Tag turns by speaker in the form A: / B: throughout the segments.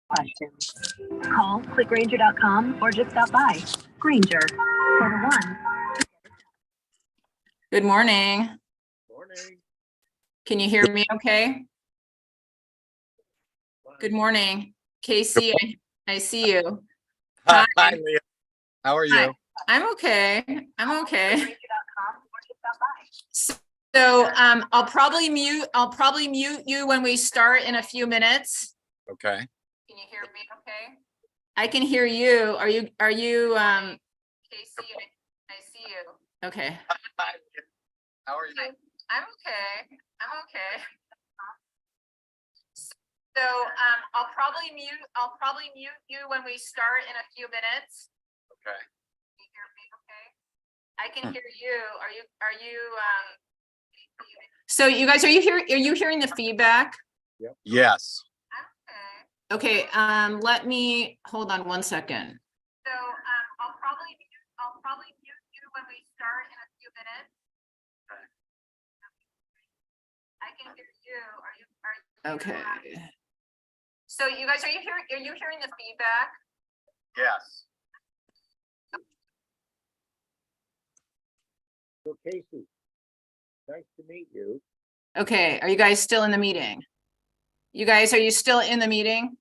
A: questions. Call clickgranger.com or just stop by. Granger, for the one.
B: Good morning.
C: Morning.
B: Can you hear me okay? Good morning. Casey, I see you.
C: Hi,
B: Hi.
C: Leah. How are you?
B: Hi. I'm okay. I'm okay. So I'll probably mute you when we start in a few minutes.
C: Okay.
B: Can you hear me okay? I can hear you. Are you Casey, I see you. Okay.
C: Hi. How are you?
B: I'm okay. I'm okay. So I'll probably mute you when we start in a few minutes.
C: Okay.
B: Can you hear me okay? I can hear you. Are you so you guys, are you hearing the feedback?
C: Yep. Yes.
B: Okay, let me hold on one second. So I'll probably mute you when we start in a few minutes. I can hear you. Are you okay. So you guys, are you hearing the feedback?
C: Yes.
D: So Casey, nice to meet you.
B: Okay, are you guys still in the meeting? You guys, are you still in the meeting?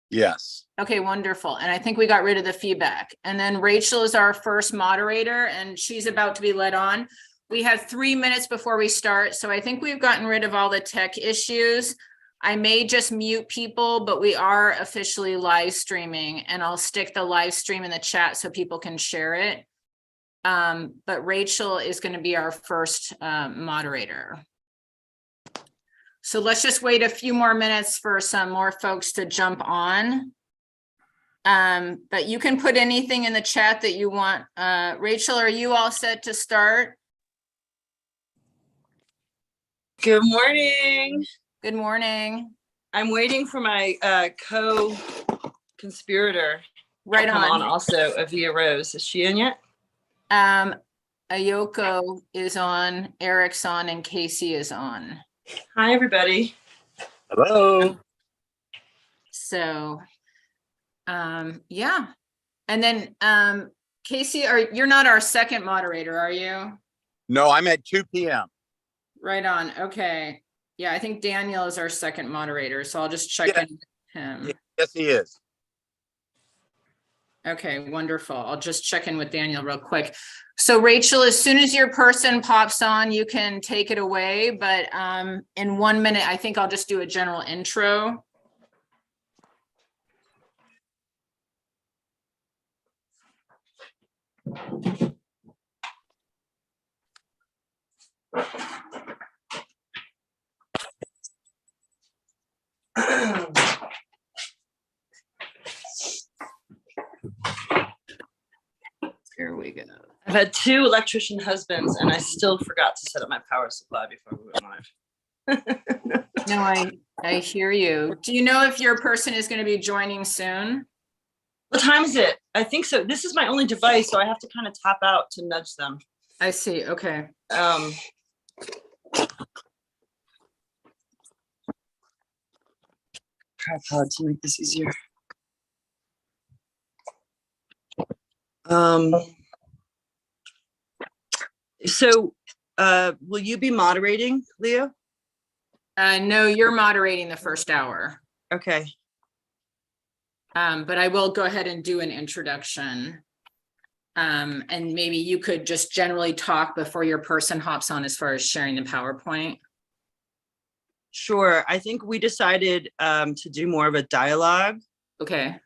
C: Yes.
B: Okay, wonderful. And I think we got rid of the feedback. And then Rachel is our first moderator and she's about to be led on. We have 3 minutes before we start. So I think we've gotten rid of all the tech issues. I may just mute people, but we are officially live streaming and I'll stick the live stream in the chat so people can share it. But Rachel is going to be our first moderator. So let's just wait a few more minutes for some more folks to jump on. But you can put anything in the chat that you want. Rachel, are you all set to start?
E: Good morning.
B: Good morning.
E: I'm waiting for my co-conspirator
B: Right
E: to come
B: on.
E: also, Avia Rose. Is she in yet?
B: Ayoko is on, Eric's on, and Casey is on.
E: Hi, everybody.
C: Hello.
B: So, yeah. And then, Casey, you're not our second moderator, are you?
C: No, I'm at 2 p.m.
B: Right on. Okay. Yeah, I think Daniel is our second moderator, so I'll just check in with him.
C: Yes, he is.
B: Okay, wonderful. I'll just check in with Daniel real quick. So Rachel, as soon as your person pops on, you can take it away, but in 1 minute, I think I'll just do a general intro. Here we go.
E: I've had 2 electrician husbands and I still forgot to set up my power supply before we went live.
B: No, I hear you. Do you know if your person is going to be joining soon?
E: What time is it? I think so. This is my only device, so I have to kind of tap out to nudge them.
B: I see. Okay.
E: Tripod to make this easier. So will you be moderating, Leo?
B: No, you're moderating the first hour.
E: Okay.
B: But I will go ahead and do an introduction. And maybe you could just generally talk before your person hops on as far as sharing the PowerPoint.
E: Sure. I think we decided to do more of a dialogue.
B: Okay.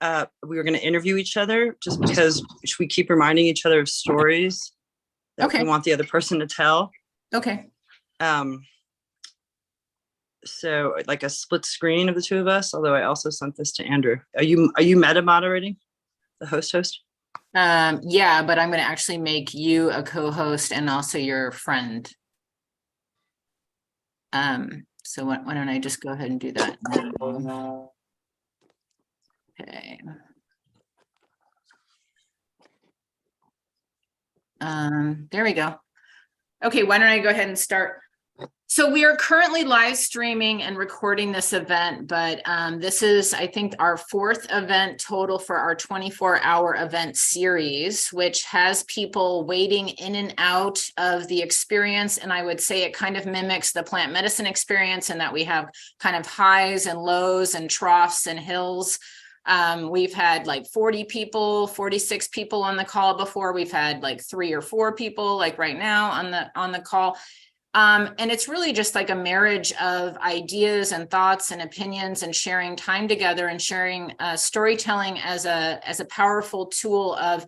E: We were going to interview each other just because we keep reminding each other of stories that we want the other person to tell.
B: Okay.
E: So like a split screen of the 2 of us, although I also sent this to Andrew. Are you meta moderating, the host?
B: Yeah, but I'm going to actually make you a co-host and also your friend. So why don't I just go ahead and do that now? Okay. There we go. Okay, why don't I go ahead and start? So we are currently live streaming and recording this event, but this is, I think, our 4th event total for our 24-hour event series, which has people waiting in and out of the experience. And I would say it kind of mimics the plant medicine experience in that we have kind of highs and lows and troughs and hills. We've had like 40 people, 46 people on the call before. We've had like 3 or 4 people like right now on the call. And it's really just like a marriage of ideas and thoughts and opinions and sharing time together and sharing storytelling as a powerful tool of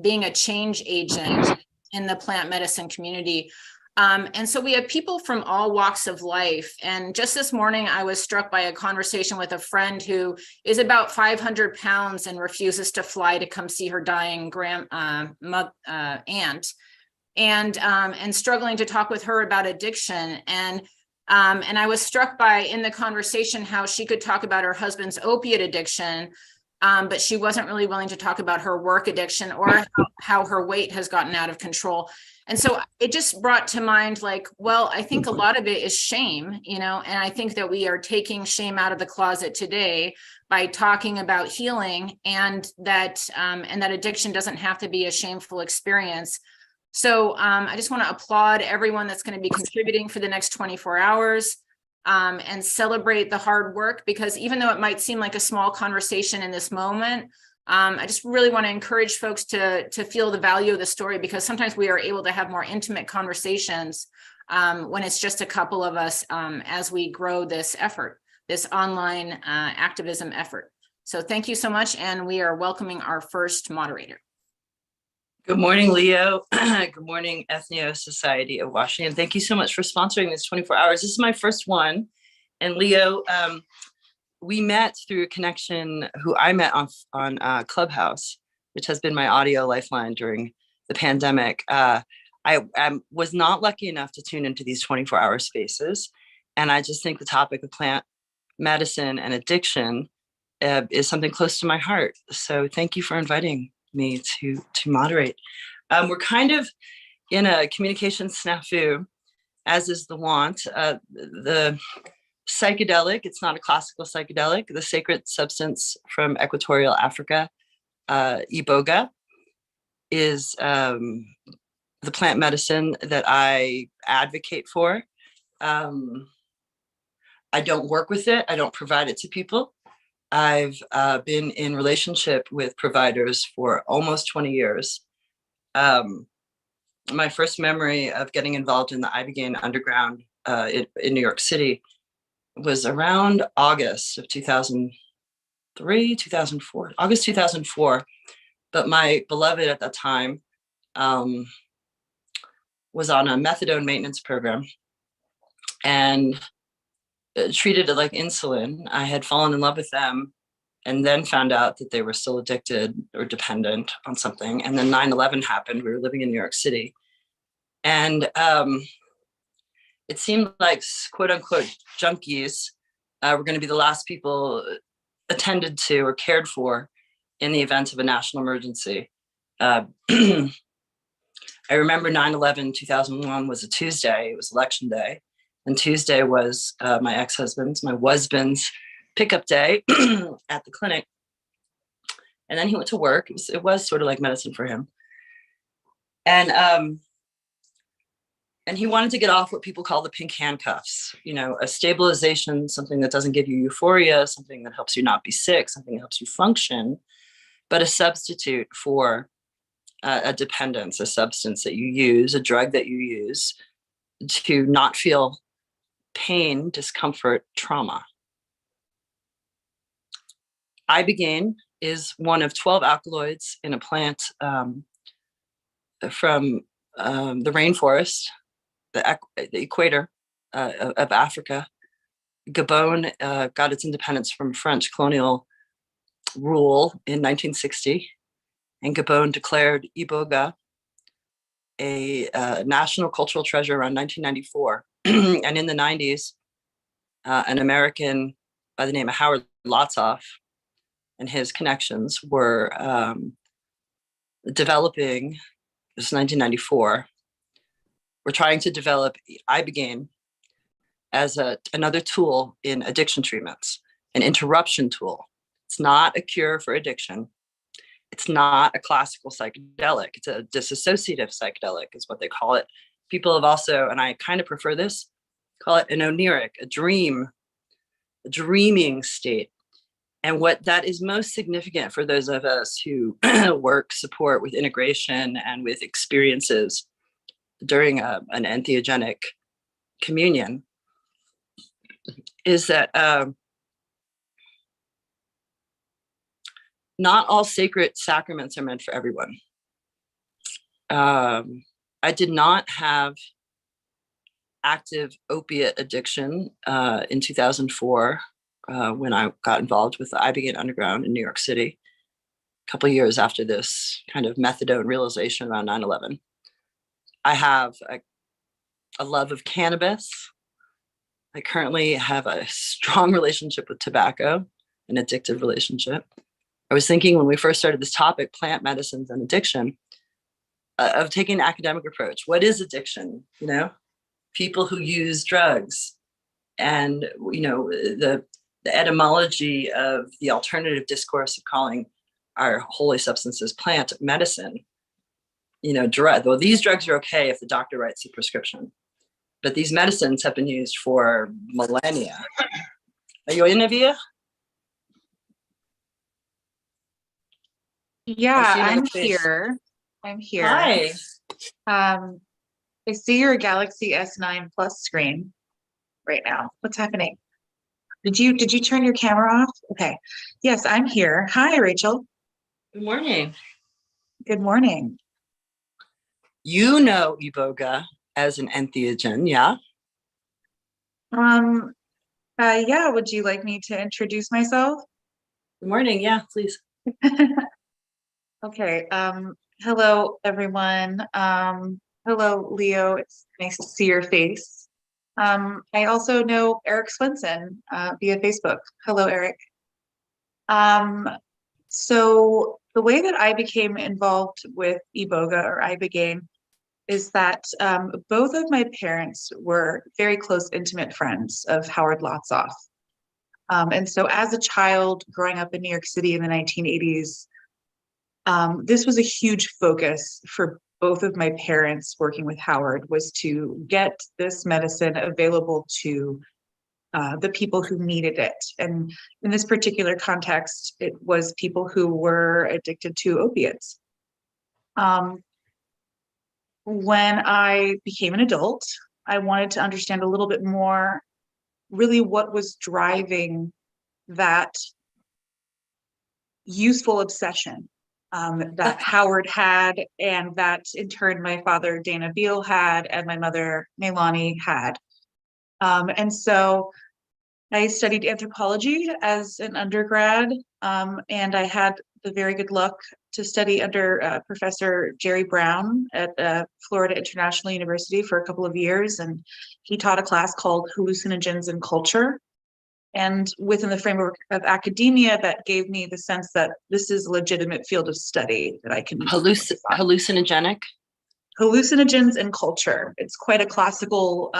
B: being a change agent in the plant medicine community. And so we have people from all walks of life. And just this morning, I was struck by a conversation with a friend who is about 500 pounds and refuses to fly to come see her dying aunt. And struggling to talk with her about addiction. And I was struck by in the conversation how she could talk about her husband's opiate addiction, but she wasn't really willing to talk about her work addiction or how her weight has gotten out of control. And so it just brought to mind like, well, I think a lot of it is shame, and I think that we are taking shame out of the closet today by talking about healing and that addiction doesn't have to be a shameful experience. So I just want to applaud everyone that's going to be contributing for the next 24 hours and celebrate the hard work, because even though it might seem like a small conversation in this moment, I just really want to encourage folks to feel the value of the story, because sometimes we are able to have more intimate conversations when it's just a couple of us as we grow this effort, this online activism effort. So thank you so much. And we are welcoming our first moderator.
E: Good morning, Leo. Good morning, Ethnio Society of Washington. Thank you so much for sponsoring this 24 hours. This is my first one. And Leo, we met through a connection who I met on Clubhouse, which has been my audio lifeline during the pandemic. I was not lucky enough to tune into these 24-hour spaces. And I just think the topic of plant medicine and addiction is something close to my heart. So thank you for inviting me to moderate. We're kind of in a communication snafu, as is the want. The psychedelic, it's not a classical psychedelic, the sacred substance from equatorial Africa, iboga, is the plant medicine that I advocate for. I don't work with it. I don't provide it to people. I've been in relationship with providers for almost 20 years. My first memory of getting involved in the Ibogaine Underground in New York City was around August of 2003, 2004, August 2004. But my beloved at that time was on a methadone maintenance program and treated it like insulin. I had fallen in love with them and then found out that they were still addicted or dependent on something. And then 9/11 happened. We were living in New York City. And it seemed like quote unquote junkies were going to be the last people attended to or cared for in the event of a national emergency. I remember 9/11, 2001 was a Tuesday. It was election day. And Tuesday was my ex-husband's, my husband's pickup day at the clinic. And then he went to work. It was sort of like medicine for him. And he wanted to get off what people call the pink handcuffs, a stabilization, something that doesn't give you euphoria, something that helps you not be sick, something that helps you function, but a substitute for a dependence, a substance that you use, a drug that you use to not feel pain, discomfort, trauma. Ibogaine is one of 12 alkaloids in a plant from the rainforest, the equator of Africa. Gabon got its independence from French colonial rule in 1960, and Gabon declared iboga a national cultural treasure around 1994. And in the 90s, an American by the name of Howard Lotsof and his connections were developing, this is 1994, we're trying to develop Ibogaine as another tool in addiction treatments, an interruption tool. It's not a cure for addiction. It's not a classical psychedelic. It's a dissociative psychedelic is what they call it. People have also, and I kind of prefer this, call it an oniric, a dreaming state. And what that is most significant for those of us who support with integration and with experiences during an entheogenic communion is that not all sacred sacraments are meant for everyone. I did not have active opiate addiction in 2004 when I got involved with the Ibogaine Underground in New York City, a couple of years after this kind of methadone realization around 9/11. I have a love of cannabis. I currently have a strong relationship with tobacco, an addictive relationship. I was thinking when we first started this topic, plant medicines and addiction, of taking an academic approach. What is addiction? You know, people who use drugs, and you know the etymology of the alternative discourse of calling our holy substances plant medicine. You know, drug. Well, these drugs are okay if the doctor writes a prescription, but these medicines have been used for millennia. Are you in, Navia?
F: Yeah,
E: see another
F: I'm
E: face.
F: here. I'm here.
E: Hi.
F: I see your Galaxy S9 Plus screen right now. What's happening? Did you turn your camera off? Okay. Yes, I'm here. Hi, Rachel.
E: Good morning.
F: Good morning.
E: You know Iboga as an entheogen, yeah?
F: Yeah, would you like me to introduce myself?
E: Good morning, yeah, please.
F: Okay. Hello, everyone. Hello, Leo. It's nice to see your face. I also know Eric Swenson via Facebook. Hello, Eric. So the way that I became involved with Iboga or Ibogaine is that both of my parents were very close, intimate friends of Howard Lotsof. And so as a child growing up in New York City in the 1980s, this was a huge focus for both of my parents working with Howard, was to get this medicine available to the people who needed it. And in this particular context, it was people who were addicted to opiates. When I became an adult, I wanted to understand a little bit more really what was driving that useful obsession that Howard had, and that in turn my father Dana Beal had, and my mother Meilani had. And so I studied anthropology as an undergrad, and I had the very good luck to study under Professor Jerry Brown at Florida International University for a couple of years, and he taught a class called Hallucinogens and Culture. And within the framework of academia, that gave me the sense that this is a legitimate field of study that I can
E: Hallucinogenic?
F: Hallucinogens and Culture. It's quite a classical,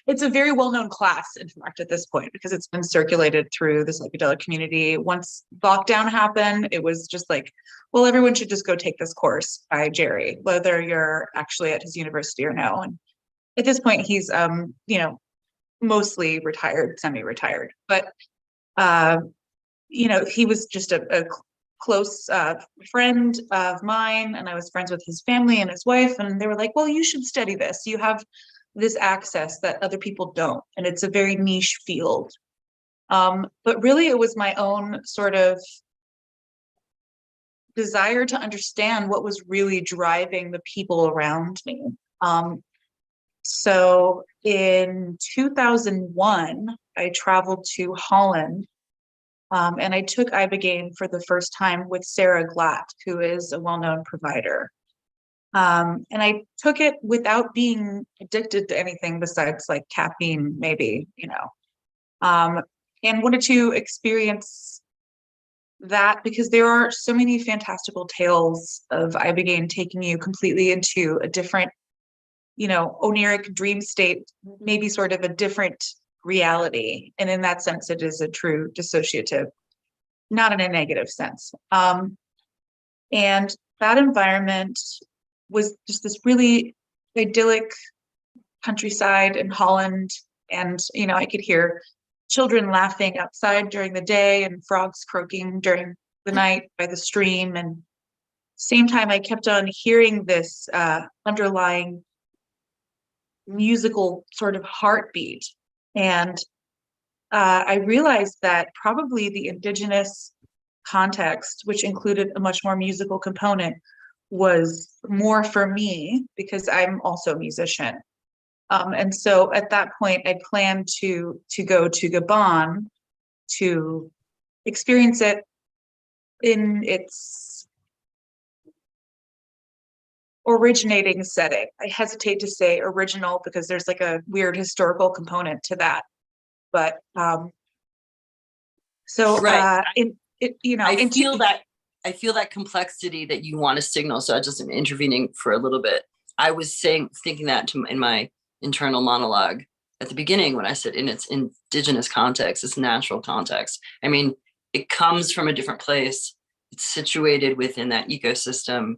F: it's a very well-known class, in fact, at this point, because it's been circulated through the psychedelic community. Once lockdown happened, it was just like, well, everyone should just go take this course by Jerry, whether you're actually at his university or no. And at this point, he's, you know, mostly retired, semi-retired, but you know, he was just a close friend of mine, and I was friends with his family and his wife, and they were like, well, you should study this. You have this access that other people don't, and it's a very niche field. But really it was my own sort of desire to understand what was really driving the people around me. So in 2001, I traveled to Holland, and I took Ibogaine for the first time with Sarah Glatt, who is a well-known provider. And I took it without being addicted to anything besides like caffeine, maybe, you know, and wanted to experience that because there are so many fantastical tales of Ibogaine taking you completely into a different oniric dream state, maybe sort of a different reality. And in that sense, it is a true dissociative, not in a negative sense. And that environment was just this really idyllic countryside in Holland. And, I could hear children laughing outside during the day and frogs croaking during the night by the stream. And same time, I kept on hearing this underlying musical sort of heartbeat. And I realized that probably the indigenous context, which included a much more musical component, was more for me because I'm also a musician. And so at that point, I planned to go to Gabon to experience it in its originating setting. I hesitate to say original because there's like a weird historical component to that. But
E: Right.
F: I
E: I feel that complexity that you want to signal. So I just am intervening for a little bit. I was thinking that in my internal monologue at the beginning when I said in its indigenous context, its natural context. I mean, it comes from a different place. It's situated within that ecosystem,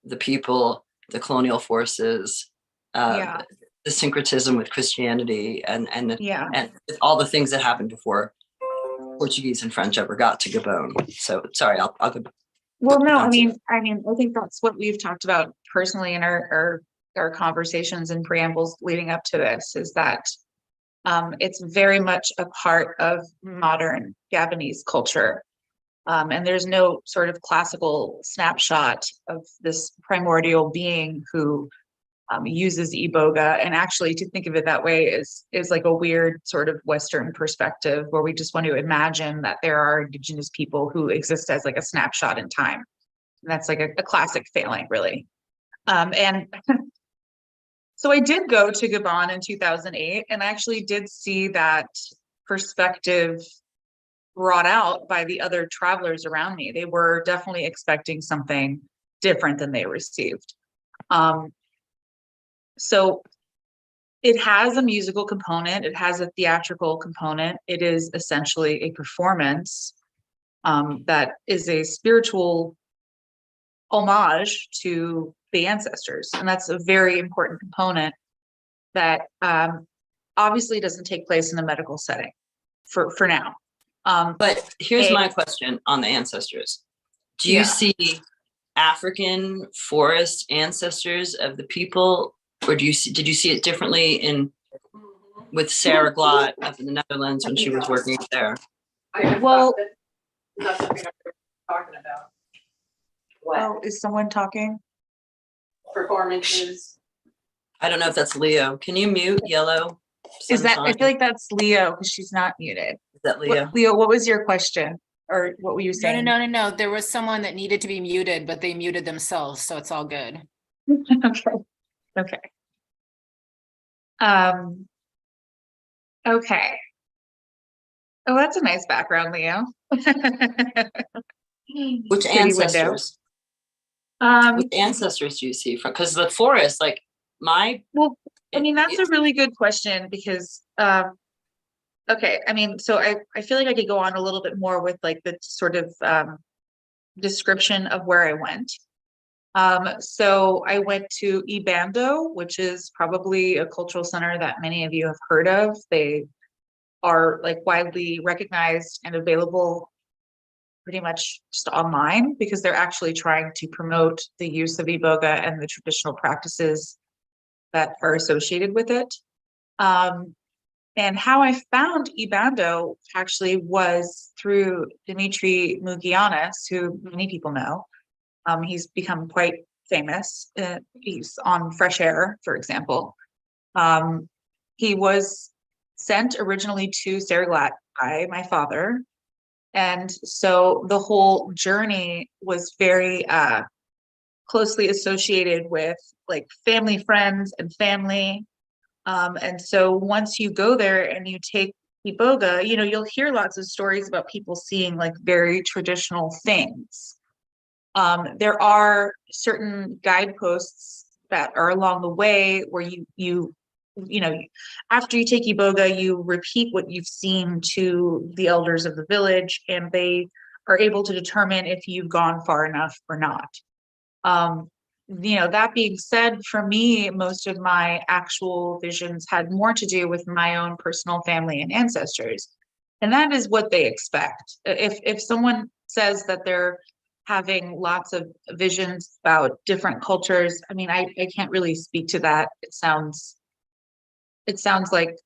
E: the people, the colonial forces, the syncretism with Christianity, and with all the things that happened before Portuguese and French ever got to Gabon. So sorry, I'll go.
F: Well, no, I mean, I think that's what we've talked about personally in our conversations and preambles leading up to this, is that it's very much a part of modern Gabonese culture. And there's no sort of classical snapshot of this primordial being who uses iboga. And actually, to think of it that way is like a weird sort of Western perspective where we just want to imagine that there are indigenous people who exist as like a snapshot in time. And that's like a classic failing, really. And so I did go to Gabon in 2008, and I actually did see that perspective brought out by the other travelers around me. They were definitely expecting something different than they received. So it has a musical component. It has a theatrical component. It is essentially a performance that is a spiritual homage to the ancestors. And that's a very important component that obviously doesn't take place in a medical setting for now.
E: But here's my question on the ancestors. Do you see African forest ancestors of the people, or did you see it differently with Sarah Glott up in the Netherlands when she was working there?
F: Well,
B: That's something I'm talking about.
F: oh, is someone talking?
B: Performances.
E: I don't know if that's Leo. Can you mute Yellow?
F: Is that, I
E: Sunshine?
F: feel like that's Leo because she's not muted.
E: Is that Leo?
F: Leo, what was your question? Or what were you saying?
B: No. There was someone that needed to be muted, but they muted themselves, so it's all good.
F: Okay. Okay. Oh, that's a nice background, Leo.
E: Which
F: Pretty
E: ancestors?
F: window.
E: Which ancestors do you see from? Because the forest, like
F: Well, I mean, that's a really good question because, okay, I mean, so I feel like I could go on a little bit more with like the sort of description of where I went. So I went to Ibando, which is probably a cultural center that many of you have heard of. They are like widely recognized and available pretty much just online because they're actually trying to promote the use of iboga and the traditional practices that are associated with it. And how I found Ibando actually was through Dimitri Mugianis, who many people know. He's become quite famous. He's on Fresh Air, for example. He was sent originally to Sarah Glott by my father. And so the whole journey was very closely associated with like family, friends, and family. And so once you go there and you take iboga, you know, you'll hear lots of stories about people seeing like very traditional things. There are certain guideposts that are along the way where you know, after you take Iboga, you repeat what you've seen to the elders of the village, and they are able to determine if you've gone far enough or not. You know, that being said, for me, most of my actual visions had more to do with my own personal family and ancestors. And that is what they expect. If someone says that they're having lots of visions about different cultures, I mean, I can't really speak to that. It sounds like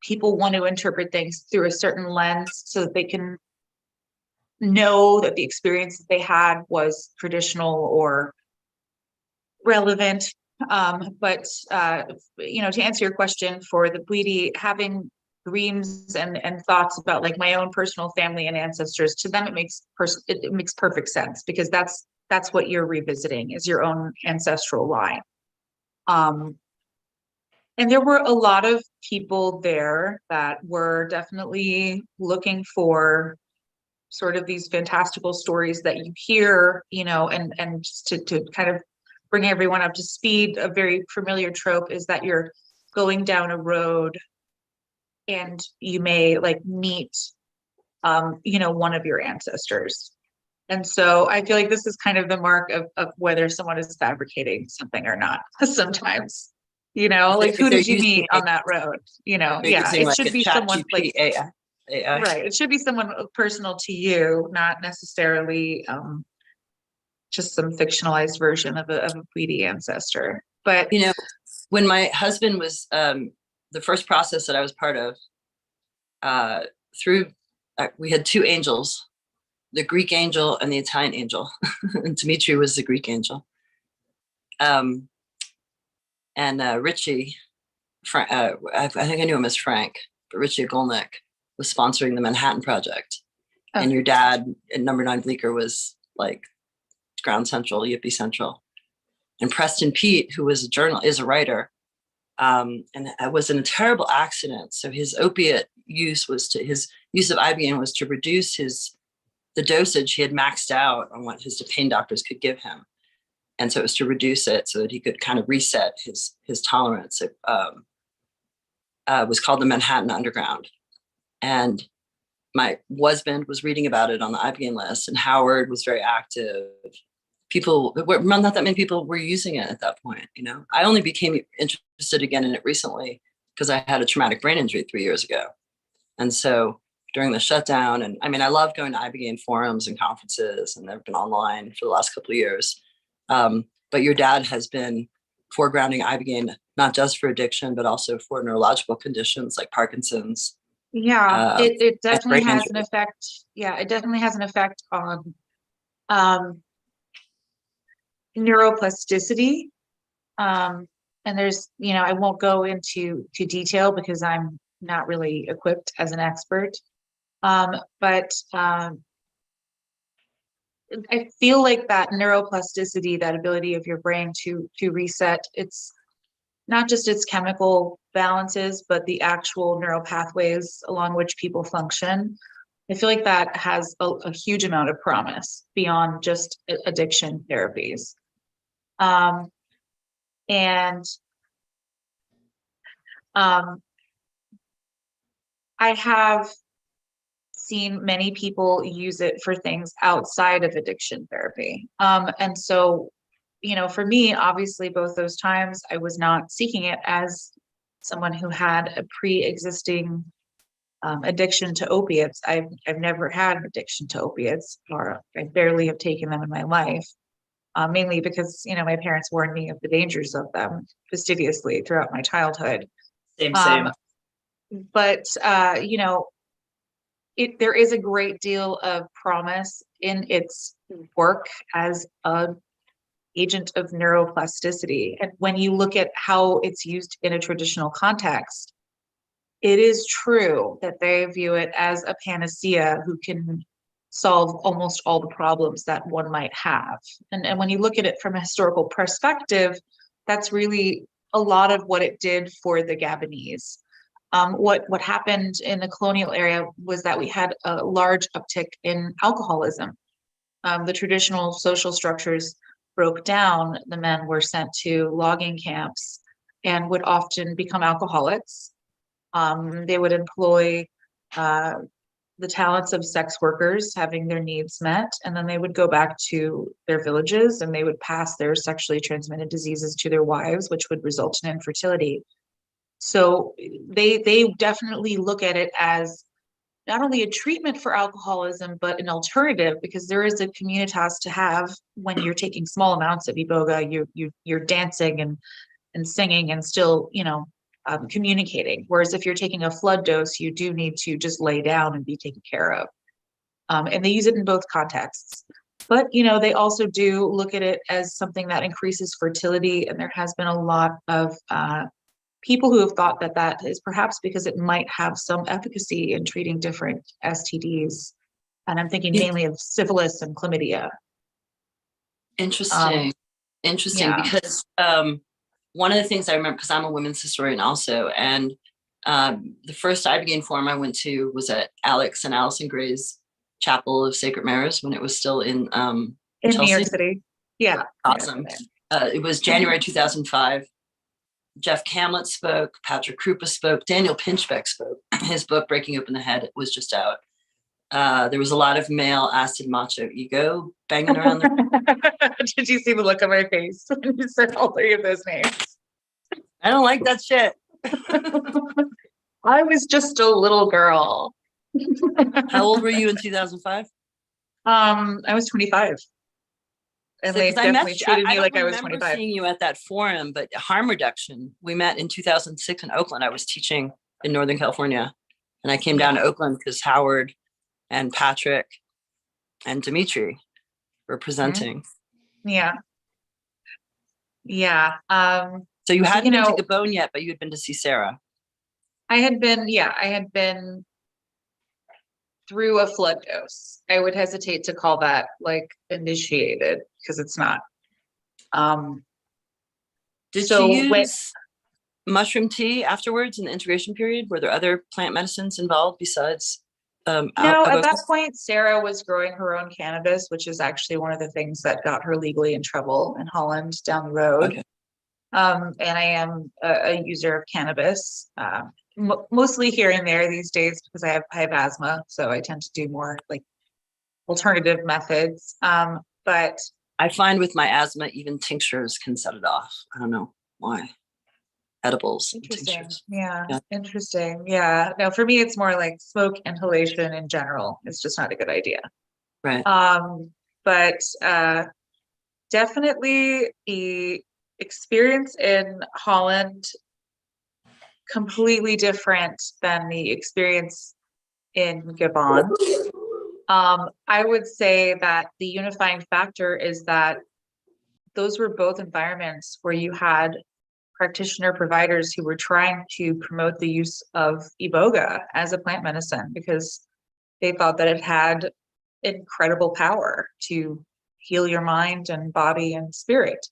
F: people want to interpret things through a certain lens so that they can know that the experience that they had was traditional or relevant. But you know, to answer your question, for the Bwiti, having dreams and thoughts about like my own personal family and ancestors, to them it makes perfect sense, because that's what you're revisiting, is your own ancestral line. And there were a lot of people there that were definitely looking for sort of these fantastical stories that you hear, you know, and just to kind of bring everyone up to speed. A very familiar trope is that you're going down a road and you may like meet, you know, one of your ancestors. And so I feel like this is kind of the mark of whether someone is fabricating something or not sometimes. You know, like, who did you meet on that road? You know, yeah, it should be someone like
E: AI.
F: Right. It should be someone personal to you, not necessarily just some fictionalized version of a Bwiti ancestor. But
E: you know, when my husband was the first process that I was part of, we had two angels, the Greek angel and the Italian angel, and Dimitri was the Greek angel. And Richie, I think I knew him as Frank, but Richie Golnick was sponsoring the Manhattan Project. Oh. And your dad at Number 9 Bleecker was like Ground Central, Yippee Central. And Preston Pete, who was is a writer, and was in a terrible accident. So his opiate use his use of Ibogaine was to reduce the dosage he had maxed out on what his pain doctors could give him. And so it was to reduce it so that he could kind of reset his tolerance. It was called the Manhattan Underground. And my husband was reading about it on the Ibogaine list, and Howard was very active. Not that many people were using it at that point, you know. I only became interested again in it recently because I had a traumatic brain injury 3 years ago. And so during the shutdown, and I mean, I love going to Ibogaine forums and conferences, and they've been online for the last couple of years. But your dad has been foregrounding Ibogaine, not just for addiction, but also for neurological conditions like Parkinson's.
F: Yeah, it definitely has an effect. Yeah, it definitely has an effect on neuroplasticity. And there's, you know, I won't go into detail because I'm not really equipped as an expert. But I feel like that neuroplasticity, that ability of your brain to reset, it's not just its chemical balances, but the actual neural pathways along which people function. I feel like that has a huge amount of promise beyond just addiction therapies. I have seen many people use it for things outside of addiction therapy. And so, you know, for me, obviously, both those times I was not seeking it as someone who had a pre-existing addiction to opiates. I've never had an addiction to opiates, or I barely have taken them in my life, mainly because, you know, my parents warned me of the dangers of them fastidiously throughout my childhood.
E: Same.
F: But, you know, there is a great deal of promise in its work as an agent of neuroplasticity. And when you look at how it's used in a traditional context, it is true that they view it as a panacea who can solve almost all the problems that one might have. And when you look at it from a historical perspective, that's really a lot of what it did for the Gabonese. What happened in the colonial area was that we had a large uptick in alcoholism. The traditional social structures broke down, the men were sent to logging camps and would often become alcoholics. They would employ the talents of sex workers, having their needs met, and then they would go back to their villages and they would pass their sexually transmitted diseases to their wives, which would result in infertility. So they definitely look at it as not only a treatment for alcoholism, but an alternative, because there is a communitas to have when you're taking small amounts of iboga. You're dancing and singing and still, communicating. Whereas if you're taking a flood dose, you do need to just lay down and be taken care of. And they use it in both contexts. But, they also do look at it as something that increases fertility. And there has been a lot of people who have thought that that is perhaps because it might have some efficacy in treating different STDs. And I'm thinking mainly of syphilis and chlamydia.
E: Interesting.
F: yeah.
E: Because one of the things I remember, because I'm a women's historian also, and the first Ibogaine forum I went to was at Alex and Allison Gray's Chapel of Sacred Mares when it was still in
F: New
E: Chelsea.
F: York City. Yeah.
E: Awesome. It was January 2005. Jeff Kamlet spoke, Patrick Krupa spoke, Daniel Pinchbeck spoke. His book, Breaking Open the Head, was just out. There was a lot of male acid macho ego banging around the
F: Did you see the look on my face when you said all three of those names?
E: I don't like that shit.
F: I was just a little girl.
E: How old were you in 2005?
F: I was 25. And they definitely treated me like I was 25.
E: I remember seeing you at that forum, but harm reduction, we met in 2006 in Oakland. I was teaching in Northern California, and I came down to Oakland because Howard and Patrick and Dimitri were presenting.
F: Yeah. Yeah.
E: So you hadn't been to Gabon yet, but you had been to see Sarah.
F: I had been through a flood dose. I would hesitate to call that like initiated because it's not.
E: Did you use mushroom tea afterwards in the integration period? Were there other plant medicines involved besides?
F: No, at that point, Sarah was growing her own cannabis, which is actually one of the things that got her legally in trouble in Holland down the road.
E: Okay.
F: And I am a user of cannabis, mostly here and there these days because I have asthma, so I tend to do more like alternative methods. But
E: I find with my asthma, even tinctures can set it off. I don't know why. Edibles.
F: Interesting. Yeah. Interesting. Yeah. No, for me, it's more like smoke inhalation in general. It's just not a good idea.
E: Right.
F: But definitely the experience in Holland completely different than the experience in Gabon. I would say that the unifying factor is that those were both environments where you had practitioner providers who were trying to promote the use of iboga as a plant medicine because they thought that it had incredible power to heal your mind and body and spirit.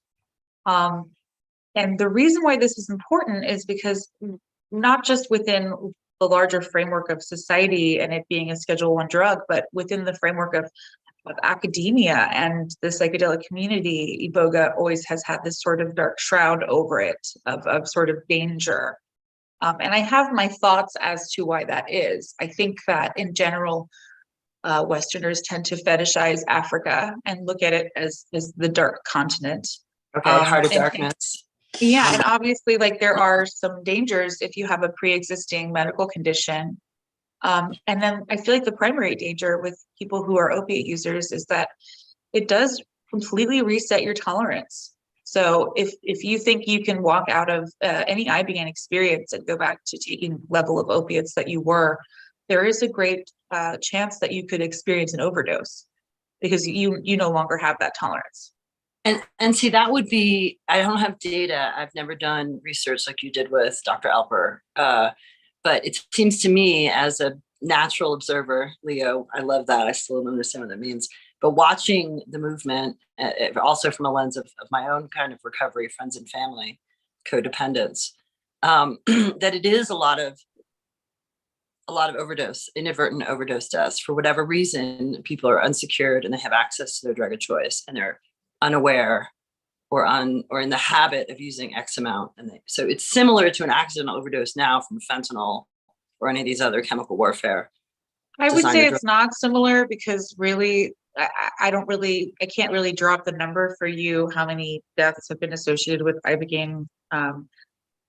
F: And the reason why this is important is because not just within the larger framework of society and it being a Schedule I drug, but within the framework of academia and the psychedelic community, iboga always has had this sort of dark shroud over it of sort of danger. And I have my thoughts as to why that is. I think that in general, Westerners tend to fetishize Africa and look at it as the dark continent.
E: Okay, Heart of Darkness.
F: Yeah, and obviously, like there are some dangers if you have a pre-existing medical condition. And then I feel like the primary danger with people who are opiate users is that it does completely reset your tolerance. So if you think you can walk out of any Ibogaine experience and go back to taking level of opiates that you were, there is a great chance that you could experience an overdose because you no longer have that tolerance.
E: And see, that would be, I don't have data. I've never done research like you did with Dr. Alper. But it seems to me as a natural observer, Leo, I love that. I still don't understand what that means. But watching the movement, also from a lens of my own kind of recovery, friends and family, codependence, that it is a lot of overdose, inadvertent overdose deaths. For whatever reason, people are unsecured and they have access to their drug of choice and they're unaware or in the habit of using X amount. So it's similar to an accidental overdose now from fentanyl or any of these other chemical warfare.
F: I would
E: designer
F: say
E: drug-
F: it's not similar because really, I can't really drop the number for you, how many deaths have been associated with Ibogaine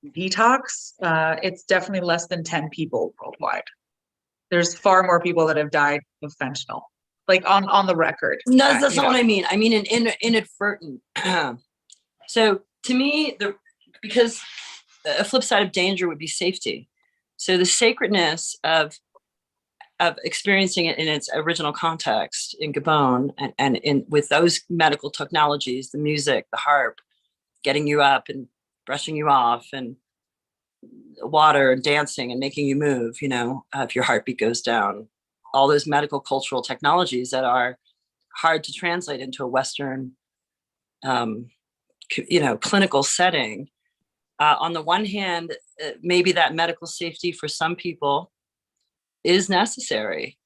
F: detox. It's definitely less than 10 people worldwide. There's far more people that have died of fentanyl, like on the record.
E: No, that's
F: you
E: not
F: know.
E: what I mean. I mean an inadvertent. So to me, because a flip side of danger would be safety. So the sacredness of experiencing it in its original context in Gabon and in with those medical technologies, the music, the harp, getting you up and brushing you off, and water and dancing and making you move, if your heartbeat goes down, all those medical cultural technologies that are hard to translate into a Western, clinical setting. On the one hand, maybe that medical safety for some people is necessary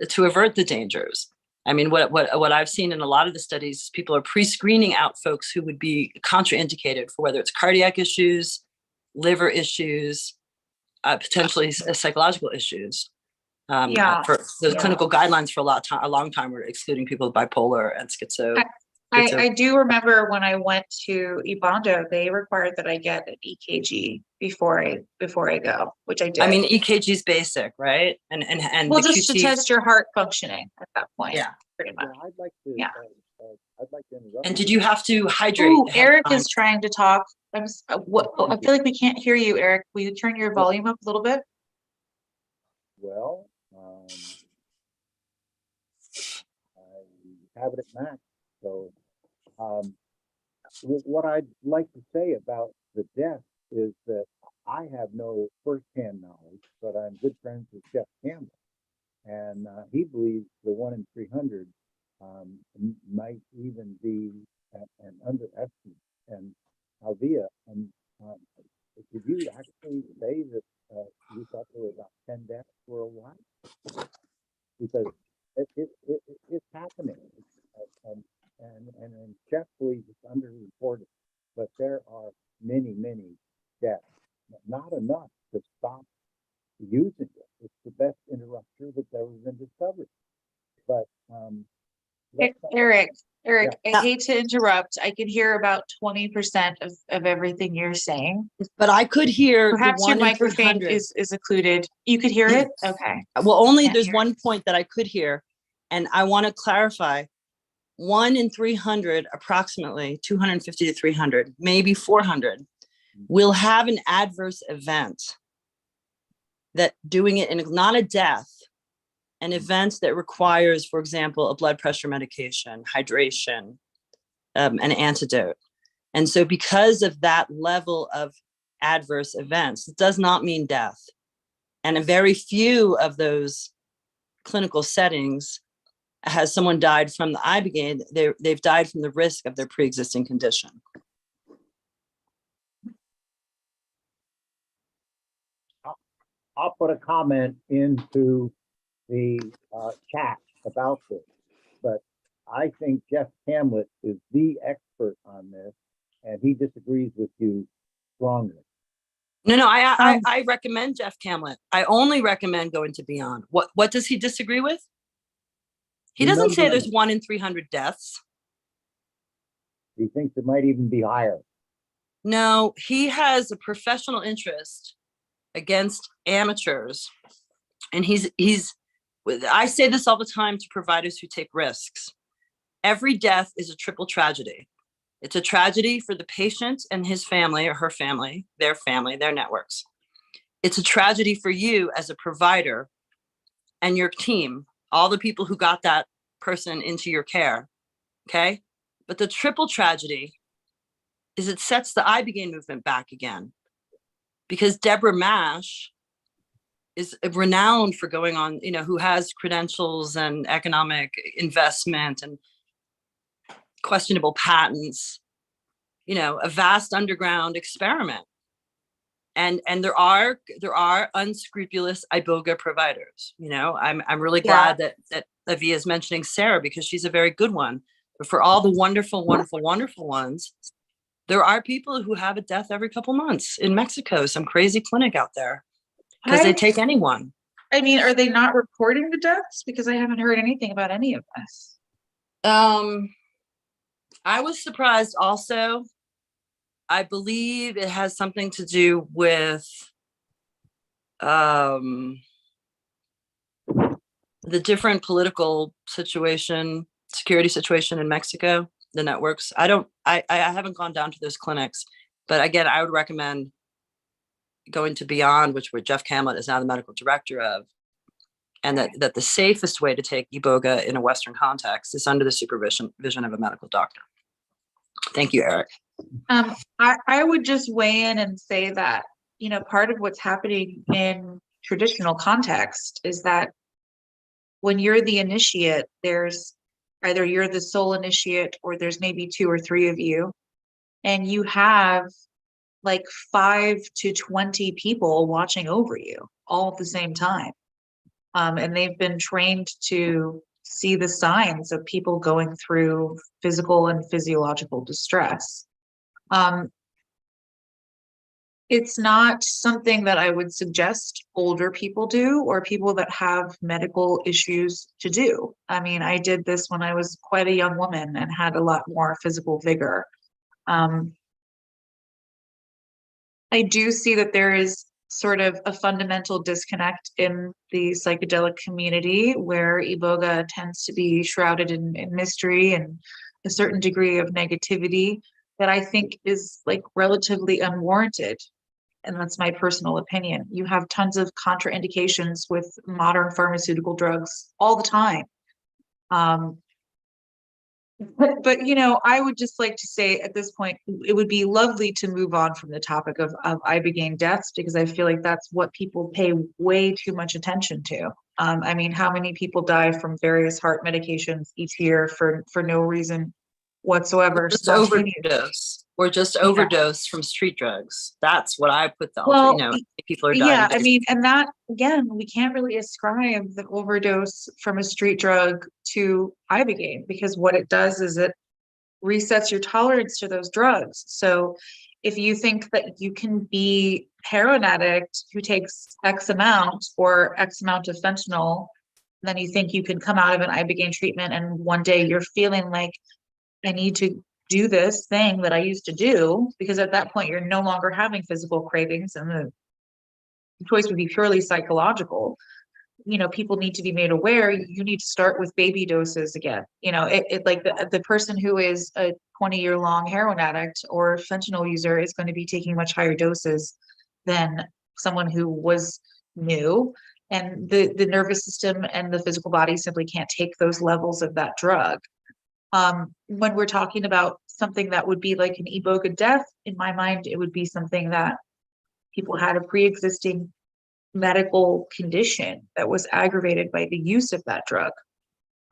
E: to avert the dangers. I mean, what I've seen in a lot of the studies, people are pre-screening out folks who would be contraindicated for whether it's cardiac issues, liver issues, potentially psychological issues.
F: Yeah.
E: For those
F: Yeah.
E: clinical guidelines for a long time were excluding people with bipolar and schizo.
F: I do remember when I went to Ibando, they required that I get an EKG before I go, which I did.
E: I mean, EKG is basic, right? And
F: well,
E: the
F: just to
E: QT
F: test your heart functioning at that point.
E: Yeah.
F: Pretty much.
D: Yeah, I'd like to.
F: Yeah.
D: I'd like to interrupt.
E: And did you have to hydrate?
F: Ooh,
E: ahead of
F: Eric
E: time?
F: is trying to talk. I feel like we can't hear you, Eric. Will you turn your volume up a little bit?
D: Well, I have it at max. So, what I'd like to say about the death is that I have no firsthand knowledge, but I'm good friends with Jeff Campbell, and he believes the 1 in 300 might even be an underestimate. And Alvia, could you actually say that you thought there were about 10 deaths worldwide? Because it's happening, and Jeff believes it's underreported, but there are many deaths, not enough to stop using it. It's the best interrupter that's ever been discovered. But
F: Eric,
E: Yeah.
F: I hate to interrupt. I can hear about 20% of everything you're saying.
E: But I could hear the
F: Perhaps your
E: 1 in
F: microphone
E: 300.
F: is occluded. You could hear it? Okay.
E: Well, only
F: Can't
E: there's
F: hear.
E: one point that I could hear, and I want to clarify. 1 in 300, approximately 250 to 300, maybe 400, will have an adverse event. That doing it in not a death, an event that requires, for example, a blood pressure medication, hydration, an antidote. And so because of that level of adverse events, it does not mean death. And a very few of those clinical settings has someone died from the Ibogaine, they've died from the risk of their pre-existing condition.
D: I'll put a comment into the chat about this, but I think Jeff Camlett is the expert on this, and he disagrees with you strongly.
E: No, I recommend Jeff Camlett. I only recommend going to Beyond. What does he disagree with? He doesn't say there's 1 in 300 deaths.
D: He thinks it might even be higher.
E: No, he has a professional interest against amateurs. And I say this all the time to providers who take risks. Every death is a triple tragedy. It's a tragedy for the patient and his family or her family, their networks. It's a tragedy for you as a provider and your team, all the people who got that person into your care, okay? But the triple tragedy is it sets the Ibogaine movement back again. Because Deborah Mash is renowned for going on, who has credentials and economic investment and questionable patents, a vast underground experiment. And there are unscrupulous Iboga providers. I'm really glad that Avia is mentioning Sarah, because she's a very good one. But for all the wonderful, wonderful, wonderful ones, there are people who have a death every couple months in Mexico, some crazy clinic out there, because they take anyone.
F: I mean, are they not reporting the deaths? Because I haven't heard anything about any of this.
E: I was surprised also. I believe it has something to do with the different political situation, security situation in Mexico, the networks. I haven't gone down to those clinics, but again, I would recommend going to Beyond, which where Jeff Camlett is now the medical director of, and that the safest way to take Iboga in a Western context is under the supervision of a medical doctor. Thank you, Eric.
F: I would just weigh in and say that, you know, part of what's happening in traditional context is that when you're the initiate, there's either you're the sole initiate or there's maybe 2 or 3 of you, and you have like 5 to 20 people watching over you all at the same time. And they've been trained to see the signs of people going through physical and physiological distress. It's not something that I would suggest older people do or people that have medical issues to do. I mean, I did this when I was quite a young woman and had a lot more physical vigor. I do see that there is sort of a fundamental disconnect in the psychedelic community where Iboga tends to be shrouded in mystery and a certain degree of negativity that I think is like relatively unwarranted. And that's my personal opinion. You have tons of contraindications with modern pharmaceutical drugs all the time. But you know, I would just like to say at this point, it would be lovely to move on from the topic of ibogaine deaths, because I feel like that's what people pay way too much attention to. I mean, how many people die from various heart medications each year for no reason whatsoever?
E: Just overdose from street drugs. That's what I put the
F: Well,
E: people are dying.
F: yeah, I mean, and that again, we can't really ascribe the overdose from a street drug to ibogaine, because what it does is it resets your tolerance to those drugs. So if you think that you can be heroin addict who takes X amount or X amount of fentanyl, then you think you can come out of an ibogaine treatment and one day you're feeling like, I need to do this thing that I used to do, because at that point you're no longer having physical cravings and the choice would be purely psychological. You know, people need to be made aware you need to start with baby doses again. You know, it like the person who is a 20-year-long heroin addict or fentanyl user is going to be taking much higher doses than someone who was new, and the nervous system and the physical body simply can't take those levels of that drug. When we're talking about something that would be like an Iboga death, in my mind, it would be something that people had a pre-existing medical condition that was aggravated by the use of that drug.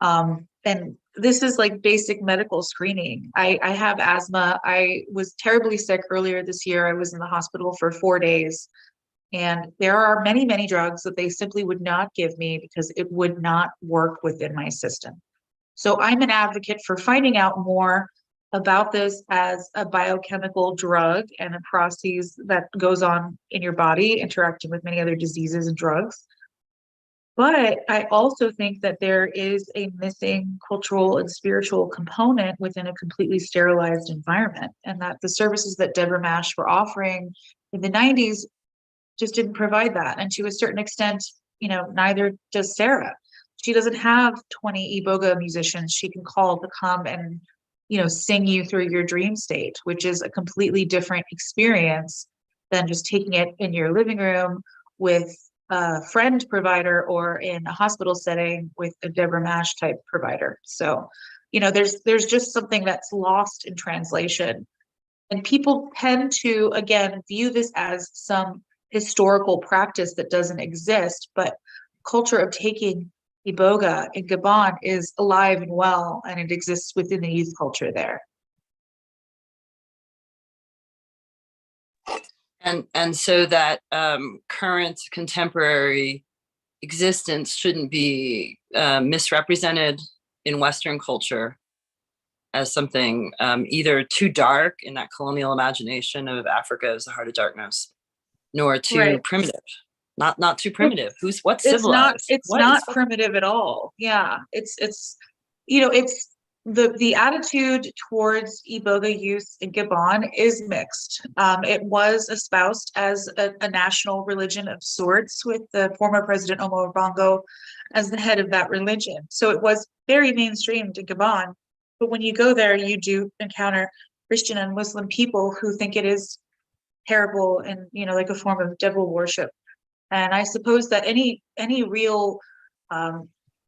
F: And this is like basic medical screening. I have asthma. I was terribly sick earlier this year. I was in the hospital for 4 days. And there are many, many drugs that they simply would not give me because it would not work within my system. So I'm an advocate for finding out more about this as a biochemical drug and a process that goes on in your body, interacting with many other diseases and drugs. But I also think that there is a missing cultural and spiritual component within a completely sterilized environment, and that the services that Deborah Mash were offering in the 90s just didn't provide that. And to a certain extent, you know, neither does Sarah. She doesn't have 20 Iboga musicians she can call to come and, you know, sing you through your dream state, which is a completely different experience than just taking it in your living room with a friend provider or in a hospital setting with a Deborah Mash type provider. So, you know, there's just something that's lost in translation. And people tend to, again, view this as some historical practice that doesn't exist, but culture of taking Iboga in Gabon is alive and well, and it exists within the youth culture there.
E: And so that current contemporary existence shouldn't be misrepresented in Western culture as something either too dark in that colonial imagination of Africa as the heart of darkness, nor too
F: Right.
E: primitive. Not too primitive. What's civilized?
F: It's
E: What
F: not
E: is-
F: primitive at all. Yeah, it's you know, it's the attitude towards Iboga youth in Gabon is mixed. It was espoused as a national religion of sorts, with the former president Omar Bongo as the head of that religion. So it was very mainstreamed in Gabon. But when you go there, you do encounter Christian and Muslim people who think it is terrible and, you know, like a form of devil worship. And I suppose that any real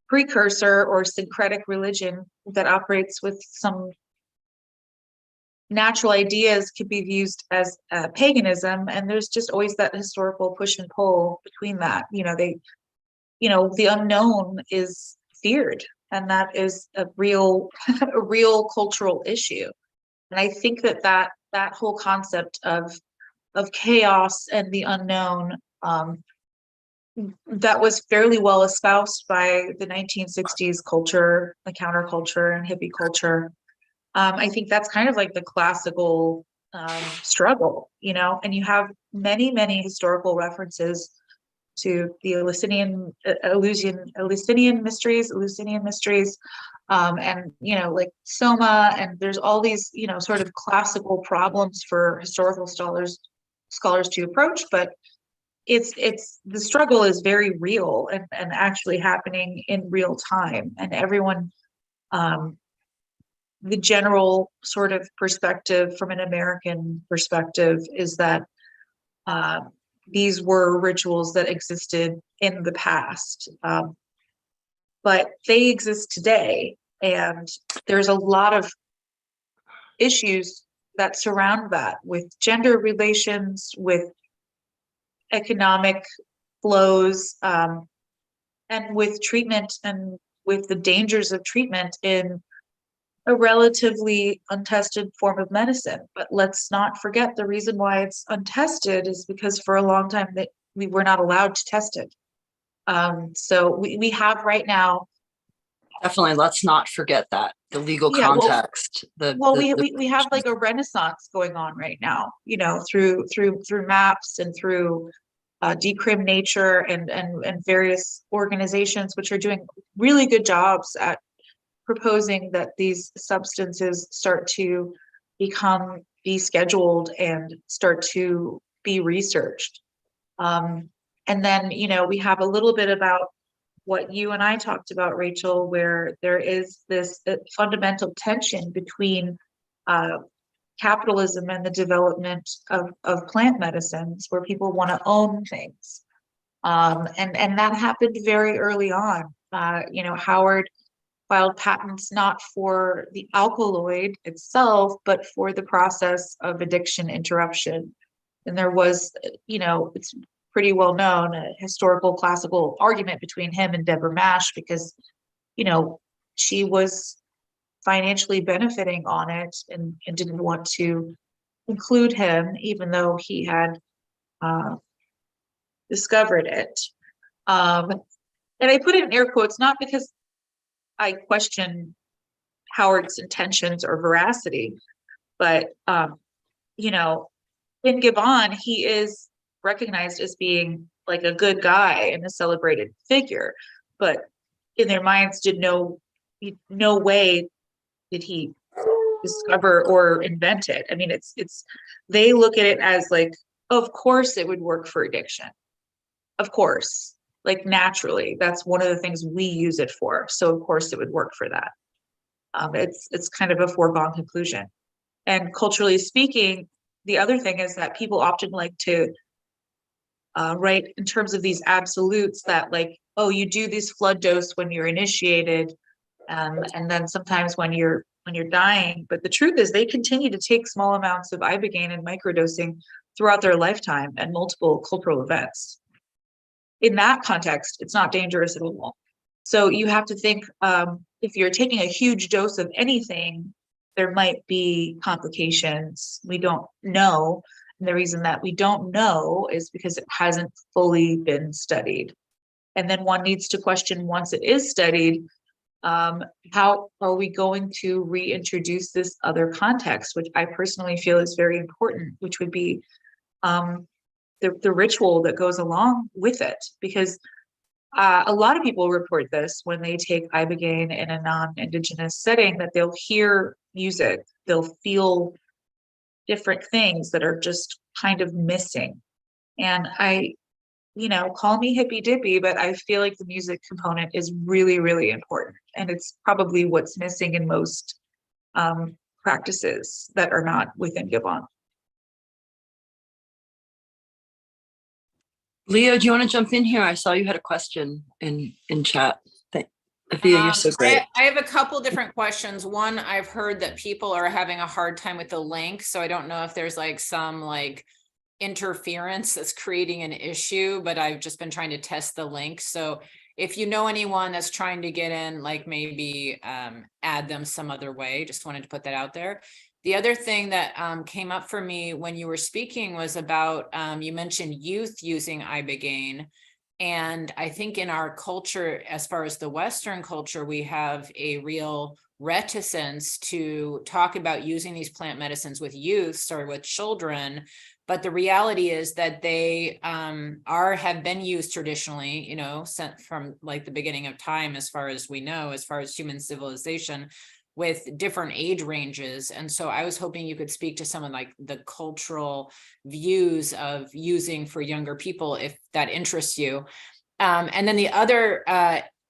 F: precursor or syncretic religion that operates with some natural ideas could be used as paganism, and there's just always that historical push and pull between that. The unknown is feared, and that is a real a real cultural issue. And I think that whole concept of chaos and the unknown, that was fairly well espoused by the 1960s culture, the counterculture and hippie culture. I think that's kind of like the classical struggle, and you have many, many historical references to the Eleusinian mysteries, and, like Soma, and there's all these, sort of classical problems for historical scholars to approach, but it's the struggle is very real and actually happening in real time, and everyone, the general sort of perspective from an American perspective is that these were rituals that existed in the past, but they exist today, and there's a lot of issues that surround that, with gender relations, with economic flows, and with treatment, and with the dangers of treatment in a relatively untested form of medicine. But let's not forget, the reason why it's untested is because for a long time that we were not allowed to test it. So we have right now.
E: Definitely, let's not forget that the legal
F: Yeah, well-
E: context.
F: We have like a renaissance going on right now, through MAPS and through Decrim Nature and various organizations which are doing really good jobs at proposing that these substances start to be scheduled and start to be researched. And then, we have a little bit about what you and I talked about, Rachel, where there is this fundamental tension between capitalism and the development of plant medicines, where people want to own things. And that happened very early on. Howard filed patents not for the alkaloid itself, but for the process of addiction interruption. And there was, it's pretty well known, a historical classical argument between him and Deborah Mash, because, she was financially benefiting on it and didn't want to include him, even though he had discovered it. And I put it in air quotes, not because I question Howard's intentions or veracity, but, in Gabon, he is recognized as being like a good guy and a celebrated figure, but in their minds no way did he discover or invent it. I mean, it's they look at it as like, of course it would work for addiction. Of course, like naturally, that's one of the things we use it for. So of course it would work for that. It's kind of a foregone conclusion. And culturally speaking, the other thing is that people often like to write in terms of these absolutes that, like, oh, you do this flood dose when you're initiated, and then sometimes when you're dying. But the truth is they continue to take small amounts of ibogaine and microdosing throughout their lifetime and multiple cultural events. In that context, it's not dangerous at all. So you have to think, if you're taking a huge dose of anything, there might be complications. We don't know. And the reason that we don't know is because it hasn't fully been studied. And then one needs to question, once it is studied, How are we going to reintroduce this other context, which I personally feel is very important, which would be the ritual that goes along with it, because a lot of people report this when they take ibogaine in a non-Indigenous setting, that they'll hear music, they'll feel different things that are just kind of missing. And call me hippy dippy, but I feel like the music component is really, really important. And it's probably what's missing in most practices that are not within Givon.
E: Leo, do you want to jump in here? I saw you had a question in chat. Avia, you're so great.
B: I have a couple different questions. One, I've heard that people are having a hard time with the link, so I don't know if there's like some like interference that's creating an issue, but I've just been trying to test the link. So if you know anyone that's trying to get in, like maybe add them some other way. Just wanted to put that out there. The other thing that came up for me when you were speaking was about, you mentioned youth using ibogaine. And I think in our culture, as far as the Western culture, we have a real reticence to talk about using these plant medicines with youth or with children. But the reality is that they have been used traditionally, sent from like the beginning of time, as far as we know, as far as human civilization, with different age ranges. And so I was hoping you could speak to some of like the cultural views of using for younger people, if that interests you. And then the other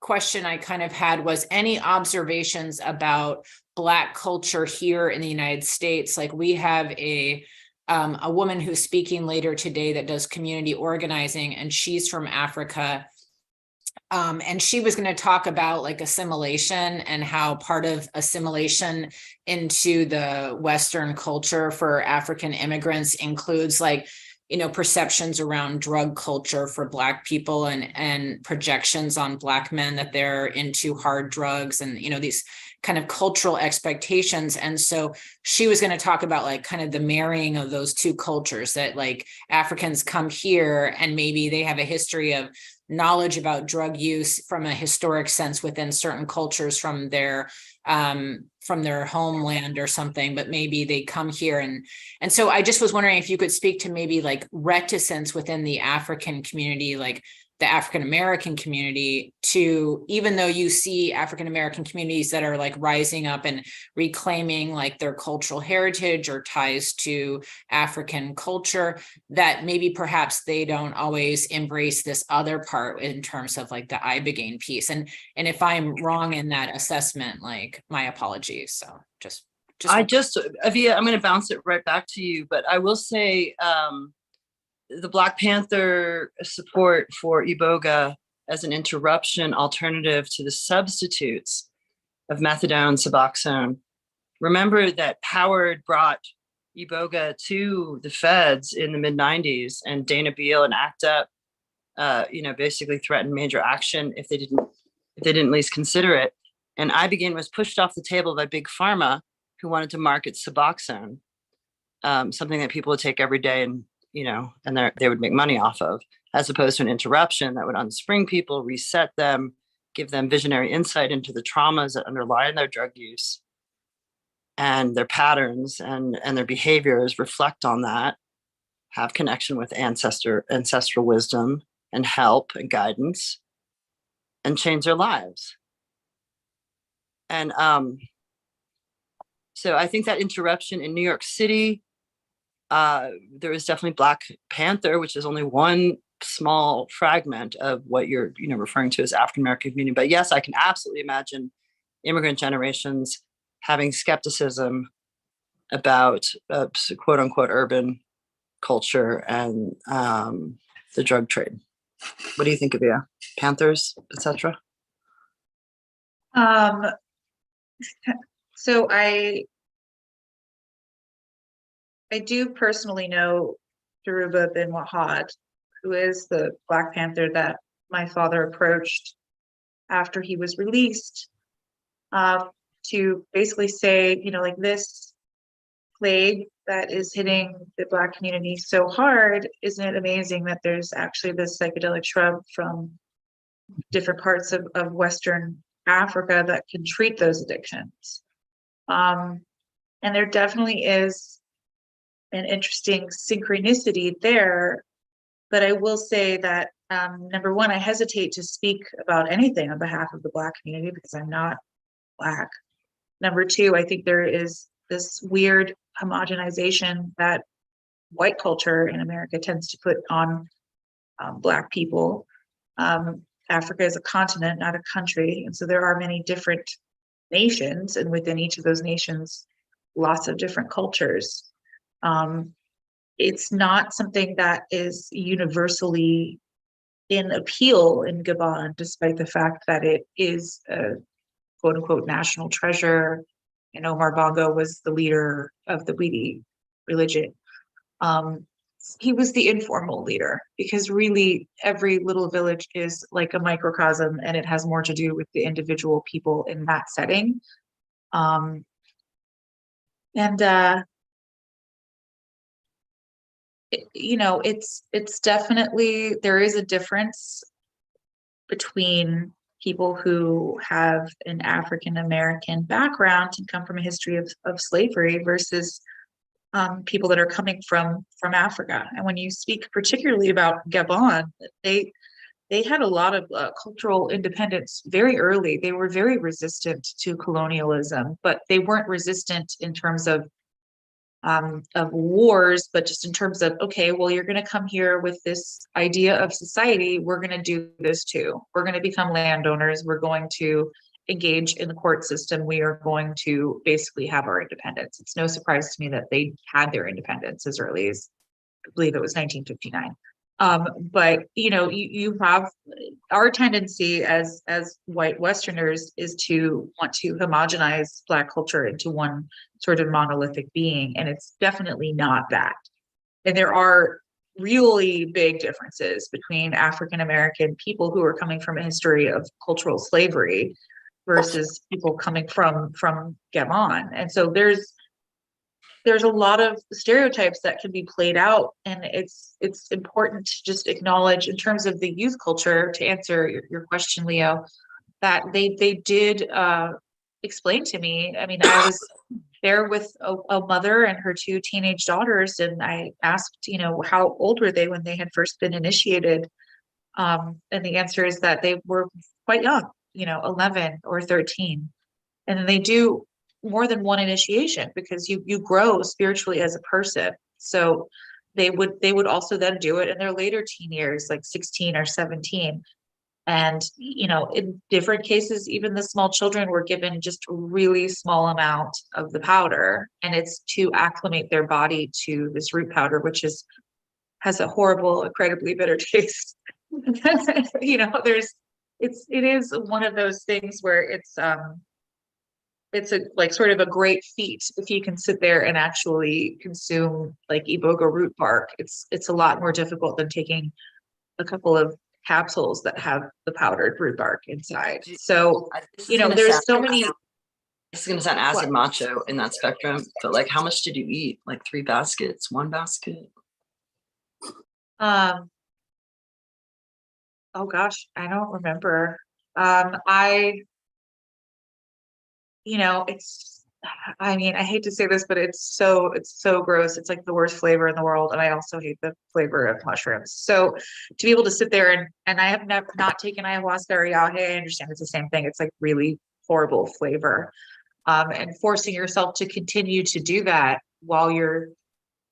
B: question I kind of had was any observations about Black culture here in the United States. Like we have a woman who's speaking later today that does community organizing, and she's from Africa. And she was going to talk about like assimilation and how part of assimilation into the Western culture for African immigrants includes like, perceptions around drug culture for Black people and projections on Black men that they're into hard drugs and, these kind of cultural expectations. And so she was going to talk about like kind of the marrying of those two cultures, that like Africans come here and maybe they have a history of knowledge about drug use from a historic sense within certain cultures from their homeland or something, but maybe they come here. And so I just was wondering if you could speak to maybe like reticence within the African community, like the African-American community, to, even though you see African-American communities that are like rising up and reclaiming like their cultural heritage or ties to African culture, that maybe perhaps they don't always embrace this other part in terms of like the ibogaine piece. And if I'm wrong in that assessment, like my apologies. So
E: Avia, I'm going to bounce it right back to you, but I will say, the Black Panther support for Iboga as an interruption alternative to the substitutes of methadone, Suboxone. Remember that Howard brought Iboga to the feds in the mid-90s, and Dana Beal and ACT UP, basically threatened major action if they didn't at least consider it. And ibogaine was pushed off the table by Big Pharma, who wanted to market Suboxone, something that people would take every day and they would make money off of, as opposed to an interruption that would unspring people, reset them, give them visionary insight into the traumas that underlie their drug use and their patterns and their behaviors, reflect on that, have connection with ancestral wisdom and help and guidance, and change their lives. And so I think that interruption in New York City, there is definitely Black Panther, which is only one small fragment of what you're referring to as African-American community. But yes, I can absolutely imagine immigrant generations having skepticism about quote unquote urban culture and the drug trade. What do you think of Panthers, etc.?
F: So I do personally know Dhoruba bin Wahad, who is the Black Panther that my father approached after he was released, to basically say, like this plague that is hitting the Black community so hard, isn't it amazing that there's actually this psychedelic shrub from different parts of Western Africa that can treat those addictions. And there definitely is an interesting synchronicity there. But I will say that, number one, I hesitate to speak about anything on behalf of the Black community because I'm not Black. Number two, I think there is this weird homogenization that white culture in America tends to put on Black people. Africa is a continent, not a country. And so there are many different nations, and within each of those nations, lots of different cultures. It's not something that is universally in appeal in Gabon, despite the fact that it is a quote unquote national treasure. And Omar Bongo was the leader of the Widi religion. He was the informal leader because really every little village is like a microcosm, and it has more to do with the individual people in that setting. It's definitely, there is a difference between people who have an African American background and come from a history of slavery versus people that are coming from Africa. And when you speak particularly about Gabon, they had a lot of cultural independence very early. They were very resistant to colonialism, but they weren't resistant in terms of wars, but just in terms of, okay, well, you're going to come here with this idea of society. We're going to do this too. We're going to become landowners. We're going to engage in the court system. We are going to basically have our independence. It's no surprise to me that they had their independence as early as, I believe it was 1959. But you have, our tendency as white Westerners is to want to homogenize Black culture into one sort of monolithic being, and it's definitely not that. And there are really big differences between African American people who are coming from a history of cultural slavery versus people coming from Gabon. And so there's a lot of stereotypes that can be played out, and it's important to just acknowledge in terms of the youth culture, to answer your question, Leo, that they did explain to me. I mean, I was there with a mother and her two teenage daughters, and I asked, how old were they when they had first been initiated? And the answer is that they were quite young, 11 or 13. And then they do more than one initiation because you grow spiritually as a person. So they would also then do it in their later teen years, like 16 or 17. And, in different cases, even the small children were given just a really small amount of the powder, and it's to acclimate their body to this root powder, which has a horrible, incredibly bitter taste. It is one of those things where it's a like sort of a great feat if you can sit there and actually consume like iboga root bark. It's a lot more difficult than taking a couple of capsules that have the powdered root bark inside. So there's so many.
E: This is going to sound acid macho in that spectrum, but like, how much did you eat? Like 3 baskets, 1 basket?
F: Oh gosh, I don't remember. I hate to say this, but it's so gross. It's like the worst flavor in the world. And I also hate the flavor of mushrooms. So to be able to sit there and I have not taken ayahuasca or yahe, I understand it's the same thing. It's like really horrible flavor. And forcing yourself to continue to do that while you're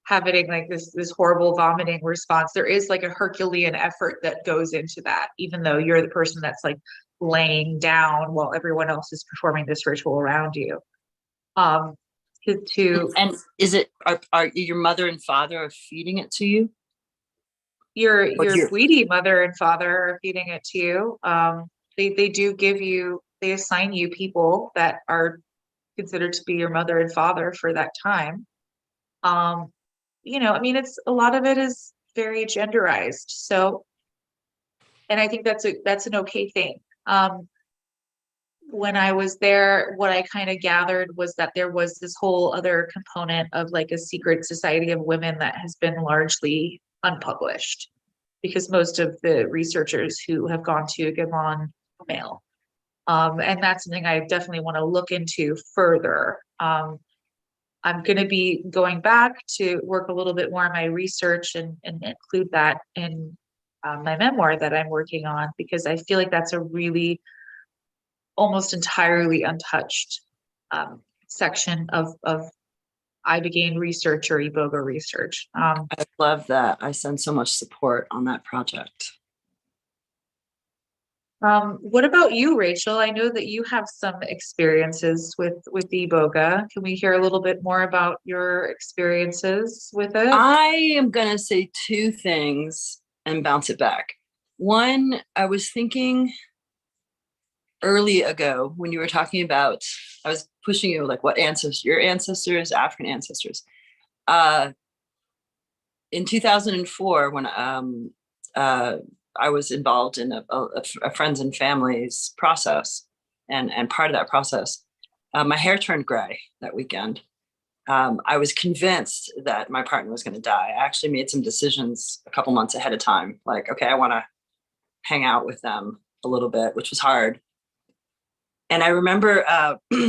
F: having like this horrible vomiting response, there is like a Herculean effort that goes into that, even though you're the person that's like laying down while everyone else is performing this ritual around you. And
E: is it are your mother and father are feeding it to you?
F: Your Widi mother and father are feeding it to you. They do give you, they assign you people that are considered to be your mother and father for that time. It's a lot of it is very genderized. So, and I think that's an okay thing. When I was there, what I kind of gathered was that there was this whole other component of like a secret society of women that has been largely unpublished because most of the researchers who have gone to Gabon are male. And that's something I definitely want to look into further. I'm going to be going back to work a little bit more on my research and include that in my memoir that I'm working on, because I feel like that's a really almost entirely untouched section of Ibogaine research or Iboga research.
E: I love that. I send so much support on that project.
F: What about you, Rachel? I know that you have some experiences with Iboga. Can we hear a little bit more about your experiences with it?
E: I am going to say two things and bounce it back. One, I was thinking early ago when you were talking about, I was pushing you like what ancestors, your ancestors, African ancestors. In 2004, when I was involved in a friends and families process, and part of that process, my hair turned gray that weekend. I was convinced that my partner was going to die. I actually made some decisions a couple months ahead of time, like, okay, I want to hang out with them a little bit, which was hard. And I remember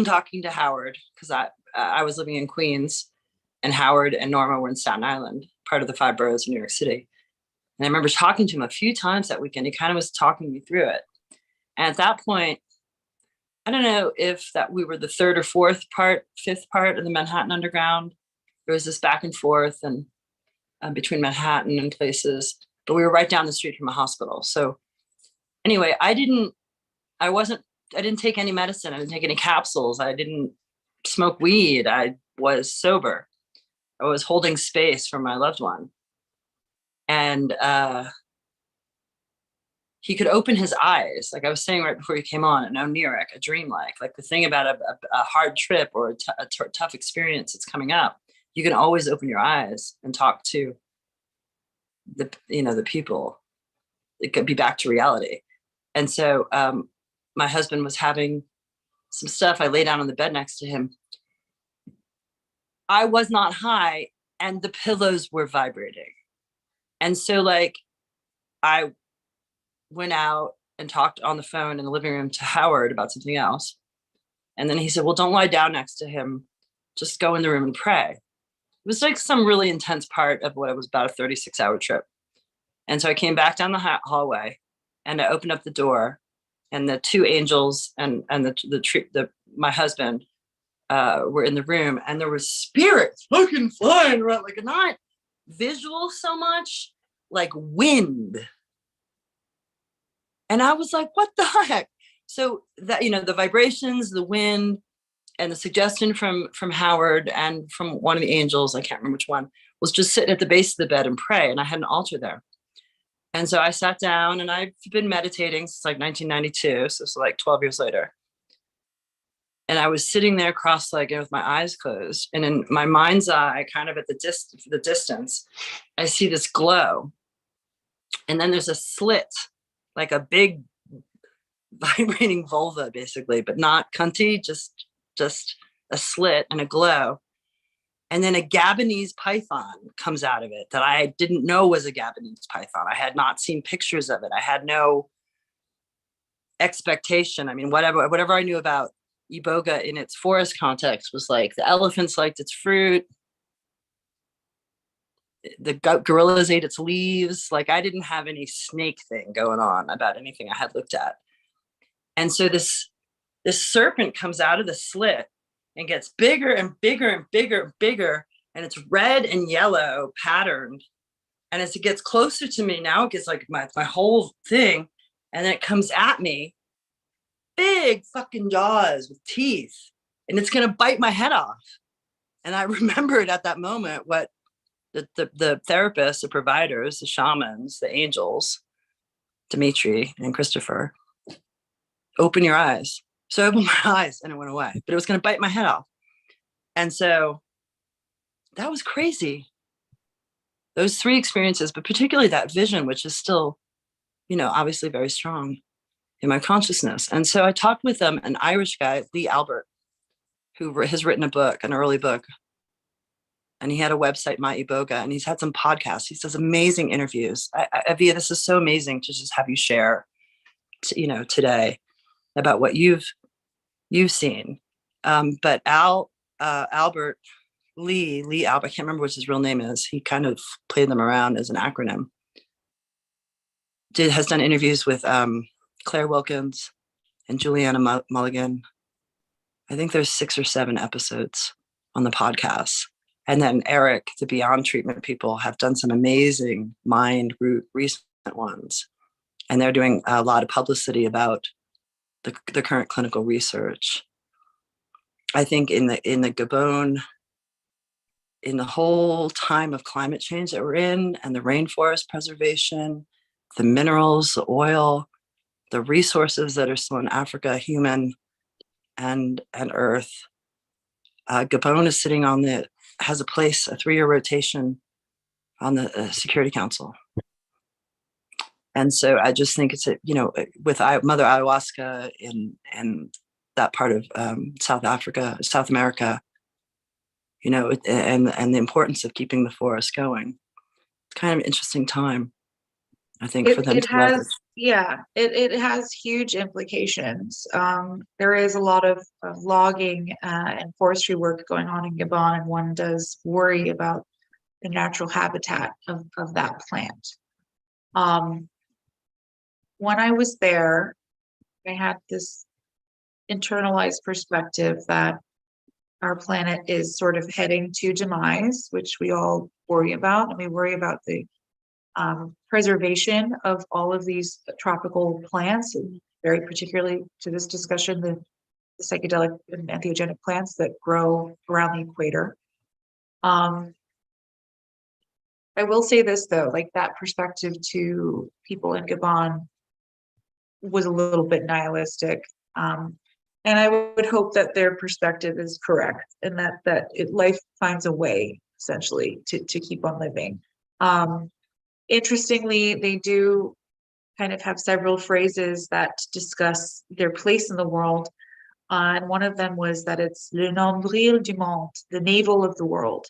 E: talking to Howard, because I was living in Queens, and Howard and Norma were in Staten Island, part of the 5 boroughs of New York City. And I remember talking to him a few times that weekend. He kind of was talking me through it. And at that point, I don't know if that we were the 3rd or 5th part of the Manhattan Underground. There was this back and forth and between Manhattan and places, but we were right down the street from a hospital. So anyway, I didn't take any medicine. I didn't take any capsules. I didn't smoke weed. I was sober. I was holding space for my loved one. And he could open his eyes, like I was saying right before you came on, an oniric, a dreamlike, like the thing about a hard trip or a tough experience that's coming up. You can always open your eyes and talk to the people. It could be back to reality. And so my husband was having some stuff. I lay down on the bed next to him. I was not high, and the pillows were vibrating. And so like I went out and talked on the phone in the living room to Howard about something else. And then he said, well, don't lie down next to him. Just go in the room and pray. It was like some really intense part of what it was about a 36-hour trip. And so I came back down the hallway and I opened up the door, and the 2 angels and my husband were in the room, and there was spirits fucking flying around, like not visual so much, like wind. And I was like, what the heck? So that, the vibrations, the wind, and the suggestion from Howard and from one of the angels, I can't remember which one, was just sit at the base of the bed and pray. And I had an altar there. And so I sat down, and I've been meditating since like 1992. So it's like 12 years later. And I was sitting there cross-legged with my eyes closed. And in my mind's eye, kind of at the distance, I see this glow. And then there's a slit, like a big vibrating vulva, basically, but not cunty, just a slit and a glow. And then a Gabonese python comes out of it that I didn't know was a Gabonese python. I had not seen pictures of it. I had no expectation. I mean, whatever I knew about Iboga in its forest context was like the elephants liked its fruit, the gorillas ate its leaves. Like I didn't have any snake thing going on about anything I had looked at. And so this serpent comes out of the slit and gets bigger and bigger and bigger and bigger, and it's red and yellow patterned. And as it gets closer to me, now it gets like my whole thing, and then it comes at me, big fucking jaws with teeth, and it's gonna bite my head off. And I remembered at that moment what the therapists, the providers, the shamans, the angels, Dimitri and Christopher, open your eyes. So I opened my eyes and it went away, but it was going to bite my head off. And so that was crazy. Those 3 experiences, but particularly that vision, which is still, obviously very strong in my consciousness. And so I talked with an Irish guy, Lee Albert, who has written a book, an early book. And he had a website, My Iboga, and he's had some podcasts. He does amazing interviews. Avia, this is so amazing to just have you share, today. about what you've seen. But Albert Lee Albert, I can't remember what his real name is. He kind of played them around as an acronym. Has done interviews with Claire Wilkins and Juliana Mulligan. I think there's 6 or 7 episodes on the podcast. And then Eric, the Beyond Treatment people, have done some amazing mind root recent ones. And they're doing a lot of publicity about the current clinical research. I think in the Gabon, in the whole time of climate change that we're in, and the rainforest preservation, the minerals, the oil, the resources that are still in Africa, human and earth. Gabon is sitting has a place, a 3-year rotation on the Security Council. And so I just think it's with Mother Ayahuasca in that part of South America, and the importance of keeping the forest going. It's kind of an interesting time, I think, for them
F: It
E: to leverage.
F: has, yeah, it has huge implications. There is a lot of logging and forestry work going on in Gabon, and one does worry about the natural habitat of that plant. When I was there, I had this internalized perspective that our planet is sort of heading to demise, which we all worry about, and we worry about the preservation of all of these tropical plants, and very particularly to this discussion, the psychedelic and entheogenic plants that grow around the equator. I will say this though, like that perspective to people in Gabon was a little bit nihilistic. And I would hope that their perspective is correct, and that life finds a way essentially to keep on living. Interestingly, they do kind of have several phrases that discuss their place in the world. And one of them was that it's le nombril du monde, the navel of the world.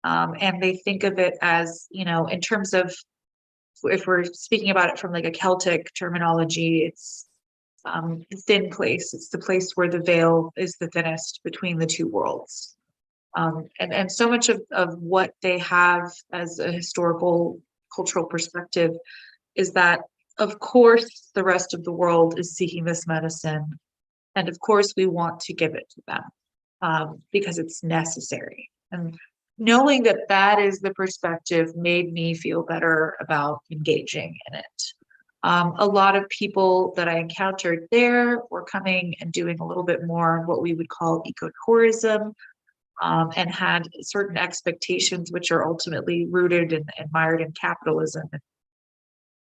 F: And they think of it as, in terms of, if we're speaking about it from like a Celtic terminology, it's the thin place. It's the place where the veil is the thinnest between the two worlds. And so much of what they have as a historical cultural perspective is that, of course, the rest of the world is seeking this medicine. And of course, we want to give it to them because it's necessary. And knowing that that is the perspective made me feel better about engaging in it. A lot of people that I encountered there were coming and doing a little bit more what we would call ecotourism, and had certain expectations which are ultimately rooted and mired in capitalism.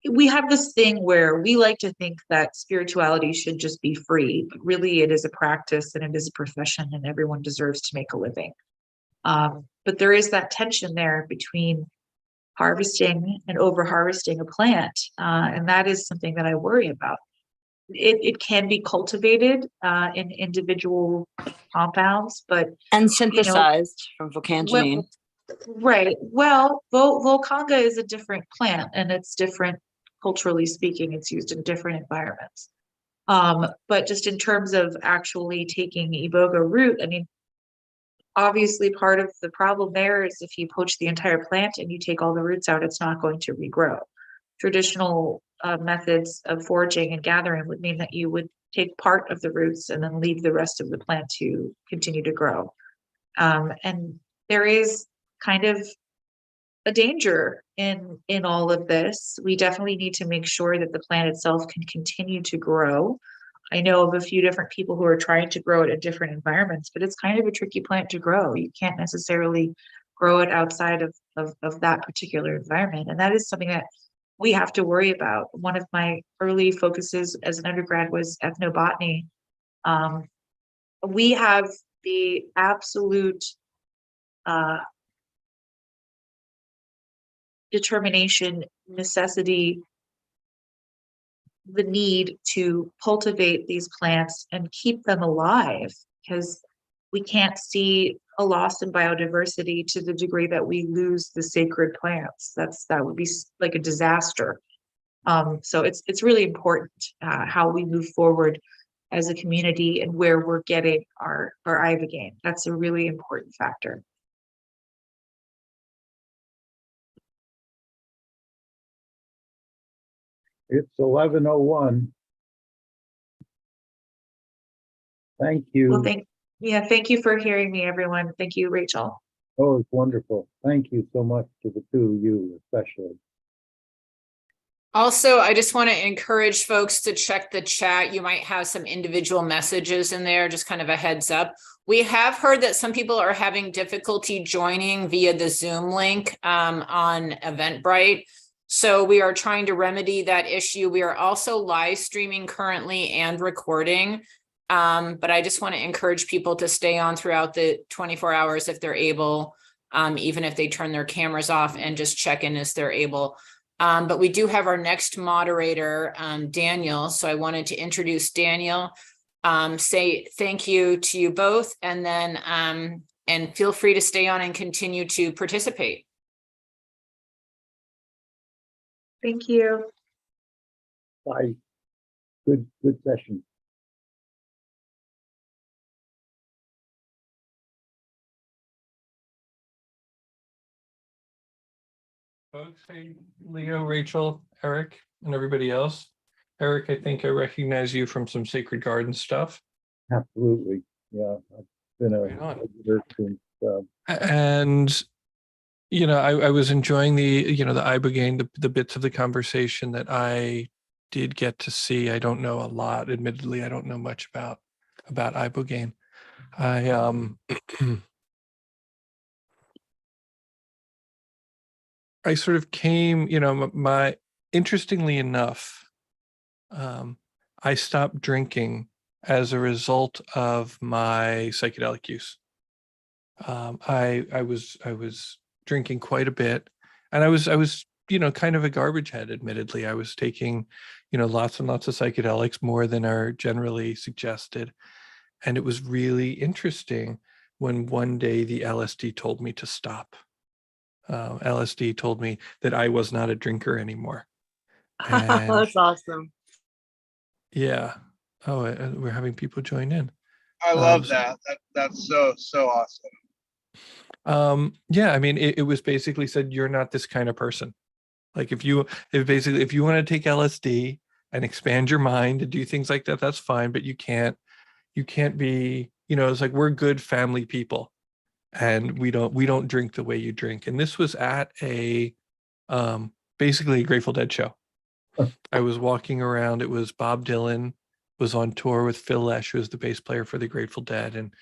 F: We have this thing where we like to think that spirituality should just be free, but really it is a practice and it is a profession, and everyone deserves to make a living. But there is that tension there between harvesting and over harvesting a plant, and that is something that I worry about. It can be cultivated in individual compounds, but
E: And synthesized from vocangeline.
F: right. Well, Volcanga is a different plant, and it's different culturally speaking. It's used in different environments. But just in terms of actually taking Iboga root, I mean, obviously part of the problem there is if you poach the entire plant and you take all the roots out, it's not going to regrow. Traditional methods of foraging and gathering would mean that you would take part of the roots and then leave the rest of the plant to continue to grow. And there is kind of a danger in all of this. We definitely need to make sure that the plant itself can continue to grow. I know of a few different people who are trying to grow it in different environments, but it's kind of a tricky plant to grow. You can't necessarily grow it outside of that particular environment. And that is something that we have to worry about. One of my early focuses as an undergrad was ethnobotany. We have the absolute determination, necessity, the need to cultivate these plants and keep them alive, because we can't see a loss in biodiversity to the degree that we lose the sacred plants. That would be like a disaster. So it's really important how we move forward. as a community and where we're getting our ibogaine. That's a really important factor.
D: It's 11:01. Thank
F: Well,
D: you.
F: thank you for hearing me, everyone. Thank you, Rachel.
D: Oh, it's wonderful. Thank you so much to the two of you, especially.
B: Also, I just want to encourage folks to check the chat. You might have some individual messages in there, just kind of a heads up. We have heard that some people are having difficulty joining via the Zoom link on Eventbrite. So we are trying to remedy that issue. We are also live streaming currently and recording. But I just want to encourage people to stay on throughout the 24 hours if they're able, even if they turn their cameras off, and just check in as they're able. But we do have our next moderator, Daniel. So I wanted to introduce Daniel, say thank you to you both, and then and feel free to stay on and continue to participate.
F: Thank you.
D: Bye. Good session.
G: Folks, hey, Leo, Rachel, Eric, and everybody else. Eric, I think I recognize you from some Sacred Garden stuff.
D: Absolutely. Yeah, I've been a
G: Right on.
D: visitor since,
G: And, you know, I was enjoying the ibogaine, the bits of the conversation that I did get to see. I don't know a lot, admittedly. I don't know much about ibogaine. I sort of came, interestingly enough, I stopped drinking as a result of my psychedelic use. I was drinking quite a bit, and I was kind of a garbage head. Admittedly, I was taking lots and lots of psychedelics, more than are generally suggested, and it was really interesting when one day the LSD told me to stop. LSD told me that I was not a drinker anymore. And
E: That's awesome.
G: yeah. Oh, we're having people join in.
H: I love that. That's so awesome.
G: Yeah, I mean, it was basically said, you're not this kind of person. Like if you want to take LSD and expand your mind and do things like that, that's fine, but you can't be, it's like, we're good family people, and we don't drink the way you drink. And this was at a basically a Grateful Dead show. I was walking around. It was Bob Dylan was on tour with Phil Lesh, who was the bass player for the Grateful Dead, and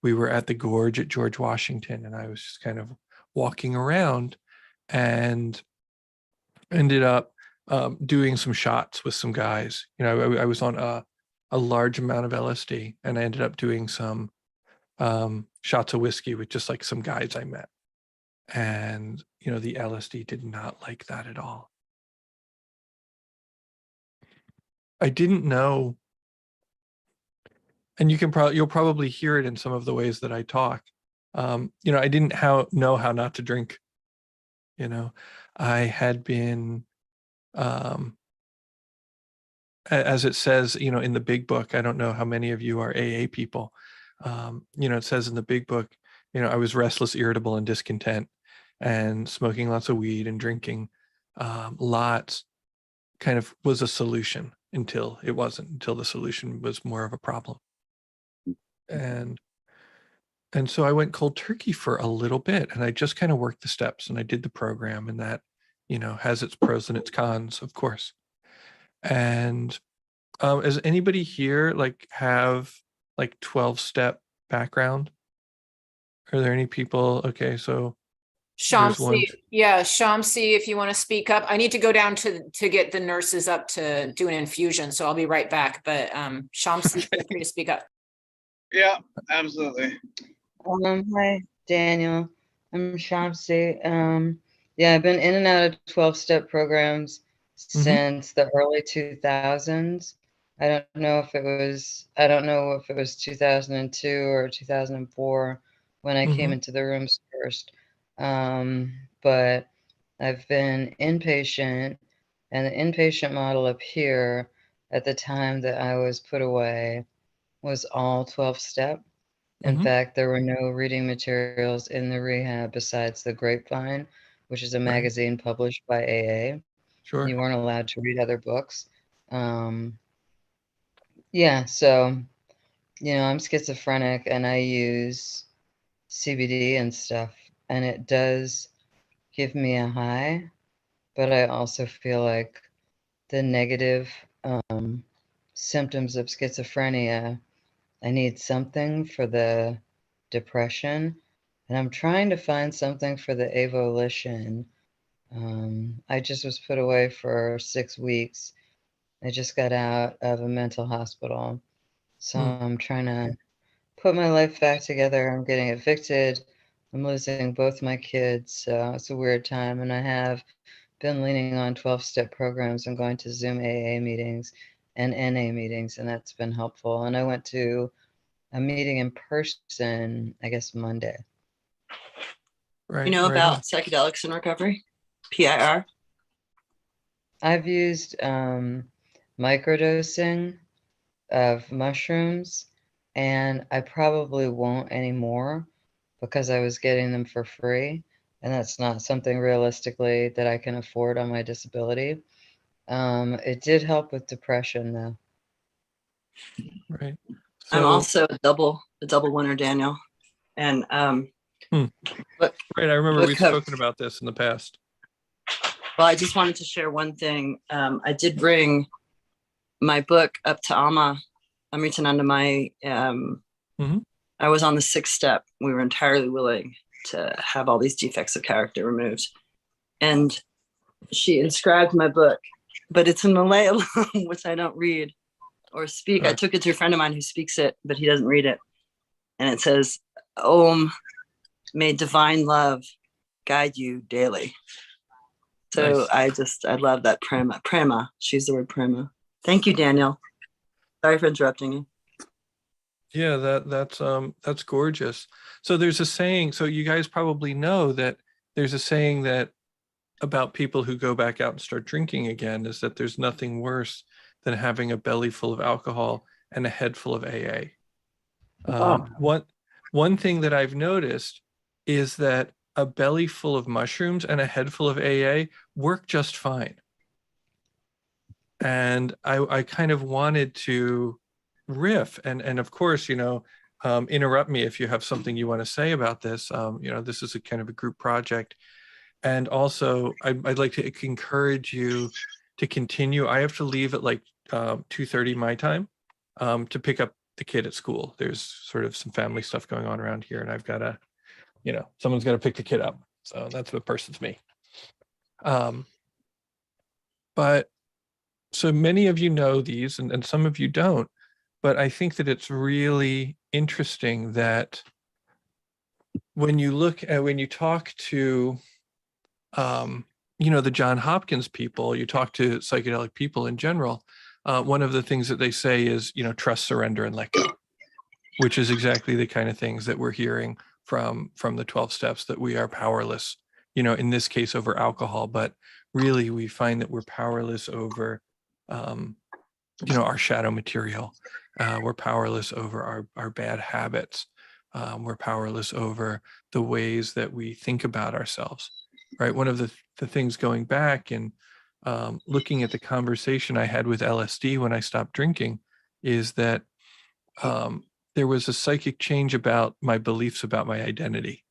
G: we were at the Gorge at George Washington, and I was just kind of walking around and ended up doing some shots with some guys. I was on a large amount of LSD, and I ended up doing some shots of whiskey with just like some guys I met. And, the LSD did not like that at all. I didn't know, and you'll probably hear it in some of the ways that I talk. I didn't know how not to drink. I had been, as it says, in the big book, I don't know how many of you are AA people. It says in the big book, I was restless, irritable, and discontent, and smoking lots of weed and drinking lots kind of was a solution until it wasn't, until the solution was more of a problem. And so I went cold turkey for a little bit, and I just kind of worked the steps, and I did the program, and that, has its pros and its cons, of course. And does anybody here have 12-step background? Are there any people? Okay, so
B: Shamsi, Shamsi, if you want to speak up. I need to go down to get the nurses up to do an infusion, so I'll be right back. But Shamsi, feel free to speak up.
H: Yeah, absolutely.
I: Hi, Daniel. I'm Shamsi. Yeah, I've been in and out of 12-step programs since the early 2000s. I don't know if it was 2002 or 2004 when I came into the rooms first. But I've been inpatient, and the inpatient model up here at the time that I was put away was all 12-step. In
G: Mhm.
I: fact, there were no reading materials in the rehab besides the Grapevine, which is a
G: Right.
I: magazine published by AA.
G: Sure.
I: You weren't allowed to read other books. Yeah, so, I'm schizophrenic and I use CBD and stuff, and it does give me a high, but I also feel like the negative symptoms of schizophrenia, I need something for the depression, and I'm trying to find something for the avolition. I just was put away for 6 weeks. I just got out of a mental hospital. So
G: Hmm.
I: I'm trying to put my life back together. I'm getting evicted. I'm losing both my kids. So it's a weird time. And I have been leaning on 12-step programs and going to Zoom AA meetings and NA meetings, and that's been helpful. And I went to a meeting in person, I guess Monday.
G: Right.
E: You know
G: right on.
E: about psychedelics in recovery? PIR?
I: I've used microdosing of mushrooms, and I probably won't anymore because I was getting them for free, and that's not something realistically that I can afford on my disability. It did help with depression though.
G: Right.
E: I'm
G: So,
E: also a double winner, Daniel. And but
G: right. I remember
E: book
G: we've
E: cover-
G: spoken about this in the past.
E: well, I just wanted to share one thing. I did bring my book up to Amritanandamai. I was on the 6th step. We were entirely willing to have all these defects of character removed. And she inscribed my book, but it's in Malayalam, which I don't read or speak. I took it to a friend of mine who speaks it, but he doesn't read it. And it says, Om, may divine love guide you daily. So
G: Nice.
E: I love that prema. She's the word prema. Thank you, Daniel. Sorry for interrupting you.
G: Yeah, that's gorgeous. So there's a saying, so you guys probably know that there's a saying that about people who go back out and start drinking again is that there's nothing worse than having a belly full of alcohol and a head full of AA. One thing that I've noticed is that a belly full of mushrooms and a head full of AA work just fine. And I kind of wanted to riff and of course, interrupt me if you have something you want to say about this. This is a kind of a group project. And also I'd like to encourage you to continue. I have to leave at like 2:30 my time to pick up the kid at school. There's sort of some family stuff going on around here and I've got to, someone's got to pick the kid up. So that's the person's me. But so many of you know these and some of you don't, but I think that it's really interesting that when you talk to, the John Hopkins people, you talk to psychedelic people in general, one of the things that they say is, trust, surrender, and let go, which is exactly the kind of things that we're hearing from the 12 steps, that we are powerless, in this case over alcohol, but really we find that we're powerless over, our shadow material. We're powerless over our bad habits. We're powerless over the ways that we think about ourselves, right? One of the things going back and looking at the conversation I had with LSD when I stopped drinking is that there was a psychic change about my beliefs about my identity,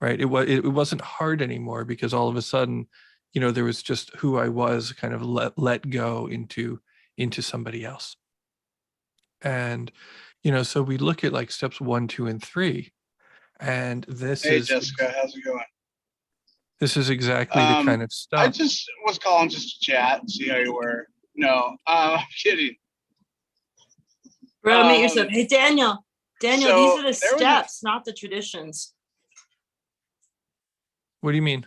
G: right? It wasn't hard anymore because all of a sudden, there was just who I was kind of let go into somebody else. And, so we look at like steps 1, 2, and 3, and
H: Hey, Jessica, how's it going?
G: This is exactly the kind of stuff.
H: I just was calling just to chat and see how you were. No, I'm kidding.
E: Bro, meet yourself. Hey, Daniel,
H: so
E: these are the
H: there was
E: steps, not the traditions.
G: What do you mean?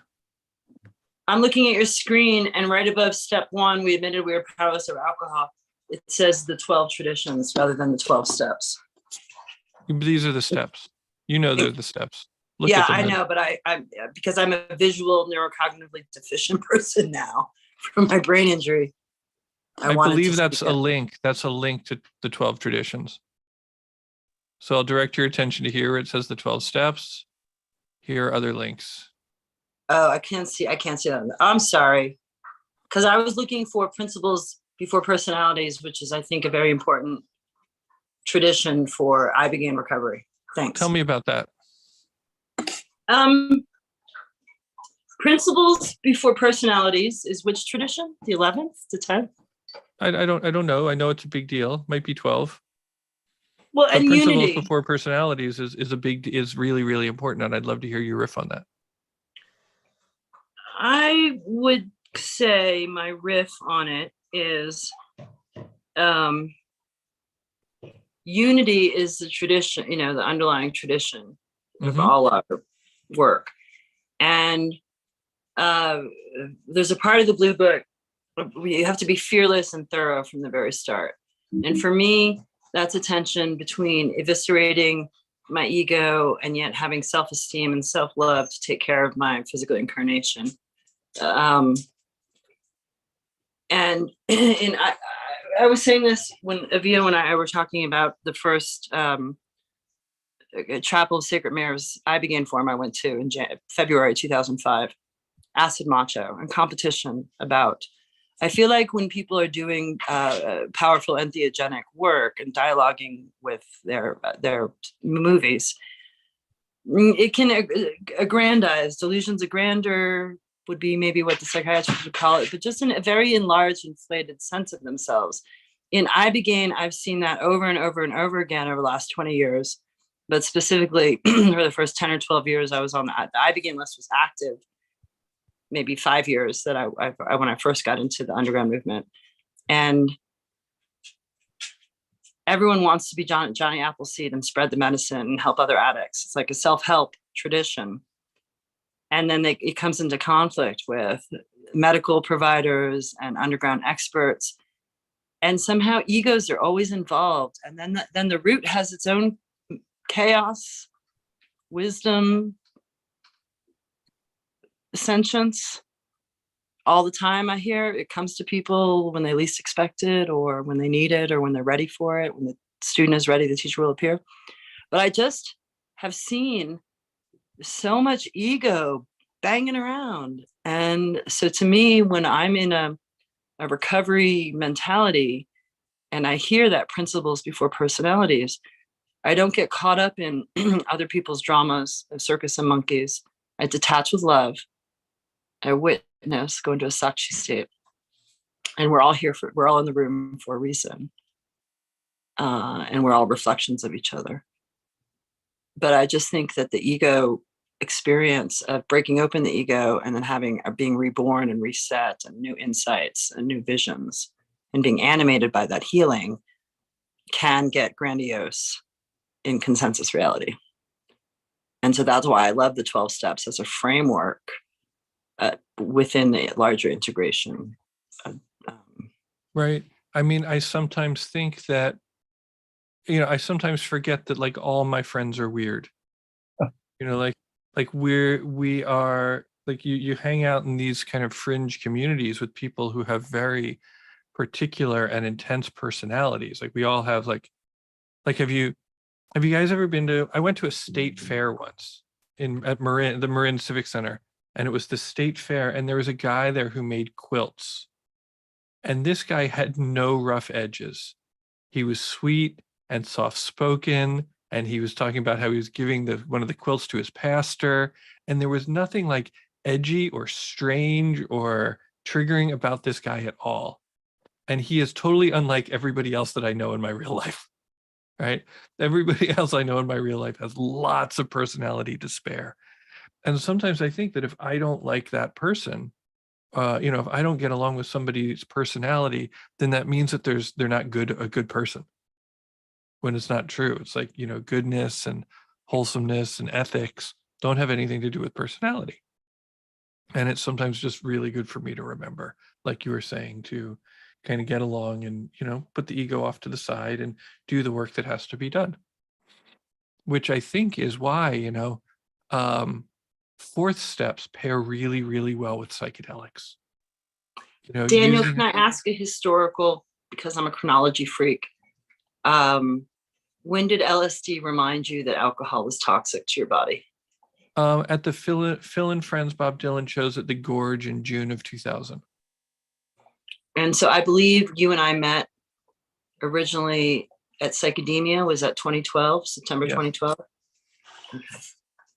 E: I'm looking at your screen, and right above step 1, we admitted we were powerless over alcohol. It says the 12 traditions rather than the 12 steps.
G: These are the steps. They're the steps. Look
E: Yeah,
G: at them.
E: I know, but I because I'm a visual neurocognitively deficient person now from my brain injury.
G: I believe that's a link. That's a link to the 12 traditions. So I'll direct your attention to here where it says the 12 steps. Here are other links.
E: Oh, I can't see that. I'm sorry. Because I was looking for principles before personalities, which is, I think, a very important tradition for I Began Recovery. Thanks.
G: Tell me about that.
E: Principles before personalities is which tradition? The 11th, the 10th?
G: I don't know. I know it's a big deal. Might be 12.
E: Well,
G: But
E: and
G: principles
E: unity.
G: before personalities is really, really important. And I'd love to hear your riff on that.
E: I would say my riff on it is unity is the tradition, the underlying tradition of
G: Mhm.
E: all our work. And there's a part of the Blue Book, you have to be fearless and thorough from the very start. And for me, that's a tension between eviscerating my ego and yet having self-esteem and self-love to take care of my physical incarnation. And I was saying this when Avia and I were talking about the first Chapel of Sacred Mirrors I Began Forum I went to in February 2005, Acid Macho and competition about. I feel like when people are doing powerful entheogenic work and dialoguing with their movies, it can aggrandize. Delusions of grandeur would be maybe what the psychiatrists would call it, but just in a very enlarged, inflated sense of themselves. In I Began, I've seen that over and over and over again over the last 20 years, but specifically for the first 10 or 12 years I was on the I Began list was active, maybe 5 years that I when I first got into the underground movement. And everyone wants to be Johnny Appleseed and spread the medicine and help other addicts. It's like a self-help tradition. And then it comes into conflict with medical providers and underground experts. And somehow egos are always involved. And then the root has its own chaos, wisdom, sentience. All the time I hear it comes to people when they least expect it, or when they need it, or when they're ready for it. When the student is ready, the teacher will appear. But I just have seen so much ego banging around. And so to me, when I'm in a recovery mentality and I hear that principles before personalities, I don't get caught up in other people's dramas of circus and monkeys. I detach with love. I witness, go into a Sakshi state. And we're all in the room for a reason. And we're all reflections of each other. But I just think that the ego experience of breaking open the ego and then being reborn and reset and new insights and new visions and being animated by that healing can get grandiose in consensus reality. And so that's why I love the 12 steps as a framework within the larger integration.
G: Right. I mean, I sometimes think that, I sometimes forget that like all my friends are weird. Like we are like you hang out in these kind of fringe communities with people who have very particular and intense personalities. Like we all have like have you guys ever been to, I went to a state fair once at the Marin Civic Center, and it was the state fair, and there was a guy there who made quilts. And this guy had no rough edges. He was sweet and soft-spoken, and he was talking about how he was giving one of the quilts to his pastor, and there was nothing like edgy or strange or triggering about this guy at all. And he is totally unlike everybody else that I know in my real life, right? Everybody else I know in my real life has lots of personality to spare. And sometimes I think that if I don't like that person, if I don't get along with somebody's personality, then that means that they're not a good person. When it's not true. It's like, goodness and wholesomeness and ethics don't have anything to do with personality. And it's sometimes just really good for me to remember, like you were saying, to kind of get along and, put the ego off to the side and do the work that has to be done. Which I think is why, fourth steps pair really, really well with psychedelics.
E: Daniel, can I ask a historical, because I'm a chronology freak. When did LSD remind you that alcohol was toxic to your body?
G: At the Phil and Friends Bob Dylan shows at the Gorge in June of 2000.
E: And so I believe you and I met originally at Psychedemia. Was that 2012, September
G: Yes.
E: 2012? Okay.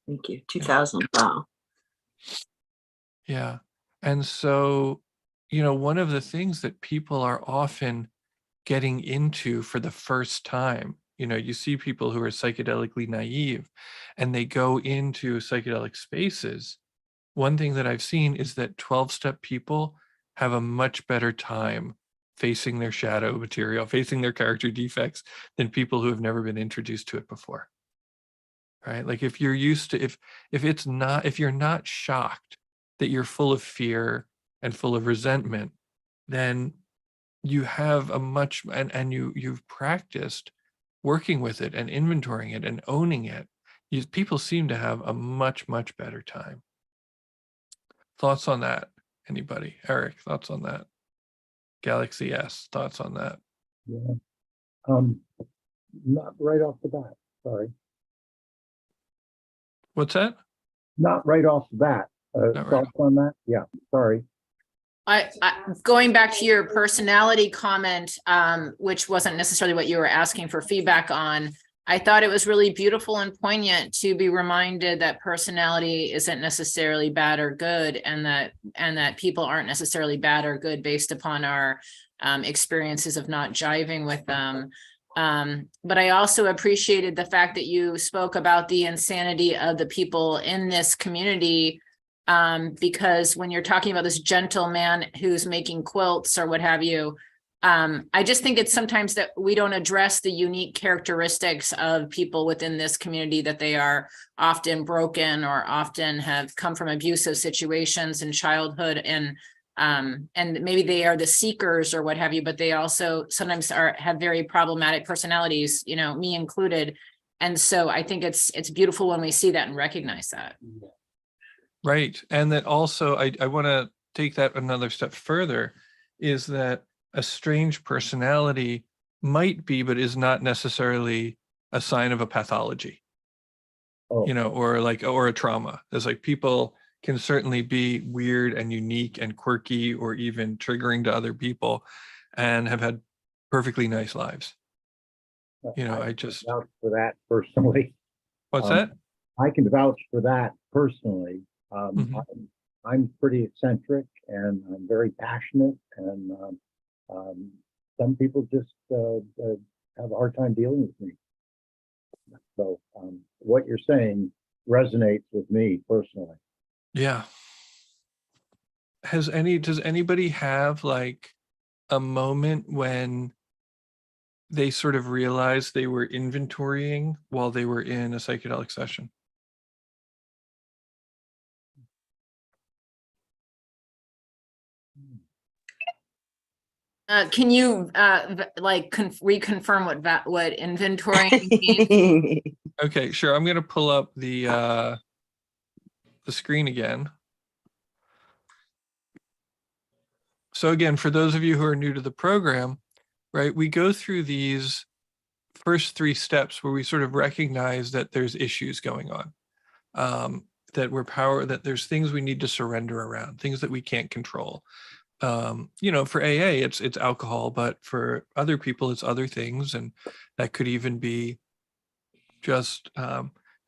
E: Thank you. 2000. Wow.
G: Yeah. And so, one of the things that people are often getting into for the first time, you see people who are psychedelically naive and they go into psychedelic spaces. One thing that I've seen is that 12-step people have a much better time facing their shadow material, facing their character defects than people who have never been introduced to it before. Right? Like if you're used to, if you're not shocked that you're full of fear and full of resentment, then you have a much, and you've practiced working with it and inventorying it and owning it. People seem to have a much, much better time. Thoughts on that? Anybody? Eric, thoughts on that? Galaxy S, thoughts on that?
D: Yeah. Not right off the bat. Sorry.
G: What's that?
D: Not right off the bat.
G: Not right
D: Thoughts on that? Yeah. Sorry.
B: I going back to your personality comment, which wasn't necessarily what you were asking for feedback on. I thought it was really beautiful and poignant to be reminded that personality isn't necessarily bad or good, and that people aren't necessarily bad or good based upon our experiences of not jiving with them. But I also appreciated the fact that you spoke about the insanity of the people in this community, because when you're talking about this gentleman who's making quilts or what have you, I just think it's sometimes that we don't address the unique characteristics of people within this community, that they are often broken or often have come from abusive situations in childhood, and maybe they are the seekers or what have you, but they also sometimes have very problematic personalities, me included. And so I think it's beautiful when we see that and recognize that.
G: Right. And that also, I want to take that another step further, is that a strange personality might be, but is not necessarily a sign of a pathology,
D: Oh.
G: or a trauma. There's like, people can certainly be weird and unique and quirky or even triggering to other people and have had perfectly nice lives. I just,
D: vouch for that personally.
G: what's
D: Um,
G: that?
D: I can vouch for that personally.
G: Mhm.
D: I'm pretty eccentric and I'm very passionate, and some people just have a hard time dealing with me. So what you're saying resonates with me personally.
G: Yeah. Does anybody have like a moment when they sort of realized they were inventorying while they were in a psychedelic session?
B: Can you reconfirm what inventorying means?
G: Okay, sure. I'm going to pull up the screen again. So again, for those of you who are new to the program, right, we go through these first 3 steps where we sort of recognize that there's issues going on, that there's things we need to surrender around, things that we can't control. For AA, it's alcohol, but for other people, it's other things. And that could even be just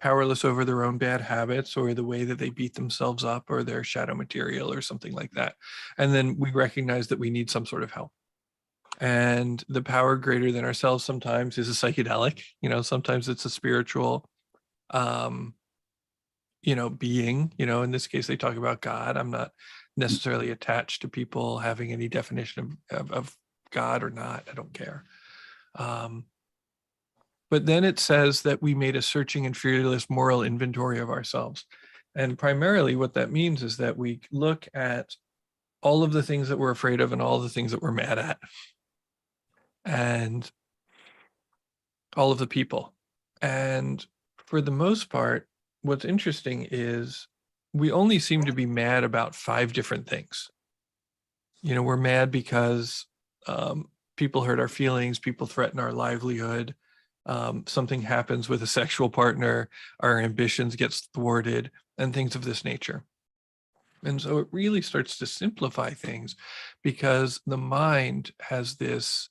G: powerless over their own bad habits, or the way that they beat themselves up, or their shadow material, or something like that. And then we recognize that we need some sort of help. And the power greater than ourselves sometimes is a psychedelic, sometimes it's a spiritual, being, in this case, they talk about God. I'm not necessarily attached to people having any definition of God or not. I don't care. But then it says that we made a searching and fearless moral inventory of ourselves. And primarily what that means is that we look at all of the things that we're afraid of and all the things that we're mad at, and all of the people. And for the most part, what's interesting is we only seem to be mad about 5 different things. We're mad because people hurt our feelings, people threaten our livelihood, something happens with a sexual partner, our ambitions get thwarted, and things of this nature. And so it really starts to simplify things because the mind has this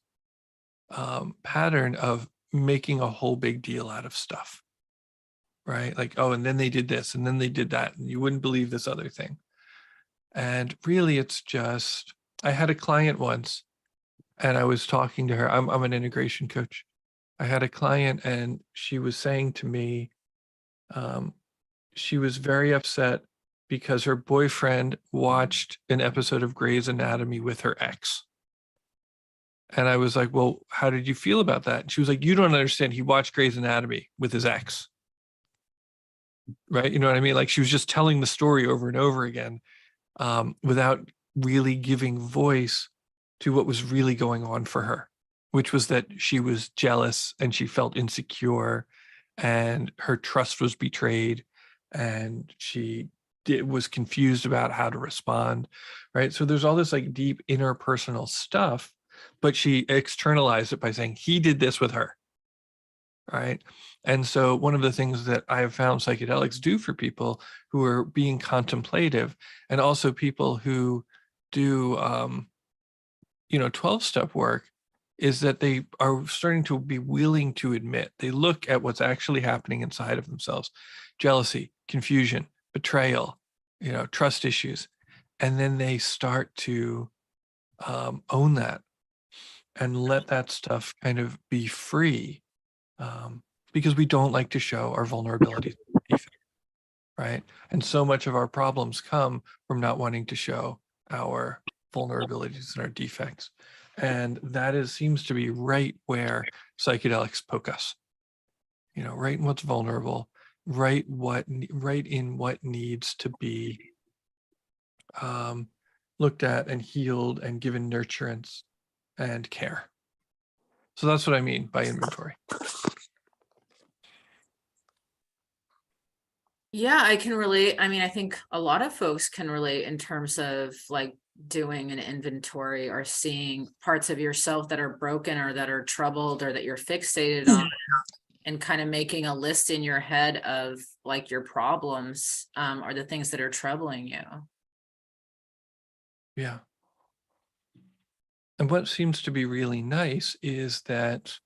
G: pattern of making a whole big deal out of stuff, right? Like, oh, and then they did this, and then they did that, and you wouldn't believe this other thing. And really, it's just, I had a client once, and I was talking to her. I'm an integration coach. I had a client, and she was saying to me, she was very upset because her boyfriend watched an episode of Grey's Anatomy with her ex. And I was like, well, how did you feel about that? And she was like, you don't understand. He watched Grey's Anatomy with his ex. Right? You know what I mean? Like, she was just telling the story over and over again, without really giving voice to what was really going on for her, which was that she was jealous and she felt insecure and her trust was betrayed and she was confused about how to respond, right? So there's all this like deep interpersonal stuff, but she externalized it by saying he did this with her, right? And so one of the things that I have found psychedelics do for people who are being contemplative, and also people who do 12-step work, is that they are starting to be willing to admit, they look at what's actually happening inside of themselves: jealousy, confusion, betrayal, trust issues, and then they start to own that and let that stuff kind of be free, because we don't like to show our vulnerabilities, right? And so much of our problems come from not wanting to show our vulnerabilities and our defects. And that seems to be right where psychedelics poke us, right in what's vulnerable, right in what needs to be looked at and healed and given nurturance and care. So that's what I mean by inventory.
B: Yeah, I can relate. I mean, I think a lot of folks can relate in terms of like doing an inventory or seeing parts of yourself that are broken or that are troubled or that you're fixated on, and kind of making a list in your head of like your problems, or the things that are troubling you.
G: Yeah. And what seems to be really nice is that,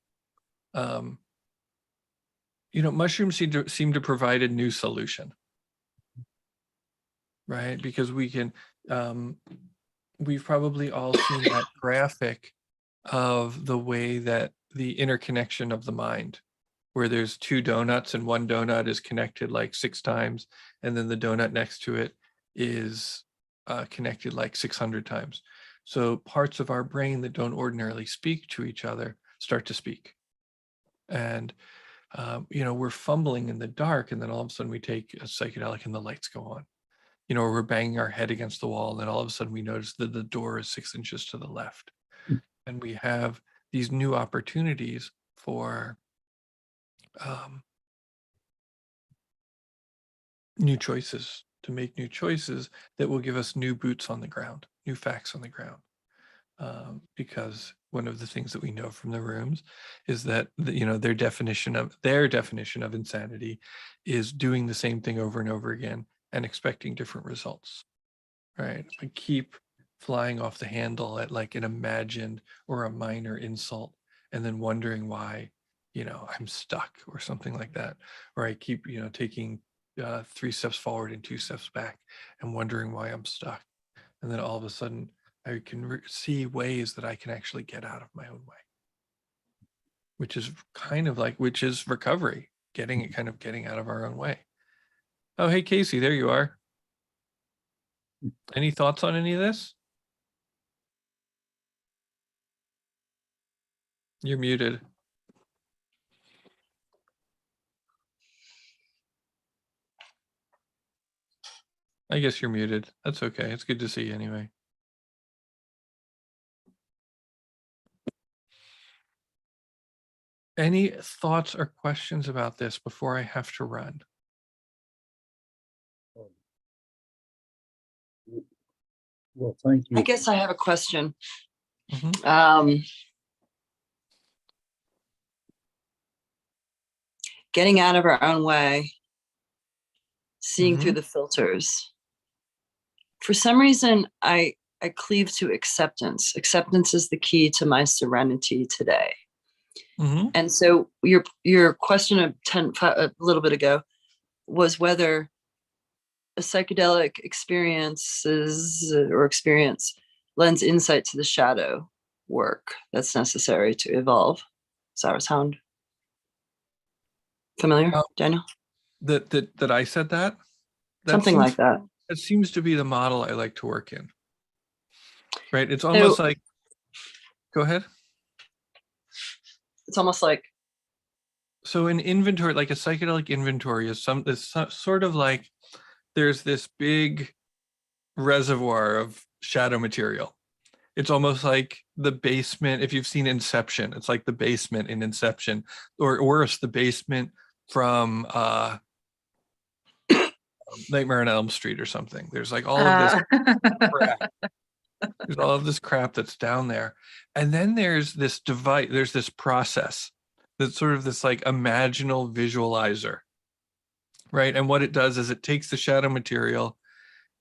G: mushrooms seem to provide a new solution, right? Because we can, we've probably all seen that graphic of the way that the interconnection of the mind, where there's two donuts and one donut is connected like 6 times, and then the donut next to it is connected like 600 times. So parts of our brain that don't ordinarily speak to each other start to speak. And, we're fumbling in the dark, and then all of a sudden we take a psychedelic and the lights go on. We're banging our head against the wall, and then all of a sudden we notice that the door is 6 inches to the left. And we have these new opportunities for new choices, to make new choices that will give us new boots on the ground, new facts on the ground. Because one of the things that we know from the rooms is that their definition of insanity is doing the same thing over and over again and expecting different results, right? I keep flying off the handle at like an imagined or a minor insult, and then wondering why I'm stuck or something like that, or I keep taking 3 steps forward and 2 steps back and wondering why I'm stuck, and then all of a sudden I can see ways that I can actually get out of my own way, which is recovery, getting out of our own way. Oh, hey, Casey, there you are. Any thoughts on any of this? You're muted. I guess you're muted. That's okay. It's good to see you anyway. Any thoughts or questions about this before I have to run?
D: Well, thank you.
E: I guess I have a question.
G: Mhm.
E: getting out of our own way, seeing through
G: Mhm.
E: the filters. For some reason, I cleave to acceptance. Acceptance is the key to my serenity today.
G: Mhm.
E: And so your question of a little bit ago was whether a psychedelic experience lends insight to the shadow work that's necessary to evolve. Does that sound familiar,
G: Oh,
E: Daniel?
G: That I said that? That
E: Something
G: seems
E: like that.
G: that seems to be the model I like to work in. Right? It's
E: So
G: almost like, go ahead.
E: it's almost like,
G: So an inventory, like a psychedelic inventory, is sort of like there's this big reservoir of shadow material. It's almost like the basement. If you've seen Inception, it's like the basement in Inception, or worse, the basement from Nightmare on Elm Street or something. There's like all of this crap. There's all of this crap that's down there. And then there's this device, there's this process that's sort of this like imaginal visualizer, right? And what it does is it takes the shadow material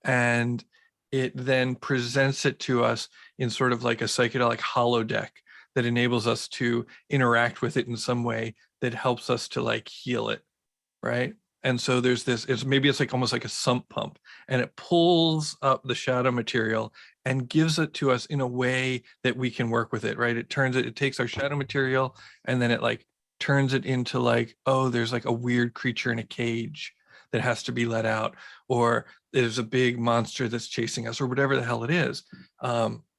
G: and it then presents it to us in sort of like a psychedelic holodeck that enables us to interact with it in some way that helps us to like heal it, right? And so there's this, it's like almost like a sump pump, and it pulls up the shadow material and gives it to us in a way that we can work with it, right? It takes our shadow material and then it like turns it into like, oh, there's like a weird creature in a cage that has to be let out, or there's a big monster that's chasing us, or whatever the hell it is.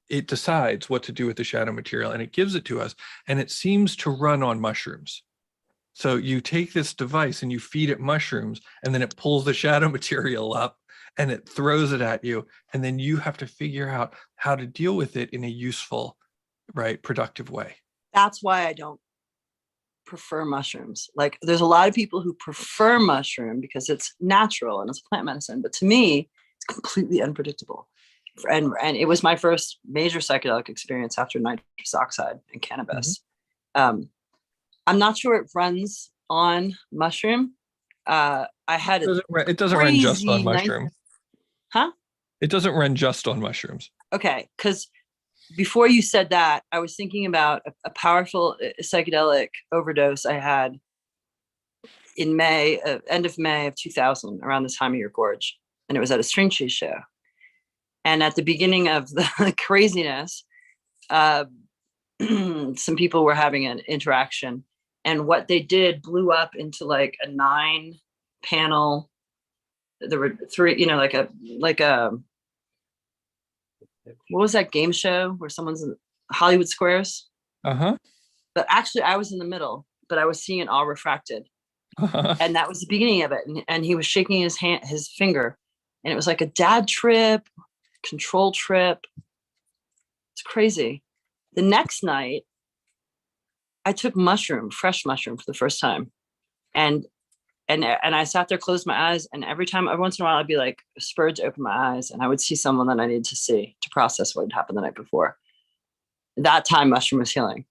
G: It decides what to do with the shadow material and it gives it to us, and it seems to run on mushrooms. So you take this device and you feed it mushrooms, and then it pulls the shadow material up and it throws it at you. And then you have to figure out how to deal with it in a useful, right, productive way.
E: that's why I don't prefer mushrooms. Like there's a lot of people who prefer mushroom because it's natural and it's plant medicine, but to me, it's completely unpredictable. And it was my first major psychedelic experience after nitrous oxide and cannabis. I'm not sure it runs on mushroom. I had
G: It doesn't run just on mushroom.
E: Huh?
G: It doesn't run just on mushrooms.
E: Okay, because before you said that, I was thinking about a powerful psychedelic overdose I had in May, end of May of 2000, around the time of your gorge, and it was at a string cheese show. And at the beginning of the craziness, some people were having an interaction, and what they did blew up into like a 9-panel. There were 3, like a what was that game show where someone's in Hollywood Squares? But actually I was in the middle, but I was seeing it all refracted. And that was the beginning of it. And he was shaking his finger, and it was like a dad trip, control trip. It's crazy. The next night I took fresh mushroom for the first time. And I sat there, closed my eyes, and every once in a while, I'd be like spurred to open my eyes, and I would see someone that I needed to see to process what had happened the night before. That time, mushroom was healing.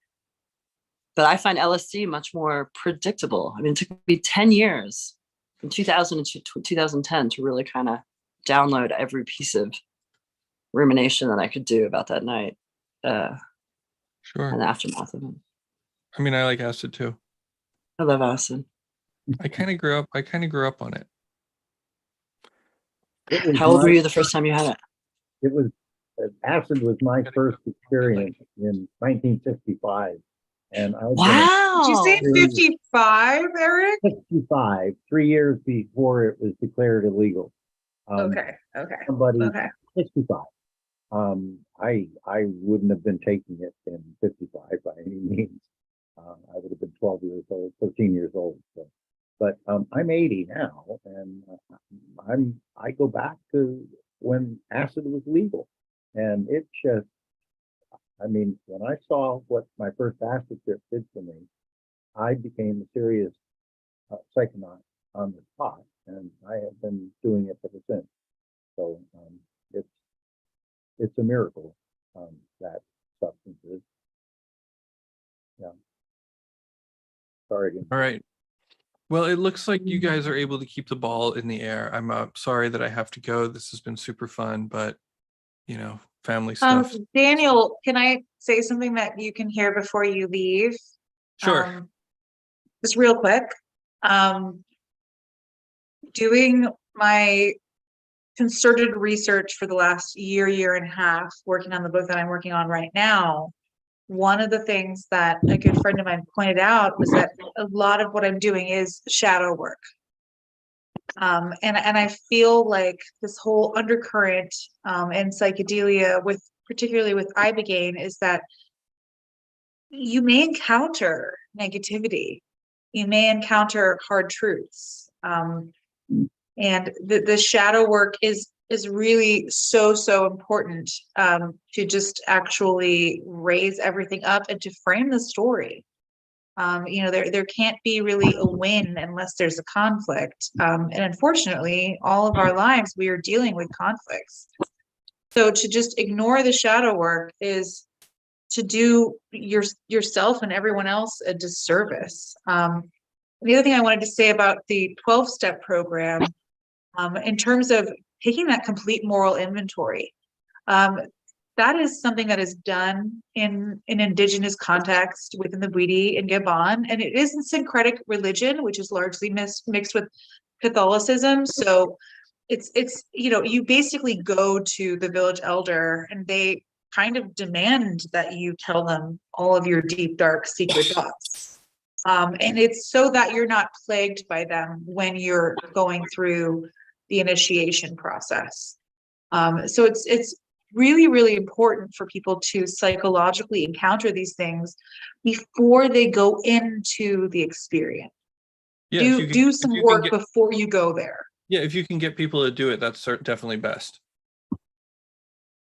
E: But I find LSD much more predictable. I mean, it took me 10 years, from 2000 to 2010, to really kind of download every piece of rumination that I could do about that night.
G: Sure.
E: And the aftermath of it.
G: I mean, I like acid too.
E: I love acid.
G: I kind of grew up on it.
E: How old were you the first time you had it?
D: It was, acid was my first experience in 1965. And I was
E: Wow.
F: Did you say 55, Eric?
D: 65, 3 years before it was declared illegal.
F: Okay.
D: Somebody,
F: Okay.
D: 65. I wouldn't have been taking it in 55 by any means. I would have been 12 years old, 13 years old. So. But I'm 80 now, and I go back to when acid was legal, and it just, I mean, when I saw what my first acid trip did for me, I became a serious psychonaut on the spot, and I have been doing it ever since. So it's a miracle, that substance is. Yeah. Sorry.
G: All right. Well, it looks like you guys are able to keep the ball in the air. I'm sorry that I have to go. This has been super fun, but family stuff.
F: Daniel, can I say something that you can hear before you leave?
G: Sure.
F: Just real quick. Doing my concerted research for the last year and a half, working on the book that I'm working on right now, one of the things that a good friend of mine pointed out was that a lot of what I'm doing is shadow work. And I feel like this whole undercurrent in psychedelia, particularly with Ibogaine, is that you may encounter negativity, you may encounter hard truths, and the shadow work is really so important to just actually raise everything up and to frame the story. There can't be really a win unless there's a conflict. And unfortunately, all of our lives, we are dealing with conflicts. So to just ignore the shadow work is to do yourself and everyone else a disservice. The other thing I wanted to say about the 12-step program, in terms of taking that complete moral inventory, that is something that is done in an indigenous context within the Bwiti and Gabon, and it is a syncretic religion, which is largely mixed with Catholicism. So it's you basically go to the village elder, and they kind of demand that you tell them all of your deep, dark, secret thoughts. And it's so that you're not plagued by them when you're going through the initiation process. So it's really important for people to psychologically encounter these things before they go into the experience.
G: Yeah,
F: Do some work before you go there.
G: Yeah, if you can get people to do it, that's definitely best.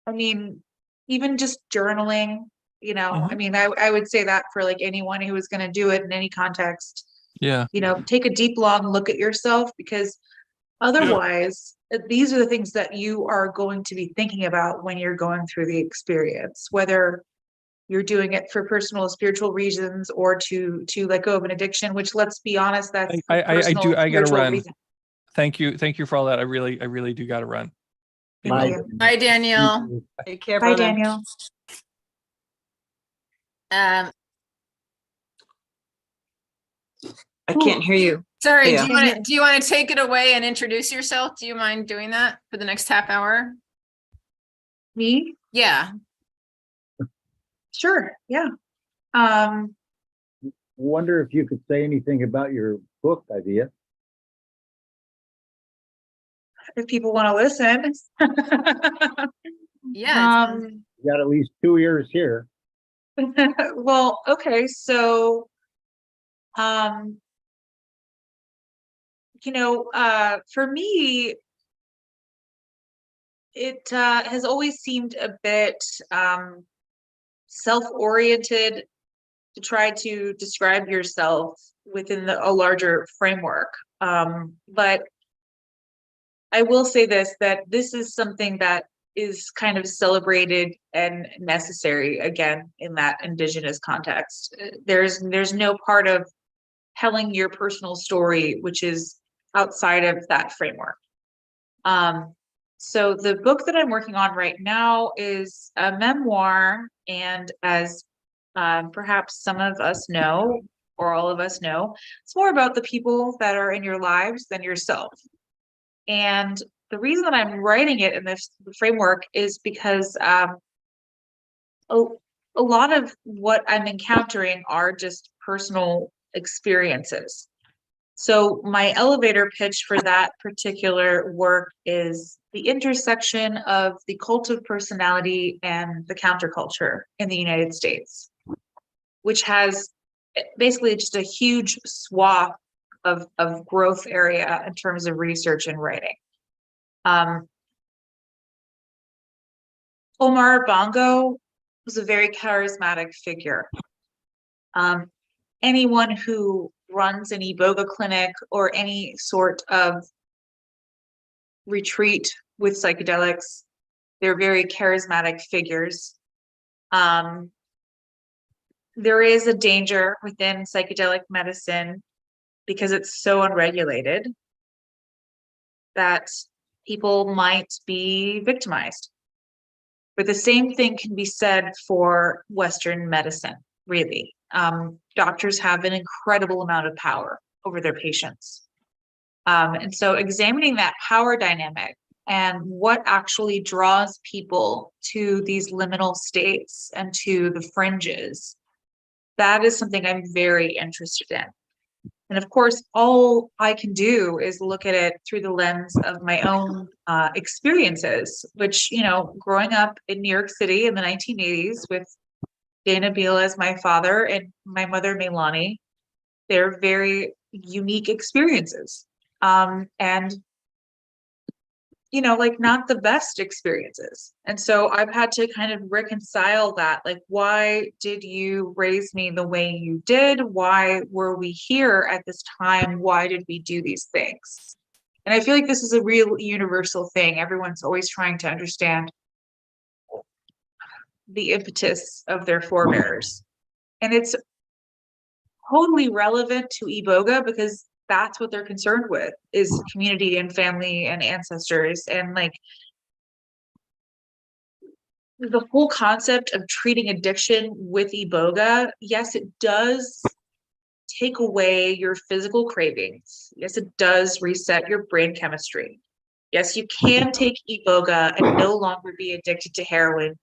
F: I mean, even just journaling,
G: Mhm.
F: I mean, I would say that for like anyone who is going to do it in any context.
G: Yeah.
F: Take a deep, long look at yourself, because otherwise, these are the things that you are going to be thinking about when you're going through the experience, whether you're doing it for personal spiritual reasons or to let go of an addiction, which, let's be honest, that's
G: I gotta run.
F: reason.
G: Thank you for all that. I really do gotta run. Be
F: Thank
G: well.
F: you.
B: Bye, Daniel.
E: Take care,
F: Bye,
E: brother.
F: Daniel.
B: Um,
E: I can't hear you.
B: sorry,
E: Yeah.
B: do you want to take it away and introduce yourself? Do you mind doing that for the next half hour?
F: Me?
B: Yeah.
F: Sure. Yeah.
D: Wonder if you could say anything about your book idea.
F: If people want to listen.
B: Yeah.
D: You got at least 2 ears here.
F: Well, okay, so for me, it has always seemed a bit self-oriented to try to describe yourself within a larger framework. But I will say that this is something that is kind of celebrated and necessary, again, in that indigenous context. There's no part of telling your personal story which is outside of that framework. So the book that I'm working on right now is a memoir, and as perhaps some of us know, or all of us know, it's more about the people that are in your lives than yourself. And the reason that I'm writing it in this framework is because a lot of what I'm encountering are just personal experiences. So my elevator pitch for that particular work is the intersection of the cult of personality and the counterculture in the United States, which has basically just a huge swath of growth area in terms of research and writing. Omar Bongo was a very charismatic figure. Anyone who runs an Iboga clinic or any sort of retreat with psychedelics, they're very charismatic figures. There is a danger within psychedelic medicine because it's so unregulated that people might be victimized. But the same thing can be said for Western medicine, really. Doctors have an incredible amount of power over their patients. And so examining that power dynamic and what actually draws people to these liminal states and to the fringes, that is something I'm very interested in. And of course, all I can do is look at it through the lens of my own experiences, which, you know, growing up in New York City in the 1980s with Dana Beal as my father and my mother, Meilani, they're very unique experiences. And, you know, like not the best experiences. And so I've had to kind of reconcile that, like, why did you raise me the way you did? Why were we here at this time? Why did we do these things? And I feel like this is a real universal thing. Everyone's always trying to understand the impetus of their forebears. And it's totally relevant to Iboga because that's what they're concerned with, is community and family and ancestors. And like the whole concept of treating addiction with Iboga, yes, it does take away your physical cravings. Yes, it does reset your brain chemistry. Yes, you can take Iboga and no longer be addicted to heroin,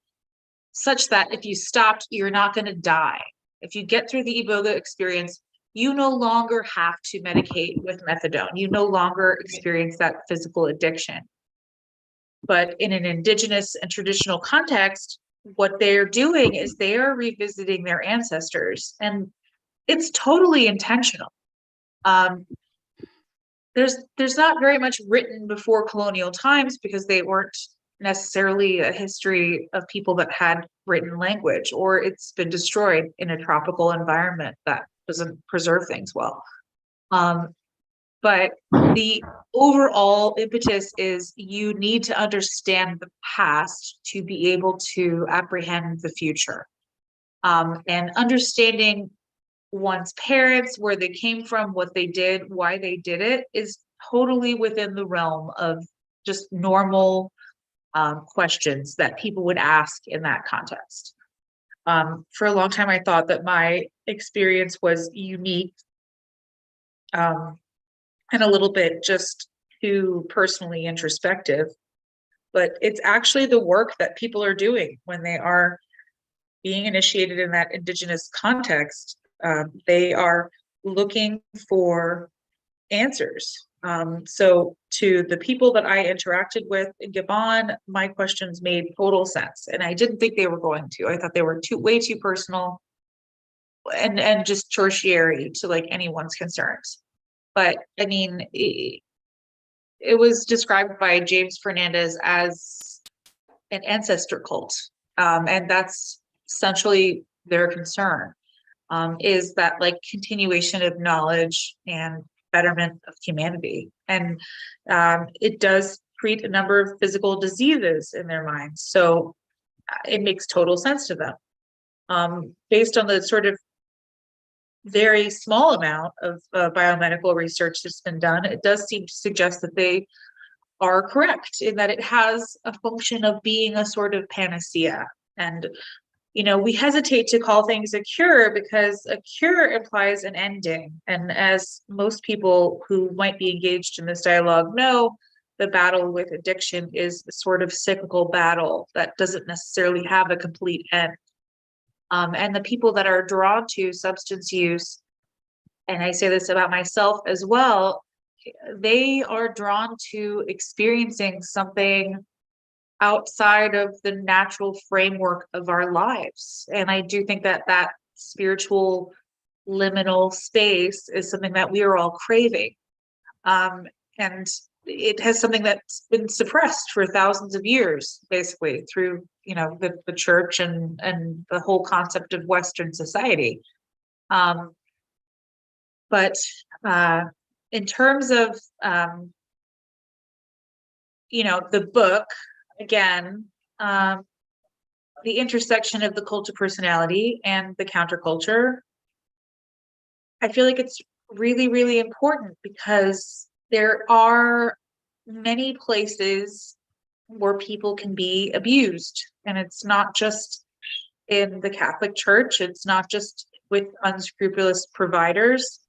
F: such that if you stopped, you're not going to die. If you get through the Iboga experience, you no longer have to medicate with methadone. You no longer experience that physical addiction. But in an indigenous and traditional context, what they're doing is they are revisiting their ancestors, and it's totally intentional. There's not very much written before colonial times because they weren't necessarily a history of people that had written language, or it's been destroyed in a tropical environment that doesn't preserve things well. But the overall impetus is you need to understand the past to be able to apprehend the future. And understanding one's parents, where they came from, what they did, why they did it, is totally within the realm of just normal questions that people would ask in that context. For a long time, I thought that my experience was unique and a little bit just too personally introspective, but it's actually the work that people are doing when they are being initiated in that indigenous context. They are looking for answers. So to the people that I interacted with in Gabon, my questions made total sense. And I didn't think they were going to. I thought they were way too personal and just tertiary to like anyone's concerns. But I mean, it was described by James Fernandez as an ancestor cult. And that's essentially their concern, is that like continuation of knowledge and betterment of humanity. And it does treat a number of physical diseases in their minds. So it makes total sense to them. Based on the sort of very small amount of biomedical research that's been done, it does seem to suggest that they are correct in that it has a function of being a sort of panacea. And, you know, we hesitate to call things a cure because a cure implies an ending. And as most people who might be engaged in this dialogue know, the battle with addiction is a sort of cyclical battle that doesn't necessarily have a complete end. And the people that are drawn to substance use, and I say this about myself as well, they are drawn to experiencing something outside of the natural framework of our lives. And I do think that that spiritual liminal space is something that we are all craving. And it has something that's been suppressed for thousands of years, basically through, you know, the church and the whole concept of Western society. But in terms of, you know, the book, again, the intersection of the cult of personality and the counterculture, I feel like it's really, really important because there are many places where people can be abused. And it's not just in the Catholic Church, it's not just with unscrupulous providers.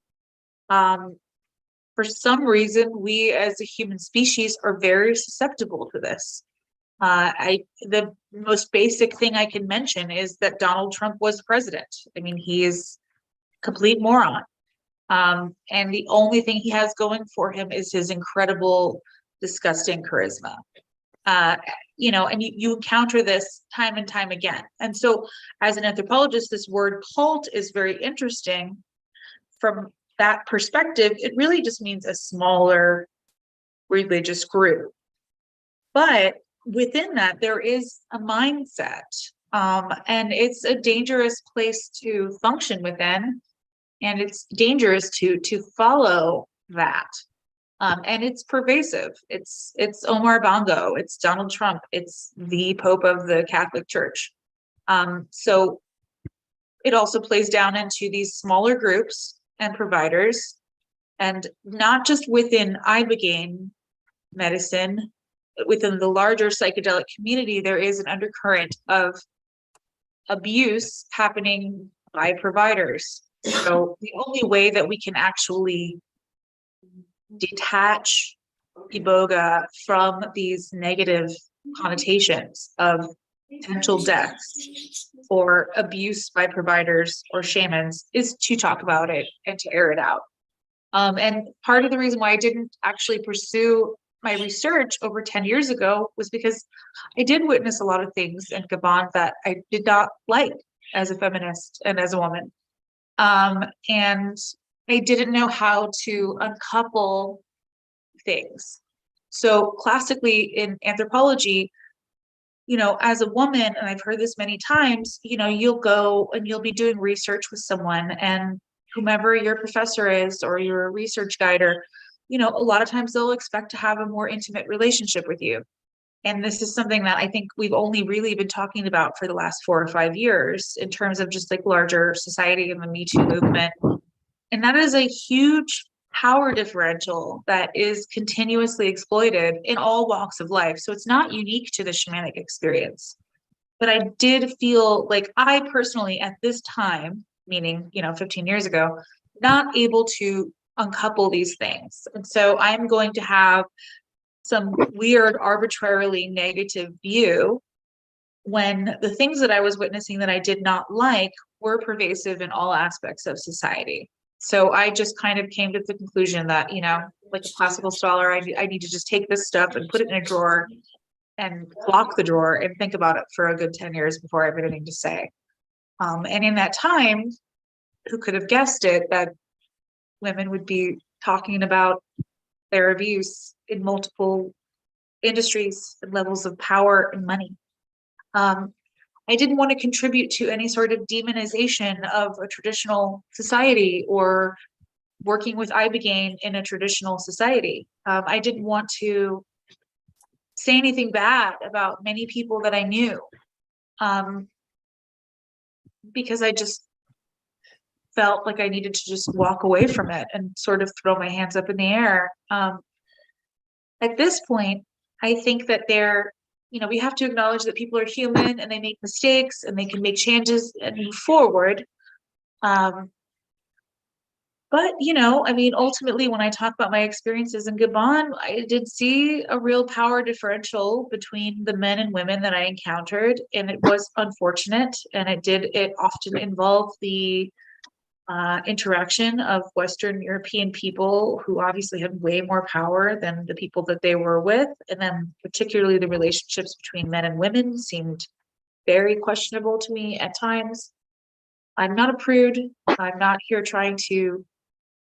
F: For some reason, we as a human species are very susceptible to this. The most basic thing I can mention is that Donald Trump was president. I mean, he is a complete moron. And the only thing he has going for him is his incredible, disgusting charisma. You know, and you encounter this time and time again. And so as an anthropologist, this word cult is very interesting. From that perspective, it really just means a smaller religious group. But within that, there is a mindset, and it's a dangerous place to function within, and it's dangerous to follow that. And it's pervasive. It's Omar Bongo, it's Donald Trump, it's the Pope of the Catholic Church. So it also plays down into these smaller groups and providers, and not just within ibogaine medicine, but within the larger psychedelic community, there is an undercurrent of abuse happening by providers. So the only way that we can actually detach iboga from these negative connotations of potential deaths or abuse by providers or shamans is to talk about it and to air it out. And part of the reason why I didn't actually pursue my research over 10 years ago was because I did witness a lot of things in Gabon that I did not like as a feminist and as a woman. And I didn't know how to uncouple things. So classically in anthropology, you know, as a woman, and I've heard this many times, you know, you'll go and you'll be doing research with someone, and whomever your professor is or your research guider, you know, a lot of times they'll expect to have a more intimate relationship with you. And this is something that I think we've only really been talking about for the last 4 or 5 years in terms of just like larger society and the Me Too movement. And that is a huge power differential that is continuously exploited in all walks of life. So it's not unique to the shamanic experience. But I did feel like I personally at this time, meaning, you know, 15 years ago, not able to uncouple these things. And so I'm going to have some weird, arbitrarily negative view when the things that I was witnessing that I did not like were pervasive in all aspects of society. So I just kind of came to the conclusion that, you know, like a classical scholar, I need to just take this stuff and put it in a drawer and lock the drawer and think about it for a good 10 years before I have anything to say. And in that time, who could have guessed it, that women would be talking about their abuse in multiple industries and levels of power and money. I didn't want to contribute to any sort of demonization of a traditional society or working with ibogaine in a traditional society. I didn't want to say anything bad about many people that I knew, because I just felt like I needed to just walk away from it and sort of throw my hands up in the air. At this point, I think that you know, we have to acknowledge that people are human and they make mistakes and they can make changes and move forward. But, you know, I mean, ultimately, when I talk about my experiences in Gabon, I did see a real power differential between the men and women that I encountered, and it was unfortunate. And it often involved the interaction of Western European people who obviously had way more power than the people that they were with. And then particularly the relationships between men and women seemed very questionable to me at times. I'm not a prude. I'm not here trying to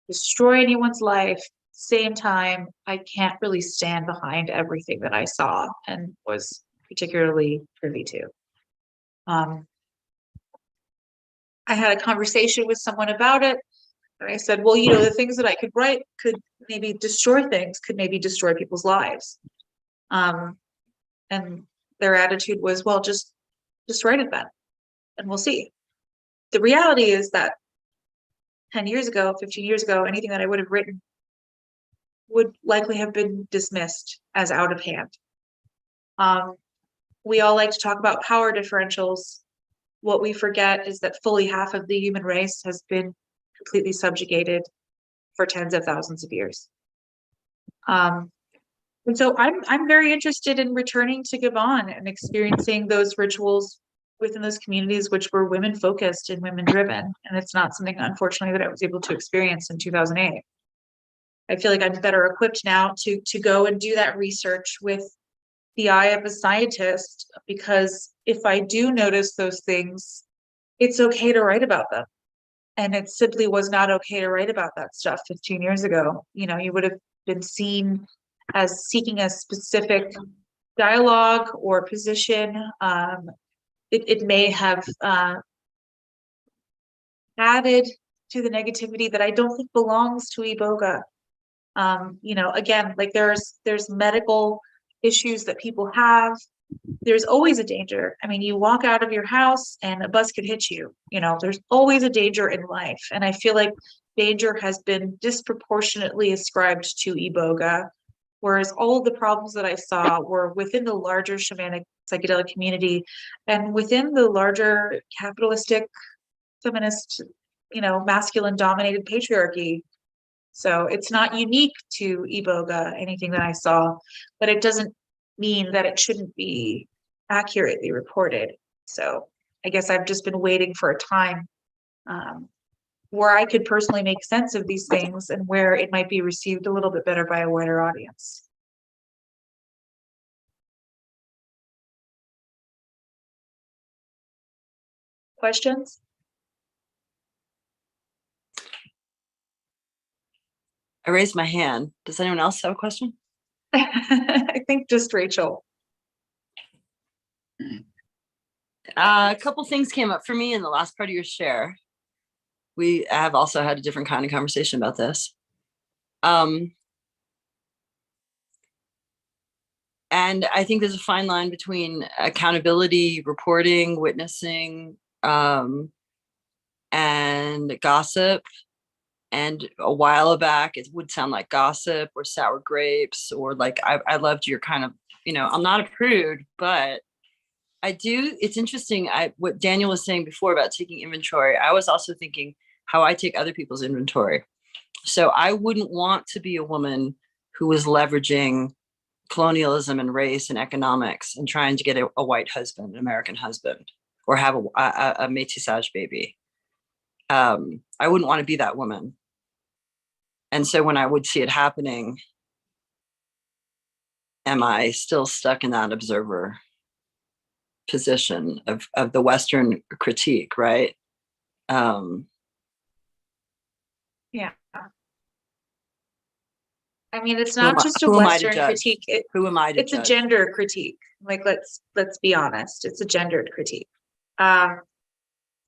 F: destroy anyone's life. Same time, I can't really stand behind everything that I saw and was particularly privy to. I had a conversation with someone about it, and I said, well, you know, the things that I could write could maybe destroy things, could maybe destroy people's lives. And their attitude was, well, just write it then, and we'll see. The reality is that 10 years ago, 15 years ago, anything that I would have written would likely have been dismissed as out of hand. We all like to talk about power differentials. What we forget is that fully half of the human race has been completely subjugated for tens of thousands of years. And so I'm very interested in returning to Gabon and experiencing those rituals within those communities which were women focused and women driven. And it's not something, unfortunately, that I was able to experience in 2008. I feel like I'm better equipped now to go and do that research with the eye of a scientist, because if I do notice those things, it's okay to write about them. And it simply was not okay to write about that stuff 15 years ago. You know, you would have been seen as seeking a specific dialogue or position. It may have added to the negativity that I don't think belongs to Iboga. You know, again, like there's medical issues that people have. There's always a danger. I mean, you walk out of your house and a bus could hit you. You know, there's always a danger in life. And I feel like danger has been disproportionately ascribed to Iboga, whereas all of the problems that I saw were within the larger shamanic psychedelic community and within the larger capitalistic, feminist, you know, masculine dominated patriarchy. So it's not unique to Iboga, anything that I saw, but it doesn't mean that it shouldn't be accurately reported. So I guess I've just been waiting for a time where I could personally make sense of these things and where it might be received a little bit better by a wider audience. Questions?
E: I raised my hand. Does anyone else have a question?
F: I think just Rachel.
E: A couple things came up for me in the last part of your share. We have also had a different kind of conversation about this. And I think there's a fine line between accountability, reporting, witnessing, and gossip. And a while back, it would sound like gossip or sour grapes, or like I loved your kind of, you know, I'm not a prude, but I do. It's interesting. What Daniel was saying before about taking inventory, I was also thinking how I take other people's inventory. So I wouldn't want to be a woman who was leveraging colonialism and race and economics and trying to get a white husband, an American husband, or have a métissage baby. I wouldn't want to be that woman. And so when I would see it happening, am I still stuck in that observer position of the Western critique, right?
F: Yeah. I mean, it's not just a
E: who am I to
F: Western
E: judge?
F: critique.
E: Who am I to
F: It's
E: judge?
F: a gender critique. Like, let's be honest. It's a gendered critique.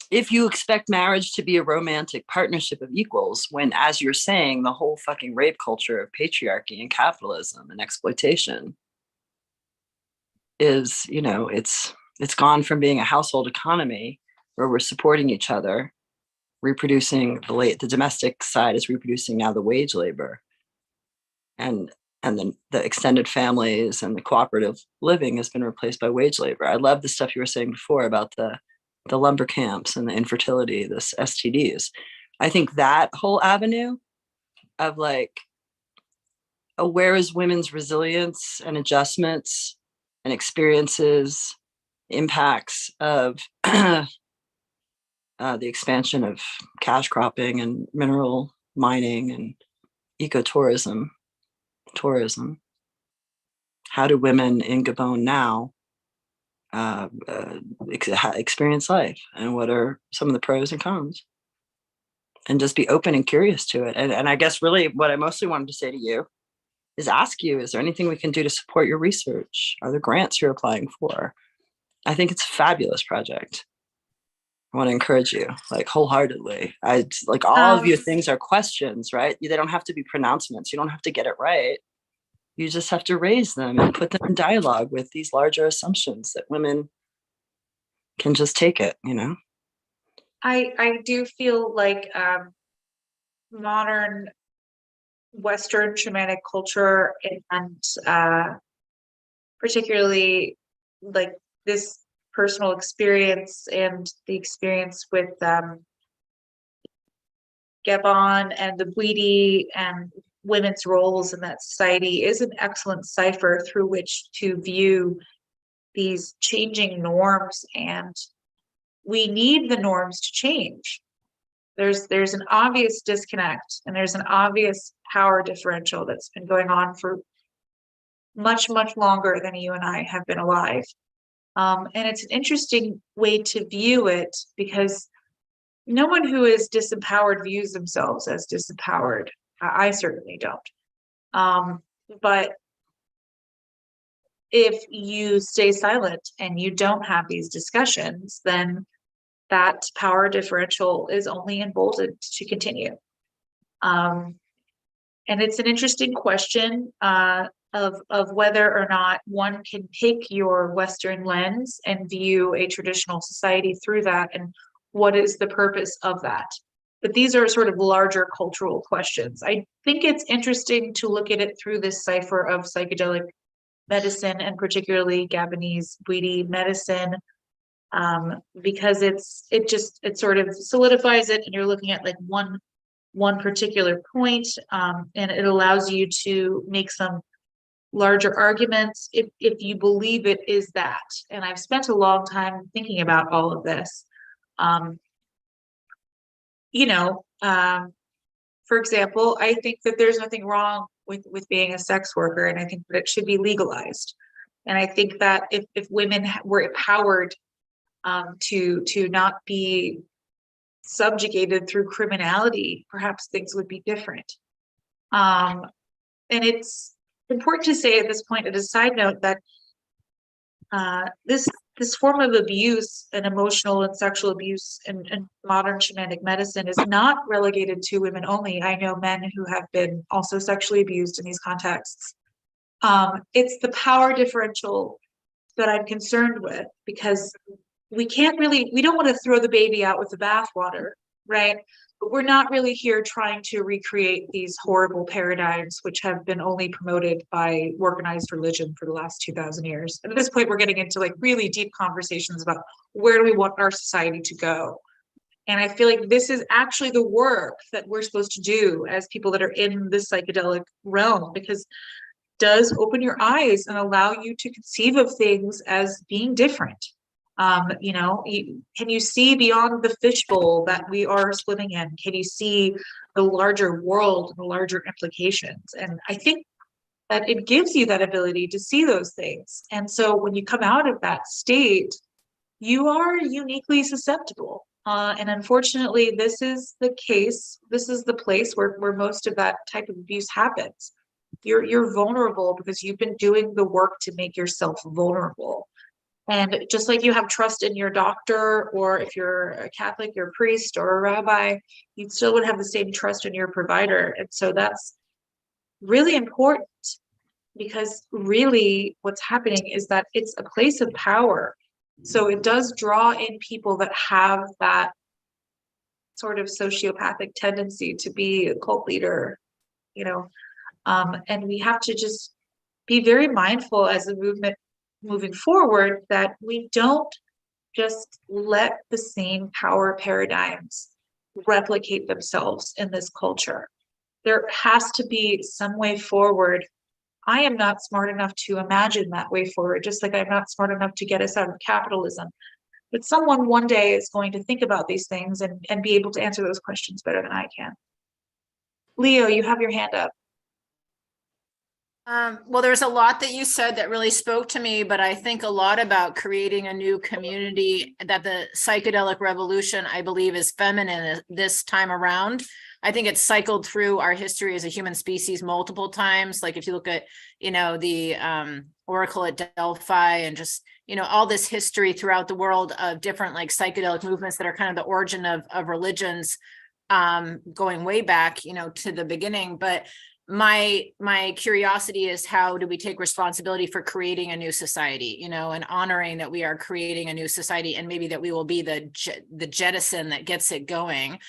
E: If you expect marriage to be a romantic partnership of equals, when, as you're saying, the whole fucking rape culture of patriarchy and capitalism and exploitation is, you know, it's gone from being a household economy where we're supporting each other, reproducing the domestic side is reproducing now the wage labor, and then the extended families and the cooperative living has been replaced by wage labor. I love the stuff you were saying before about the lumber camps and the infertility, this STDs. I think that whole avenue of like, where is women's resilience and adjustments and experiences, impacts of the expansion of cash cropping and mineral mining and ecotourism, tourism. How do women in Gabon now experience life, and what are some of the pros and cons, and just be open and curious to it. And I guess really what I mostly wanted to say to you is ask you, is there anything we can do to support your research? Are there grants you're applying for? I think it's a fabulous project. I want to encourage you like wholeheartedly. I like all of your things are questions, right? They don't have to be pronouncements. You don't have to get it right. You just have to raise them and put them in dialogue with these larger assumptions that women can just take it, you know?
F: I do feel like modern Western shamanic culture and particularly like this personal experience and the experience with Gabon and the Bwiti and women's roles in that society is an excellent cipher through which to view these changing norms, and we need the norms to change. There's an obvious disconnect and there's an obvious power differential that's been going on for much, much longer than you and I have been alive. And it's an interesting way to view it because no one who is disempowered views themselves as disempowered. I certainly don't. But if you stay silent and you don't have these discussions, then that power differential is only emboldened to continue. And it's an interesting question of whether or not one can take your Western lens and view a traditional society through that, and what is the purpose of that. But these are sort of larger cultural questions. I think it's interesting to look at it through this cipher of psychedelic medicine, and particularly Gabonese Bwiti medicine, because it sort of solidifies it, and you're looking at like one particular point, and it allows you to make some larger arguments if you believe it is that. And I've spent a long time thinking about all of this. For example, I think that there's nothing wrong with being a sex worker, and I think that it should be legalized. And I think that if women were empowered to not be subjugated through criminality, perhaps things would be different. And it's important to say at this point, as a side note, that this form of abuse and emotional and sexual abuse in modern shamanic medicine is not relegated to women only. I know men who have been also sexually abused in these contexts. It's the power differential that I'm concerned with, because we don't want to throw the baby out with the bathwater, right? But we're not really here trying to recreate these horrible paradigms which have been only promoted by organized religion for the last 2,000 years. And at this point, we're getting into like really deep conversations about where do we want our society to go. And I feel like this is actually the work that we're supposed to do as people that are in this psychedelic realm, because it does open your eyes and allow you to conceive of things as being different. Can you see beyond the fishbowl that we are swimming in? Can you see the larger world and the larger implications? And I think that it gives you that ability to see those things. And so when you come out of that state, you are uniquely susceptible. And unfortunately, this is the case. This is the place where most of that type of abuse happens. You're vulnerable because you've been doing the work to make yourself vulnerable. And just like you have trust in your doctor, or if you're a Catholic, your priest or a rabbi, you still would have the same trust in your provider. And so that's really important, because really what's happening is that it's a place of power. So it does draw in people that have that sort of sociopathic tendency to be a cult leader, and we have to just be very mindful as a movement moving forward that we don't just let the same power paradigms replicate themselves in this culture. There has to be some way forward. I am not smart enough to imagine that way forward, just like I'm not smart enough to get us out of capitalism. But someone one day is going to think about these things and be able to answer those questions better than I can. Leo, you have your hand up.
B: Well, there's a lot that you said that really spoke to me, but I think a lot about creating a new community, that the psychedelic revolution, I believe, is feminine this time around. I think it's cycled through our history as a human species multiple times. Like if you look at, the Oracle at Delphi, and just, all this history throughout the world of different like psychedelic movements that are kind of the origin of religions, going way back, to the beginning. But my curiosity is, how do we take responsibility for creating a new society, and honoring that we are creating a new society, and maybe that we will be the jettison that gets it going.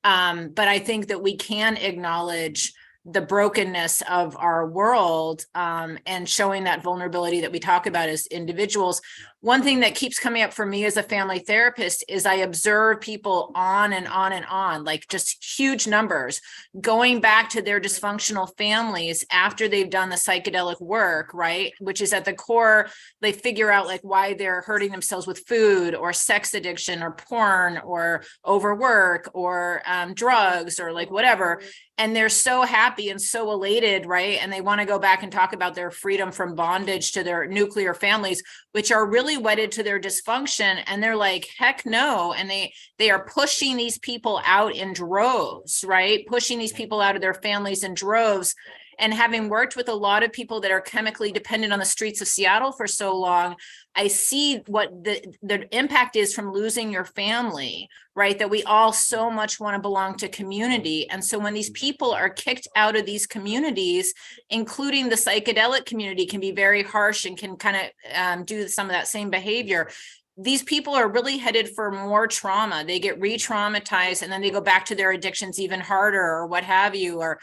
B: But I think that we can acknowledge the brokenness of our world, and showing that vulnerability that we talk about as individuals. One thing that keeps coming up for me as a family therapist is I observe people on and on and on, like just huge numbers, going back to their dysfunctional families after they've done the psychedelic work, right? Which is at the core, they figure out like why they're hurting themselves with food or sex addiction or porn or overwork or drugs or like whatever. And they're so happy and so elated, right? And they want to go back and talk about their freedom from bondage to their nuclear families, which are really wedded to their dysfunction. And they're like, heck no. And they are pushing these people out in droves, right? Pushing these people out of their families in droves. And having worked with a lot of people that are chemically dependent on the streets of Seattle for so long, I see what the impact is from losing your family, right? That we all so much want to belong to community. And so when these people are kicked out of these communities, including the psychedelic community can be very harsh and can kind of do some of that same behavior. These people are really headed for more trauma. They get re-traumatized and then they go back to their addictions even harder or what have you, or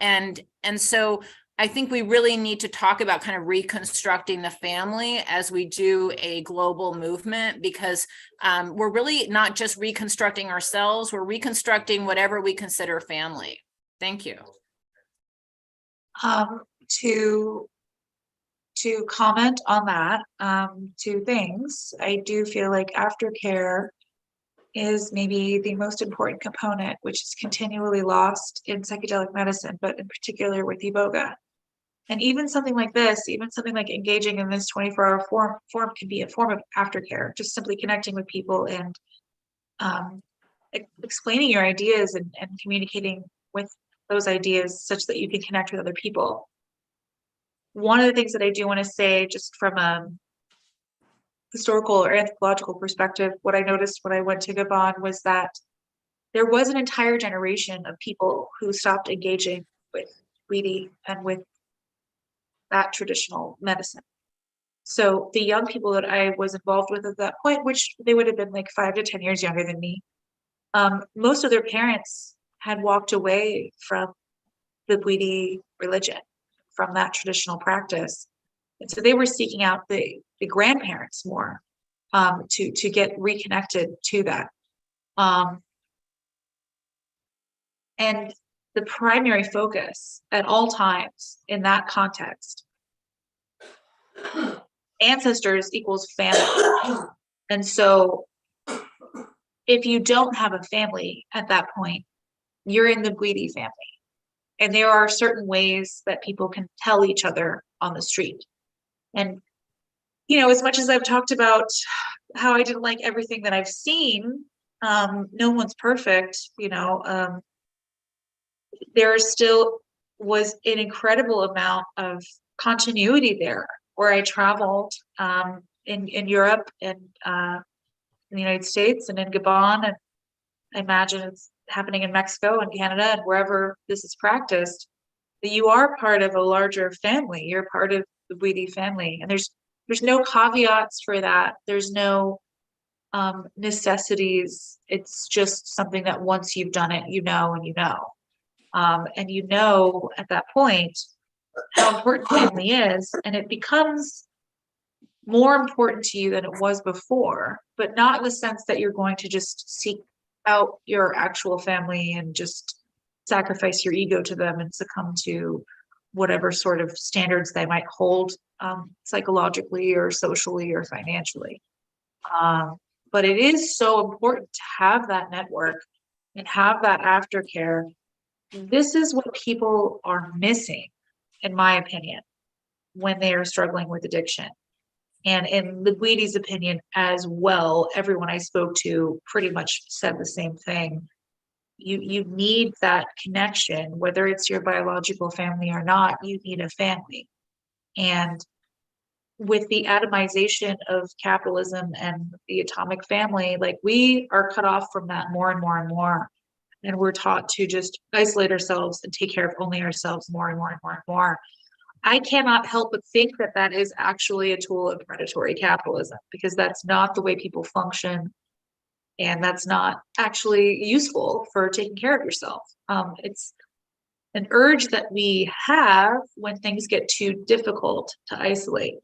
B: and so I think we really need to talk about kind of reconstructing the family as we do a global movement, because we're really not just reconstructing ourselves, we're reconstructing whatever we consider family. Thank you.
F: To comment on that, two things. I do feel like aftercare is maybe the most important component, which is continually lost in psychedelic medicine, but in particular with Iboga. And even something like this, even something like engaging in this 24-hour form can be a form of aftercare, just simply connecting with people and explaining your ideas and communicating with those ideas such that you can connect with other people. One of the things that I do want to say, just from a historical or anthropological perspective, what I noticed when I went to Gabon was that there was an entire generation of people who stopped engaging with weedy and with that traditional medicine. So the young people that I was involved with at that point, which they would have been like 5 to 10 years younger than me, most of their parents had walked away from the weedy religion, from that traditional practice. And so they were seeking out the grandparents more to get reconnected to that. And the primary focus at all times in that context, ancestors equals family. And so if you don't have a family at that point, you're in the Guidi family. And there are certain ways that people can tell each other on the street. And, you know, as much as I've talked about how I didn't like everything that I've seen, no one's perfect, you know, there still was an incredible amount of continuity there where I traveled in Europe and in the United States and in Gabon. And I imagine it's happening in Mexico and Canada and wherever this is practiced, that you are part of a larger family. You're part of the Guidi family. And there's no caveats for that. There's no necessities. It's just something that once you've done it, you know, and you know. And you know at that point how important family is, and it becomes more important to you than it was before, but not in the sense that you're going to just seek out your actual family and just sacrifice your ego to them and succumb to whatever sort of standards they might hold psychologically or socially or financially. But it is so important to have that network and have that aftercare. This is what people are missing, in my opinion, when they are struggling with addiction. And in the Guidi's opinion as well, everyone I spoke to pretty much said the same thing. You need that connection, whether it's your biological family or not, you need a family. And with the atomization of capitalism and the atomic family, like we are cut off from that more and more and more. And we're taught to just isolate ourselves and take care of only ourselves more and more and more and more. I cannot help but think that that is actually a tool of predatory capitalism, because that's not the way people function. And that's not actually useful for taking care of yourself. It's an urge that we have when things get too difficult to isolate.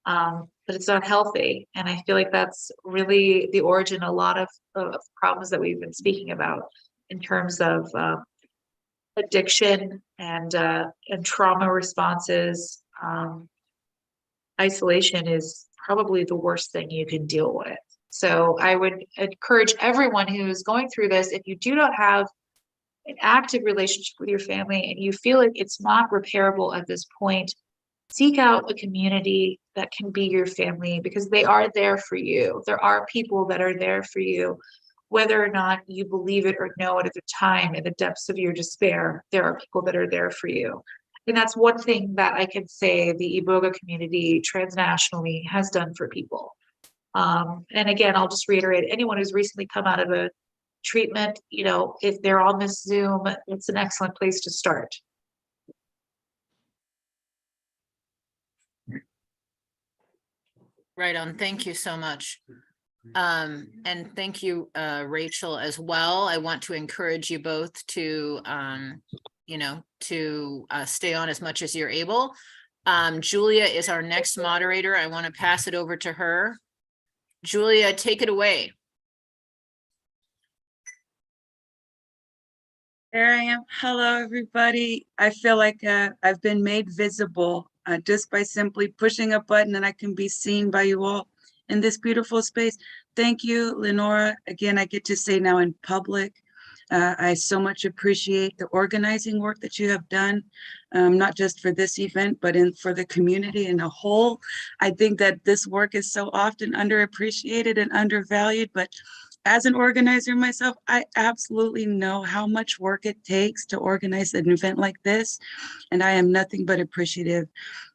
F: But it's not healthy. And I feel like that's really the origin of a lot of problems that we've been speaking about in terms of addiction and trauma responses. Isolation is probably the worst thing you can deal with. So I would encourage everyone who's going through this, if you do not have an active relationship with your family and you feel like it's not repairable at this point, seek out a community that can be your family, because they are there for you. There are people that are there for you, whether or not you believe it or know it at the time, in the depths of your despair. There are people that are there for you. And that's one thing that I can say the Iboga community transnationally has done for people. And again, I'll just reiterate, anyone who's recently come out of a treatment, you know, if they're on this Zoom, it's an excellent place to start.
B: Right on. Thank you so much. And thank you, Rachel, as well. I want to encourage you both to, you know, to stay on as much as you're able. Julia is our next moderator. I want to pass it over to her. Julia, take it away.
J: There I am. Hello, everybody. I feel like I've been made visible just by simply pushing a button, and I can be seen by you all in this beautiful space. Thank you, Lenora. Again, I get to say now in public, I so much appreciate the organizing work that you have done, not just for this event, but for the community in a whole. I think that this work is so often underappreciated and undervalued, but as an organizer myself, I absolutely know how much work it takes to organize an event like this, and I am nothing but appreciative.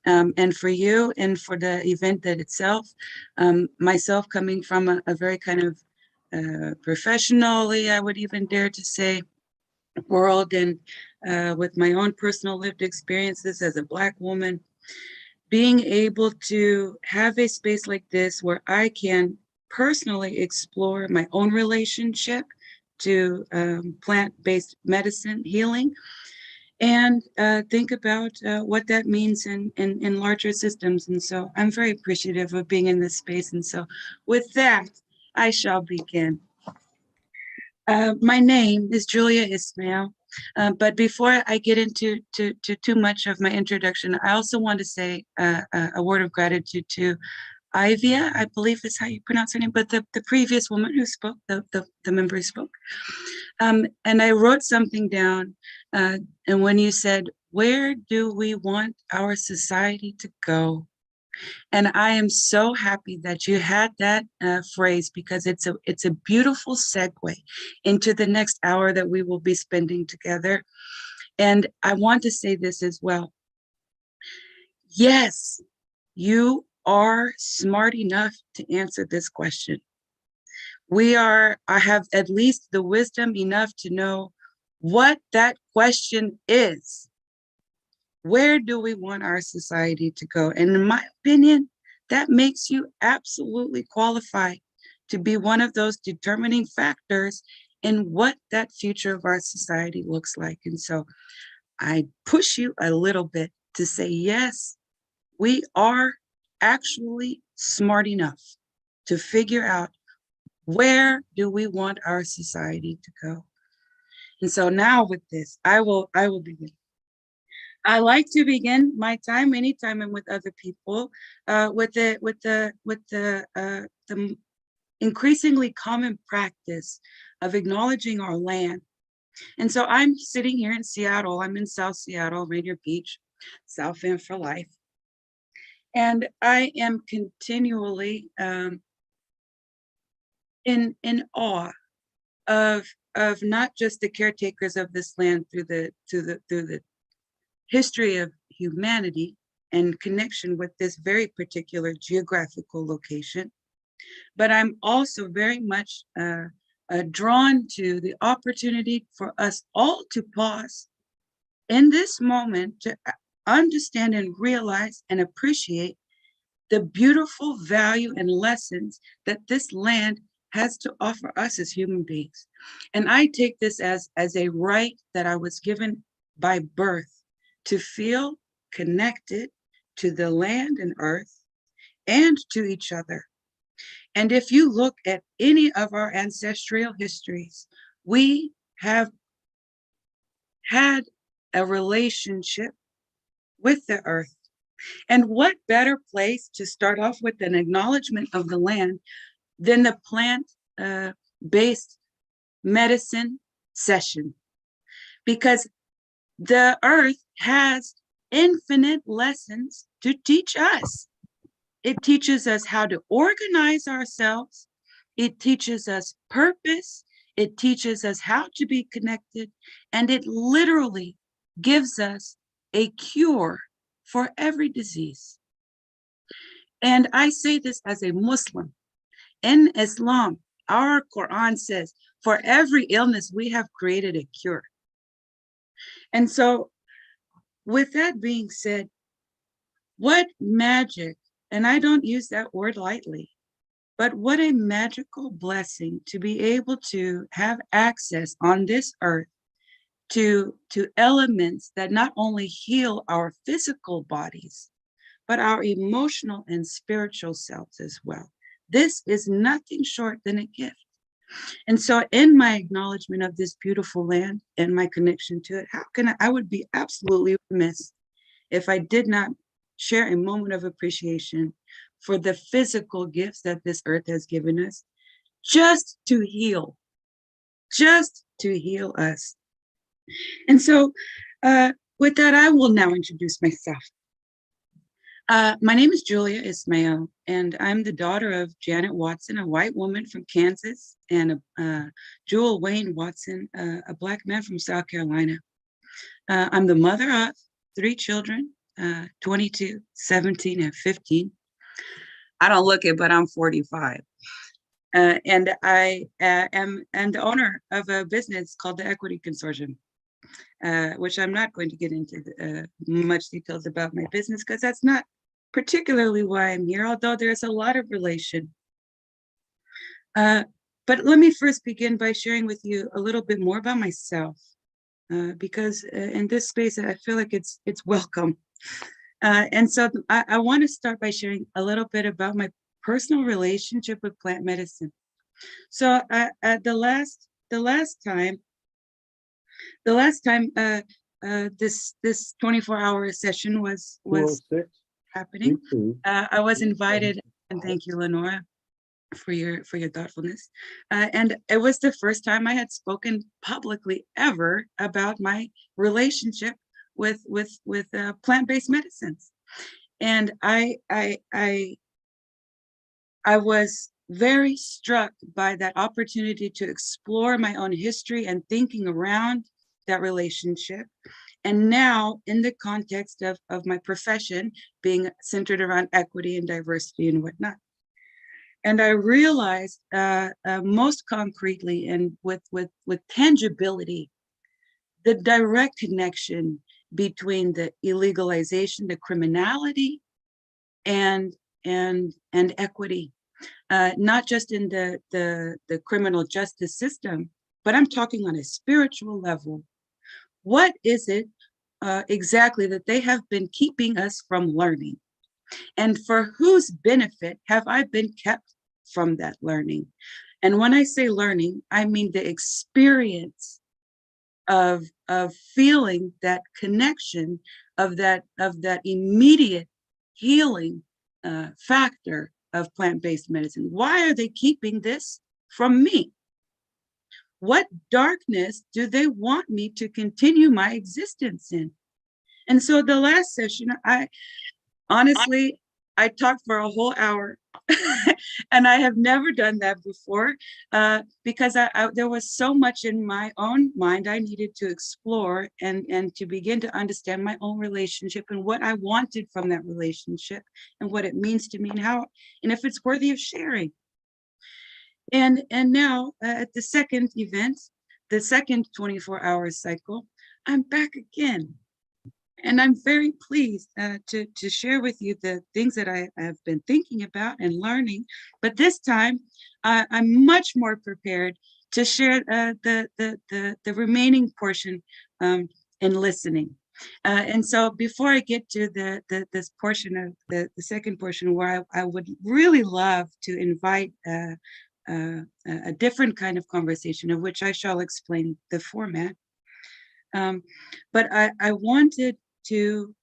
J: And for you and for the event that itself, myself coming from a very kind of professionally, I would even dare to say, world, and with my own personal lived experiences as a Black woman, being able to have a space like this where I can personally explore my own relationship to plant-based medicine healing, and think about what that means in larger systems. And so I'm very appreciative of being in this space. And so with that, I shall begin. My name is Julia Ismail, but before I get into too much of my introduction, I also want to say a word of gratitude to Ivia, I believe is how you pronounce her name, but the previous woman who spoke, the member who spoke. And I wrote something down, and when you said, where do we want our society to go? And I am so happy that you had that phrase, because it's a beautiful segue into the next hour that we will be spending together. And I want to say this as well. Yes, you are smart enough to answer this question. I have at least the wisdom enough to know what that question is. Where do we want our society to go? And in my opinion, that makes you absolutely qualified to be one of those determining factors in what that future of our society looks like. And so I push you a little bit to say, yes, we are actually smart enough to figure out where do we want our society to go. And so now with this, I will begin. I like to begin my time anytime I'm with other people with the increasingly common practice of acknowledging our land. And so I'm sitting here in Seattle. I'm in South Seattle, Rainier Beach, South End for life. And I am continually in awe of not just the caretakers of this land through the history of humanity and connection with this very particular geographical location, but I'm also very much drawn to the opportunity for us all to pause in this moment to understand and realize and appreciate the beautiful value and lessons that this land has to offer us as human beings. And I take this as a right that I was given by birth to feel connected to the land and earth and to each other. And if you look at any of our ancestral histories, we have had a relationship with the earth. And what better place to start off with an acknowledgement of the land than the plant-based medicine session? Because the earth has infinite lessons to teach us. It teaches us how to organize ourselves. It teaches us purpose. It teaches us how to be connected. And it literally gives us a cure for every disease. And I say this as a Muslim. In Islam, our Quran says, for every illness, we have created a cure. And so with that being said, what magic, and I don't use that word lightly, but what a magical blessing to be able to have access on this earth to elements that not only heal our physical bodies, but our emotional and spiritual selves as well. This is nothing short than a gift. And so in my acknowledgement of this beautiful land and my connection to it, how can I would be absolutely remiss if I did not share a moment of appreciation for the physical gifts that this earth has given us, just to heal us. And so with that, I will now introduce myself. My name is Julia Ismail, and I'm the daughter of Janet Watson, a white woman from Kansas, and Jewel Wayne Watson, a Black man from South Carolina. I'm the mother of 3 children, 22, 17, and 15. I don't look it, but I'm 45. And I am the owner of a business called the Equity Consortium, which I'm not going to get into much details about my business because that's not particularly why I'm here, although there's a lot of relation. But let me first begin by sharing with you a little bit more about myself, because in this space, I feel like it's welcome. And so I want to start by sharing a little bit about my personal relationship with plant medicine. So the last time this 24-hour session was
D: 206,
J: happening,
D: 32.
J: I was invited, and thank you, Lenora, for your thoughtfulness. And it was the first time I had spoken publicly ever about my relationship with plant-based medicines. And I was very struck by that opportunity to explore my own history and thinking around that relationship. And now in the context of my profession being centered around equity and diversity and whatnot. And I realized most concretely and with tangibility, the direct connection between the illegalization, the criminality, and equity, not just in the criminal justice system, but I'm talking on a spiritual level. What is it exactly that they have been keeping us from learning? And for whose benefit have I been kept from that learning? And when I say learning, I mean the experience of feeling that connection, of that immediate healing factor of plant-based medicine. Why are they keeping this from me? What darkness do they want me to continue my existence in? And so the last session, I talked for a whole hour and I have never done that before because there was so much in my own mind I needed to explore and to begin to understand my own relationship and what I wanted from that relationship and what it means to me and if it's worthy of sharing. And now at the second event, the second 24-hour cycle, I'm back again. And I'm very pleased to share with you the things that I have been thinking about and learning. But this time, I'm much more prepared to share the remaining portion in listening. And so before I get to this portion of the second portion, where I would really love to invite a different kind of conversation, of which I shall explain the format. But I wanted to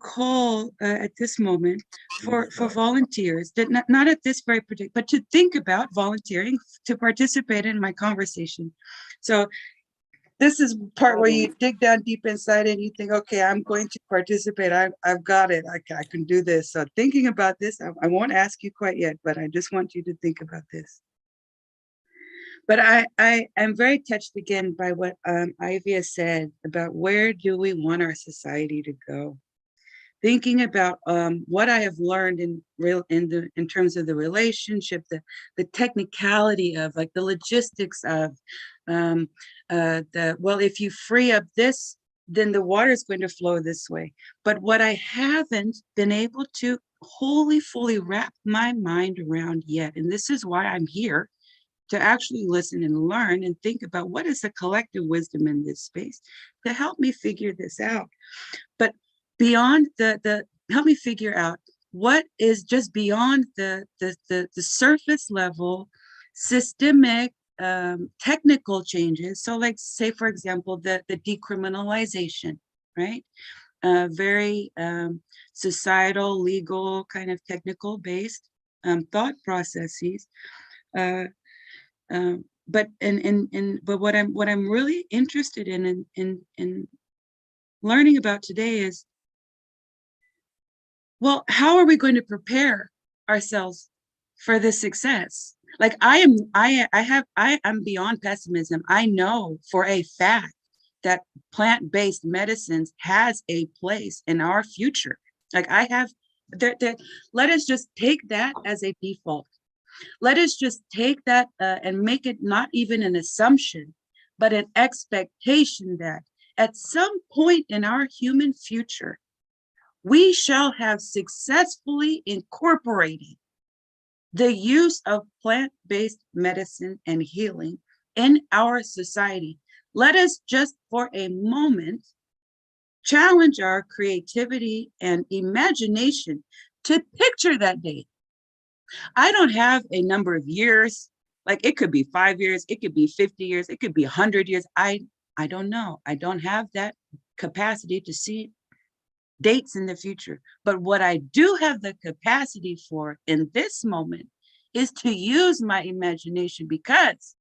J: call at this moment for volunteers, that not at this very particular, but to think about volunteering to participate in my conversation. So this is part where you dig down deep inside and you think, okay, I'm going to participate. I've got it. I can do this. So thinking about this, I won't ask you quite yet, but I just want you to think about this. But I am very touched again by what Ivy has said about where do we want our society to go. Thinking about what I have learned in terms of the relationship, the technicality of, like, the logistics of well, if you free up this, then the water is going to flow this way. But what I haven't been able to fully wrap my mind around yet, and this is why I'm here, to actually listen and learn and think about what is the collective wisdom in this space to help me figure this out. But beyond help me figure out what is just beyond the surface level systemic technical changes. So, like, say, for example, the decriminalization, right? Very societal, legal, kind of technical based thought processes. But what I'm really interested in learning about today is, well, how are we going to prepare ourselves for this success? Like, I'm beyond pessimism. I know for a fact that plant-based medicines has a place in our future. Like, let us just take that as a default. Let us just take that and make it not even an assumption, but an expectation that at some point in our human future, we shall have successfully incorporated the use of plant-based medicine and healing in our society. Let us just for a moment challenge our creativity and imagination to picture that day. I don't have a number of years, like it could be 5 years, it could be 50 years, it could be 100 years. I don't know. I don't have that capacity to see dates in the future. But what I do have the capacity for in this moment is to use my imagination, because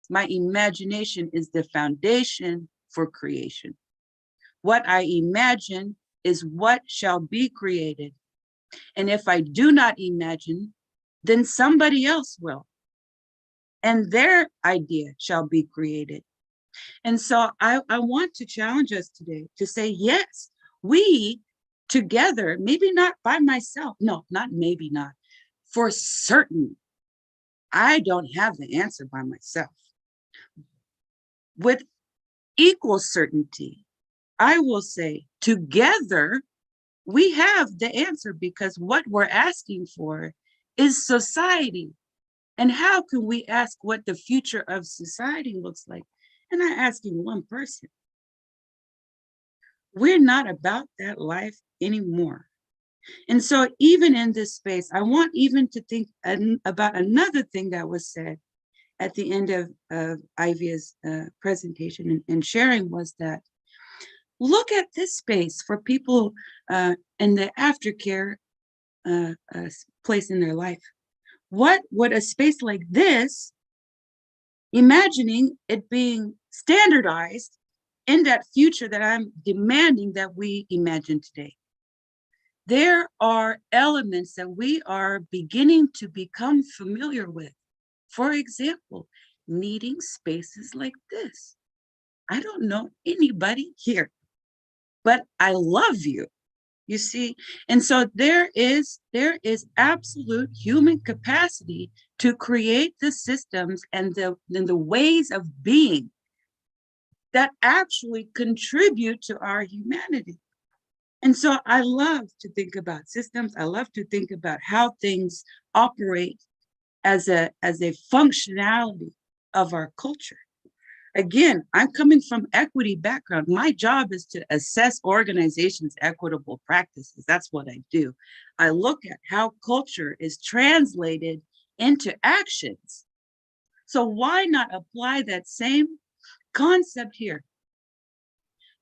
J: my imagination is the foundation for creation. What I imagine is what shall be created. And if I do not imagine, then somebody else will. And their idea shall be created. And so I want to challenge us today to say, yes, we together, maybe not by myself, no, not maybe not, for certain, I don't have the answer by myself. With equal certainty, I will say together, we have the answer, because what we're asking for is society. And how can we ask what the future of society looks like? And I'm asking one person. We're not about that life anymore. And so even in this space, I want even to think about another thing that was said at the end of Ivy's presentation and sharing, was that look at this space for people in the aftercare place in their life. What would a space like this, imagining it being standardized in that future that I'm demanding that we imagine today? There are elements that we are beginning to become familiar with. For example, needing spaces like this. I don't know anybody here, but I love you, you see? And so there is absolute human capacity to create the systems and the ways of being that actually contribute to our humanity. And so I love to think about systems. I love to think about how things operate as a functionality of our culture. Again, I'm coming from equity background. My job is to assess organizations' equitable practices. That's what I do. I look at how culture is translated into actions. So why not apply that same concept here?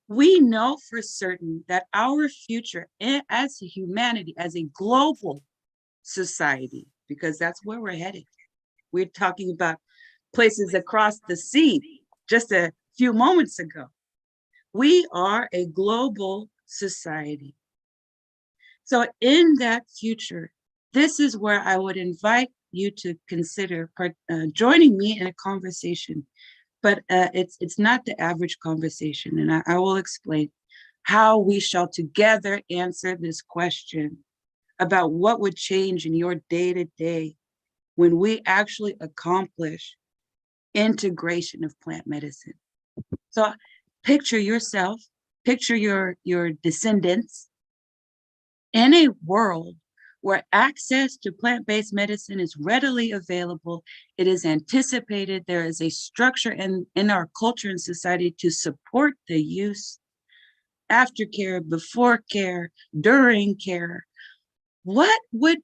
J: We know for certain that our future as a humanity, as a global society, because that's where we're headed. We're talking about places across the sea just a few moments ago. We are a global society. So in that future, this is where I would invite you to consider joining me in a conversation. But it's not the average conversation, and I will explain how we shall together answer this question about what would change in your day-to-day when we actually accomplish integration of plant medicine. So picture yourself, picture your descendants in a world where access to plant-based medicine is readily available. It is anticipated. There is a structure in our culture and society to support the use, aftercare, before care, during care. What would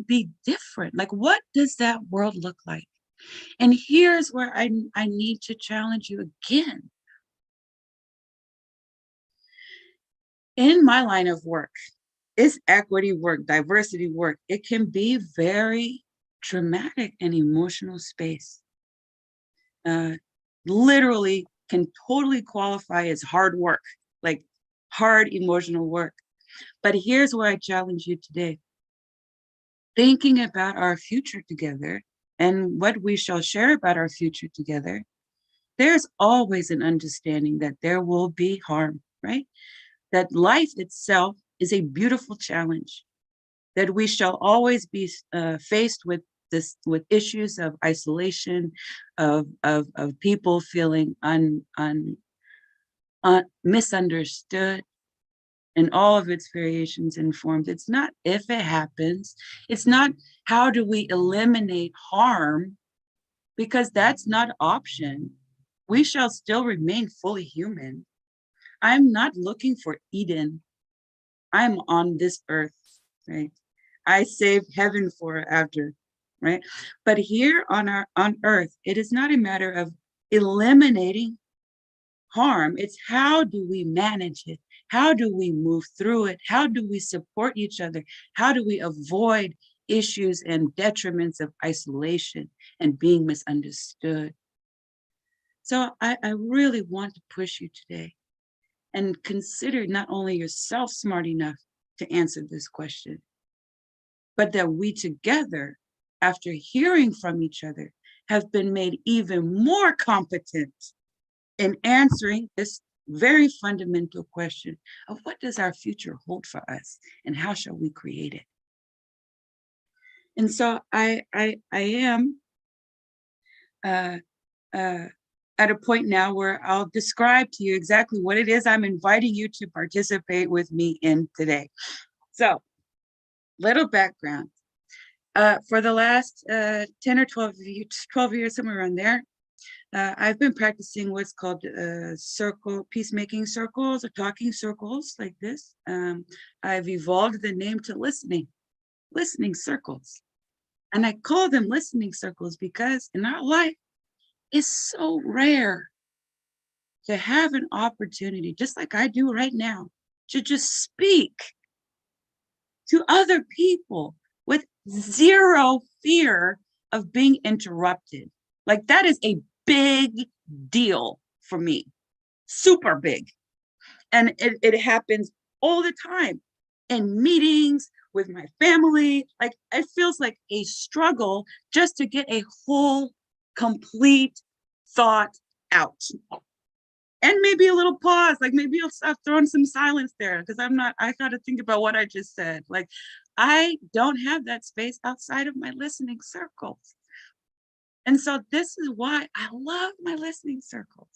J: be different? Like, what does that world look like? And here's where I need to challenge you again. In my line of work, it's equity work, diversity work. It can be very traumatic and emotional space. Literally can totally qualify as hard work, like hard emotional work. But here's where I challenge you today. Thinking about our future together and what we shall share about our future together, there's always an understanding that there will be harm, right? That life itself is a beautiful challenge, that we shall always be faced with issues of isolation, of people feeling misunderstood, in all of its variations and forms. It's not if it happens, it's not how do we eliminate harm, because that's not an option. We shall still remain fully human. I'm not looking for Eden. I'm on this earth, right? I saved heaven for after, right? But here on earth, it is not a matter of eliminating harm. It's how do we manage it? How do we move through it? How do we support each other? How do we avoid issues and detriments of isolation and being misunderstood? So I really want to push you today and consider not only yourself smart enough to answer this question, but that we together, after hearing from each other, have been made even more competent in answering this very fundamental question of what does our future hold for us and how shall we create it? And so I am at a point now where I'll describe to you exactly what it is I'm inviting you to participate with me in today. So, little background. For the last 10 or 12 years, somewhere around there, I've been practicing what's called peacemaking circles or talking circles like this. I've evolved the name to listening circles. And I call them listening circles because in our life, it's so rare to have an opportunity, just like I do right now, to just speak to other people with zero fear of being interrupted. Like that is a big deal for me, super big. And it happens all the time in meetings with my family. Like it feels like a struggle just to get a whole, complete thought out. And maybe a little pause, like maybe I'll start throwing some silence there because I got to think about what I just said. Like I don't have that space outside of my listening circles. And so this is why I love my listening circles.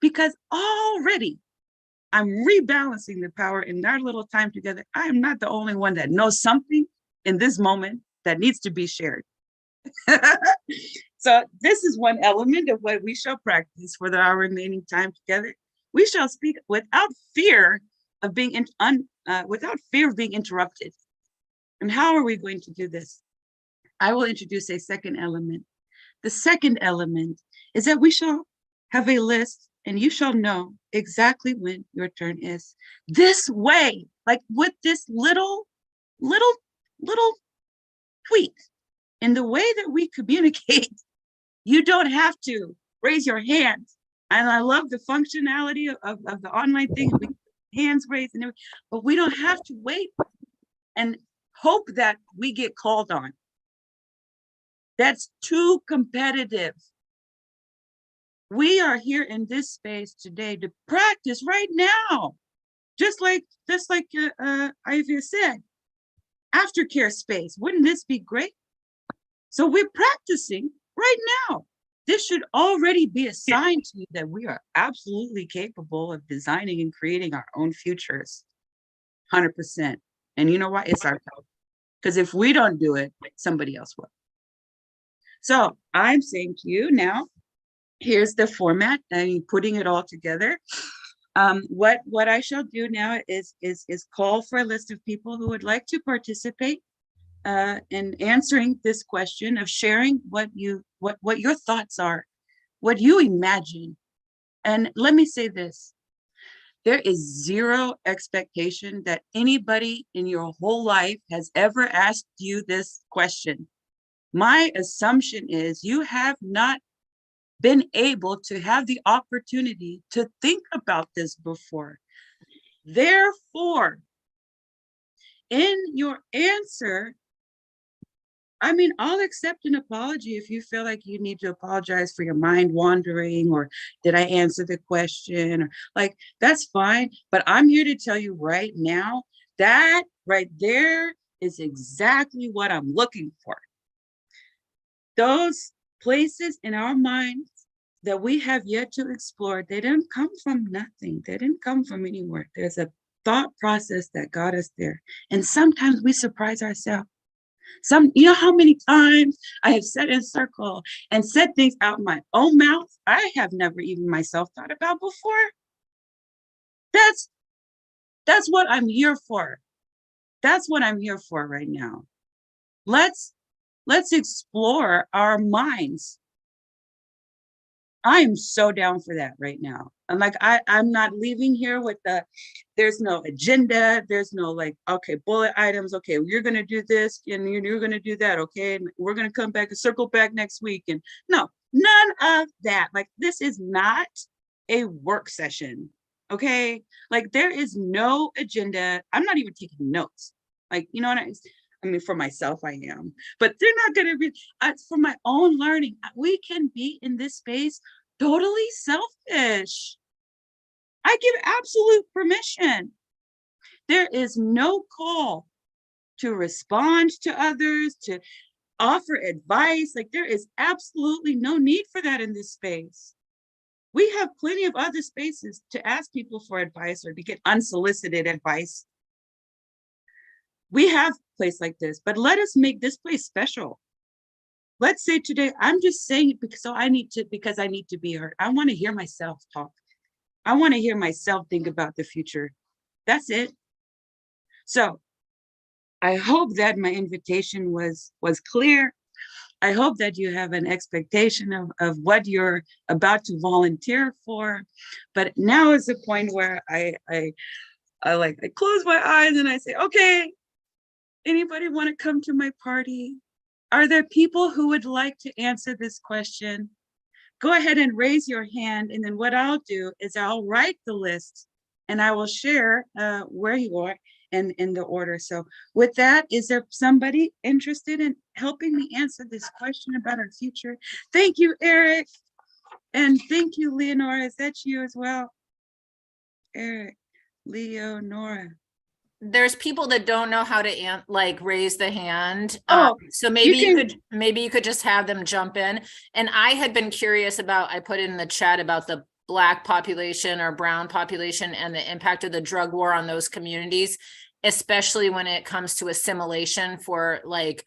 J: because already I'm rebalancing the power in our little time together. I am not the only one that knows something in this moment that needs to be shared. So this is one element of what we shall practice for our remaining time together. We shall speak without fear of being without fear of being interrupted. And how are we going to do this? I will introduce a second element. The second element is that we shall have a list and you shall know exactly when your turn is. This way, like with this little tweak in the way that we communicate, you don't have to raise your hands. And I love the functionality of the online thing, hands raised and everything, but we don't have to wait and hope that we get called on. That's too competitive. We are here in this space today to practice right now. Just like Ivy said, aftercare space. Wouldn't this be great? So we're practicing right now. This should already be a sign to you that we are absolutely capable of designing and creating our own futures. 100%. And you know what? It's our job. Because if we don't do it, somebody else will. So I'm saying to you now, here's the format and putting it all together. What I shall do now is call for a list of people who would like to participate in answering this question of sharing what your thoughts are, what you imagine. And let me say this, there is zero expectation that anybody in your whole life has ever asked you this question. My assumption is you have not been able to have the opportunity to think about this before. Therefore, in your answer, I mean, I'll accept an apology if you feel like you need to apologize for your mind wandering, or did I answer the question, or like, that's fine. But I'm here to tell you right now, that right there is exactly what I'm looking for. Those places in our minds that we have yet to explore, they didn't come from nothing. They didn't come from anywhere. There's a thought process that got us there. And sometimes we surprise ourselves. You know how many times I have sat in circle and said things out my own mouth I have never even myself thought about before? That's what I'm here for. That's what I'm here for right now. Let's explore our minds. I am so down for that right now. I'm like, I'm not leaving here with there's no agenda. There's no like, okay, bullet items. Okay, you're going to do this and you're going to do that. Okay. And we're going to come back and circle back next week. And no, none of that. Like, this is not a work session. Okay. Like, there is no agenda. I'm not even taking notes. Like, you know what I mean, for myself, I am, but they're not going to be, for my own learning. We can be in this space totally selfish. I give absolute permission. There is no call to respond to others, to offer advice. Like, there is absolutely no need for that in this space. We have plenty of other spaces to ask people for advice or to get unsolicited advice. We have a place like this, but let us make this place special. Let's say today, I'm just saying it because I need to be heard. I want to hear myself talk. I want to hear myself think about the future. That's it. So I hope that my invitation was clear. I hope that you have an expectation of what you're about to volunteer for. But now is the point where I close my eyes and I say, okay, anybody want to come to my party? Are there people who would like to answer this question? Go ahead and raise your hand. And then what I'll do is I'll write the list and I will share where you are and in the order. So with that, is there somebody interested in helping me answer this question about our future? Thank you, Eric. And thank you, Leonora. Is that you as well? Eric, Leonora.
B: There's people that don't know how to raise the hand.
J: Oh,
B: so maybe you could just have them jump in. And I had been curious about, I put it in the chat about the Black population or brown population and the impact of the drug war on those communities, especially when it comes to assimilation for like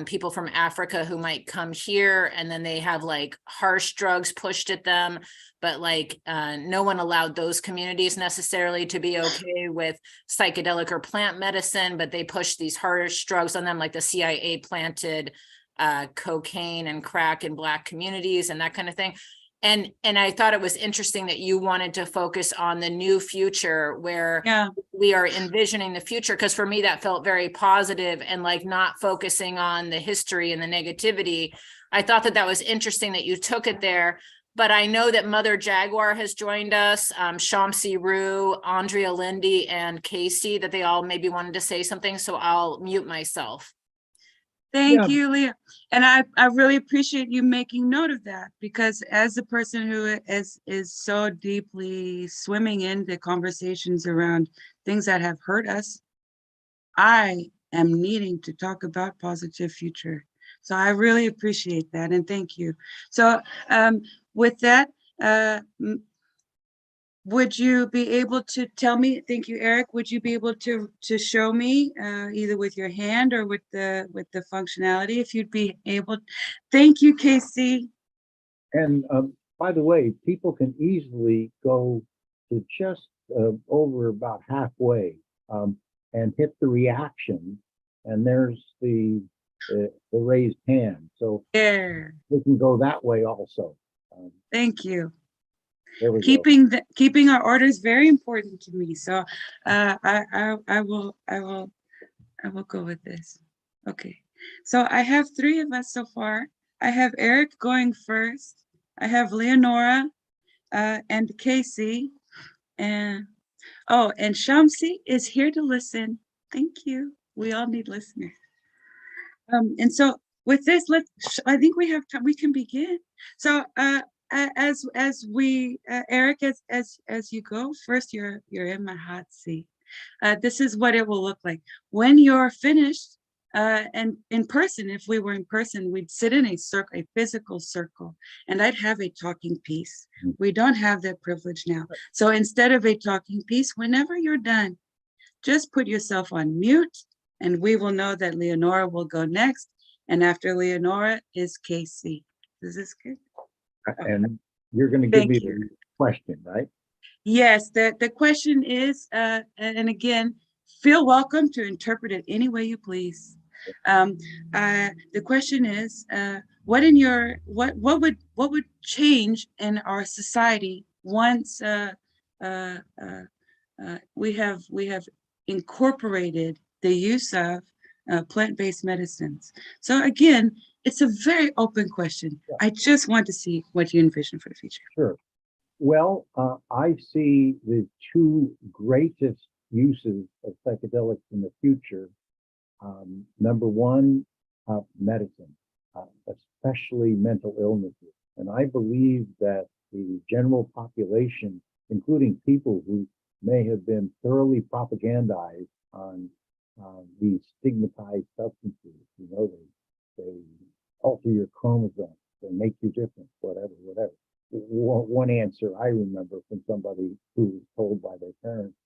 B: people from Africa who might come here and then they have like harsh drugs pushed at them, but like no one allowed those communities necessarily to be okay with psychedelic or plant medicine, but they pushed these harsh drugs on them, like the CIA planted cocaine and crack in Black communities and that kind of thing. And I thought it was interesting that you wanted to focus on the new future where
J: Yeah.
B: we are envisioning the future, because for me that felt very positive and like not focusing on the history and the negativity. I thought that was interesting that you took it there. But I know that Mother Jaguar has joined us, Shamsi Rue, Andrea Lindy, and Casey, that they all maybe wanted to say something. So I'll mute myself.
J: Thank
D: Yeah.
J: you, Leah. And I really appreciate you making note of that, because as a person who is so deeply swimming into conversations around things that have hurt us, I am needing to talk about positive future. So I really appreciate that, and thank you. So with that, would you be able to tell me, thank you, Eric, would you be able to show me either with your hand or with the functionality, if you'd be able? Thank you, Casey.
D: And by the way, people can easily go to just over about halfway and hit the reaction, and there's the raised hand. So
J: There,
D: we can go that way also.
J: thank you.
D: There we go.
J: Keeping our order is very important to me. So I will go with this. Okay. So I have 3 of us so far. I have Eric going first. I have Leonora and Casey, and Shamsi is here to listen. Thank you. We all need listeners. And so with this, I think we have time. We can begin. So as we Eric, as you go first, you're in my hot seat. This is what it will look like when you're finished. And in person, if we were in person, we'd sit in a circle, a physical circle, and I'd have a talking piece. We don't have that privilege now. So instead of a talking piece, whenever you're done, just put yourself on mute, and we will know that Leonora will go next. And after Leonora is Casey. Is this good?
D: And you're going to give
J: Thank
D: me
J: you.
D: the question, right?
J: Yes, the question is, and again, feel welcome to interpret it any way you please. The question is, what would change in our society once we have incorporated the use of plant-based medicines? So again, it's a very open question.
D: Yeah.
J: I just want to see what you envision for the future.
D: Sure. Well, I see the 2 greatest uses of psychedelics in the future. Number 1, medicine, especially mental illnesses. And I believe that the general population, including people who may have been thoroughly propagandized on these stigmatized substances, you know, they alter your chromosomes, they make you different, whatever. One answer I remember from somebody who was told by their parents,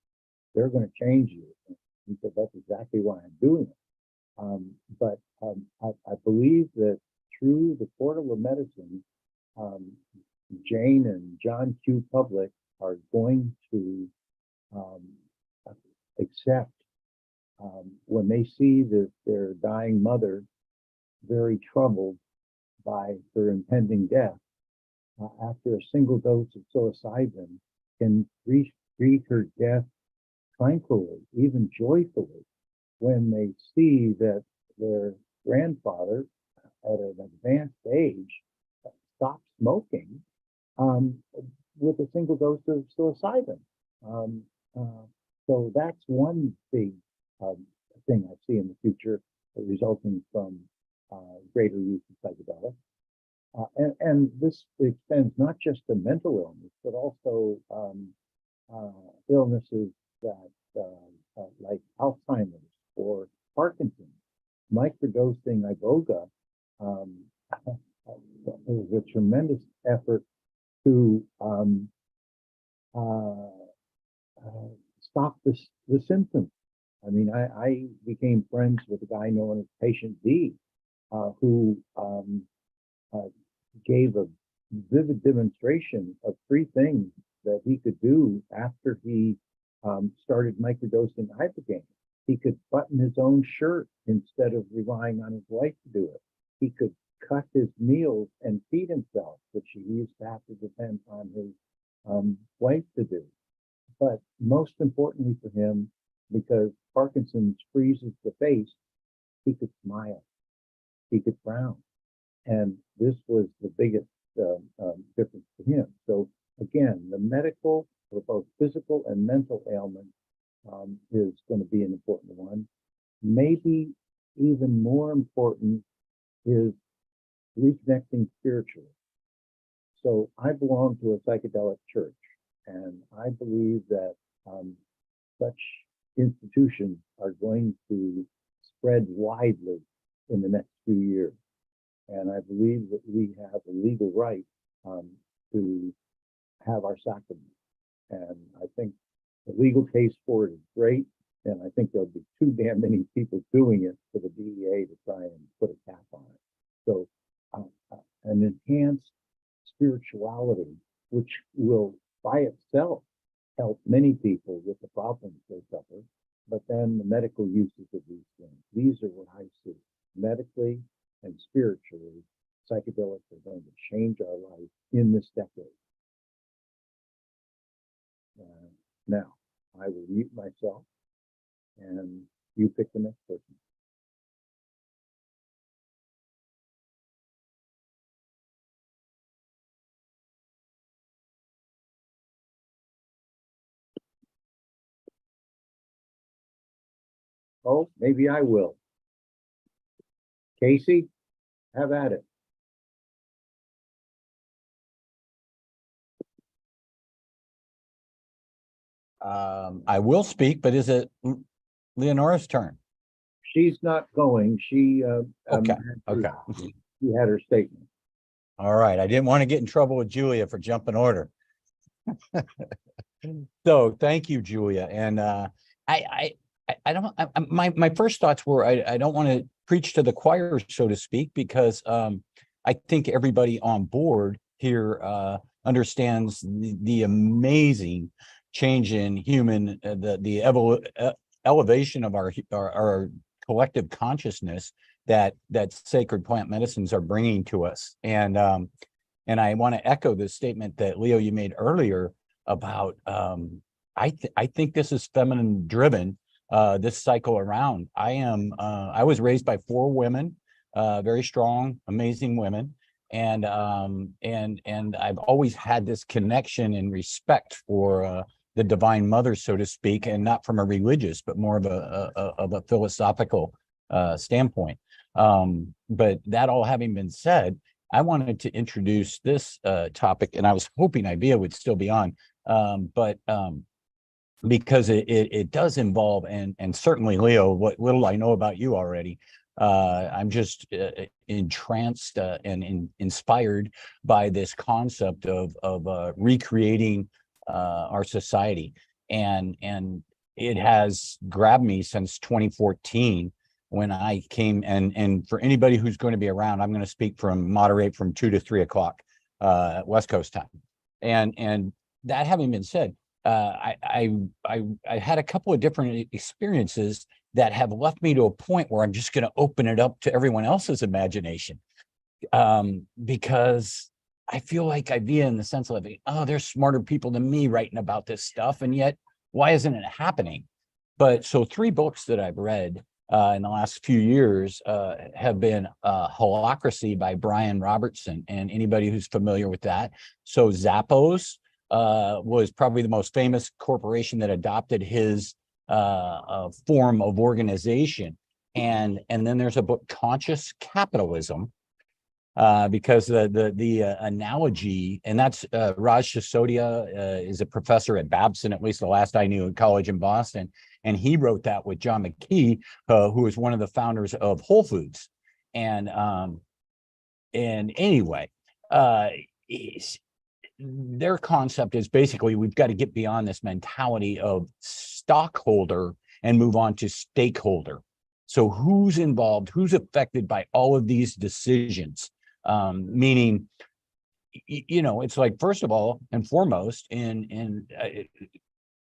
D: they're going to change you. And he said, that's exactly why I'm doing it. But I believe that through the portal of medicine, Jane and John Q. Public are going to accept when they see that their dying mother very troubled by her impending death, after a single dose of psilocybin can greet her death tranquilly, even joyfully, when they see that their grandfather at an advanced age stopped smoking with a single dose of psilocybin. So that's one big thing I see in the future resulting from greater use of psychedelics. And this extends not just to mental illness, but also illnesses that like Alzheimer's or Parkinson's. Microdosing iboga is a tremendous effort to stop the symptoms. I mean, I became friends with a guy known as Patient D, who gave a vivid demonstration of 3 things that he could do after he started microdosing Ibogaine. He could button his own shirt instead of relying on his wife to do it. He could cut his meals and feed himself, which he used to have to depend on his wife to do. But most importantly for him, because Parkinson's freezes the face, he could smile, he could frown. And this was the biggest difference for him. So again, the medical for both physical and mental ailments is going to be an important one. Maybe even more important is reconnecting spiritually. So I belong to a psychedelic church, and I believe that such institutions are going to spread widely in the next few years. And I believe that we have a legal right to have our sacrament. And I think the legal case for it is great. And I think there'll be too damn many people doing it for the DEA to try and put a cap on it. So an enhanced spirituality, which will by itself help many people with the problems they suffer, but then the medical uses of these things. These are what I see. Medically and spiritually, psychedelics are going to change our life in this decade. Now, I will mute myself and you pick the next person. Oh, maybe I will. Casey, have at it.
K: I will speak, but is it Leonora's turn?
D: She's not going. She
K: Okay, okay.
D: She had her statement.
K: All right. I didn't want to get in trouble with Julia for jumping order. So thank you, Julia. And my first thoughts were I don't want to preach to the choir, so to speak, because I think everybody on board here understands the amazing change in human, the elevation of our collective consciousness that sacred plant medicines are bringing to us. And I want to echo the statement that Leo, you made earlier about, I think this is feminine driven, this cycle around. I was raised by 4 women, very strong, amazing women. And I've always had this connection and respect for the Divine Mother, so to speak, and not from a religious, but more of a philosophical standpoint. But that all having been said, I wanted to introduce this topic, and I was hoping Ibea would still be on, but because it does involve, and certainly Leo, what little I know about you already, I'm just entranced and inspired by this concept of recreating our society, and it has grabbed me since 2014 when I came, and for anybody who's going to be around, I'm going to moderate from 2 to 3 o'clock West Coast time, and that having been said, I had a couple of different experiences that have left me to a point where I'm just going to open it up to everyone else's imagination, because I feel like Ibea in the sense of, oh, there's smarter people than me writing about this stuff, and yet why isn't it happening? But so 3 books that I've read in the last few years have been Holacracy by Brian Robertson, and anybody who's familiar with that. So Zappos was probably the most famous corporation that adopted his form of organization. And then there's a book, Conscious Capitalism, because the analogy, and that's Raj Sisodia is a professor at Babson, at least the last I knew, in college in Boston. And he wrote that with John McKee, who is one of the founders of Whole Foods. And anyway, their concept is basically we've got to get beyond this mentality of stockholder and move on to stakeholder. So who's involved, who's affected by all of these decisions? Meaning, it's like, first of all and foremost, in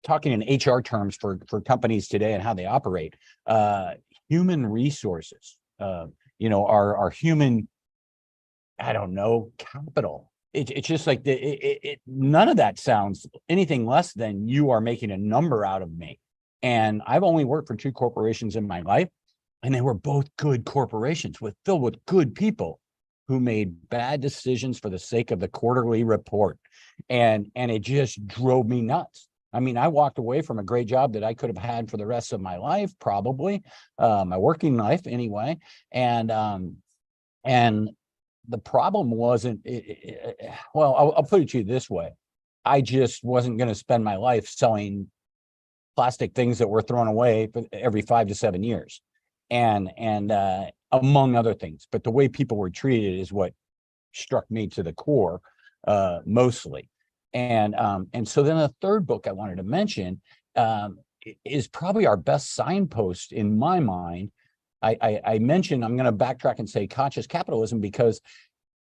K: talking in HR terms for companies today and how they operate, human resources, our human, I don't know, capital. It's just like none of that sounds anything less than you are making a number out of me. And I've only worked for 2 corporations in my life, and they were both good corporations filled with good people who made bad decisions for the sake of the quarterly report. And it just drove me nuts. I mean, I walked away from a great job that I could have had for the rest of my life, probably, my working life anyway. And the problem wasn't, well, I'll put it to you this way. I just wasn't going to spend my life selling plastic things that were thrown away for every 5 to 7 years. And among other things, but the way people were treated is what struck me to the core, mostly. And so then the third book I wanted to mention is probably our best signpost in my mind. I mentioned, I'm going to backtrack and say conscious capitalism, because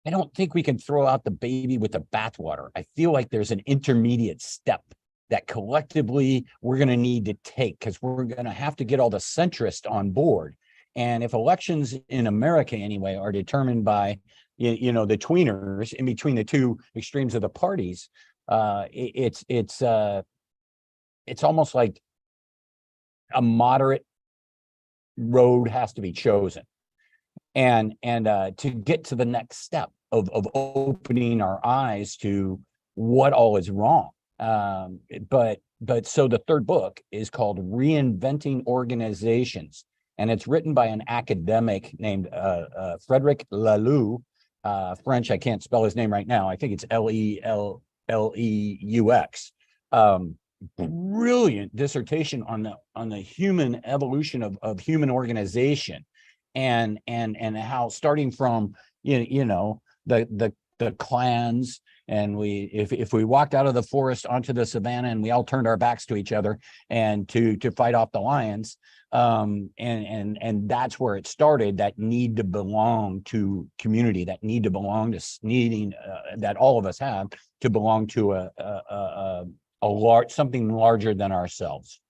K: I don't think we can throw out the baby with the bathwater. I feel like there's an intermediate step that collectively we're going to need to take, because we're going to have to get all the centrists on board. And if elections in America anyway are determined by, the tweeners in between the two extremes of the parties, it's almost like a moderate road has to be chosen. And to get to the next step of opening our eyes to what all is wrong. But so the third book is called Reinventing Organizations, and it's written by an academic named Frederic Laloux, French. I can't spell his name right now. I think it's Lelleux. Brilliant dissertation on the human evolution of human organization, and how, starting from the clans, and if we walked out of the forest onto the savannah and we all turned our backs to each other and to fight off the lions, and that's where it started, that need to belong to community, that need to belong to needing that all of us have to belong to a large, something larger than ourselves.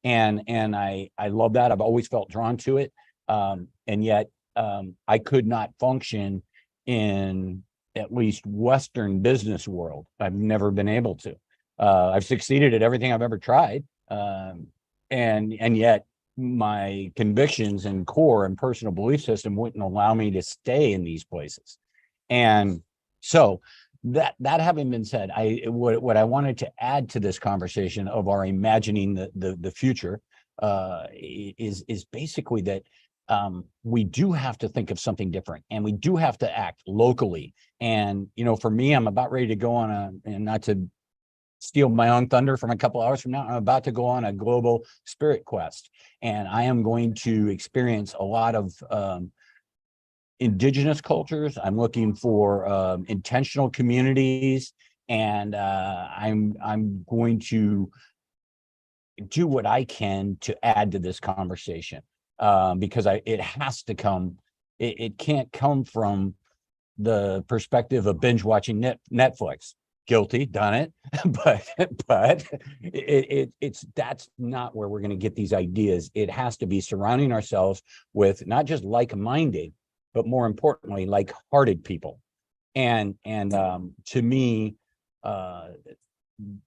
K: And I love that. I've always felt drawn to it, and yet I could not function in at least Western business world. I've never been able to. I've succeeded at everything I've ever tried, and yet my convictions and core and personal belief system wouldn't allow me to stay in these places. And so that having been said, what I wanted to add to this conversation of our imagining the future is basically that we do have to think of something different, and we do have to act locally. And for me, I'm about ready to go on and not to steal my own thunder from a couple hours from now, I'm about to go on a global spirit quest, and I am going to experience a lot of indigenous cultures. I'm looking for intentional communities, and I'm going to do what I can to add to this conversation, because it has to come. It can't come from the perspective of binge watching Netflix. Guilty, done it, but it's that's not where we're going to get these ideas. It has to be surrounding ourselves with not just like-minded, but more importantly, like-hearted people. And to me,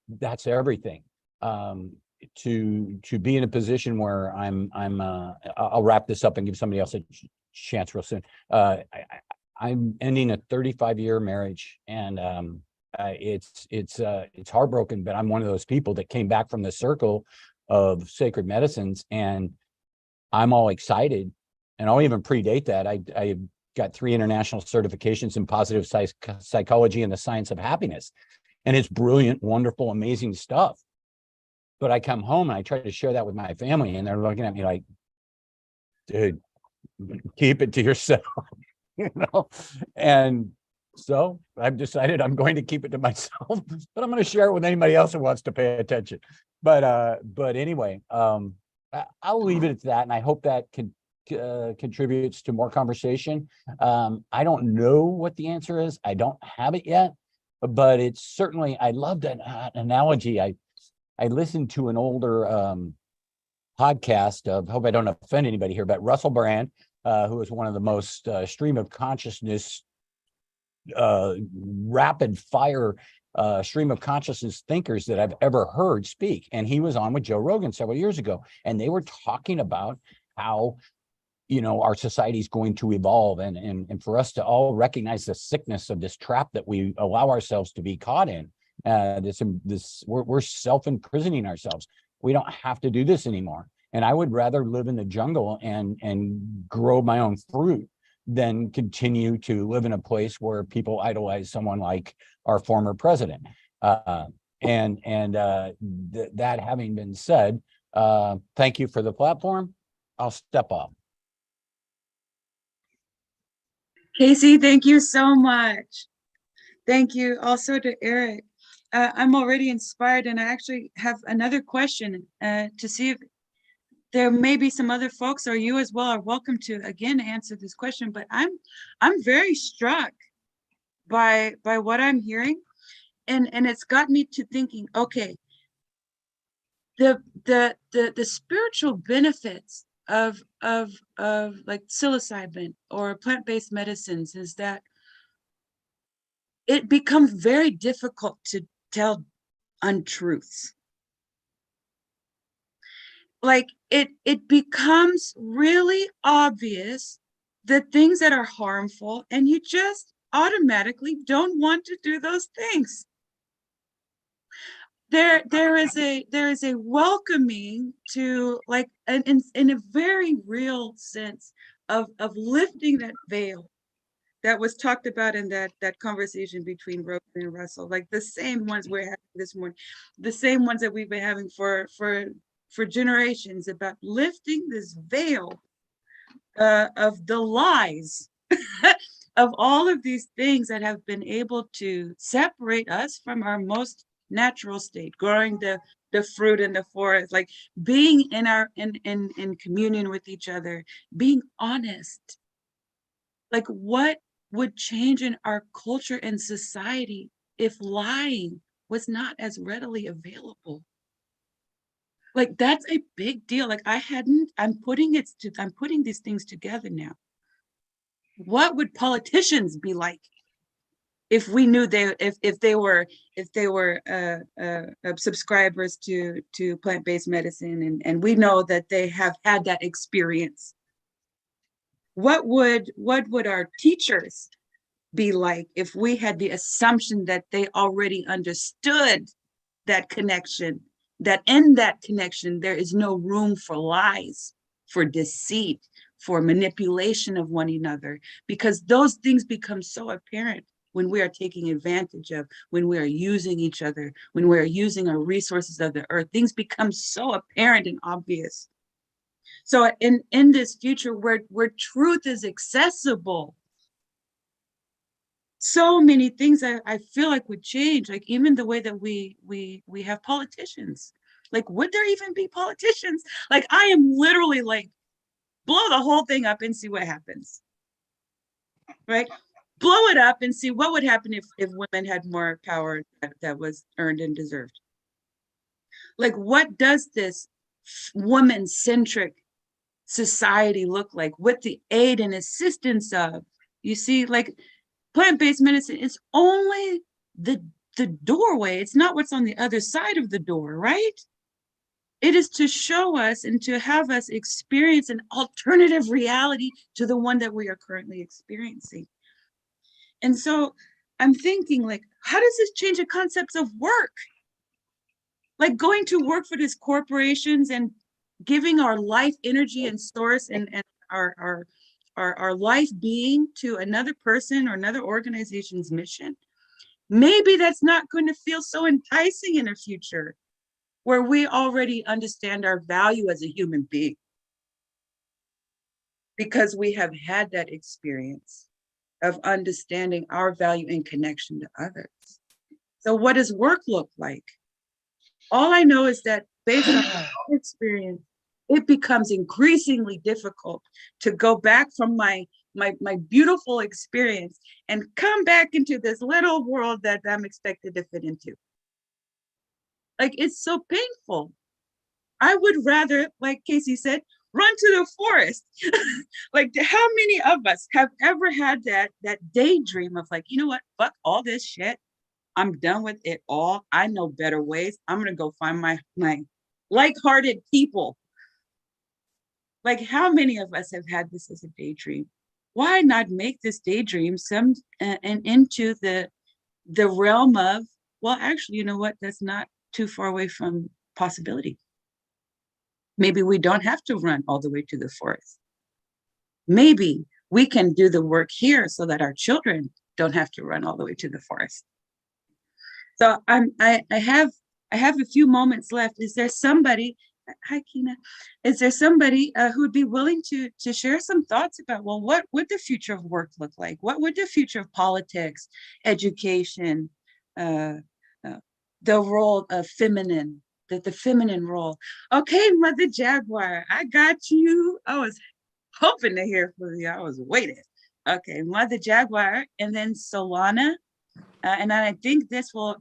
K: that's everything. To be in a position where I'll wrap this up and give somebody else a chance real soon. I'm ending a 35-year marriage, and it's heartbroken, but I'm one of those people that came back from the circle of sacred medicines, and I'm all excited. And I'll even predate that. I got 3 international certifications in positive psychology and the science of happiness, and it's brilliant, wonderful, amazing stuff. But I come home and I try to share that with my family, and they're looking at me like, dude, keep it to yourself. And So I've decided I'm going to keep it to myself, but I'm going to share it with anybody else who wants to pay attention. But anyway, I'll leave it at that, and I hope that contributes to more conversation. I don't know what the answer is. I don't have it yet, but it's certainly, I love that analogy. I listened to an older podcast of, hope I don't offend anybody here, but Russell Brand, who is one of the most stream of consciousness, rapid fire stream of consciousness thinkers that I've ever heard speak. And he was on with Joe Rogan several years ago, and they were talking about how, you know, our society is going to evolve, and for us to all recognize the sickness of this trap that we allow ourselves to be caught in. We're self-imprisoning ourselves. We don't have to do this anymore. And I would rather live in the jungle and grow my own fruit than continue to live in a place where people idolize someone like our former president. That having been said, thank you for the platform. I'll step off.
J: Casey, thank you so much. Thank you also to Eric. I'm already inspired, and I actually have another question to see if there may be some other folks, or you as well, are welcome to again answer this question. But I'm very struck by what I'm hearing, and it's got me to thinking, okay, the spiritual benefits of like psilocybin or plant-based medicines is that it becomes very difficult to tell untruths. Like it becomes really obvious that things that are harmful, and you just automatically don't want to do those things. There is a welcoming to, like, in a very real sense of lifting that veil that was talked about in that conversation between Rogan and Russell, like the same ones we're having this morning, the same ones that we've been having for generations, about lifting this veil of the lies of all of these things that have been able to separate us from our most natural state, growing the fruit in the forest, like being in communion with each other, being honest. Like, what would change in our culture and society if lying was not as readily available? Like, that's a big deal. Like, I'm putting these things together now. What would politicians be like if we knew if they were subscribers to plant-based medicine, and we know that they have had that experience? What would our teachers be like if we had the assumption that they already understood that connection, that in that connection there is no room for lies, for deceit, for manipulation of one another? Because those things become so apparent when we are taking advantage of, when we are using each other, when we are using our resources of the earth. Things become so apparent and obvious. So in this future where truth is accessible, so many things I feel like would change. Like, even the way that we have politicians. Like, would there even be politicians? Like, I am literally like, blow the whole thing up and see what happens. Right? Blow it up and see what would happen if women had more power that was earned and deserved. Like, what does this woman-centric society look like with the aid and assistance of, you see, like, plant-based medicine is only the doorway. It's not what's on the other side of the door, right? It is to show us and to have us experience an alternative reality to the one that we are currently experiencing. And so I'm thinking, like, how does this change the concepts of work? Like, going to work for these corporations and giving our life energy and source and our life being to another person or another organization's mission. Maybe that's not going to feel so enticing in the future, where we already understand our value as a human being, because we have had that experience of understanding our value and connection to others. So what does work look like? All I know is that based on my own experience, it becomes increasingly difficult to go back from my beautiful experience and come back into this little world that I'm expected to fit into. Like, it's so painful. I would rather, like Casey said, run to the forest. Like, how many of us have ever had that daydream of like, you know what, fuck all this shit. I'm done with it all. I know better ways. I'm gonna go find my like-hearted people. Like, how many of us have had this as a daydream? Why not make this daydream some and into the realm of, well, actually, you know what? That's not too far away from possibility. Maybe we don't have to run all the way to the forest. Maybe we can do the work here so that our children don't have to run all the way to the forest. So I have a few moments left. Is there somebody? Hi, Kina. Is there somebody who'd be willing to share some thoughts about, well, what would the future of work look like? What would the future of politics, education, the role of feminine, the feminine role? Okay, Mother Jaguar, I got you. I was hoping to hear from you. I was waiting. Okay, Mother Jaguar, and then Solana. And I think this will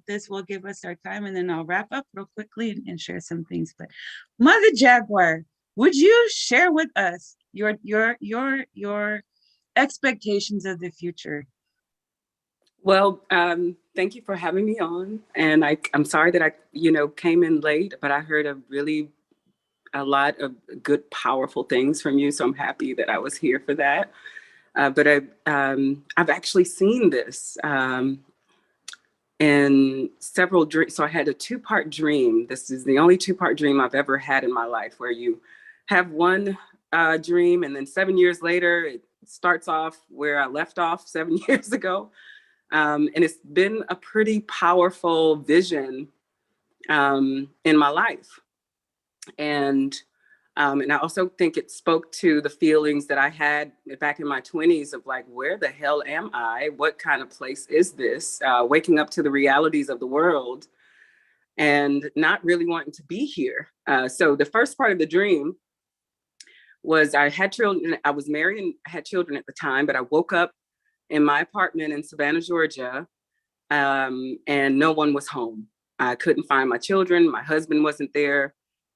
J: give us our time, and then I'll wrap up real quickly and share some things. But Mother Jaguar, would you share with us your expectations of the future?
L: Well, thank you for having me on. And I'm sorry that I came in late, but I heard a lot of good, powerful things from you. So I'm happy that I was here for that. But I've actually seen this in several dreams. So I had a 2-part dream. This is the only 2-part dream I've ever had in my life, where you have one dream and then 7 years later, it starts off where I left off 7 years ago. And it's been a pretty powerful vision in my life. And I also think it spoke to the feelings that I had back in my 20s of like, where the hell am I? What kind of place is this? Waking up to the realities of the world and not really wanting to be here. So the first part of the dream was I had children. I was married and had children at the time, but I woke up in my apartment in Savannah, Georgia, and no one was home. I couldn't find my children. My husband wasn't there.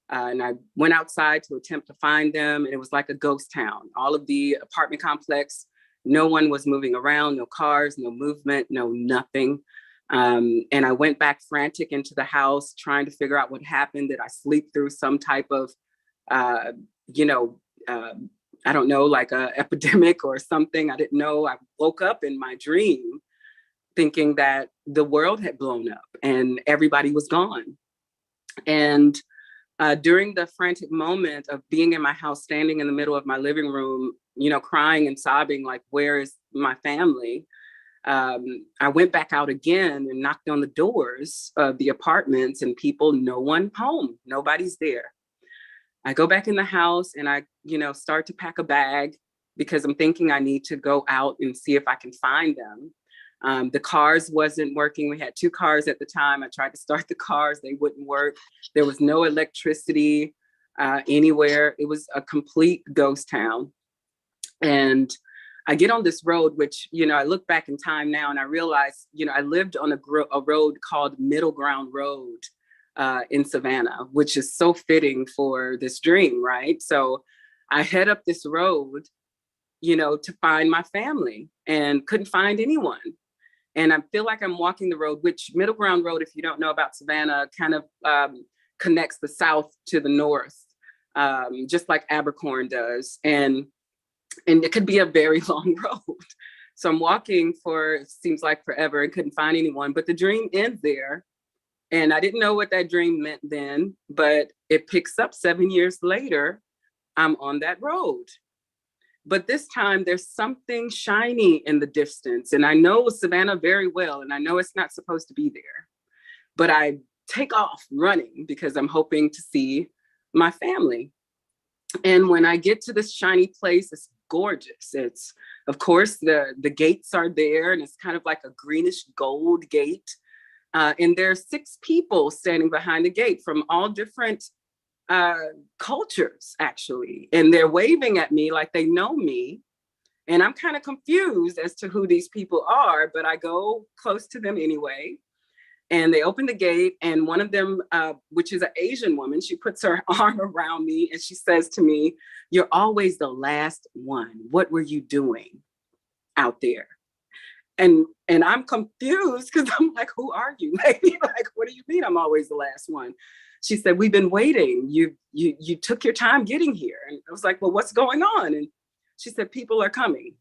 L: And I went outside to attempt to find them, and it was like a ghost town. All of the apartment complex, no one was moving around, no cars, no movement, no nothing. And I went back frantic into the house, trying to figure out what happened. Did I sleep through some type of, I don't know, like a epidemic or something? I didn't know. I woke up in my dream thinking that the world had blown up and everybody was gone. And during the frantic moment of being in my house, standing in the middle of my living room, crying and sobbing, like, where is my family? I went back out again and knocked on the doors of the apartments, and no one home, nobody's there. I go back in the house and I, start to pack a bag because I'm thinking I need to go out and see if I can find them. The cars wasn't working. We had 2 cars at the time. I tried to start the cars. They wouldn't work. There was no electricity anywhere. It was a complete ghost town. And I get on this road, which, I look back in time now and I realize, I lived on a road called Middle Ground Road in Savannah, which is so fitting for this dream, right? So I head up this road, to find my family, and couldn't find anyone. And I feel like I'm walking the road, which Middle Ground Road, if you don't know about Savannah, kind of connects the south to the north, just like Abercorn does. And it could be a very long road. So I'm walking for, it seems like forever, and couldn't find anyone, but the dream ends there. And I didn't know what that dream meant then, but it picks up 7 years later. I'm on that road. But this time there's something shiny in the distance. And I know Savannah very well, and I know it's not supposed to be there. But I take off running because I'm hoping to see my family. And when I get to this shiny place, it's gorgeous. It's Of course, the gates are there, and it's kind of like a greenish gold gate. And there are 6 people standing behind the gate from all different cultures, actually. And they're waving at me like they know me. And I'm kind of confused as to who these people are, but I go close to them anyway. And they open the gate, and one of them, which is an Asian woman, she puts her arm around me and she says to me, "You're always the last one. What were you doing out there?" And I'm confused because I'm like, "Who are you, lady? Like, what do you mean I'm always the last one?" She said, "We've been waiting. You took your time getting here." And I was like, "Well, what's going on?" And she said, "People are coming."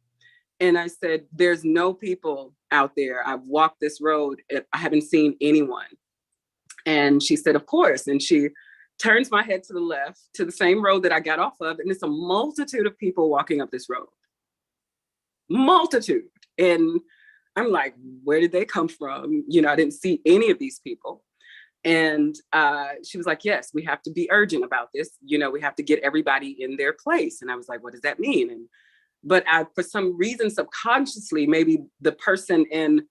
L: And I said, "There's no people out there. I've walked this road. I haven't seen anyone." And she said, "Of course." And she turns my head to the left, to the same road that I got off of. And it's a multitude of people walking up this road. Multitude. And I'm like, where did they come from? You know, I didn't see any of these people. And she was like, "Yes, we have to be urgent about this. You know, we have to get everybody in their place." And I was like, "What does that mean?" But for some reason, subconsciously, maybe the person in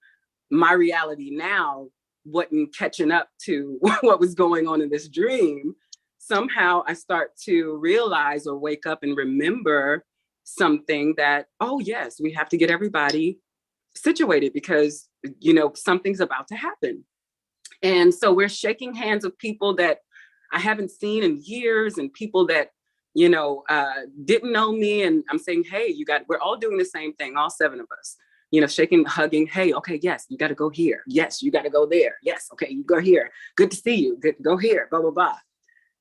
L: my reality now wasn't catching up to what was going on in this dream. Somehow I start to realize or wake up and remember something that, oh yes, we have to get everybody situated because, you know, something's about to happen. And so we're shaking hands with people that I haven't seen in years, and people that, you know, didn't know me. And I'm saying, "Hey, we're all doing the same thing, all 7 of us, you know, shaking, hugging. Hey, okay, yes, you got to go here. Yes, you got to go there. Yes, okay, you go here. Good to see you. Good, go here, blah, blah, blah."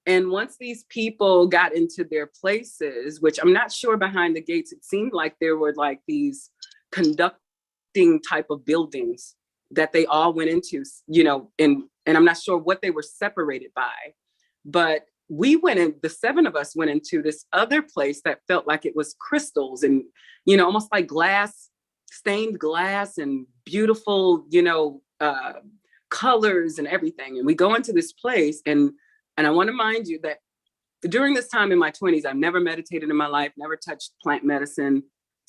L: And once these people got into their places, which I'm not sure behind the gates, it seemed like there were like these conducting type of buildings that they all went into, you know, and I'm not sure what they were separated by, but we went in, the 7 of us went into this other place that felt like it was crystals and, you know, almost like glass, stained glass and beautiful, you know, colors and everything. And we go into this place, and I want to mind you that during this time in my 20s, I've never meditated in my life, never touched plant medicine,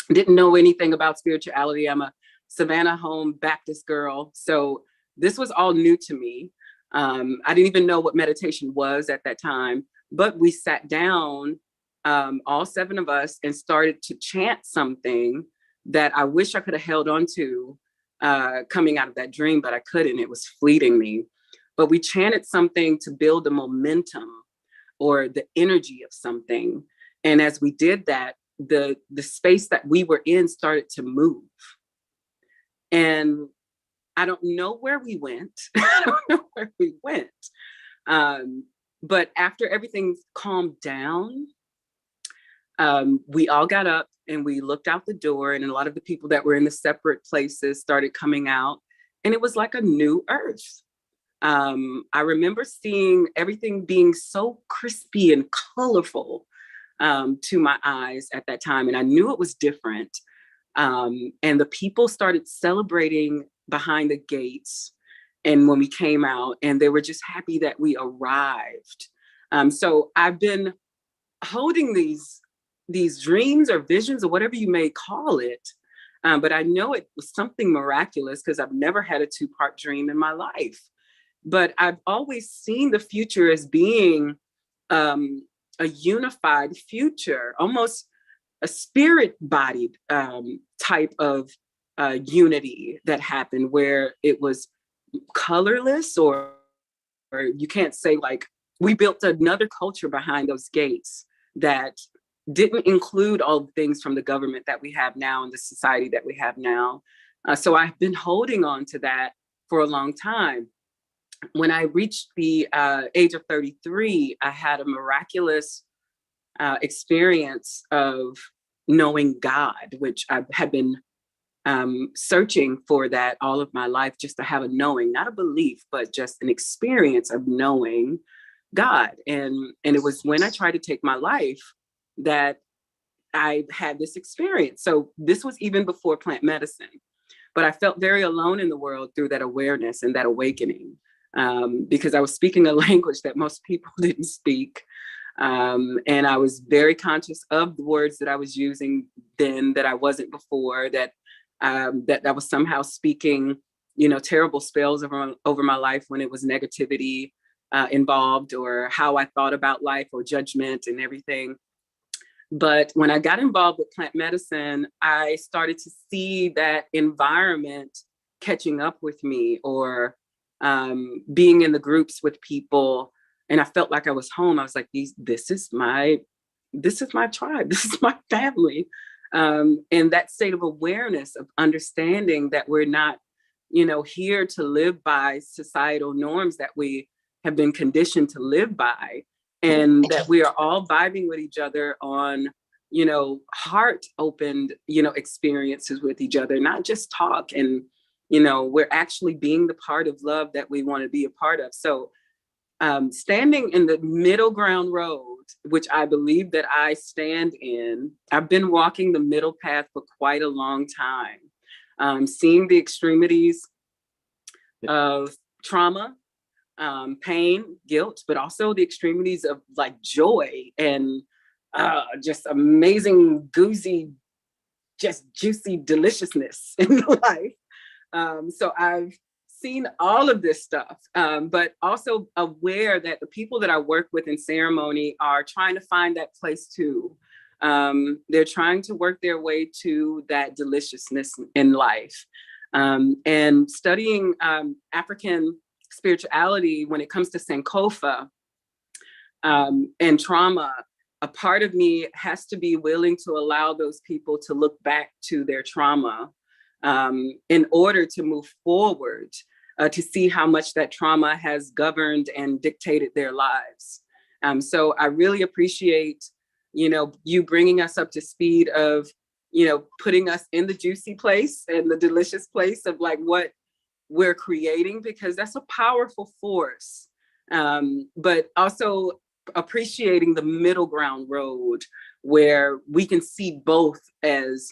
L: didn't know anything about spirituality. I'm a Savannah home Baptist girl. So this was all new to me. I didn't even know what meditation was at that time, but we sat down, all 7 of us, and started to chant something that I wish I could have held on to coming out of that dream, but I couldn't. It was fleeting me. But we chanted something to build the momentum or the energy of something. And as we did that, the space that we were in started to move. And I don't know where we went. I don't know where we went. But after everything calmed down, we all got up and we looked out the door, and a lot of the people that were in the separate places started coming out, and it was like a new earth. I remember seeing everything being so crispy and colorful to my eyes at that time, and I knew it was different. And the people started celebrating behind the gates, and when we came out, and they were just happy that we arrived. So I've been holding these dreams or visions or whatever you may call it, but I know it was something miraculous because I've never had a 2-part dream in my life. But I've always seen the future as being a unified future, almost a spirit-bodied type of unity that happened, where it was colorless, or you can't say, like, we built another culture behind those gates that didn't include all the things from the government that we have now and the society that we have now. So I've been holding on to that for a long time. When I reached the age of 33, I had a miraculous experience of knowing God, which I had been searching for that all of my life, just to have a knowing, not a belief, but just an experience of knowing God. And it was when I tried to take my life that I had this experience. So this was even before plant medicine, but I felt very alone in the world through that awareness and that awakening, because I was speaking a language that most people didn't speak. And I was very conscious of the words that I was using then that I wasn't before, that I was somehow speaking, terrible spells over my life when it was negativity involved, or how I thought about life, or judgment and everything. But when I got involved with plant medicine, I started to see that environment catching up with me, or being in the groups with people. And I felt like I was home. I was like, this is my tribe. This is my family. And that state of awareness, of understanding that we're not, here to live by societal norms that we have been conditioned to live by, and that we are all vibing with each other on, heart opened, experiences with each other, not just talk. And, we're actually being the part of love that we want to be a part of. So standing in the middle ground road, which I believe that I stand in, I've been walking the middle path for quite a long time, seeing the extremities of trauma, pain, guilt, but also the extremities of like joy and just amazing, goozy, just juicy deliciousness in life. So I've seen all of this stuff, but also aware that the people that I work with in ceremony are trying to find that place too. They're trying to work their way to that deliciousness in life. And studying African spirituality when it comes to Sankofa and trauma, a part of me has to be willing to allow those people to look back to their trauma in order to move forward, to see how much that trauma has governed and dictated their lives. So I really appreciate, you bringing us up to speed of, putting us in the juicy place and the delicious place of like what we're creating, because that's a powerful force. But also appreciating the middle ground road where we can see both as,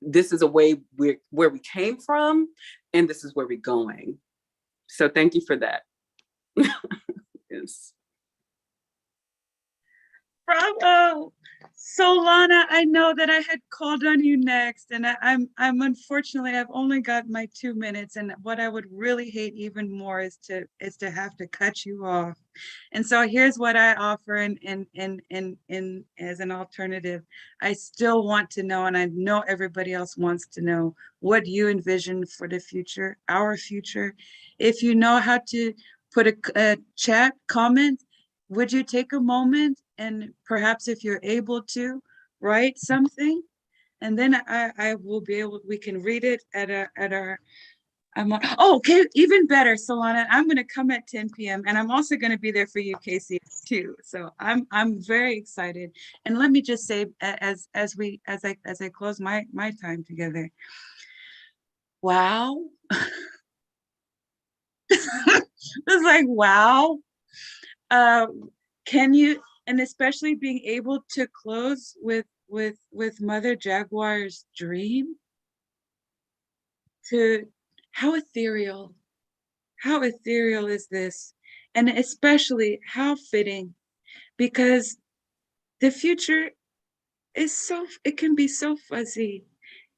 L: this is a way where we came from, and this is where we're going. So thank you for that. Yes.
J: Bravo. So Lana, I know that I had called on you next, and I'm unfortunately, I've only got my 2 minutes, and what I would really hate even more is to have to cut you off. And so here's what I offer in as an alternative. I still want to know, and I know everybody else wants to know, what you envision for the future, our future. If you know how to put a chat comment, would you take a moment and perhaps, if you're able to, write something, and then I will be able, we can read it at our okay, even better, Solana. I'm going to come at 10 p.m. and I'm also going to be there for you, Casey, too. So I'm very excited. And let me just say, as I close my time together, wow. It's like, wow. Can you, and especially being able to close with Mother Jaguar's dream, to how ethereal is this? And especially how fitting, because the future is it can be so fuzzy.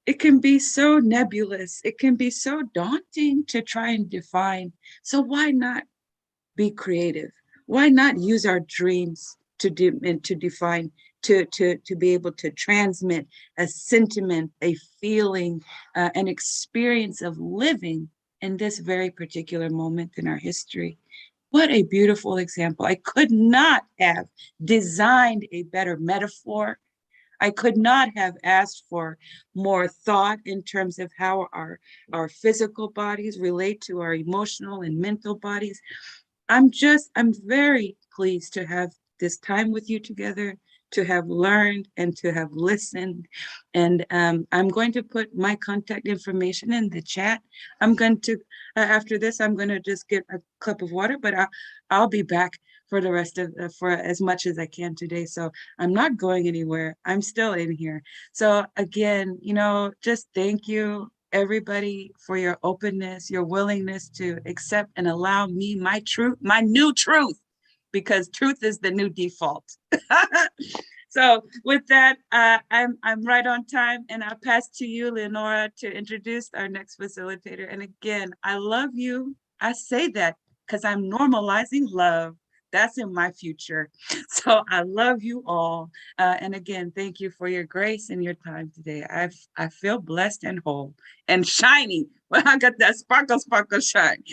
J: It can be so nebulous. It can be so daunting to try and define. So why not be creative? Why not use our dreams to define, to be able to transmit a sentiment, a feeling, an experience of living in this very particular moment in our history? What a beautiful example. I could not have designed a better metaphor. I could not have asked for more thought in terms of how our physical bodies relate to our emotional and mental bodies. I'm very pleased to have this time with you together, to have learned and to have listened. And I'm going to put my contact information in the chat. I'm going to, after this, I'm going to just get a cup of water, but I'll be back for the rest of, for as much as I can today. So I'm not going anywhere. I'm still in here. So again, just thank you, everybody, for your openness, your willingness to accept and allow me my truth, my new truth, because truth is the new default. So with that, I'm right on time, and I'll pass to you, Leonora, to introduce our next facilitator. And again, I love you. I say that because I'm normalizing love. That's in my future. So I love you all. And again, thank you for your grace and your time today. I feel blessed and whole and shiny. Well, I got that sparkle, sparkle, shine.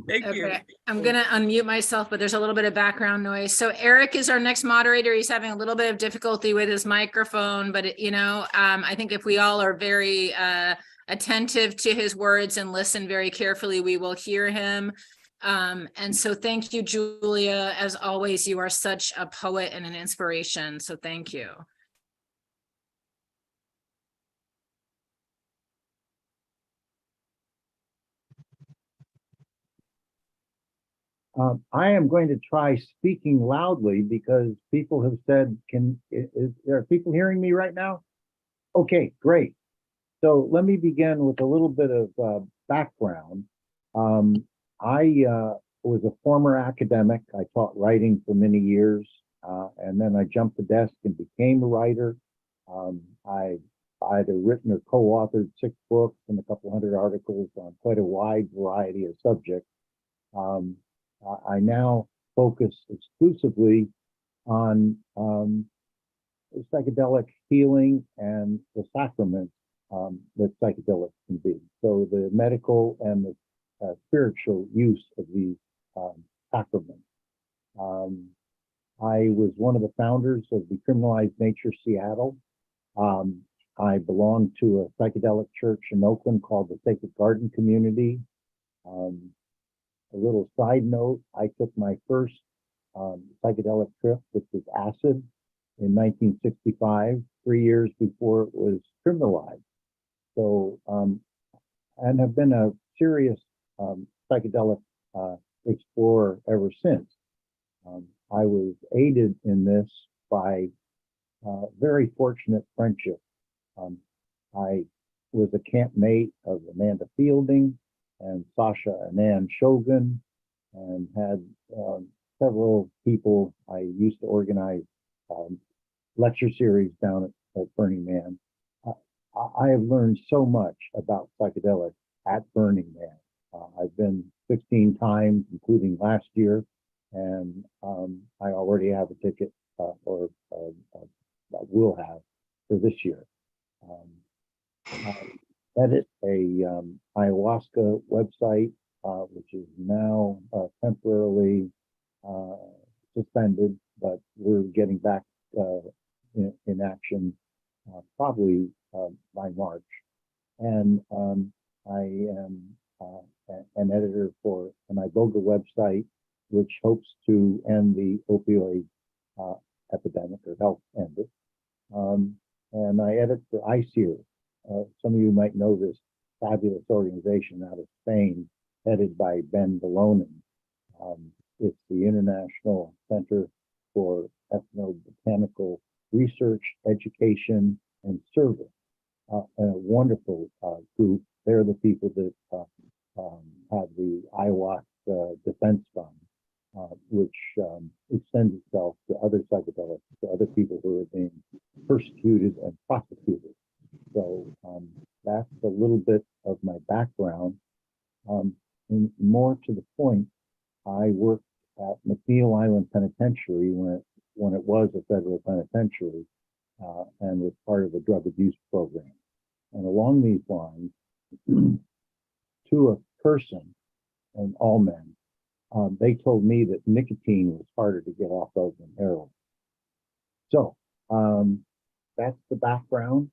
J: Thank you.
B: Okay, I'm gonna unmute myself, but there's a little bit of background noise. So Eric is our next moderator. He's having a little bit of difficulty with his microphone, but I think if we all are very attentive to his words and listen very carefully, we will hear him. And so thank you, Julia. As always, you are such a poet and an inspiration. So thank you.
D: I am going to try speaking loudly because people have said, is there people hearing me right now? Okay, great. So let me begin with a little bit of background. I was a former academic. I taught writing for many years, and then I jumped the desk and became a writer. I'd either written or co-authored 6 books and a couple hundred articles on quite a wide variety of subjects. I now focus exclusively on psychedelic healing and the sacraments that psychedelics can be. So the medical and the spiritual use of these sacraments. I was one of the founders of Decriminalized Nature Seattle. I belonged to a psychedelic church in Oakland called the Sacred Garden Community. A little side note, I took my first psychedelic trip, which was acid, in 1965, 3 years before it was criminalized. So, and have been a serious psychedelic explorer ever since. I was aided in this by very fortunate friendship. I was a campmate of Amanda Fielding and Sasha Anand Shogun, and had several people. I used to organize lecture series down at Burning Man. I have learned so much about psychedelics at Burning Man. I've been 16 times, including last year, and I already have a ticket, or will have for this year. I edit a ayahuasca website, which is now temporarily suspended, but we're getting back in action probably by March. And I am an editor for an Iboga website, which hopes to end the opioid epidemic, or help end it. And I edit for ICEER. Some of you might know this fabulous organization out of Spain, headed by Ben Belonen. It's the International Center for Ethnobotanical Research, Education, and Service. A wonderful group. They're the people that have the ayahuasca Defense Fund, which extends itself to other psychedelics, to other people who are being persecuted and prosecuted. So that's a little bit of my background. And more to the point, I worked at McNeil Island Penitentiary when it was a federal penitentiary, and was part of the drug abuse program. And along these lines, to a person, and all men, they told me that nicotine was harder to get off of than heroin. So that's the background.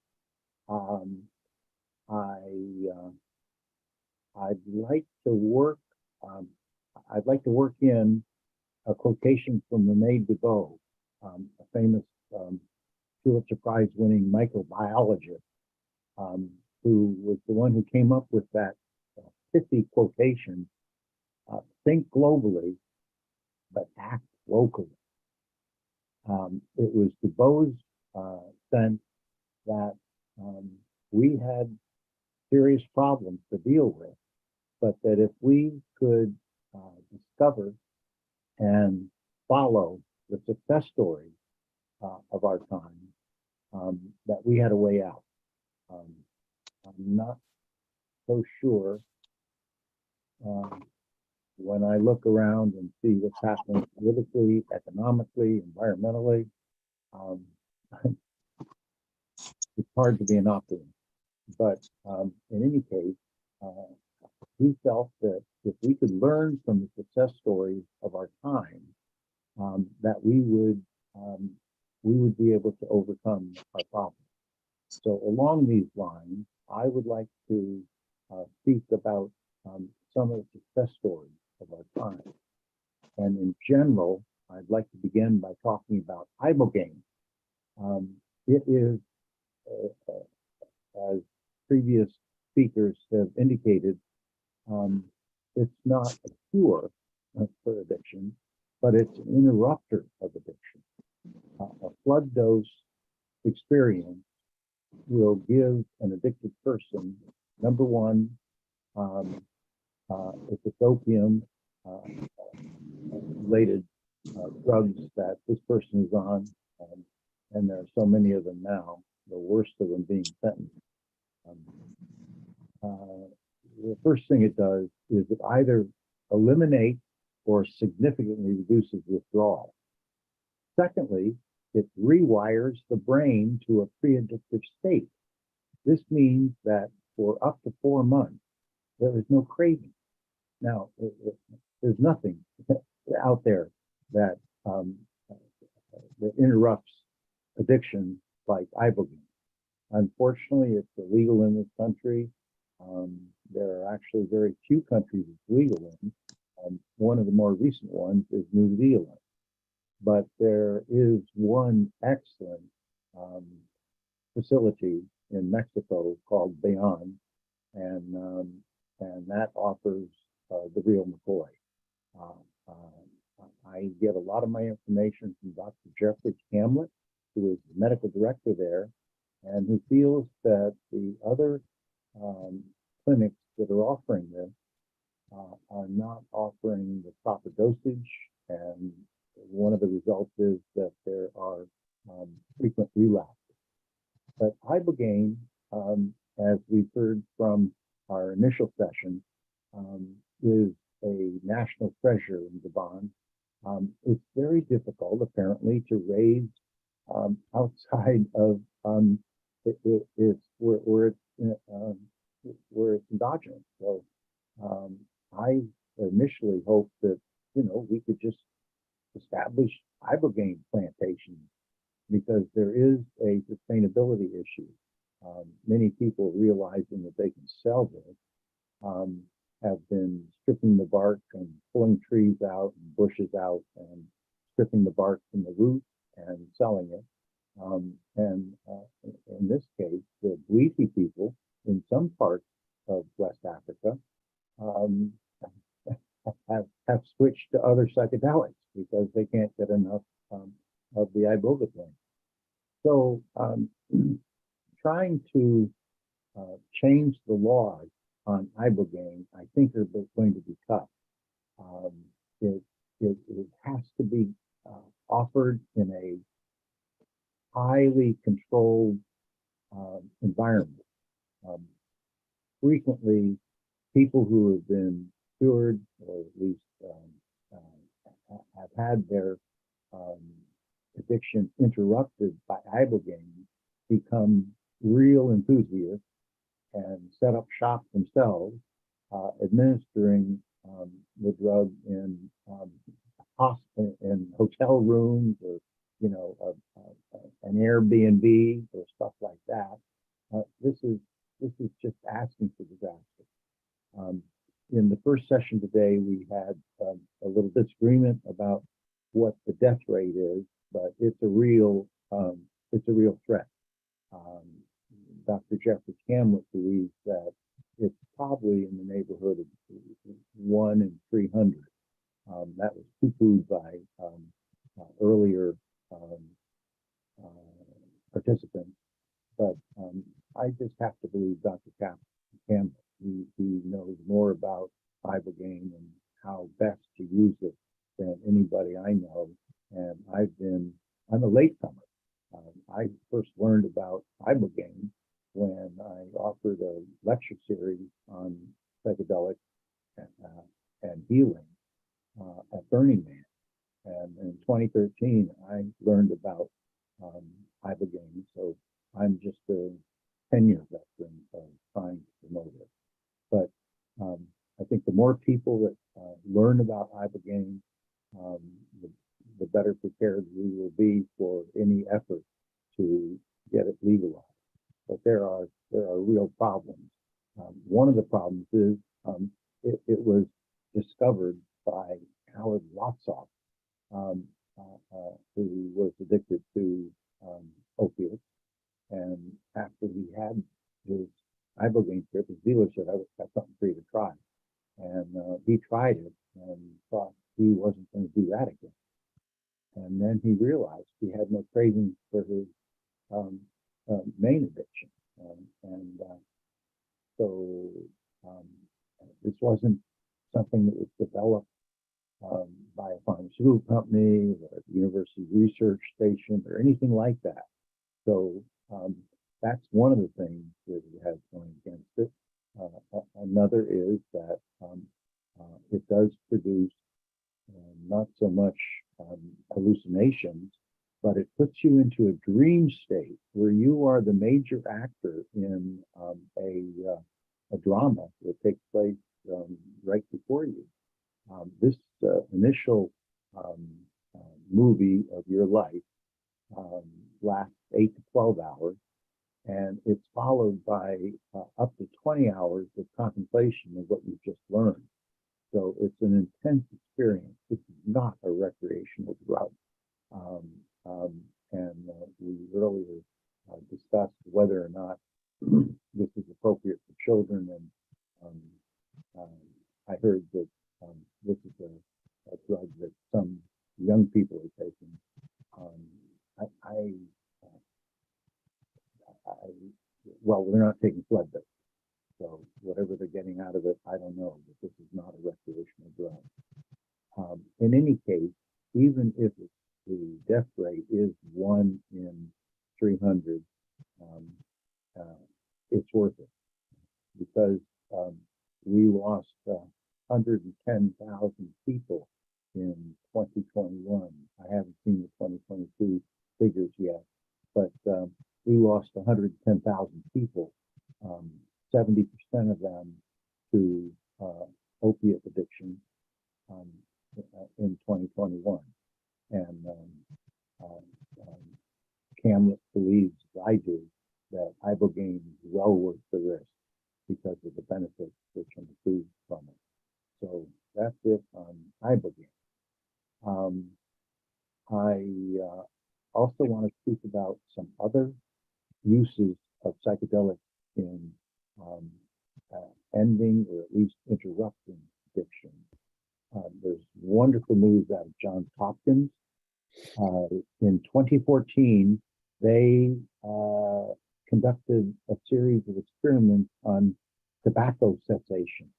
D: I'd like to work in a quotation from Rene DeVoe, a famous Pulitzer Prize winning microbiologist, who was the one who came up with that pithy quotation, think globally, but act locally. It was DeVoe's sense that we had serious problems to deal with, but that if we could discover and follow the success story of our time, that we had a way out. I'm not so sure when I look around and see what's happening politically, economically, environmentally. It's hard to be an optimist, but in any case, we felt that if we could learn from the success stories of our time, that we would be able to overcome our problems. So along these lines, I would like to speak about some of the success stories of our time. And in general, I'd like to begin by talking about ibogaine. It is, as previous speakers have indicated, it's not a cure for addiction, but it's an interrupter of addiction. A flood dose experience will give an addicted person, number one, if it's opium related drugs that this person is on, and there are so many of them now, the worst of them being fentanyl. The first thing it does is it either eliminates or significantly reduces withdrawal. Secondly, it rewires the brain to a pre-addictive state. This means that for up to 4 months, there is no craving. Now, there's nothing out there that that interrupts addiction like ibogaine. Unfortunately, it's illegal in this country. There are actually very few countries it's legal in. One of the more recent ones is New Zealand. But there is one excellent facility in Mexico called Beyond, and that offers the real McCoy. I get a lot of my information from Dr. Jeffrey Camlet, who is the medical director there, and who feels that the other clinics that are offering this are not offering the proper dosage, and one of the results is that there are frequent relapses. But ibogaine, as we've heard from our initial session, is a national treasure in Gabon. It's very difficult, apparently, to raise outside of it's where it's endogenous. So I initially hoped that we could just establish ibogaine plantations, because there is a sustainability issue. Many people realizing that they can sell this have been stripping the bark and pulling trees out and bushes out and stripping the bark from the root and selling it. In this case, the Bwiti people in some parts of West Africa have switched to other psychedelics because they can't get enough of the iboga plant. So trying to change the laws on ibogaine, I think, are going to be tough. It has to be offered in a highly controlled environment. Frequently, people who have been cured, or at least have had their addiction interrupted by ibogaine, become real enthusiasts and set up shop themselves, administering the drug in hotel rooms, or an Airbnb or stuff like that. This is just asking for disaster. In the first session today, we had a little disagreement about what the death rate is, but it's a real threat. Dr. Jeffrey Camlet believes that it's probably in the neighborhood of 1 in 300. That was poo-pooed by earlier participants, but I just have to believe Dr. Camlet. He knows more about ibogaine and how best to use it than anybody I know. And I'm a latecomer. I first learned about ibogaine when I offered a lecture series on psychedelics and healing at Burning Man. And in 2013, I learned about ibogaine. So I'm just a 10-year veteran of trying to promote it. But I think the more people that learn about ibogaine, the better prepared we will be for any effort to get it legalized. But there are real problems. One of the problems is it was discovered by Howard Lotsof, who was addicted to opiates. And after he had his ibogaine trip, his dealer said, "I got something for you to try." And he tried it and thought he wasn't going to do that again. And then he realized he had no craving for his main addiction. So this wasn't something that was developed by a pharmaceutical company or a university research station or anything like that. So that's one of the things that it has going against it. Another is that it does produce not so much hallucinations, but it puts you into a dream state where you are the major actor in a drama that takes place right before you. This initial movie of your life lasts 8 to 12 hours, and it's followed by up to 20 hours of contemplation of what you've just learned. So it's an intense experience. This is not a recreational drug. We earlier discussed whether or not this is appropriate for children. And I heard that this is a drug that some young people are taking. Well, they're not taking blood dose. So whatever they're getting out of it, I don't know, but this is not a recreational drug. In any case, even if the death rate is 1 in 300, it's worth it, because we lost 110,000 people in 2021. I haven't seen the 2022 figures yet, but we lost 110,000 people, 70% of them to opiate addiction in 2021. And Camlet believes, as I do, that ibogaine is well worth the risk because of the benefits that can accrue from it. So that's it on ibogaine. I also want to speak about some other uses of psychedelics in ending or at least interrupting addiction. There's wonderful news out of Johns Hopkins. In 2014, they conducted a series of experiments on tobacco cessation.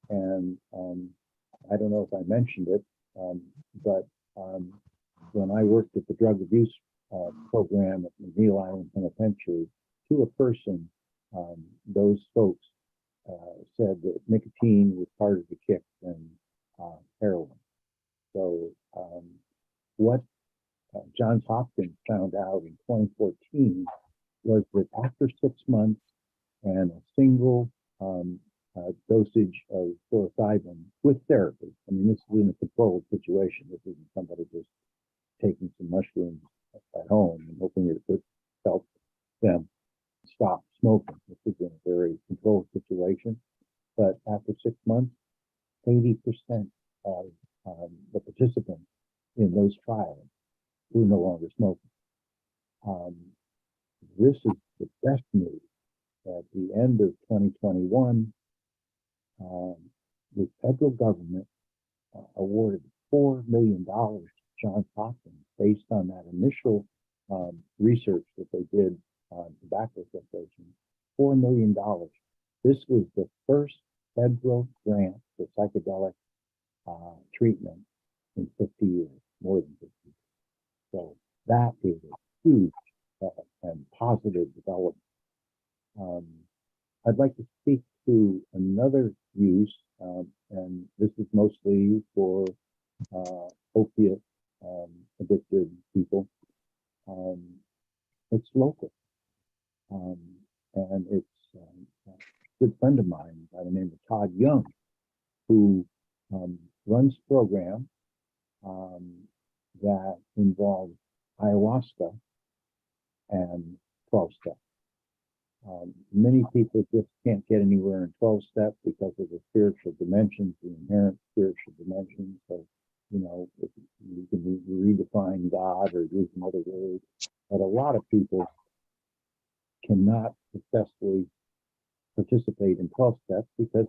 D: And I don't know if I mentioned it, but when I worked at the drug abuse program at McNeil Island Penitentiary, to a person, those folks said that nicotine was harder to kick than heroin. So what Johns Hopkins found out in 2014 was that after 6 months and a single dosage of psilocybin with therapy, I mean, this is in a controlled situation. This isn't somebody just taking some mushrooms at home and hoping it would help them stop smoking. This is in a very controlled situation. But after 6 months, 80% of the participants in those trials were no longer smoking. This is the best news. At the end of 2021, the federal government awarded $4 million to Johns Hopkins based on that initial research that they did on tobacco cessation. $4 million. This was the first federal grant for psychedelic treatment in 50 years, more than 50 years. So that is a huge and positive development. I'd like to speak to another use, and this is mostly for opiate addicted people. It's local. And it's a good friend of mine by the name of Todd Young, who runs a program that involves ayahuasca and 12-step. Many people just can't get anywhere in 12-step because of the spiritual dimensions, the inherent spiritual dimensions. So, you know, you can redefine God or use another word, but a lot of people cannot successfully participate in 12-step because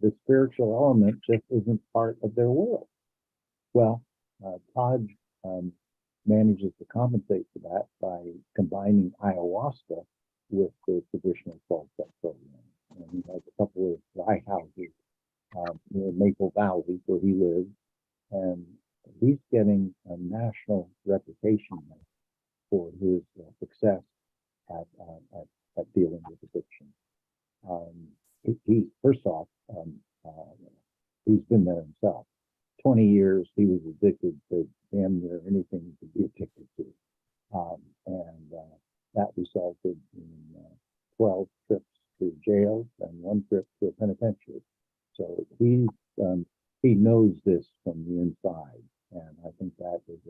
D: the spiritual element just isn't part of their world. Well, Todd manages to compensate for that by combining ayahuasca with the traditional 12-step program. And he has a couple of dry houses near Maple Valley where he lives, and he's getting a national reputation now for his success at dealing with addiction. He first off, he's been there himself. 20 years, he was addicted to damn near anything he could be addicted to. And that resulted in 12 trips to jail and 1 trip to a penitentiary. So he knows this from the inside. And I think that is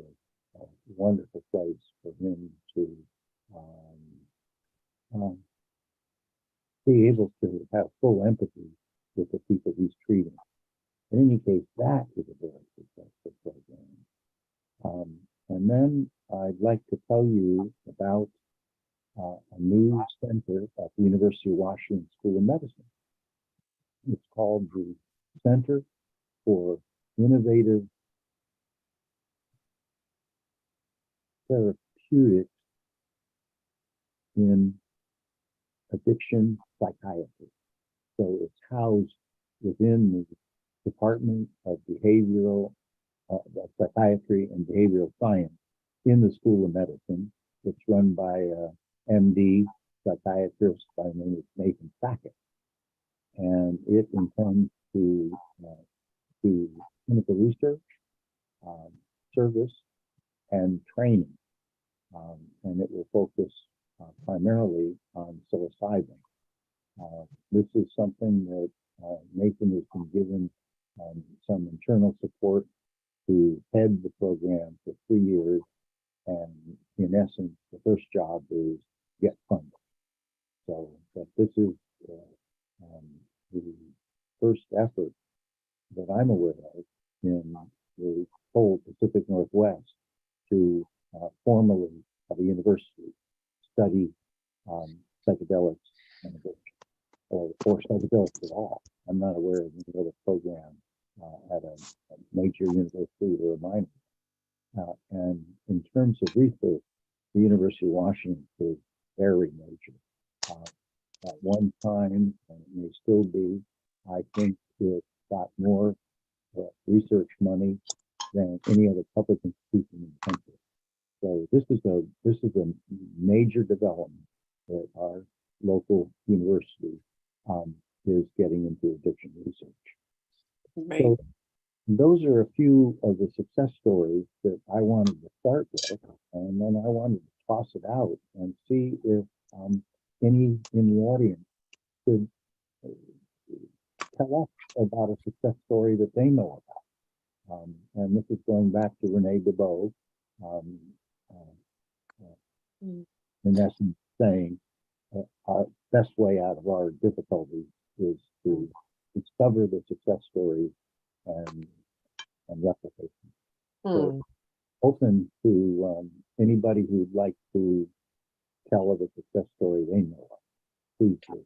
D: a wonderful place for him to be able to have full empathy with the people he's treating. In any case, that is a very successful program. And then I'd like to tell you about a new center at the University of Washington School of Medicine. It's called the Center for Innovative Therapeutics in Addiction Psychiatry. So it's housed within the Department of Behavioral Psychiatry and Behavioral Science in the School of Medicine. It's run by a MD psychiatrist by the name of Nathan Sackett. And it intends to do clinical research, service, and training. And it will focus primarily on psilocybin. This is something that Nathan has been given some internal support to head the program for 3 years. And in essence, the first job is get funded. So but this is the first effort that I'm aware of in the whole Pacific Northwest to formally at a university study psychedelics and addiction, or psychedelics at all. I'm not aware of any other program at a major university or a minor. And in terms of research, the University of Washington is very major. At one time, and it may still be, I think it got more research money than any other public institution in the country. So this is a major development that our local university is getting into addiction research.
M: Right.
D: So those are a few of the success stories that I wanted to start with, and then I wanted to toss it out and see if any in the audience could tell us about a success story that they know about. And this is going back to Renee DeBow, in essence saying our best way out of our difficulties is to discover the success stories and replicate them. So open to anybody who'd like to tell of a success story they know of. Please do.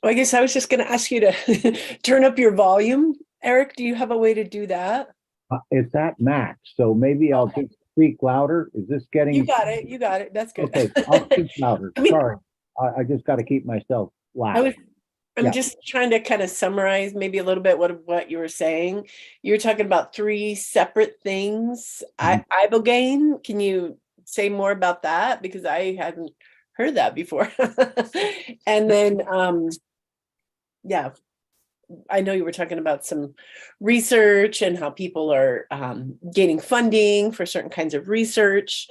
M: I guess I was just going to ask you to turn up your volume. Eric, do you have a way to do that?
D: It's at max, so maybe I'll just speak louder. Is this getting?
M: You got it. You got it. That's good.
D: Okay, I'll speak louder.
M: I mean-
D: Sorry, I just got to keep myself loud.
M: I'm
K: Yeah.
M: just trying to kind of summarize maybe a little bit what you were saying. You're talking about three separate things. Ibogaine, can you say more about that? Because I hadn't heard that before. And then, yeah, I know you were talking about some research and how people are gaining funding for certain kinds of research.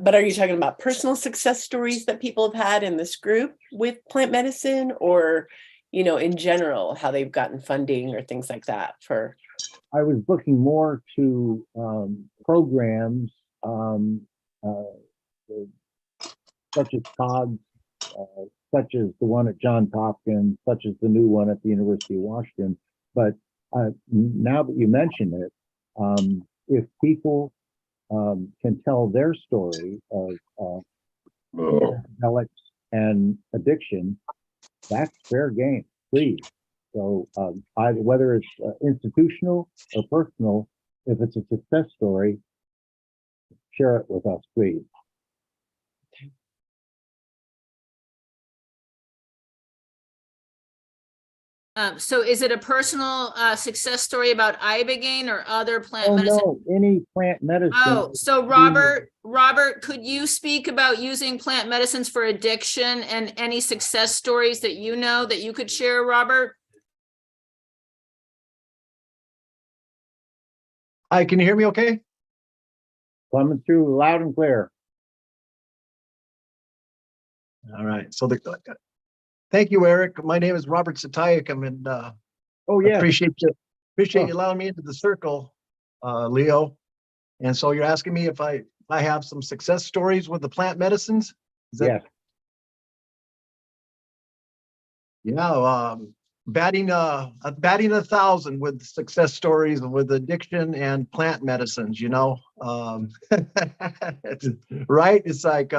M: But are you talking about personal success stories that people have had in this group with plant medicine, or, you know, in general, how they've gotten funding or things like that for?
D: I was looking more to programs such as COGS, such as the one at Johns Hopkins, such as the new one at the University of Washington. But now that you mention it, if people can tell their story of psychedelics and addiction, that's fair game, please. So whether it's institutional or personal, if it's a success story, share it with us, please.
B: So is it a personal success story about ibogaine or other plant
D: Oh
B: medicine?
D: no, any plant medicine.
B: Oh, so Robert, could you speak about using plant medicines for addiction and any success stories that you know that you could share, Robert?
N: Hi, can you hear me okay?
D: Coming through loud and clear.
N: All right, so thank you, Eric. My name is Robert Satayakam, and
D: oh yeah,
N: appreciate you allowing me into the circle, Leo. And so you're asking me if I have some success stories with the plant medicines? Is that, yeah, batting 1,000 with success stories with addiction and plant medicines, you know. Right? It's like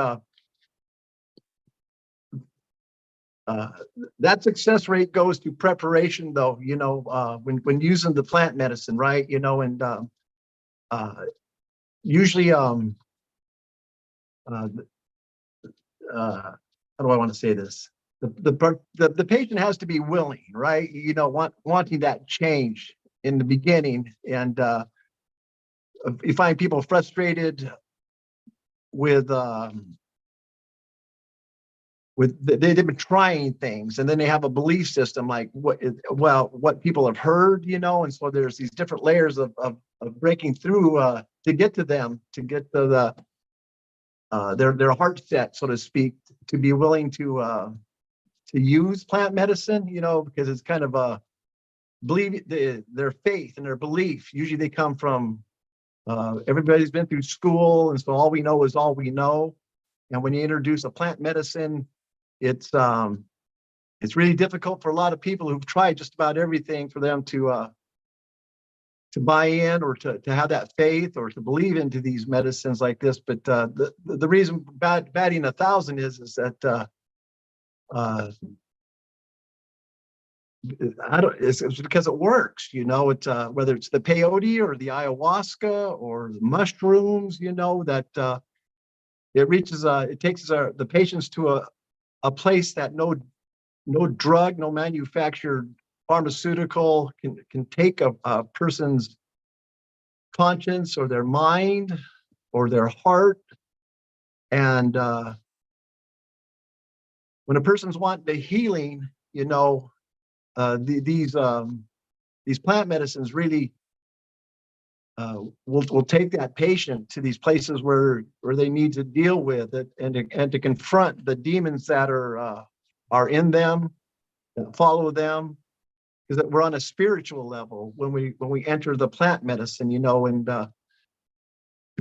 N: that success rate goes to preparation, though, you know, when using the plant medicine, right? You know, and usually how do I want to say this? The patient has to be willing, right? You know, wanting that change in the beginning. And you find people frustrated with they've been trying things, and then they have a belief system like what people have heard, you know, and so there's these different layers of breaking through to get to them, to get to their heart set, so to speak, to be willing to use plant medicine, you know, because it's kind of believe their faith and their belief. Usually they come from everybody's been through school, and so all we know is all we know. And when you introduce a plant medicine, it's really difficult for a lot of people who've tried just about everything for them to buy in or to have that faith or to believe into these medicines like this. But the reason batting 1,000 is that it's because it works, you know. It's whether it's the peyote or the ayahuasca or the mushrooms, you know, that it takes the patients to a place that no drug, no manufactured pharmaceutical can take a person's conscience or their mind or their heart. And when a person's wanting the healing, you know, these plant medicines really will take that patient to these places where they need to deal with it and to confront the demons that are in them, that follow them, because we're on a spiritual level when we enter the plant medicine, you know, and to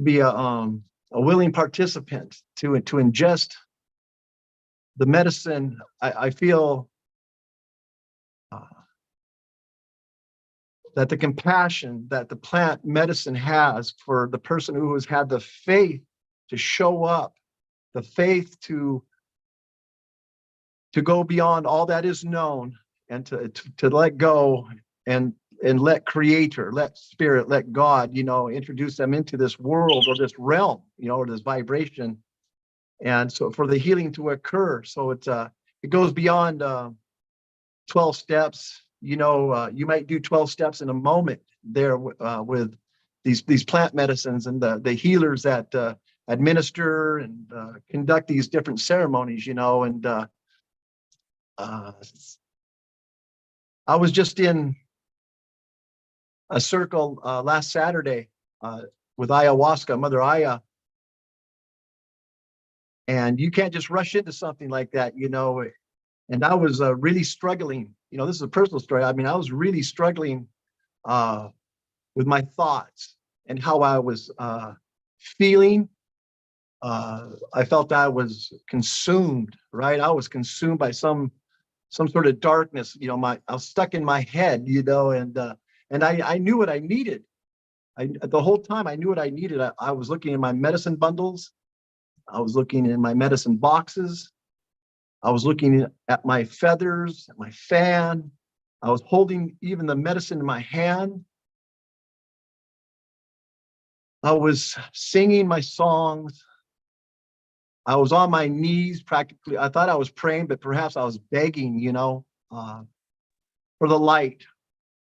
N: be a willing participant to ingest the medicine. I feel that the compassion that the plant medicine has for the person who has had the faith to show up, the faith to go beyond all that is known, and to let go and let creator, let spirit, let God, you know, introduce them into this world or this realm, you know, or this vibration. And so for the healing to occur. So it goes beyond 12 steps. You know, you might do 12 steps in a moment there with these plant medicines and the healers that administer and conduct these different ceremonies, you know. And I was just in a circle last Saturday with ayahuasca, Mother Aya. And you can't just rush into something like that, you know. And I was really struggling. You know, this is a personal story. I mean, I was really struggling with my thoughts and how I was feeling. I felt I was consumed, right? I was consumed by some sort of darkness. You know, I was stuck in my head, you know, and I knew what I needed. The whole time I knew what I needed. I was looking in my medicine bundles. I was looking in my medicine boxes. I was looking at my feathers, at my fan. I was holding even the medicine in my hand. I was singing my songs. I was on my knees practically. I thought I was praying, but perhaps I was begging, you know, for the light,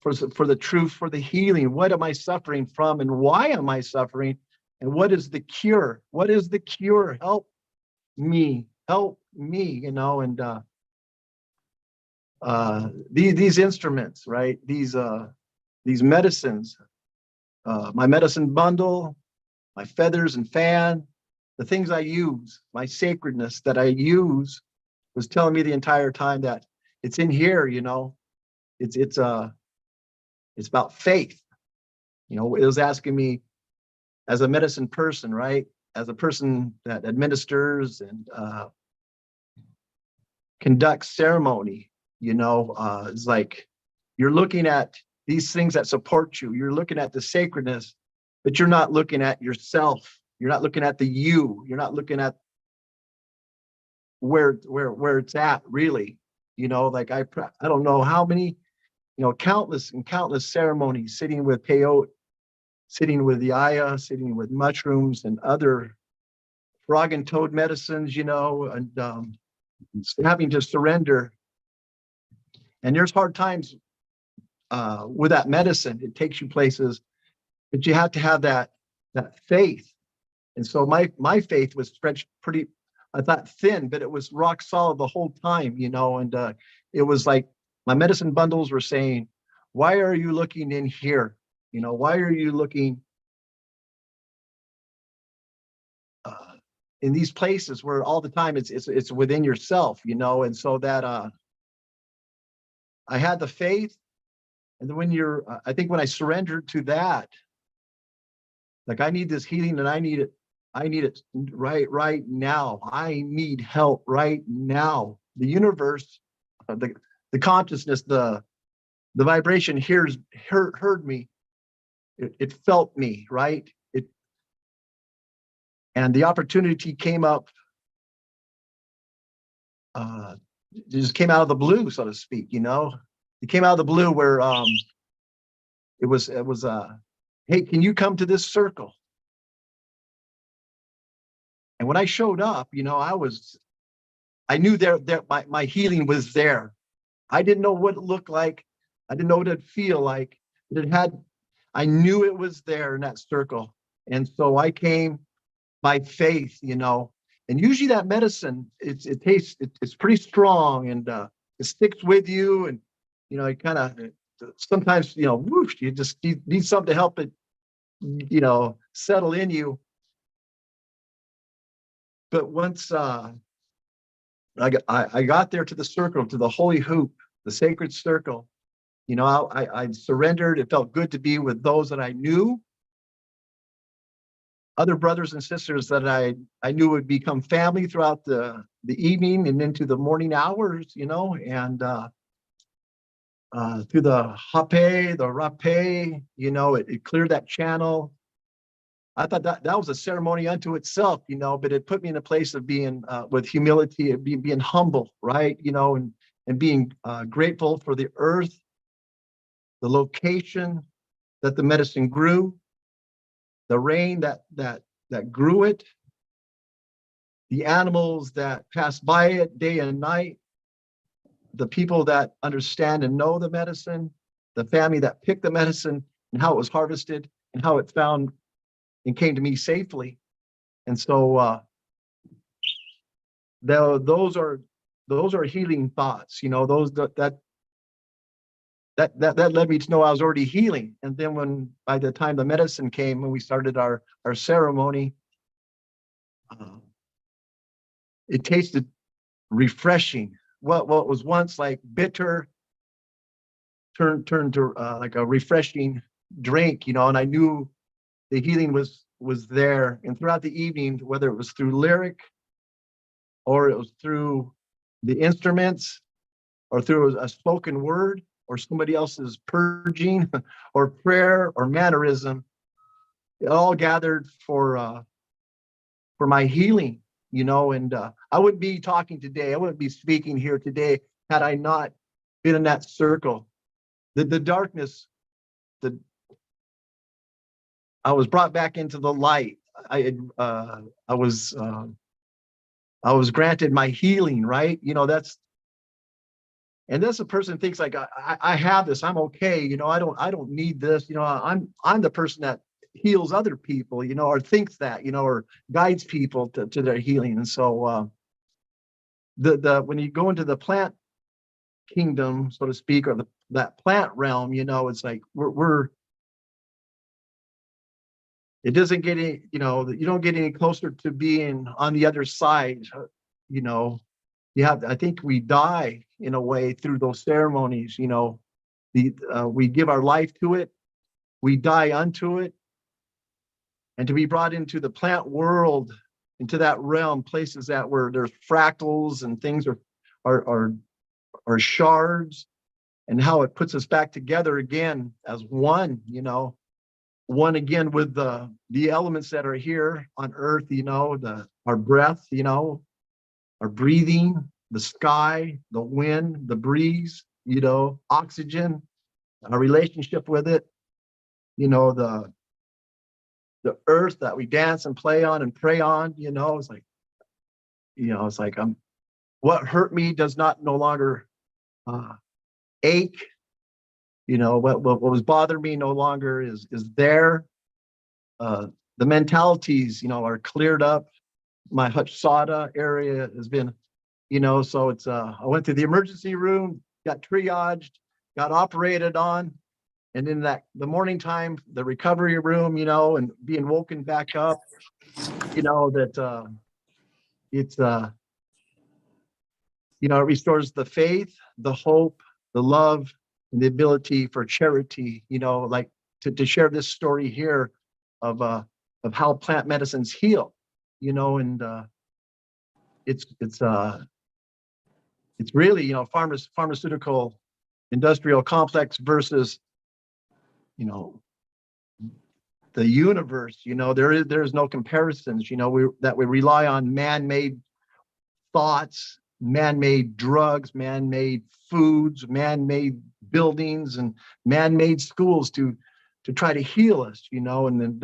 N: for the truth, for the healing. What am I suffering from and why am I suffering? And what is the cure? What is the cure? Help me, you know. And these instruments, right? These medicines, my medicine bundle, my feathers and fan, the things I use, my sacredness that I use, was telling me the entire time that it's in here, you know. It's about faith. You know, it was asking me, as a medicine person, right? As a person that administers and conducts ceremony, you know, it's like you're looking at these things that support you. You're looking at the sacredness, but you're not looking at yourself. You're not looking at the you. You're not looking at where it's at, really. You know, like I don't know how many, you know, countless ceremonies, sitting with peyote, sitting with the Aya, sitting with mushrooms and other frog and toad medicines, you know, and having to surrender. And there's hard times with that medicine. It takes you places, but you have to have that faith. And so my faith was stretched pretty, I thought, thin, but it was rock solid the whole time, you know. And it was like my medicine bundles were saying, why are you looking in here? You know, why are you looking in these places where all the time it's within yourself, you know? And so that I had the faith, and then when I think when I surrendered to that, like, I need this healing and I need it right now. I need help right now. The universe, the consciousness, the vibration heard me. It felt me, right? And the opportunity came up, it just came out of the blue, so to speak, you know. It came out of the blue where it was hey, can you come to this circle? And when I showed up, you know, I knew my healing was there. I didn't know what it looked like. I didn't know what it'd feel like. But I knew it was there in that circle. And so I came by faith, you know. And usually that medicine, it's pretty strong, and it sticks with you. And, you know, it kind of, sometimes, you know, whoosh, you just need something to help it, you know, settle in you. But once I got there to the circle, to the holy hoop, the sacred circle, you know, I surrendered. It felt good to be with those that I knew, other brothers and sisters that I knew would become family throughout the evening and into the morning hours, you know. And through the hape, the rape, you know, it cleared that channel. I thought that was a ceremony unto itself, you know, but it put me in a place of being with humility, and being humble, right? You know, and being grateful for the earth, the location that the medicine grew, the rain that grew it, the animals that passed by it day and night, the people that understand and know the medicine, the family that picked the medicine, and how it was harvested, and how it found and came to me safely. And so those are healing thoughts, you know, that led me to know I was already healing. And then by the time the medicine came and we started our ceremony, it tasted refreshing. What was once like bitter turned to like a refreshing drink, you know, and I knew the healing was there. And throughout the evening, whether it was through lyric or it was through the instruments or through a spoken word or somebody else's purging or prayer or mannerism, it all gathered for my healing, you know. And I wouldn't be talking today, I wouldn't be speaking here today had I not been in that circle. The darkness, I was brought back into the light. I was granted my healing, right? You know, and this a person thinks like I have this, I'm okay, you know, I don't need this, you know, I'm the person that heals other people, you know, or thinks that, you know, or guides people to their healing. And so when you go into the plant kingdom, so to speak, or that plant realm, you know, it's like it doesn't get any, you know, you don't get any closer to being on the other side, you know. I think we die in a way through those ceremonies, you know. We give our life to it, we die unto it, and to be brought into the plant world, into that realm, places that where there's fractals and things are shards, and how it puts us back together again as one, you know, one again with the elements that are here on earth, you know, our breath, you know, our breathing, the sky, the wind, the breeze, you know, oxygen, our relationship with it, you know, the earth that we dance and play on and pray on, you know. It's like, you know, it's like what hurt me does not no longer ache, you know. What was bothering me no longer is there. The mentalities, you know, are cleared up. My Hutchsada area has been, you know, so it's I went to the emergency room, got triaged, got operated on, and in the morning time, the recovery room, you know, and being woken back up, you know, that it's you know, it restores the faith, the hope, the love, and the ability for charity, you know, like to share this story here of how plant medicines heal, you know. And it's really, you know, pharmaceutical industrial complex versus, you know, the universe, you know. There's no comparisons, you know. We rely on man-made thoughts, man-made drugs, man-made foods, man-made buildings, and man-made schools to try to heal us, you know. And then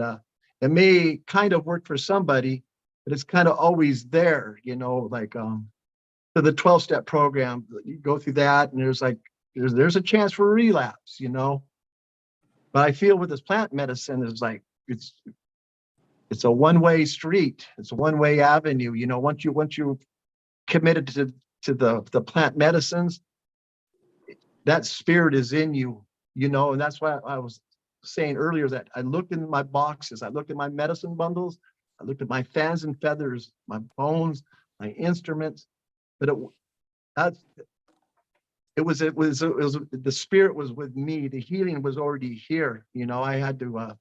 N: it may kind of work for somebody, but it's kind of always there, you know. Like to the 12-step program, you go through that, and there's a chance for relapse, you know. But I feel with this plant medicine is like it's a one-way street, it's a one-way avenue, you know. Once you committed to the plant medicines, that spirit is in you, you know. And that's why I was saying earlier that I looked in my boxes, I looked at my medicine bundles, I looked at my fans and feathers, my bones, my instruments, but it was the spirit was with me. The healing was already here, you know. I had to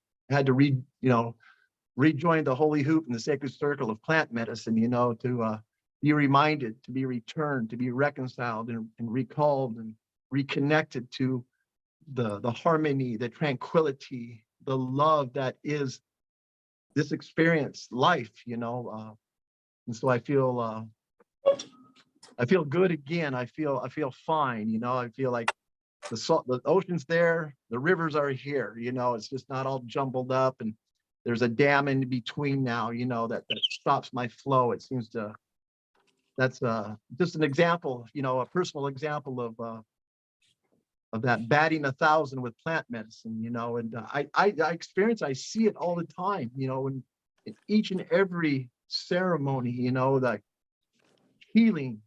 N: rejoin the holy hoop in the sacred circle of plant medicine, you know, to be reminded, to be returned, to be reconciled and recalled and reconnected to the harmony, the tranquility, the love that is this experience, life, you know. And so I feel good again. I feel fine, you know. I feel like the ocean's there, the rivers are here, you know. It's just not all jumbled up, and there's a dam in between now, you know, that stops my flow. It seems to that's just an example, you know, a personal example of that batting 1,000 with plant medicine, you know, and I experience, I see it all the time, you know, in each and every ceremony, you know, the healing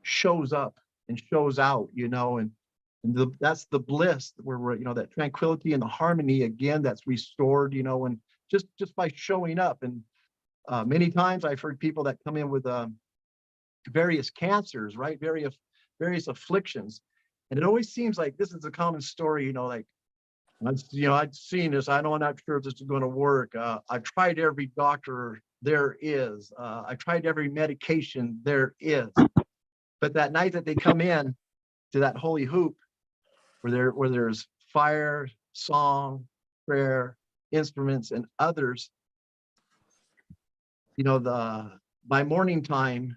N: shows up and shows out, you know, and that's the bliss where we're, you know, that tranquility and the harmony again that's restored, you know, and just by showing up. And many times I've heard people that come in with various cancers, right? Various afflictions. And it always seems like this is a common story, you know, like, I've seen this. I'm not sure if this is going to work. I've tried every doctor there is. I tried every medication there is. But that night that they come in to that holy hoop, where there's fire, song, prayer, instruments, and others, you know, by morning time,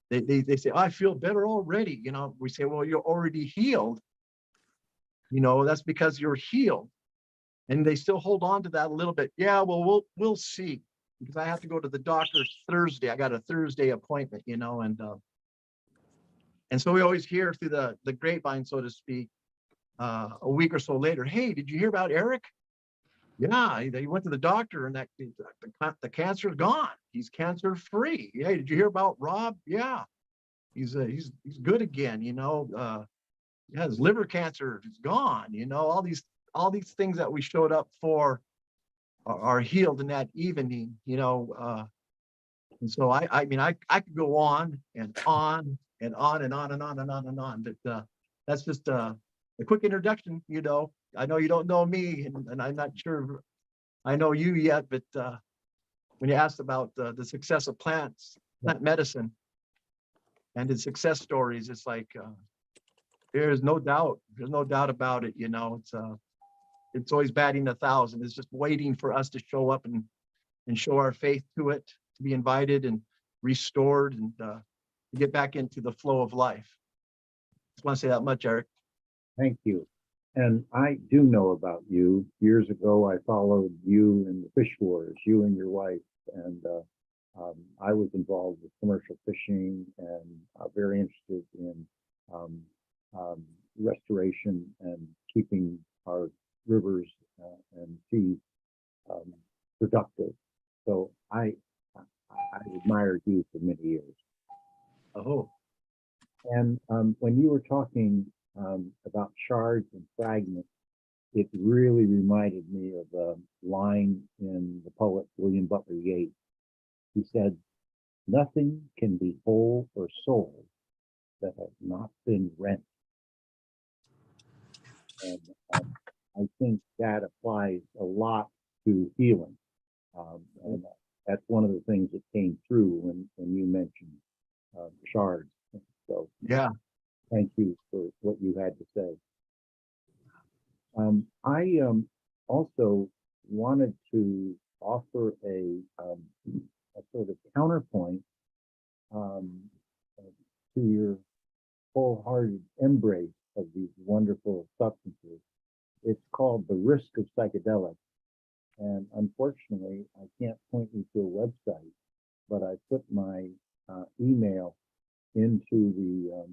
N: they say, oh, I feel better already. You know, we say, well, you're already healed. You know, that's because you're healed. And they still hold on to that a little bit. Yeah, well, we'll see, because I have to go to the doctor Thursday. I got a Thursday appointment, you know, and so we always hear through the grapevine, so to speak, a week or so later, hey, did you hear about Eric? Yeah, he went to the doctor and the cancer is gone. He's cancer free. Hey, did you hear about Rob? Yeah, he's good again. You know, yeah, his liver cancer is gone. You know, all these things that we showed up for are healed in that evening. You know, and so I mean I could go on and on and on and on and on and on and on. But that's just a quick introduction. You know, I know you don't know me, and I'm not sure I know you yet, but when you asked about the success of plant medicine and its success stories, it's like there's no doubt about it. You know, it's always batting 1,000. It's just waiting for us to show up and show our faith to it, to be invited and restored, and to get back into the flow of life. Just want to say that much, Eric.
D: Thank you. And I do know about you. Years ago, I followed you in the fish wars, you and your wife, and I was involved with commercial fishing and very interested in restoration and keeping our rivers and seas productive. So I admired you for many years.
N: Oh.
D: And when you were talking about shards and fragments, it really reminded me of a line in the poet William Butler Yeats. He said, "Nothing can be whole or sold that has not been rent." And I think that applies a lot to healing. And that's one of the things that came through when you mentioned shards. So
N: yeah,
D: thank you for what you had to say. I also wanted to offer a sort of counterpoint to your wholehearted embrace of these wonderful substances. It's called The Risk of Psychedelics. And unfortunately, I can't point you to a website, but I put my email into the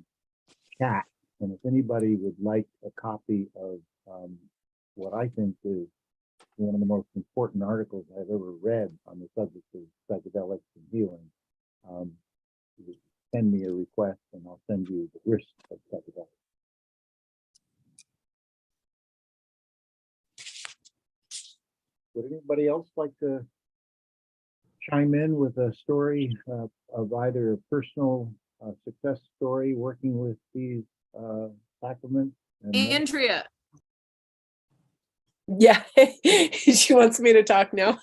D: chat. And if anybody would like a copy of what I think is one of the most important articles I've ever read on the subject of psychedelics and healing, send me a request and I'll send you The Risk of Psychedelics. Would anybody else like to chime in with a story of either a personal success story working with these sacraments?
B: Andrea.
M: Yeah, she wants me to talk now.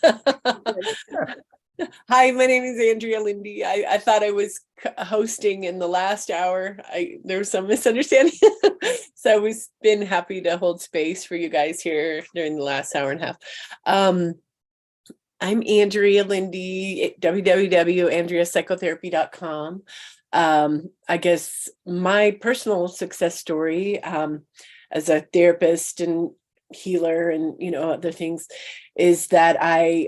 M: Hi, my name is Andrea Lindy. I thought I was hosting in the last hour. There was some misunderstanding. So I was been happy to hold space for you guys here during the last hour and a half. I'm Andrea Lindy, www.andreapsychotherapy.com. I guess my personal success story as a therapist and healer and, you know, other things is that I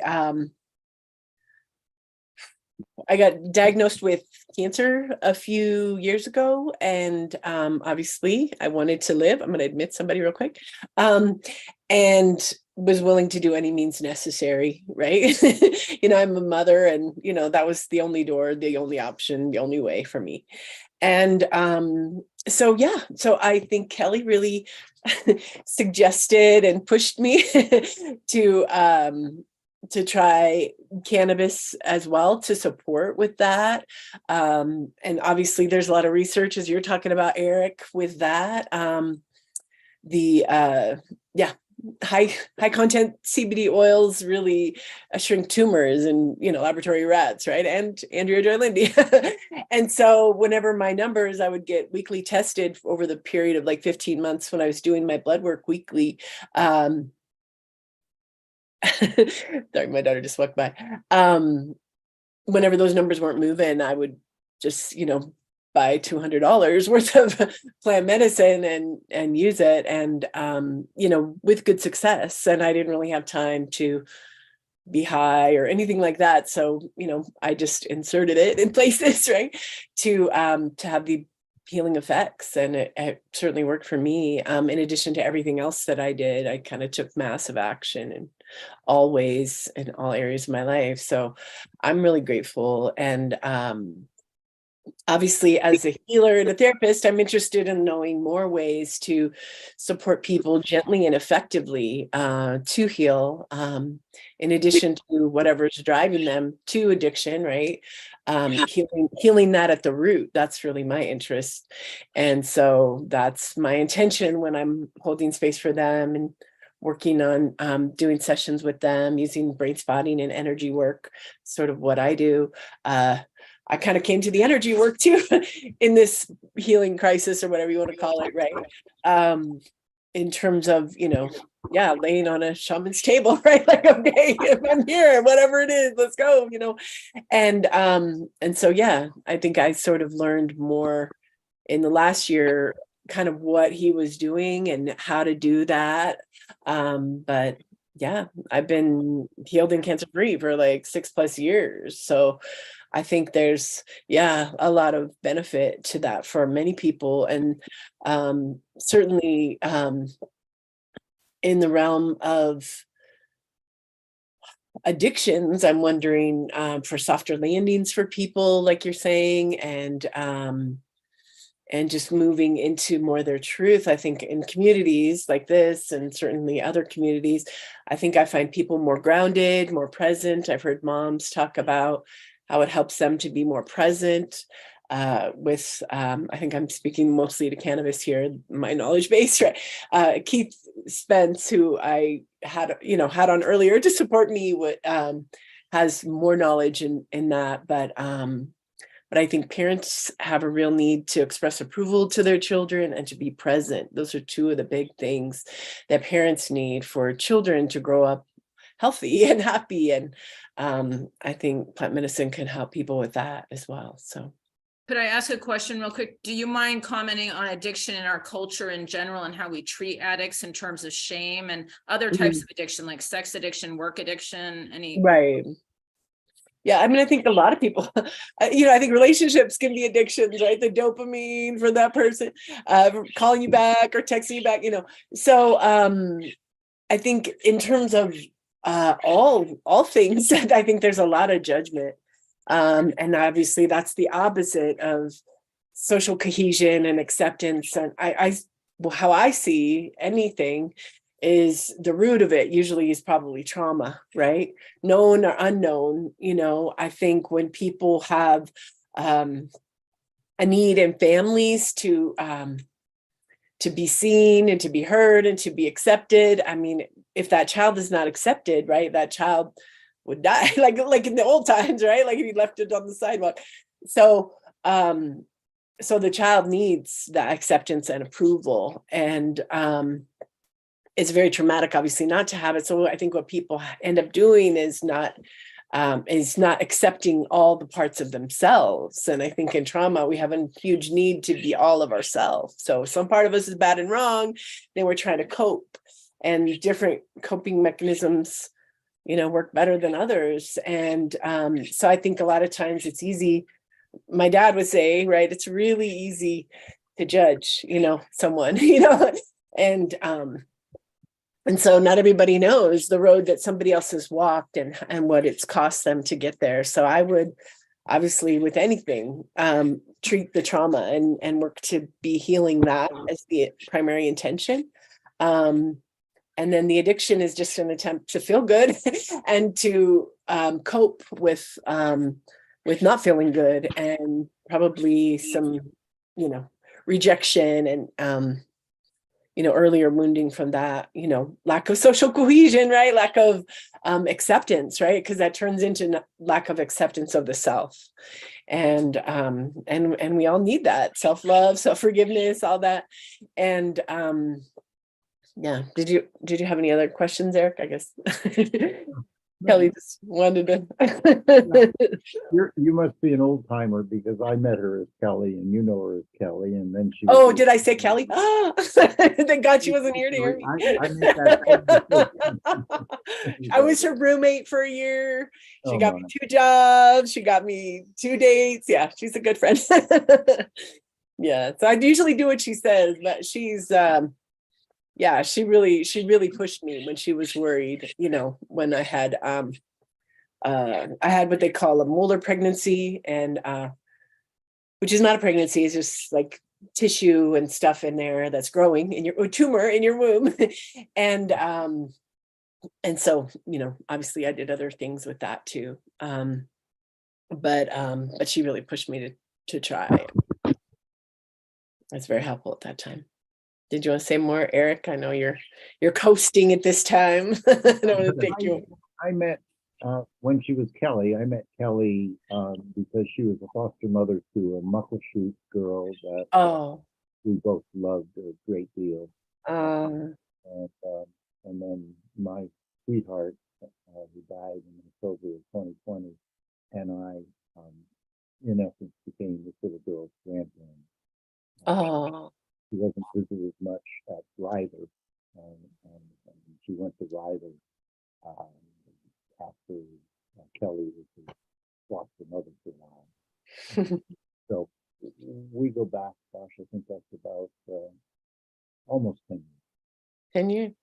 M: got diagnosed with cancer a few years ago, and obviously I wanted to live. I'm going to admit somebody real quick, and was willing to do any means necessary, right? I'm a mother, and that was the only door, the only option, the only way for me. And so I think Kelly really suggested and pushed me to try cannabis as well, to support with that. And obviously there's a lot of research, as you're talking about, Eric, with that. High content CBD oils really shrink tumors in laboratory rats, right? And Andrea Joy Lindy. And so whenever my numbers, I would get weekly tested over the period of like 15 months when I was doing my blood work weekly. Sorry, my daughter just walked by. Whenever those numbers weren't moving, I would just buy $200 worth of plant medicine and use it, and with good success. And I didn't really have time to be high or anything like that, so I just inserted it in places, right, to have the healing effects. And it certainly worked for me. In addition to everything else that I did, I kind of took massive action in all ways, in all areas of my life. So I'm really grateful. And obviously, as a healer and a therapist, I'm interested in knowing more ways to support people gently and effectively to heal, in addition to whatever's driving them to addiction, right? Healing that at the root. That's really my interest. And so that's my intention when I'm holding space for them and working on doing sessions with them, using brain spotting and energy work, sort of what I do. I kind of came to the energy work too in this healing crisis, or whatever you want to call it, right? In terms of, laying on a shaman's table, right? Like, okay, if I'm here, whatever it is, let's go, And so, I think I sort of learned more in the last year, kind of what he was doing and how to do that. But I've been healed and cancer free for like 6+ years. So I think there's, a lot of benefit to that for many people. And certainly in the realm of addictions, I'm wondering for softer landings for people, like you're saying, and just moving into more of their truth. I think in communities like this, and certainly other communities, I think I find people more grounded, more present. I've heard moms talk about how it helps them to be more present with, I think I'm speaking mostly to cannabis here, my knowledge base, right? Keith Spence, who I had on earlier to support me, has more knowledge in that, but I think parents have a real need to express approval to their children and to be present. Those are two of the big things that parents need for children to grow up healthy and happy. And I think plant medicine can help people with that as well. So,
B: could I ask a question real quick? Do you mind commenting on addiction in our culture in general, and how we treat addicts in terms of shame and other types of addiction, like sex addiction, work addiction, any?
M: Right. Yeah, I mean, I think a lot of people, I think relationships can be addictions, right? The dopamine for that person, calling you back or texting you back, So I think in terms of all things, I think there's a lot of judgment. And obviously that's the opposite of social cohesion and acceptance. And how I see anything is the root of it usually is probably trauma, right? Known or unknown. I think when people have a need in families to be seen and to be heard and to be accepted. I mean, if that child is not accepted, right, that child would die, like in the old times, right? Like if you left it on the sidewalk. So the child needs that acceptance and approval, and it's very traumatic, obviously, not to have it. So I think what people end up doing is not accepting all the parts of themselves. And I think in trauma, we have a huge need to be all of ourselves. So some part of us is bad and wrong, then we're trying to cope, and different coping mechanisms, work better than others. And so I think a lot of times it's easy my dad would say, right, it's really easy to judge, someone, and so not everybody knows the road that somebody else has walked and what it's cost them to get there. So I would obviously with anything, treat the trauma and work to be healing that as the primary intention. And then the addiction is just an attempt to feel good and to cope with not feeling good, and probably some, rejection and, earlier wounding from that, lack of social cohesion, right? Lack of acceptance, right? Because that turns into lack of acceptance of the self. And we all need that self-love, self-forgiveness, all that. And yeah, did you have any other questions, Eric? I guess Kelly just wanted to.
D: You must be an old timer, because I met her as Kelly and you know her as Kelly, and then she.
M: Oh, did I say Kelly? Oh, thank God she wasn't here to hear me.
D: I made that.
M: I was her roommate for a year. She
D: Oh,
M: got
D: no,
M: me
D: no.
M: 2 jobs. She got me 2 dates. Yeah, she's a good friend. Yeah, so I usually do what she says, but she's yeah, she really pushed me when she was worried, when I had what they call a molar pregnancy, and which is not a pregnancy, it's just like tissue and stuff in there that's growing in your tumor in your womb. And so, obviously I did other things with that too. But she really pushed me to try. That's very helpful at that time. Did you want to say more, Eric? I know you're coasting at this time. I don't want to take you.
D: I met, when she was Kelly, I met Kelly because she was a foster mother to a Muckleshoot girl that we both loved a great deal. And then my sweetheart, who died in October of 2020, and I, in essence, became this little girl's grandparent.
M: Oh.
D: She wasn't visited as much at Ryder, and she went to Ryder after Kelly was his foster mother for a while. So we go back, gosh, I think that's about almost 10 years.
M: 10 years.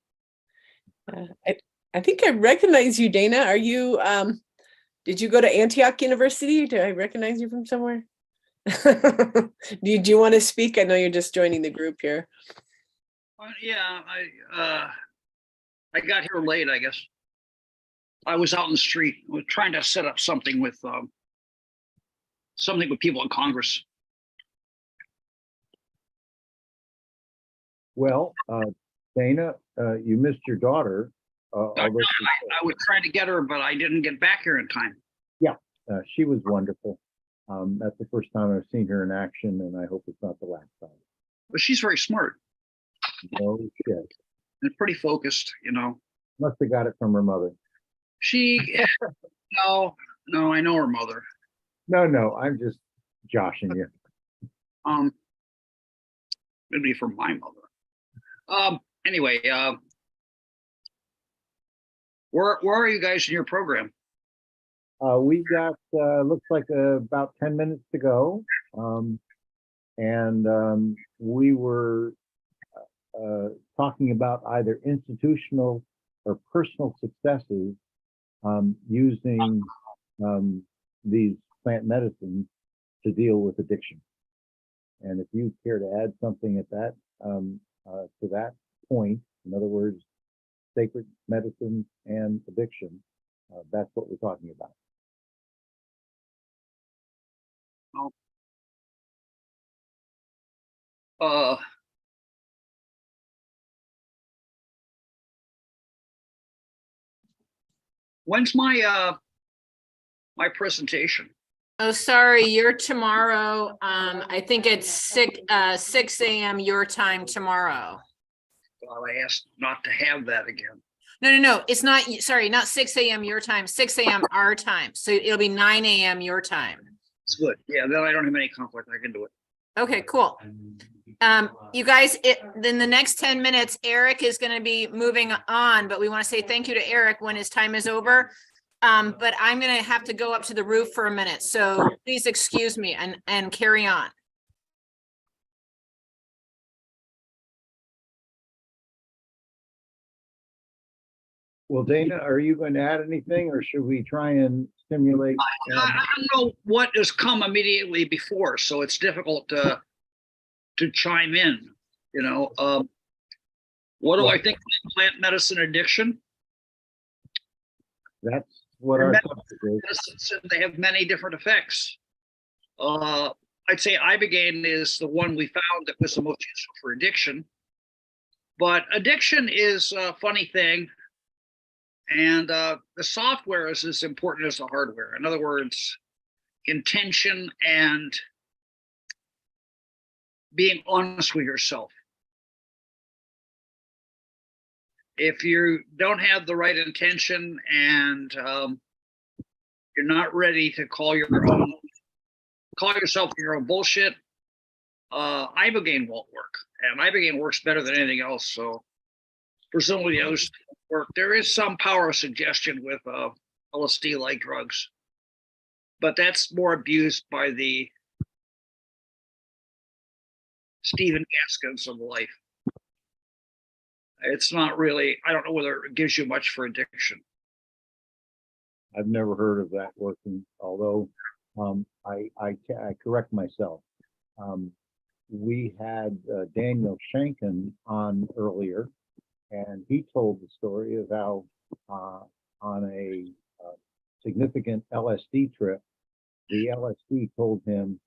M: I think I recognize you, Dana. Are you, did you go to Antioch University? Do I recognize you from somewhere? Do you want to speak? I know you're just joining the group here.
O: Yeah, I got here late, I guess. I was out in the street. I was trying to set up something with people in Congress.
D: Well, Dana, you missed your daughter.
O: I was trying to get her, but I didn't get back here in time.
D: Yeah, she was wonderful. That's the first time I've seen her in action, and I hope it's not the last time.
O: But she's very smart.
D: No shit.
O: And pretty focused,
D: Must have got it from her mother.
O: No, I know her mother.
D: No, I'm just joshing you.
O: Maybe from my mother. Anyway, where are you guys in your program?
D: We got, looks like about 10 minutes to go. We were talking about either institutional or personal successes using these plant medicines to deal with addiction. And if you care to add something at that, to that point, in other words, sacred medicine and addiction, that's what we're talking about.
O: When's my presentation?
B: Oh, sorry, you're tomorrow. I think it's 6 a.m. your time tomorrow.
O: Well, I asked not to have that again.
B: No, it's not, sorry, not 6 a.m. your time, 6 a.m. our time. So it'll be 9 a.m. your time.
O: It's good. Yeah, then I don't have any conflict. I can do it.
B: Okay, cool. You guys, in the next 10 minutes, Eric is going to be moving on, but we want to say thank you to Eric when his time is over. But I'm gonna have to go up to the roof for a minute, so please excuse me and carry on.
D: Well, Dana, are you going to add anything or should we try and stimulate?
O: I don't know what has come immediately before, so it's difficult to chime in, you know. What do I think of plant medicine addiction?
D: That's what our subject is.
O: Medicines, they have many different effects. I'd say Ibogaine is the one we found that was the most useful for addiction. But addiction is a funny thing. And the software is as important as the hardware. In other words, intention and being honest with yourself. If you don't have the right intention and you're not ready to call yourself your own bullshit, Ibogaine won't work. And Ibogaine works better than anything else. So presumably the others work. There is some power of suggestion with LSD-like drugs, but that's more abused by the Stephen Gaskins of life. It's not really, I don't know whether it gives you much for addiction.
D: I've never heard of that working, although I correct myself. We had Daniel Shankin on earlier, and he told the story of how on a significant LSD trip, the LSD told him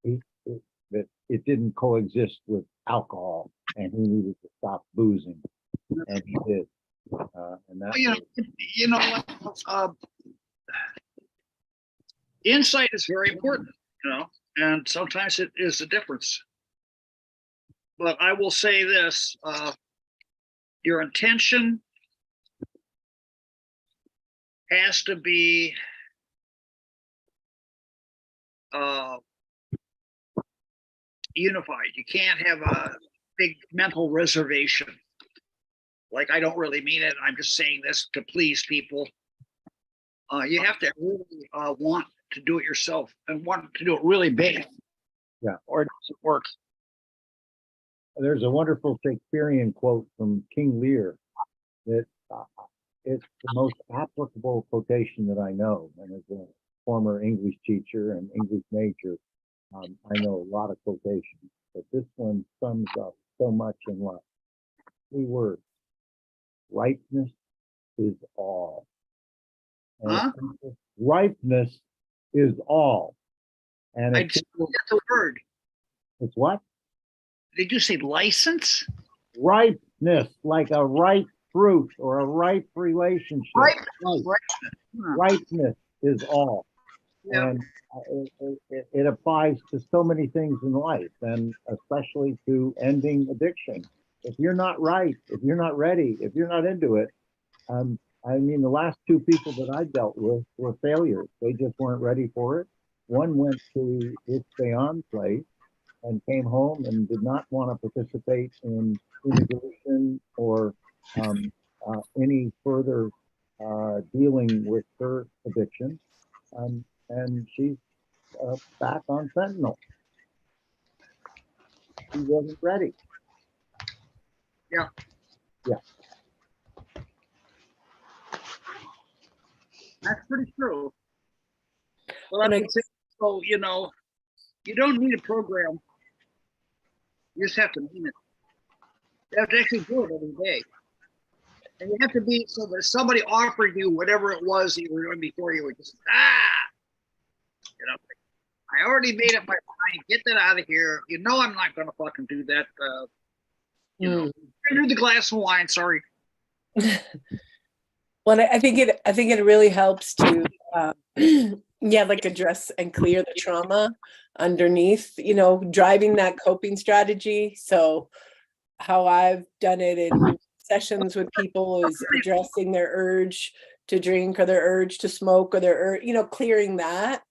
D: that it didn't coexist with alcohol and he needed to stop boozing, and he did. And that
O: you know what? Insight is very important, you know, and sometimes it is the difference. But I will say this, your intention has to be unified. You can't have a big mental reservation. Like, I don't really mean it. I'm just saying this to please people. You have to really want to do it yourself and want to do it really big.
D: Yeah.
O: Or it doesn't work.
D: There's a wonderful Shakespearean quote from King Lear that it's the most applicable quotation that I know. And as a former English teacher and English major, I know a lot of quotations, but this one sums up so much in life. 3 words: ripeness is all. And ripeness is all. And
O: I just looked at the word.
D: It's what?
O: Did you say license?
D: Ripeness, like a ripe fruit or a ripe relationship. Ripeness is all. Yeah. And it applies to so many things in life, and especially to ending addiction. If you're not right, if you're not ready, if you're not into it, I mean, the last 2 people that I dealt with were failures. They just weren't ready for it. One went to his Beyond place and came home and did not want to participate in integration or any further dealing with her addiction. And she's back on fentanyl. She wasn't ready.
O: Yeah.
D: Yeah.
O: That's pretty true. Well, I think so, you know, you don't need a program. You just have to mean it. You have to actually do it every day. And you have to be so that somebody offered you whatever it was that you were doing before, you were just, you know, I already made up my mind, get that out of here. You know, I'm not going to fucking do that. You know, I do the glass of wine, sorry.
M: Well, I think it really helps to, like address and clear the trauma underneath, you know, driving that coping strategy. So how I've done it in sessions with people is addressing their urge to drink or their urge to smoke or their, you know, clearing that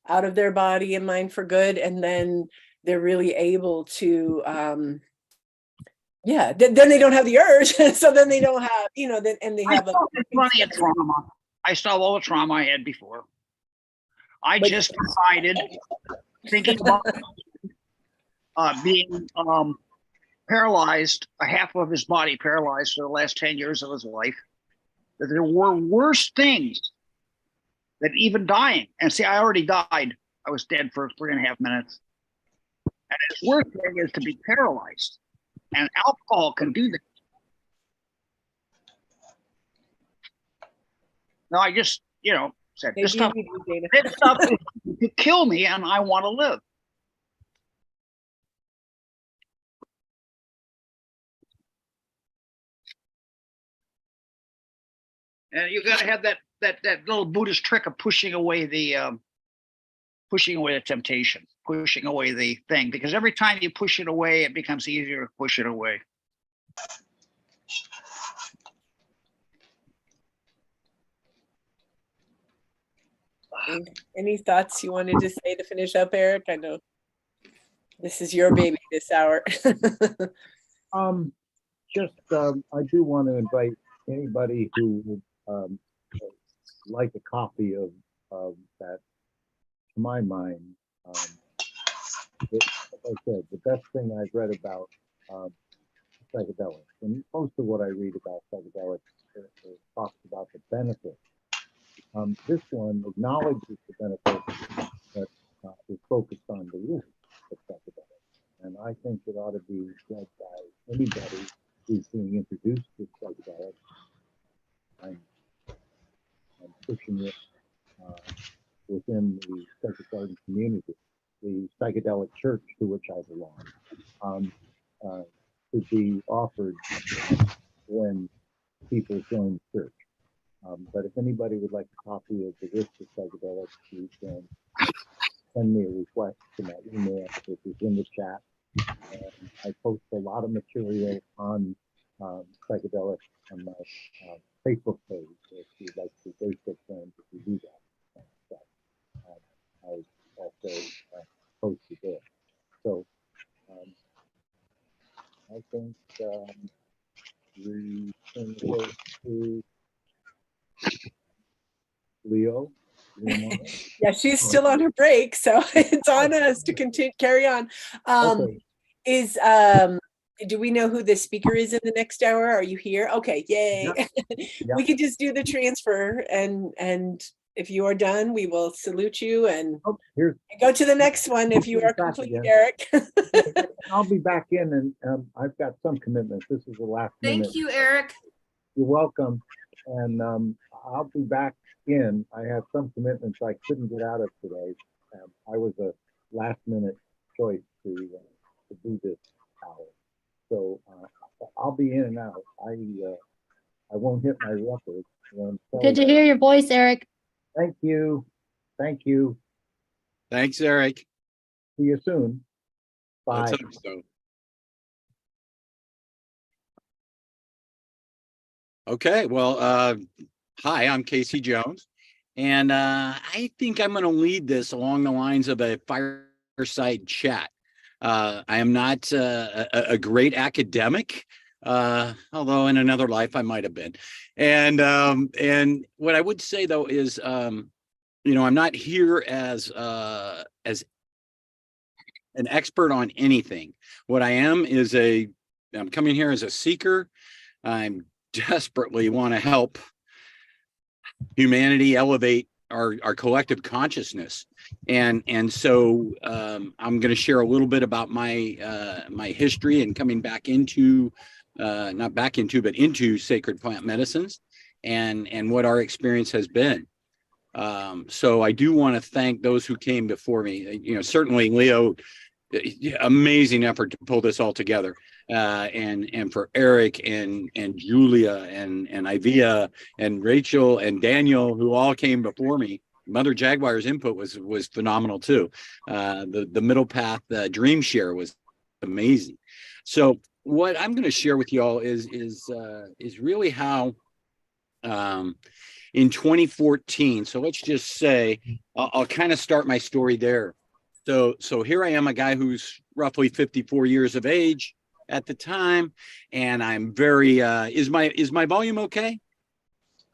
M: out of their body and mind for good. And then they're really able to, then they don't have the urge. So then they don't have, you know, and they have
O: plenty of trauma. I still have all the trauma I had before. I
M: But-
O: just decided, thinking about being paralyzed, a half of his body paralyzed for the last 10 years of his life, that there were worse things than even dying. And see, I already died. I was dead for 3.5 minutes. And the worst thing is to be paralyzed. And alcohol can do that. No, I just, said this
M: Maybe
O: stuff,
M: you do, Dana.
O: this stuff could kill me, and I want to live. And you got to have that little Buddhist trick of pushing away the temptation, pushing away the thing, because every time you push it away, it becomes easier to push it away.
M: Any thoughts you wanted to say to finish up, Eric? I know this is your baby this hour.
D: I do want to invite anybody who would like a copy of that. To my mind, like I said, the best thing I've read about psychedelics, and most of what I read about psychedelics talks about the benefits. This one acknowledges the benefits, but is focused on the risks of psychedelics. And I think it ought to be read by anybody who's being introduced to psychedelics. I'm pushing it within the Sacred Garden community, the psychedelic church to which I belong, to be offered when people join the church. But if anybody would like a copy of the Risk of Psychedelics, you can send me a request to my email, which is in the chat. And I post a lot of material on psychedelics on my Facebook page. If you'd like to Facebook friends, if you do that, I also post it there. So I think we can go to Leo.
M: Yeah, she's still on her break, so it's on us to continue carry on.
D: Okay.
M: Do we know who the speaker is in the next hour? Are you here? Okay, yay.
D: Yep.
M: We can just do the transfer, and if you are done, we will salute you and
D: Here's
M: go to the next one if you are
D: back
M: complete,
D: again.
M: Eric.
D: I'll be back in, and I've got some commitments. This is the last minute.
B: Thank you, Eric.
D: You're welcome. And I'll be back in. I have some commitments I couldn't get out of today. I was a last minute choice to do this hour. So I'll be in and out. I won't hit my record.
P: Good to hear your voice, Eric.
D: Thank you. Thank you.
C: Thanks, Eric.
D: See you soon. Bye.
C: Let's hope so. Okay, well, hi, I'm Casey Jones, and I think I'm going to lead this along the lines of a fireside chat. I am not a great academic, although in another life I might have been. And what I would say though is, I'm not here as an expert on anything. What I am is I'm coming here as a seeker. I'm desperately want to help humanity elevate our collective consciousness, and so I'm going to share a little bit about my my history and coming back into not back into but into sacred plant medicines and what our experience has been. So I do want to thank those who came before me. Certainly Leo, amazing effort to pull this all together. And for Eric and Julia and Ivia and Rachel and Daniel, who all came before me. Mother Jaguar's input was phenomenal too. The Middle Path Dream Share was amazing. So what I'm going to share with you all is really how in 2014. So let's just say I'll kind of start my story there. So here I am, a guy who's roughly 54 years of age at the time, and I'm very is my volume okay?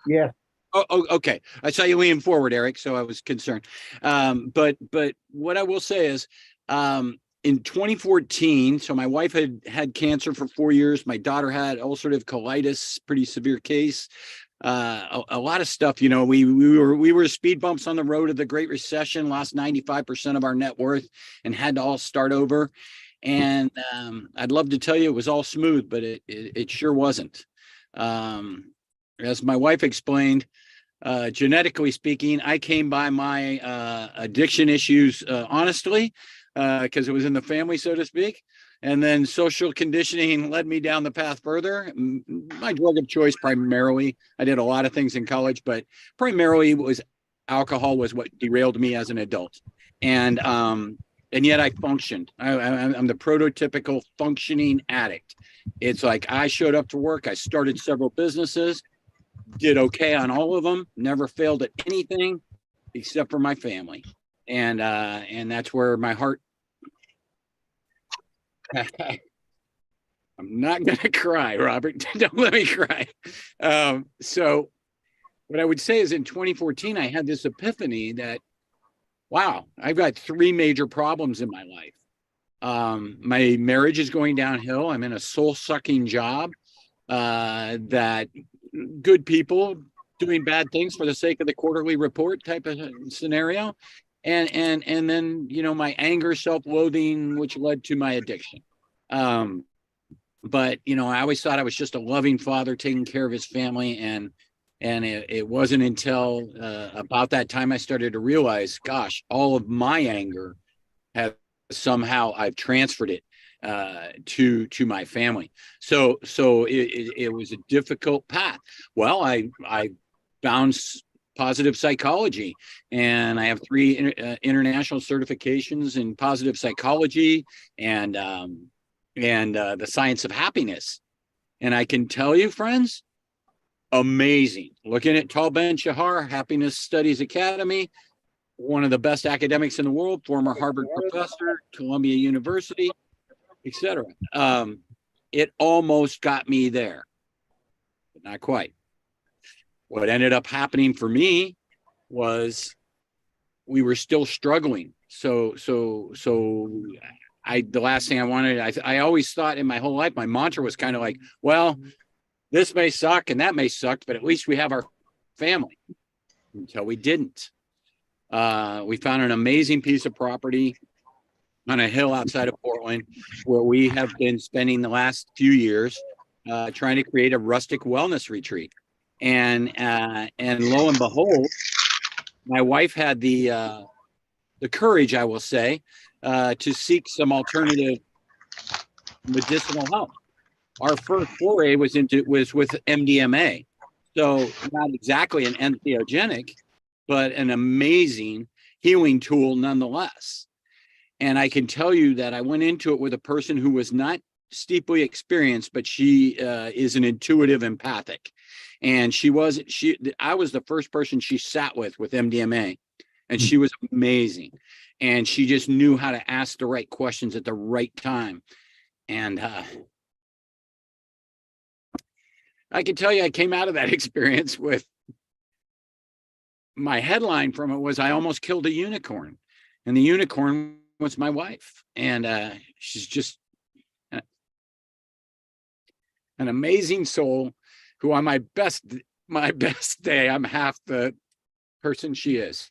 D: Yes.
C: Okay. I saw you leaning forward, Eric, so I was concerned. But what I will say is, in 2014, so my wife had cancer for 4 years. My daughter had ulcerative colitis, pretty severe case. A lot of stuff, we were speed bumps on the road of the Great Recession, lost 95% of our net worth and had to all start over. And I'd love to tell you it was all smooth, but it sure wasn't. As my wife explained, genetically speaking, I came by my addiction issues honestly, because it was in the family, so to speak. And then social conditioning led me down the path further. My drug of choice primarily, I did a lot of things in college, but primarily was alcohol was what derailed me as an adult. And yet I functioned. I'm the prototypical functioning addict. It's like I showed up to work. I started several businesses, did okay on all of them, never failed at anything except for my family. And that's where my heart, I'm not going to cry, Robert. Don't let me cry. So what I would say is in 2014, I had this epiphany that, wow, I've got 3 major problems in my life. My marriage is going downhill. I'm in a soul-sucking job that good people doing bad things for the sake of the quarterly report type of scenario. And then, my anger, self-loathing, which led to my addiction. But, I always thought I was just a loving father taking care of his family. And it wasn't until about that time I started to realize, gosh, all of my anger has somehow I've transferred it to my family. So it was a difficult path. Well, I found positive psychology, and I have 3 international certifications in positive psychology and the science of happiness. And I can tell you, friends, amazing. Looking at Tal Ben-Shahar, Happiness Studies Academy, one of the best academics in the world, former Harvard professor, Columbia University, etc. It almost got me there, but not quite. What ended up happening for me was we were still struggling. So the last thing I wanted, I always thought in my whole life, my mantra was kind of like, well, this may suck and that may suck, but at least we have our family. Until we didn't. We found an amazing piece of property on a hill outside of Portland, where we have been spending the last few years trying to create a rustic wellness retreat. And lo and behold, my wife had the courage, I will say, to seek some alternative medicinal help. Our first foray was with MDMA, so not exactly an entheogenic, but an amazing healing tool nonetheless. And I can tell you that I went into it with a person who was not steeply experienced, but she is an intuitive empathic. And I was the first person she sat with MDMA, and she was amazing. And she just knew how to ask the right questions at the right time. And I can tell you, I came out of that experience with my headline from it was, I almost killed a unicorn. And the unicorn was my wife. And she's just an amazing soul who on my best day, I'm half the person she is.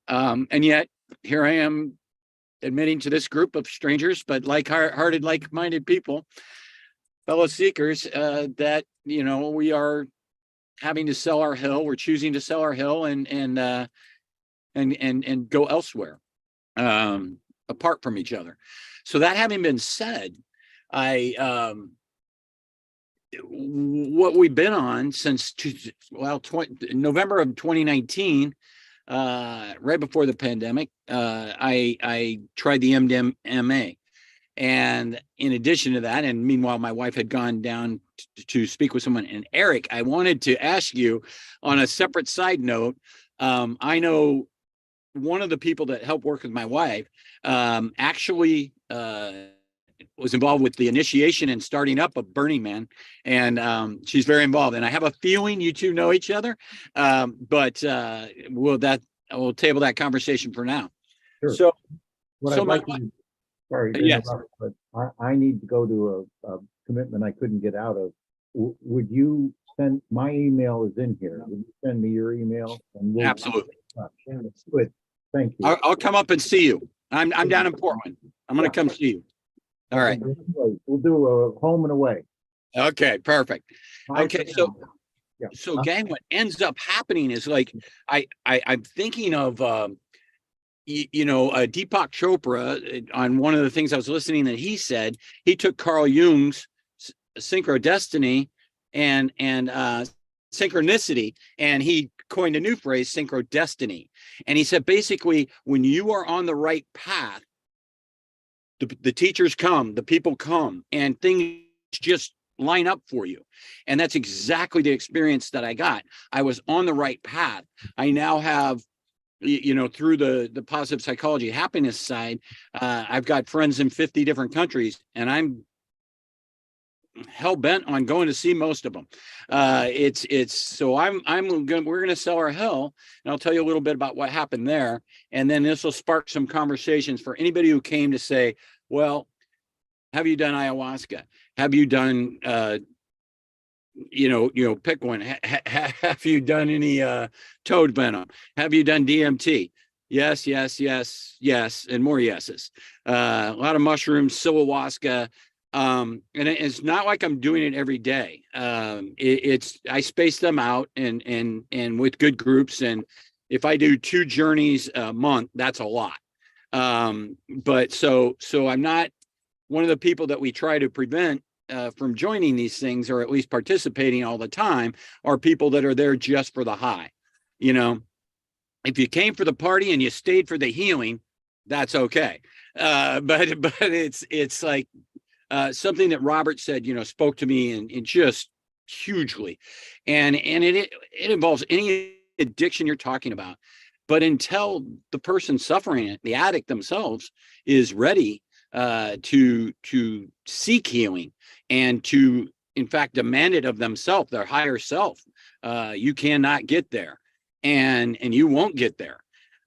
C: And yet here I am admitting to this group of strangers, but like-hearted, like-minded people, fellow seekers, that, we are having to sell our hill. We're choosing to sell our hill and go elsewhere, apart from each other. So that having been said, what we've been on since November of 2019, right before the pandemic, I tried the MDMA. And in addition to that, and meanwhile, my wife had gone down to speak with someone. And Eric, I wanted to ask you on a separate side note. I know one of the people that helped work with my wife actually was involved with the initiation and starting up of Burning Man, and she's very involved. And I have a feeling you two know each other, but we'll table that conversation for now.
D: Sure.
C: So,
D: What
C: so
D: I'd
C: my-
D: like to, sorry to
C: Yes.
D: interrupt, but I need to go to a commitment I couldn't get out of. Would you send, my email is in here. Would you send me your email? And we'll
C: Absolutely.
D: Good. Thank you.
C: I'll come up and see you. I'm down in Portland. I'm going to come see you. All right.
D: We'll do a home and away.
C: Okay, perfect.
D: Bye
C: Okay,
D: for
C: so
D: now. Yeah.
C: so gang, what ends up happening is like I'm thinking of Deepak Chopra. On one of the things I was listening that he said, he took Carl Jung's synchrodestiny and synchronicity, and he coined a new phrase, synchrodestiny. And he said basically, when you are on the right path, the teachers come, the people come, and things just line up for you. And that's exactly the experience that I got. I was on the right path. I now have, through the positive psychology happiness side, I've got friends in 50 different countries, and I'm hell bent on going to see most of them. So we're gonna sell our hell, and I'll tell you a little bit about what happened there, and then this will spark some conversations for anybody who came to say, well, have you done ayahuasca? Have you done pick one. Have you done any toad venom? Have you done DMT? Yes, and more yeses. A lot of mushrooms, ayahuasca. And it's not like I'm doing it every day. I space them out and with good groups. And if I do 2 journeys a month, that's a lot. But so I'm not one of the people that we try to prevent from joining these things, or at least participating all the time, are people that are there just for the high. If you came for the party and you stayed for the healing, that's okay. But it's like, something that Robert said, spoke to me and just hugely, and it involves any addiction you're talking about. But until the person suffering it, the addict themselves, is ready to seek healing and to, in fact, demand it of themselves, their higher self, you cannot get there, and you won't get there.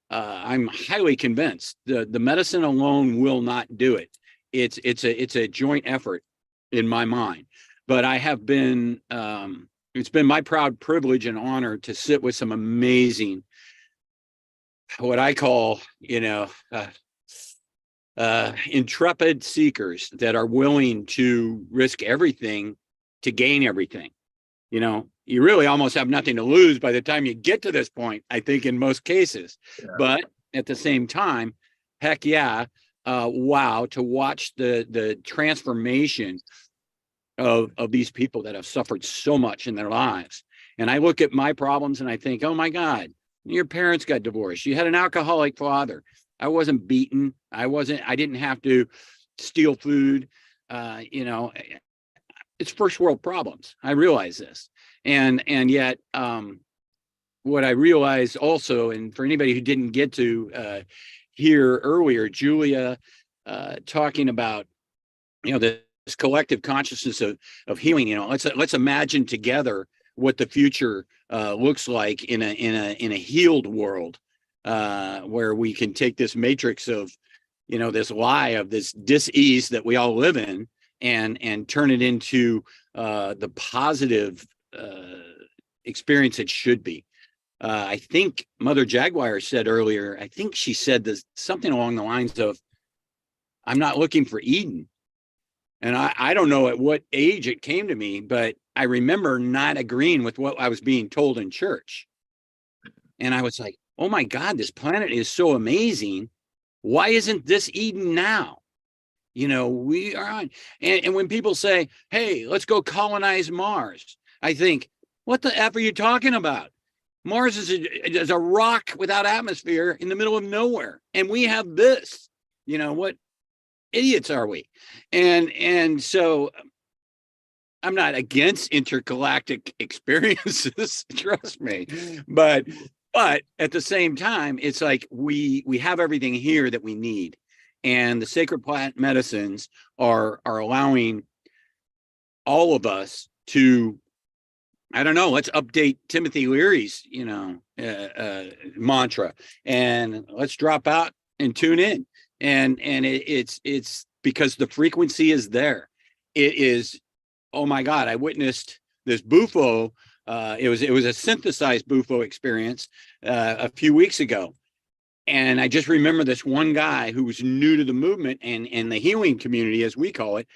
C: I'm highly convinced the medicine alone will not do it. It's a joint effort in my mind. But I have been, it's been my proud privilege and honor to sit with some amazing, what I call, intrepid seekers that are willing to risk everything to gain everything. You really almost have nothing to lose by the time you get to this point, I think, in most cases. Yeah. But at the same time, heck yeah, wow, to watch the transformation of these people that have suffered so much in their lives. And I look at my problems and I think, oh my God, your parents got divorced. You had an alcoholic father. I wasn't beaten. I didn't have to steal food. It's first world problems. I realize this. And yet, what I realized also, and for anybody who didn't get to hear earlier, Julia talking about, this collective consciousness of healing. Let's imagine together what the future looks like in a healed world, where we can take this matrix of, this lie of this dis-ease that we all live in, and turn it into the positive experience it should be. I think Mother Jaguar said earlier, I think she said this, something along the lines of, I'm not looking for Eden. And I don't know at what age it came to me, but I remember not agreeing with what I was being told in church. And I was like, oh my God, this planet is so amazing. Why isn't this Eden now? We are on. And when people say, hey, let's go colonize Mars, I think, what the F are you talking about? Mars is a rock without atmosphere in the middle of nowhere. And we have this, what idiots are we? And so I'm not against intergalactic experiences, trust me. But at the same time, it's like we have everything here that we need. And the sacred plant medicines are allowing all of us to, I don't know, let's update Timothy Leary's, mantra, and let's drop out and tune in. And it's because the frequency is there. It is, oh my God, I witnessed this Bufo. It was a synthesized Bufo experience a few weeks ago. And I just remember this one guy who was new to the movement and the healing community, as we call it.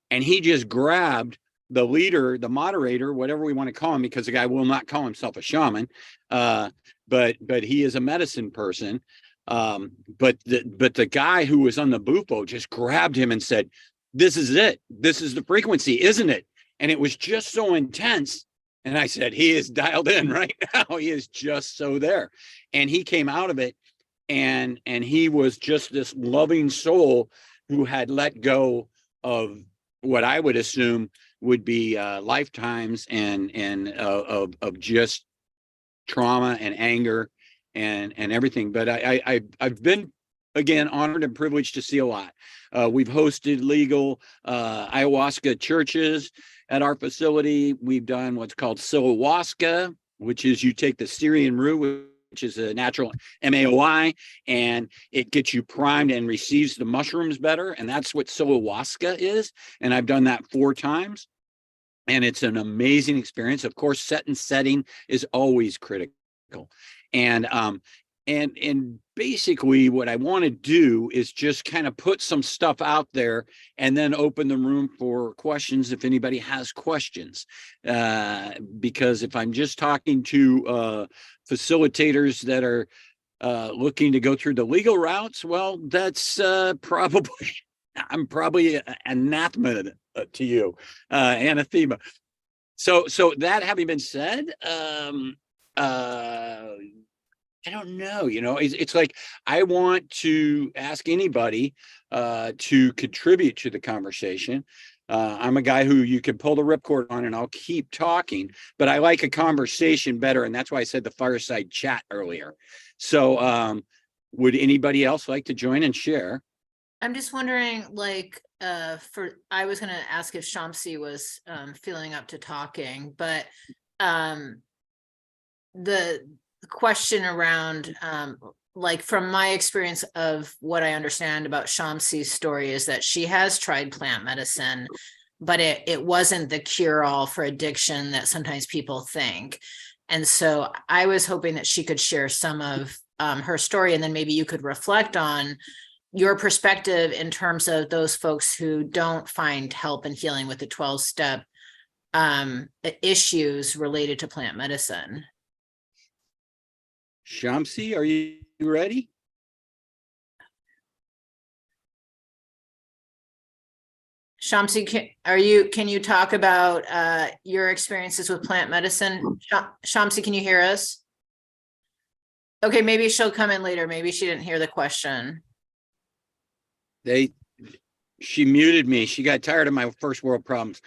C: And he just grabbed the leader, the moderator, whatever we want to call him, because the guy will not call himself a shaman, but he is a medicine person. But the guy who was on the Bufo just grabbed him and said, "This is it. This is the frequency, isn't it?" And it was just so intense. And I said, he is dialed in right now. He is just so there. And he came out of it, and he was just this loving soul who had let go of what I would assume would be lifetimes and of just trauma and anger and everything. But I've been, again, honored and privileged to see a lot. We've hosted legal ayahuasca churches at our facility. We've done what's called Silahuasca, which is you take the Syrian root, which is a natural MAOI, and it gets you primed and receives the mushrooms better. And that's what Silahuasca is. And I've done that 4 times. And it's an amazing experience. Of course, set and setting is always critical. And basically what I want to do is just kind of put some stuff out there and then open the room for questions if anybody has questions. Because if I'm just talking to facilitators that are looking to go through the legal routes, well, that's I'm probably anathema to you, anathema. So that having been said, I don't know, it's like, I want to ask anybody to contribute to the conversation. I'm a guy who you can pull the ripcord on and I'll keep talking, but I like a conversation better. And that's why I said the fireside chat earlier. So would anybody else like to join and share?
B: I'm just wondering, I was going to ask if Shamsi was feeling up to talking, but the question around, from my experience of what I understand about Shamsi's story is that she has tried plant medicine, but it wasn't the cure-all for addiction that sometimes people think. And so I was hoping that she could share some of her story, and then maybe you could reflect on your perspective in terms of those folks who don't find help and healing with the 12-step issues related to plant medicine.
C: Shamsi, are you ready?
B: Shamsi, can you talk about your experiences with plant medicine? Shamsi, can you hear us? Okay, maybe she'll come in later. Maybe she didn't hear the question.
C: She muted me. She got tired of my first world problems.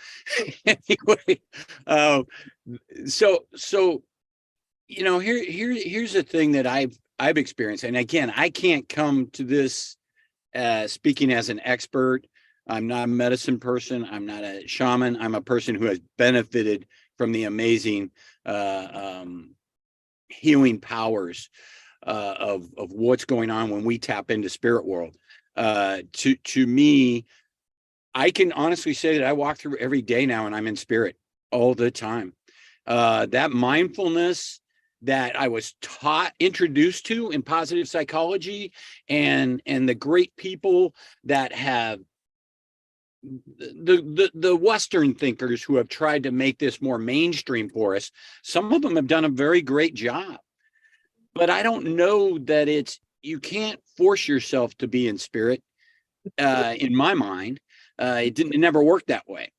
C: Anyway, so here's the thing that I've experienced. And again, I can't come to this speaking as an expert. I'm not a medicine person. I'm not a shaman. I'm a person who has benefited from the amazing healing powers of what's going on when we tap into spirit world. To me, I can honestly say that I walk through every day now and I'm in spirit all the time. That mindfulness that I was introduced to in positive psychology, and the great people that have the Western thinkers who have tried to make this more mainstream for us. Some of them have done a very great job, but I don't know that you can't force yourself to be in spirit. In my mind, it never worked that way.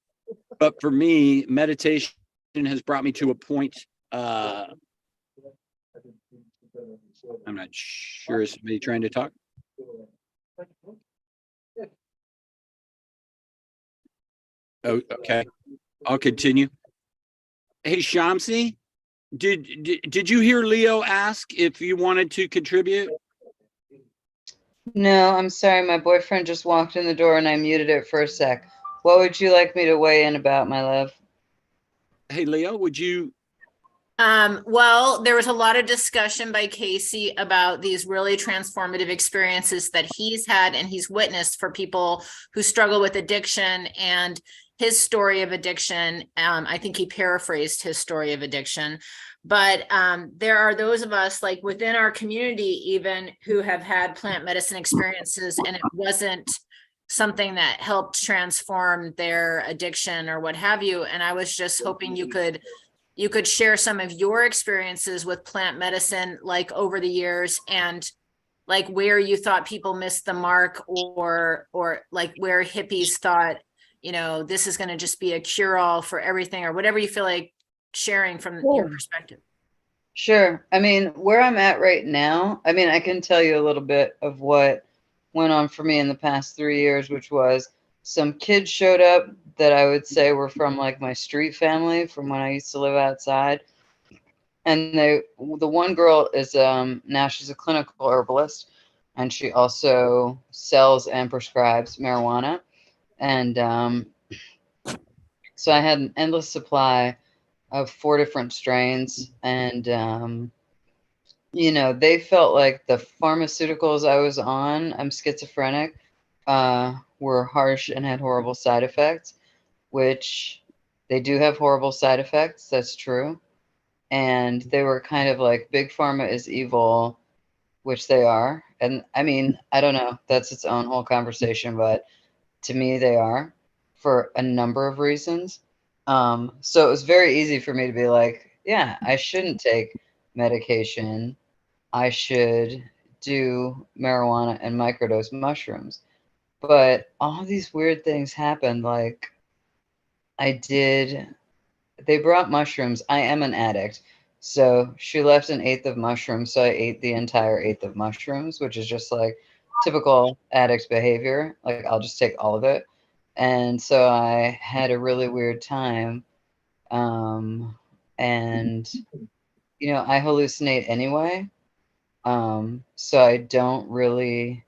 C: But for me, meditation has brought me to a point. I'm not sure. Is somebody trying to talk? Oh, okay. I'll continue. Hey, Shamsi, did you hear Leo ask if you wanted to contribute?
I: No, I'm sorry. My boyfriend just walked in the door and I muted it for a sec. What would you like me to weigh in about, my love?
C: Hey, Leo, would you?
B: Well, there was a lot of discussion by Casey about these really transformative experiences that he's had and he's witnessed for people who struggle with addiction and his story of addiction. I think he paraphrased his story of addiction, but there are those of us like within our community even who have had plant medicine experiences and it wasn't something that helped transform their addiction or what have you. And I was just hoping you could share some of your experiences with plant medicine, like over the years, and like where you thought people missed the mark, or like where hippies thought, you know, this is going to just be a cure-all for everything, or whatever you feel like sharing from your perspective.
I: Sure. I mean, where I'm at right now, I mean, I can tell you a little bit of what went on for me in the past 3 years, which was some kids showed up that I would say were from like my street family from when I used to live outside. And the one girl is now she's a clinical herbalist and she also sells and prescribes marijuana. And so I had an endless supply of 4 different strains and you know, they felt like the pharmaceuticals I was on, I'm schizophrenic, were harsh and had horrible side effects, which they do have horrible side effects. That's true. And they were kind of like big pharma is evil, which they are. And I mean, I don't know, that's its own whole conversation, but to me, they are for a number of reasons. So it was very easy for me to be like, yeah, I shouldn't take medication. I should do marijuana and microdose mushrooms. But all these weird things happened. Like they brought mushrooms. I am an addict. So she left an 1/8 of mushrooms. So I ate the entire 1/8 of mushrooms, which is just like typical addict behavior. Like I'll just take all of it. And so I had a really weird time. And, you know, I hallucinate anyway. So I don't really,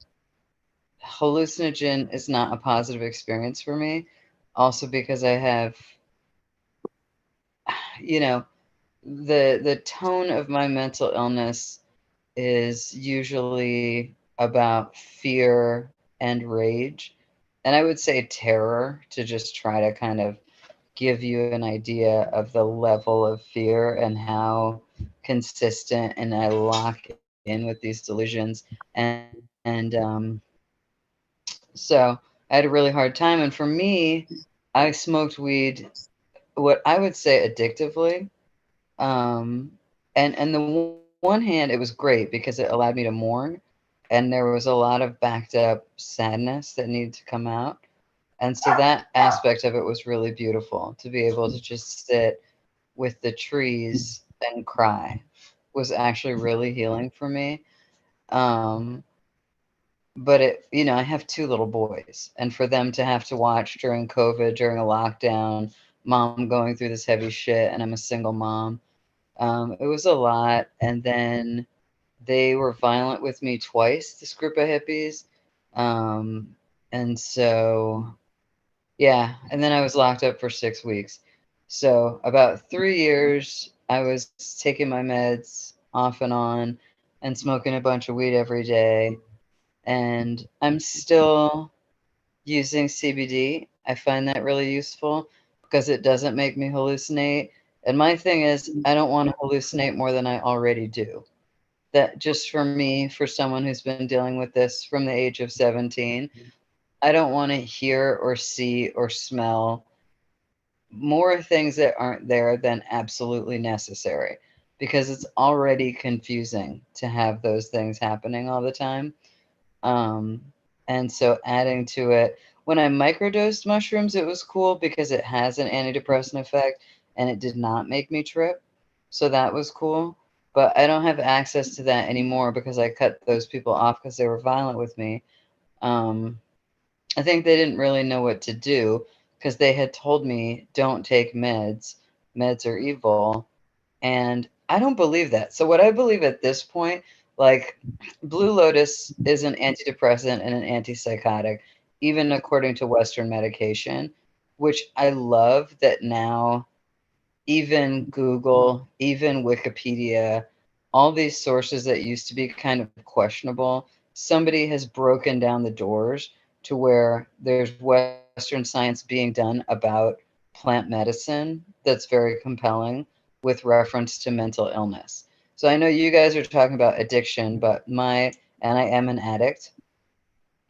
I: hallucinogen is not a positive experience for me. Also because I have, you know, the tone of my mental illness is usually about fear and rage. And I would say terror to just try to kind of give you an idea of the level of fear and how consistent and I lock in with these delusions. And so I had a really hard time. And for me, I smoked weed, what I would say addictively. And the one hand, it was great because it allowed me to mourn. And there was a lot of backed up sadness that needed to come out. And so that aspect of it was really beautiful to be able to just sit with the trees and cry was actually really healing for me. But it, you know, I have 2 little boys, and for them to have to watch during COVID, during a lockdown, mom going through this heavy shit, and I'm a single mom. It was a lot. And then they were violent with me twice, this group of hippies. And so, yeah. And then I was locked up for 6 weeks. So about 3 years, I was taking my meds off and on and smoking a bunch of weed every day. And I'm still using CBD. I find that really useful because it doesn't make me hallucinate. And my thing is, I don't want to hallucinate more than I already do. That just for me, for someone who's been dealing with this from the age of 17, I don't want to hear or see or smell more things that aren't there than absolutely necessary, because it's already confusing to have those things happening all the time. And so adding to it, when I microdosed mushrooms, it was cool because it has an antidepressant effect and it did not make me trip. So that was cool. But I don't have access to that anymore because I cut those people off because they were violent with me. I think they didn't really know what to do because they had told me, don't take meds. Meds are evil. And I don't believe that. So what I believe at this point, Like Blue Lotus is an antidepressant and an antipsychotic, even according to Western medication, which I love that now even Google, even Wikipedia, all these sources that used to be kind of questionable, somebody has broken down the doors to where there's Western science being done about plant medicine that's very compelling with reference to mental illness. So I know you guys are talking about addiction, but and I am an addict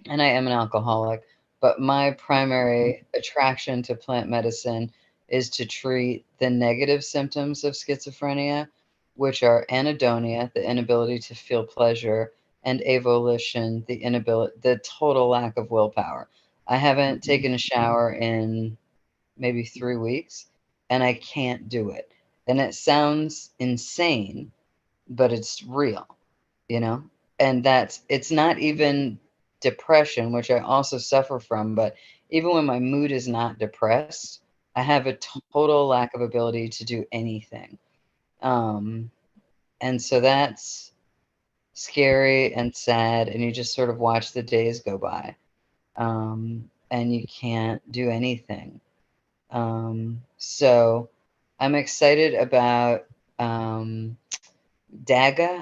I: and I am an alcoholic, but my primary attraction to plant medicine is to treat the negative symptoms of schizophrenia, which are anhedonia, the inability to feel pleasure, and avolition, the total lack of willpower. I haven't taken a shower in maybe 3 weeks, and I can't do it. And it sounds insane, but it's real, you know? And it's not even depression, which I also suffer from, but even when my mood is not depressed, I have a total lack of ability to do anything. And so that's scary and sad, and you just sort of watch the days go by. And you can't do anything. So I'm excited about Daga.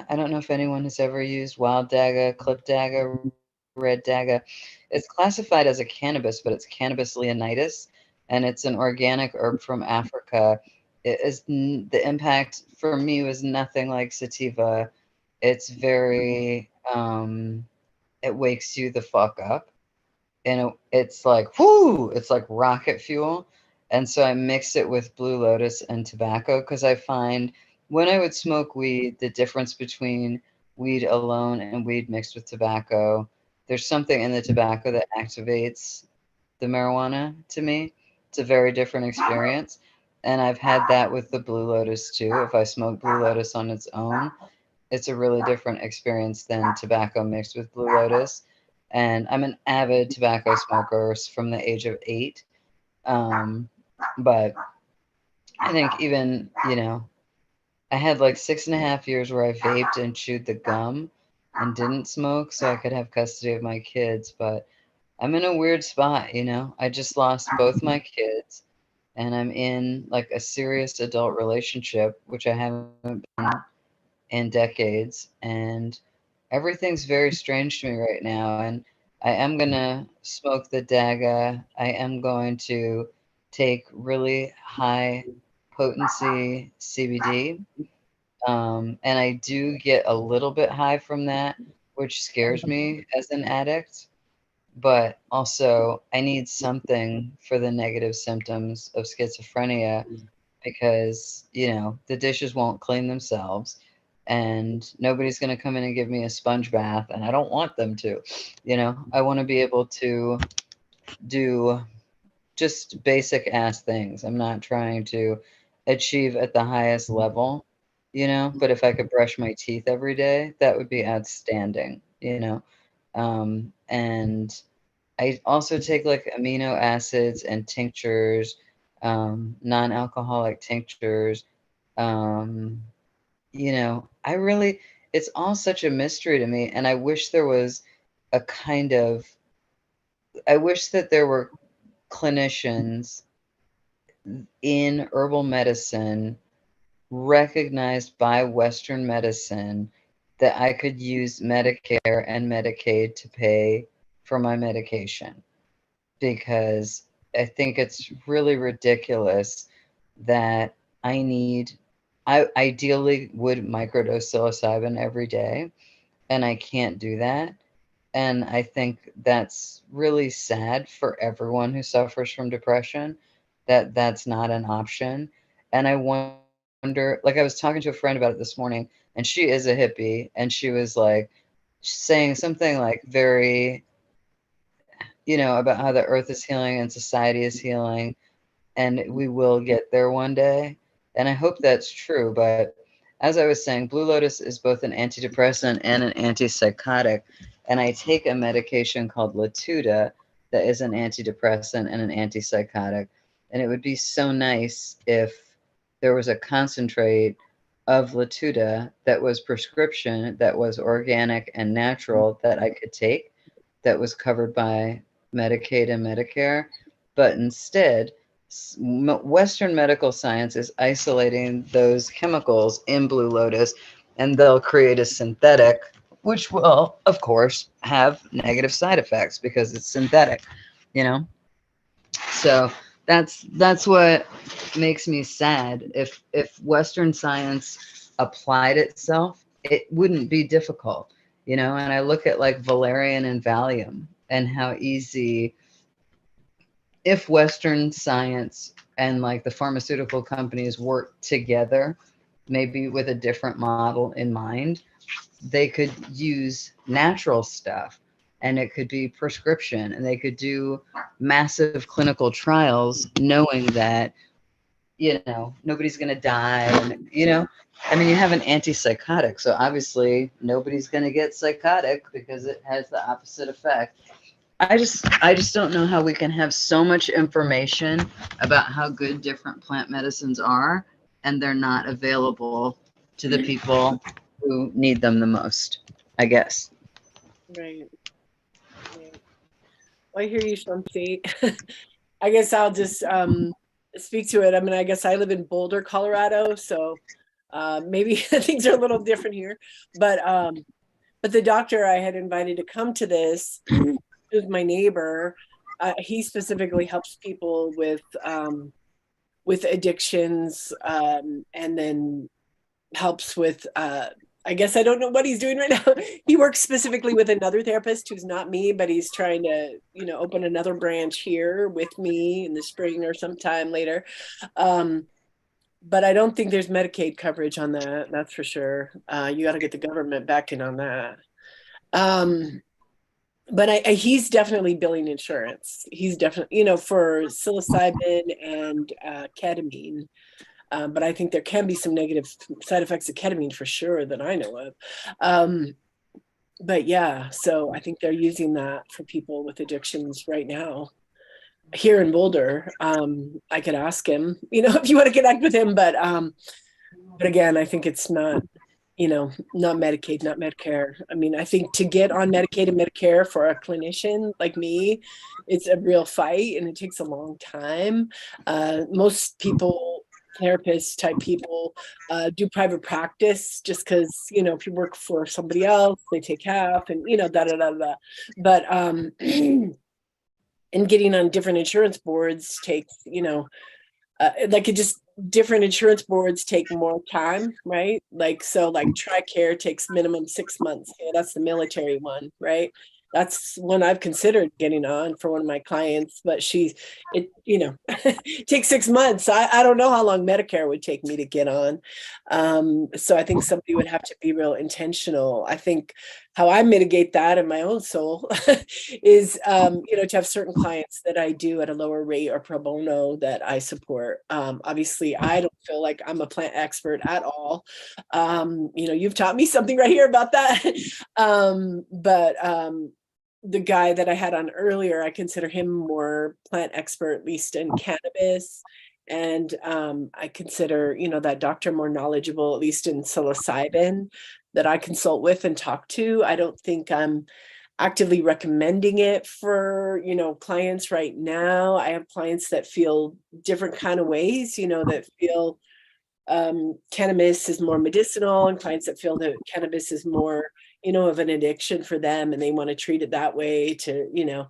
I: I don't know if anyone has ever used wild Daga, clip Daga, red Daga. It's classified as a cannabis, but it's Cannabis leonidas, and it's an organic herb from Africa. The impact for me was nothing like sativa. It's very, it wakes you the fuck up. And it's like, whoo, it's like rocket fuel. And so I mix it with Blue Lotus and tobacco because I find when I would smoke weed, the difference between weed alone and weed mixed with tobacco, there's something in the tobacco that activates the marijuana to me. It's a very different experience. And I've had that with the Blue Lotus too. If I smoke Blue Lotus on its own, it's a really different experience than tobacco mixed with Blue Lotus. And I'm an avid tobacco smoker from the age of 8. But I think even, I had like 6.5 years where I vaped and chewed the gum and didn't smoke so I could have custody of my kids. But I'm in a weird spot, I just lost both my kids and I'm in like a serious adult relationship, which I haven't been in decades. And everything's very strange to me right now. And I am going to smoke the Daga. I am going to take really high potency CBD. And I do get a little bit high from that, which scares me as an addict. But also, I need something for the negative symptoms of schizophrenia because, the dishes won't clean themselves and nobody's going to come in and give me a sponge bath. And I don't want them to, I want to be able to do just basic ass things. I'm not trying to achieve at the highest level, but if I could brush my teeth every day, that would be outstanding, and I also take like amino acids and tinctures, non-alcoholic tinctures. It's all such a mystery to me. And I wish there was I wish that there were clinicians in herbal medicine recognized by Western medicine that I could use Medicare and Medicaid to pay for my medication, because I think it's really ridiculous that I ideally would microdose psilocybin every day, and I can't do that. And I think that's really sad for everyone who suffers from depression, that that's not an option. And I wonder, like I was talking to a friend about it this morning, and she is a hippie, and she was like saying something like very, about how the earth is healing and society is healing, and we will get there one day. And I hope that's true. But as I was saying, Blue Lotus is both an antidepressant and an antipsychotic. And I take a medication called Latuda that is an antidepressant and an antipsychotic. And it would be so nice if there was a concentrate of Latuda that was prescription, that was organic and natural that I could take, that was covered by Medicaid and Medicare. But instead, Western medical science is isolating those chemicals in Blue Lotus, and they'll create a synthetic, which will, of course, have negative side effects because it's synthetic, you know? So that's what makes me sad. If Western science applied itself, it wouldn't be difficult, you know? And I look at like valerian and Valium and how easy, if Western science and like the pharmaceutical companies work together, maybe with a different model in mind, they could use natural stuff, and it could be prescription, and they could do massive clinical trials knowing that, you know, nobody's going to die. And, you know, I mean, you have an antipsychotic, so obviously nobody's going to get psychotic because it has the opposite effect. I just don't know how we can have so much information about how good different plant medicines are, and they're not available to the people who need them the most, I guess.
M: Right. Right. Well, I hear you, Shamsi. I guess I'll just speak to it. I mean, I guess I live in Boulder, Colorado, so maybe things are a little different here. But the doctor I had invited to come to this is my neighbor. He specifically helps people with addictions, and then helps with I guess I don't know what he's doing right now. He works specifically with another therapist who's not me, but he's trying to, you know, open another branch here with me in the spring or sometime later. But I don't think there's Medicaid coverage on that. That's for sure. You got to get the government back in on that. But he's definitely billing insurance. He's definitely, you know, for psilocybin and ketamine. But I think there can be some negative side effects of ketamine for sure that I know of. But yeah, so I think they're using that for people with addictions right now here in Boulder. I could ask him, you know, if you want to connect with him, but again, I think it's not, you know, not Medicaid, not Medicare. I mean, I think to get on Medicaid and Medicare for a clinician like me, it's a real fight and it takes a long time. Most people, therapists type people, do private practice just because, you know, if you work for somebody else, they take half and, you know, But and getting on different insurance boards takes, you know, different insurance boards take more time, right? Like, so like TRICARE takes minimum 6 months. Yeah, that's the military one, right? That's one I've considered getting on for one of my clients, but you know, takes 6 months. I don't know how long Medicare would take me to get on. So I think somebody would have to be real intentional. I think how I mitigate that in my own soul is, you know, to have certain clients that I do at a lower rate or pro bono that I support. Obviously, I don't feel like I'm a plant expert at all. You know, you've taught me something right here about that. But the guy that I had on earlier, I consider him more plant expert, at least in cannabis. And I consider, you know, that doctor more knowledgeable, at least in psilocybin, that I consult with and talk to. I don't think I'm actively recommending it for, you know, clients right now. I have clients that feel different kind of ways, you know, that feel cannabis is more medicinal, and clients that feel that cannabis is more, you know, of an addiction for them and they want to treat it that way to, you know,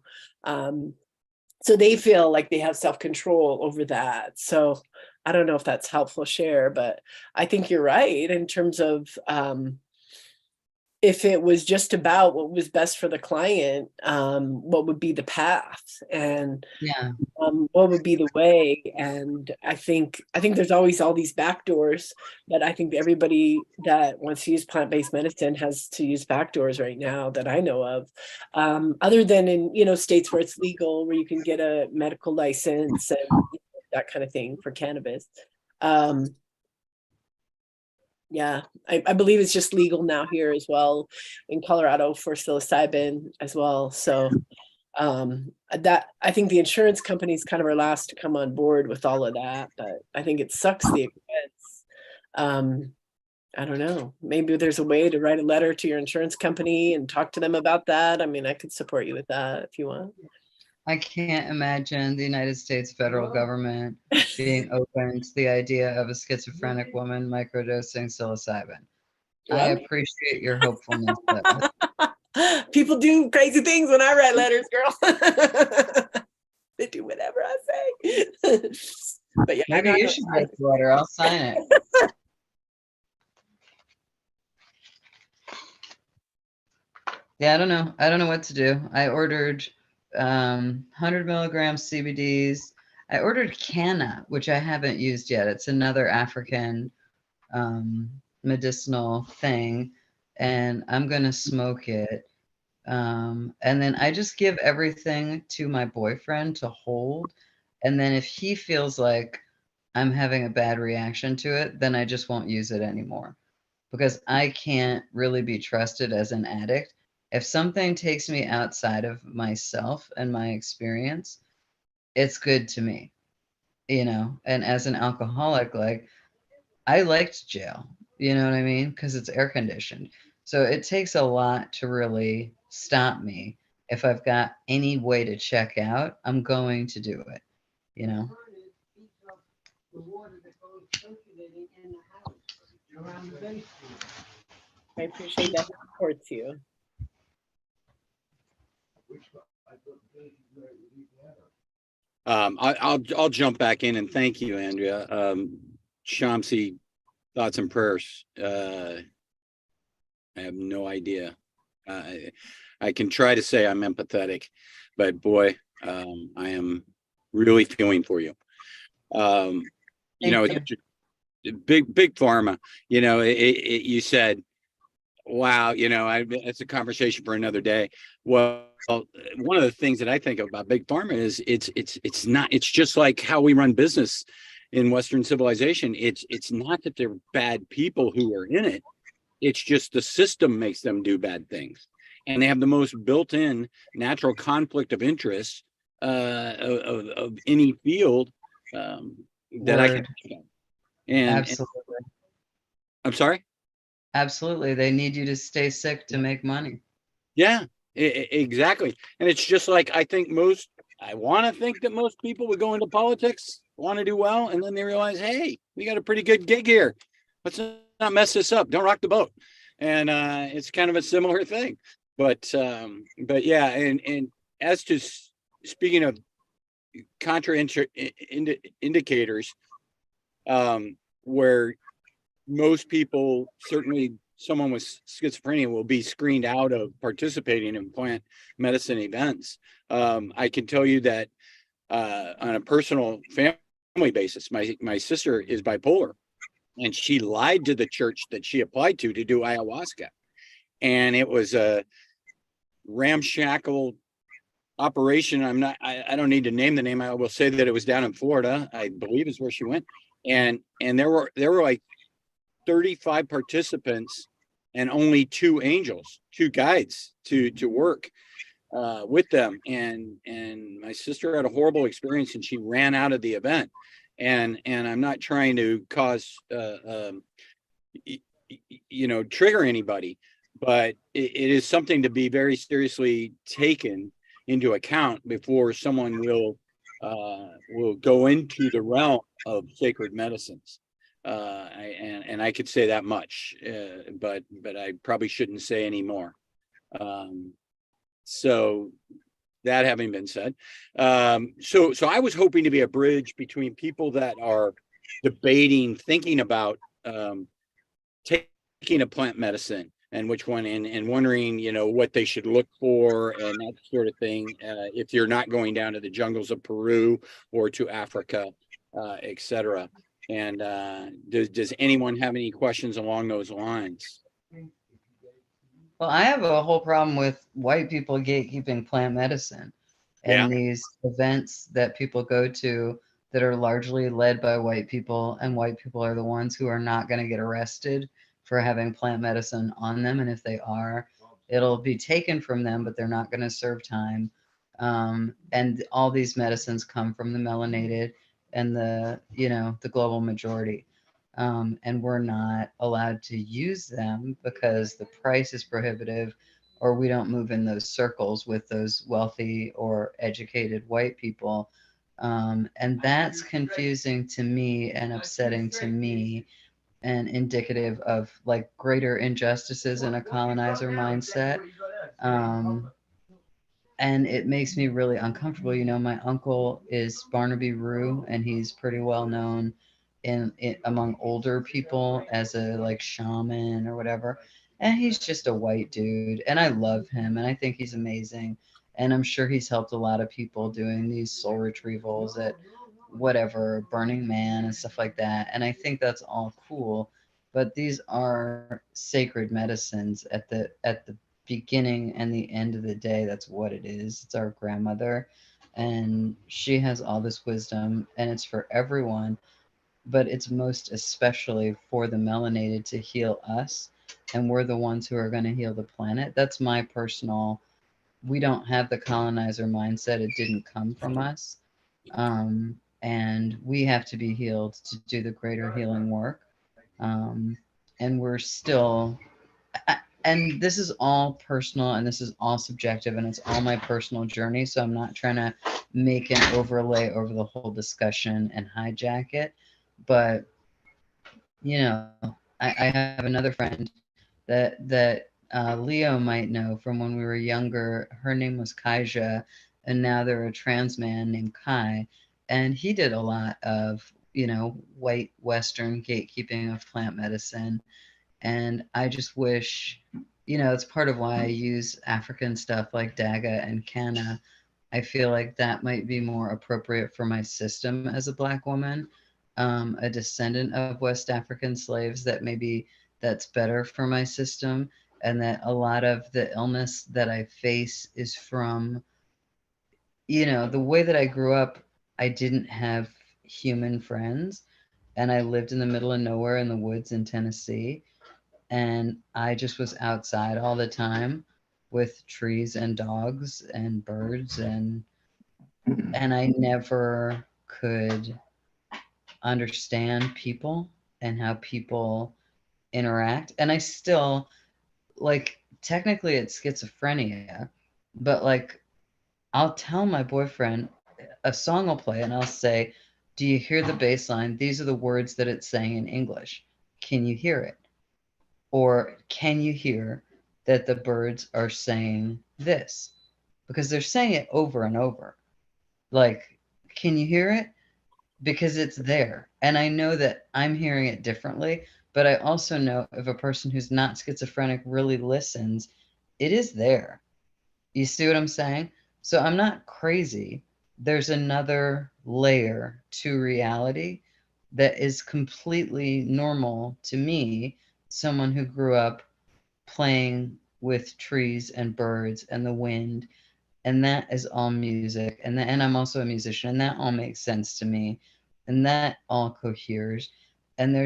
M: so they feel like they have self-control over that. So I don't know if that's helpful share, but I think you're right in terms of if it was just about what was best for the client, what would be the path and what would be the way. And I think there's always all these back doors, but I think everybody that wants to use plant-based medicine has to use back doors right now that I know of, other than in, you know, states where it's legal, where you can get a medical license and that kind of thing for cannabis. Yeah, I believe it's just legal now here as well in Colorado for psilocybin as well. So that I think the insurance companies kind of are last to come on board with all of that, but I think it sucks the expense. I don't know, maybe there's a way to write a letter to your insurance company and talk to them about that. I mean, I could support you with that if you want.
I: I can't imagine the United States federal government being open to the idea of a schizophrenic woman microdosing psilocybin. I
M: Well.
I: appreciate your hopefulness. Though.
M: People do crazy things when I write letters, girl. They do whatever I say. But yeah,
I: Maybe you should write the letter. I'll sign it. Yeah, I don't know. I don't know what to do. I ordered 100 milligrams CBDs. I ordered Canna, which I haven't used yet. It's another African medicinal thing, and I'm gonna smoke it. And then I just give everything to my boyfriend to hold. And then if he feels like I'm having a bad reaction to it, then I just won't use it anymore, because I can't really be trusted as an addict. If something takes me outside of myself and my experience, it's good to me, you know? And as an alcoholic, like, I liked jail, you know what I mean? Because it's air conditioned. So it takes a lot to really stop me. If I've got any way to check out, I'm going to do it, you know?
M: I appreciate that support to you.
C: I'll jump back in and thank you, Andrea. Shamsi, thoughts and prayers. I have no idea. I can try to say I'm empathetic, but boy, I am really feeling for you. You know, big pharma. You know, you said, wow, you know, it's a conversation for another day. Well, one of the things that I think about big pharma is it's just like how we run business in Western civilization. It's not that they're bad people who are in it. It's just the system makes them do bad things, and they have the most built-in natural conflict of interest of any field that I can think of. And
I: Absolutely.
C: I'm sorry.
I: Absolutely. They need you to stay sick to make money.
C: Yeah, exactly. And it's just like, I want to think that most people would go into politics, want to do well, and then they realize, hey, we got a pretty good gig here. Let's not mess this up. Don't rock the boat. And it's kind of a similar thing. But yeah, and as to speaking of indicators, where most people, certainly someone with schizophrenia, will be screened out of participating in plant medicine events. I can tell you that on a personal family basis, my sister is bipolar, and she lied to the church that she applied to do ayahuasca. And it was a ramshackle operation. I don't need to name the name. I will say that it was down in Florida, I believe is where she went. And there were like 35 participants and only 2 angels, 2 guides to work with them. And my sister had a horrible experience, and she ran out of the event. And I'm not trying to cause, trigger anybody, but it is something to be very seriously taken into account before someone will go into the realm of sacred medicines. And I could say that much, but I probably shouldn't say any more. So that having been said, so I was hoping to be a bridge between people that are debating, thinking about taking a plant medicine and which one, and wondering, what they should look for and that sort of thing. If you're not going down to the jungles of Peru or to Africa, etc. And does anyone have any questions along those lines?
I: Well, I have a whole problem with white people gatekeeping plant medicine and these events that people go to that are largely led by white people, and white people are the ones who are not going to get arrested for having plant medicine on them. And if they are, it'll be taken from them, but they're not going to serve time. And all these medicines come from the melanated and the global majority. and we're not allowed to use them because the price is prohibitive, or we don't move in those circles with those wealthy or educated white people. And that's confusing to me and upsetting to me, and indicative of like greater injustices in a colonizer mindset. And it makes me really uncomfortable. You know, my uncle is Barnaby Rue, and he's pretty well known in among older people as a like shaman or whatever. And he's just a white dude, and I love him, and I think he's amazing. And I'm sure he's helped a lot of people doing these soul retrievals at whatever Burning Man and stuff like that. And I think that's all cool, but these are sacred medicines at the beginning and the end of the day. That's what it is. It's our grandmother, and she has all this wisdom, and it's for everyone, but it's most especially for the melanated to heal us, and we're the ones who are going to heal the planet. That's my personal. We don't have the colonizer mindset. It didn't come from us. And we have to be healed to do the greater healing work. And we're still, and this is all personal, and this is all subjective, and it's all my personal journey. So I'm not trying to make an overlay over the whole discussion and hijack it. But, you know, I have another friend that Leo might know from when we were younger. Her name was Kaija, and now they're a trans man named Kai. And he did a lot of, you know, white Western gatekeeping of plant medicine. And I just wish, you know, it's part of why I use African stuff like Daga and Canna. I feel like that might be more appropriate for my system as a Black woman, a descendant of West African slaves, that maybe that's better for my system. And that a lot of the illness that I face is from, you know, the way that I grew up. I didn't have human friends, and I lived in the middle of nowhere in the woods in Tennessee, and I just was outside all the time with trees and dogs and birds, and I never could understand people and how people interact. And I still, like, technically it's schizophrenia, but like I'll tell my boyfriend, a song will play, and I'll say, do you hear the bass line? These are the words that it's saying in English. Can you hear it? Or can you hear that the birds are saying this? Because they're saying it over and over. Like, can you hear it? Because it's there. And I know that I'm hearing it differently, but I also know if a person who's not schizophrenic really listens, it is there. You see what I'm saying? So I'm not crazy. There's another layer to reality that is completely normal to me, someone who grew up playing with trees and birds and the wind, and that is all music. And I'm also a musician, and that all makes sense to me, and that all coheres. And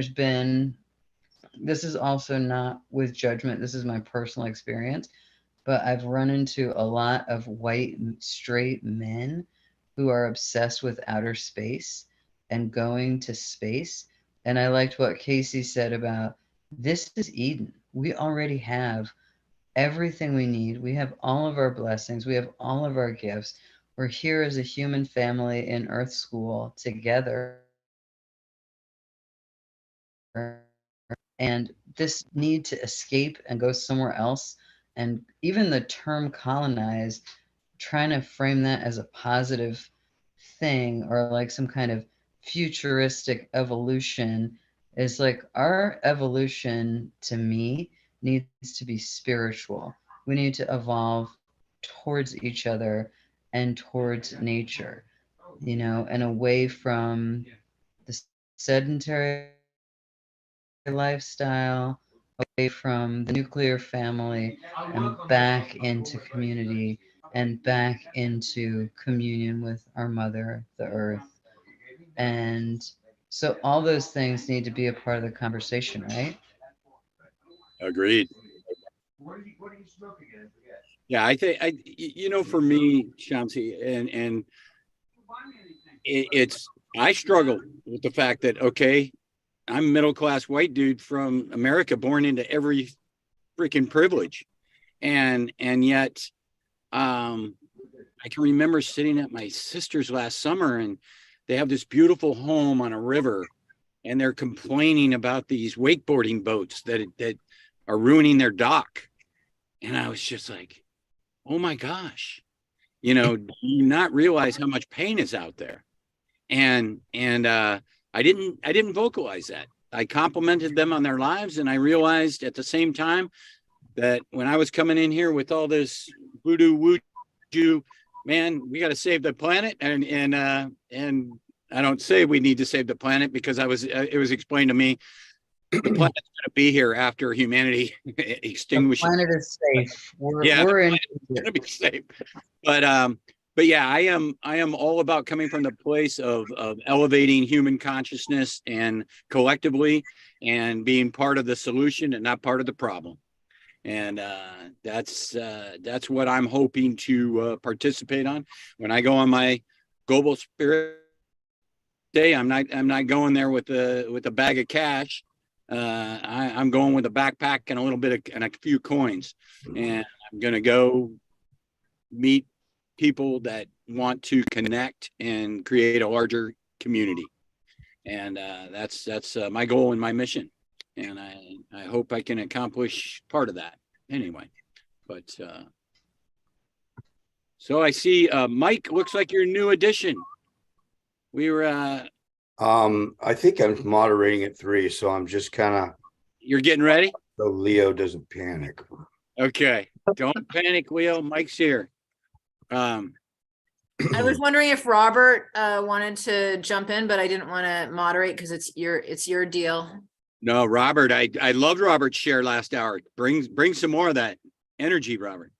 I: this is also not with judgment, this is my personal experience, but I've run into a lot of white straight men who are obsessed with outer space and going to space. And I liked what Casey said about, this is Eden. We already have everything we need. We have all of our blessings. We have all of our gifts. We're here as a human family in Earth School together. And this need to escape and go somewhere else, and even the term colonize, trying to frame that as a positive thing or like some kind of futuristic evolution, is like, our evolution to me needs to be spiritual. We need to evolve towards each other and towards nature, you know, and away from the sedentary lifestyle, away from the nuclear family, and back into community and back into communion with our mother, the earth. And so all those things need to be a part of the conversation, right?
C: Agreed. Yeah, I think you know, for me, Shamsi, and it's, I struggle with the fact that, okay, I'm a middle class white dude from America, born into every freaking privilege. And yet, I can remember sitting at my sister's last summer, and they have this beautiful home on a river, and they're complaining about these wakeboarding boats that are ruining their dock. And I was just like, oh my gosh, you know, do you not realize how much pain is out there? And I didn't vocalize that. I complimented them on their lives, and I realized at the same time that when I was coming in here with all this voodoo woo, man, we got to save the planet, and I don't say we need to save the planet, because it was explained to me the planet's going to be here after humanity extinguishes.
I: The planet is safe. We're
C: going to be safe. But yeah, I am all about coming from the place of elevating human consciousness and collectively, and being part of the solution and not part of the problem. And that's what I'm hoping to participate on when I go on my Global Spirit Day. I'm not going there with a bag of cash. I'm going with a backpack and a little bit and a few coins, and I'm going to go meet people that want to connect and create a larger community. And that's my goal and my mission. And I hope I can accomplish part of that anyway. But so I see Mike, looks like you're a new addition. We were
Q: I think I'm moderating at 3, so I'm just kind of.
C: You're getting ready?
Q: So Leo doesn't panic.
C: Okay. Don't panic, Leo. Mike's here.
B: I was wondering if Robert wanted to jump in, but I didn't want to moderate because it's your deal.
C: No, Robert, I loved Robert's share last hour. Bring some more of that energy, Robert.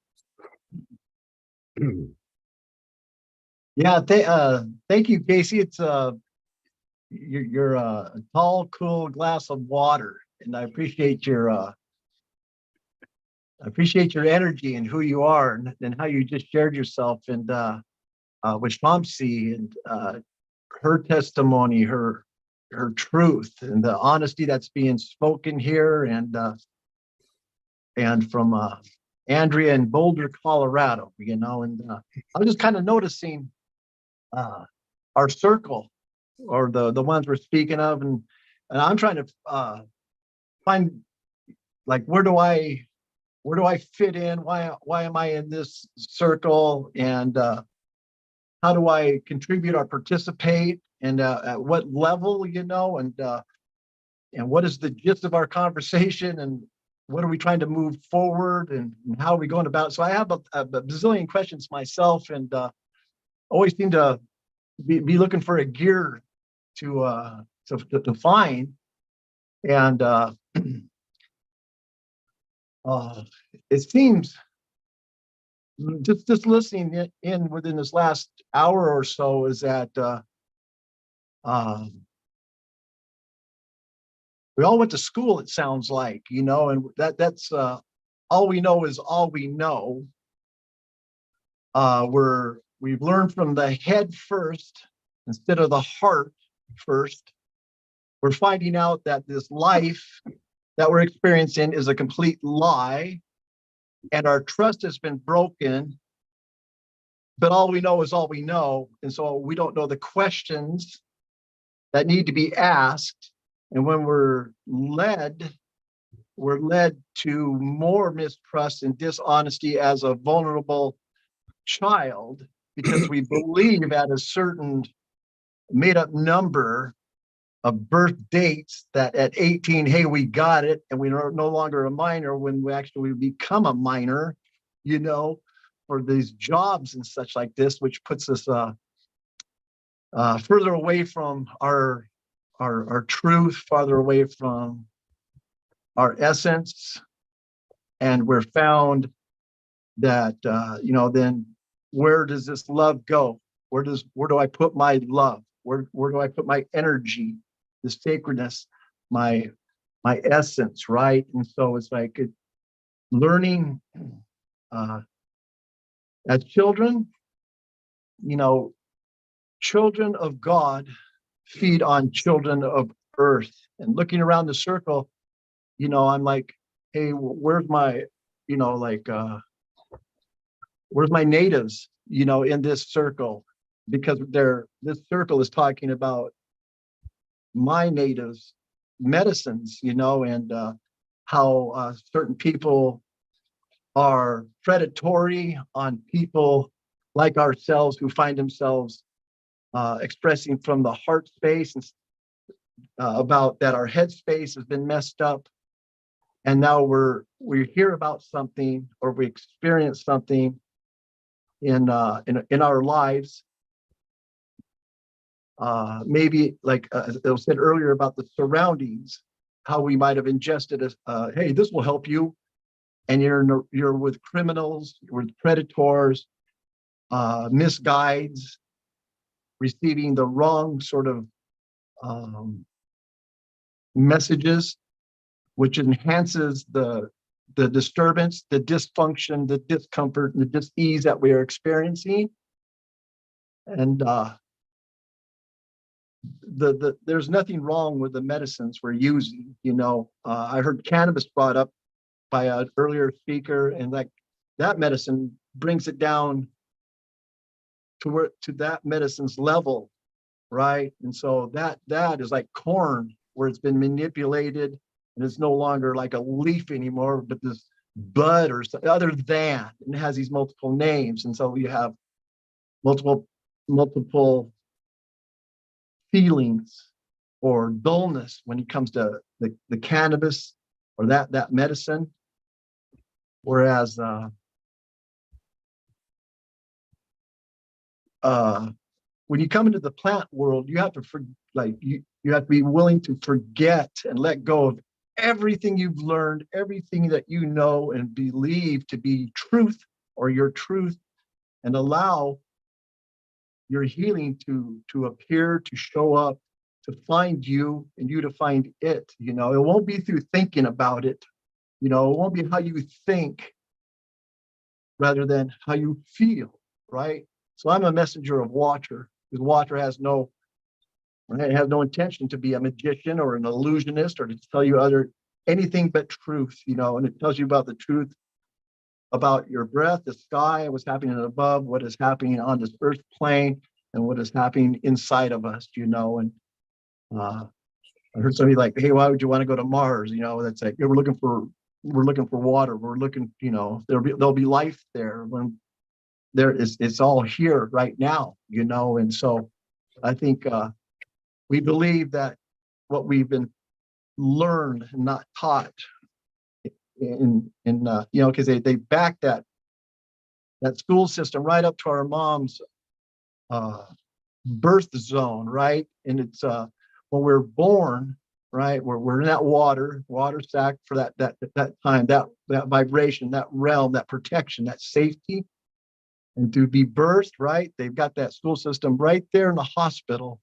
N: Yeah, thank you, Casey. It's you're a tall, cool glass of water, and I appreciate your energy and who you are, and how you just shared yourself, and with Shamsi and her testimony, her truth, and the honesty that's being spoken here, and from Andrea in Boulder, Colorado, you know, and I was just kind of noticing our circle, or the ones we're speaking of, and I'm trying to find, like, where do I fit in? Why am I in this circle? And how do I contribute or participate? And at what level, you know? And what is the gist of our conversation? And what are we trying to move forward? And how are we going about it? So I have a bazillion questions myself, and always seem to be looking for a gear to find. And it seems, just listening in within this last hour or so, is that we all went to school, it sounds like, you know, and that's all we know is all we know. We've learned from the head first instead of the heart first. We're finding out that this life that we're experiencing is a complete lie, and our trust has been broken, but all we know is all we know. And so we don't know the questions that need to be asked. And when we're led to more mistrust and dishonesty as a vulnerable child, because we believe at a certain made up number of birth dates that at 18, hey, we got it, and we're no longer a minor when we actually become a minor, you know, for these jobs and such like this, which puts us further away from our truth, farther away from our essence. And we're found that you know, then where does this love go? Where do I put my love? Where do I put my energy, the sacredness, my essence, right? And so it's like learning as children, you know, children of God feed on children of earth. And looking around the circle, you know, I'm like, hey, where's my, you know, like, where's my natives, you know, in this circle? Because this circle is talking about my natives medicines, you know, and how certain people are predatory on people like ourselves who find themselves expressing from the heart space and about that our head space has been messed up, and now we hear about something or we experience something in our lives. Maybe like it was said earlier about the surroundings, how we might have ingested hey, this will help you, and you're with criminals, with predators, misguides, receiving the wrong sort of messages, which enhances the disturbance, the dysfunction, the discomfort, and the dis-ease that we are experiencing. And there's nothing wrong with the medicines we're using. You know, I heard cannabis brought up by an earlier speaker, and like that medicine brings it down to that medicine's level, right? And so that is like corn, where it's been manipulated and it's no longer like a leaf anymore, but this bud or other than, and it has these multiple names. And so you have multiple feelings or dullness when it comes to the cannabis or that medicine. Whereas when you come into the plant world, you have to you have to be willing to forget and let go of everything you've learned, everything that you know and believe to be truth or your truth, and allow your healing to appear, to show up, to find you and you to find it. You know, it won't be through thinking about it. You know, it won't be how you think rather than how you feel, right? So I'm a messenger of water, because water has no intention to be a magician or an illusionist or to tell you anything but truth, you know, and it tells you about the truth about your breath, the sky, what's happening above, what is happening on this earth plane, and what is happening inside of us, you know. And I heard somebody like, hey, why would you want to go to Mars? You know, that's like, we're looking for water. We're looking, you know, there'll be life there when it's all here right now, you know. And so I think we believe that what we've been learned and not taught in you know, because they back that school system right up to our mom's birth zone, right? And it's when we're born, right, we're in that water sac for that time, that vibration, that realm, that protection, that safety. And to be birthed, right, they've got that school system right there in the hospital.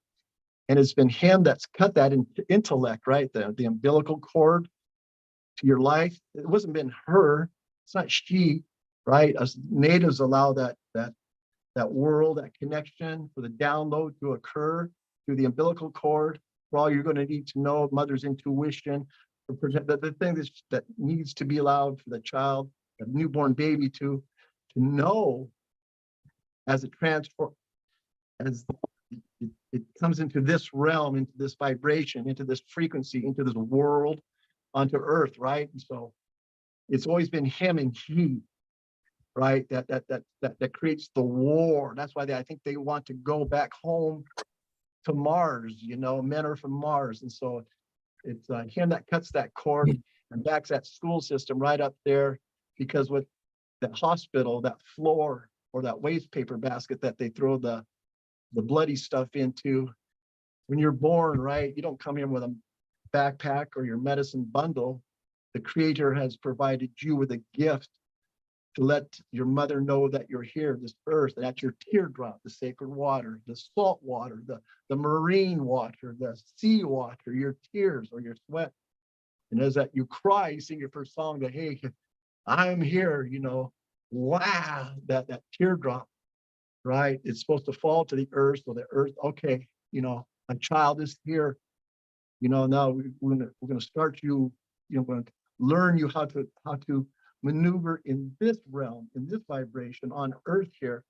N: And it's been him that's cut that intellect, right? The umbilical cord to your life. It wasn't been her. It's not she, right? Us natives allow that world, that connection for the download to occur through the umbilical cord. For all you're going to need to know, mother's intuition, the thing that needs to be allowed for the child, the newborn baby to know as it transforms, as it comes into this realm, into this vibration, into this frequency, into this world, onto earth, right? And so it's always been him and he, right? That creates the war. That's why I think they want to go back home to Mars, you know, men are from Mars. And so it's him that cuts that cord and backs that school system right up there, because with that hospital, that floor or that waste paper basket that they throw the bloody stuff into, when you're born, right, you don't come in with a backpack or your medicine bundle. The creator has provided you with a gift to let your mother know that you're here, this earth, that's your teardrop, the sacred water, the salt water, the marine water, the sea water, your tears or your sweat. And as that you cry, you sing your first song that, hey, I'm here, you know, wow, that teardrop, right? It's supposed to fall to the earth, so the earth, okay, you know, a child is here Now we're gonna start you, we're gonna learn you how to maneuver in this realm, in this vibration on earth here.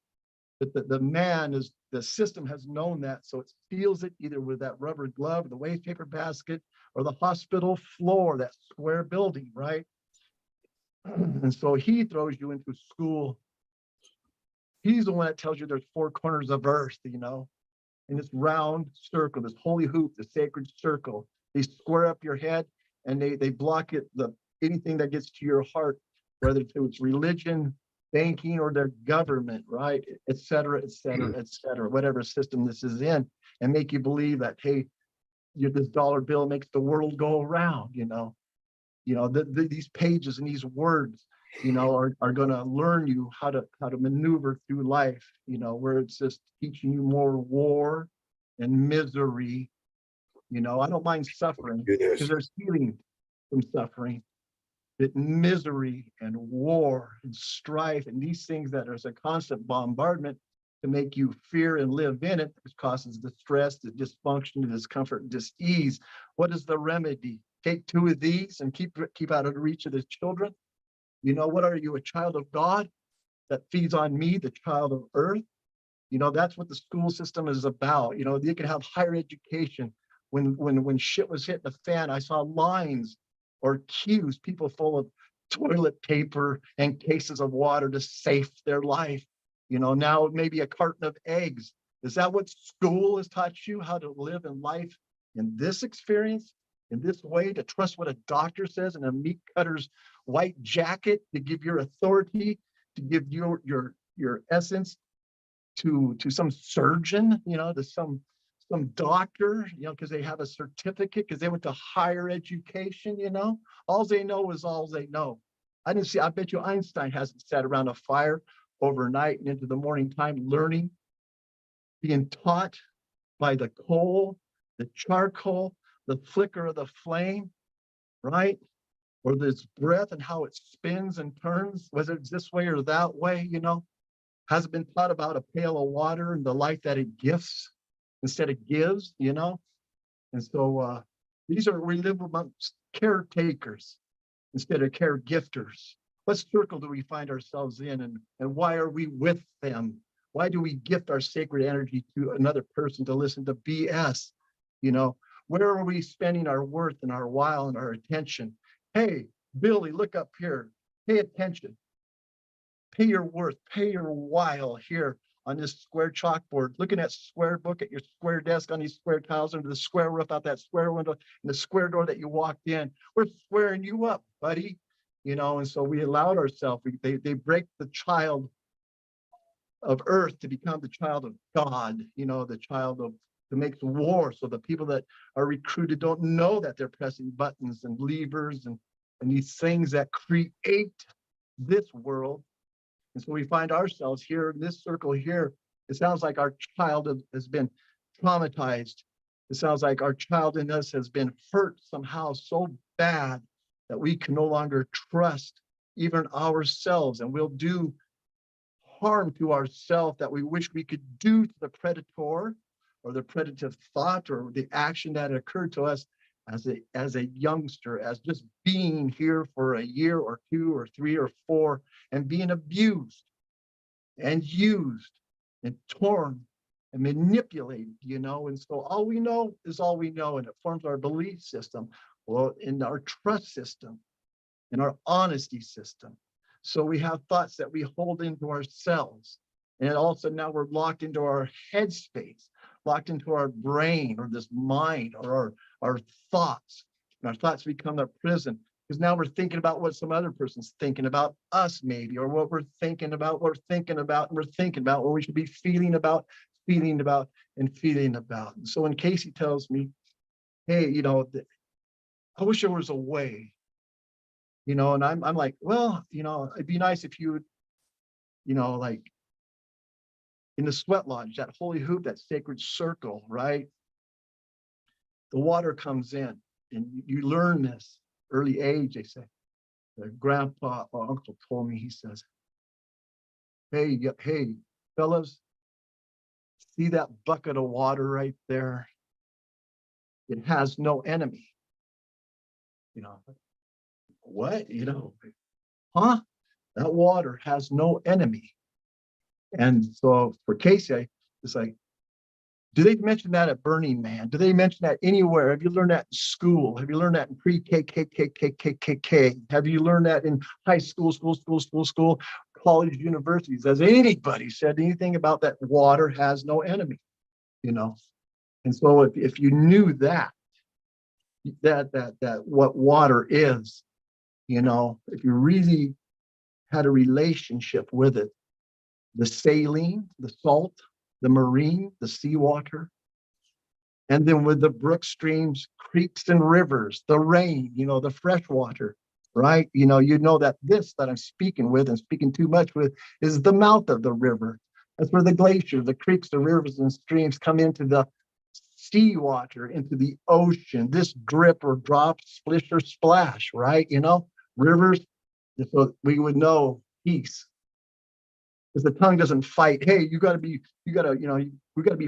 N: But the system has known that, so it feels it either with that rubber glove, the waste paper basket, or the hospital floor, that square building, right? And so he throws you into school. He's the one that tells you there's four corners of earth, in this round circle, this holy hoop, the sacred circle. They square up your head and they block it, anything that gets to your heart, whether it's religion, banking, or their government, right? Et cetera, et cetera, et cetera, whatever system this is in, and make you believe that, hey, this dollar bill makes the world go around, these pages and these words, are going to learn you how to maneuver through life, where it's just teaching you more war and misery. I don't mind suffering because there's healing from suffering. But misery and war and strife and these things that is a constant bombardment to make you fear and live in it, which causes the stress, the dysfunction, the discomfort, and dis-ease. What is the remedy? Take two of these and keep out of the reach of the children. What are you, a child of God that feeds on me, the child of earth? That's what the school system is about. You can have higher education. When shit was hitting the fan, I saw lines or queues, people full of toilet paper and cases of water to save their life. Now maybe a carton of eggs. Is that what school has taught you, how to live in life in this experience, in this way, to trust what a doctor says in a meat cutter's white jacket, to give your authority, to give your essence to some surgeon, to some doctor, because they have a certificate, because they went to higher education, all they know is all they know. I bet you Einstein hasn't sat around a fire overnight and into the morning time learning, being taught by the coal, the charcoal, the flicker of the flame, right? Or this breath and how it spins and turns, whether it's this way or that way, hasn't been taught about a pail of water and the life that it gifts instead of gives, And so we live amongst caretakers instead of care gifters. What circle do we find ourselves in, and why are we with them? Why do we gift our sacred energy to another person to listen to BS? Where are we spending our worth and our while and our attention? Hey, Billy, look up here. Pay attention. Pay your worth, pay your while here on this square chalkboard, looking at square book at your square desk on these square tiles under the square roof out that square window and the square door that you walked in. We're squaring you up, buddy. And so we allowed ourselves, they break the child of earth to become the child of God, the child of, to make the war. So the people that are recruited don't know that they're pressing buttons and levers and these things that create this world. And so we find ourselves here in this circle here. It sounds like our child has been traumatized. It sounds like our child in us has been hurt somehow so bad that we can no longer trust even ourselves, and we'll do harm to ourselves that we wish we could do to the predator or the predative thought or the action that occurred to us as a youngster, as just being here for a year or two or three or four and being abused and used and torn and manipulated, and so all we know is all we know, and it forms our belief system, well, in our trust system, in our honesty system. So we have thoughts that we hold into ourselves, and also now we're locked into our headspace, locked into our brain or this mind or our thoughts, and our thoughts become a prison because now we're thinking about what some other person's thinking about us maybe, or what we're thinking about, and we're thinking about what we should be feeling about. And so when Casey tells me, hey, I wish there was a way, and I'm like, well, it'd be nice if you would, like in the sweat lodge, that holy hoop, that sacred circle, right? The water comes in and you learn this early age, they say. The grandpa or uncle told me, he says, hey, fellas, see that bucket of water right there? it has no enemy. You know, what? You know, huh? That water has no enemy. And so for Casey, it's like, do they mention that at Burning Man? Do they mention that anywhere? Have you learned that in school? Have you learned that in pre-K, K? Have you learned that in high school, college, universities? Has anybody said anything about that water has no enemy? You know? And so if you knew that what water is, you know, if you really had a relationship with it, the saline, the salt, the marine, the seawater, and then with the brook streams, creeks and rivers, the rain, you know, the fresh water, right? You know that this that I'm speaking with and speaking too much with is the mouth of the river. That's where the glaciers, the creeks, the rivers and streams come into the seawater, into the ocean. This drip or drop, splish or splash, right? You know, rivers, so we would know peace. Because the tongue doesn't fight. Hey, we got to be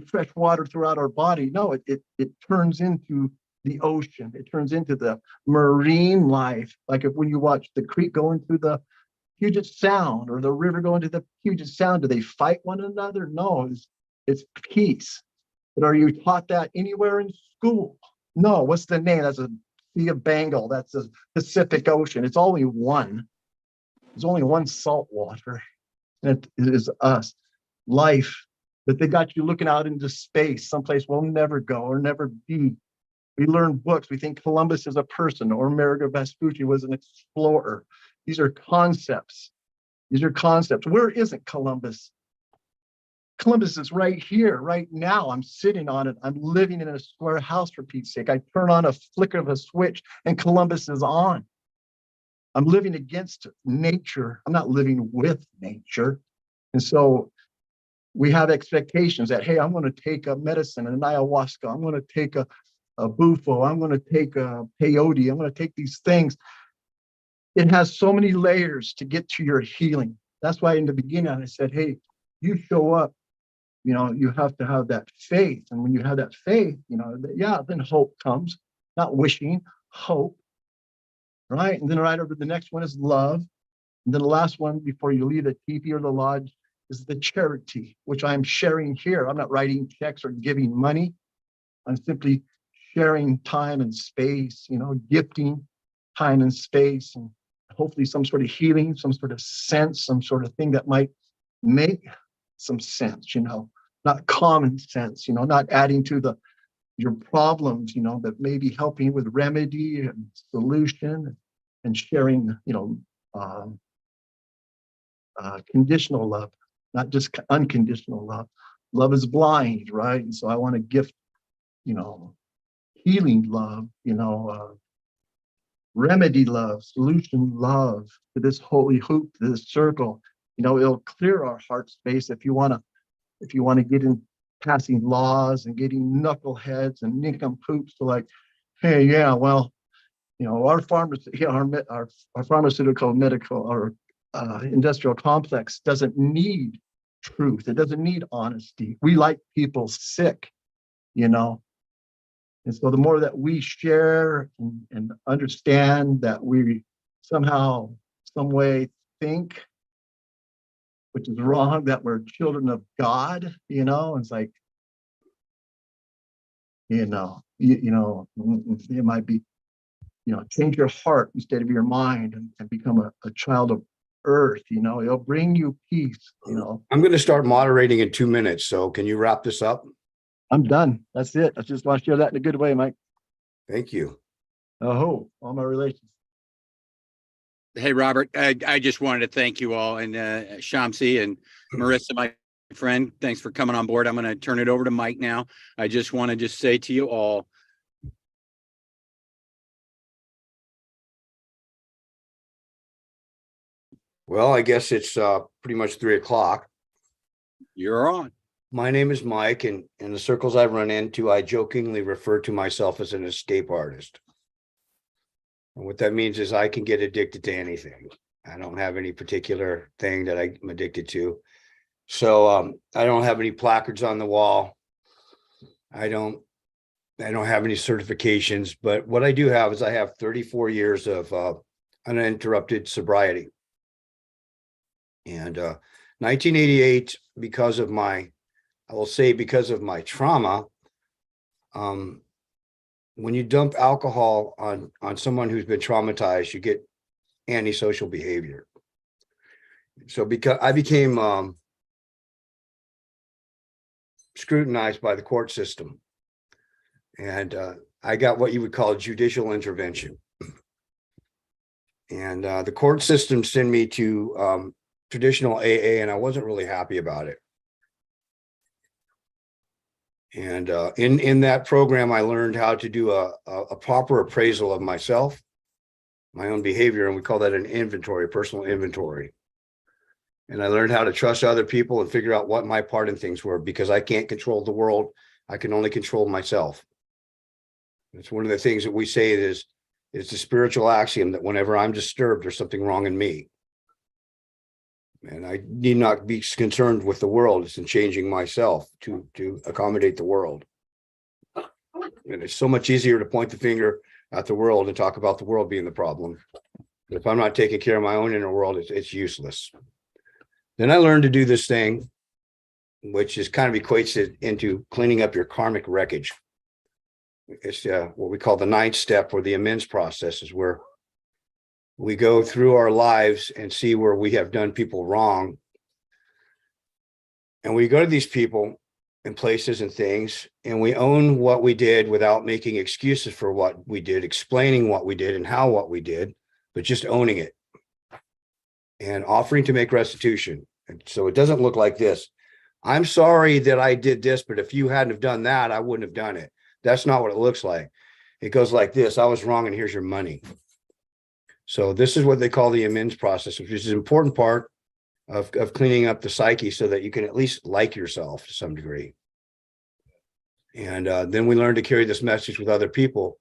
N: fresh water throughout our body. No, it turns into the ocean. It turns into the marine life. Like when you watch the creek go into the Puget Sound or the river go into the Puget Sound, do they fight one another? No, it's peace. But are you taught that anywhere in school? No. What's the name? That's a Sea of Bengal. That's the Pacific Ocean. It's only one. There's only one salt water. And it is us, life, that they got you looking out into space, someplace we'll never go or never be. We learn books. We think Columbus is a person or Amerigo Vespucci was an explorer. These are concepts. Where isn't Columbus? Columbus is right here, right now. I'm sitting on it. I'm living in a square house, for Pete's sake. I turn on a flicker of a switch and Columbus is on. I'm living against nature. I'm not living with nature. And so we have expectations that, hey, I'm going to take a medicine, an ayahuasca. I'm going to take a bufo. I'm going to take a peyote. I'm going to take these things. It has so many layers to get to your healing. That's why in the beginning I said, hey, you show up, you know, you have to have that faith. And when you have that faith, you know, then hope comes, not wishing, hope. Right. And then right over the next one is love. And then the last one before you leave the teepee or the lodge is the charity, which I'm sharing here. I'm not writing checks or giving money. I'm simply sharing time and space, you know, gifting time and space, and hopefully some sort of healing, some sort of sense, some sort of thing that might make some sense, you know, not common sense, you know, not adding to your problems, you know, but maybe helping with remedy and solution and sharing, you know, conditional love, not just unconditional love. Love is blind, right? And so I want to gift, you know, healing love, you know, remedy love, solution love to this holy hoop, to this circle. You know, it'll clear our heart space if you want to get in passing laws and getting knuckleheads and nincompoops to like, hey, yeah, well, you know, our pharmaceutical, medical, or industrial complex doesn't need truth. It doesn't need honesty. We like people sick, you know. And so the more that we share and understand that we somehow, some way think, which is wrong, that we're children of God, you know, it's like, you know, it might be, you know, change your heart instead of your mind and become a child of earth, you know, it'll bring you peace, you know.
Q: I'm going to start moderating in 2 minutes. So can you wrap this up?
N: I'm done. That's it. I just want to share that in a good way, Mike.
Q: Thank you.
N: Oh, all my relations.
C: Hey, Robert, I just wanted to thank you all, and Shamsi and Marissa, my friend, thanks for coming on board. I'm going to turn it over to Mike now. I just want to say to you all,
Q: well, I guess it's pretty much 3 o'clock.
C: You're on.
Q: My name is Mike, and in the circles I run into, I jokingly refer to myself as an escape artist. And what that means is I can get addicted to anything. I don't have any particular thing that I'm addicted to. So I don't have any placards on the wall. I don't I don't have any certifications, but what I do have is I have 34 years of uninterrupted sobriety. And 1988, because of my trauma, when you dump alcohol on someone who's been traumatized, you get antisocial behavior. So because I became scrutinized by the court system, and I got what you would call judicial intervention. And the court system sent me to traditional AA, and I wasn't really happy about it. And in that program, I learned how to do a proper appraisal of myself, my own behavior, and we call that an inventory, personal inventory. And I learned how to trust other people and figure out what my part in things were, because I can't control the world. I can only control myself. It's one of the things that we say is it's a spiritual axiom that whenever I'm disturbed, there's something wrong in me. And I need not be concerned with the world. It's in changing myself to accommodate the world. And it's so much easier to point the finger at the world and talk about the world being the problem. But if I'm not taking care of my own inner world, it's useless. Then I learned to do this thing, which is kind of equates it into cleaning up your karmic wreckage. It's what we call the 9th step, or the amends process, is where we go through our lives and see where we have done people wrong. And we go to these people and places and things, and we own what we did without making excuses for what we did, explaining what we did and how what we did, but just owning it and offering to make restitution. And so it doesn't look like this. I'm sorry that I did this, but if you hadn't have done that, I wouldn't have done it. That's not what it looks like. It goes like this: I was wrong, and here's your money. So this is what they call the amends process, which is an important part of cleaning up the psyche so that you can at least like yourself to some degree. And then we learn to carry this message with other people,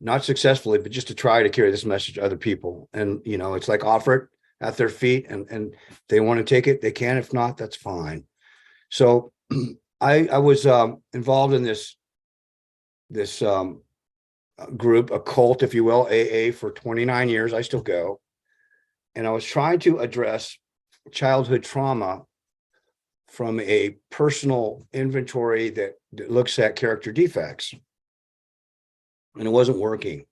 Q: not successfully, but just to try to carry this message to other people. And, you know, it's like offer it at their feet, and if they want to take it, they can. If not, that's fine. So I was involved in this group, a cult, if you will, AA, for 29 years. I still go. And I was trying to address childhood trauma from a personal inventory that looks at character defects. And it wasn't working.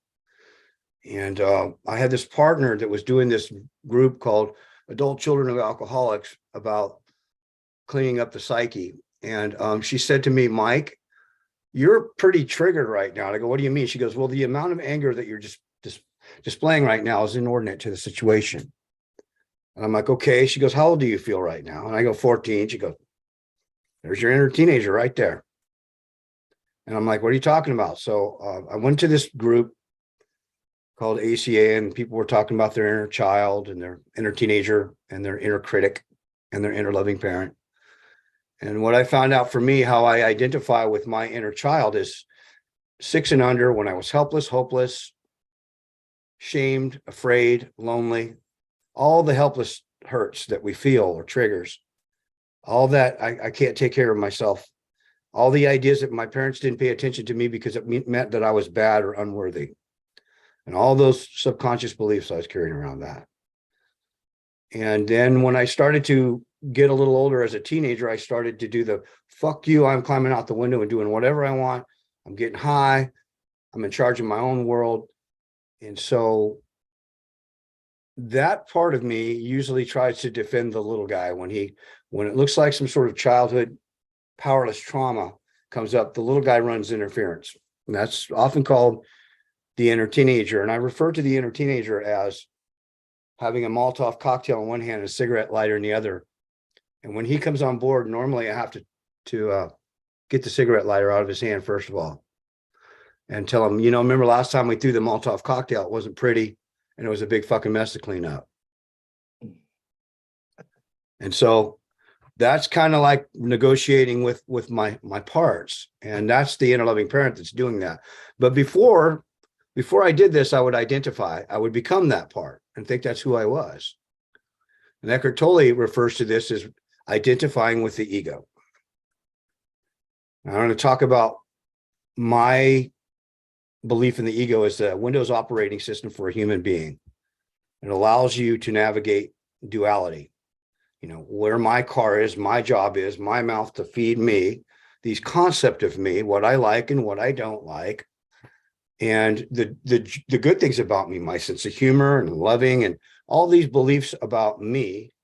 Q: And I had this partner that was doing this group called Adult Children of Alcoholics about cleaning up the psyche. And she said to me, Mike, you're pretty triggered right now. And I go, what do you mean? She goes, well, the amount of anger that you're just displaying right now is inordinate to the situation. And I'm like, okay. She goes, how old do you feel right now? And I go, 14. She goes, there's your inner teenager right there. And I'm like, what are you talking about? So I went to this group called ACA, and people were talking about their inner child and their inner teenager and their inner critic and their inner loving parent. And what I found out for me, how I identify with my inner child, is 6 and under, when I was helpless, hopeless, shamed, afraid, lonely, all the helpless hurts that we feel or triggers, all that I can't take care of myself. All the ideas that my parents didn't pay attention to me because it meant that I was bad or unworthy. And all those subconscious beliefs I was carrying around that. And then when I started to get a little older as a teenager, I started to do the fuck you, I'm climbing out the window and doing whatever I want. I'm getting high. I'm in charge of my own world. And so that part of me usually tries to defend the little guy when it looks like some sort of childhood powerless trauma comes up, the little guy runs interference. And that's often called the inner teenager. And I refer to the inner teenager as having a Molotov cocktail in one hand and a cigarette lighter in the other. And when he comes on board, normally I have to get the cigarette lighter out of his hand, first of all, and tell him, you know, remember last time we threw the Molotov cocktail, it wasn't pretty, and it was a big fucking mess to clean up. And so that's kind of like negotiating with my parts. And that's the inner loving parent that's doing that. But before I did this, I would become that part and think that's who I was. And Eckhart Tolle refers to this as identifying with the ego. Now, I'm going to talk about my belief in the ego is the Windows operating system for a human being. It allows you to navigate duality. You know, where my car is, my job is, my mouth to feed me, these concept of me, what I like and what I don't like. And the good things about me, my sense of humor and loving and all these beliefs about me.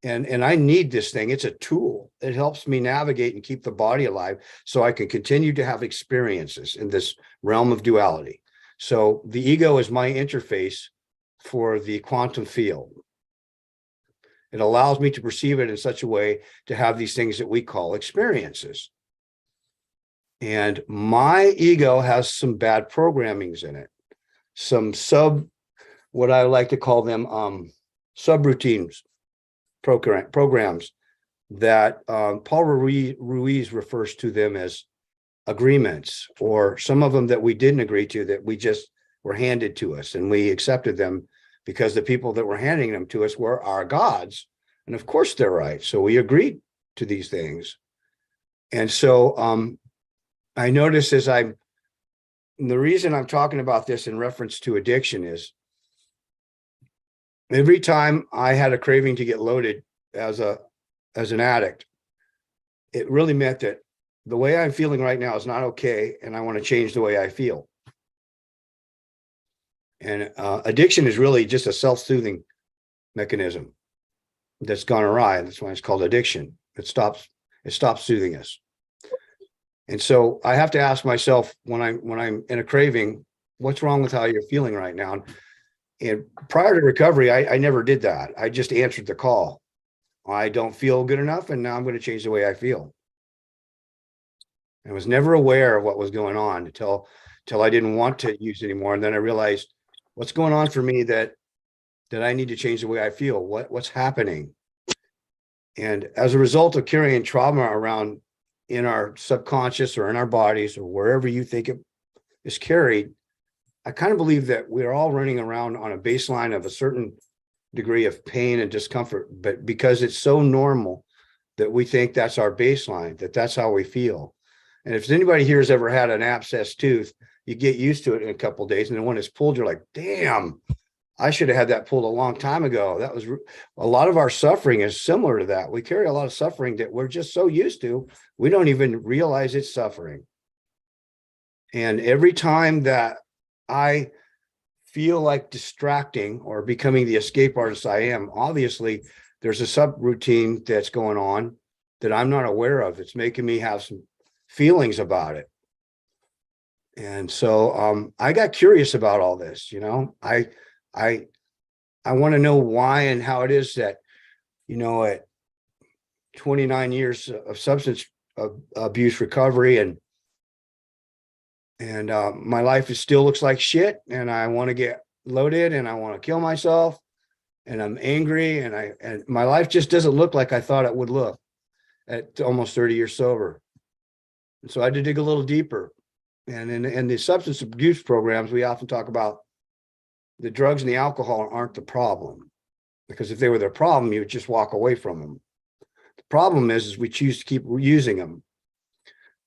Q: And I need this thing. It's a tool. It helps me navigate and keep the body alive so I can continue to have experiences in this realm of duality. So the ego is my interface for the quantum field. It allows me to perceive it in such a way to have these things that we call experiences. And my ego has some bad programmings in it, some what I like to call them subroutines, programs that Paul Ruiz refers to them as agreements, or some of them that we didn't agree to, that we just were handed to us, and we accepted them because the people that were handing them to us were our gods. And of course they're right. So we agreed to these things. And so I notice the reason I'm talking about this in reference to addiction is every time I had a craving to get loaded as an addict, it really meant that the way I'm feeling right now is not okay, and I want to change the way I feel. And addiction is really just a self-soothing mechanism that's gone awry. That's why it's called addiction. It stops soothing us. And so I have to ask myself when I'm in a craving, what's wrong with how you're feeling right now? And prior to recovery, I never did that. I just answered the call. I don't feel good enough, and now I'm going to change the way I feel. I was never aware of what was going on until I didn't want to use anymore. And then I realized what's going on for me that I need to change the way I feel. What's happening? And as a result of carrying trauma around in our subconscious or in our bodies or wherever you think it is carried, I kind of believe that we're all running around on a baseline of a certain degree of pain and discomfort, but because it's so normal that we think that's our baseline, that's how we feel. And if anybody here has ever had an abscessed tooth, you get used to it in a couple of days, and then when it's pulled, you're like, damn, I should have had that pulled a long time ago. That was a lot of our suffering is similar to that. We carry a lot of suffering that we're just so used to, we don't even realize it's suffering. And every time that I feel like distracting or becoming the escape artist I am, obviously there's a subroutine that's going on that I'm not aware of. It's making me have some feelings about it. And so I got curious about all this, you know. I want to know why and how it is that, you know, at 29 years of substance abuse recovery and my life still looks like shit, and I want to get loaded and I want to kill myself, and I'm angry, and my life just doesn't look like I thought it would look at almost 30 years sober. And so I had to dig a little deeper. And in the substance abuse programs, we often talk about the drugs and the alcohol aren't the problem, because if they were the problem, you would just walk away from them. The problem is we choose to keep using them.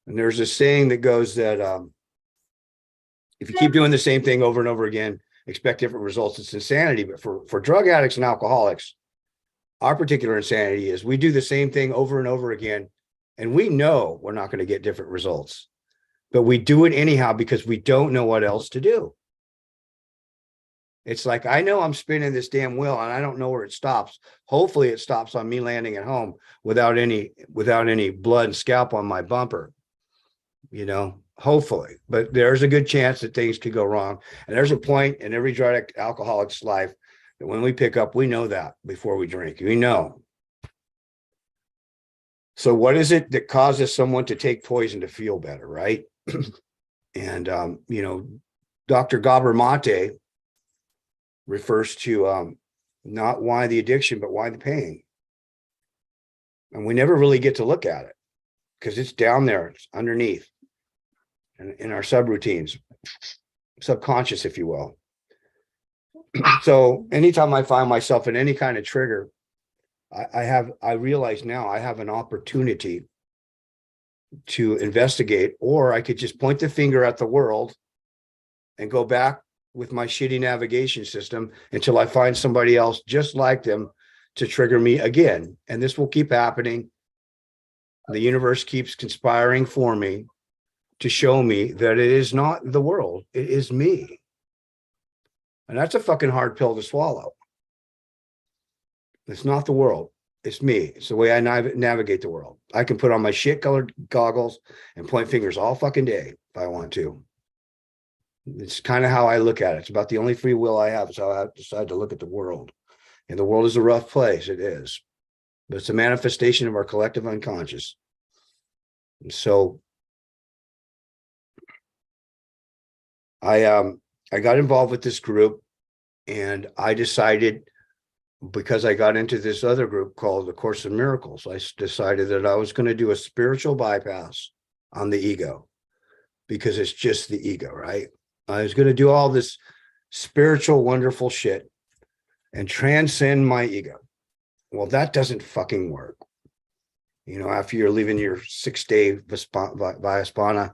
Q: And there's a saying that goes that if you keep doing the same thing over and over again, expect different results, it's insanity. But for drug addicts and alcoholics, our particular insanity is we do the same thing over and over again, and we know we're not going to get different results, but we do it anyhow because we don't know what else to do. It's like, I know I'm spinning this damn wheel and I don't know where it stops. Hopefully it stops on me landing at home without any blood and scalp on my bumper, you know, hopefully. But there's a good chance that things could go wrong. And there's a point in every drug addict alcoholic's life that when we pick up, we know that before we drink, we know. So what is it that causes someone to take poison to feel better, right? And, you know, Dr. Gabor Mate refers to not why the addiction, but why the pain. And we never really get to look at it because it's down there, it's underneath in our subroutines, subconscious, if you will. So anytime I find myself in any kind of trigger, I realize now I have an opportunity to investigate, or I could just point the finger at the world and go back with my shitty navigation system until I find somebody else just like them to trigger me again. And this will keep happening. The universe keeps conspiring for me to show me that it is not the world, it is me. And that's a fucking hard pill to swallow. It's not the world, it's me. It's the way I navigate the world. I can put on my shit colored goggles and point fingers all fucking day if I want to. It's kind of how I look at it. It's about the only free will I have is how I decide to look at the world. And the world is a rough place, it is. But it's a manifestation of our collective unconscious. And so I got involved with this group, and I decided, because I got into this other group called the Course in Miracles, I decided that I was going to do a spiritual bypass on the ego, because it's just the ego, right? I was going to do all this spiritual, wonderful shit and transcend my ego. Well, that doesn't fucking work. You know, after you're leaving your 6-day Vaisvana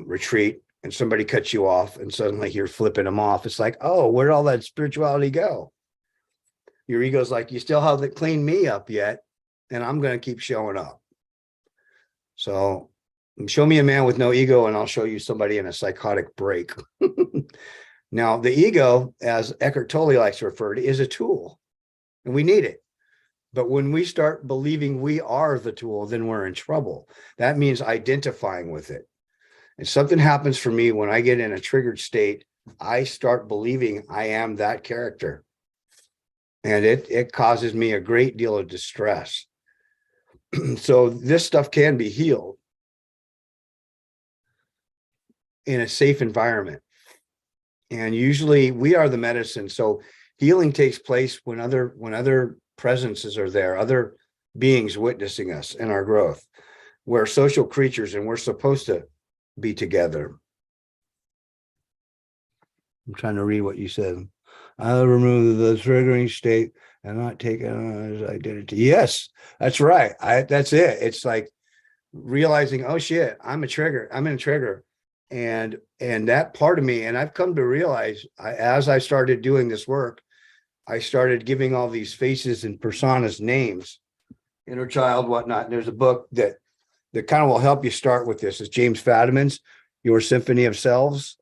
Q: retreat and somebody cuts you off and suddenly you're flipping them off, it's like, oh, where'd all that spirituality go? Your ego's like, you still haven't cleaned me up yet, and I'm going to keep showing up. So show me a man with no ego and I'll show you somebody in a psychotic break. Now, the ego, as Eckhart Tolle likes to refer to, is a tool, and we need it. But when we start believing we are the tool, then we're in trouble. That means identifying with it. And something happens for me when I get in a triggered state. I start believing I am that character. And it causes me a great deal of distress. So this stuff can be healed in a safe environment. And usually we are the medicine. So healing takes place when other presences are there, other beings witnessing us in our growth. We're social creatures and we're supposed to be together. I'm trying to read what you said. I'll remove the triggering state and not take it as identity. Yes, that's right. That's it. It's like realizing, oh shit, I'm a trigger. I'm in a trigger. And that part of me, and I've come to realize, as I started doing this work, I started giving all these faces and personas names, inner child, whatnot. And there's a book that kind of will help you start with this. It's James Fadiman's Your Symphony of Selves.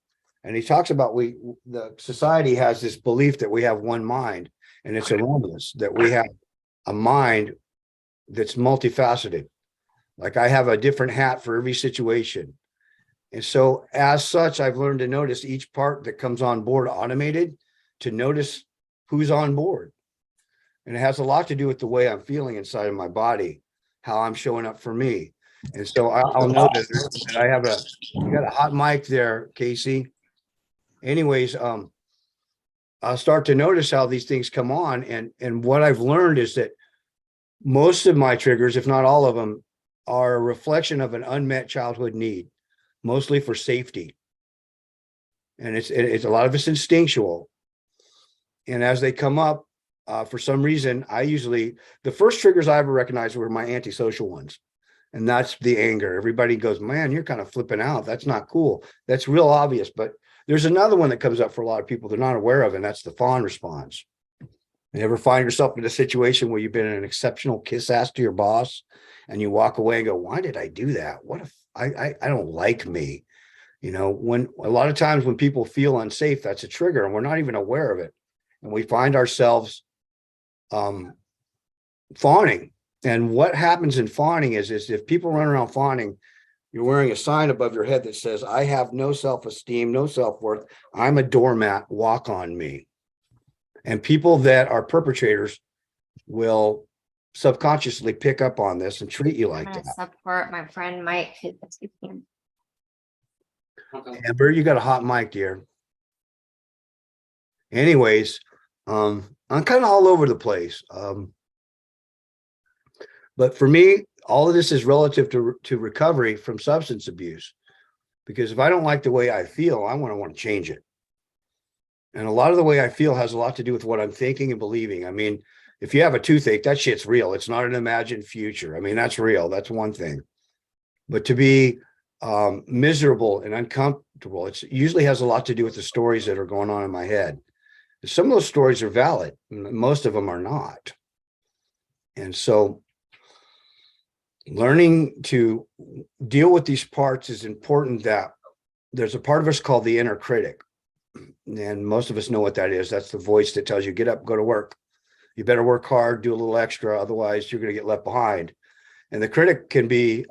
Q: And he talks about the society has this belief that we have one mind, and it's erroneous, that we have a mind that's multifaceted. Like I have a different hat for every situation. And so as such, I've learned to notice each part that comes on board automated, to notice who's on board. And it has a lot to do with the way I'm feeling inside of my body, how I'm showing up for me. And so I'll notice that I have you got a hot mic there, Casey. Anyways, I'll start to notice how these things come on. And what I've learned is that most of my triggers, if not all of them, are a reflection of an unmet childhood need, mostly for safety. And it's a lot of it's instinctual. And as they come up, for some reason, the first triggers I ever recognized were my antisocial ones. And that's the anger. Everybody goes, man, you're kind of flipping out. That's not cool. That's real obvious. But there's another one that comes up for a lot of people they're not aware of, and that's the fawn response. You ever find yourself in a situation where you've been an exceptional kiss ass to your boss and you walk away and go, why did I do that? What if I don't like me? You know, when a lot of times when people feel unsafe, that's a trigger and we're not even aware of it. And we find ourselves fawning. And what happens in fawning is if people run around fawning, you're wearing a sign above your head that says, I have no self-esteem, no self-worth. I'm a doormat, walk on me. And people that are perpetrators will subconsciously pick up on this and treat you like
R: I'm
Q: that.
R: gonna support my friend Mike.
Q: Amber, you got a hot mic, dear. Anyways, I'm kind of all over the place. But for me, all of this is relative to recovery from substance abuse. Because if I don't like the way I feel, I want to change it. And a lot of the way I feel has a lot to do with what I'm thinking and believing. I mean, if you have a toothache, that shit's real. It's not an imagined future. I mean, that's real. That's one thing. But to be miserable and uncomfortable, it usually has a lot to do with the stories that are going on in my head. Some of those stories are valid, most of them are not. And so learning to deal with these parts is important. That there's a part of us called the inner critic. And most of us know what that is. That's the voice that tells you, get up, go to work. You better work hard, do a little extra, otherwise you're going to get left behind. And the critic can be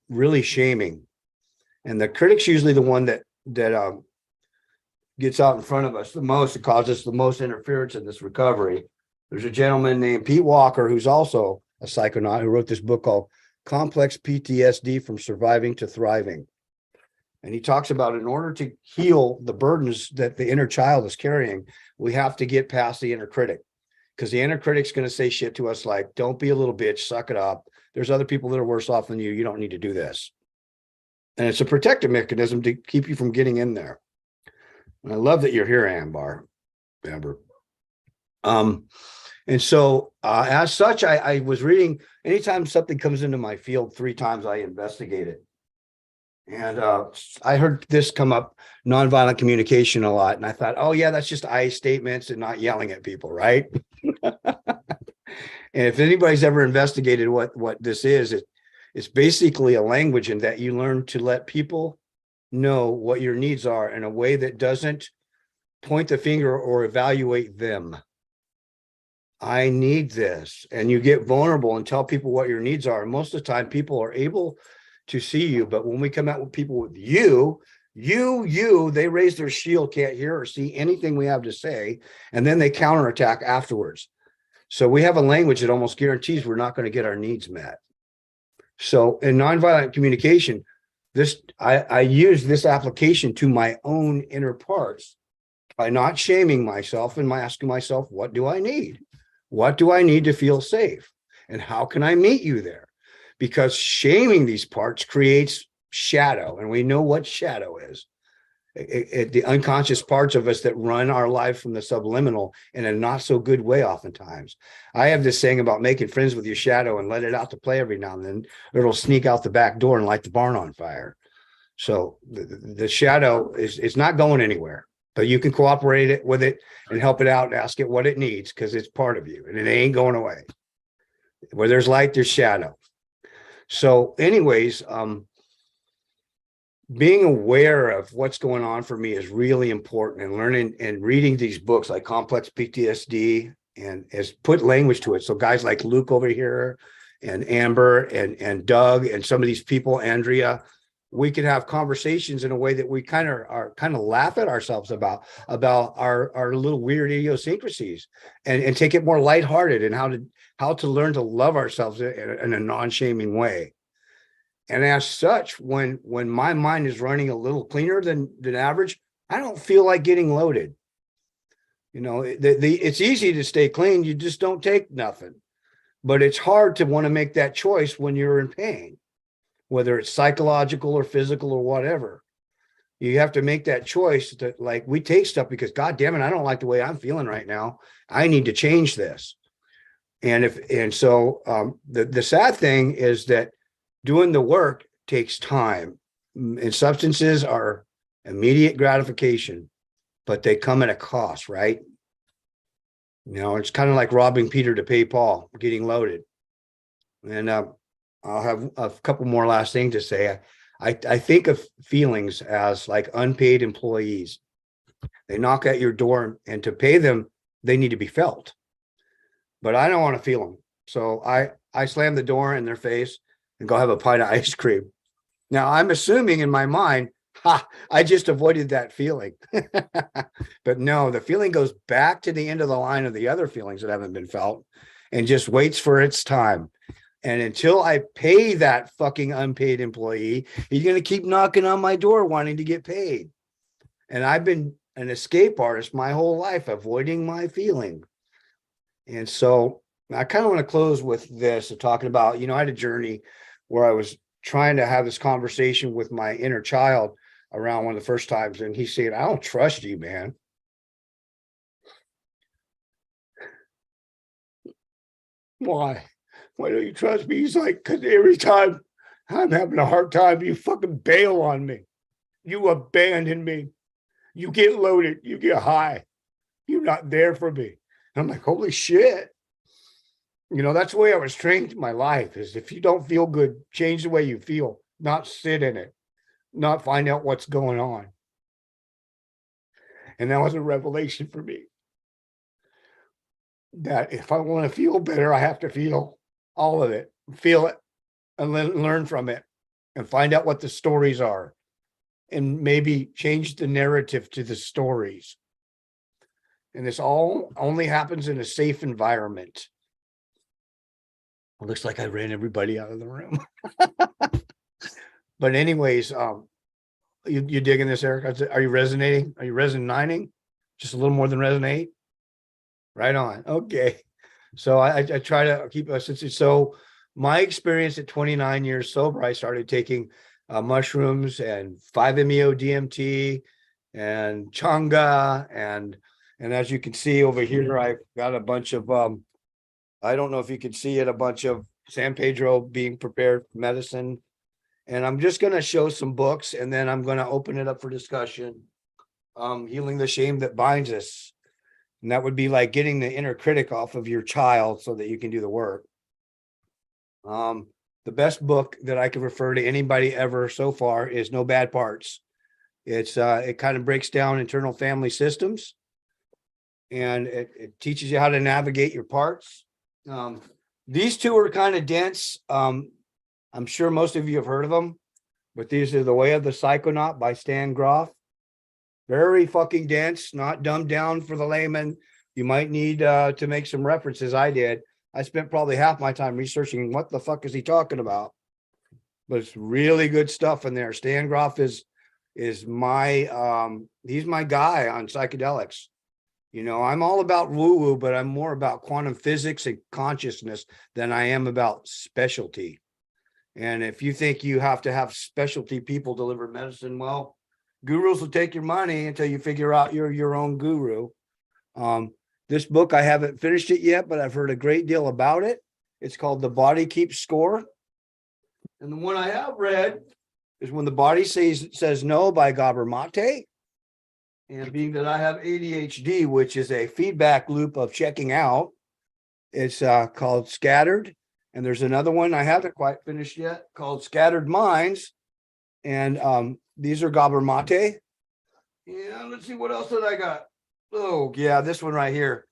Q: really shaming. And the critic's usually the one that gets out in front of us the most. It causes the most interference in this recovery. There's a gentleman named Pete Walker, who's also a psychonaut, who wrote this book called Complex PTSD from Surviving to Thriving. And he talks about, in order to heal the burdens that the inner child is carrying, we have to get past the inner critic, because the inner critic's going to say shit to us like, don't be a little bitch, suck it up. There's other people that are worse off than you. You don't need to do this. And it's a protective mechanism to keep you from getting in there. And I love that you're here, Amber. And so as such, I was reading, anytime something comes into my field 3 times, I investigate it. And I heard this come up, nonviolent communication, a lot. And I thought, oh yeah, that's just I statements and not yelling at people, right? And if anybody's ever investigated what this is, it's basically a language in that you learn to let people know what your needs are in a way that doesn't point the finger or evaluate them. I need this. And you get vulnerable and tell people what your needs are. And most of the time people are able to see you. But when we come out with people with you, they raise their shield, can't hear or see anything we have to say. And then they counterattack afterwards. So we have a language that almost guarantees we're not going to get our needs met. So in nonviolent communication, I use this application to my own inner parts by not shaming myself and asking myself, what do I need? What do I need to feel safe? And how can I meet you there? Because shaming these parts creates shadow, and we know what shadow is. The unconscious parts of us that run our life from the subliminal in a not so good way oftentimes. I have this saying about making friends with your shadow and let it out to play every now and then. It'll sneak out the back door and light the barn on fire. So the shadow is not going anywhere, but you can cooperate with it and help it out and ask it what it needs, because it's part of you and it ain't going away. Where there's light, there's shadow. So anyways, being aware of what's going on for me is really important, and learning and reading these books like Complex PTSD and has put language to it. So guys like Luke over here and Amber and Doug and some of these people, Andrea, we can have conversations in a way that we kind of laugh at ourselves about our little weird idiosyncrasies and take it more lighthearted, and how to learn to love ourselves in a non-shaming way. And as such, when my mind is running a little cleaner than average, I don't feel like getting loaded. You know, it's easy to stay clean. You just don't take nothing. But it's hard to want to make that choice when you're in pain, whether it's psychological or physical or whatever. You have to make that choice that, like, we take stuff because, God damn it, I don't like the way I'm feeling right now. I need to change this. And so the sad thing is that doing the work takes time, and substances are immediate gratification, but they come at a cost, right? You know, it's kind of like robbing Peter to pay Paul, getting loaded. And I'll have a couple more last things to say. I think of feelings as like unpaid employees. They knock at your door, and to pay them, they need to be felt. But I don't want to feel them. So I slam the door in their face and go have a pint of ice cream. Now I'm assuming in my mind, I just avoided that feeling. But no, the feeling goes back to the end of the line of the other feelings that haven't been felt and just waits for its time. And until I pay that fucking unpaid employee, he's going to keep knocking on my door wanting to get paid. And I've been an escape artist my whole life, avoiding my feeling. And so I kind of want to close with this, talking about, I had a journey where I was trying to have this conversation with my inner child around one of the first times. And he said, I don't trust you, man. Why? Why don't you trust me? He's like, because every time I'm having a hard time. You fucking bail on me. You abandon me. You get loaded. You get high. You're not there for me. And I'm like, holy shit. You know, that's the way I was trained in my life is if you don't feel good, change the way you feel, not sit in it, not find out what's going on. And that was a revelation for me. That if I want to feel better, I have to feel all of it, feel it, and learn from it, and find out what the stories are, and maybe change the narrative to the stories. And this all only happens in a safe environment. It looks like I ran everybody out of the room. But anyways, you digging this, Eric? Are you resonating? Are you resonating? Just a little more than resonate? Right on. Okay. So I try to keep us. So my experience at 29 years sober, I started taking mushrooms and 5-MeO DMT and Changa. And as you can see over here, I've got a bunch of, I don't know if you can see it, a bunch of San Pedro being prepared for medicine. And I'm just going to show some books and then I'm going to open it up for discussion. Healing the Shame That Binds Us. And that would be like getting the inner critic off of your child so that you can do the work. The best book that I could refer to anybody ever so far is No Bad Parts. It kind of breaks down internal family systems and it teaches you how to navigate your parts. These two are kind of dense. I'm sure most of you have heard of them, but these are The Way of the Psychonaut by Stan Groff. Very fucking dense, not dumbed down for the layman. You might need to make some references. I did. I spent probably half my time researching what the fuck is he talking about. But it's really good stuff in there. Stan Groff is my he's my guy on psychedelics. You know, I'm all about woo-woo, but I'm more about quantum physics and consciousness than I am about specialty. And if you think you have to have specialty people deliver medicine, well, gurus will take your money until you figure out you're your own guru. This book, I haven't finished it yet, but I've heard a great deal about it. It's called The Body Keeps Score. And the one I have read is When the Body Says No by Gabor Mate. And being that I have ADHD, which is a feedback loop of checking out, it's called Scattered. And there's another one I haven't quite finished yet called Scattered Minds. And these are Gabor Mate. Yeah, let's see, what else did I got? Oh, yeah, this one right here.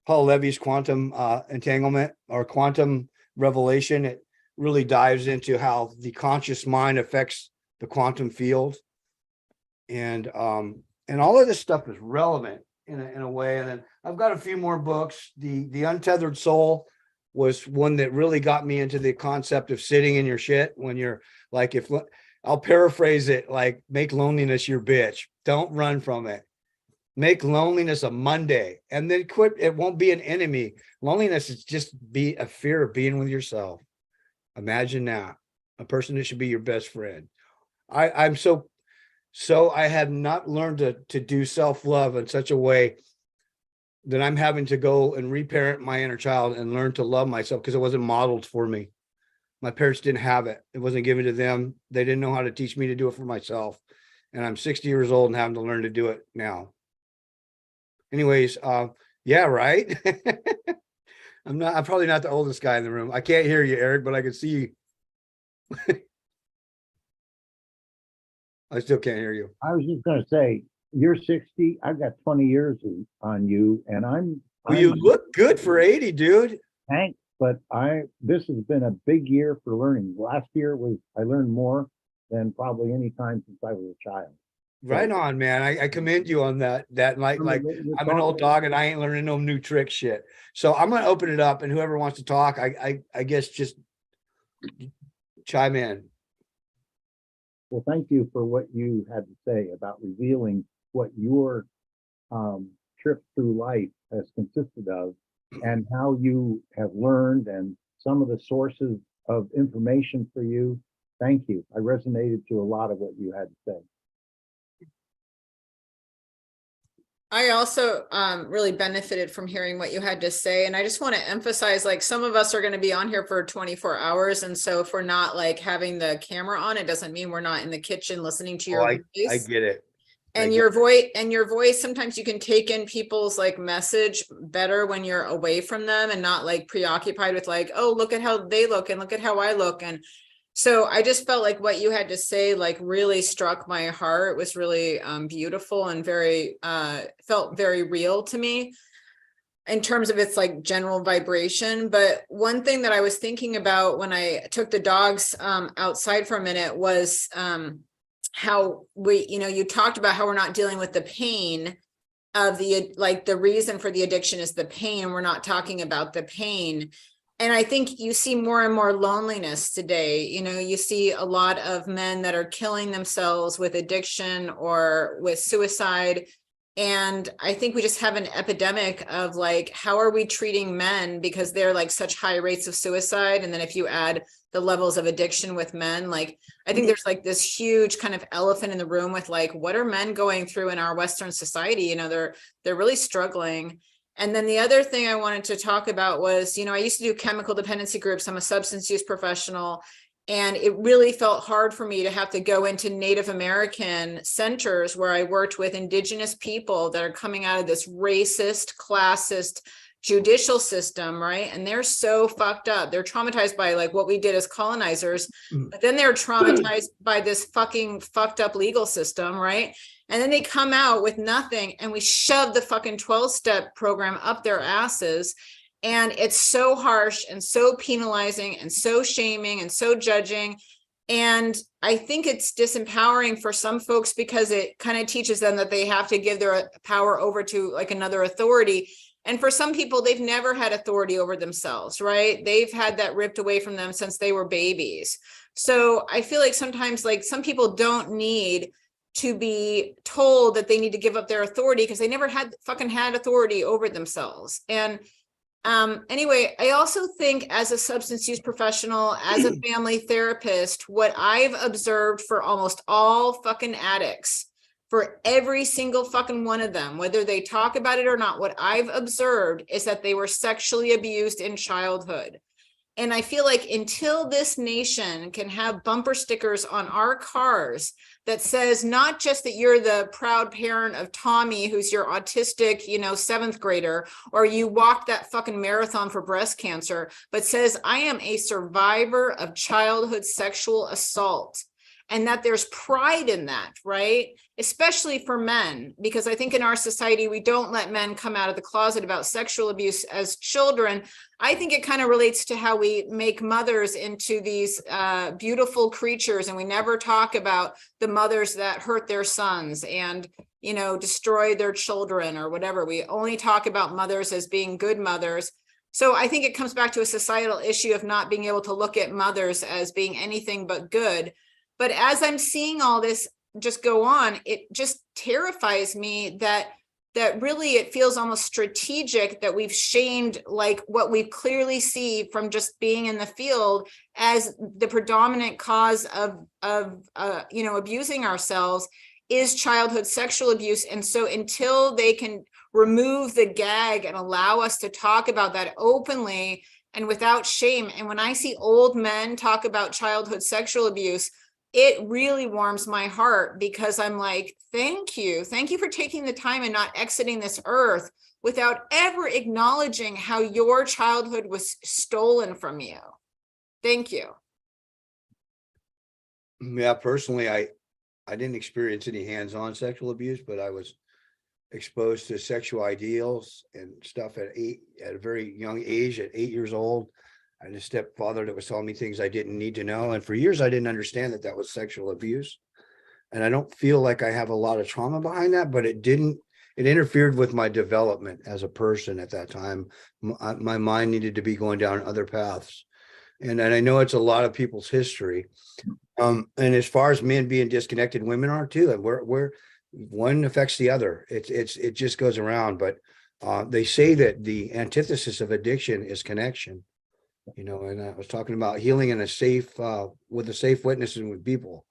Q: Paul Levy's Quantum Entanglement or Quantum Revelation. It really dives into how the conscious mind affects the quantum field. And all of this stuff is relevant in a way. And then I've got a few more books. The Untethered Soul was one that really got me into the concept of sitting in your shit when you're like, I'll paraphrase it like, make loneliness your bitch. Don't run from it. Make loneliness a Monday and then quit. It won't be an enemy. Loneliness is just be a fear of being with yourself. Imagine that. A person that should be your best friend. I'm so I have not learned to do self-love in such a way that I'm having to go and reparent my inner child and learn to love myself because it wasn't modeled for me. My parents didn't have it. It wasn't given to them. They didn't know how to teach me to do it for myself. And I'm 60 years old and having to learn to do it now. Anyways, yeah, right. I'm probably not the oldest guy in the room. I can't hear you, Eric, but I can see you. I still can't hear you.
D: I was just gonna say, you're 60, I've got 20 years on you, and
Q: Well, you look good for 80, dude.
D: Thanks, but this has been a big year for learning. Last year I learned more than probably any time since I was a child.
Q: Right on, man. I commend you on that. Like I'm an old dog and I ain't learning no new trick shit. So I'm gonna open it up and whoever wants to talk, I guess just chime in.
D: Well, thank you for what you had to say about revealing what your trip through life has consisted of and how you have learned and some of the sources of information for you. Thank you. I resonated to a lot of what you had to say.
B: I also really benefited from hearing what you had to say. And I just want to emphasize, like, some of us are going to be on here for 24 hours. And so if we're not like having the camera on, it doesn't mean we're not in the kitchen listening to your
Q: I
B: voice.
Q: get it.
B: And
Q: I
B: your voice, sometimes you can take in people's like message better when you're away from them and not like preoccupied with like, oh, look at how they look and look at how I look. And so I just felt like what you had to say like really struck my heart. It was really beautiful and very felt very real to me in terms of its like general vibration. But one thing that I was thinking about when I took the dogs outside for a minute was how we, you talked about how we're not dealing with the pain of the reason for the addiction is the pain. We're not talking about the pain. And I think you see more and more loneliness today. You see a lot of men that are killing themselves with addiction or with suicide. And I think we just have an epidemic of like, how are we treating men? Because they're like such high rates of suicide. And then if you add the levels of addiction with men, like, I think there's like this huge kind of elephant in the room with like, what are men going through in our Western society? They're really struggling. And then the other thing I wanted to talk about was, I used to do chemical dependency groups. I'm a substance use professional. And it really felt hard for me to have to go into Native American centers where I worked with indigenous people that are coming out of this racist, classist, judicial system, right? And they're so fucked up. They're traumatized by like what we did as colonizers, but then they're traumatized by this fucking fucked up legal system, right? And then they come out with nothing and we shove the fucking 12-step program up their asses. And it's so harsh and so penalizing and so shaming and so judging. And I think it's disempowering for some folks because it kind of teaches them that they have to give their power over to like another authority. And for some people, they've never had authority over themselves, right? They've had that ripped away from them since they were babies. So I feel like sometimes like some people don't need to be told that they need to give up their authority because they never had authority over themselves. And anyway, I also think as a substance use professional, as a family therapist, what I've observed for almost all fucking addicts, for every single fucking one of them, whether they talk about it or not, what I've observed is that they were sexually abused in childhood. And I feel like until this nation can have bumper stickers on our cars that says not just that you're the proud parent of Tommy, who's your autistic, 7th grader, or you walked that fucking marathon for breast cancer, but says I am a survivor of childhood sexual assault. And that there's pride in that, right? Especially for men, because I think in our society, we don't let men come out of the closet about sexual abuse as children. I think it kind of relates to how we make mothers into these beautiful creatures. And we never talk about the mothers that hurt their sons and, destroy their children or whatever. We only talk about mothers as being good mothers. So I think it comes back to a societal issue of not being able to look at mothers as being anything but good. But as I'm seeing all this just go on, it just terrifies me that really it feels almost strategic that we've shamed like what we clearly see from just being in the field as the predominant cause of abusing ourselves is childhood sexual abuse. And so until they can remove the gag and allow us to talk about that openly and without shame, and when I see old men talk about childhood sexual abuse, it really warms my heart because I'm like, thank you for taking the time and not exiting this earth without ever acknowledging how your childhood was stolen from you. Thank you.
Q: Yeah, personally, I didn't experience any hands-on sexual abuse, but I was exposed to sexual ideals and stuff at a very young age, at 8 years old. I had a stepfather that was telling me things I didn't need to know. And for years, I didn't understand that was sexual abuse. And I don't feel like I have a lot of trauma behind that, but it interfered with my development as a person at that time. My mind needed to be going down other paths. And I know it's a lot of people's history. And as far as men being disconnected, women are too. And we're one affects the other. It just goes around. But they say that the antithesis of addiction is connection. And I was talking about healing in a safe, with a safe witness and with people.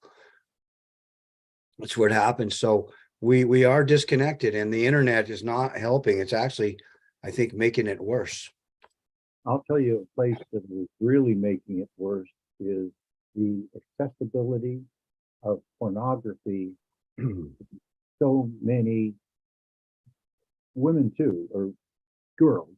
Q: That's where it happens. So we are disconnected, and the internet is not helping. It's actually, I think, making it worse.
D: I'll tell you a place that is really making it worse is the accessibility of pornography. So many women too, or girls,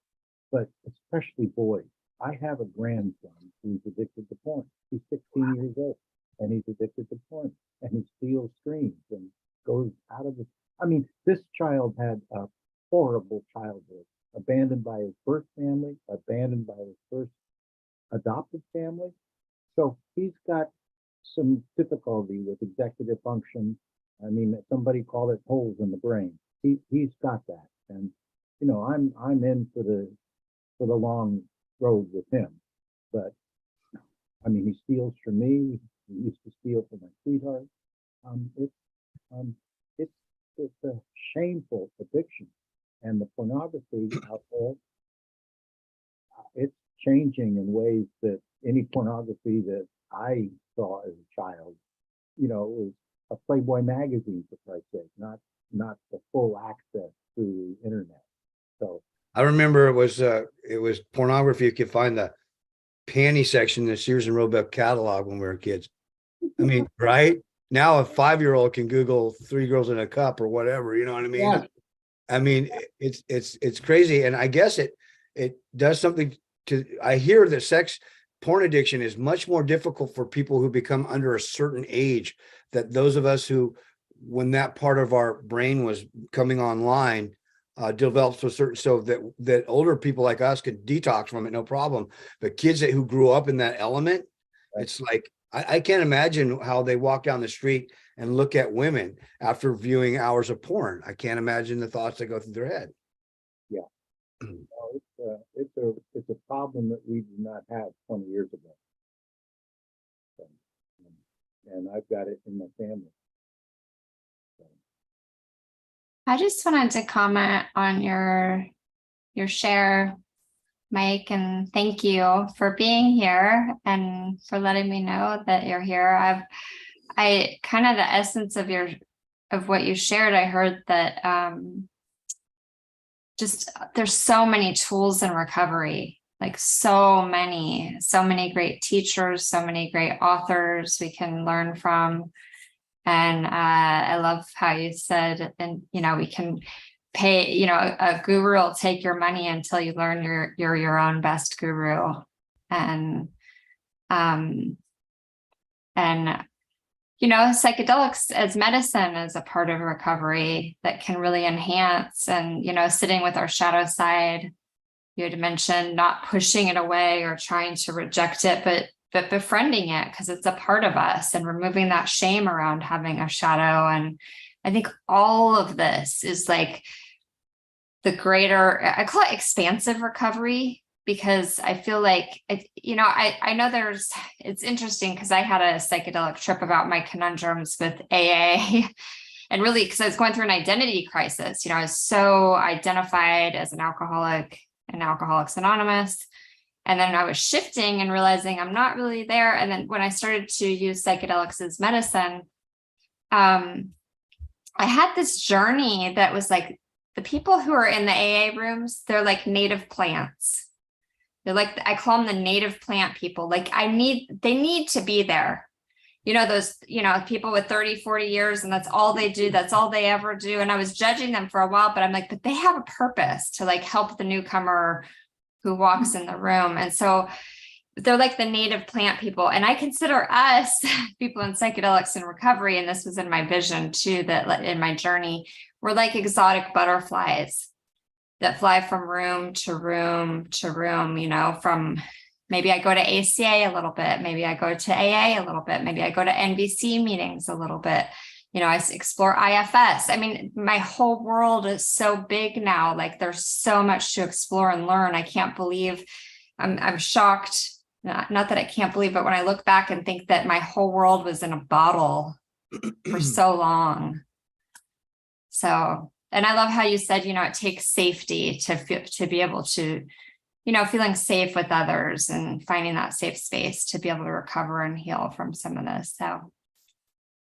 D: but especially boys. I have a grandson who's addicted to porn. He's 16 years old and he's addicted to porn, and he steals screens and goes out of the, I mean, this child had a horrible childhood, abandoned by his birth family, abandoned by his first adopted family. So he's got some difficulty with executive function. I mean, somebody called it holes in the brain. He's got that. And, you know, I'm in for the long road with him. But I mean, he steals from me. He used to steal from my sweetheart. It's a shameful addiction, and the pornography out there, it's changing in ways that any pornography that I saw as a child, you know, was a Playboy magazine, for Christ's sake, not the full access to the internet. So
Q: I remember it was pornography. You could find the panty section in the Sears and Roebuck catalog when we were kids. I mean, right? Now a 5-year-old can Google 3 girls in a cup or whatever, you know what I mean?
D: Yeah.
Q: I mean, it's crazy. And I guess it does something to, I hear that porn addiction is much more difficult for people who become under a certain age, that those of us who, when that part of our brain was coming online, develops to a certain, so that older people like us could detox from it, no problem. But kids who grew up in that element, it's like, I can't imagine how they walk down the street and look at women after viewing hours of porn. I can't imagine the thoughts that go through their head.
D: yeah, it's a problem that we did not have 20 years ago. So, and I've got it in my family.
R: I just wanted to comment on your share, Mike, and thank you for being here and for letting me know that you're here. I kind of the essence of what you shared, I heard that just there's so many tools in recovery, like so many great teachers, so many great authors we can learn from. And I love how you said, and you know, we can pay, you know, a guru will take your money until you learn you're your own best guru. And you know, psychedelics as medicine is a part of recovery that can really enhance. And, you know, sitting with our shadow side, you had mentioned not pushing it away or trying to reject it, but befriending it because it's a part of us, and removing that shame around having a shadow. And I think all of this is like the greater, I call it expansive recovery, because I feel like, you know, I know it's interesting because I had a psychedelic trip about my conundrums with AA and really because I was going through an identity crisis. You know, I was so identified as an alcoholic in Alcoholics Anonymous. And then I was shifting and realizing I'm not really there. And then when I started to use psychedelics as medicine, I had this journey that was like, the people who are in the AA rooms, they're like native plants. They're like, I call them the native plant people. Like they need to be there. You know, those, you know, people with 30, 40 years and that's all they do. That's all they ever do. And I was judging them for a while, but I'm like, but they have a purpose to like help the newcomer who walks in the room. And so they're like the native plant people. And I consider us people in psychedelics and recovery, and this was in my vision too, that in my journey, we're like exotic butterflies that fly from room to room to room, you know, from maybe I go to ACA a little bit, maybe I go to AA a little bit, maybe I go to NVC meetings a little bit, you know, I explore IFS. I mean, my whole world is so big now, like there's so much to explore and learn. I can't believe, I'm shocked, not that I can't believe, but when I look back and think that my whole world was in a bottle for so long. So, and I love how you said, you know, it takes safety to be able to, you know, feeling safe with others and finding that safe space to be able to recover and heal from some of this. So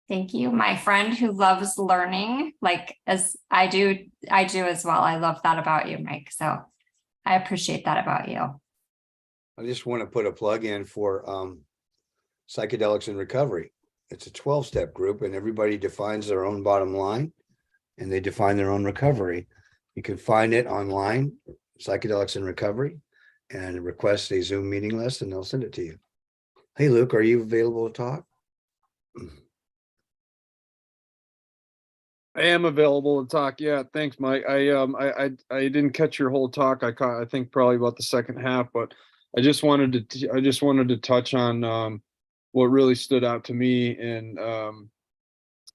R: Thank you. My friend who loves learning, like as I do as well. I love that about you, Mike. So I appreciate that about you.
Q: I just want to put a plug in for Psychedelics in Recovery. It's a 12-step group and everybody defines their own bottom line and they define their own recovery. You can find it online, Psychedelics in Recovery, and request a Zoom meeting list and they'll send it to you. Hey, Luke, are you available to talk?
S: I am available to talk. Yeah, thanks, Mike. I didn't catch your whole talk. I think probably about the second half, but I just wanted to touch on what really stood out to me, and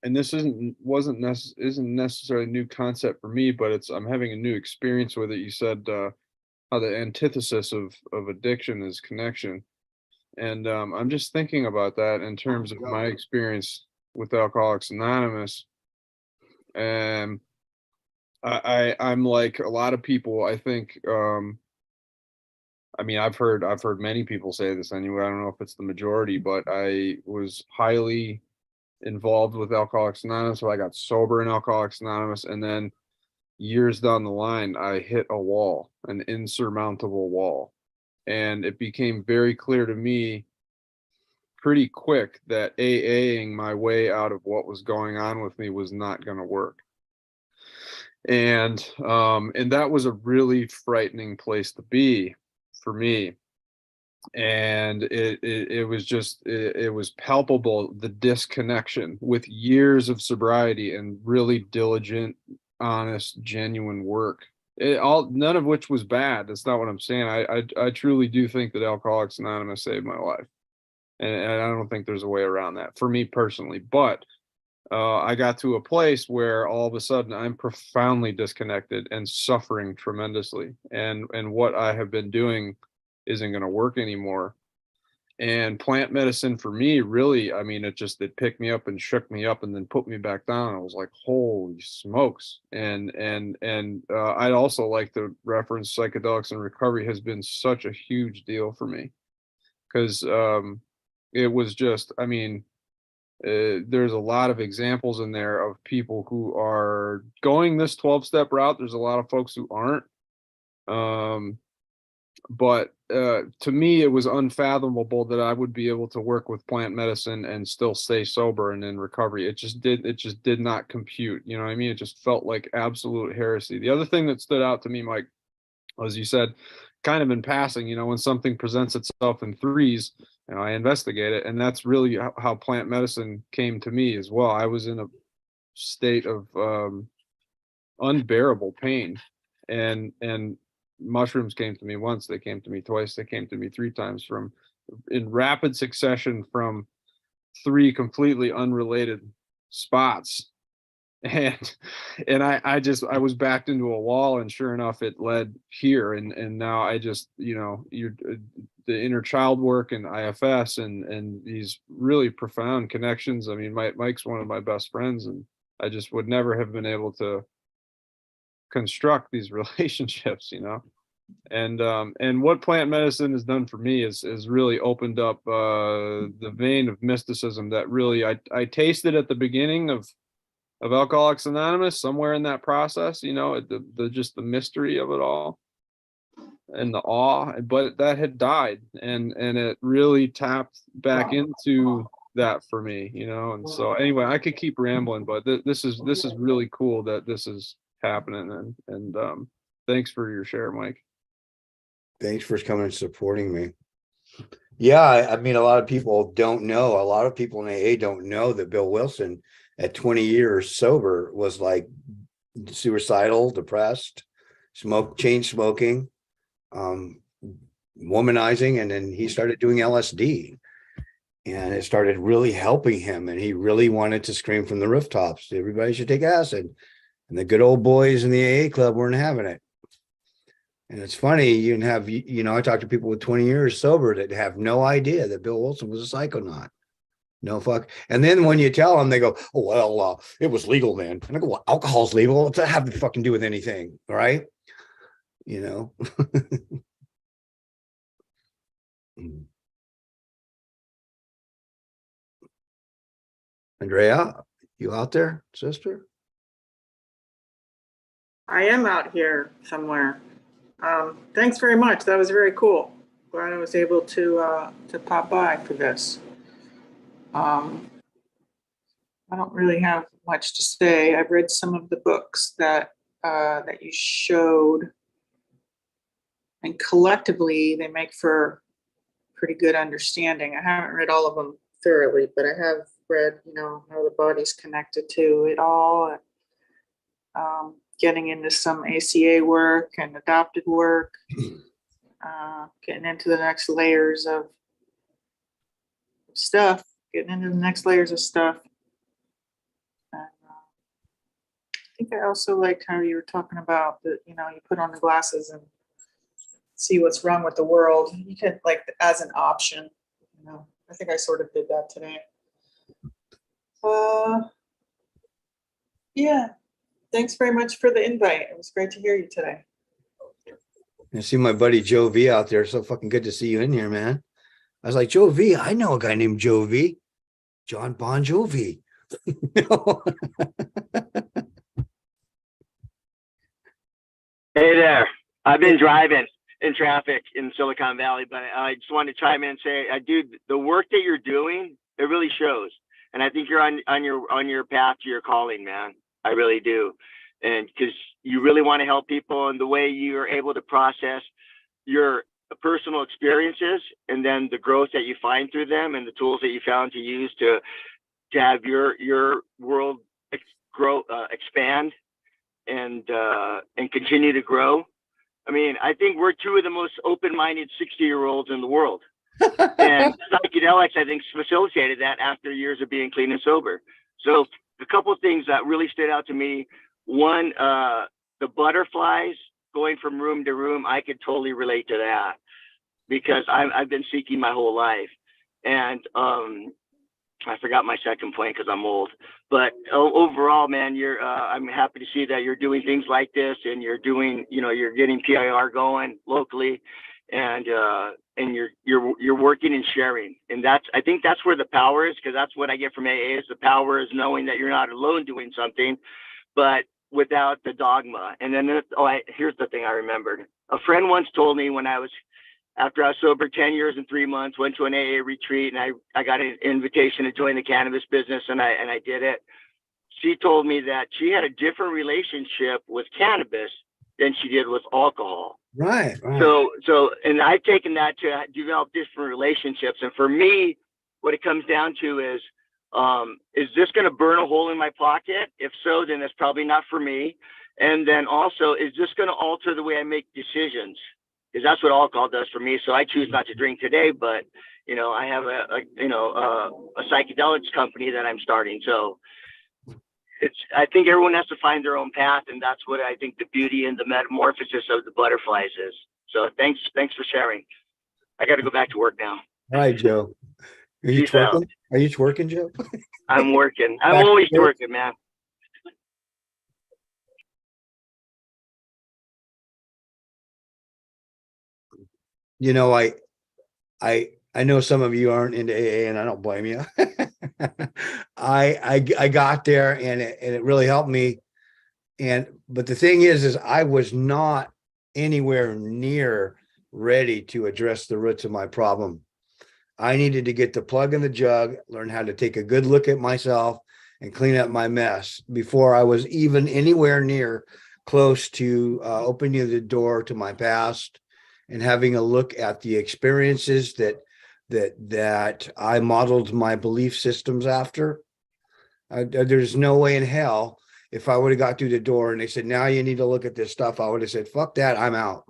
S: this isn't necessarily a new concept for me, but I'm having a new experience with it. You said how the antithesis of addiction is connection, and I'm just thinking about that in terms of my experience with Alcoholics Anonymous. And I'm like a lot of people, I think, I mean, I've heard many people say this anyway. I don't know if it's the majority, but I was highly involved with Alcoholics Anonymous. So I got sober in Alcoholics Anonymous, and then years down the line, I hit a wall, an insurmountable wall. And it became very clear to me pretty quick that AAing my way out of what was going on with me was not going to work. And that was a really frightening place to be for me. And it was palpable, the disconnection with years of sobriety and really diligent, honest, genuine work. None of which was bad. That's not what I'm saying. I truly do think that Alcoholics Anonymous saved my life. And I don't think there's a way around that for me personally. But I got to a place where all of a sudden I'm profoundly disconnected and suffering tremendously. And what I have been doing isn't going to work anymore. And plant medicine for me, really, I mean, it picked me up and shook me up and then put me back down. I was like, holy smokes. And I'd also like to reference Psychedelics in Recovery has been such a huge deal for me. Because it was just, I mean, there's a lot of examples in there of people who are going this 12-step route. There's a lot of folks who aren't. But to me, it was unfathomable that I would be able to work with plant medicine and still stay sober and in recovery. It just did not compute. You know what I mean? It just felt like absolute heresy. The other thing that stood out to me, Mike, as you said, kind of in passing, you know, when something presents itself in threes, you know, I investigate it. And that's really how plant medicine came to me as well. I was in a state of unbearable pain, and mushrooms came to me once, they came to me twice, they came to me 3 times in rapid succession from 3 completely unrelated spots. And I was backed into a wall, and sure enough, it led here. And now I just, you know, the inner child work and IFS and these really profound connections. I mean, Mike's one of my best friends, and I just would never have been able to construct these relationships, you know. And what plant medicine has done for me is really opened up the vein of mysticism that really I tasted at the beginning of Alcoholics Anonymous, somewhere in that process, you know, just the mystery of it all and the awe, but that had died, and it really tapped back into that for me, you know. And so anyway, I could keep rambling, but this is really cool that this is happening, and thanks for your share, Mike.
Q: Thanks for coming and supporting me. Yeah, I mean, a lot of people don't know. A lot of people in AA don't know that Bill Wilson, at 20 years sober, was like suicidal, depressed, chain smoking, womanizing, and then he started doing LSD, and it started really helping him, and he really wanted to scream from the rooftops, everybody should take acid. And the good old boys in the AA club weren't having it. And it's funny, you can have, you know, I talk to people with 20 years sober that have no idea that Bill Wilson was a psychonaut. No fuck. And then when you tell them, they go, oh, well, it was legal then. And I go, well, alcohol's legal. What's that have to fucking do with anything? Right? You know? Andrea, you out there, sister?
T: I am out here somewhere. Thanks very much. That was very cool. Glad I was able to pop by for this. I don't really have much to say. I've read some of the books that that you showed, and collectively they make for pretty good understanding. I haven't read all of them thoroughly, but I have read, you know, how the body's connected to it all. Getting into some ACA work and adopted work, getting into the next layers of stuff, And I think I also liked how you were talking about that, you know, you put on the glasses and see what's wrong with the world. You could, like, as an option, you know, I think I sort of did that today. Yeah. Thanks very much for the invite. It was great to hear you today.
Q: I see my buddy Joe V out there. So fucking good to see you in here, man. I was like, Joe V, I know a guy named Joe V. John Bon Jovi.
U: Hey there. I've been driving in traffic in Silicon Valley, but I just wanted to chime in and say, dude, the work that you're doing, it really shows. And I think you're on your path to your calling, man. I really do. And because you really want to help people, and the way you're able to process your personal experiences and then the growth that you find through them and the tools that you found to use to have your world expand and continue to grow. I mean, I think we're two of the most open-minded 60-year-olds in the world. And psychedelics, I think, facilitated that after years of being clean and sober. So a couple of things that really stood out to me. One, the butterflies going from room to room, I could totally relate to that because I've been seeking my whole life. And I forgot my second point because I'm old. But overall, man, I'm happy to see that you're doing things like this, and you're doing, you know, you're getting PIR going locally, and you're working and sharing. And I think that's where the power is, because that's what I get from AA is the power is knowing that you're not alone doing something, but without the dogma. And then, here's the thing I remembered. A friend once told me when after I was sober 10 years and 3 months, went to an AA retreat, and I got an invitation to join the cannabis business, and I did it. She told me that she had a different relationship with cannabis than she did with alcohol.
Q: Right.
U: So, and I've taken that to develop different relationships. And for me, what it comes down to is this going to burn a hole in my pocket? If so, then it's probably not for me. And then also, is this going to alter the way I make decisions? Because that's what alcohol does for me. So I choose not to drink today, but you know, I have a psychedelics company that I'm starting. So I think everyone has to find their own path, and that's what I think the beauty and the metamorphosis of the butterflies is. So thanks for sharing. I got to go back to work now.
Q: All right, Joe. Are you twerking? Are you twerking, Joe?
U: I'm working. I'm always twerking, man.
Q: You know, I know some of you aren't into AA, and I don't blame you. I got there, and it really helped me. But the thing is I was not anywhere near ready to address the roots of my problem. I needed to get the plug in the jug, learn how to take a good look at myself and clean up my mess before I was even anywhere near close to opening the door to my past and having a look at the experiences that I modeled my belief systems after. There's no way in hell if I would have got through the door and they said, now you need to look at this stuff, I would have said, fuck that, I'm out.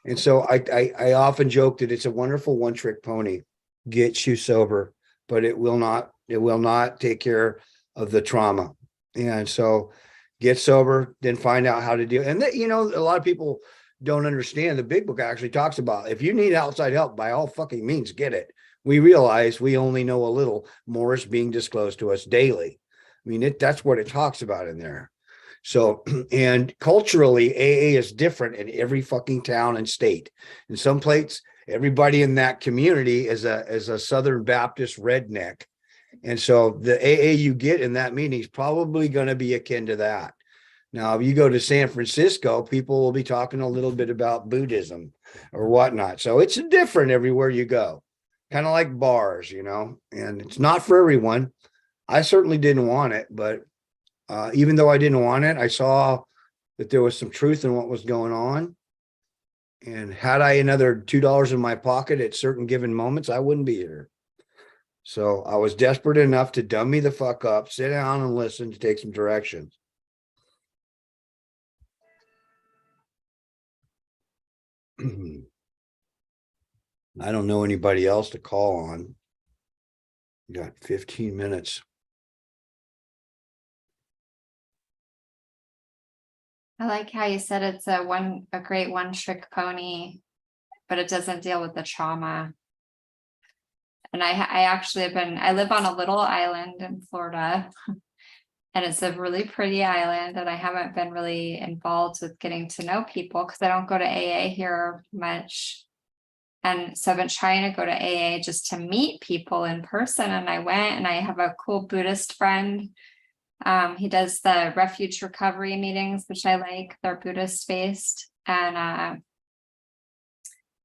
Q: And so I often joke that it's a wonderful one-trick pony, gets you sober, but it will not take care of the trauma. And so get sober, then find out how to deal. And you know, a lot of people don't understand. The big book actually talks about if you need outside help, by all fucking means, get it. We realize we only know a little, more is being disclosed to us daily. I mean, that's what it talks about in there. So, and culturally, AA is different in every fucking town and state. In some places, everybody in that community is a Southern Baptist redneck. And so the AA you get in that meeting is probably going to be akin to that. Now, if you go to San Francisco, people will be talking a little bit about Buddhism or whatnot. So it's different everywhere you go, kind of like bars, you know, and it's not for everyone. I certainly didn't want it, but even though I didn't want it, I saw that there was some truth in what was going on. And had I another $2 in my pocket at certain given moments, I wouldn't be here. So I was desperate enough to dumb me the fuck up, sit down and listen to take some directions. I don't know anybody else to call on. Got 15 minutes.
R: I like how you said it's a great one-trick pony, but it doesn't deal with the trauma. And I actually I live on a little island in Florida, and it's a really pretty island, and I haven't been really involved with getting to know people because I don't go to AA here much. And so I've been trying to go to AA just to meet people in person, and I went, and I have a cool Buddhist friend. He does the refuge recovery meetings, which I like. They're Buddhist based. And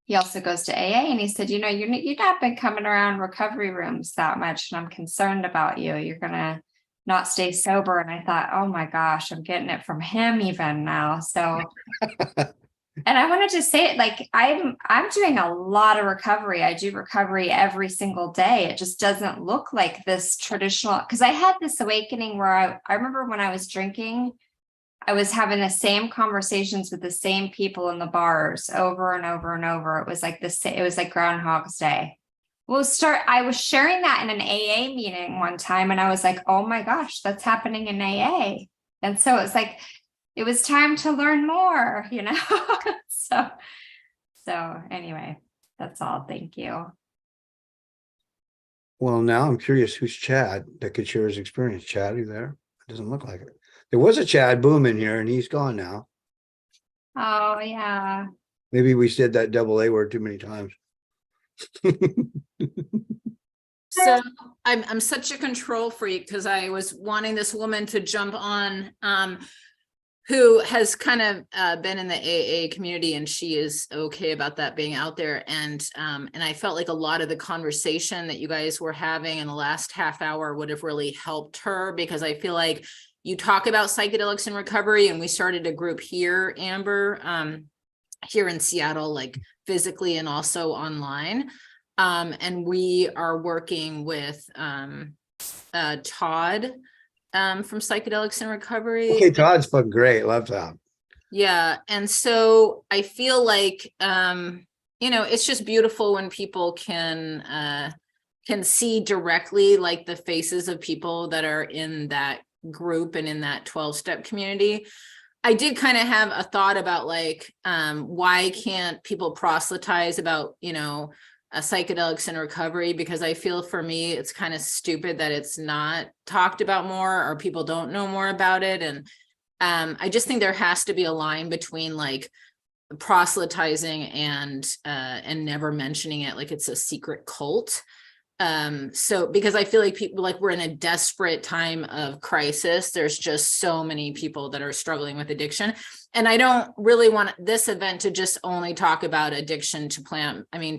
R: he also goes to AA, and he said, you know, you've not been coming around recovery rooms that much, and I'm concerned about you. You're going to not stay sober. And I thought, oh my gosh, I'm getting it from him even now. So, and I wanted to say it, like, I'm doing a lot of recovery. I do recovery every single day. It just doesn't look like this traditional, because I had this awakening where I remember when I was drinking, I was having the same conversations with the same people in the bars over and over and over. It was like it was like Groundhog's Day. I was sharing that in an AA meeting one time, and I was like, oh my gosh, that's happening in AA. And so it's like, it was time to learn more, you know? So anyway, that's all. Thank you.
Q: Well, now I'm curious who's Chad that could share his experience. Chad, are you there? It doesn't look like it. There was a Chad Boom in here, and he's gone now.
R: Oh yeah.
Q: Maybe we said that double A word too many times.
B: So I'm such a control freak because I was wanting this woman to jump on, who has kind of been in the AA community, and she is okay about that being out there. And I felt like a lot of the conversation that you guys were having in the last half hour would have really helped her, because I feel like you talk about psychedelics in recovery, and we started a group here, Amber, here in Seattle, like physically and also online. And we are working with Todd from Psychedelics in Recovery.
Q: Okay, Todd's fucking great. Love Todd.
B: Yeah. And so I feel like, you know, it's just beautiful when people can see directly like the faces of people that are in that group and in that 12-step community. I did kind of have a thought about like, why can't people proselytize about, you know, psychedelics in recovery? Because I feel for me, it's kind of stupid that it's not talked about more, or people don't know more about it. And I just think there has to be a line between like proselytizing and never mentioning it like it's a secret cult. So because I feel like people, like, we're in a desperate time of crisis. There's just so many people that are struggling with addiction. And I don't really want this event to just only talk about addiction to plant. I mean,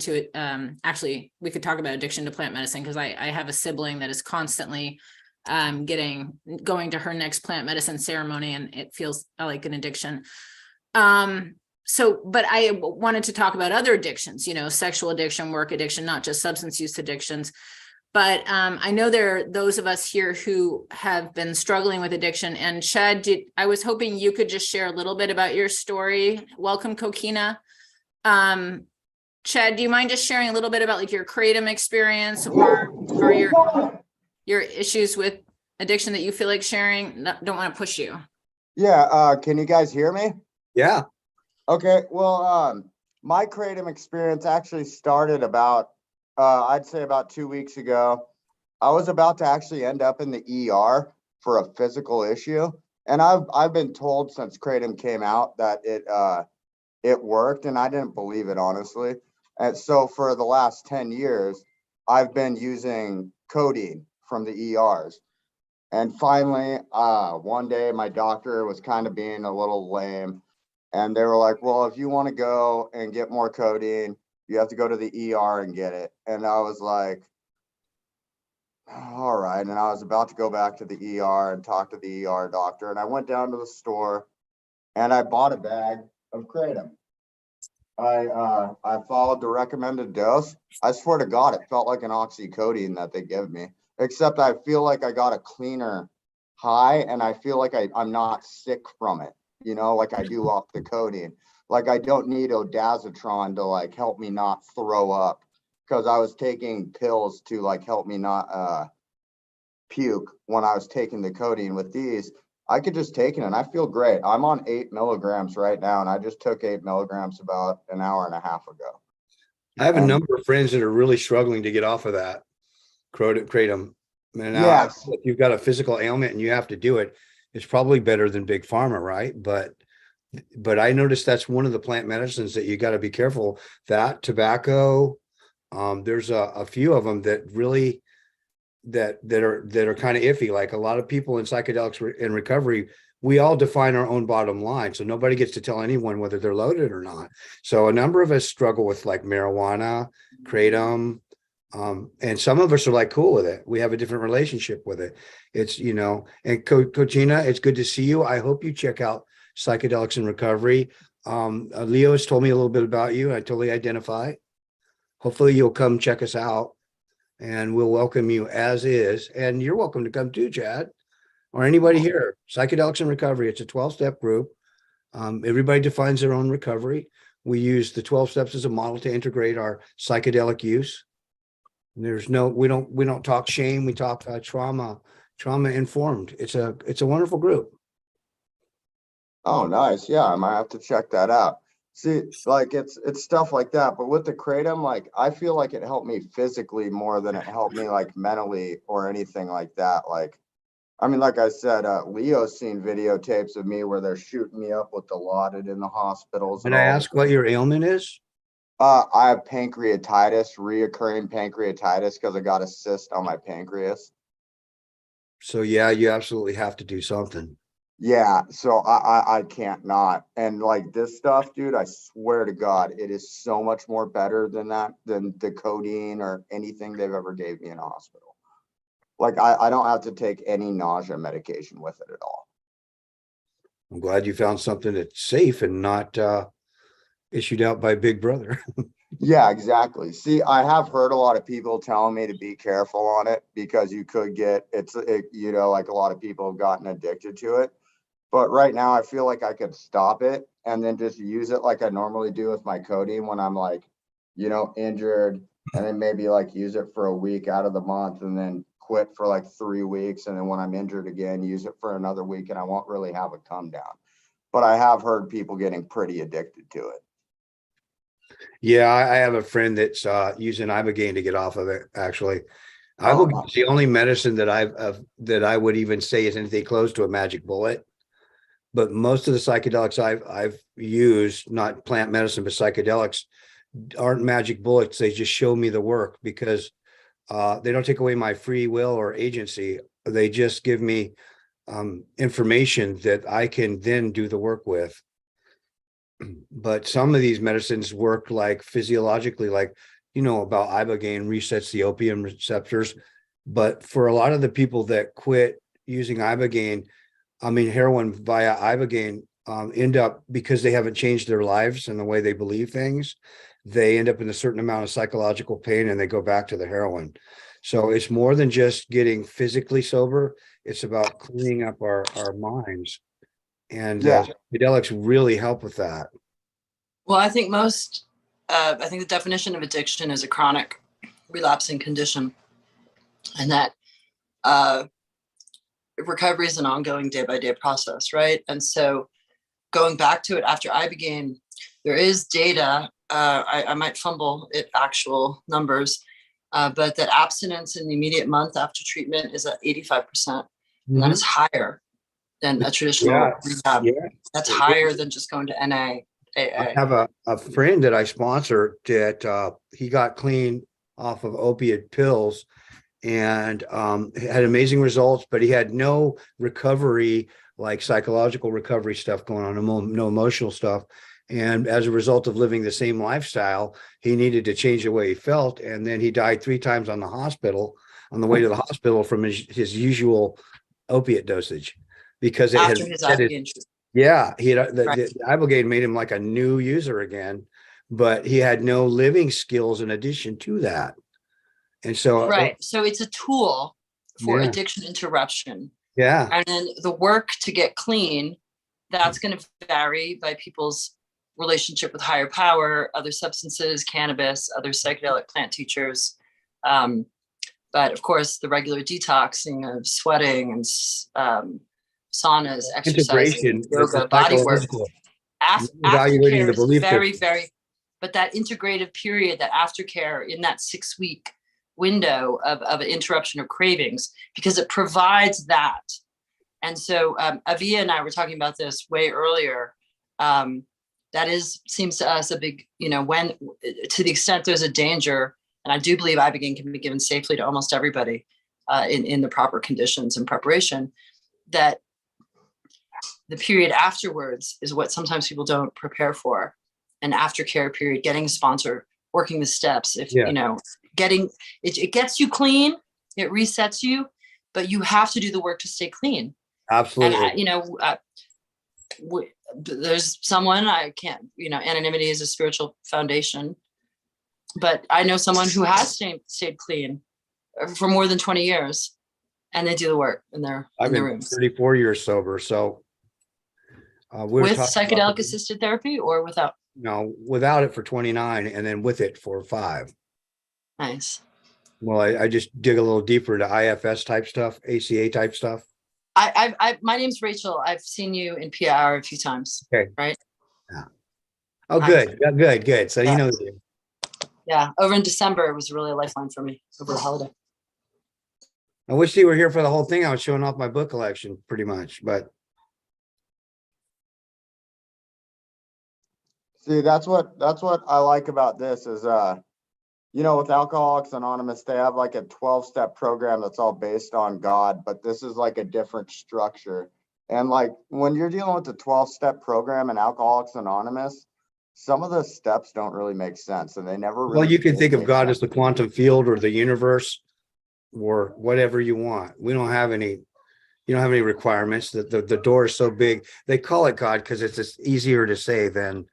B: actually, we could talk about addiction to plant medicine, because I have a sibling that is constantly going to her next plant medicine ceremony, and it feels like an addiction. But I wanted to talk about other addictions, you know, sexual addiction, work addiction, not just substance use addictions. But I know there are those of us here who have been struggling with addiction. And Chad, I was hoping you could just share a little bit about your story. Welcome, Kokina. Chad, do you mind just sharing a little bit about like your Kratom experience, or your issues with addiction that you feel like sharing? Don't want to push you.
A: Yeah, can you guys hear me?
Q: Yeah.
A: Okay, well, my Kratom experience actually started about, I'd say about 2 weeks ago. I was about to actually end up in the ER for a physical issue. And I've been told since Kratom came out that it worked, and I didn't believe it, honestly. And so for the last 10 years, I've been using codeine from the ERs. And finally, one day my doctor was kind of being a little lame, and they were like, well, if you want to go and get more codeine, you have to go to the ER and get it. And I was like, all right. And I was about to go back to the ER and talk to the ER doctor. And I went down to the store and I bought a bag of Kratom. I followed the recommended dose. I swear to God, it felt like an oxycodone that they give me, except I feel like I got a cleaner high and I feel like I'm not sick from it, you know, like I do off the codeine. Like I don't need Odazotron to like help me not throw up, because I was taking pills to like help me not puke when I was taking the codeine. With these, I could just take it and I feel great. I'm on 8 milligrams right now, and I just took 8 milligrams about an hour and a half ago.
Q: I have a number of friends that are really struggling to get off of that Kratom. And
A: Yes.
Q: if you've got a physical ailment and you have to do it, it's probably better than big pharma, right? But I noticed that's one of the plant medicines that you got to be careful. That tobacco, there's a few of them that really that are kind of iffy. Like a lot of people in psychedelics in recovery, we all define our own bottom line, so nobody gets to tell anyone whether they're loaded or not. So a number of us struggle with like marijuana, Kratom, and some of us are like cool with it. We have a different relationship with it. It's, you know, and Cochina, it's good to see you. I hope you check out Psychedelics in Recovery. Leo has told me a little bit about you. I totally identify. Hopefully you'll come check us out and we'll welcome you as is. And you're welcome to come too, Chad, or anybody here. Psychedelics in Recovery. It's a 12-step group. Everybody defines their own recovery. We use the 12 steps as a model to integrate our psychedelic use. There's no, we don't talk shame. We talk trauma informed. It's a wonderful group.
A: Oh, nice. Yeah, I might have to check that out. See, like it's stuff like that. But with the Kratom, like I feel like it helped me physically more than it helped me like mentally or anything like that. Like, I mean, like I said, Leo's seen videotapes of me where they're shooting me up with Dilaudid in the hospitals.
Q: Can I ask what your ailment is?
A: I have pancreatitis, reoccurring pancreatitis, because I got a cyst on my pancreas.
Q: So yeah, you absolutely have to do something.
A: Yeah, so I can't not. And like this stuff, dude, I swear to God, it is so much more better than the codeine or anything they've ever gave me in a hospital. Like I don't have to take any nausea medication with it at all.
Q: I'm glad you found something that's safe and not issued out by Big Brother.
A: Yeah, exactly. See, I have heard a lot of people telling me to be careful on it because you could get you know, like a lot of people have gotten addicted to it. But right now I feel like I could stop it and then just use it like I normally do with my codeine when I'm like, you know, injured, and then maybe like use it for a week out of the month and then quit for like 3 weeks. And then when I'm injured again, use it for another week and I won't really have a come down. But I have heard people getting pretty addicted to it.
Q: Yeah, I have a friend that's using Ibogaine to get off of it. Actually, Ibogaine is the only medicine that I would even say is anything close to a magic bullet. But most of the psychedelics I've used, not plant medicine, but psychedelics, aren't magic bullets. They just show me the work because they don't take away my free will or agency. They just give me information that I can then do the work with. But some of these medicines work like physiologically, like, you know, about Ibogaine resets the opium receptors. But for a lot of the people that quit using Ibogaine, I mean, heroin via Ibogaine, end up, because they haven't changed their lives and the way they believe things, they end up in a certain amount of psychological pain and they go back to the heroin. So it's more than just getting physically sober. It's about cleaning up our minds. And psychedelics really help with that.
E: Well, I think I think the definition of addiction is a chronic relapsing condition, and that recovery is an ongoing day-by-day process, right? And so going back to it after Ibogaine, there is data, I might fumble at actual numbers, but that abstinence in the immediate month after treatment is at 85%. And that is higher than a traditional rehab. That's higher than just going to NA.
Q: I have a friend that I sponsor that he got clean off of opiate pills, and had amazing results, but he had no recovery, like psychological recovery stuff going on, no emotional stuff. And as a result of living the same lifestyle, he needed to change the way he felt. And then he died 3 times on the way to the hospital from his usual opiate dosage, because it had
E: After his Ibogaine treatment.
Q: yeah, he had the
E: Right.
Q: Ibogaine made him like a new user again, but he had no living skills in addition to that. And so
E: Right. So it's a tool for
Q: Yeah.
E: addiction interruption.
Q: yeah,
E: And then the work to get clean, that's going to vary by people's relationship with higher power, other substances, cannabis, other psychedelic plant teachers. But of course, the regular detoxing of sweating and saunas, exercising,
Q: integration,
E: yoga, body work.
Q: psychological,
E: Aftercare
Q: evaluating the
E: is
Q: belief
E: very,
Q: system.
E: very, but that integrative period, that aftercare in that 6-week window of an interruption of cravings, because it provides that. And so Avia and I were talking about this way earlier. That seems to us a big, when, to the extent there's a danger, and I do believe Ibogaine can be given safely to almost everybody in the proper conditions and preparation, that the period afterwards is what sometimes people don't prepare for. An aftercare period, getting a sponsor, working the steps, getting, it gets you clean, it resets you, but you have to do the work to stay clean.
Q: Absolutely.
E: And, there's someone, I can't, anonymity is a spiritual foundation, but I know someone who has stayed clean for more than 20 years, and they do the work in their rooms.
Q: 34 years sober. So we're
E: With
Q: talking
E: psychedelic
Q: about,
E: assisted therapy or without?
Q: no, without it for 29 and then with it for 5.
E: Nice.
Q: Well, I just dig a little deeper into IFS type stuff, ACA type stuff.
E: My name's Rachel. I've seen you in PR a few times.
Q: Okay.
E: Right.
Q: Yeah. Oh, good. Yeah, good. So
E: Yeah.
Q: you know.
E: Yeah. Over in December, it was really a lifeline for me over the holiday.
Q: I wish you were here for the whole thing. I was showing off my book collection pretty much, but.
A: See, that's what I like about this is, with Alcoholics Anonymous, they have like a 12-step program that's all based on God, but this is like a different structure. And like when you're dealing with the 12-step program in Alcoholics Anonymous, some of the steps don't really make sense, and they never really.
Q: Well, you can
A: did
Q: think of
A: make
Q: God
A: sense
Q: as the
A: to me.
Q: quantum field or the universe or whatever you want. We don't have any, you don't have any requirements. The door is so big. They call it God because it's just easier to say than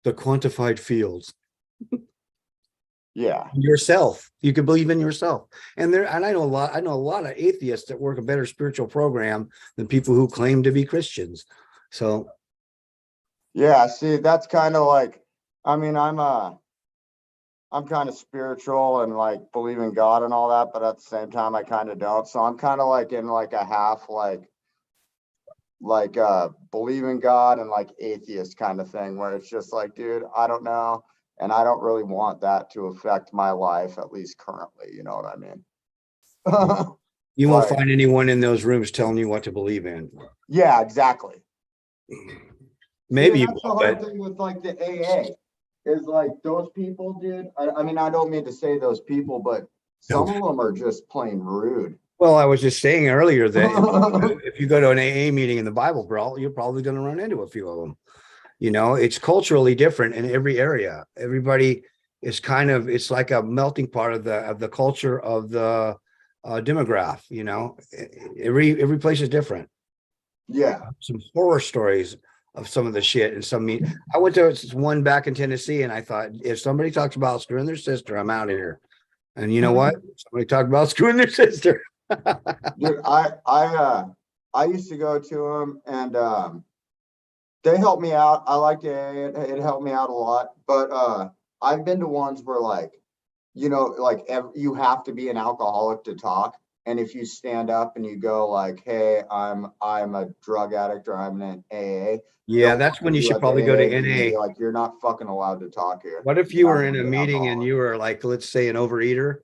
Q: the quantified fields.
A: Yeah.
Q: Yourself. You can believe in yourself. And I know a lot of atheists that work a better spiritual program than people who claim to be Christians. So
A: Yeah, see, that's kind of like, I mean, I'm kind of spiritual and like believe in God and all that, but at the same time, I kind of don't. So I'm kind of like in like a half like believe in God and like atheist kind of thing, where it's just like, dude, I don't know. And I don't really want that to affect my life, at least currently. You know what I mean?
Q: you won't
A: Right.
Q: find anyone in those rooms telling you what to believe in.
A: Yeah, exactly.
Q: Maybe
A: See,
Q: you
A: that's the
Q: will,
A: hard
Q: but
A: thing with like the AA is like those people, dude. I mean, I don't mean to say those people, but some of them are just plain rude.
Q: well, I was just saying earlier that if you go to an AA meeting in the Bible Belt, you're probably going to run into a few of them. It's culturally different in every area. Everybody is it's like a melting pot of the culture of the demograph. Every place is different.
A: Yeah.
Q: Some horror stories of some of the shit and I went to one back in Tennessee and I thought, if somebody talks about screwing their sister, I'm out of here. And you know what? Somebody talked about screwing their sister.
A: Dude, I used to go to them and they helped me out. I liked AA. It helped me out a lot. But I've been to ones where like, you have to be an alcoholic to talk. And if you stand up and you go like, hey, I'm a drug addict or I'm in AA.
Q: Yeah, that's when you should probably go to NA.
A: Like, you're not fucking allowed to talk here.
Q: What if you were in a meeting and you were like, let's say an overeater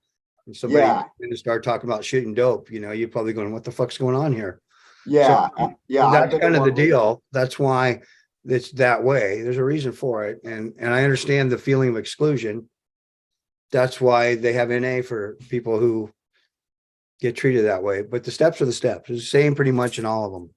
Q: and somebody going to start talking about shooting dope, you're probably going, what the fuck's going on here?
A: Yeah.
Q: So,
A: yeah.
Q: That's kind of the deal. That's why it's that way. There's a reason for it. And I understand the feeling of exclusion. That's why they have NA for people who get treated that way, but the steps are the steps. It's the same pretty much in all of them.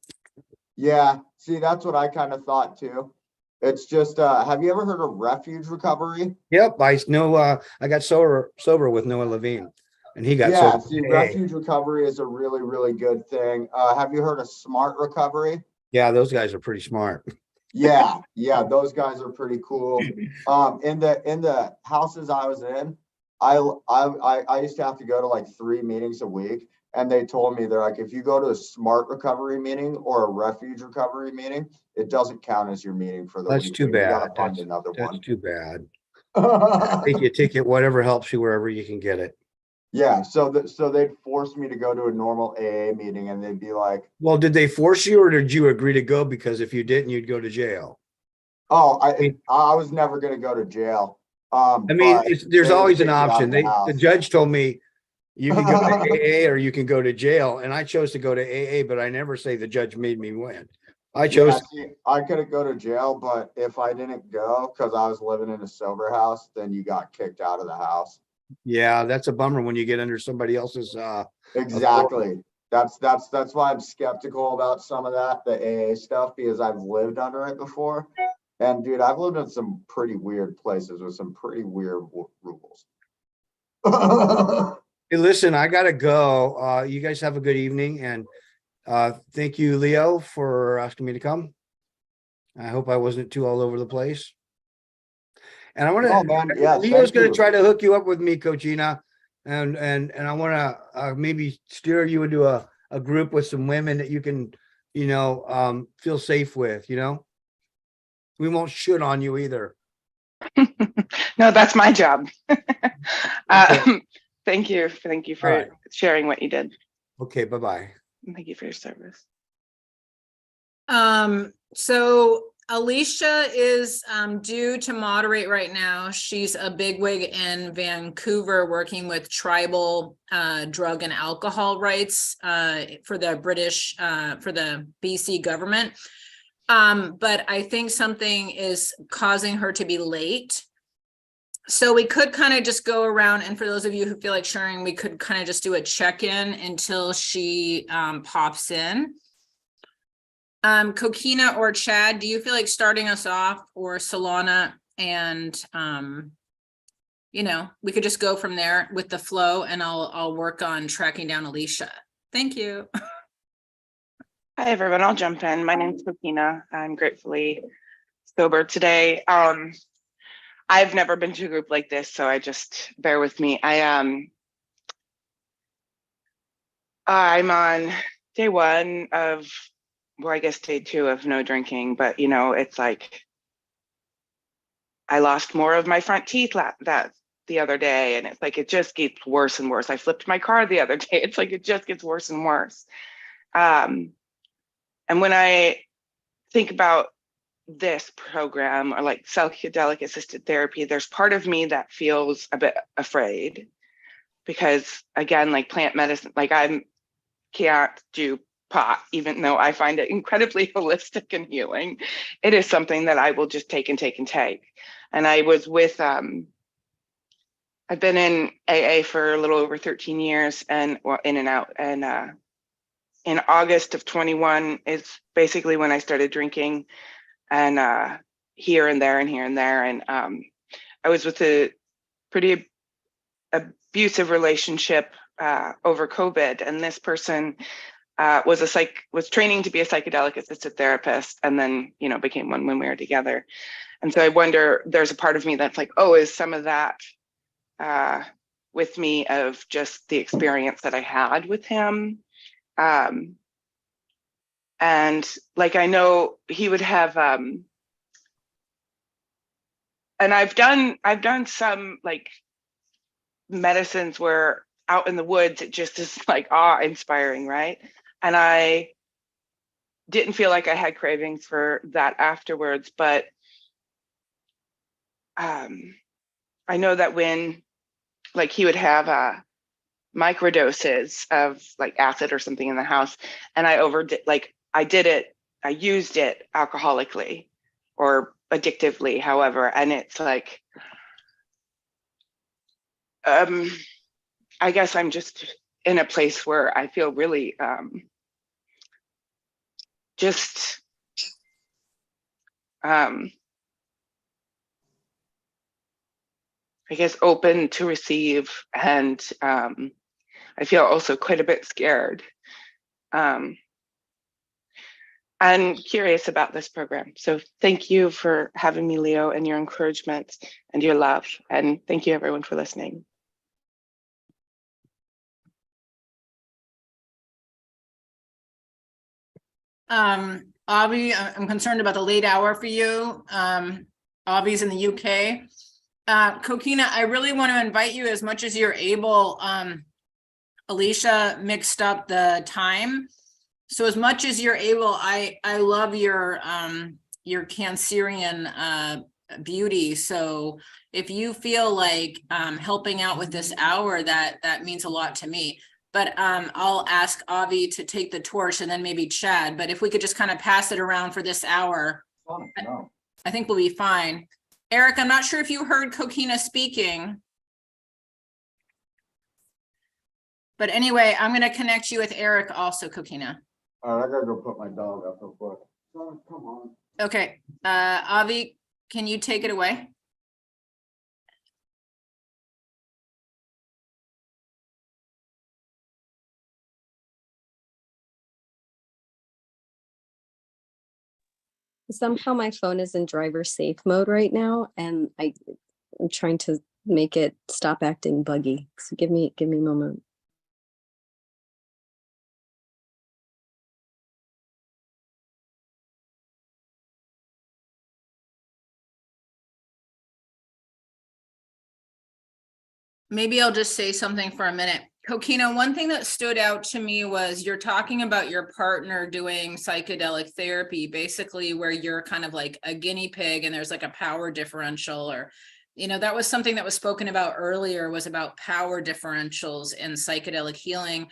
A: Yeah, see, that's what I kind of thought too. It's just, have you ever heard of refuge recovery?
Q: Yep, I know. I got sober with Noah Levine, and he got
A: Yeah,
Q: sober.
A: see,
Q: Hey,
A: refuge recovery is a really, really good thing. Have you heard of smart recovery?
Q: yeah, those guys are pretty smart.
A: Yeah, yeah, those guys are pretty cool. In the houses I was in, I used to have to go to like 3 meetings a week, and they told me, they're like, if you go to a smart recovery meeting or a refuge recovery meeting, it doesn't count as your meeting for the
Q: That's
A: week.
Q: too
A: You gotta
Q: bad.
A: find another
Q: That's
A: one.
Q: too bad. Take your ticket, whatever helps you wherever you can get it.
A: Yeah, so they'd force me to go to a normal AA meeting, and they'd be like,
Q: Well, did they force you, or did you agree to go? Because if you didn't, you'd go to jail.
A: "Oh, I was never gonna go to jail."
Q: I mean,
A: But
Q: there's
A: they would
Q: always an
A: kick me out of
Q: option.
A: the
Q: The
A: house.
Q: judge told me you can go to AA or you can go to jail, and I chose to go to AA, but I never say the judge made me win. I chose.
A: Yeah, see, I couldn't go to jail, but if I didn't go because I was living in a sober house, then you got kicked out of the house.
Q: Yeah, that's a bummer when you get under somebody else's
A: Exactly. That's why I'm skeptical about some of that, the AA stuff, because I've lived under it before. And dude, I've lived in some pretty weird places with some pretty weird rules.
Q: Hey, listen, I gotta go. You guys have a good evening, and thank you, Leo, for asking me to come. I hope I wasn't too all over the place. And I want to,
A: Oh, man, yeah,
Q: Leo's
A: thank
Q: going to
A: you.
Q: try to hook you up with me, Coachina, and I want to maybe steer you into a group with some women that you can, feel safe with. We won't shit on you either.
H: No, that's my job.
Q: Okay.
H: Thank you for
Q: All right.
H: sharing what you did.
Q: Okay, bye-bye.
H: And thank you for your service.
B: So Alicia is due to moderate right now. She's a bigwig in Vancouver working with tribal drug and alcohol rights for the for the BC government. But I think something is causing her to be late. So we could kind of just go around, and for those of you who feel like sharing, we could kind of just do a check-in until she pops in. Coquina or Chad, do you feel like starting us off, or Solana? And we could just go from there with the flow, and I'll work on tracking down Alicia. Thank you.
H: Hi, everyone. I'll jump in. My name's Coquina. I'm gratefully sober today. I've never been to a group like this, so I just bear with me. I'm on day 1 of, well, I guess day 2 of no drinking, but it's like I lost more of my front teeth that the other day, and it's like it just gets worse and worse. I flipped my car the other day. It's like it just gets worse and worse. And when I think about this program, or like psychedelic assisted therapy, there's part of me that feels a bit afraid, because again, like plant medicine, like I can't do pot, even though I find it incredibly holistic and healing. It is something that I will just take and take and take. And I was with, I've been in AA for a little over 13 years, and in and out. And in August of 21 is basically when I started drinking, and here and there and here and there. And I was with a pretty abusive relationship over COVID, and this person was training to be a psychedelic assisted therapist, and then became one when we were together. And so I wonder, there's a part of me that's like, oh, is some of that with me of just the experience that I had with him. And like, I know he would have, and I've done some like medicines where out in the woods, it just is like awe-inspiring, right? And I didn't feel like I had cravings for that afterwards, but I know that when like he would have microdoses of like acid or something in the house, and I used it alcoholically or addictively, however, and it's like, I guess I'm just in a place where I feel really just I guess open to receive, and I feel also quite a bit scared and curious about this program. So thank you for having me, Leo, and your encouragement and your love. And thank you everyone for listening.
B: Avi, I'm concerned about the late hour for you. Avi's in the UK. Kokina, I really want to invite you as much as you're able. Alicia mixed up the time. So as much as you're able, I love your Cancerian beauty. So if you feel like helping out with this hour, that means a lot to me. But I'll ask Avi to take the torch, and then maybe Chad. But if we could just kind of pass it around for this hour, I think we'll be fine. Eric, I'm not sure if you heard Kokina speaking. But anyway, I'm going to connect you with Eric also, Kokina.
A: All right, I gotta go put my dog up real quick. Come on.
B: Okay, Avi, can you take it away?
G: Somehow my phone is in driver safe mode right now, and I'm trying to make it stop acting buggy. So give me a moment.
B: Maybe I'll just say something for a minute. Kokina, one thing that stood out to me was you're talking about your partner doing psychedelic therapy, basically where you're kind of like a guinea pig and there's like a power differential, or, you know, that was something that was spoken about earlier, was about power differentials in psychedelic healing.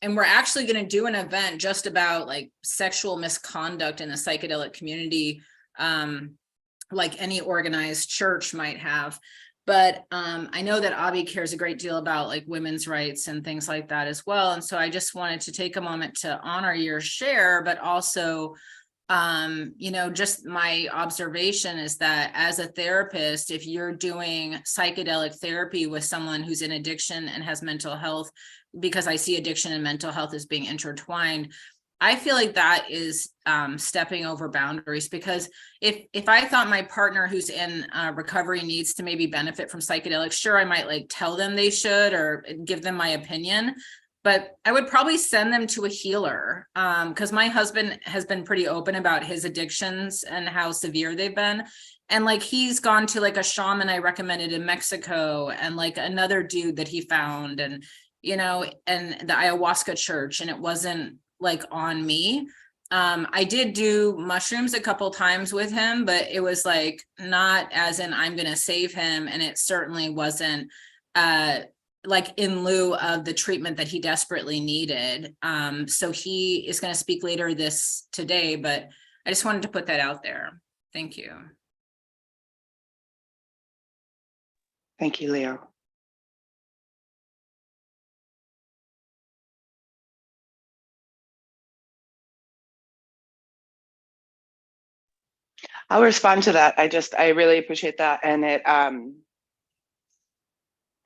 B: And we're actually going to do an event just about like sexual misconduct in the psychedelic community, like any organized church might have. But I know that Avi cares a great deal about like women's rights and things like that as well. And so I just wanted to take a moment to honor your share, but also, you know, just my observation is that as a therapist, if you're doing psychedelic therapy with someone who's in addiction and has mental health, because I see addiction and mental health as being intertwined, I feel like that is stepping over boundaries, because if I thought my partner who's in recovery needs to maybe benefit from psychedelics, sure, I might like tell them they should or give them my opinion, but I would probably send them to a healer, because my husband has been pretty open about his addictions and how severe they've been. And like he's gone to like a shaman I recommended in Mexico, and like another dude that he found, and you know, and the ayahuasca church, and it wasn't like on me. I did do mushrooms a couple times with him, but it was like not as in I'm gonna save him, and it certainly wasn't like in lieu of the treatment that he desperately needed. So he is going to speak later today, but I just wanted to put that out there. Thank you.
H: Thank you, Leo. I'll respond to that. I really appreciate that. And it, I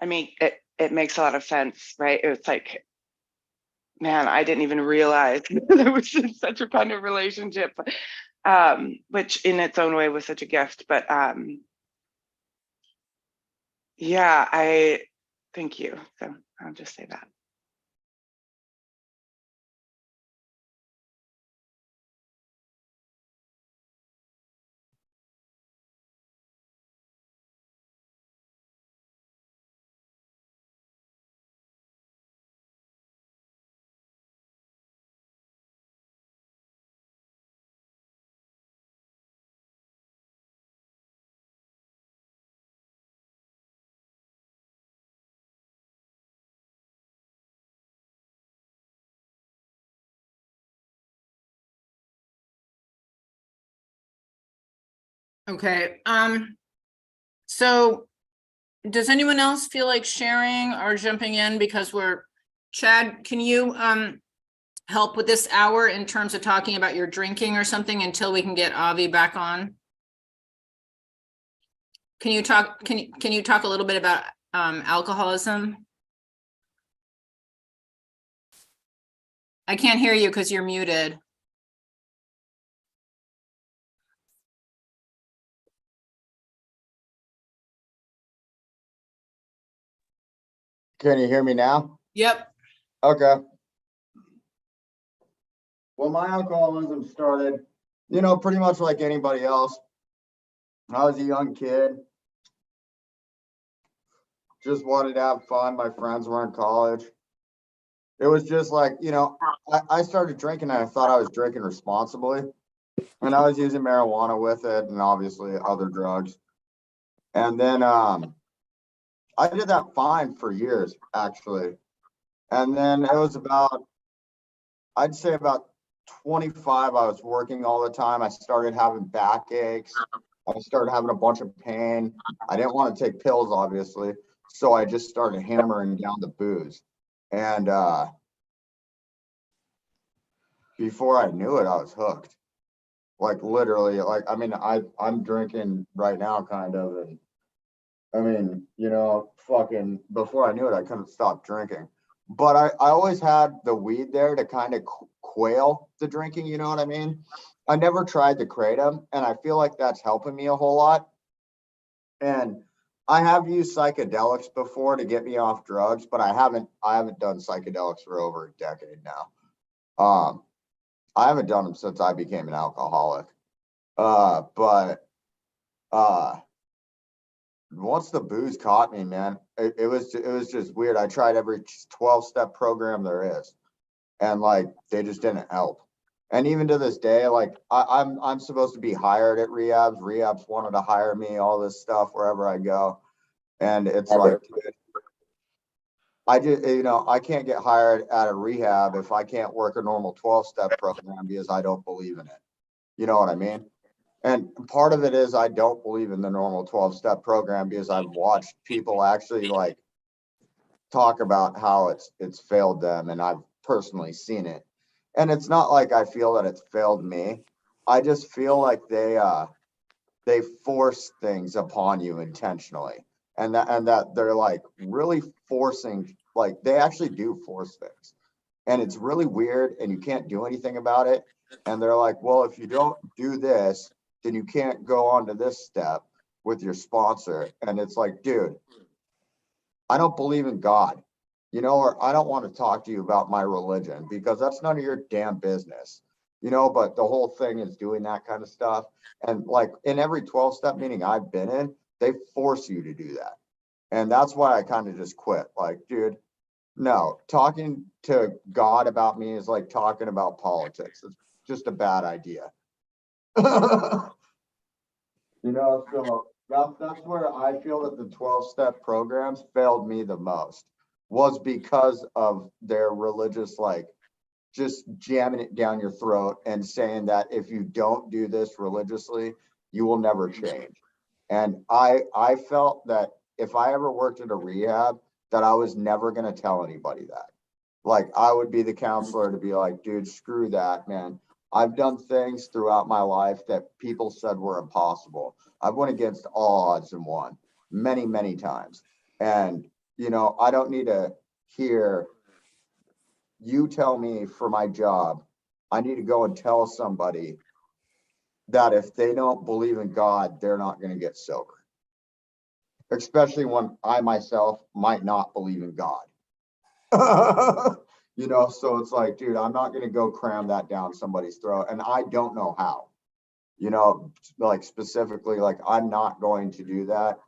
H: mean, it makes a lot of sense, right? It's like, man, I didn't even realize there was such a kind of relationship, which in its own way was such a gift. But yeah, I thank you. So I'll just say that.
B: Okay. So does anyone else feel like sharing or jumping in, because we're Chad, can you help with this hour in terms of talking about your drinking or something until we can get Avi back on? Can you talk a little bit about alcoholism? I can't hear you because you're muted.
A: Can you hear me now?
B: Yep.
A: Okay. Well, my alcoholism started, you know, pretty much like anybody else. I was a young kid. Just wanted to have fun. My friends were in college. It was just like, you know, I started drinking and I thought I was drinking responsibly. And I was using marijuana with it and obviously other drugs. And then I did that fine for years, actually. And then it was about, I'd say about 25, I was working all the time. I started having backaches. I started having a bunch of pain. I didn't want to take pills, obviously. So I just started hammering down the booze. And before I knew it, I was hooked. Like literally, like, I mean, I'm drinking right now kind of. And I mean, you know, fucking before I knew it, I couldn't stop drinking. But I always had the weed there to kind of quail the drinking, you know what I mean? I never tried the kratom, and I feel like that's helping me a whole lot. And I have used psychedelics before to get me off drugs, but I haven't done psychedelics for over a decade now. I haven't done them since I became an alcoholic. But once the booze caught me, man, it was just weird. I tried every 12-step program there is, and like they just didn't help. And even to this day, like I'm supposed to be hired at rehabs. Rehabs wanted to hire me, all this stuff wherever I go, and it's like, dude, I just, you know, I can't get hired at a rehab if I can't work a normal 12-step program because I don't believe in it. You know what I mean? And part of it is I don't believe in the normal 12-step program because I've watched people actually like talk about how it's failed them, and I've personally seen it. And it's not like I feel that it's failed me. I just feel like they force things upon you intentionally, and that they're like really forcing, like they actually do force things, and it's really weird, and you can't do anything about it. And they're like, well, if you don't do this, then you can't go on to this step with your sponsor. And it's like, dude, I don't believe in God, you know, or I don't want to talk to you about my religion because that's none of your damn business, you know. But the whole thing is doing that kind of stuff. And like in every 12-step meeting I've been in, they force you to do that. And that's why I kind of just quit. Like, dude, no, talking to God about me is like talking about politics. It's just a bad idea. You know, so that's where I feel that the 12-step programs failed me the most, was because of their religious, like just jamming it down your throat and saying that if you don't do this religiously, you will never change. And I felt that if I ever worked at a rehab, that I was never going to tell anybody that. Like I would be the counselor to be like, dude, screw that, man. I've done things throughout my life that people said were impossible. I've went against all odds and won many, many times. And, you know, I don't need to hear you tell me for my job. I need to go and tell somebody that if they don't believe in God, they're not going to get sober. Especially when I myself might not believe in God. You know, so it's like, dude, I'm not going to go cram that down somebody's throat. And I don't know how, you know, like specifically, like I'm not going to do that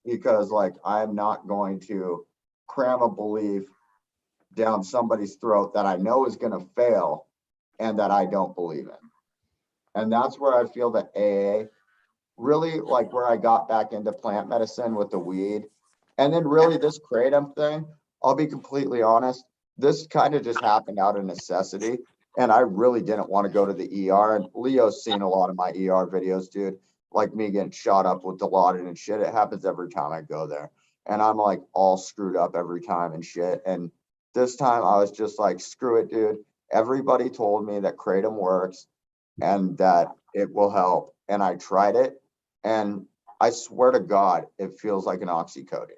A: because like I'm not going to cram a belief down somebody's throat that I know is going to fail and that I don't believe in. And that's where I feel that AA really, like where I got back into plant medicine with the weed. And then really this kratom thing, I'll be completely honest, this kind of just happened out of necessity. And I really didn't want to go to the ER. And Leo's seen a lot of my ER videos, dude, like me getting shot up with Dilaudid and shit. It happens every time I go there. And I'm like all screwed up every time and shit. And this time I was just like, screw it, dude. Everybody told me that Kratom works and that it will help. And I tried it, and I swear to God, it feels like an oxycodone.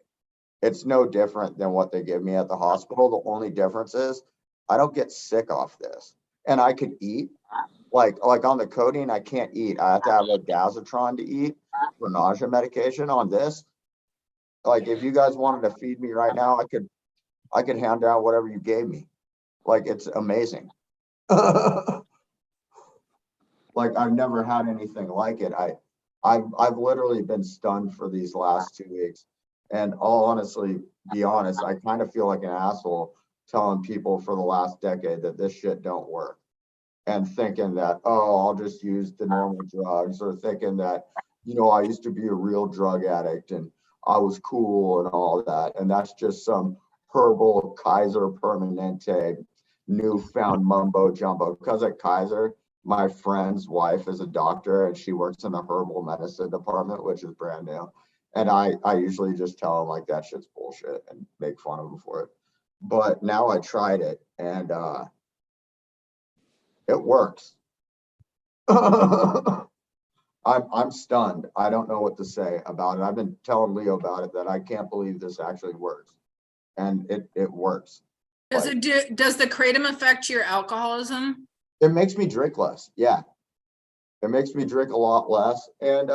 A: It's no different than what they give me at the hospital. The only difference is I don't get sick off this, and I could eat. Like on the codeine, I can't eat. I have to have a Dazatron to eat for nausea medication. On this, like if you guys wanted to feed me right now, I could hand down whatever you gave me. Like it's amazing. Like I've never had anything like it. I've literally been stunned for these last 2 weeks. And I'll honestly be honest, I kind of feel like an asshole telling people for the last decade that this shit don't work. And thinking that, oh, I'll just use the normal drugs, or thinking that, you know, I used to be a real drug addict and I was cool and all that. And that's just some herbal Kaiser Permanente newfound mumbo jumbo. Because at Kaiser, my friend's wife is a doctor and she works in the herbal medicine department, which is brand new. And I usually just tell them like that shit's bullshit and make fun of them for it. But now I tried it, and it works. I'm stunned. I don't know what to say about it. I've been telling Leo about it, that I can't believe this actually works. And it works.
B: Does does the Kratom affect your alcoholism?
A: It makes me drink less. Yeah. It makes me drink a lot less. And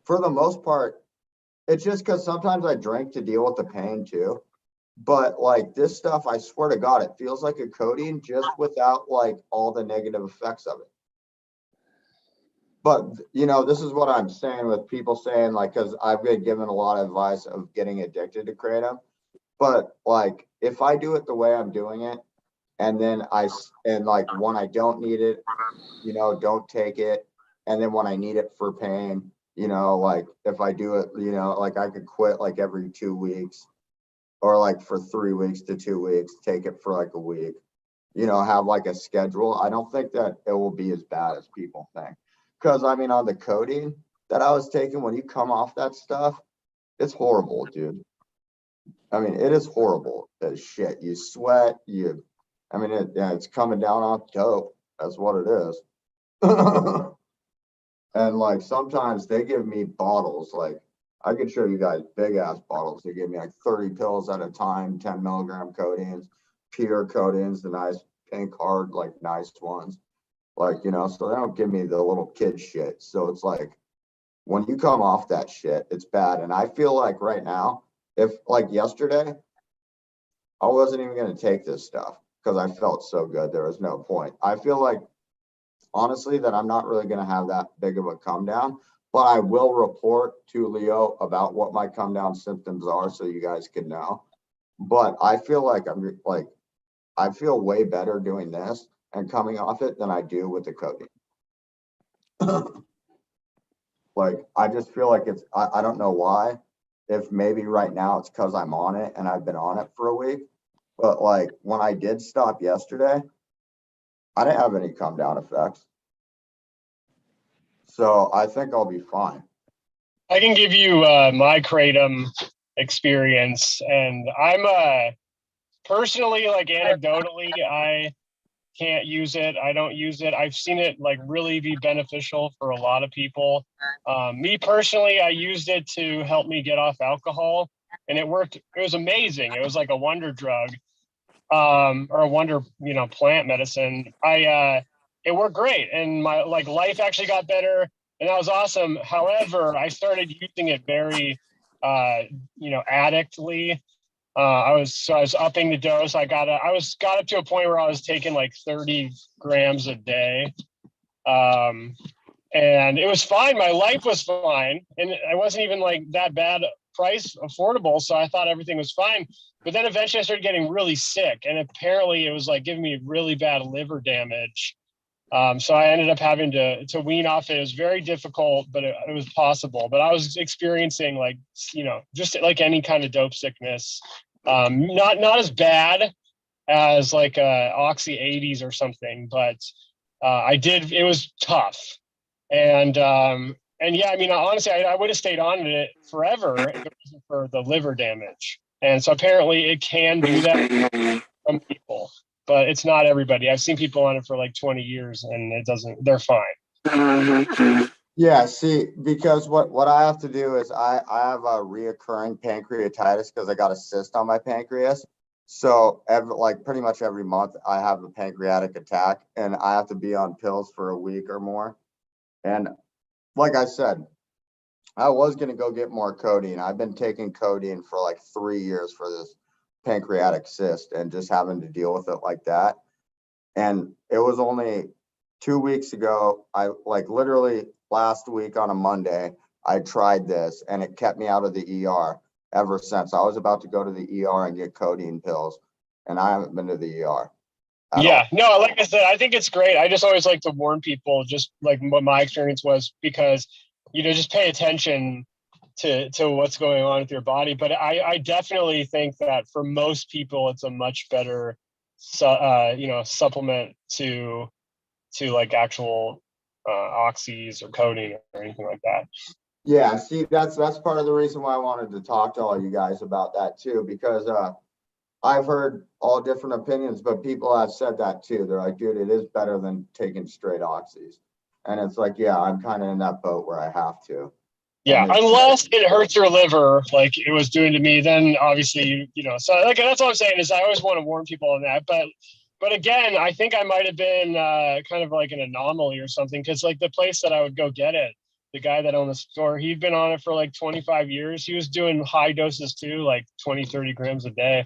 A: for the most part, it's just because sometimes I drink to deal with the pain too. But like this stuff, I swear to God, it feels like a codeine just without like all the negative effects of it. But you know, this is what I'm saying with people saying like, because I've been given a lot of advice of getting addicted to Kratom. But like, if I do it the way I'm doing it, and then like when I don't need it, you know, don't take it. And then when I need it for pain, you know, like if I do it, you know, like I could quit like every 2 weeks, or like for 3 weeks to 2 weeks, take it for like a week, you know, have like a schedule. I don't think that it will be as bad as people think. Because I mean, on the codeine that I was taking, when you come off that stuff, it's horrible, dude. I mean, it is horrible as shit. You sweat, I mean, it's coming down on dope. That's what it is. And like sometimes they give me bottles, like I could show you guys big ass bottles. They give me like 30 pills at a time, 10 milligram codeines, pure codeines, the nice pink hard, like nice ones. Like, you know, so they don't give me the little kid shit. So it's like when you come off that shit, it's bad. And I feel like right now, if like yesterday, I wasn't even going to take this stuff because I felt so good. There was no point. I feel like honestly that I'm not really going to have that big of a come down, but I will report to Leo about what my come down symptoms are so you guys can know. But I feel like I feel way better doing this and coming off it than I do with the codeine. Like, I just feel like I don't know why. If maybe right now it's because I'm on it and I've been on it for a week. But like when I did stop yesterday, I didn't have any come down effects. So I think I'll be fine.
F: I can give you my Kratom experience, and I'm personally, like anecdotally, I can't use it. I don't use it. I've seen it like really be beneficial for a lot of people. Me personally, I used it to help me get off alcohol, and it worked. It was amazing. It was like a wonder drug, or a wonder, you know, plant medicine. It worked great, and my like life actually got better, and that was awesome. However, I started using it very, you know, addictly. I was upping the dose. I got up to a point where I was taking like 30 grams a day. And it was fine. My life was fine. And I wasn't even like that bad price affordable. So I thought everything was fine. But then eventually I started getting really sick. And apparently it was like giving me really bad liver damage. So I ended up having to wean off it. It was very difficult, but it was possible. But I was experiencing like, you know, just like any kind of dope sickness, not as bad as like Oxy 80s or something, but it was tough. And yeah, I mean, honestly, I would have stayed on it forever if it wasn't for the liver damage. And so apparently it can do that for some people, but it's not everybody. I've seen people on it for like 20 years and they're fine.
A: Yeah, see, because what I have to do is I have a reoccurring pancreatitis because I got a cyst on my pancreas. So pretty much every month I have a pancreatic attack and I have to be on pills for a week or more. And like I said, I was gonna go get more codeine. I've been taking codeine for like 3 years for this pancreatic cyst and just having to deal with it like that. And it was only 2 weeks ago, I literally last week on a Monday, I tried this and it kept me out of the ER ever since. I was about to go to the ER and get codeine pills and I haven't been to the ER.
F: Yeah, no, like I said, I think it's great. I just always like to warn people, just like what my experience was, because, just pay attention to what's going on with your body. But I definitely think that for most people, it's a much better, supplement to like actual oxys or codeine or anything like that.
A: Yeah, see, that's part of the reason why I wanted to talk to all you guys about that too, because I've heard all different opinions, but people have said that too. They're like, dude, it is better than taking straight oxys. And it's like, yeah, I'm kind of in that boat where I have to.
F: Yeah, unless it hurts your liver like it was doing to me, then obviously, so like that's all I'm saying is I always want to warn people on that. But again, I think I might have been kind of like an anomaly or something, because like the place that I would go get it, the guy that owned the store, he'd been on it for like 25 years. He was doing high doses too, like 20, 30 grams a day.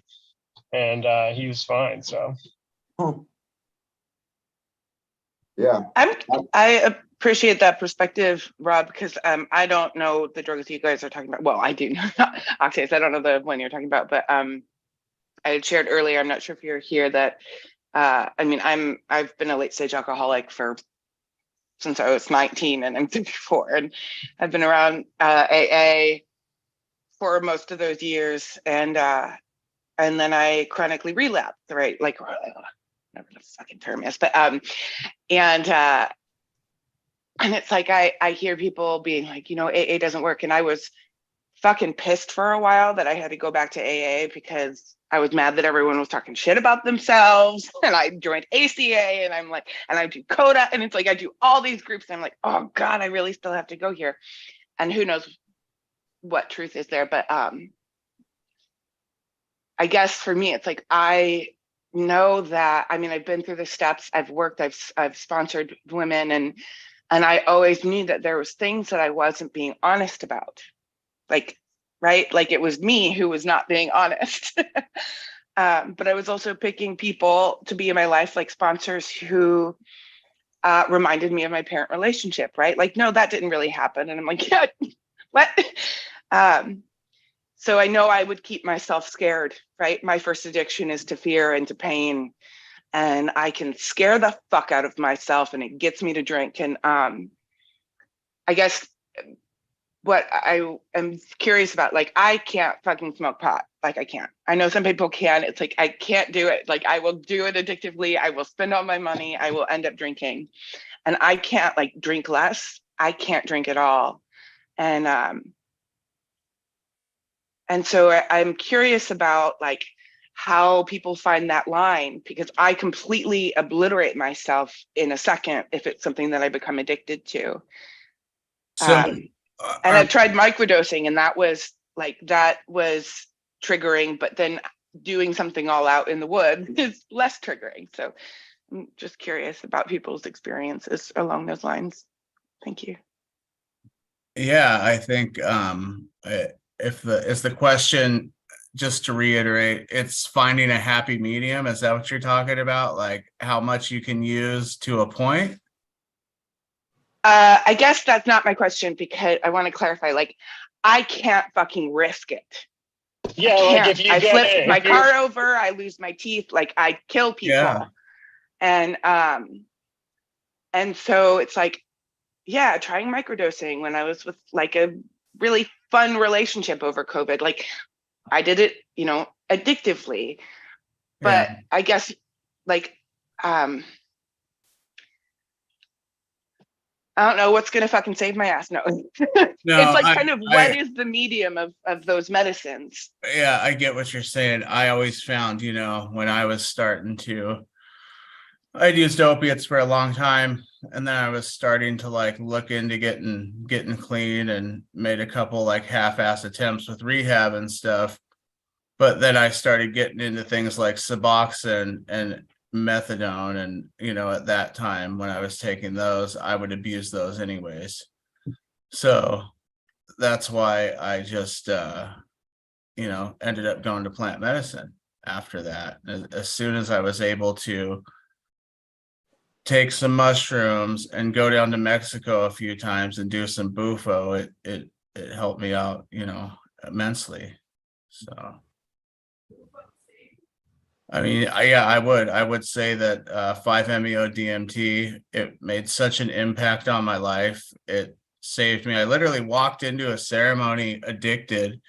F: And he was fine. So,
A: yeah,
H: I appreciate that perspective, Rob, because I don't know the drugs you guys are talking about. Well, I do know oxys. I don't know the one you're talking about, but I had shared earlier. I'm not sure if you're here that I've been a late stage alcoholic since I was 19 and I'm 34, and I've been around AA for most of those years, and then I chronically relapsed, right? Like whatever the fucking term is, but and it's like I hear people being like, AA doesn't work, and I was fucking pissed for a while that I had to go back to AA because I was mad that everyone was talking shit about themselves, and I joined ACA, and I'm like, and I do CODA, and it's like I do all these groups, and I'm like, oh God, I really still have to go here, and who knows what truth is there, but I guess for me, it's like, I know that, I've been through the steps, I've worked, I've sponsored women, and I always knew that there was things that I wasn't being honest about. Like, right? Like it was me who was not being honest. But I was also picking people to be in my life, like sponsors who reminded me of my parent relationship, right? Like, no, that didn't really happen. And I'm like, yeah, what? So I know I would keep myself scared, right? My first addiction is to fear and to pain. And I can scare the fuck out of myself and it gets me to drink. And I guess what I am curious about, like, I can't fucking smoke pot. Like, I can't. I know some people can. It's like, I can't do it. Like, I will do it addictively. I will spend all my money. I will end up drinking. And I can't, like, drink less. I can't drink at all. And so I'm curious about, like, how people find that line, because I completely obliterate myself in a second if it's something that I become addicted to. And I've tried microdosing, and that was triggering, but then doing something all out in the woods is less triggering. So I'm just curious about people's experiences along those lines. Thank you.
L: Yeah, I think if the question, just to reiterate, it's finding a happy medium. Is that what you're talking about? Like how much you can use to a point?
H: I guess that's not my question, because I want to clarify, like, I can't fucking risk it.
F: Yeah, like if you
H: I flip my car over, I lose my teeth, like I kill people.
L: Yeah.
H: And so it's like, yeah, trying microdosing when I was with like a really fun relationship over COVID. Like I did it, addictively. But
L: Yeah.
H: I guess like I don't know what's gonna fucking save my ass. No. It's
L: No,
H: like
L: I,
H: kind of what is the medium of those medicines?
L: yeah, I get what you're saying. I always found, when I was starting to, I'd used opiates for a long time, and then I was starting to like look into getting clean, and made a couple like half-ass attempts with rehab and stuff. But then I started getting into things like Suboxone and methadone, and at that time when I was taking those, I would abuse those anyways. So that's why I just ended up going to plant medicine after that. As soon as I was able to take some mushrooms and go down to Mexico a few times and do some bufo, it helped me out, immensely. So I mean, I would say that 5-MeO DMT, it made such an impact on my life. It saved me. I literally walked into a ceremony addicted,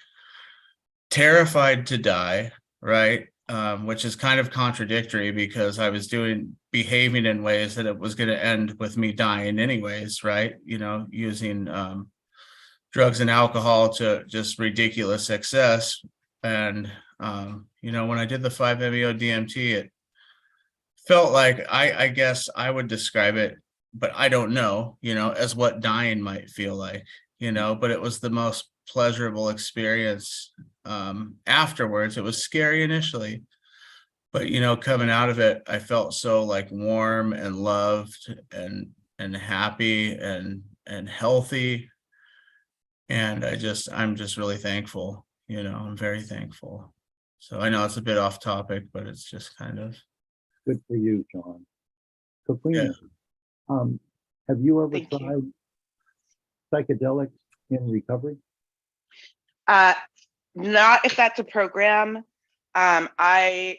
L: terrified to die, right? Which is kind of contradictory because I was behaving in ways that it was going to end with me dying anyways, right? Using drugs and alcohol to just ridiculous excess. And when I did the 5-MeO DMT, it felt like I guess I would describe it, but I don't know, as what dying might feel like, but it was the most pleasurable experience. Afterwards, it was scary initially, but coming out of it, I felt so like warm and loved and happy and healthy. And I'm just really thankful, I'm very thankful. So I know it's a bit off topic, but it's just kind of
D: Good for you, John. Katrina, have you ever tried psychedelics in recovery?
H: Not if that's a program. I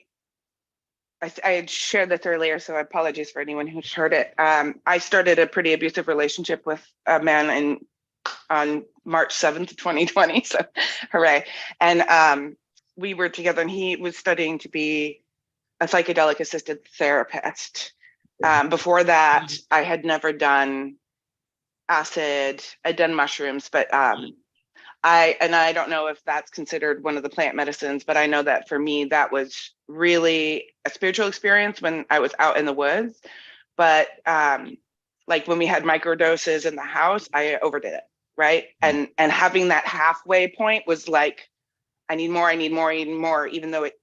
H: had shared this earlier, so apologies for anyone who's heard it. I started a pretty abusive relationship with a man on March 7th, 2020. So hooray. And we were together, and he was studying to be a psychedelic assisted therapist. Before that, I had never done acid. I'd done mushrooms, but I don't know if that's considered one of the plant medicines, but I know that for me, that was really a spiritual experience when I was out in the woods. But like when we had microdoses in the house, I overdid it, right? And having that halfway point was like, I need more, I need more, I need more, even though it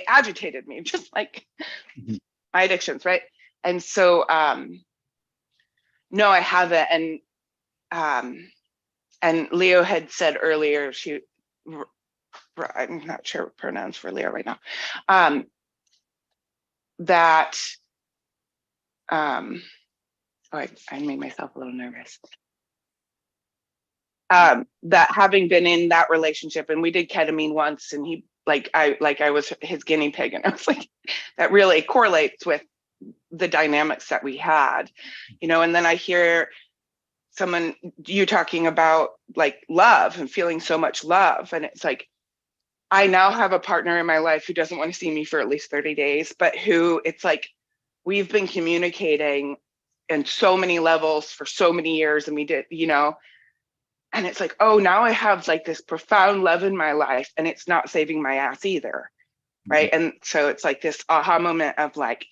H: agitated me, just like my addictions, right? And so, no, I haven't. And Leo had said earlier, I'm not sure pronouns for Leo right now, that, I made myself a little nervous. That having been in that relationship, and we did ketamine once, and he, I was his guinea pig, and I was like, that really correlates with the dynamics that we had, and then I hear you talking about like love and feeling so much love. And it's like, I now have a partner in my life who doesn't want to see me for at least 30 days, but who it's like, we've been communicating in so many levels for so many years. And we did, and it's like, oh, now I have like this profound love in my life, and it's not saving my ass either. Right. And so it's like this aha moment of like,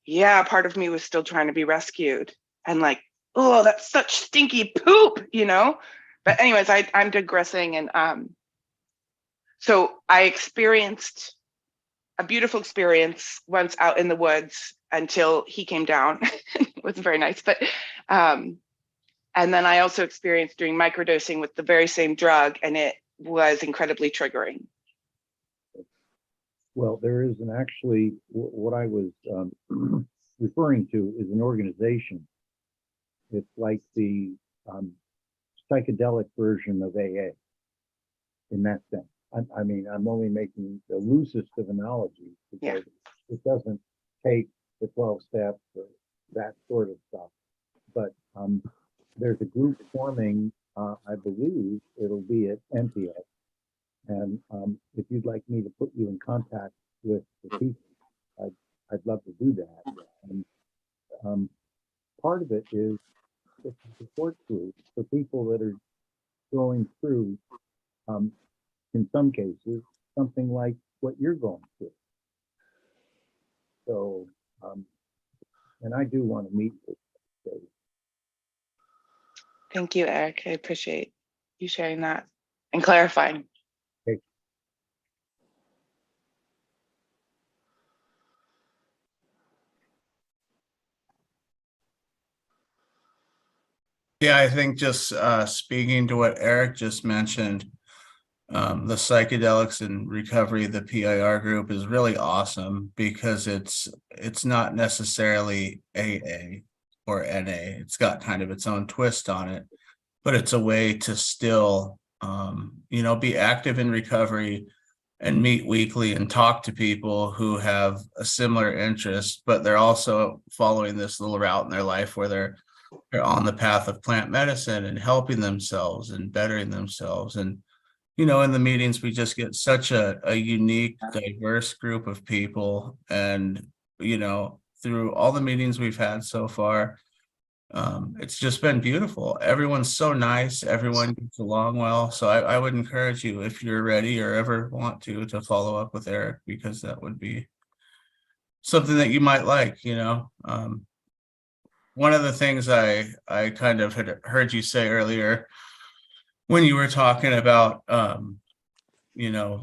H: yeah, part of me was still trying to be rescued, and like, oh, that's such stinky poop, But anyways, I'm digressing. And so I experienced a beautiful experience once out in the woods until he came down. It wasn't very nice, but and then I also experienced doing microdosing with the very same drug, and it was incredibly triggering.
D: Well, there is actually, what I was referring to is an organization. It's like the psychedelic version of AA in that sense. I mean, I'm only making the loosest of analogies because it doesn't take the 12 steps or that sort of stuff. But there's a group forming, I believe it'll be at NPS. And if you'd like me to put you in contact with the people, I'd love to do that. And part of it is it's a support group for people that are going through, in some cases, something like what you're going through. So, and I do want to meet with you.
H: Thank you, Eric. I appreciate you sharing that and clarifying.
D: Okay.
L: Yeah, I think just speaking to what Eric just mentioned, the psychedelics and recovery, the PIR group is really awesome because it's not necessarily AA or NA. It's got kind of its own twist on it, but it's a way to still, be active in recovery and meet weekly and talk to people who have a similar interest, but they're also following this little route in their life where they're on the path of plant medicine and helping themselves and bettering themselves. And in the meetings, we just get such a unique, diverse group of people. And, through all the meetings we've had so far, it's just been beautiful. Everyone's so nice. Everyone gets along well. So I would encourage you, if you're ready or ever want to follow up with Eric, because that would be something that you might like, One of the things I kind of had heard you say earlier when you were talking about,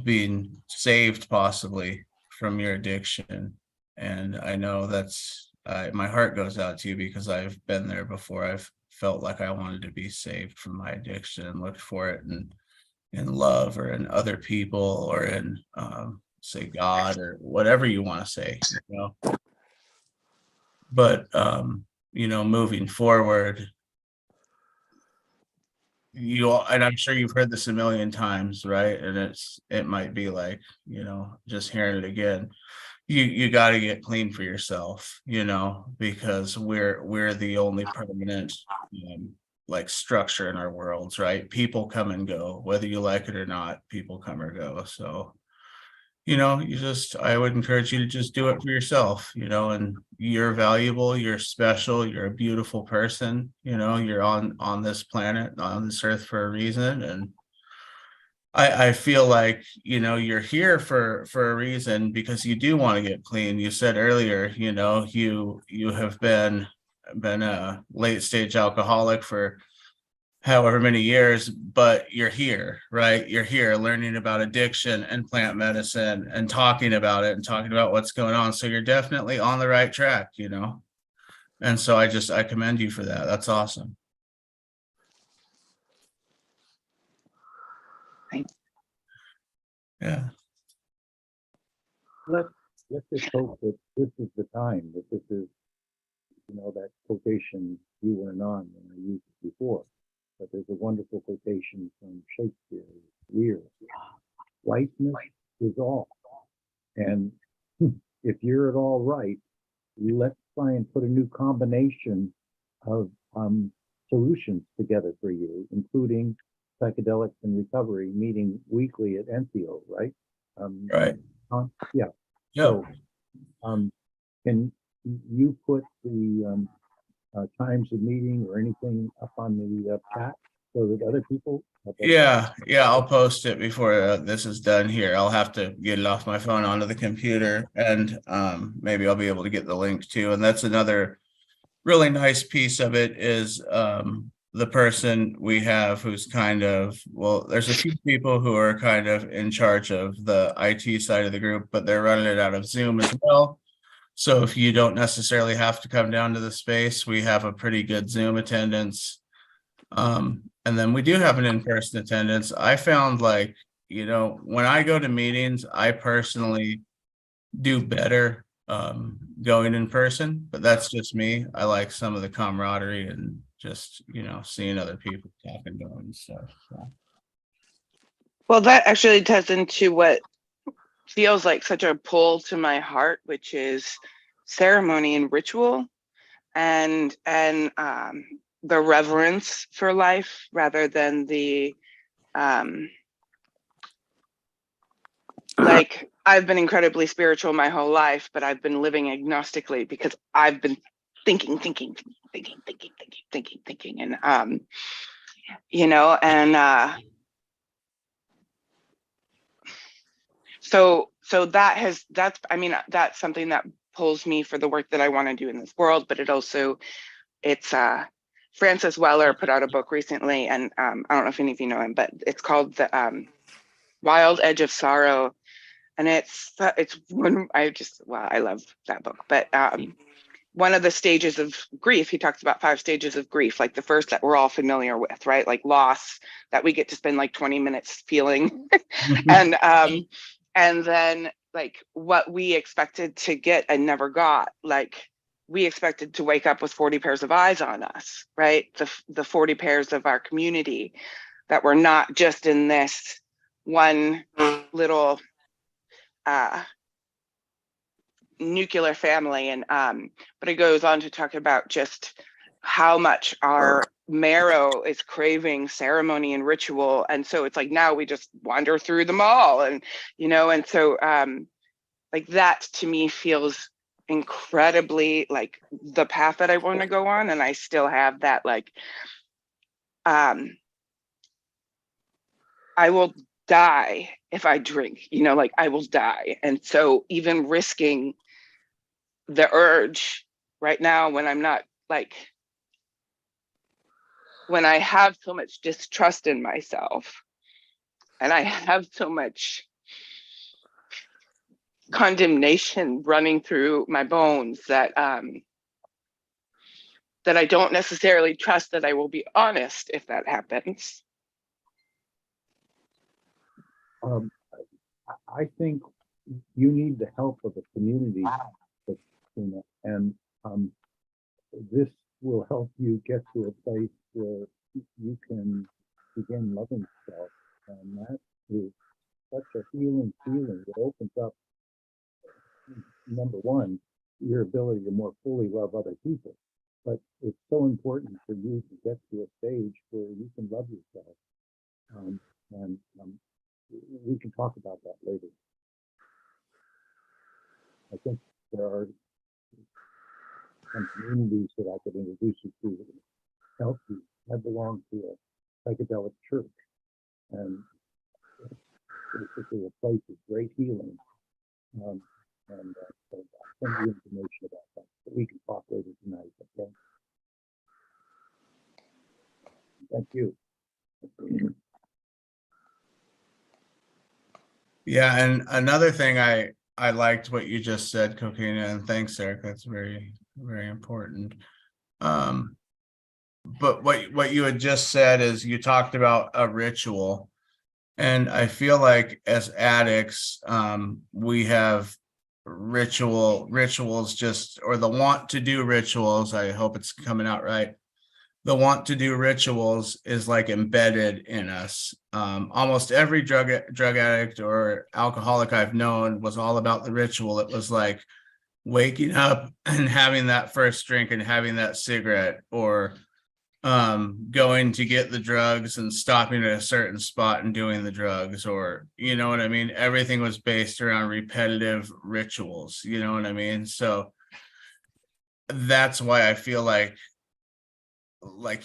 L: being saved possibly from your addiction. And I know that's, my heart goes out to you because I've been there before. I've felt like I wanted to be saved from my addiction and looked for it in love or in other people or in, say, God or whatever you want to say, But, moving forward, and I'm sure you've heard this a million times, right? And it might be like, just hearing it again. You got to get clean for yourself, because we're the only permanent like structure in our worlds, right? People come and go, whether you like it or not, people come or go. So, I would encourage you to just do it for yourself, and you're valuable, you're special, you're a beautiful person, you're on this planet, on this earth for a reason. And I feel like, you're here for a reason because you do want to get clean. You said earlier, you have been a late stage alcoholic for however many years, but you're here, right? You're here learning about addiction and plant medicine and talking about it and talking about what's going on. So you're definitely on the right track, And so I commend you for that. That's awesome.
H: Thanks.
L: Yeah.
D: Let's just hope that this is the time, that this is, that quotation you weren't on when I used it before. But there's a wonderful quotation from Shakespeare, Lear. Rightness is all. And if you're at all right, let's try and put a new combination of solutions together for you, including psychedelics and recovery, meeting weekly at NCO, right?
L: Right.
D: Yeah.
L: Yeah.
D: So, can you put the times of meeting or anything up on the chat so that other people?
L: Yeah, I'll post it before this is done here. I'll have to get it off my phone onto the computer, and maybe I'll be able to get the link too. And that's another really nice piece of it is the person we have who's kind of, well, there's a few people who are kind of in charge of the IT side of the group, but they're running it out of Zoom as well. So if you don't necessarily have to come down to the space, we have a pretty good Zoom attendance. And then we do have an in-person attendance. I found like, when I go to meetings, I personally do better going in person, but that's just me. I like some of the camaraderie and just, seeing other people talking, going and stuff. So.
H: Well, that actually ties into what feels like such a pull to my heart, which is ceremony and ritual and the reverence for life rather than the like I've been incredibly spiritual my whole life, but I've been living agnostically because I've been thinking, and you know, and so that's I mean, that's something that pulls me for the work that I want to do in this world, but it's Francis Weller put out a book recently, and I don't know if any of you know him, but it's called The Wild Edge of Sorrow, and it's one I love that book. But one of the stages of grief, he talks about 5 stages of grief, like the first that we're all familiar with, right? Like loss, that we get to spend like 20 minutes feeling, and then like what we expected to get and never got, like we expected to wake up with 40 pairs of eyes on us, right? The 40 pairs of our community, that we're not just in this one little nuclear family. And but it goes on to talk about just how much our marrow is craving ceremony and ritual. And so it's like now we just wander through them all, and you know, and so like that to me feels incredibly like the path that I want to go on. And I still have that, like I will die if I drink, you know, like I will die. And so even risking the urge right now, when I'm not like, when I have so much distrust in myself and I have so much condemnation running through my bones, that that I don't necessarily trust that I will be honest if that happens.
D: I think you need the help of the community, Christina, and this will help you get to a place where you can begin loving yourself, and that is such a healing feeling. It opens up, number one, your ability to more fully love other people, but it's so important for you to get to a stage where you can love yourself, and we can talk about that later. I think there are some communities that I could introduce you to that can help you. I belong to a psychedelic church, and it's basically a place of great healing. So I'll send you information about that, but we can talk later tonight, okay? Thank you.
L: Yeah, and another thing I liked what you just said, Coquina, and thanks, Eric. That's very, very important. But what you had just said is you talked about a ritual, and I feel like as addicts, we have rituals just, or the want to do rituals. I hope it's coming out right. The want to do rituals is like embedded in us. Almost every drug addict or alcoholic I've known was all about the ritual. It was like waking up and having that first drink and having that cigarette, or going to get the drugs and stopping at a certain spot and doing the drugs, or you know what I mean? Everything was based around repetitive rituals, you know what I mean? So that's why I feel like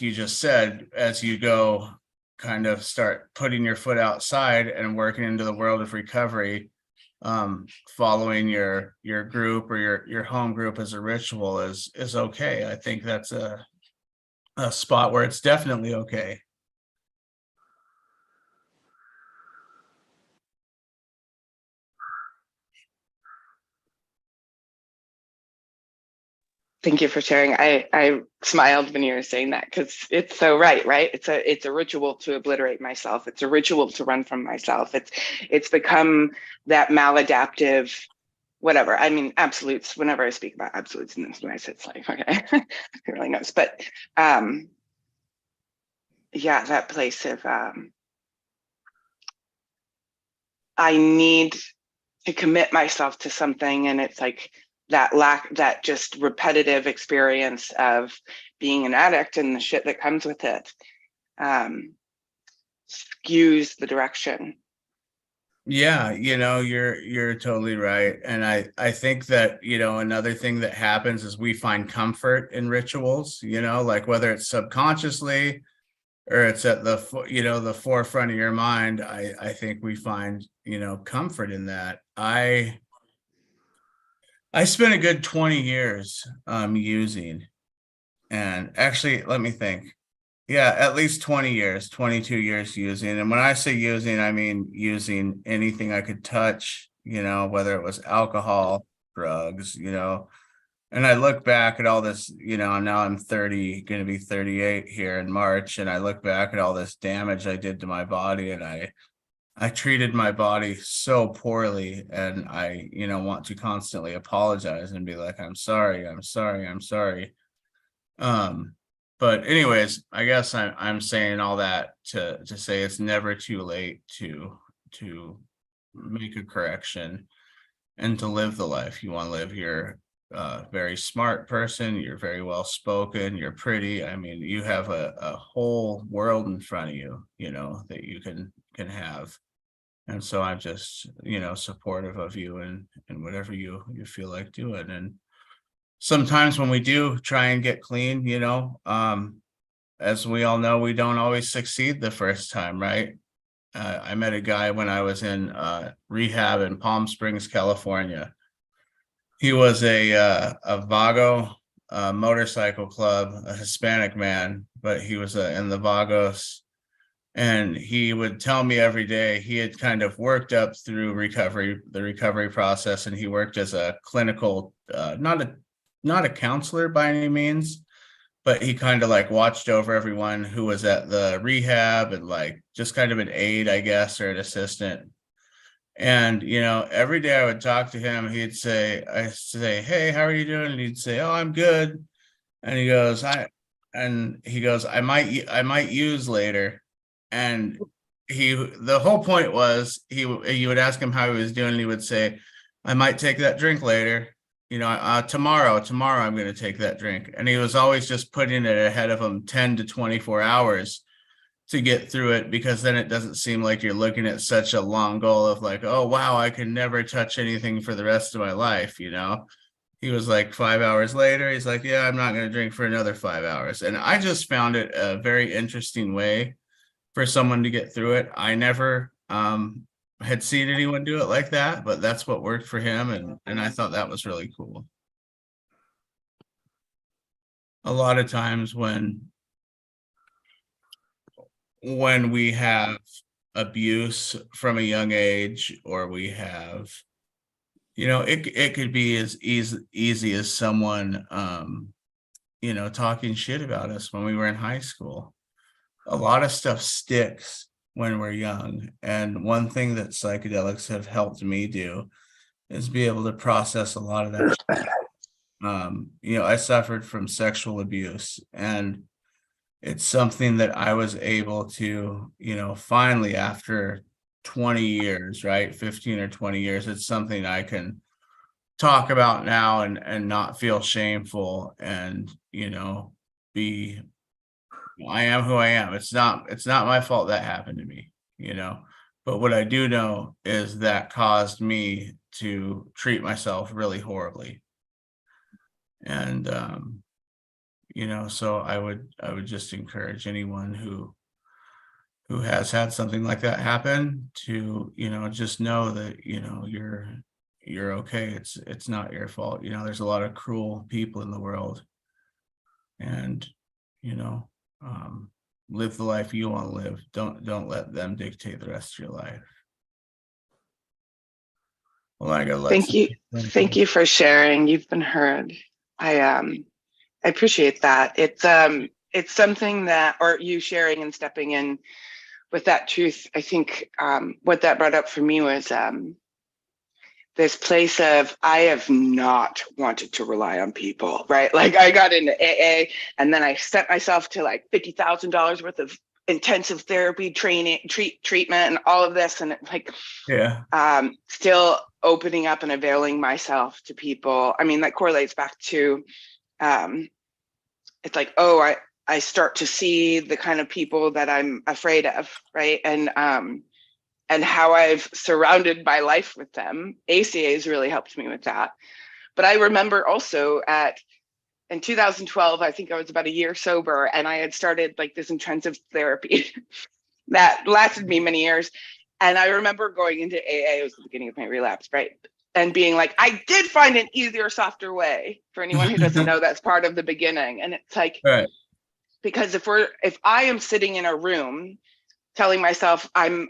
L: you just said, as you go kind of start putting your foot outside and working into the world of recovery, following your group or your home group as a ritual is okay. I think that's a spot where it's definitely okay.
H: Thank you for sharing. I smiled when you were saying that, because it's so right? It's a ritual to obliterate myself. It's a ritual to run from myself. It's become that maladaptive, whatever. I mean, absolutes, whenever I speak about absolutes in this place, it's like, okay, who really knows? But yeah, that place of I need to commit myself to something, and it's like that just repetitive experience of being an addict and the shit that comes with it skews the direction.
L: Yeah, you're totally right. And I think that, another thing that happens is we find comfort in rituals, like whether it's subconsciously or it's at the forefront of your mind. I think we find, comfort in that. I spent a good 20 years using, and actually, let me think. Yeah, at least 20 years, 22 years using. And when I say using, I mean using anything I could touch, whether it was alcohol, drugs, And I look back at all this, now I'm 30, going to be 38 here in March. And I look back at all this damage I did to my body, and I treated my body so poorly, and I, want to constantly apologize and be like, I'm sorry, I'm sorry, I'm sorry. But anyways, I guess I'm saying all that to say it's never too late to make a correction and to live the life you want to live. You're a very smart person, you're very well spoken, you're pretty. I mean, you have a whole world in front of you, that you can have. And so I'm just, supportive of you and whatever you feel like doing. And sometimes when we do try and get clean, as we all know, we don't always succeed the first time, right? I met a guy when I was in rehab in Palm Springs, California. He was a Vago motorcycle club, a Hispanic man, but he was in the Vagos. And he would tell me every day he had kind of worked up through the recovery process, and he worked as a clinical, not a counselor by any means, but he kind of like watched over everyone who was at the rehab and like just kind of an aide, I guess, or an assistant. And, every day I would talk to him, I say, hey, how are you doing? And he'd say, oh, I'm good. And he goes, I might use later. And the whole point was you would ask him how he was doing, and he would say, I might take that drink later. Tomorrow I'm going to take that drink. And he was always just putting it ahead of him 10 to 24 hours to get through it, because then it doesn't seem like you're looking at such a long goal of like, oh, wow, I can never touch anything for the rest of my life. He was like 5 hours later, he's like, yeah, I'm not going to drink for another 5 hours. And I just found it a very interesting way for someone to get through it. I never had seen anyone do it like that, but that's what worked for him. And I thought that was really cool. A lot of times when we have abuse from a young age, or we have, it could be as easy as someone, talking shit about us when we were in high school. A lot of stuff sticks when we're young. And one thing that psychedelics have helped me do is be able to process a lot of that. I suffered from sexual abuse, and it's something that I was able to, finally, after 20 years, right? 15 or 20 years, it's something I can talk about now and not feel shameful, and, be, I am who I am. It's not my fault that happened to me, but what I do know is that caused me to treat myself really horribly. And, so I would just encourage anyone who has had something like that happen to, just know that, you're okay. It's not your fault. There's a lot of cruel people in the world, and, live the life you want to live. Don't let them dictate the rest of your life. Well, I gotta let
H: Thank you for sharing. You've been heard. I appreciate that. It's something that, or you sharing and stepping in with that truth. I think what that brought up for me was this place of, I have not wanted to rely on people, right? Like I got into AA, and then I sent myself to like $50,000 worth of intensive therapy treatment and all of this. And like, still opening up and availing myself to people. I mean, that correlates back to, it's like, oh, I start to see the kind of people that I'm afraid of, right? And and how I've surrounded my life with them. ACA has really helped me with that. But I remember also in 2012, I think I was about a year sober, and I had started like this intensive therapy that lasted me many years. And I remember going into AA, it was the beginning of my relapse, right? And being like, I did find an easier, softer way. For anyone who doesn't know, that's part of the beginning. And it's like,
L: Right.
H: because if I am sitting in a room telling myself I'm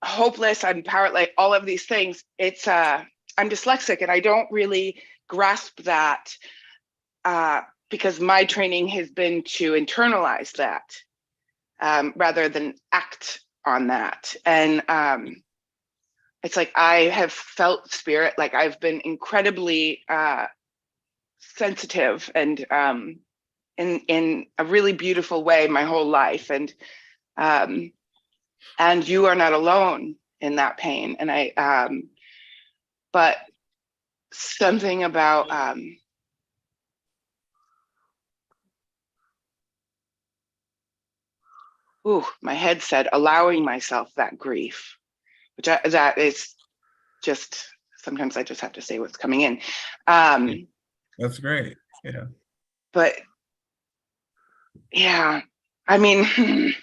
H: hopeless, I'm powerless, like all of these things, it's I'm dyslexic and I don't really grasp that because my training has been to internalize that rather than act on that. And it's like I have felt spirit, like I've been incredibly sensitive and in a really beautiful way my whole life. And you are not alone in that pain. And but something about my head said allowing myself that grief, which that is just, sometimes I just have to say what's coming in.
L: That's great. Yeah.
H: But yeah, I mean,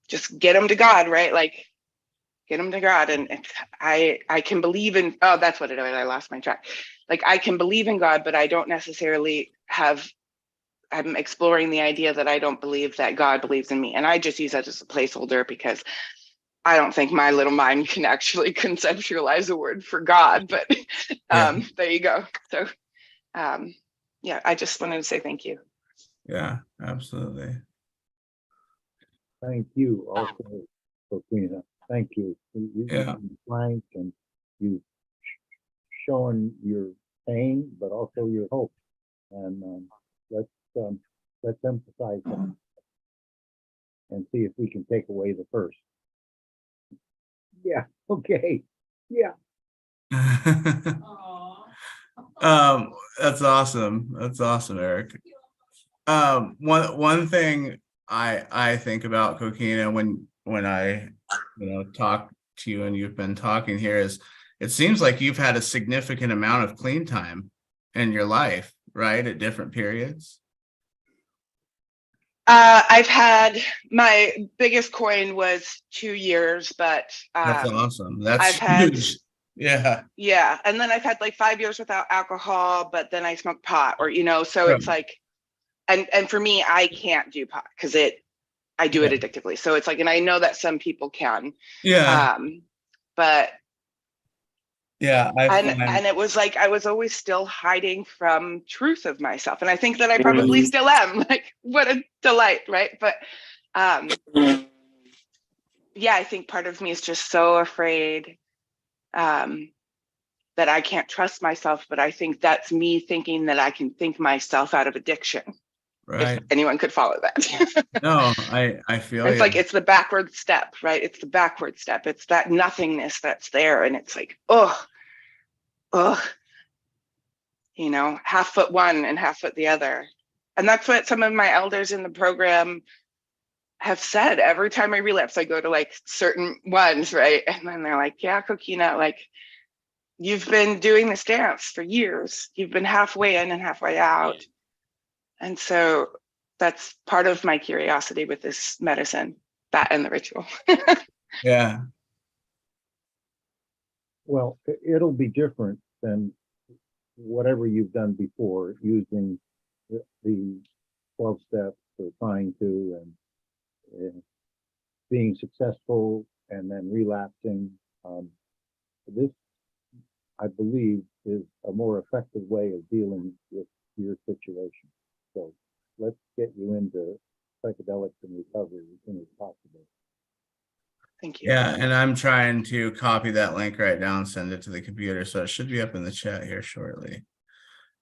H: just get them to God, right? Like, get them to God. And I can believe in, oh, that's what it is. I lost my track. Like, I can believe in God, but I don't necessarily I'm exploring the idea that I don't believe that God believes in me. And I just use that as a placeholder because I don't think my little mind can actually conceptualize a word for God, but there you go. So yeah, I just wanted to say thank you.
L: Yeah, absolutely.
D: Thank you also, Coquina. Thank you. You've been frank and you've shown your pain, but also your hope. And let's emphasize that and see if we can take away the first. Yeah. Okay. Yeah.
L: That's awesome. That's awesome, Eric. One thing I think about Coquina when I talk to you and you've been talking here is it seems like you've had a significant amount of clean time in your life, right? At different periods.
H: I've had, my biggest coin was 2 years, but
L: That's awesome. That's
H: I've had,
L: huge. Yeah.
H: yeah. And then I've had like 5 years without alcohol, but then I smoked pot or, so it's like, and for me, I can't do pot because I do it addictively. So it's like, and I know that some people can.
L: Yeah.
H: But
L: yeah.
H: And it was like I was always still hiding from truth of myself. And I think that I probably still am. Like, what a delight, right? But yeah, I think part of me is just so afraid that I can't trust myself. But I think that's me thinking that I can think myself out of addiction.
L: Right.
H: If anyone could follow that.
L: No, I feel
H: it's
L: you.
H: like it's the backward step, right? It's the backward step. It's that nothingness that's there. And it's like, oh, half foot one and half foot the other. And that's what some of my elders in the program have said. Every time I relapse, I go to like certain ones, right? And then they're like, yeah, Coquina, like you've been doing this dance for years. You've been halfway in and halfway out. And so that's part of my curiosity with this medicine, that and the ritual.
L: Yeah.
D: Well, it'll be different than whatever you've done before using the 12 steps or trying to and being successful and then relapsing. This, I believe, is a more effective way of dealing with your situation. So let's get you into psychedelics and recovery as soon as possible.
H: Thank you.
L: Yeah, and I'm trying to copy that link right now and send it to the computer, so it should be up in the chat here shortly.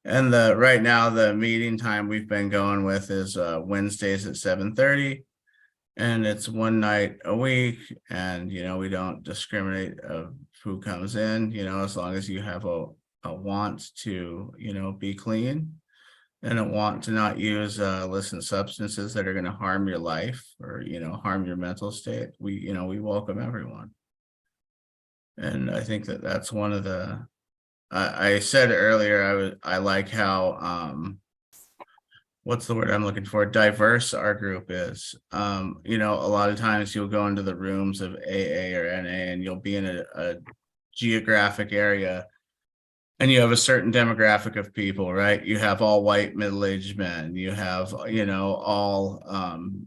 L: And right now the meeting time we've been going with is Wednesdays at 7:30, and it's one night a week. And we don't discriminate of who comes in. As long as you have a want to be clean and a want to not use illicit substances that are going to harm your life or harm your mental state, we welcome everyone. And I think that that's one of the, I said earlier, I like how, what's the word I'm looking for? Diverse our group is. You know, a lot of times you'll go into the rooms of AA or NA and you'll be in a geographic area and you have a certain demographic of people, right? You have all white middle-aged men, you have, you know, all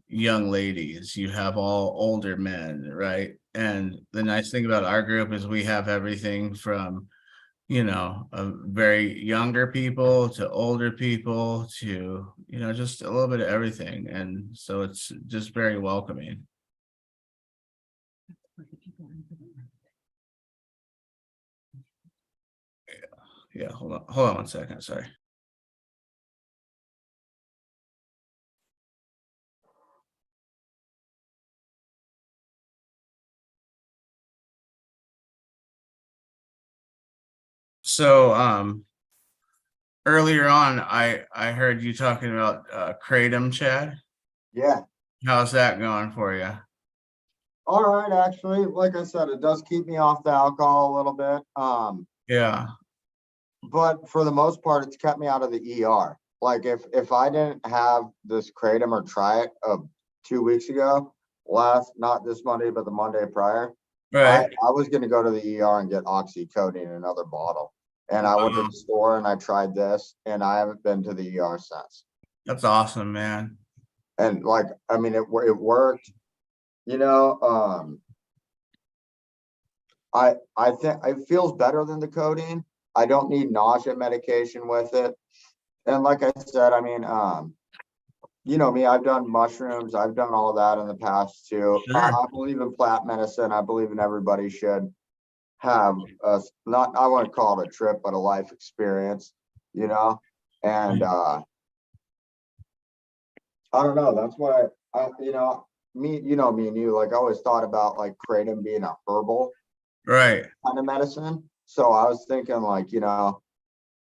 L: young ladies, you have all older men, right? And the nice thing about our group is we have everything from, you know, very younger people to older people to, you know, just a little bit of everything. And so it's just very welcoming. Yeah, hold on 1 second, sorry. So earlier on I heard you talking about Kratom, Chad.
A: Yeah.
L: How's that going for you?
A: All right, actually, like I said, it does keep me off the alcohol a little bit.
L: Yeah.
A: But for the most part, it's kept me out of the ER. Like if I didn't have this Kratom or try it 2 weeks ago, not this Monday, but the Monday prior,
L: Right.
A: I was gonna go to the ER and get oxycodone in another bottle. And I went to the store and I tried this and I haven't been to the ER since.
L: That's awesome, man.
A: And like, I mean, it worked, you know, I think it feels better than the codeine. I don't need nausea medication with it. And like I said, I mean, you know me, I've done mushrooms, I've done all of that in the past too. I believe in plant medicine. I believe in everybody should have not, I wouldn't call it a trip, but a life experience, you know? And I don't know, that's why you know, me and you, like I always thought about like Kratom being a herbal
L: right
A: kind of medicine. So I was thinking like, you know,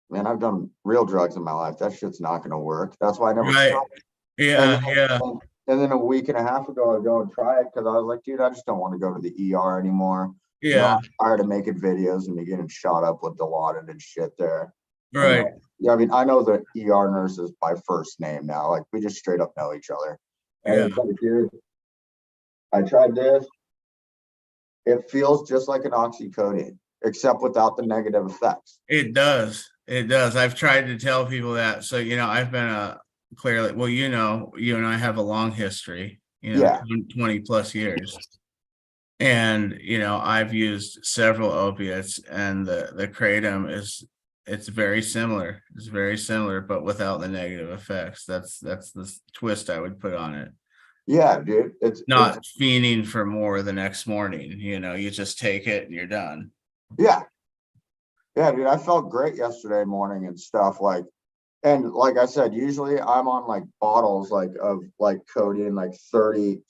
A: man, I've done real drugs in my life. That shit's not going to work. That's why I never
L: Right.
A: tried it.
L: Yeah, yeah.
A: And then a week and a half ago, I go and try it because I was like, dude, I just don't want to go to the ER anymore. You know,
L: Yeah.
A: I'm tired of making videos and me getting shot up with Dilaudid and shit there.
L: Right.
A: Yeah, I mean, I know the ER nurses by first name now. Like we just straight up know each other. And
L: Yeah.
A: it's like, dude, I tried this. It feels just like an oxycodone, except without the negative effects.
L: It does. It does. I've tried to tell people that. So, you know, I've been clearly, well, you know, you and I have a long history, you know,
A: Yeah.
L: 20 plus years. And, you know, I've used several opiates and the Kratom it's very similar. It's very similar, but without the negative effects. That's the twist I would put on it.
A: Yeah, dude. It's
L: Not fiending for more the next morning, you know, you just take it and you're done.
A: Yeah. Yeah, dude, I felt great yesterday morning and stuff like, and like I said, usually I'm on like bottles like of like codeine, like 30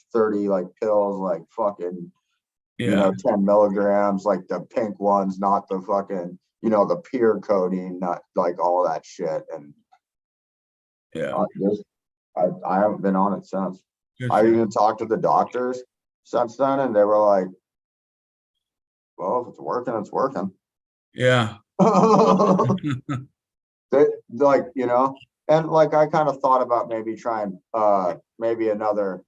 A: like pills, like fucking, you know, 10 milligrams, like the pink ones, not the fucking, you know, the pure codeine, not like all that shit. And
L: yeah,
A: I haven't been on it since.
L: Good
A: I
L: for you.
A: even talked to the doctors since then, and they were like, well, if it's working, it's working.
L: Yeah.
A: They, like, you know, and like I kind of thought about maybe trying maybe another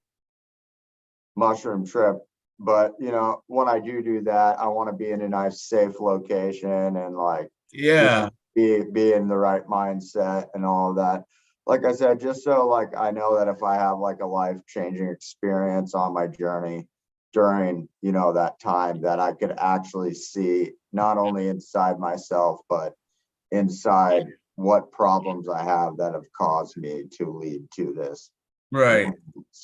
A: mushroom trip, but you know, when I do that, I want to be in a nice safe location and like
L: Yeah.
A: be in the right mindset and all of that. Like I said, just so like I know that if I have like a life-changing experience on my journey during, you know, that time, that I could actually see not only inside myself, but inside what problems I have that have caused me to lead to this.
L: Right.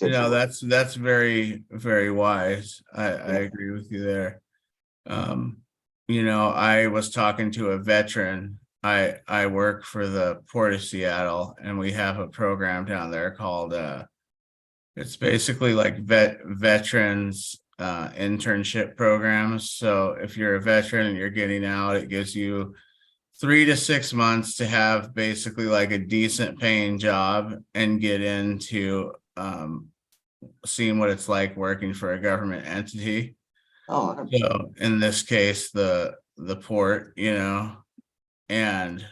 L: You know,
A: situation.
L: that's very, very wise. I agree with you there. You know, I was talking to a veteran. I work for the Port of Seattle and we have a program down there called it's basically like veterans internship programs. So if you're a veteran and you're getting out, it gives you 3 to 6 months to have basically like a decent paying job and get into seeing what it's like working for a government entity.
A: Oh,
L: So in this case, the port, and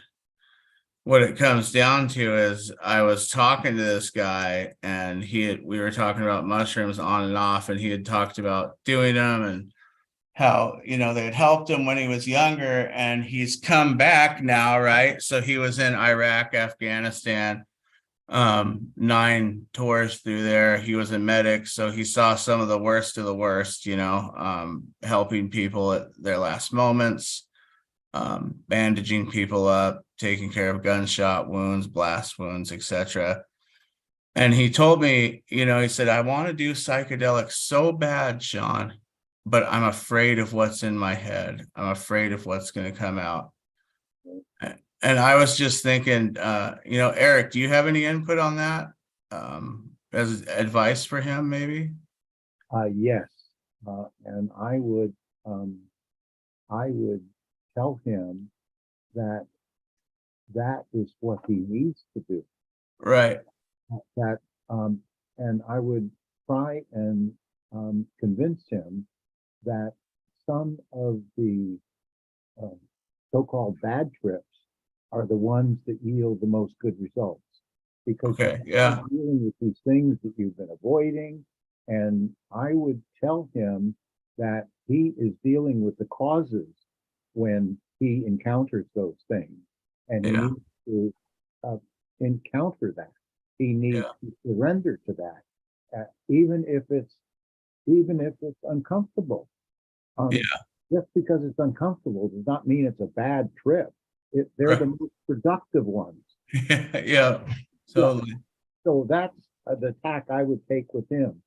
L: what it comes down to is I was talking to this guy and we were talking about mushrooms on and off, and he had talked about doing them and how, they had helped him when he was younger, and he's come back now, right? So he was in Iraq, Afghanistan, 9 tours through there. He was a medic, so he saw some of the worst of the worst, helping people at their last moments, bandaging people up, taking care of gunshot wounds, blast wounds, etc. And he told me, he said, I want to do psychedelics so bad, Sean, but I'm afraid of what's in my head. I'm afraid of what's going to come out. And I was just thinking, Eric, do you have any input on that? As advice for him, maybe?
D: Yes. And I would tell him that is what he needs to do.
L: Right.
D: And I would try and convince him that some of the so-called bad trips are the ones that yield the most good results. Because you're dealing with these things that you've been avoiding. And I would tell him that he is dealing with the causes when he encounters those things. And he needs to encounter that. He needs to surrender to that, even if it's uncomfortable. Just because it's uncomfortable does not mean it's a bad trip. They're the most productive ones.
L: Yeah, totally.
D: So that's the tack I would take with him.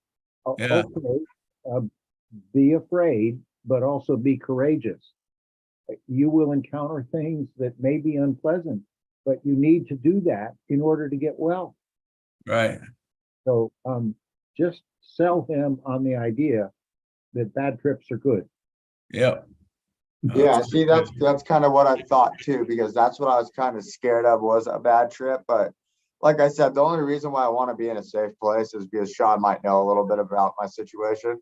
D: Okay, be afraid, but also be courageous. You will encounter things that may be unpleasant, but you need to do that in order to get well.
L: Right.
D: So just sell him on the idea that bad trips are good.
L: Yep.
A: Yeah, see, that's kind of what I thought too, because that's what I was kind of scared of, was a bad trip. But like I said, the only reason why I want to be in a safe place is because Sean might know a little bit about my situation.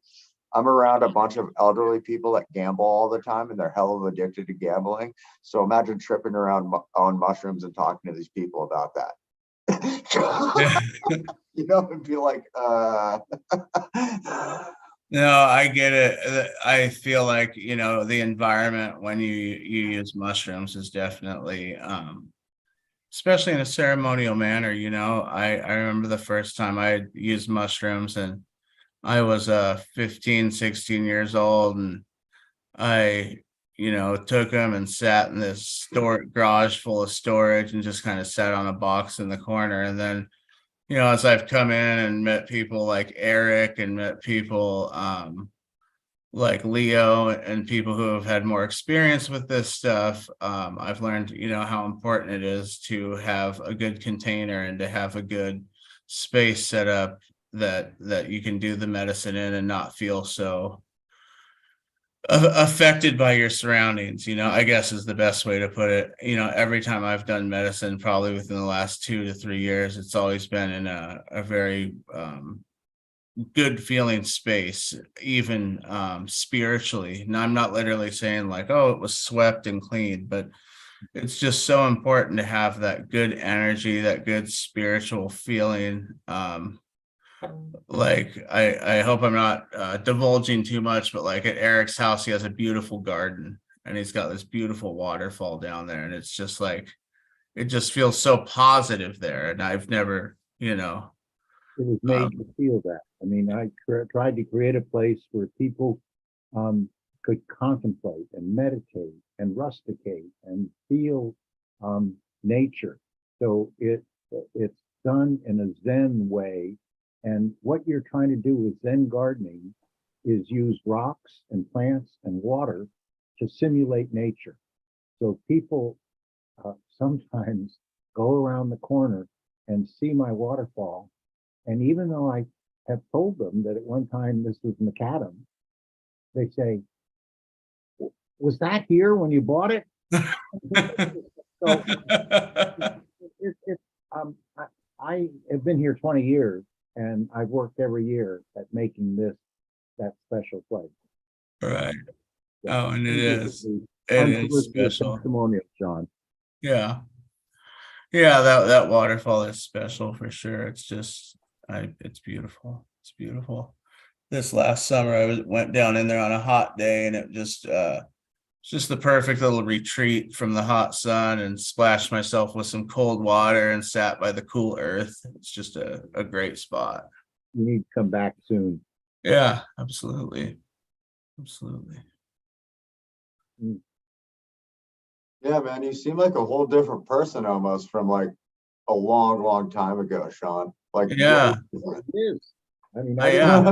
A: I'm around a bunch of elderly people that gamble all the time, and they're hell of addicted to gambling. So imagine tripping around on mushrooms and talking to these people about that. It'd be like,
L: No, I get it. I feel like, the environment when you use mushrooms is definitely, especially in a ceremonial manner, I remember the first time I used mushrooms, and I was 15, 16 years old, and I, took them and sat in this garage full of storage and just kind of sat on a box in the corner. And then, as I've come in and met people like Eric and met people like Leo and people who have had more experience with this stuff, I've learned, how important it is to have a good container and to have a good space set up that you can do the medicine in and not feel so affected by your surroundings, I guess is the best way to put it. Every time I've done medicine, probably within the last 2 to 3 years, it's always been in a very good feeling space, even spiritually. And I'm not literally saying like, oh, it was swept and cleaned, but it's just so important to have that good energy, that good spiritual feeling. Like I hope I'm not divulging too much, but like at Eric's house, he has a beautiful garden and he's got this beautiful waterfall down there, and it's just like, it just feels so positive there. And I've never,
D: It was made to feel that. I mean, I tried to create a place where people could contemplate and meditate and rusticate and feel nature. So it's done in a Zen way. And what you're trying to do with Zen gardening is use rocks and plants and water to simulate nature. So people sometimes go around the corner and see my waterfall. And even though I have told them that at one time this was macadam, they say, was that here when you bought it? So I have been here 20 years, and I've worked every year at making this that special place.
L: Right. Oh, and it is.
D: Unsolicited-
L: It is
D: unsolicited
L: special.
D: testimonial, John.
L: Yeah. Yeah, that waterfall is special for sure. It's just, it's beautiful. It's beautiful. This last summer, went down in there on a hot day, and it just, it's just the perfect little retreat from the hot sun, and splashed myself with some cold water and sat by the cool earth. It's just a great spot.
D: You need to come back soon.
L: Yeah, absolutely. Absolutely.
A: Yeah, man, you seem like a whole different person almost from like a long, long time ago, Sean. Like,
L: Yeah.
D: It is. I mean,
L: I am.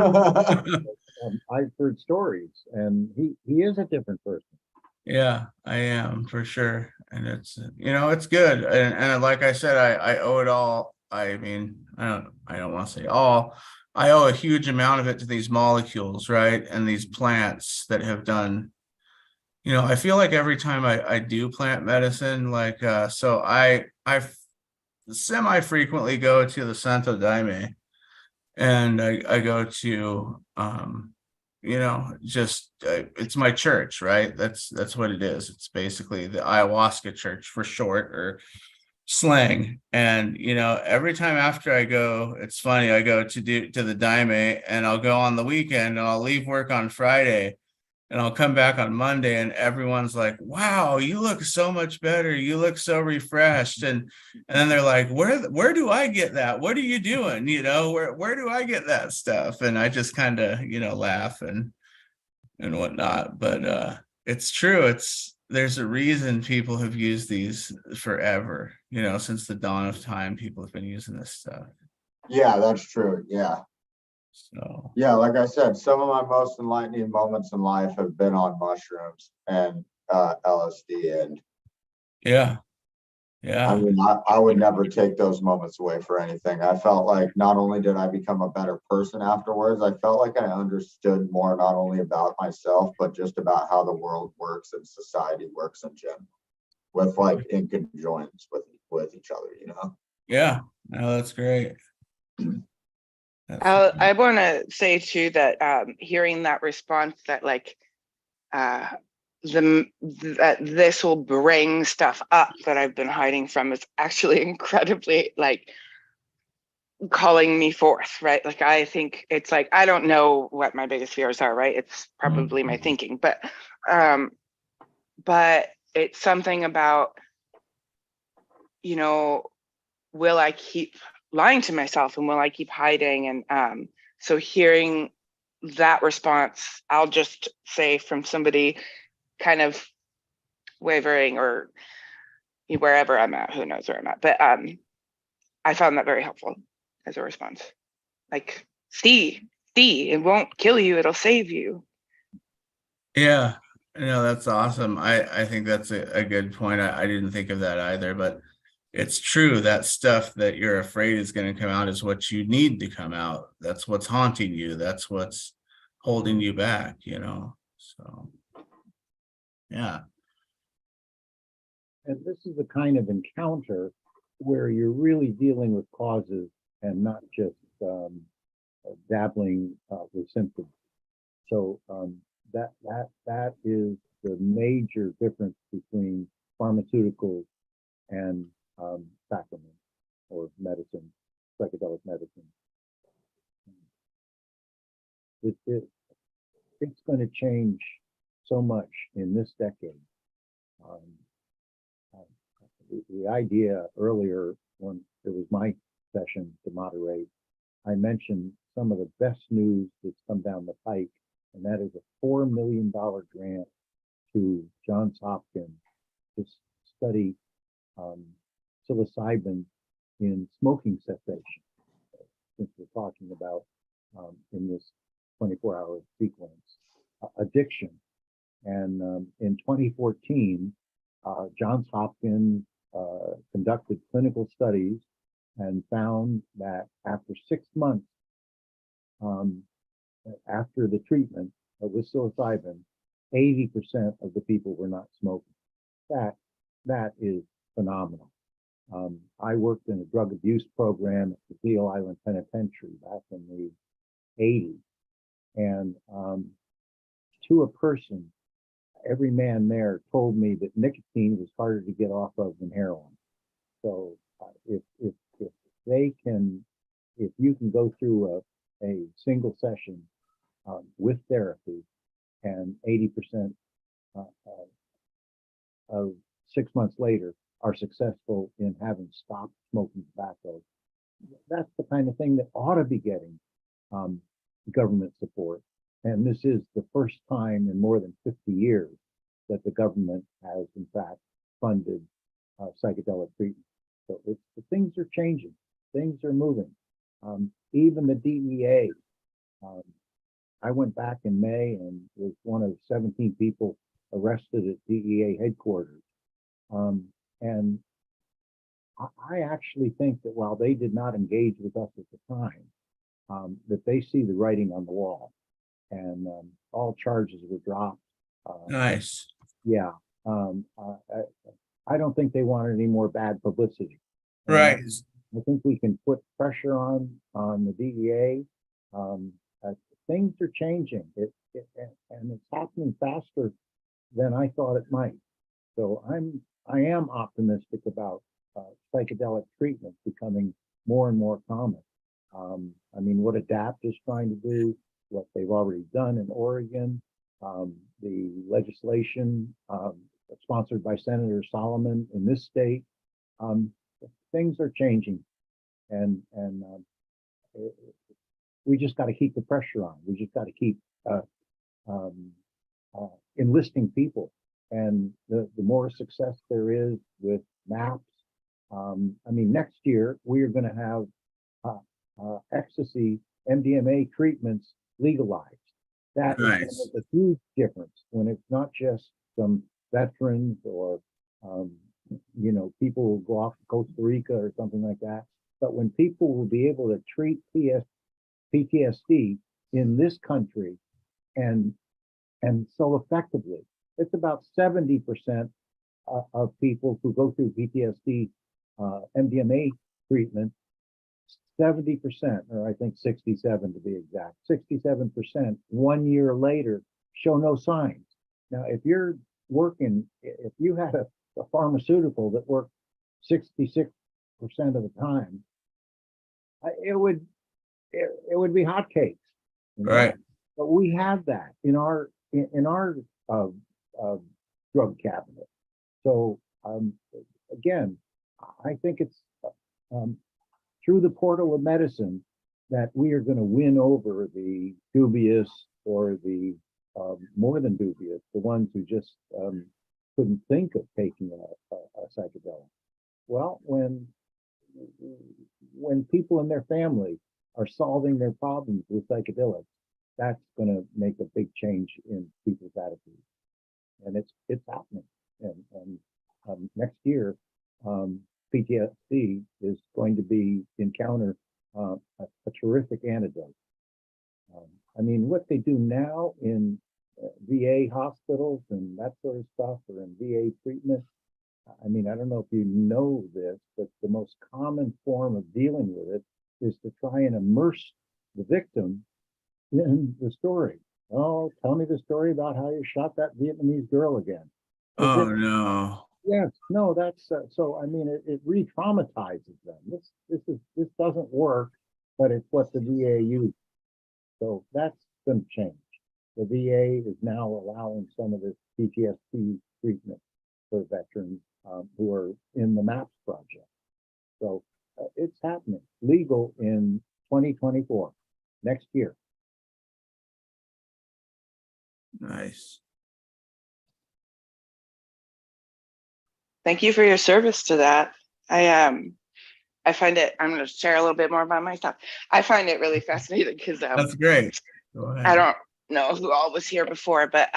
D: I've heard stories, and he is a different person.
L: Yeah, I am for sure. And it's, it's good. And like I said, I owe it all. I mean, I don't want to say all. I owe a huge amount of it to these molecules, right? And these plants that have done, I feel like every time I do plant medicine, like, so I semi-frequently go to the Santo Daime, and I go to, just it's my church, right? That's what it is. It's basically the ayahuasca church for short, or slang. And every time after I go, it's funny, I go to the Daime, and I'll go on the weekend, and I'll leave work on Friday, and I'll come back on Monday, and everyone's like, wow, you look so much better. You look so refreshed. And then they're like, where do I get that? What are you doing? Where do I get that stuff? And I just kind of, laugh and whatnot. But it's true. There's a reason people have used these forever, since the dawn of time, people have been using this stuff.
A: Yeah, that's true. Yeah.
L: So
A: yeah, like I said, some of my most enlightening moments in life have been on mushrooms and LSD. And
L: yeah.
A: I mean, I would never take those moments away for anything. I felt like not only did I become a better person afterwards, I felt like I understood more, not only about myself, but just about how the world works and society works in general, with like in conjoined with each other,
L: Yeah, no, that's great.
H: I want to say too that hearing that response that like that this will bring stuff up that I've been hiding from is actually incredibly like calling me forth, right? Like I think it's like I don't know what my biggest fears are, right? It's probably my thinking, but it's something about, will I keep lying to myself, and will I keep hiding? And so hearing that response, I'll just say from somebody kind of wavering or wherever I'm at, who knows where I'm at, but I found that very helpful as a response. Like, see, it won't kill you, it'll save you.
L: Yeah, that's awesome. I think that's a good point. I didn't think of that either, but it's true. That stuff that you're afraid is going to come out is what you need to come out. That's what's haunting you. That's what's holding you back, so yeah.
D: And this is the kind of encounter where you're really dealing with causes and not just dabbling with symptoms. So that is the major difference between pharmaceuticals and sacrament or medicine, psychedelic medicine. It's going to change so much in this decade. The idea earlier, when it was my session to moderate, I mentioned some of the best news that's come down the pike, and that is a $4 million grant to Johns Hopkins to study psilocybin in smoking cessation, since we're talking about in this 24-hour sequence, addiction. And in 2014, Johns Hopkins conducted clinical studies and found that after 6 months after the treatment with psilocybin, 80% of the people were not smoking. That is phenomenal. I worked in a drug abuse program at the Cleo Island Penitentiary back in the 80s. And to a person, every man there told me that nicotine was harder to get off of than heroin. So if they can, if you can go through a single session with therapy, and 80% of 6 months later are successful in having stopped smoking tobacco, that's the kind of thing that ought to be getting government support. And this is the first time in more than 50 years that the government has, in fact, funded psychedelic treatment. So things are changing, things are moving. Even the DEA, I went back in May and was one of 17 people arrested at DEA headquarters. And I actually think that while they did not engage with us at the time, that they see the writing on the wall, and all charges were dropped.
L: Nice.
D: Yeah. I don't think they wanted any more bad publicity.
L: Right.
D: I think we can put pressure on the DEA. Things are changing, and it's happening faster than I thought it might. So I am optimistic about psychedelic treatment becoming more and more common. I mean, what ADAPT is trying to do, what they've already done in Oregon, the legislation sponsored by Senator Solomon in this state, things are changing, and we just got to keep the pressure on. We just got to keep enlisting people, and the more success there is with MAPS. I mean, next year we are going to have ecstasy, MDMA treatments legalized. That is going to make a huge difference when it's not just some veterans or people who go off to Costa Rica or something like that, but when people will be able to treat PTSD in this country and so effectively. It's about 70% of people who go through PTSD MDMA treatment, 70%, or I think 67 to be exact, 67% 1 year later show no signs. Now, if you're working, if you had a pharmaceutical that worked 66% of the time, it would be hotcakes.
L: Right.
D: But we have that in our drug cabinet. So again, I think it's through the portal of medicine that we are going to win over the dubious or the more than dubious, the ones who just couldn't think of taking a psychedelic. Well, when people in their family are solving their problems with psychedelics, that's going to make a big change in people's attitudes, and it's happening. And next year, PTSD is going to encounter a terrific antidote. I mean, what they do now in VA hospitals and that sort of stuff, or in VA treatment, I mean, I don't know if you know this, but the most common form of dealing with it is to try and immerse the victim in the story. Oh, tell me the story about how you shot that Vietnamese girl again.
L: Oh, no.
D: Yes, no, that's so. I mean, it re-traumatizes them. This doesn't work, but it's what the VA used. So that's going to change. The VA is now allowing some of this PTSD treatment for veterans who are in the MAPS project. So it's happening, legal in 2024, next year.
L: Nice.
H: Thank you for your service to that. I find it, I'm going to share a little bit more about myself. I find it really fascinating because
L: That's great. Go ahead.
H: I don't know who all was here before, but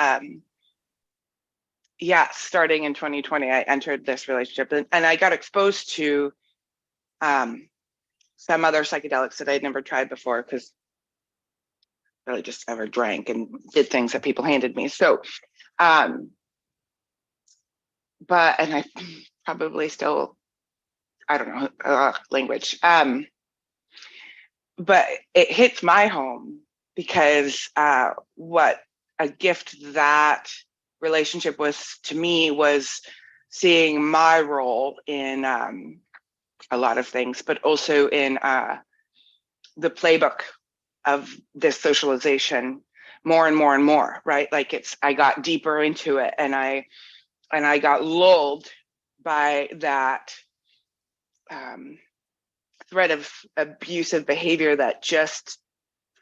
H: yeah, starting in 2020, I entered this relationship and I got exposed to some other psychedelics that I'd never tried before because I really just never drank and did things that people handed me. So, but, and I probably still, I don't know, language. But it hits my home because what a gift that relationship was to me was seeing my role in a lot of things, but also in the playbook of this socialization more and more and more, right? Like I got deeper into it, and I got lulled by that thread of abusive behavior that just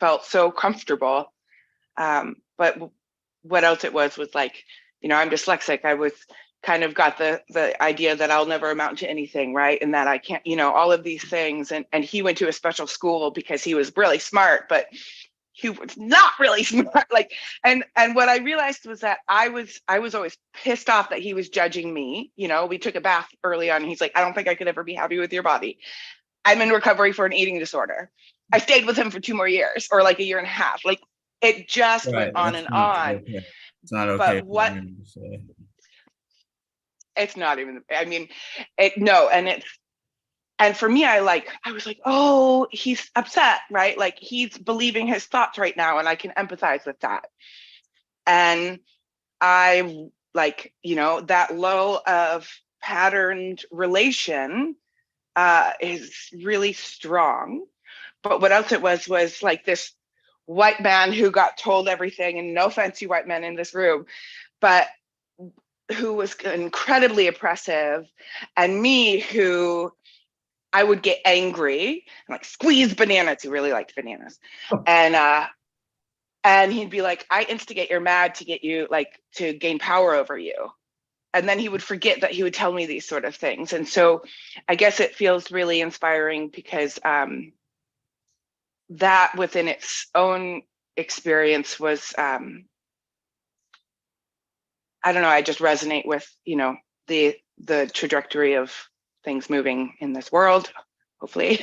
H: felt so comfortable. But what else it was like, you know, I'm dyslexic. I was kind of got the idea that I'll never amount to anything, right? And that I can't, you know, all of these things. And he went to a special school because he was really smart, but he was not really smart. Like, and what I realized was that I was always pissed off that he was judging me. You know, we took a bath early on, and he's like, I don't think I could ever be happy with your body. I'm in recovery for an eating disorder. I stayed with him for 2 more years, or like a year and a half. Like, it just went on and on.
L: Okay. It's not okay.
H: But what? It's not even, I mean, no. And for me, I was like, oh, he's upset, right? Like, he's believing his thoughts right now, and I can empathize with that. And I like, you know, that lull of patterned relation is really strong. But what else it was like this white man who got told everything, and no fancy white men in this room, but who was incredibly oppressive, and me, who I would get angry and like squeeze bananas. He really liked bananas. And he'd be like, I instigate your mad to get you, like, to gain power over you. And then he would forget that he would tell me these sort of things. And so I guess it feels really inspiring because that within its own experience was, I don't know, I just resonate with, you know, the trajectory of things moving in this world, hopefully.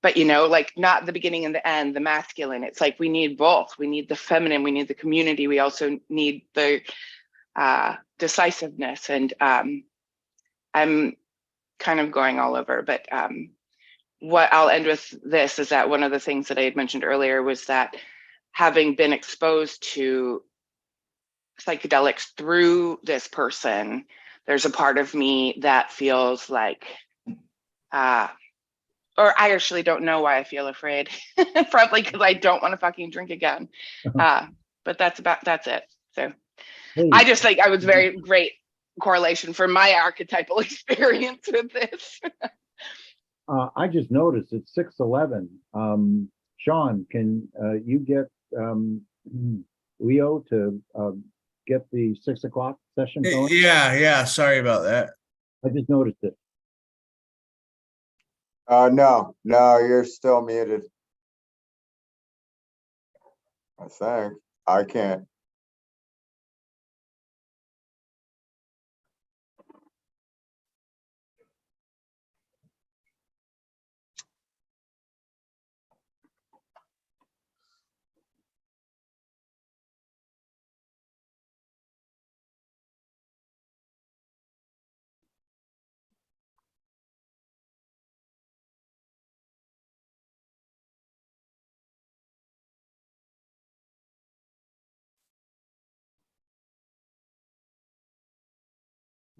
H: But, you know, like, not the beginning and the end, the masculine. It's like, we need both. We need the feminine, we need the community. We also need the decisiveness. And I'm kind of going all over, but what I'll end with this is that one of the things that I had mentioned earlier was that having been exposed to psychedelics through this person, there's a part of me that feels like, or I actually don't know why I feel afraid. Probably because I don't want to fucking drink again. But that's it. So I just think I was very great correlation for my archetypal experience with this.
D: I just noticed it's 6:11. Sean, can you get Leo to get the 6 o'clock session going?
L: Yeah. Sorry about that.
D: I just noticed it.
A: No, you're still muted. I think. I can't.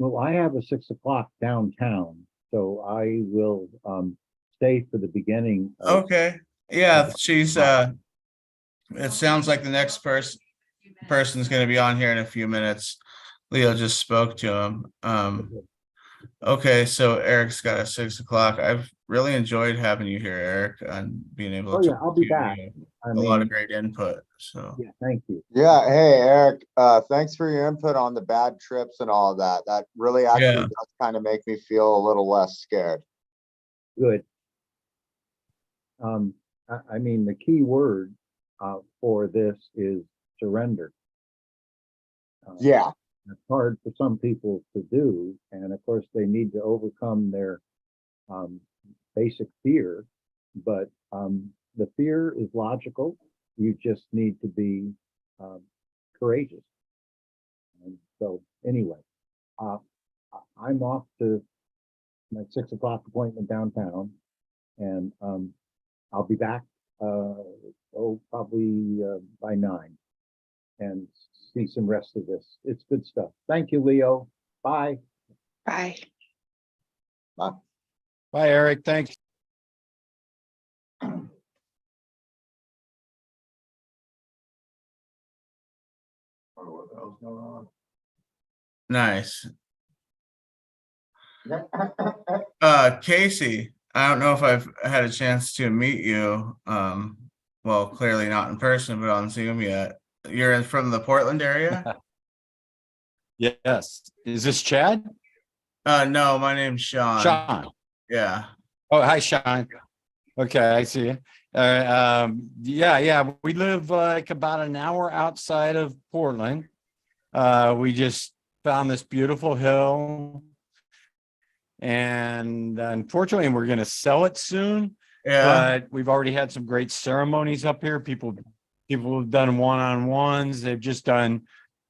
D: Well, I have a 6 o'clock downtown, so I will stay for the beginning.
L: Okay. Yeah, she's it sounds like the next person's gonna be on here in a few minutes. Leo just spoke to him. Okay, so Eric's got a 6 o'clock. I've really enjoyed having you here, Eric, and being able
D: Oh
L: to
D: yeah, I'll be back.
L: a lot of great input. So
D: yeah, thank you.
A: Yeah, hey Eric, thanks for your input on the bad trips and all of that. That really actually does kind of make me feel a little less scared.
D: Good. I mean, the key word for this is surrender.
A: Yeah.
D: It's hard for some people to do, and of course they need to overcome their basic fear, but the fear is logical. You just need to be courageous. And so anyway, I'm off to my 6 o'clock appointment downtown, and I'll be back Probably by 9, and see some rest of this. It's good stuff. Thank you, Leo. Bye.
H: Bye.
A: Bye.
K: Bye, Eric. Thanks.
A: What the hell's going on?
L: Nice. Casey, I don't know if I've had a chance to meet you. Well, clearly not in person, but on Zoom yet. You're from the Portland area?
K: Yes. Is this Chad?
L: No, my name's Sean.
K: Sean.
L: Yeah.
K: Oh, hi, Sean. Okay, I see you. Yeah. We live like about an hour outside of Portland. We just found this beautiful hill, and unfortunately, we're going to sell it soon.
L: Yeah.
K: But we've already had some great ceremonies up here. People have done one-on-ones. They've just done,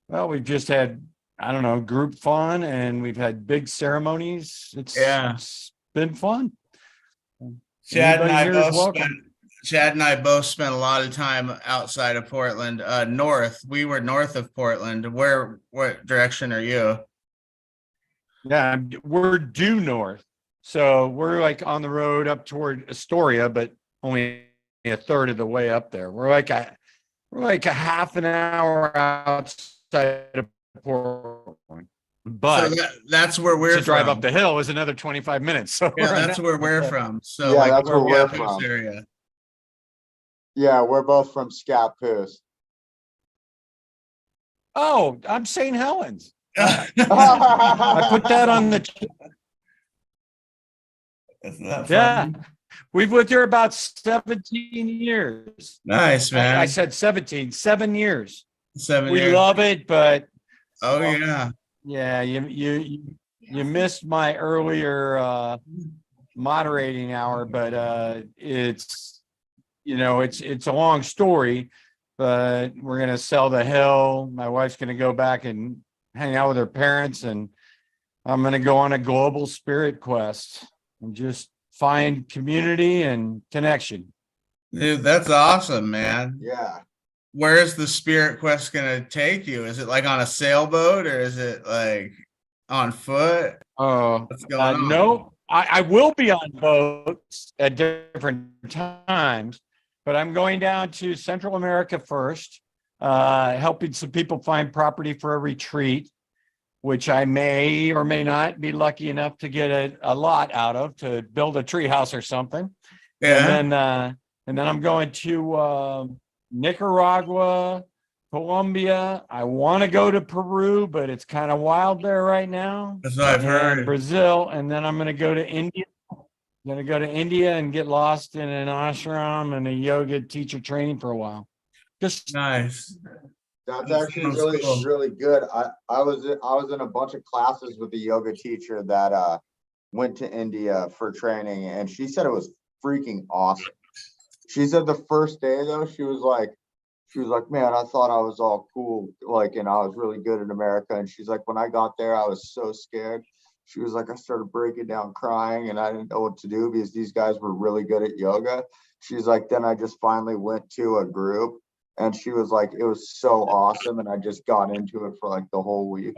K: well, we've just had, I don't know, group fun, and we've had big ceremonies. It's been fun.
L: Chad and
K: Anybody
L: I
K: here is
L: both
K: welcome.
L: spent a lot of time outside of Portland. North. We were north of Portland. What direction are you?
K: Yeah, we're due north. So we're like on the road up toward Astoria, but only a third of the way up there. We're like a half an hour outside of Portland. But
L: so that's where we're
K: to drive
L: from.
K: up the hill is another 25 minutes. So
L: Yeah, that's where we're from. So
A: Yeah,
L: like
A: that's where we're
L: Scappoose
A: from.
L: area.
A: Yeah, we're both from Scappoose.
K: Oh, I'm St. Helens. I put that on the.
L: Isn't that
K: Yeah,
L: funny?
K: we've lived here about 17 years.
L: Nice, man.
K: I said 7 years.
L: 7
K: We
L: years.
K: love it, but
L: Oh yeah.
K: yeah, you missed my earlier moderating hour, but it's it's a long story, but we're gonna sell the hill. My wife's gonna go back and hang out with her parents, and I'm gonna go on a global spirit quest and just find community and connection.
L: Dude, that's awesome, man.
A: Yeah.
L: Where is the Spirit Quest gonna take you? Is it like on a sailboat or is it like on foot?
K: Oh,
L: What's going on?
K: no, I will be on boats at different times, but I'm going down to Central America first, helping some people find property for a retreat, which I may or may not be lucky enough to get a lot out of to build a tree house or something.
L: Yeah.
K: And then I'm going to Nicaragua, Colombia. I want to go to Peru, but it's kind of wild there right now.
L: That's what I've heard.
K: And Brazil, and then I'm going to go to India. I'm going to go to India and get lost in an ashram and a yoga teacher training for a while. Just
L: nice.
A: That's
L: That
A: actually
L: sounds
A: really,
L: cool.
A: really good. I was in a bunch of classes with a yoga teacher that went to India for training, and she said it was freaking awesome. She said the first day though, she was like, man, I thought I was all cool, like, and I was really good in America. And she's like, when I got there, I was so scared. She was like, I started breaking down crying, and I didn't know what to do because these guys were really good at yoga. She's like, then I just finally went to a group, and she was like, it was so awesome, and I just got into it for like the whole week.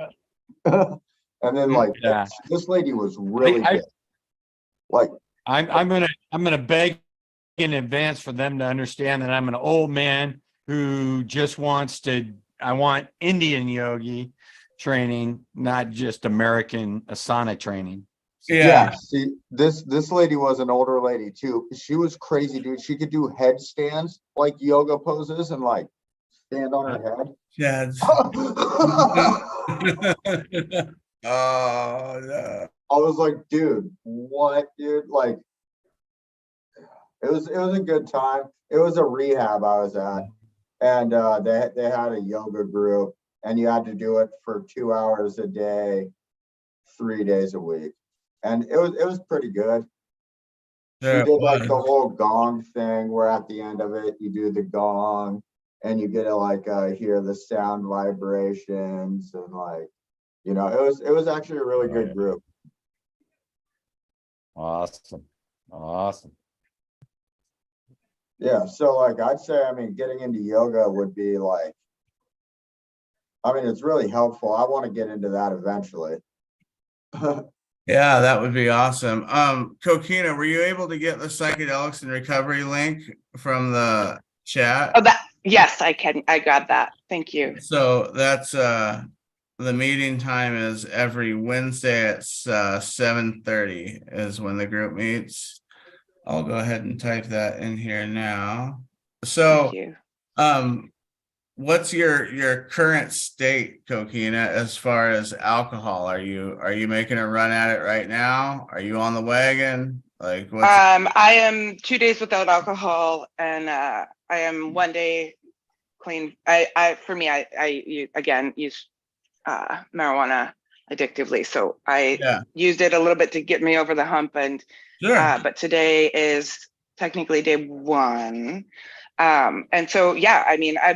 A: And then like
K: Yeah.
A: this lady was really good. Like
K: I'm gonna beg in advance for them to understand that I'm an old man who just I want Indian yogi training, not just American asana training.
A: Yeah. See, this lady was an older lady too. She was crazy, dude. She could do headstands, like yoga poses, and like stand on her head.
L: Yeah. Oh no.
A: I was like, dude, what, dude? Like, it was a good time. It was a rehab I was at, and they had a yoga group, and you had to do it for 2 hours a day, 3 days a week, and it was pretty good.
L: Yeah,
A: She
L: it
A: did like the
L: was.
A: whole gong thing, where at the end of it you do the gong, and you get to like hear the sound vibrations, and like, it was actually a really good group.
K: Awesome.
A: Yeah, so like I'd say, I mean, getting into yoga would be like, I mean, it's really helpful. I want to get into that eventually.
L: Yeah, that would be awesome. Kokina, were you able to get the psychedelics and recovery link from the chat?
H: Oh, yes, I can. I got that. Thank you.
L: So that's the meeting time is every Wednesday at 7:30 is when the group meets. I'll go ahead and type that in here now. So, what's your current state, Kokina, as far as alcohol? Are you making a run at it right now? Are you on the wagon? Like what's
H: I am 2 days without alcohol, and I am 1 day clean. I again use marijuana addictively, so I used it a little bit to get me over the hump, and but today is technically day 1, and so yeah, I mean, I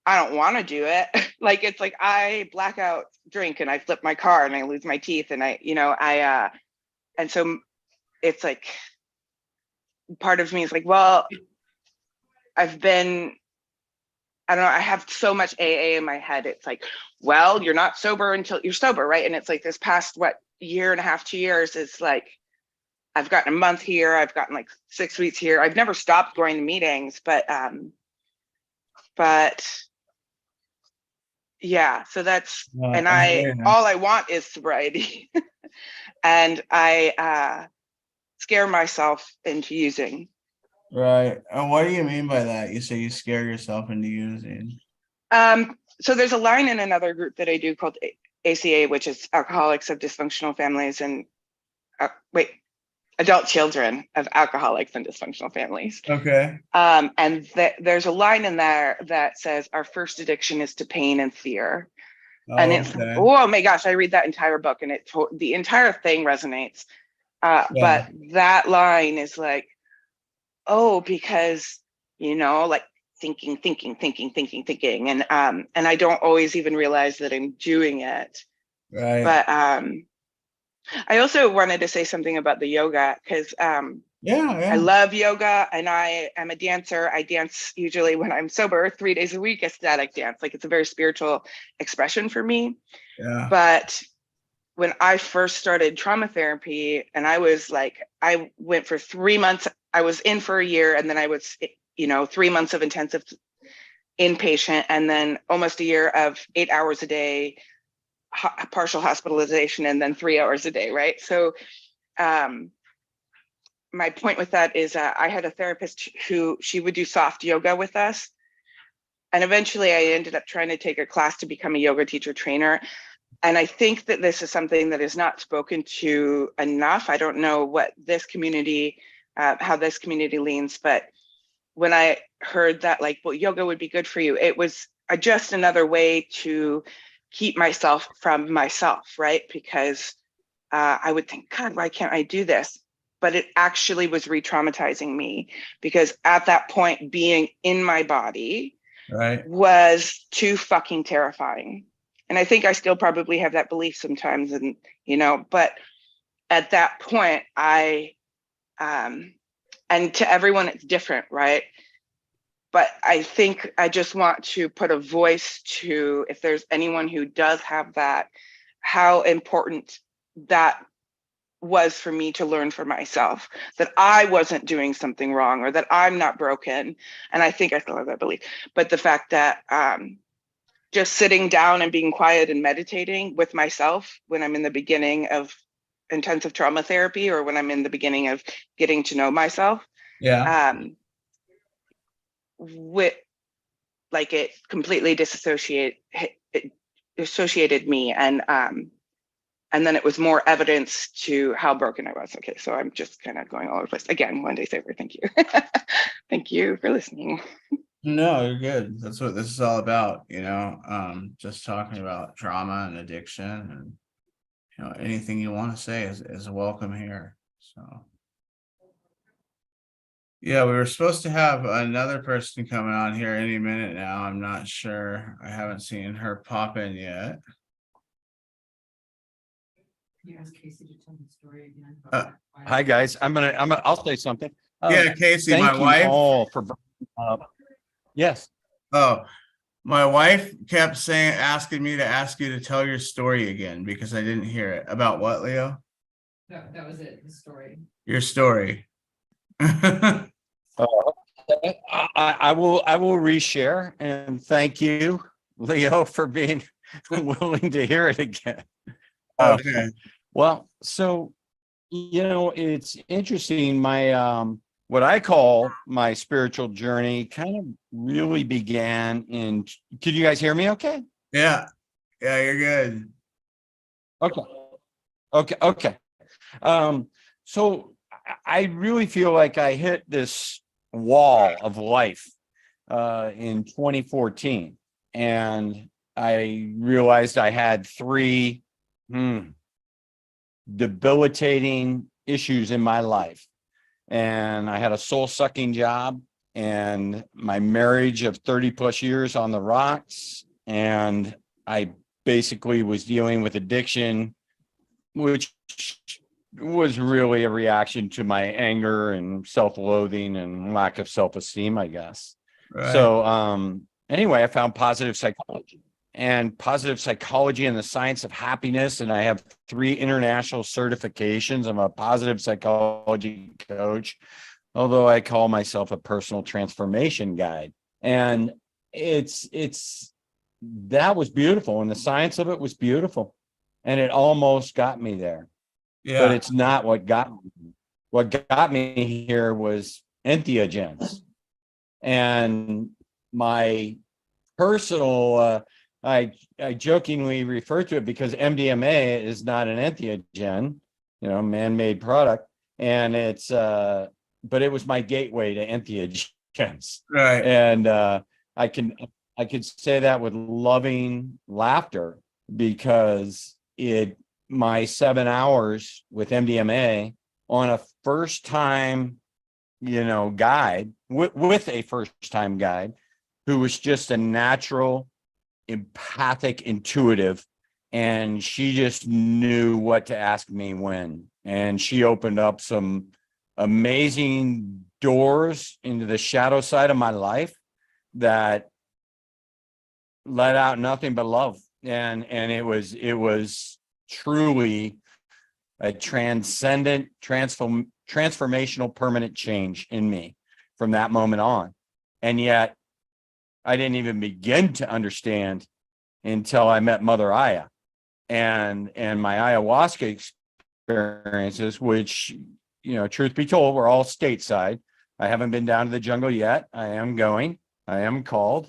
H: don't want to do it. Like, it's like I black out drink and I flip my car and I lose my teeth, and and so it's like part of me is like, well, I don't know, I have so much AA in my head. It's like, well, you're not sober until you're sober, right? And it's like this past, year and a half, 2 years, it's like, I've gotten a month here, I've gotten like 6 weeks here. I've never stopped going to meetings, but yeah, so that's, and all I want is sobriety. And I scare myself into using.
L: right? And what do you mean by that? You say you scare yourself into using?
H: So there's a line in another group that I do called ACA, which is Alcoholics of Dysfunctional Families, and adult children of alcoholics and dysfunctional families.
L: Okay.
H: And there's a line in there that says our first addiction is to pain and fear. And it's, oh my gosh, I read that entire book and the entire thing resonates. But that line is like, oh, because, like thinking. And I don't always even realize that I'm doing it.
L: Right.
H: But I also wanted to say something about the yoga, because I love yoga and I am a dancer. I dance usually when I'm sober 3 days a week, ecstatic dance. Like, it's a very spiritual expression for me.
L: Yeah.
H: But when I first started trauma therapy, and I went for 3 months, I was in for a year, and then I was, 3 months of intensive inpatient, and then almost a year of 8 hours a day, partial hospitalization, and then 3 hours a day, right? So my point with that is I had a therapist who she would do soft yoga with us, and eventually I ended up trying to take a class to become a yoga teacher trainer. And I think that this is something that is not spoken to enough. I don't know what this community, how this community leans, but when I heard that, like, well, yoga would be good for you, it was just another way to keep myself from myself, right? Because I would think, God, why can't I do this? But it actually was re-traumatizing me, because at that point, being in my body was too fucking terrifying. And I think I still probably have that belief sometimes, and but at that point, and to everyone it's different, right? But I think I just want to put a voice to, if there's anyone who does have that, how important that was for me to learn for myself, that I wasn't doing something wrong, or that I'm not broken. And I think I still have that belief. But the fact that just sitting down and being quiet and meditating with myself when I'm in the beginning of intensive trauma therapy, or when I'm in the beginning of getting to know myself, it completely dissociated me, and then it was more evidence to how broken I was. Okay, so I'm just kind of going all over the place. Again, one day saver. Thank you. Thank you for listening.
L: No, you're good. That's what this is all about, just talking about trauma and addiction, and anything you want to say is welcome here. So yeah, we were supposed to have another person coming on here any minute now. I'm not sure. I haven't seen her pop in yet.
K: Hi guys, I'll say something.
L: Yeah, Casey,
K: thank
L: my
K: you
L: wife.
K: all for bringing up. Yes.
L: Oh, my wife kept saying, asking me to ask you to tell your story again because I didn't hear it. About what, Leo?
R: That was it, the story.
L: Your story.
K: I will reshare, and thank you, Leo, for being willing to hear it again.
L: Okay.
K: Well, so it's interesting. My what I call my spiritual journey kind of really began in. Could you guys hear me? Okay.
L: Yeah. Yeah, you're good.
K: Okay. So I really feel like I hit this wall of life in 2014, and I realized I had three debilitating issues in my life. And I had a soul-sucking job, and my marriage of 30 plus years on the rocks, and I basically was dealing with addiction, which was really a reaction to my anger and self-loathing and lack of self-esteem, I guess.
L: Right.
K: So anyway, I found positive psychology and the science of happiness. And I have 3 international certifications. I'm a positive psychology coach, although I call myself a personal transformation guide. And that was beautiful. And the science of it was beautiful. And it almost got me there.
L: Yeah.
K: But it's not what got me. What got me here was entheogens. And my personal, I jokingly refer to it because MDMA is not an entheogen, man-made product. And but it was my gateway to entheogens.
L: Right.
K: And I could say that with loving laughter, because my 7 hours with MDMA on a first time, guide with a first time guide who was just a natural, empathic, intuitive, and she just knew what to ask me when. And she opened up some amazing doors into the shadow side of my life that let out nothing but love. And it was truly a transcendent, transformational, permanent change in me from that moment on. And yet I didn't even begin to understand until I met Mother Aya and my ayahuasca experiences, which, truth be told, we're all stateside. I haven't been down to the jungle yet. I am going. I am called.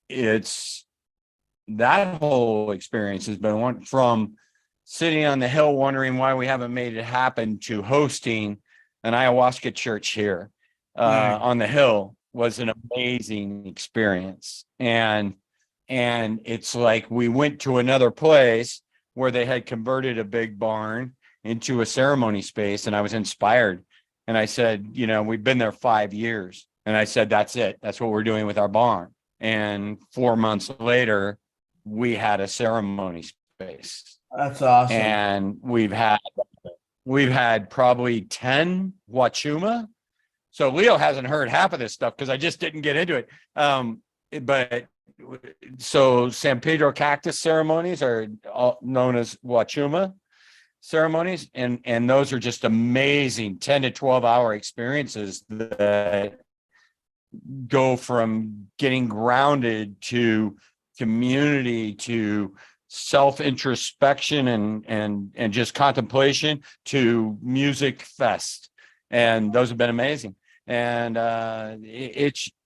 K: It's that whole experience has been one from sitting on the hill wondering why we haven't made it happen to hosting an ayahuasca church here on the hill was an amazing experience. And it's like we went to another place where they had converted a big barn into a ceremony space, and I was inspired. And I said, we've been there 5 years. And I said, that's it. That's what we're doing with our barn. And 4 months later, we had a ceremony space.
L: That's awesome.
K: And we've had probably 10 Wachuma. So Leo hasn't heard half of this stuff because I just didn't get into it. But so San Pedro cactus ceremonies are known as Wachuma ceremonies. And those are just amazing 10 to 12 hour experiences that go from getting grounded to community to self-introspection and just contemplation to music fest. And those have been amazing. And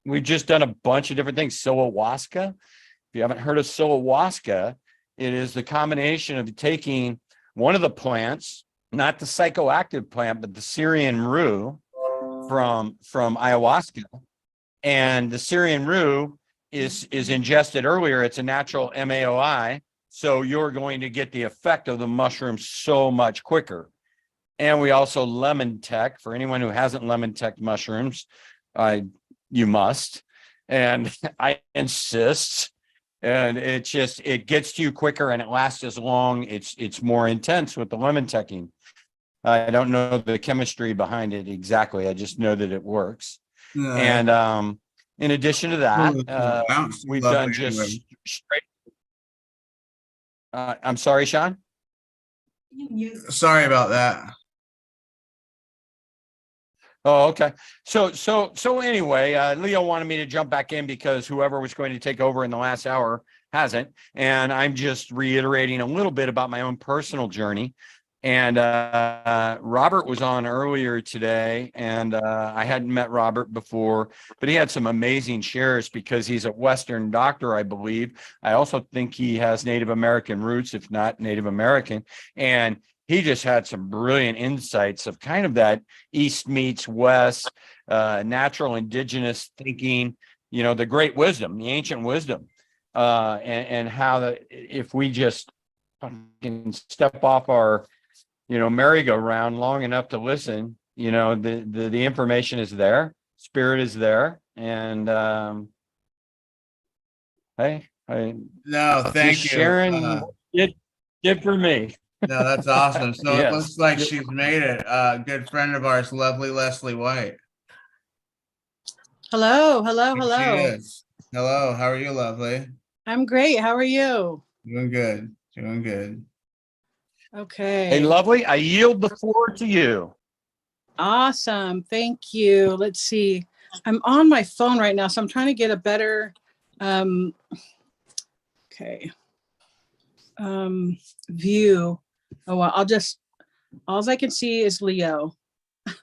K: we've just done a bunch of different things. Soahuasca. If you haven't heard of Soahuasca, it is the combination of taking one of the plants, not the psychoactive plant, but the Syrian rue from ayahuasca. And the Syrian rue is ingested earlier. It's a natural MAOI. So you're going to get the effect of the mushroom so much quicker. And we also lemon tech. For anyone who hasn't lemon tech mushrooms, you must. And I insist. And it gets to you quicker and it lasts as long. It's more intense with the lemon teching. I don't know the chemistry behind it exactly. I just know that it works. And in addition to that, we've done just straight. I'm sorry, Sean.
L: Sorry about that.
K: Oh, okay. So anyway, Leo wanted me to jump back in because whoever was going to take over in the last hour hasn't. And I'm just reiterating a little bit about my own personal journey. And Robert was on earlier today, and I hadn't met Robert before, but he had some amazing shares because he's a Western doctor, I believe. I also think he has Native American roots, if not Native American. And he just had some brilliant insights of kind of that East meets West, natural indigenous thinking, you know, the great wisdom, the ancient wisdom, and how that if we just fucking step off our, you know, merry-go-round long enough to listen, you know, the information is there, spirit is there, and hey,
L: No, thank you.
K: Sharon did for me.
L: No, that's awesome. So
K: Yes.
L: it looks like she's made it. A good friend of ours, lovely Leslie White.
J: Hello.
L: She is. Hello, how are you, lovely?
J: I'm great. How are you?
L: Doing good. Doing good.
J: Okay.
K: Hey, lovely, I yield the floor to you.
J: Awesome. Thank you. Let's see. I'm on my phone right now, so I'm trying to get a better view. Oh, well, all I can see is Leo. I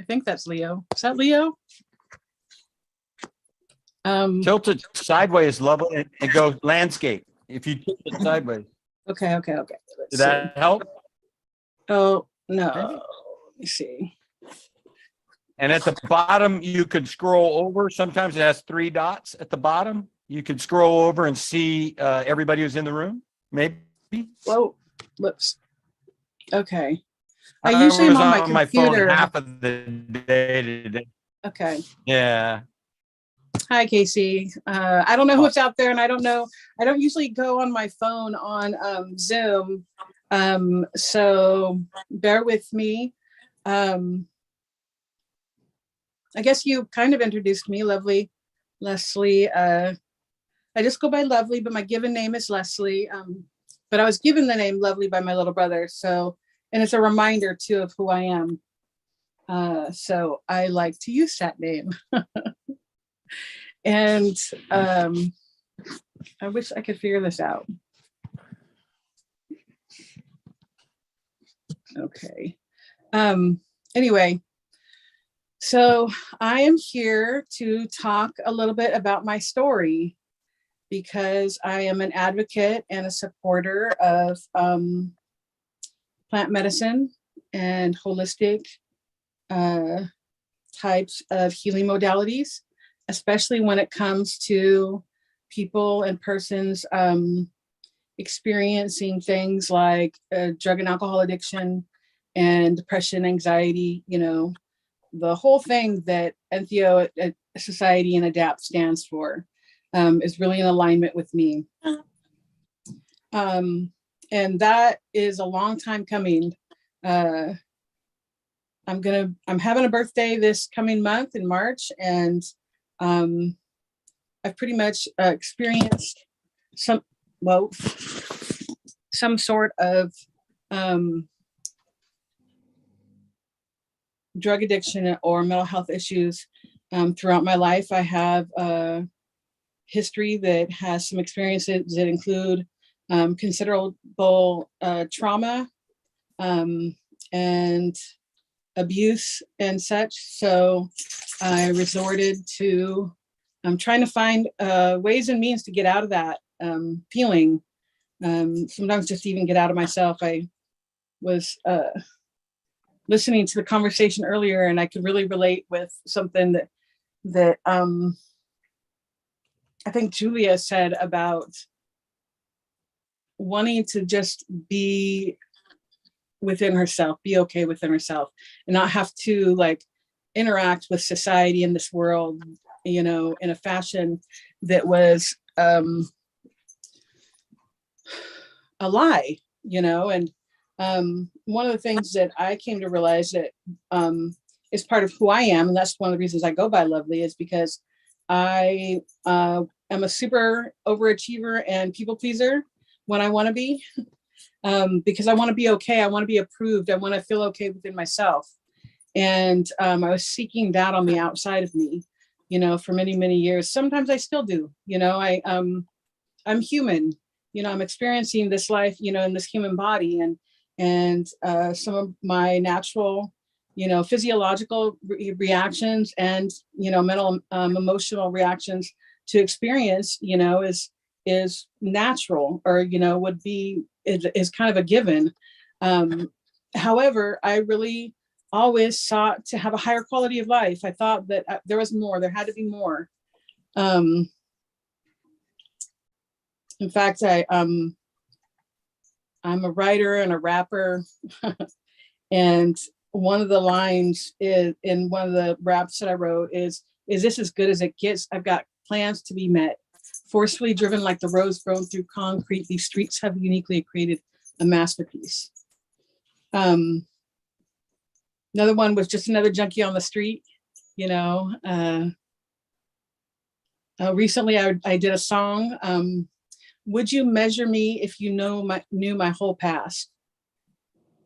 J: think that's Leo. Is that Leo?
K: Tilt it sideways, lovely, and go landscape. If you tilt it sideways.
J: Okay. Let's
K: Did that help?
J: Oh, no. Let me see.
K: And at the bottom, you could scroll over. Sometimes it has 3 dots at the bottom. You could scroll over and see everybody who's in the room, maybe.
J: Whoa, whoops. Okay. I usually am on my computer.
K: phone half of the day today.
J: Okay.
K: Yeah.
J: Hi, Casey. I don't know who's out there, and I don't usually go on my phone on Zoom. So bear with me. I guess you kind of introduced me, lovely Leslie. I just go by Lovely, but my given name is Leslie. But I was given the name Lovely by my little brother. So, and it's a reminder too of who I am. So I like to use that name. And I wish I could figure this out. Okay. Anyway, so I am here to talk a little bit about my story because I am an advocate and a supporter of plant medicine and holistic types of healing modalities, especially when it comes to people and persons experiencing things like drug and alcohol addiction and depression, anxiety, you know, the whole thing that Entheo Society and ADAPT stands for is really in alignment with me. And that is a long time coming. I'm having a birthday this coming month in March, and I've pretty much experienced some sort of drug addiction or mental health issues throughout my life. I have a history that has some experiences that include considerable trauma and abuse and such. So I resorted to trying to find ways and means to get out of that feeling. Sometimes just even get out of myself. I was listening to the conversation earlier, and I could really relate with something that I think Julia said about wanting to just be within herself, be okay within herself, and not have to like interact with society in this world, you know, in a fashion that was a lie, you know, and one of the things that I came to realize that is part of who I am, and that's one of the reasons I go by Lovely, is because I am a super overachiever and people pleaser when I want to be, because I want to be okay. I want to be approved. I want to feel okay within myself. And I was seeking that on the outside of me, you know, for many, many years. Sometimes I still do, you know, I'm human, you know, I'm experiencing this life, you know, in this human body, and some of my natural, you know, physiological reactions and, you know, mental, emotional reactions to experience, you know, is natural, or, you know, would be, is kind of a given. However, I really always sought to have a higher quality of life. I thought that there was more, there had to be more. In fact, I'm a writer and a rapper. And one of the lines in one of the raps that I wrote is this as good as it gets? I've got plans to be met. Forcefully driven like the rose grown through concrete, these streets have uniquely created a masterpiece. Another one was just another junkie on the street, you know. Recently I did a song, would you measure me if you knew my whole past,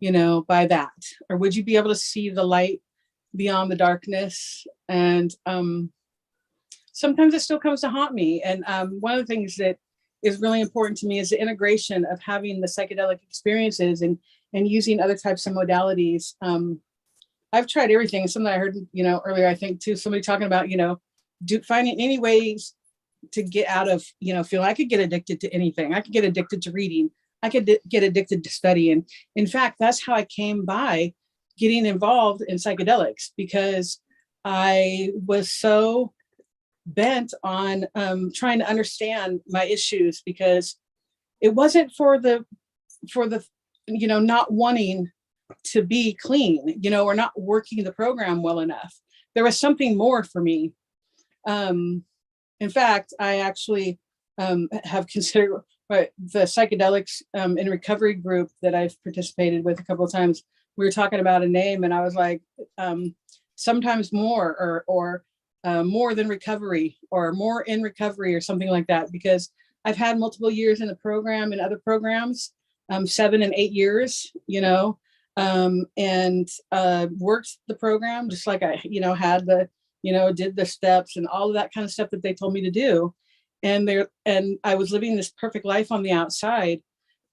J: you know, by that? Or would you be able to see the light beyond the darkness? And sometimes it still comes to haunt me. And one of the things that is really important to me is the integration of having the psychedelic experiences and using other types of modalities. I've tried everything. Something I heard, you know, earlier, I think too, somebody talking about, you know, finding any ways to get out of, you know, feeling I could get addicted to anything. I could get addicted to reading. I could get addicted to studying. In fact, that's how I came by getting involved in psychedelics, because I was so bent on trying to understand my issues, because it wasn't for the, you know, not wanting to be clean, you know, or not working the program well enough. There was something more for me. In fact, I actually have considered the psychedelics in recovery group that I've participated with a couple of times. We were talking about a name, and I was like, sometimes more, or more than recovery, or more in recovery, or something like that, because I've had multiple years in the program and other programs, 7 and 8 years, you know, and worked the program just like I, you know, had the, you know, did the steps and all of that kind of stuff that they told me to do. And I was living this perfect life on the outside.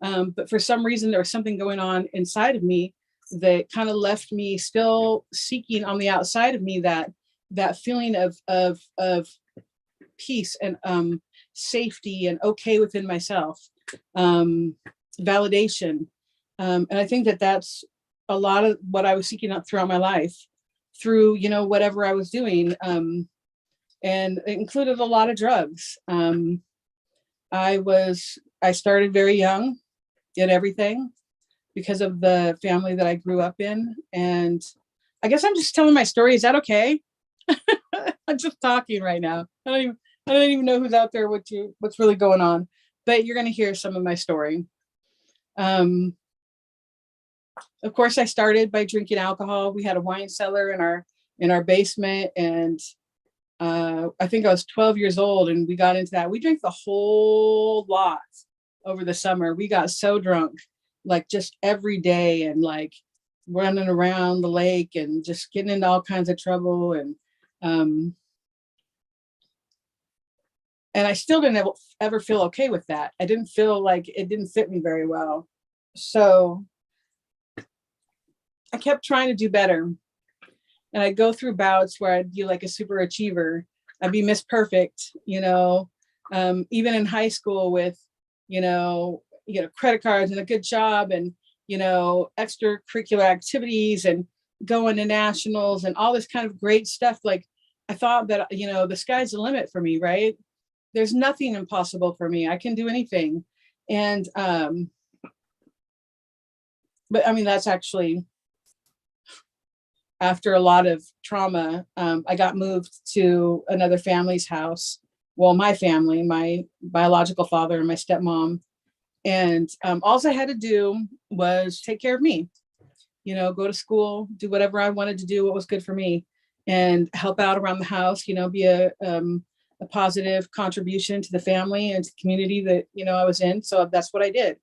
J: But for some reason, there was something going on inside of me that kind of left me still seeking on the outside of me that feeling of peace and safety and okay within myself, validation. And I think that that's a lot of what I was seeking out throughout my life, through, you know, whatever I was doing. And it included a lot of drugs. I started very young, did everything because of the family that I grew up in. And I guess I'm just telling my story. Is that okay? I'm just talking right now. I don't even know who's out there, what's really going on, but you're going to hear some of my story. Of course, I started by drinking alcohol. We had a wine cellar in our basement, and I think I was 12 years old, and we got into that. We drank the whole lot over the summer. We got so drunk, like just every day, and like running around the lake and just getting into all kinds of trouble. And I still didn't ever feel okay with that. I didn't feel like it didn't fit me very well. So I kept trying to do better. And I'd go through bouts where I'd be like a super achiever. I'd be Miss Perfect, you know, even in high school with, you know, credit cards and a good job and, you know, extracurricular activities and going to nationals and all this kind of great stuff. Like I thought that, you know, the sky's the limit for me, right? There's nothing impossible for me. I can do anything. And, but I mean, that's actually after a lot of trauma. I got moved to another family's house. Well, my family, my biological father and my stepmom, And all I had to do was take care of me, you know, go to school, do whatever I wanted to do, what was good for me, and help out around the house, you know, be a positive contribution to the family and to the community that, you know, I was in. So that's what I did.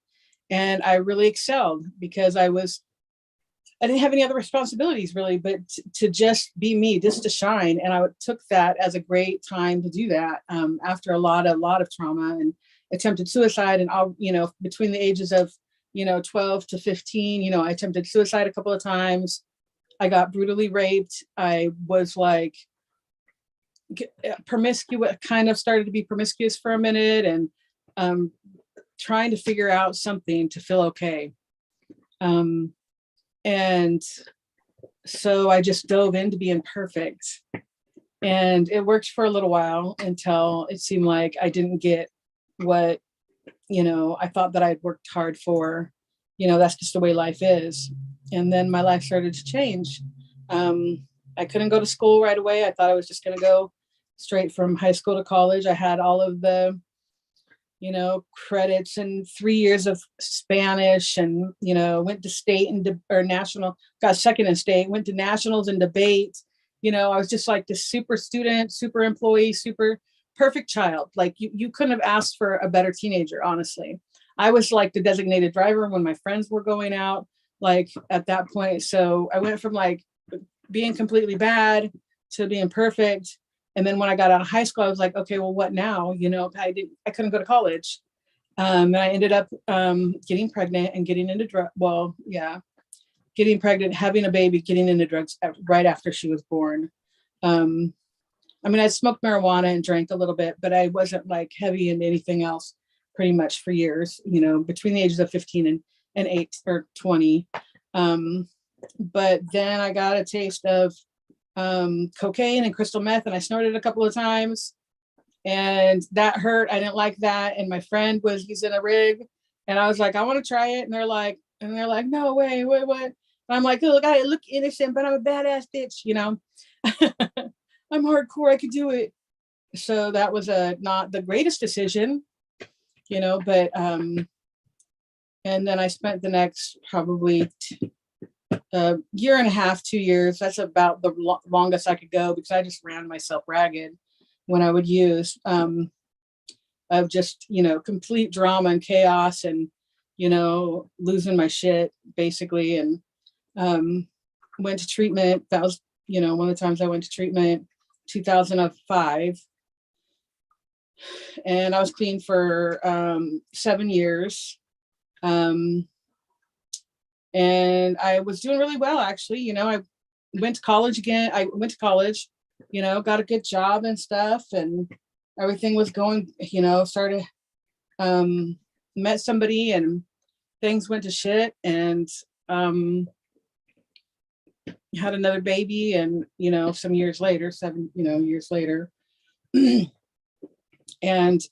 J: And I really excelled because I didn't have any other responsibilities really, but to just be me, just to shine. And I took that as a great time to do that after a lot of trauma and attempted suicide. And all, you know, between the ages of, you know, 12 to 15, you know, I attempted suicide a couple of times. I got brutally raped. I was like promiscuous, kind of started to be promiscuous for a minute, and trying to figure out something to feel okay. And so I just dove into being perfect, and it worked for a little while until it seemed like I didn't get what, you know, I thought that I'd worked hard for. You know, that's just the way life is. And then my life started to change. I couldn't go to school right away. I thought I was just going to go straight from high school to college. I had all of the, you know, credits and 3 years of Spanish, and, you know, went to state and or national, got second in state, went to nationals and debate. You know, I was just like this super student, super employee, super perfect child. Like you couldn't have asked for a better teenager, honestly. I was like the designated driver when my friends were going out, like at that point. So I went from like being completely bad to being perfect. And then when I got out of high school, I was like, okay, well, what now? You know, I couldn't go to college. And I ended up getting pregnant and getting into getting pregnant, having a baby, getting into drugs right after she was born. I mean, I smoked marijuana and drank a little bit, but I wasn't like heavy into anything else pretty much for years, you know, between the ages of 15 and 8 or 20. But then I got a taste of cocaine and crystal meth, and I snorted a couple of times, and that hurt. I didn't like that. And my friend was using a rig, and I was like, I want to try it. And they're like, no way, what? And I'm like, look, I look innocent, but I'm a badass bitch, you know. I'm hardcore, I could do it. So that was not the greatest decision, you know, but and then I spent the next probably year and a half, 2 years. That's about the longest I could go, because I just ran myself ragged when I would use of just, you know, complete drama and chaos, and, you know, losing my shit basically. And went to treatment. That was, you know, one of the times I went to treatment, 2005. And I was clean for 7 years. And I was doing really well, actually. You know, I went to college again. I went to college, you know, got a good job and stuff, and everything was going, you know, started, met somebody, and things went to shit, and had another baby. And, you know, some years later, 7, you know, years later. And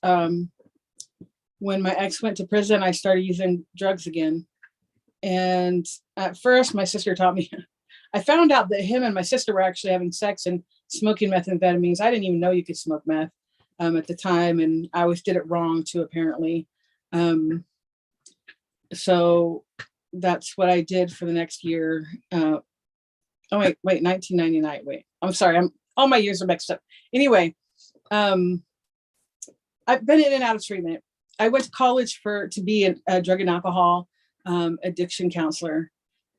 J: when my ex went to prison, I started using drugs again. And at first, my sister taught me. I found out that him and my sister were actually having sex and smoking methamphetamines. I didn't even know you could smoke meth at the time, and I always did it wrong too, apparently. So that's what I did for the next year. Oh wait, 1999. Wait, I'm sorry. All my years are mixed up. Anyway, I've been in and out of treatment. I went to college to be a drug and alcohol addiction counselor.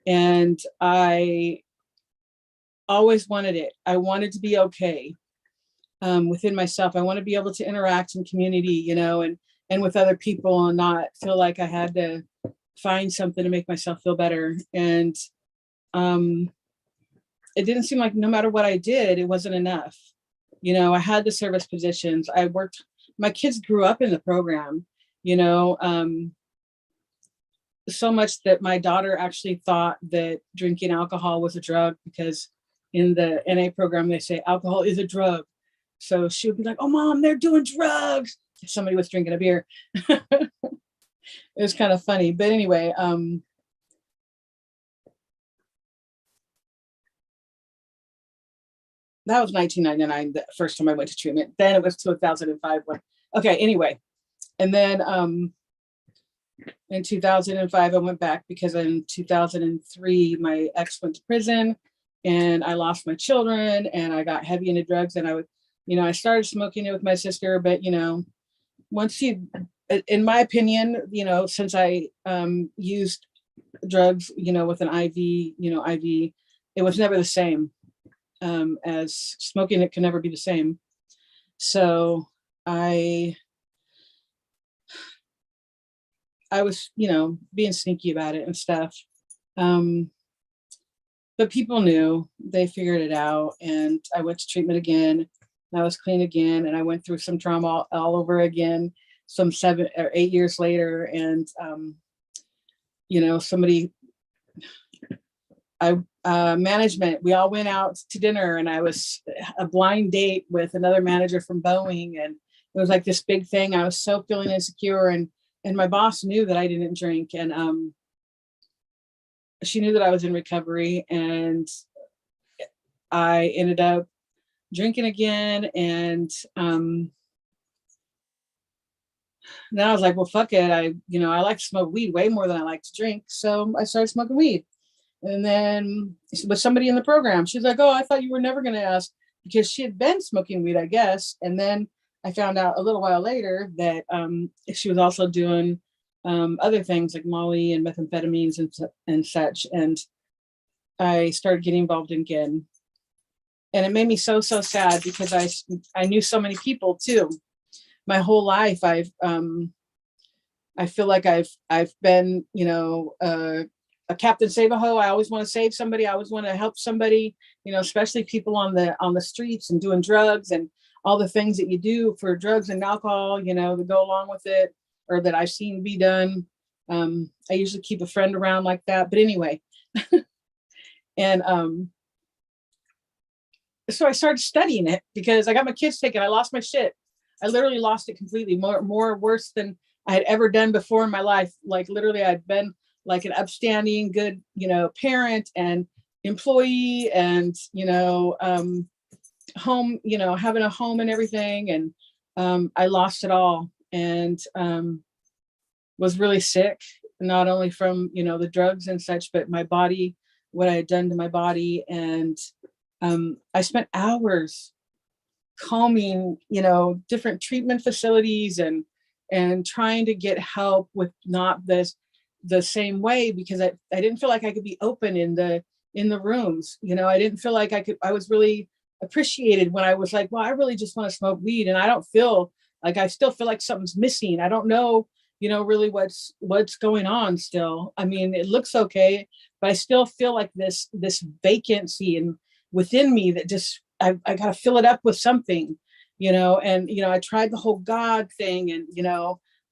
J: And I always wanted it. I wanted to be okay within myself. I want to be able to interact in community, you know, and with other people, and not feel like I had to find something to make myself feel better. And it didn't seem like no matter what I did, it wasn't enough. You know, I had the service positions. I worked, my kids grew up in the program, you know, so much that my daughter actually thought that drinking alcohol was a drug, because in the NA program, they say alcohol is a drug. So she would be like, oh, Mom, they're doing drugs. If somebody was drinking a beer. It was kind of funny. But anyway, that was 1999, the first time I went to treatment. Then it was 2005. Okay, anyway. And then In 2005, I went back because in 2003, my ex went to prison and I lost my children and I got heavy into drugs and I would, I started smoking it with my sister, but once you, in my opinion, since I used drugs, with an IV, IV, it was never the same as smoking. It can never be the same. So I was, being sneaky about it and stuff. But people knew, they figured it out, and I went to treatment again. I was clean again, and I went through some trauma all over again, some 7 or 8 years later. And, management, we all went out to dinner and I was a blind date with another manager from Boeing. And it was like this big thing. I was so feeling insecure, and my boss knew that I didn't drink, and she knew that I was in recovery, and I ended up drinking again. And now I was like, well, fuck it. I like to smoke weed way more than I like to drink. So I started smoking weed. And then with somebody in the program, she's like, oh, I thought you were never going to ask, because she had been smoking weed, I guess. And then I found out a little while later that she was also doing other things like Molly and methamphetamines and such. And I started getting involved again. And it made me so sad, because I knew so many people too. My whole life, I feel like I've been, a Captain Save-A-Ho. I always want to save somebody. I always want to help somebody, especially people on the streets and doing drugs and all the things that you do for drugs and alcohol, that go along with it, or that I've seen be done. I usually keep a friend around like that. But anyway, and so I started studying it, because I got my kids taken. I lost my shit. I literally lost it completely, more worse than I had ever done before in my life. Like literally I'd been like an upstanding, good, parent and employee, and, home, having a home and everything. And I lost it all, and was really sick, not only from, the drugs and such, but my body, what I had done to my body. And I spent hours combing, different treatment facilities and trying to get help with not the same way, because I didn't feel like I could be open in the rooms. I didn't feel like I was really appreciated when I was like, well, I really just want to smoke weed. And I don't feel like, I still feel like something's missing. I don't know, really what's going on still. I mean, it looks okay, but I still feel like this vacancy and within me that just, I got to fill it up with something, and, I tried the whole God thing, and,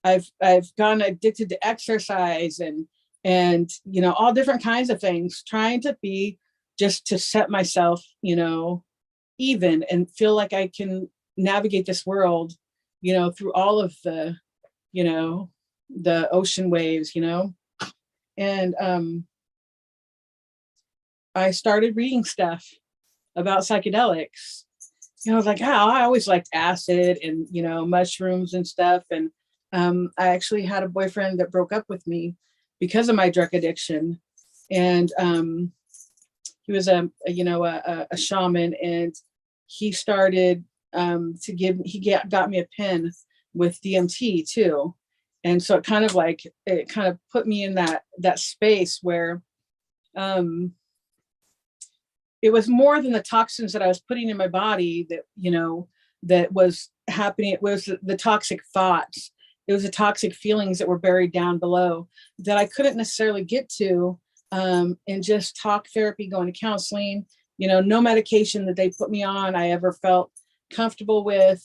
J: I've gotten addicted to exercise and, all different kinds of things, trying to be just to set myself, even, and feel like I can navigate this world, through all of the, the ocean waves, and I started reading stuff about psychedelics. I was like, I always liked acid and, mushrooms and stuff. And I actually had a boyfriend that broke up with me because of my drug addiction. And he was a shaman, and he started got me a pen with DMT too. And so it kind of put me in that space where it was more than the toxins that I was putting in my body that was happening. It was the toxic thoughts. It was the toxic feelings that were buried down below that I couldn't necessarily get to in just talk therapy, going to counseling, no medication that they put me on I ever felt comfortable with.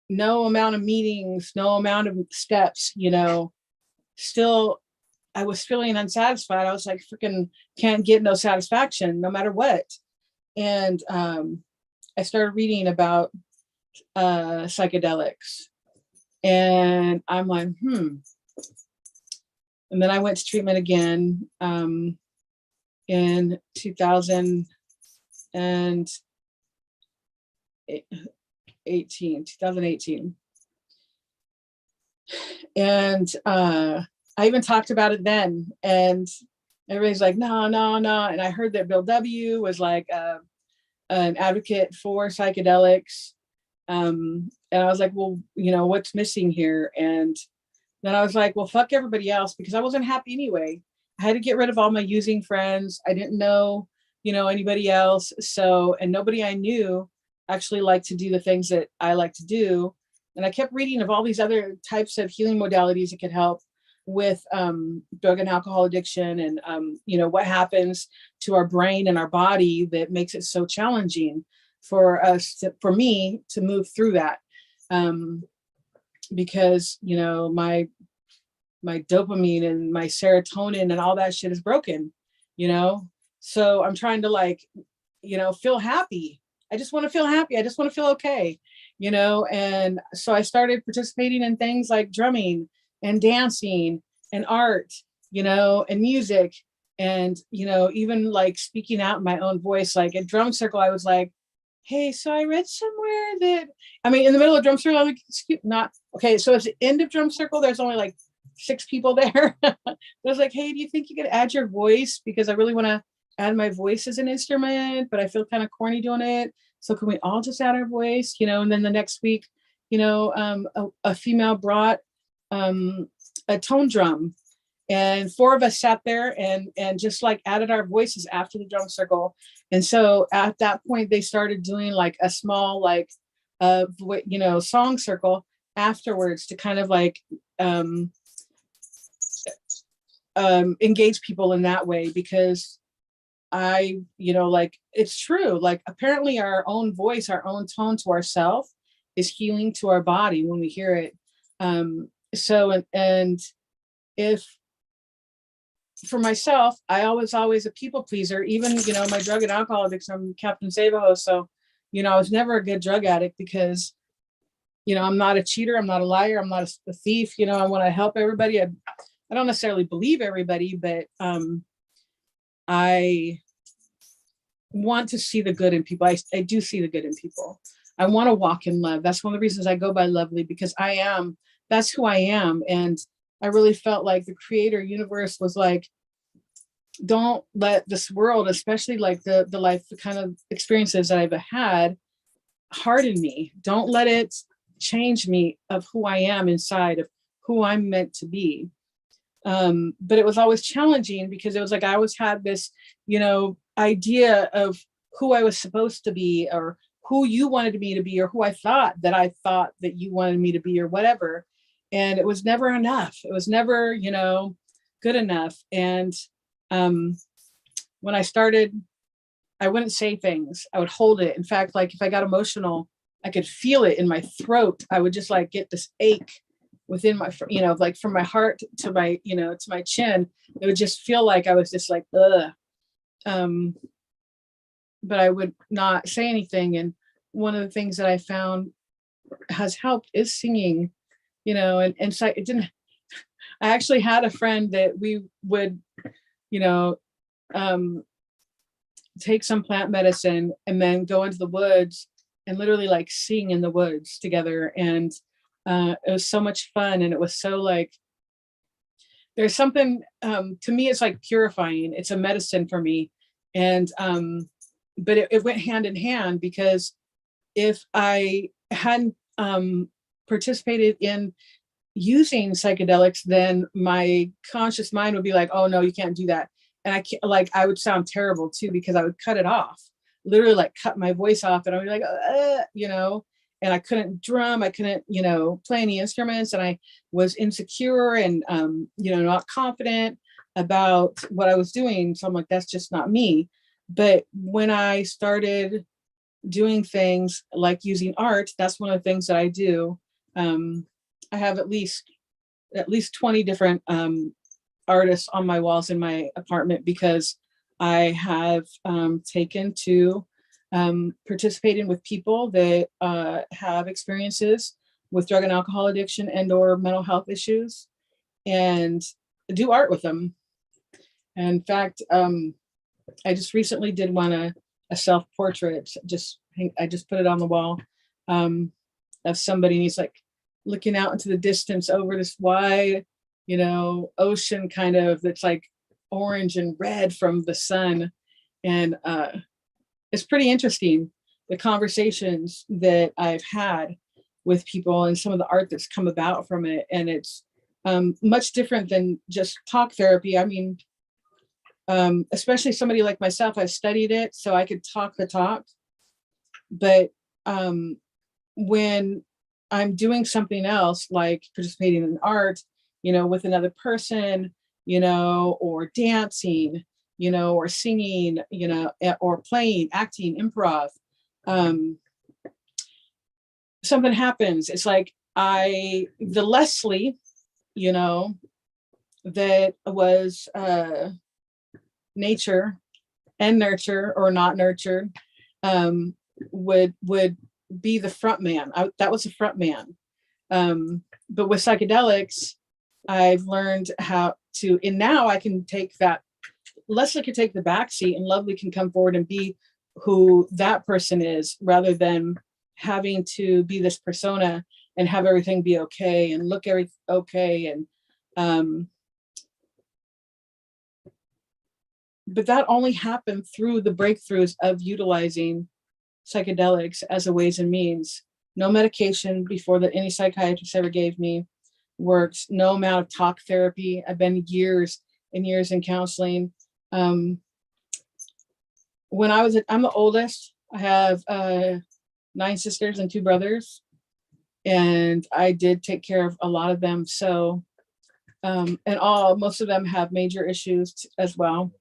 J: No amount of meetings, no amount of steps, still I was feeling unsatisfied. I was like, freaking can't get no satisfaction no matter what. And I started reading about psychedelics, and I'm like, And then I went to treatment again in 2018. And I even talked about it then, and everybody's like, no, no, no. And I heard that Bill W. was like an advocate for psychedelics. And I was like, well, you know, what's missing here? And then I was like, well, fuck everybody else, because I wasn't happy anyway. I had to get rid of all my using friends. I didn't know, you know, anybody else. So, and nobody I knew actually liked to do the things that I like to do. And I kept reading of all these other types of healing modalities that could help with drug and alcohol addiction, and you know, what happens to our brain and our body that makes it so challenging for us for me to move through that, because you know, my dopamine and my serotonin and all that shit is broken, you know. So I'm trying to, like, you know, feel happy. I just want to feel happy. I just want to feel okay, you know. And so I started participating in things like drumming and dancing and art, you know, and music, and, you know, even like speaking out in my own voice. Like at drum circle, I was like, hey, so I read somewhere that, I mean, in the middle of drum circle, I'm like, excuse, not, okay, so at the end of drum circle, there's only like 6 people there. I was like, hey, do you think you could add your voice? Because I really want to add my voice as an instrument, but I feel kind of corny doing it. So can we all just add our voice, you know? And then the next week, you know, a female brought a tone drum, and 4 of us sat there and just like added our voices after the drum circle. And so at that point, they started doing like a small, like, you know, song circle afterwards to kind of like engage people in that way. Because I, you know, like, it's true. Like, apparently our own voice, our own tone to ourselves is healing to our body when we hear it. So, and if, for myself, I was always a people pleaser, even, you know, my drug and alcohol addiction, I'm Captain Save-A-Ho. So, you know, I was never a good drug addict because, you know, I'm not a cheater. I'm not a liar. I'm not a thief. You know, I want to help everybody. I don't necessarily believe everybody, but I want to see the good in people. I do see the good in people. I want to walk in love. That's one of the reasons I go by Lovely, because that's who I am. And I really felt like the creator universe was like, don't let this world, especially like the life, the kind of experiences that I've had, harden me. Don't let it change me of who I am inside, of who I'm meant to be. But it was always challenging because it was like I always had this, you know, idea of who I was supposed to be, or who you wanted me to be, or who I thought that you wanted me to be, or whatever. And it was never enough. It was never, you know, good enough. And when I started, I wouldn't say things. I would hold it. In fact, like if I got emotional, I could feel it in my throat. I would just like get this ache within my, you know, like from my heart to my, you know, to my chin. It would just feel like I was just like, ugh. But I would not say anything. And one of the things that I found has helped is singing, you know, and so it didn't, I actually had a friend that we would, you know, take some plant medicine and then go into the woods and literally like sing in the woods together. And it was so much fun. And it was so like, there's something, to me, it's like purifying. It's a medicine for me. And, but it went hand in hand, because if I hadn't participated in using psychedelics, then my conscious mind would be like, oh no, you can't do that. And I can't, like, I would sound terrible too, because I would cut it off, literally like cut my voice off, and I would be like, you know, and I couldn't drum, I couldn't, you know, play any instruments, and I was insecure and, you know, not confident about what I was doing. So I'm like, that's just not me. But when I started doing things like using art, that's one of the things that I do. I have at least 20 different artists on my walls in my apartment, because I have taken to participating with people that have experiences with drug and alcohol addiction and or mental health issues, and do art with them. And in fact, I just recently did a self-portrait. I just put it on the wall of somebody, and he's like, looking out into the distance over this wide, ocean kind of that's like orange and red from the sun. And it's pretty interesting, the conversations that I've had with people and some of the art that's come about from it. And it's much different than just talk therapy. I mean, especially somebody like myself, I've studied it so I could talk the talk. But when I'm doing something else, like participating in art, with another person, or dancing, or singing, or playing, acting, improv, something happens. It's like the Leslie, that was nature and nurture or not nurtured, would be the front man. That was the front man. But with psychedelics, I've learned how to, and now I can take that, Leslie can take the back seat and Lovely can come forward and be who that person is, rather than having to be this persona and have everything be okay and look okay. And but that only happened through the breakthroughs of utilizing psychedelics as a ways and means. No medication before that any psychiatrist ever gave me works. No amount of talk therapy. I've been years and years in counseling. When I'm the oldest. I have 9 sisters and 2 brothers, and I did take care of a lot of them. So, and most of them have major issues as well.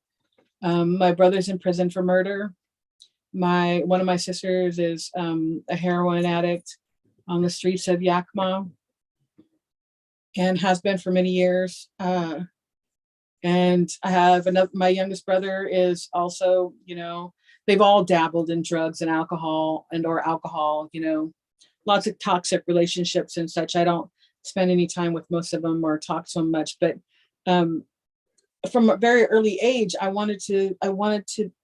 J: My brother's in prison for murder. One of my sisters is a heroin addict on the streets of Yakima, and has been for many years. And I have my youngest brother is also, they've all dabbled in drugs and alcohol or alcohol, lots of toxic relationships and such. I don't spend any time with most of them or talk to them much, but from a very early age, I wanted to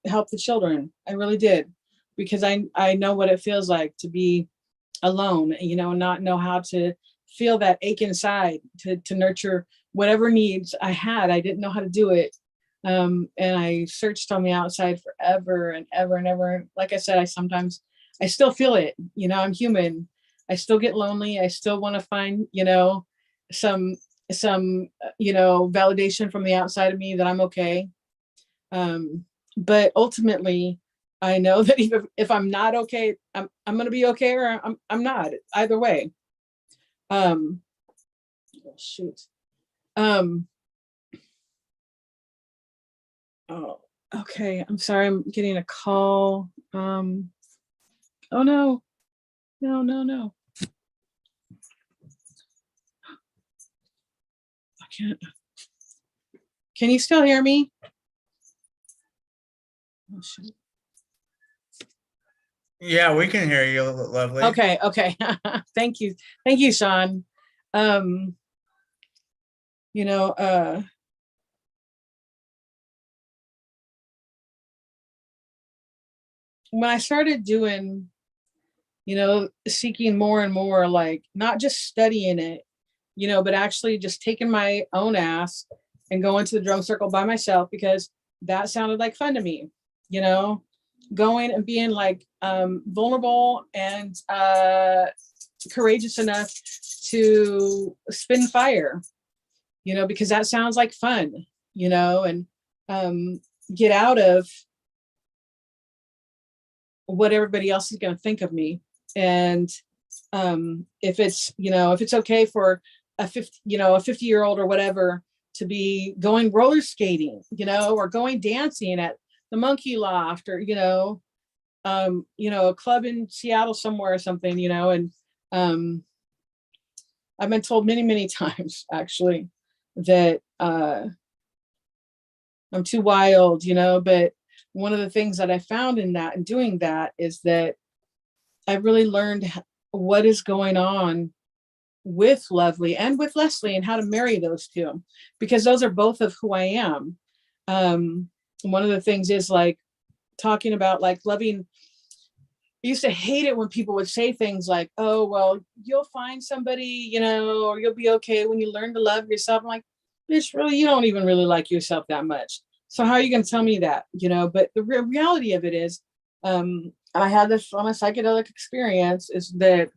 J: help the children. I really did, because I know what it feels like to be alone, not know how to feel that ache inside to nurture whatever needs I had. I didn't know how to do it. And I searched on the outside forever and ever and ever. Like I said, I still feel it, I'm human. I still get lonely. I still want to find, some validation from the outside of me that I'm okay. But ultimately, I know that if I'm not okay, I'm going to be okay, or I'm not, either way. Shoot. Oh, okay. I'm sorry. I'm getting a call. Oh no. No. I can't. Can you still hear me? Oh, shoot.
L: Yeah, we can hear you, Lovely.
J: Okay. Thank you, Sean. When I started doing, seeking more and more, like not just studying it, but actually just taking my own ass and going to the drum circle by myself, because that sounded like fun to me, going and being like vulnerable and courageous enough to spin fire, because that sounds like fun, and get out of what everybody else is going to think of me. And if it's okay for a 50-year-old or whatever to be going roller skating, or going dancing at the Monkey Loft, or a club in Seattle somewhere or something, and I've been told many times actually that I'm too wild, but one of the things that I found in that and doing that is that I really learned what is going on with Lovely and with Leslie, and how to marry those two, because those are both of who I am. One of the things is like talking about like loving I used to hate it when people would say things like, oh, well, you'll find somebody, you know, or you'll be okay when you learn to love yourself. I'm like, bitch, really, you don't even really like yourself that much. So how are you going to tell me that, you know? But the reality of it is, I had this on a psychedelic experience, is that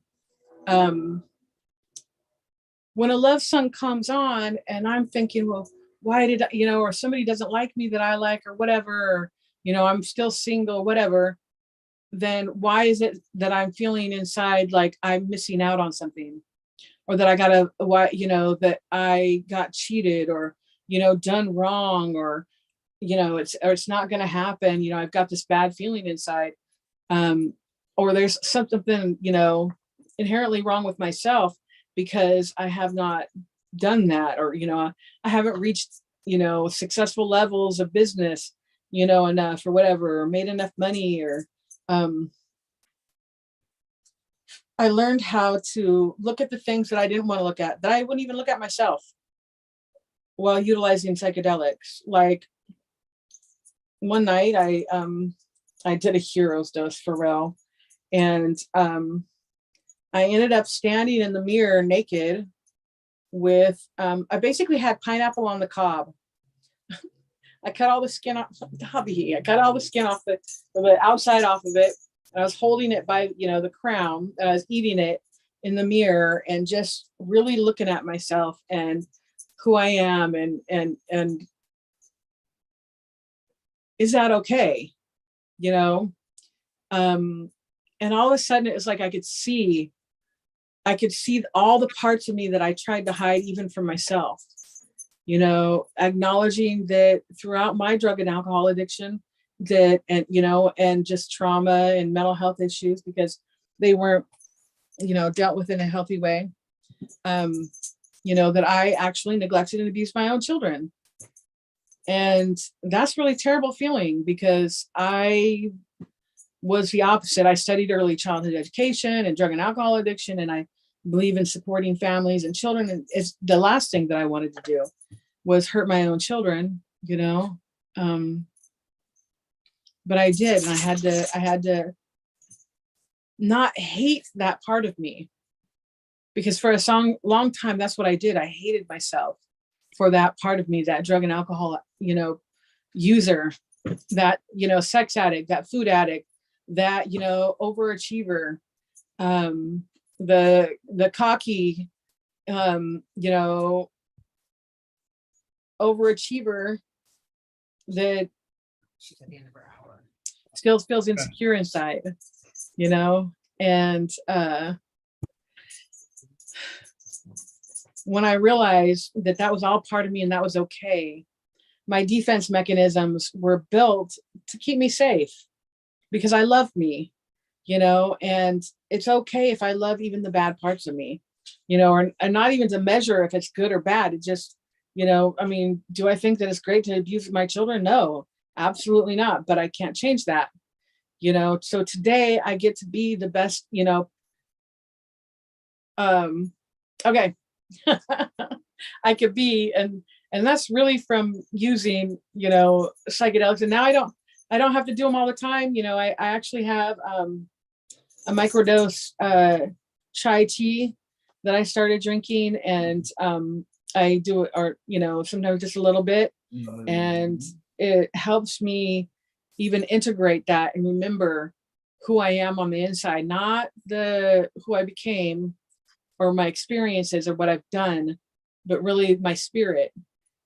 J: when a love song comes on and I'm thinking, well, why did I, you know, or somebody doesn't like me that I like, or whatever, or, you know, I'm still single, whatever, then why is it that I'm feeling inside like I'm missing out on something, or that I got why, you know, that I got cheated, or, you know, done wrong, or, you know, it's not going to happen. You know, I've got this bad feeling inside, or there's something, you know, inherently wrong with myself because I have not done that, or, you know, I haven't reached, you know, successful levels of business, you know, enough, or whatever, or made enough money, or I learned how to look at the things that I didn't want to look at, that I wouldn't even look at myself, while utilizing psychedelics. Like one night I did a hero's dose for real. And I ended up standing in the mirror naked with, I basically had pineapple on the cob. I cut all the skin off, I cut all the skin off the outside off of it. And I was holding it by, you know, the crown, and I was eating it in the mirror, and just really looking at myself and who I am, and is that okay? You know? And all of a sudden it was like I could see all the parts of me that I tried to hide even from myself. You know, acknowledging that throughout my drug and alcohol addiction, that, and, you know, and just trauma and mental health issues, because they weren't, you know, dealt with in a healthy way. You know, that I actually neglected and abused my own children. And that's really terrible feeling, because I was the opposite. I studied early childhood education and drug and alcohol addiction, and I believe in supporting families and children. And it's the last thing that I wanted to do was hurt my own children, you know. But I did, and I had to not hate that part of me, because for a long time, that's what I did. I hated myself for that part of me, that drug and alcohol, you know, user, that, you know, sex addict, that food addict, that, you know, overachiever, the cocky, you know, overachiever that still feels insecure inside, you know. And when I realized that that was all part of me and that was okay, my defense mechanisms were built to keep me safe, because I love me, you know. And it's okay if I love even the bad parts of me, you know, and not even to measure if it's good or bad. It just, you know, I mean, do I think that it's great to abuse my children? No, absolutely not. But I can't change that, you know. So today I get to be the best, you know, okay. I could be, and that's really from using, you know, psychedelics. And now I don't have to do them all the time. You know, I actually have a microdose chai tea that I started drinking, and I do it, or, you know, sometimes just a little bit, and it helps me even integrate that and remember who I am on the inside, not who I became or my experiences or what I've done, but really my spirit.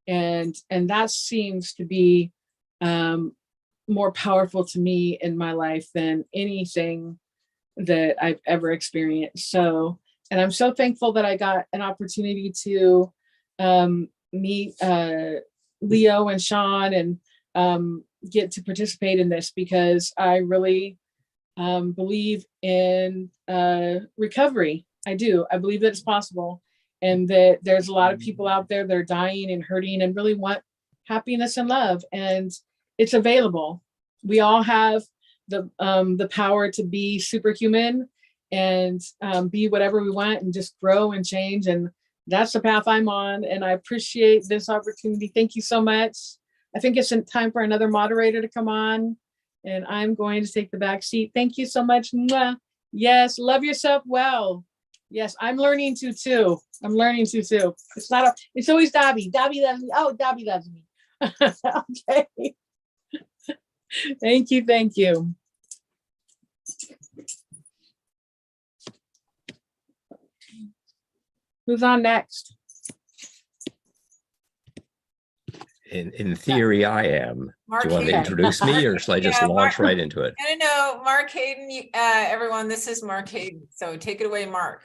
J: And that seems to be more powerful to me in my life than anything that I've ever experienced. So, and I'm so thankful that I got an opportunity to meet Leo and Sean, and get to participate in this, because I really believe in recovery. I do. I believe that it's possible, and that there's a lot of people out there that are dying and hurting and really want happiness and love, and it's available. We all have the power to be superhuman and be whatever we want and just grow and change. And that's the path I'm on. And I appreciate this opportunity. Thank you so much. I think it's time for another moderator to come on. and I'm going to take the back seat. Thank you so much. Mwah. Yes, love yourself well. Yes, I'm learning to too. I'm learning to too. It's not, it's always Dobby. Dobby loves me. Oh, Dobby loves me. Okay. Thank you. Thank you. Who's on next?
O: In theory, I am.
B: Mark
O: Do you want to
B: Hayden.
O: introduce me or shall I just
B: Yeah,
O: launch right into it?
B: No, Mark Hayden, everyone, this is Mark Hayden. So take it away, Mark.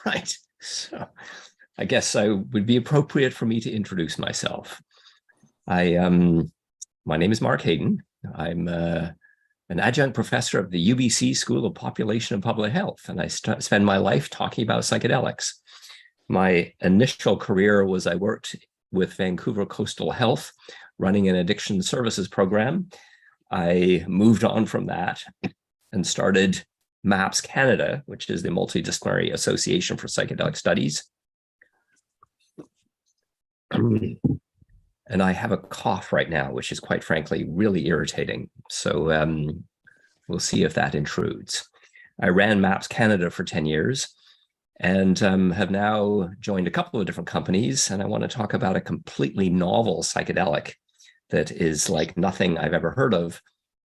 O: Right. So I guess I would be appropriate for me to introduce myself. My name is Mark Hayden. I'm an adjunct professor of the UBC School of Population and Public Health, and I spend my life talking about psychedelics. My initial career was I worked with Vancouver Coastal Health, running an addiction services program. I moved on from that and started MAPS Canada, which is the Multidisciplinary Association for Psychedelic Studies. And I have a cough right now, which is quite frankly really irritating. So we'll see if that intrudes. I ran MAPS Canada for 10 years and have now joined a couple of different companies. And I want to talk about a completely novel psychedelic that is like nothing I've ever heard of,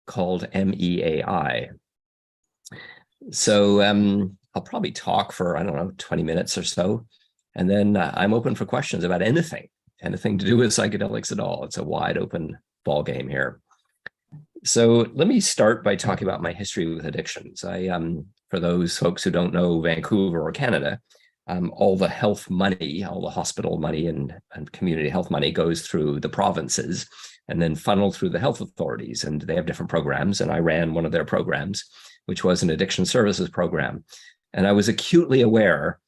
O: called MEAI. So I'll probably talk for, I don't know, 20 minutes or so. And then I'm open for questions about anything to do with psychedelics at all. It's a wide open ball game here. So let me start by talking about my history with addictions. For those folks who don't know Vancouver or Canada, all the health money, all the hospital money and community health money goes through the provinces and then funneled through the health authorities. And they have different programs. And I ran one of their programs, which was an addiction services program. And I was acutely aware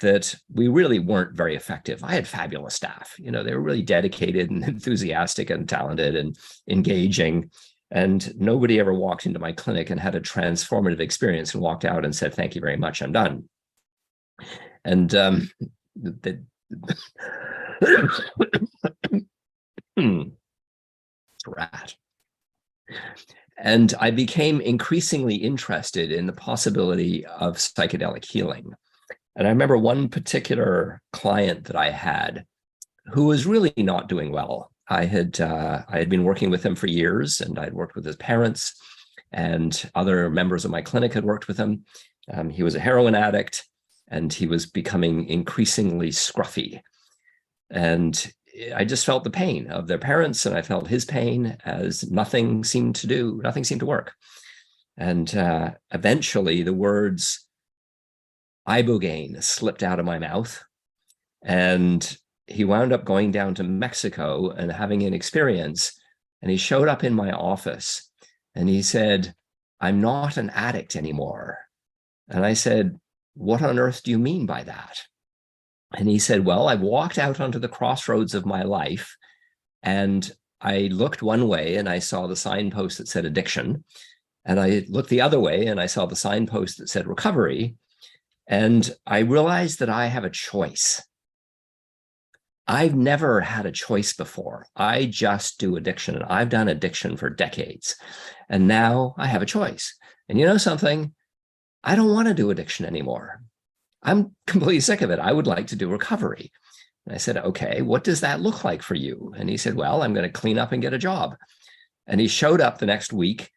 O: that we really weren't very effective. I had fabulous staff. You know, they were really dedicated and enthusiastic and talented and engaging. And nobody ever walked into my clinic and had a transformative experience and walked out and said, "Thank you very much, I'm done." And rat. And I became increasingly interested in the possibility of psychedelic healing. And I remember one particular client that I had who was really not doing well. I had been working with him for years, and I'd worked with his parents, and other members of my clinic had worked with him. He was a heroin addict, and he was becoming increasingly scruffy. And I just felt the pain of their parents, and I felt his pain as nothing seemed to work. And eventually the words ibogaine slipped out of my mouth, and he wound up going down to Mexico and having an experience. And he showed up in my office and he said, "I'm not an addict anymore." And I said, "What on earth do you mean by that?" And he said, "Well, I've walked out onto the crossroads of my life, and I looked one way and I saw the signpost that said addiction. And I looked the other way and I saw the signpost that said recovery. And I realized that I have a choice. I've never had a choice before. I just do addiction, and I've done addiction for decades. And now I have a choice. And you know something? I don't want to do addiction anymore. I'm completely sick of it. I would like to do recovery." And I said, "Okay, what does that look like for you?" And he said, "Well, I'm going to clean up and get a job." And he showed up the next week,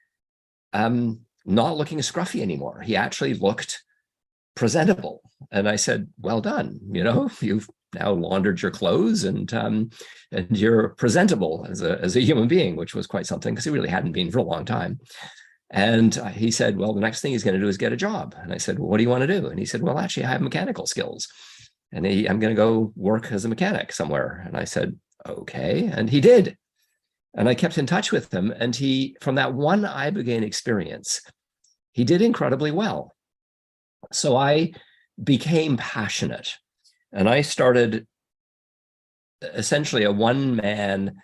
O: not looking scruffy anymore. He actually looked presentable. And I said, "Well done. You know, you've now laundered your clothes and you're presentable as a human being," which was quite something because he really hadn't been for a long time. And he said, "Well, the next thing he's going to do is get a job." And I said, "Well, what do you want to do?" And he said, "Well, actually, I have mechanical skills, and I'm going to go work as a mechanic somewhere." And I said, "Okay." And he did. And I kept in touch with him. And from that one ibogaine experience, he did incredibly well. So I became passionate, and I started essentially a one-man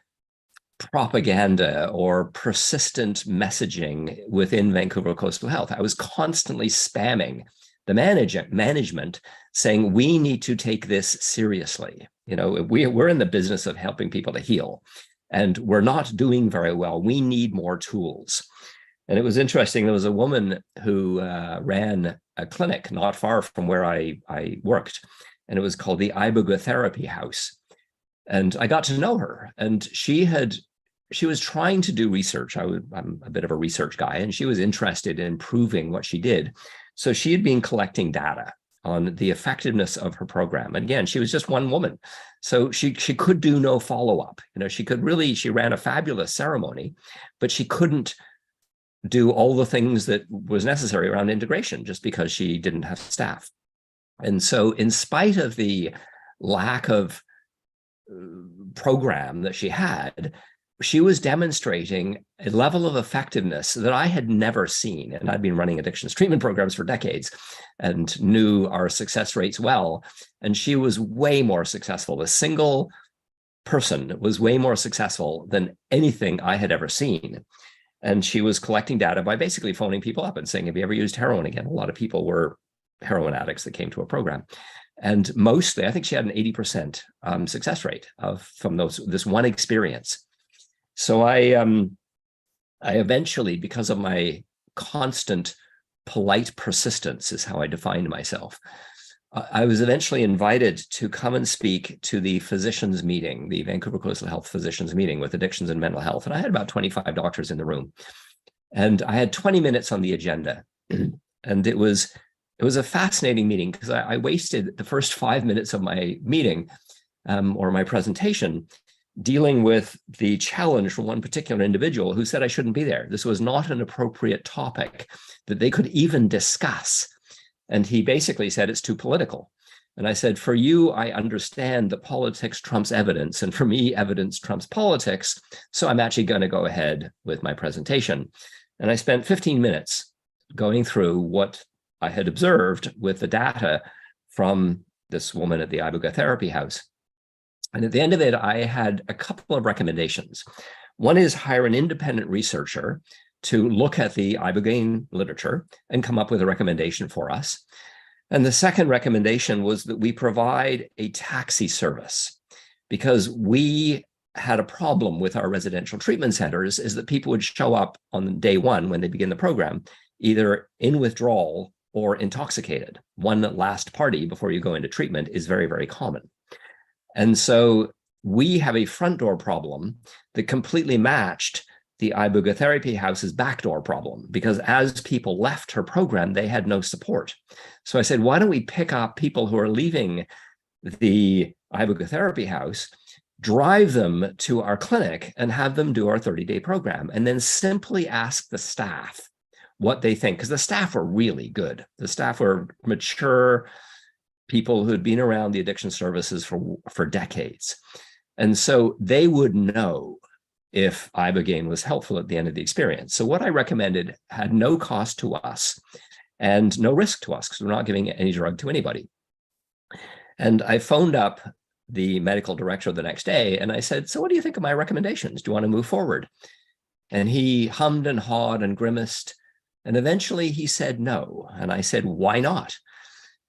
O: propaganda or persistent messaging within Vancouver Coastal Health. I was constantly spamming the management saying, "We need to take this seriously. You know, we're in the business of helping people to heal. and we're not doing very well. We need more tools. And it was interesting. There was a woman who ran a clinic not far from where I worked, and it was called the Ibugotherapy House. And I got to know her, and she was trying to do research. I'm a bit of a research guy, and she was interested in improving what she did. So she had been collecting data on the effectiveness of her program. And again, she was just one woman. So she could do no follow-up. She ran a fabulous ceremony, but she couldn't do all the things that was necessary around integration just because she didn't have staff. And so in spite of the lack of program that she had, she was demonstrating a level of effectiveness that I had never seen. And I'd been running addictions treatment programs for decades and knew our success rates well. And she was way more successful. A single person was way more successful than anything I had ever seen. And she was collecting data by basically phoning people up and saying, have you ever used heroin again? A lot of people were heroin addicts that came to a program. And mostly, I think she had an 80% success rate from this one experience. So I eventually, because of my constant polite persistence is how I defined myself, I was eventually invited to come and speak to the physicians meeting, the Vancouver Coastal Health physicians meeting with addictions and mental health. And I had about 25 doctors in the room. And I had 20 minutes on the agenda. And it was a fascinating meeting because I wasted the first 5 minutes of my meeting or my presentation dealing with the challenge from one particular individual who said I shouldn't be there. This was not an appropriate topic that they could even discuss. And he basically said it's too political. And I said, for you, I understand that politics trumps evidence. And for me, evidence trumps politics. So I'm actually going to go ahead with my presentation. And I spent 15 minutes going through what I had observed with the data from this woman at the Ibugotherapy House. And at the end of it, I had a couple of recommendations. One is hire an independent researcher to look at the ibogaine literature and come up with a recommendation for us. And the second recommendation was that we provide a taxi service, because we had a problem with our residential treatment centers is that people would show up on day one when they begin the program, either in withdrawal or intoxicated. One last party before you go into treatment is very, very common. And so we have a front door problem that completely matched the Ibugotherapy House's backdoor problem, because as people left her program, they had no support. So I said, why don't we pick up people who are leaving the Ibugotherapy House, drive them to our clinic and have them do our 30-day program, and then simply ask the staff what they think, because the staff were really good. The staff were mature people who had been around the addiction services for decades. And so they would know if ibogaine was helpful at the end of the experience. So what I recommended had no cost to us and no risk to us, because we're not giving any drug to anybody. And I phoned up the medical director the next day and I said, so what do you think of my recommendations? Do you want to move forward? And he hummed and hawed and grimaced. And eventually he said no. And I said, why not?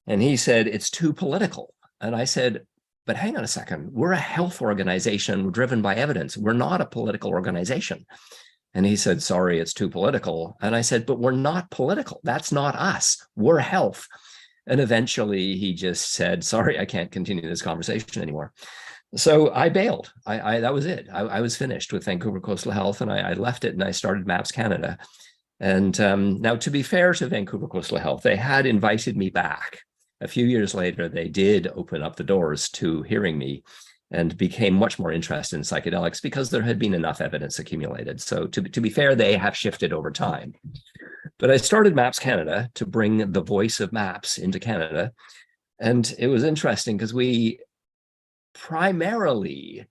O: And he said, it's too political. And I said, but hang on a second, we're a health organization driven by evidence. We're not a political organization. And he said, sorry, it's too political. And I said, but we're not political. That's not us. We're health. And eventually he just said, sorry, I can't continue this conversation anymore. So I bailed. That was it. I was finished with Vancouver Coastal Health, and I left it and I started MAPS Canada. And now, to be fair to Vancouver Coastal Health, they had invited me back. A few years later, they did open up the doors to hearing me and became much more interested in psychedelics because there had been enough evidence accumulated. So to be fair, they have shifted over time. But I started MAPS Canada to bring the voice of MAPS into Canada. And it was interesting because we primarily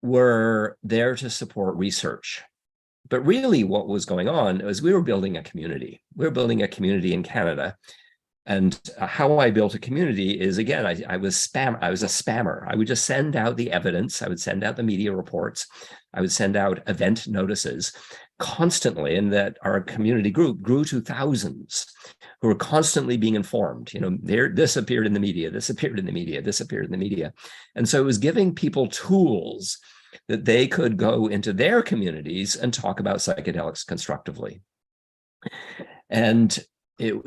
O: were there to support research. But really what was going on was we were building a community. We were building a community in Canada. And how I built a community is, again, I was a spammer. I would just send out the evidence. I would send out the media reports. I would send out event notices constantly, and that our community group grew to thousands who were constantly being informed. This appeared in the media, this appeared in the media, this appeared in the media. And so it was giving people tools that they could go into their communities and talk about psychedelics constructively. And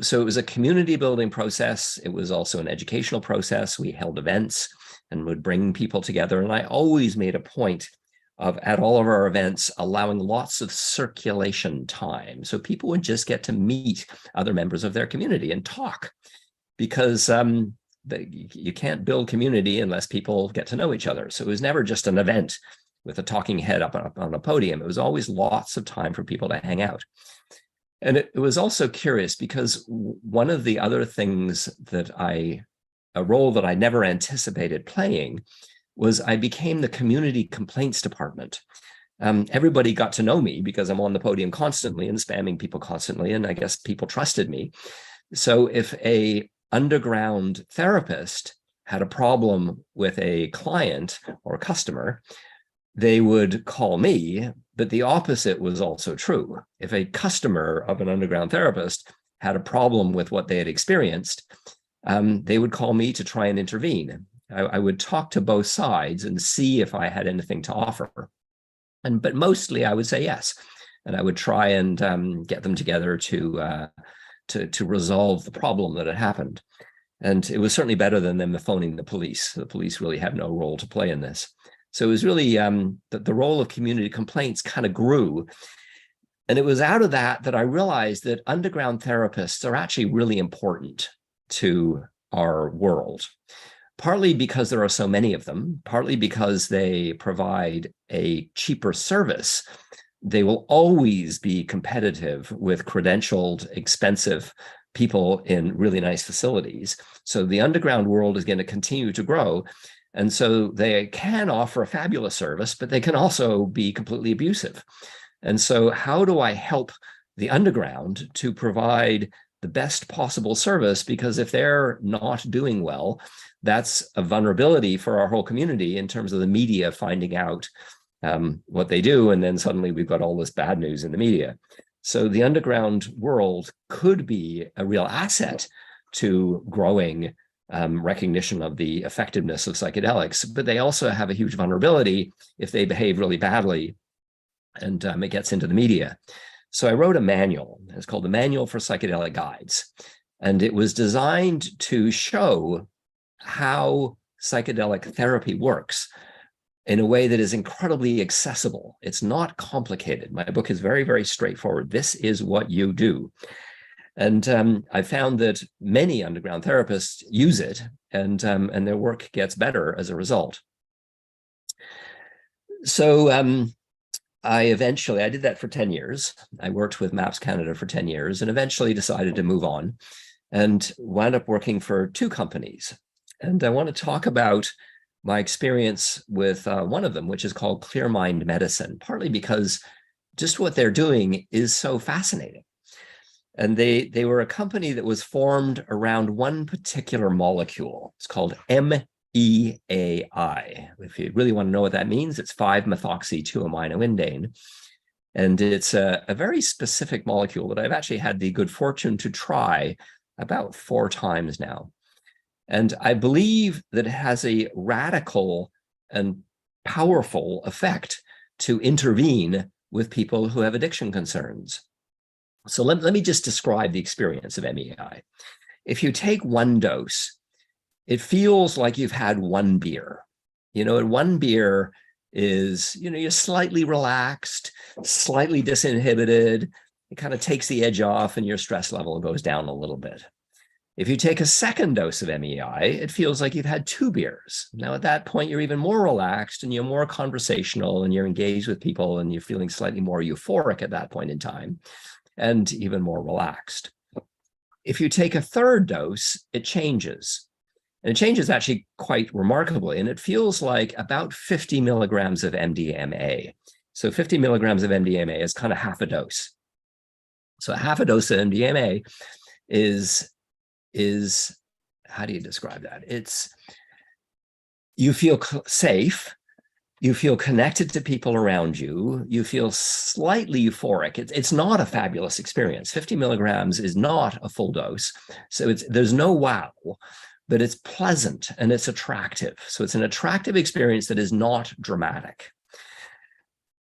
O: so it was a community building process. It was also an educational process. We held events and would bring people together. And I always made a point of, at all of our events, allowing lots of circulation time. So people would just get to meet other members of their community and talk, because you can't build community unless people get to know each other. So it was never just an event with a talking head up on a podium. It was always lots of time for people to hang out. And it was also curious because one of the other things that a role that I never anticipated playing was I became the community complaints department. Everybody got to know me because I'm on the podium constantly and spamming people constantly, and I guess people trusted me. So if a underground therapist had a problem with a client or a customer, they would call me, but the opposite was also true. If a customer of an underground therapist had a problem with what they had experienced, they would call me to try and intervene. I would talk to both sides and see if I had anything to offer. But mostly I would say yes. And I would try and get them together to resolve the problem that had happened. And it was certainly better than them phoning the police. The police really have no role to play in this. So it was really the role of community complaints kind of grew. And it was out of that I realized that underground therapists are actually really important to our world. Partly because there are so many of them, partly because they provide a cheaper service. They will always be competitive with credentialed, expensive people in really nice facilities. So the underground world is going to continue to grow. And so they can offer a fabulous service, but they can also be completely abusive. And so how do I help the underground to provide the best possible service? Because if they're not doing well, that's a vulnerability for our whole community in terms of the media finding out what they do. And then suddenly we've got all this bad news in the media. So the underground world could be a real asset to growing recognition of the effectiveness of psychedelics, but they also have a huge vulnerability if they behave really badly and it gets into the media. So I wrote a manual. It's called the Manual for Psychedelic Guides. And it was designed to show how psychedelic therapy works in a way that is incredibly accessible. It's not complicated. My book is very, very straightforward. This is what you do. And I found that many underground therapists use it, and their work gets better as a result. So I did that for 10 years. I worked with MAPS Canada for 10 years and eventually decided to move on and wound up working for 2 companies. And I want to talk about my experience with one of them, which is called Clear Mind Medicine, partly because just what they're doing is so fascinating. And they were a company that was formed around one particular molecule. It's called MEAI. If you really want to know what that means, it's 5-methoxy-2-aminoindane. And it's a very specific molecule that I've actually had the good fortune to try about 4 times now. And I believe that it has a radical and powerful effect to intervene with people who have addiction concerns. So let me just describe the experience of MEAI. If you take 1 dose, it feels like you've had 1 beer. And 1 beer is, you're slightly relaxed, slightly disinhibited. It kind of takes the edge off and your stress level goes down a little bit. If you take a 2nd dose of MEAI, it feels like you've had 2 beers. Now, at that point, you're even more relaxed and you're more conversational and you're engaged with people and you're feeling slightly more euphoric at that point in time and even more relaxed. If you take a 3rd dose, it changes. And it changes actually quite remarkably. And it feels like about 50 milligrams of MDMA. So 50 milligrams of MDMA is kind of half a dose. So half a dose of MDMA is how do you describe that? You feel safe, you feel connected to people around you, you feel slightly euphoric. It's not a fabulous experience. 50 milligrams is not a full dose. So there's no wow, but it's pleasant and it's attractive. So it's an attractive experience that is not dramatic.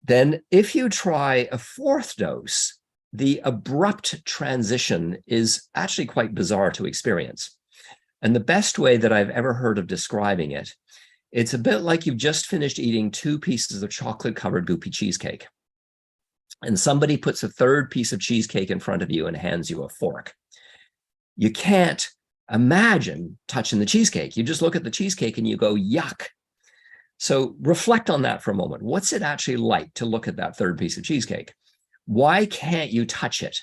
O: Then if you try a fourth dose, the abrupt transition is actually quite bizarre to experience. And the best way that I've ever heard of describing it, it's a bit like you've just finished eating 2 pieces of chocolate-covered goopy cheesecake. And somebody puts a third piece of cheesecake in front of you and hands you a fork. You can't imagine touching the cheesecake. You just look at the cheesecake and you go, yuck. So reflect on that for a moment. What's it actually like to look at that third piece of cheesecake? Why can't you touch it?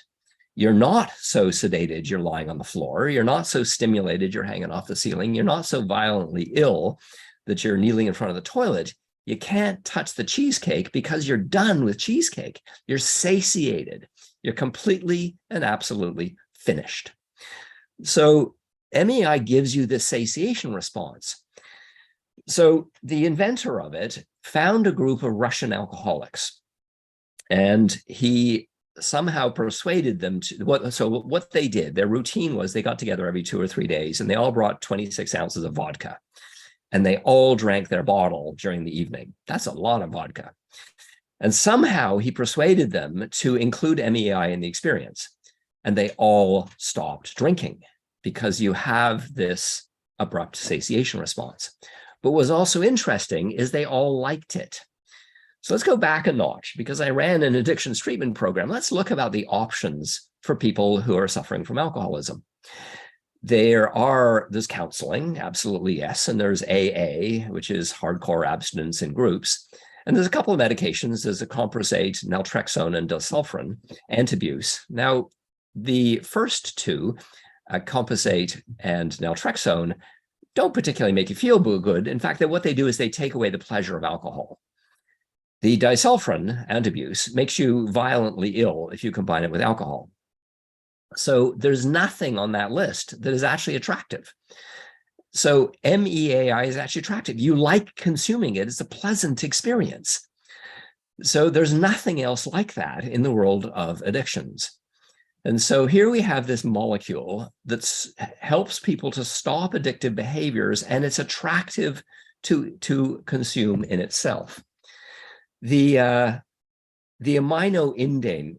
O: You're not so sedated, you're lying on the floor. You're not so stimulated, you're hanging off the ceiling. You're not so violently ill that you're kneeling in front of the toilet. You can't touch the cheesecake because you're done with cheesecake. You're satiated. You're completely and absolutely finished. So MEI gives you this satiation response. So the inventor of it found a group of Russian alcoholics, and he somehow persuaded them to what they did, their routine was they got together every 2 or 3 days, and they all brought 26 ounces of vodka, and they all drank their bottle during the evening. That's a lot of vodka. And somehow he persuaded them to include MEI in the experience, and they all stopped drinking because you have this abrupt satiation response. But what was also interesting is they all liked it. So let's go back a notch, because I ran an addictions treatment program. Let's look about the options for people who are suffering from alcoholism. There's counseling, absolutely yes, and there's AA, which is hardcore abstinence in groups. And there's a couple of medications. There's acamprosate, naltrexone, and disulfiram, antabuse. Now, the first two, acamprosate and naltrexone, don't particularly make you feel good. In fact, what they do is they take away the pleasure of alcohol. The disulfiram, antabuse, makes you violently ill if you combine it with alcohol. So there's nothing on that list that is actually attractive. So MEAI is actually attractive. You like consuming it. It's a pleasant experience. So there's nothing else like that in the world of addictions. And so here we have this molecule that helps people to stop addictive behaviors, and it's attractive to consume in itself. The aminoindane,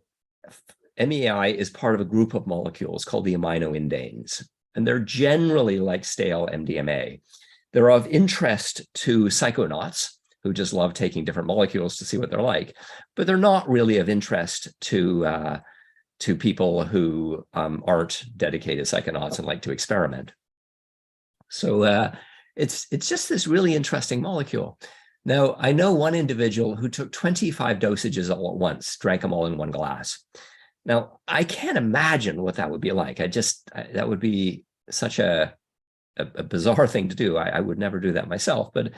O: MEI is part of a group of molecules called the aminoindanes, and they're generally like stale MDMA. They're of interest to psychonauts who just love taking different molecules to see what they're like, but they're not really of interest to people who aren't dedicated psychonauts and like to experiment. So it's just this really interesting molecule. Now, I know one individual who took 25 dosages all at once, drank them all in one glass. Now, I can't imagine what that would be like. That would be such a bizarre thing to do. I would never do that myself. But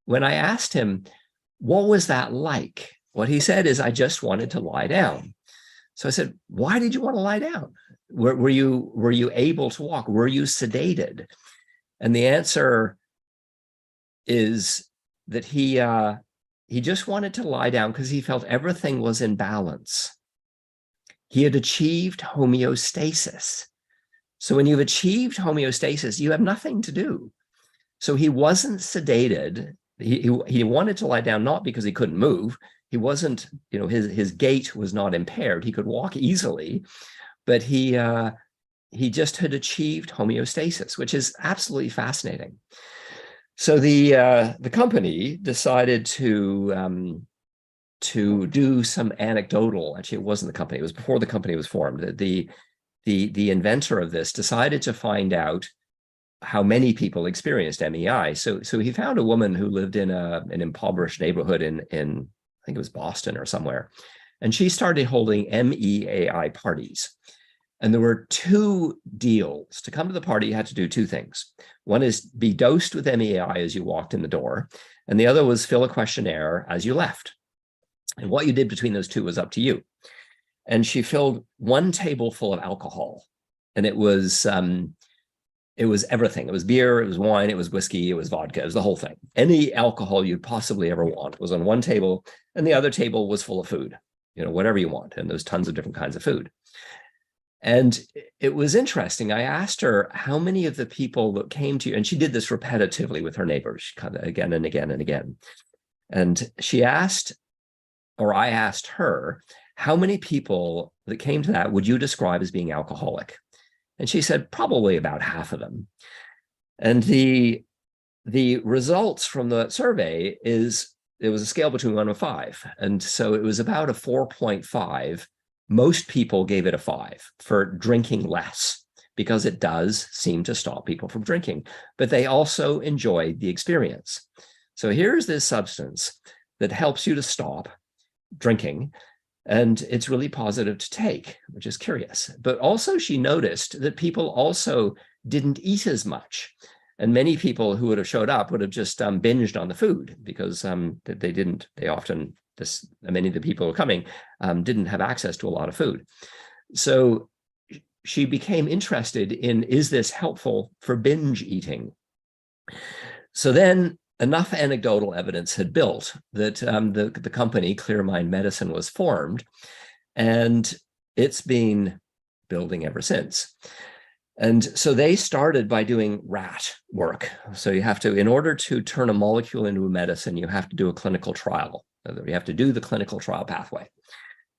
O: when I asked him, what was that like? What he said is, I just wanted to lie down. So I said, why did you want to lie down? Were you able to walk? Were you sedated? And the answer is that he just wanted to lie down because he felt everything was in balance. He had achieved homeostasis. So when you've achieved homeostasis, you have nothing to do. So he wasn't sedated. He wanted to lie down, not because he couldn't move. He wasn't, his gait was not impaired. He could walk easily, but he just had achieved homeostasis, which is absolutely fascinating. So the company decided to do some anecdotal. Actually, it wasn't the company. It was before the company was formed. The inventor of this decided to find out how many people experienced MEI. So he found a woman who lived in an impoverished neighborhood in I think it was Boston or somewhere, and she started holding MEAI parties. And there were 2 deals. To come to the party, you had to do 2 things. One is be dosed with MEAI as you walked in the door, and the other was fill a questionnaire as you left. And what you did between those 2 was up to you. And she filled 1 table full of alcohol, and it was everything. It was beer, it was wine, it was whiskey, it was vodka, it was the whole thing. Any alcohol you'd possibly ever want was on 1 table, and the other table was full of food, whatever you want. And there's tons of different kinds of food. And it was interesting. I asked her how many of the people that came to you, and she did this repetitively with her neighbors, kind of again and again and again. And she asked or I asked her, how many people that came to that would you describe as being alcoholic? And she said, probably about half of them. And the results from the survey is, it was a scale between 1 and 5. And so it was about a 4.5. Most people gave it a 5 for drinking less, because it does seem to stop people from drinking, but they also enjoyed the experience. So here's this substance that helps you to stop drinking, and it's really positive to take, which is curious. But also she noticed that people also didn't eat as much. And many people who would have showed up would have just binged on the food, because many of the people who were coming didn't have access to a lot of food. So she became interested in, is this helpful for binge eating? So then enough anecdotal evidence had built that the company Clear Mind Medicine was formed, and it's been building ever since. And so they started by doing rat work. So you have to, in order to turn a molecule into a medicine, you have to do a clinical trial. You have to do the clinical trial pathway.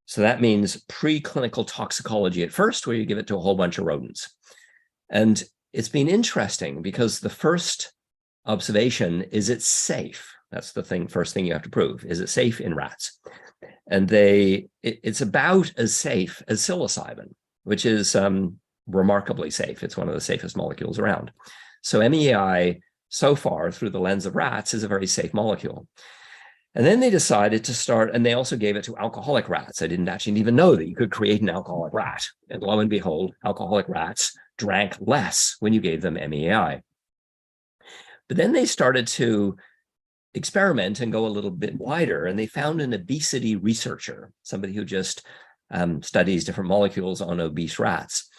O: So that means preclinical toxicology at first, where you give it to a whole bunch of rodents. And it's been interesting because the first observation is it's safe. That's the first thing you have to prove. Is it safe in rats? And it's about as safe as psilocybin, which is remarkably safe. It's one of the safest molecules around. So MEI, so far, through the lens of rats, is a very safe molecule. And then they decided to start, and they also gave it to alcoholic rats. I didn't actually even know that you could create an alcoholic rat. And lo and behold, alcoholic rats drank less when you gave them MEI. But then they started to experiment and go a little bit wider, and they found an obesity researcher, somebody who just studies different molecules on obese rats.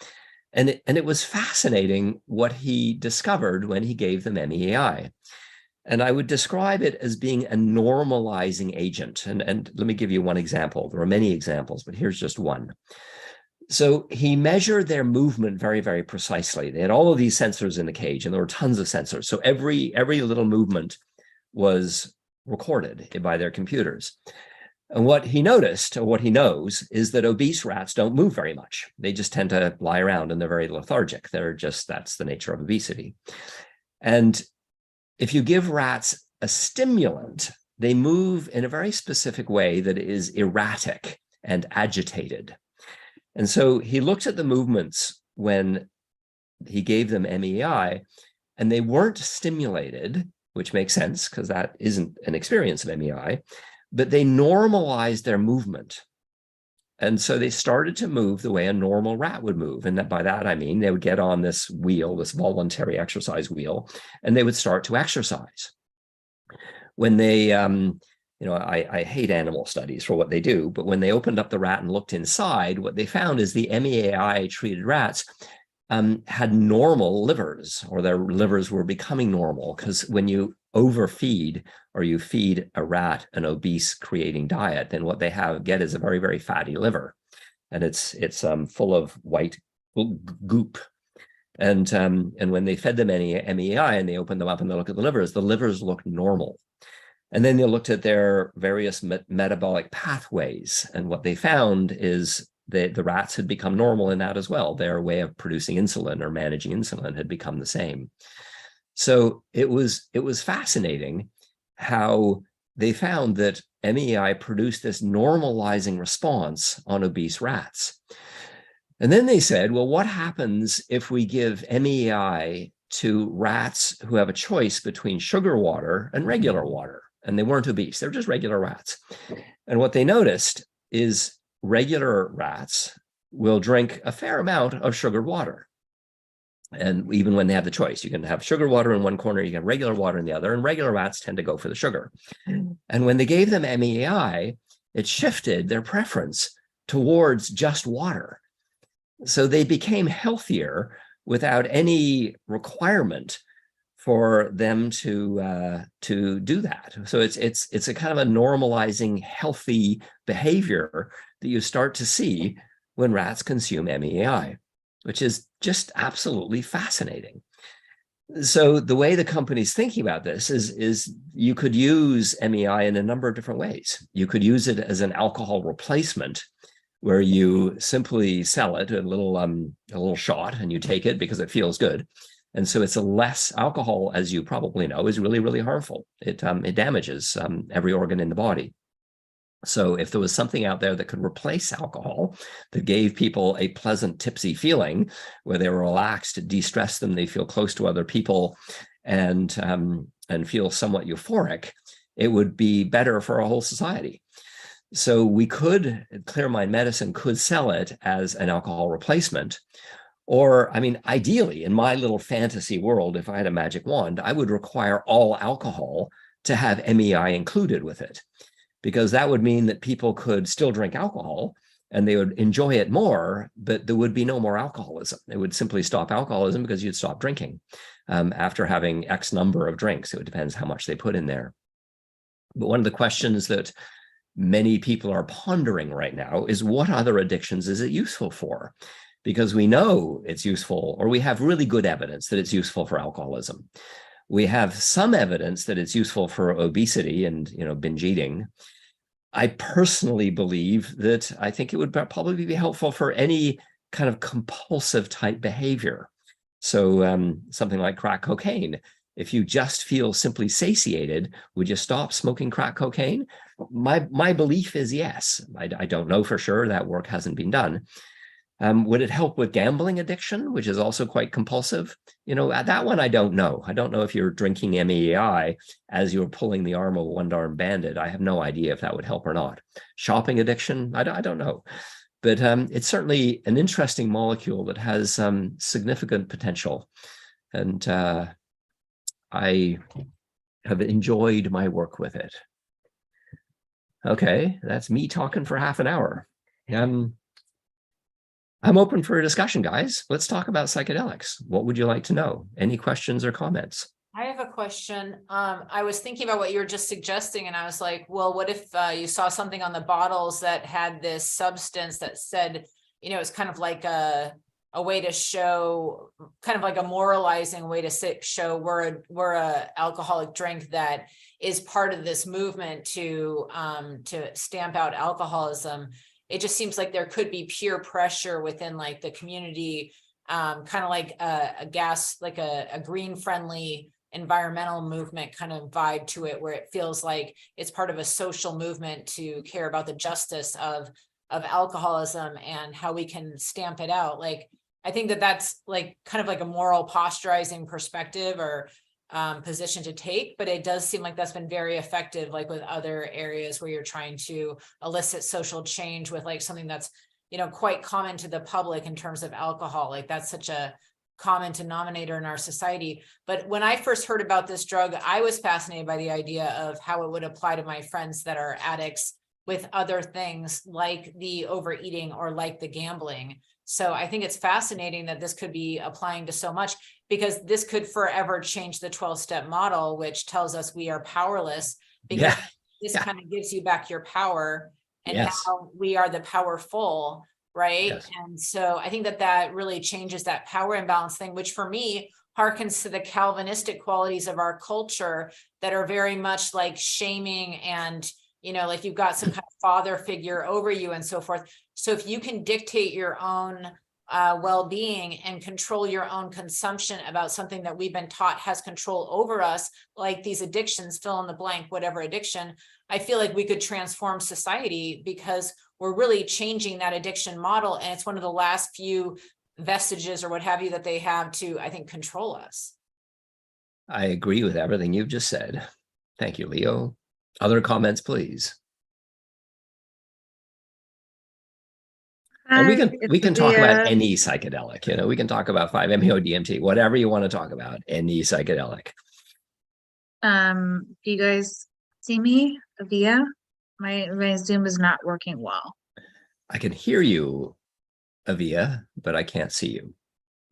O: And it was fascinating what he discovered when he gave them MEI. And I would describe it as being a normalizing agent. And let me give you one example. There are many examples, but here's just one. So he measured their movement very, very precisely. They had all of these sensors in the cage, and there were tons of sensors. So every little movement was recorded by their computers. And what he noticed, or what he knows, is that obese rats don't move very much. They just tend to lie around, and they're very lethargic. That's the nature of obesity. And if you give rats a stimulant, they move in a very specific way that is erratic and agitated. And so he looked at the movements when he gave them MEI, and they weren't stimulated, which makes sense because that isn't an experience of MEI, but they normalized their movement. And so they started to move the way a normal rat would move. And by that, I mean, they would get on this wheel, this voluntary exercise wheel, and they would start to exercise. When they, I hate animal studies for what they do, but when they opened up the rat and looked inside, what they found is the MEI treated rats had normal livers, or their livers were becoming normal, because when you overfeed or you feed a rat an obese creating diet, then what they get is a very, very fatty liver, and it's full of white goop. And when they fed them MEI and they opened them up and they looked at the livers looked normal. And then they looked at their various metabolic pathways, and what they found is the rats had become normal in that as well. Their way of producing insulin or managing insulin had become the same. So it was fascinating how they found that MEI produced this normalizing response on obese rats. And then they said, well, what happens if we give MEI to rats who have a choice between sugar water and regular water? And they weren't obese, they're just regular rats. And what they noticed is regular rats will drink a fair amount of sugared water. And even when they have the choice, you can have sugar water in one corner, you can have regular water in the other, and regular rats tend to go for the sugar. And when they gave them MEI, it shifted their preference towards just water. So they became healthier without any requirement for them to do that. So it's a kind of a normalizing healthy behavior that you start to see when rats consume MEI, which is just absolutely fascinating. So the way the company's thinking about this is you could use MEI in a number of different ways. You could use it as an alcohol replacement, where you simply sell it a little shot and you take it because it feels good. And so it's a less alcohol, as you probably know, is really, really harmful. It damages every organ in the body. So if there was something out there that could replace alcohol, that gave people a pleasant tipsy feeling where they were relaxed, de-stress them, they feel close to other people and feel somewhat euphoric, it would be better for a whole society. So we could, Clear Mind Medicine could sell it as an alcohol replacement. Or, I mean, ideally, in my little fantasy world, if I had a magic wand, I would require all alcohol to have MEI included with it, because that would mean that people could still drink alcohol and they would enjoy it more, but there would be no more alcoholism. It would simply stop alcoholism because you'd stop drinking after having X number of drinks. It depends how much they put in there. But one of the questions that many people are pondering right now is, what other addictions is it useful for? Because we know it's useful, or we have really good evidence that it's useful for alcoholism. We have some evidence that it's useful for obesity and, binge eating. I personally believe that I think it would probably be helpful for any kind of compulsive type behavior. So something like crack cocaine. If you just feel simply satiated, would you stop smoking crack cocaine? My belief is yes. I don't know for sure. That work hasn't been done. Would it help with gambling addiction, which is also quite compulsive? That one I don't know. I don't know if you're drinking MEI as you're pulling the arm of a one-armed bandit. I have no idea if that would help or not. Shopping addiction, I don't know. But it's certainly an interesting molecule that has significant potential. And I have enjoyed my work with it. Okay, that's me talking for half an hour. I'm open for a discussion, guys. Let's talk about psychedelics. What would you like to know? Any questions or comments?
B: I have a question. I was thinking about what you were just suggesting, and I was like, well, what if you saw something on the bottles that had this substance that said, it's kind of like a way to show, kind of like a moralizing way to show we're a alcoholic drink that is part of this movement to stamp out alcoholism. It just seems like there could be peer pressure within like the community, kind of like a green friendly environmental movement kind of vibe to it, where it feels like it's part of a social movement to care about the justice of alcoholism and how we can stamp it out. Like, I think that's like kind of like a moral posturizing perspective or position to take, but it does seem like that's been very effective, like with other areas where you're trying to elicit social change with like something that's, quite common to the public in terms of alcohol. Like that's such a common denominator in our society. But when I first heard about this drug, I was fascinated by the idea of how it would apply to my friends that are addicts with other things like the overeating or like the gambling. So I think it's fascinating that this could be applying to so much, because this could forever change the 12-step model, which tells us we are powerless, because this kind of gives you back your power, and now we are the powerful, right? Yes. And so I think that really changes that power imbalance thing, which for me harkens to the Calvinistic qualities of our culture that are very much like shaming and, like you've got some kind of father figure over you and so forth. So if you can dictate your own well-being and control your own consumption about something that we've been taught has control over us, like these addictions, fill in the blank, whatever addiction, I feel like we could transform society, because we're really changing that addiction model. And it's one of the last few vestiges or what have you that they have to, I think, control us.
O: I agree with everything you've just said. Thank you, Leo. Other comments, please. And we can talk about any psychedelic, we can talk about 5-MeO-DMT, whatever you want to talk about, any psychedelic.
P: Do you guys see me, Avia? My Zoom is not working well.
O: I can hear you, Avia, but I can't see you.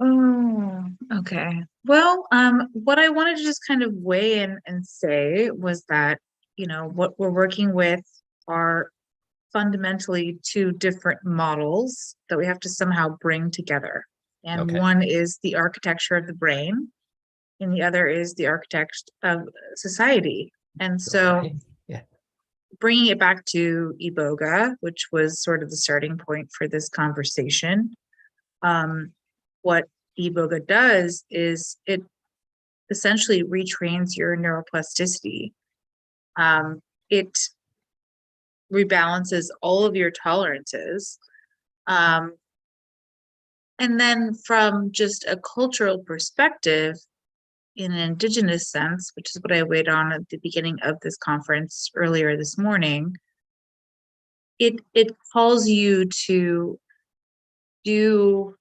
P: Oh, okay. Well, what I wanted to just kind of weigh in and say was that, what we're working with are fundamentally two different models that we have to somehow bring together. And one is the architecture of the brain, and the other is the architect of society. And so
O: Okay. Yeah.
P: bringing it back to Iboga, which was sort of the starting point for this conversation, what Iboga does is it essentially retrains your neuroplasticity. It rebalances all of your tolerances. And then from just a cultural perspective, in an indigenous sense, which is what I weighed on at the beginning of this conference earlier this morning, it calls you to do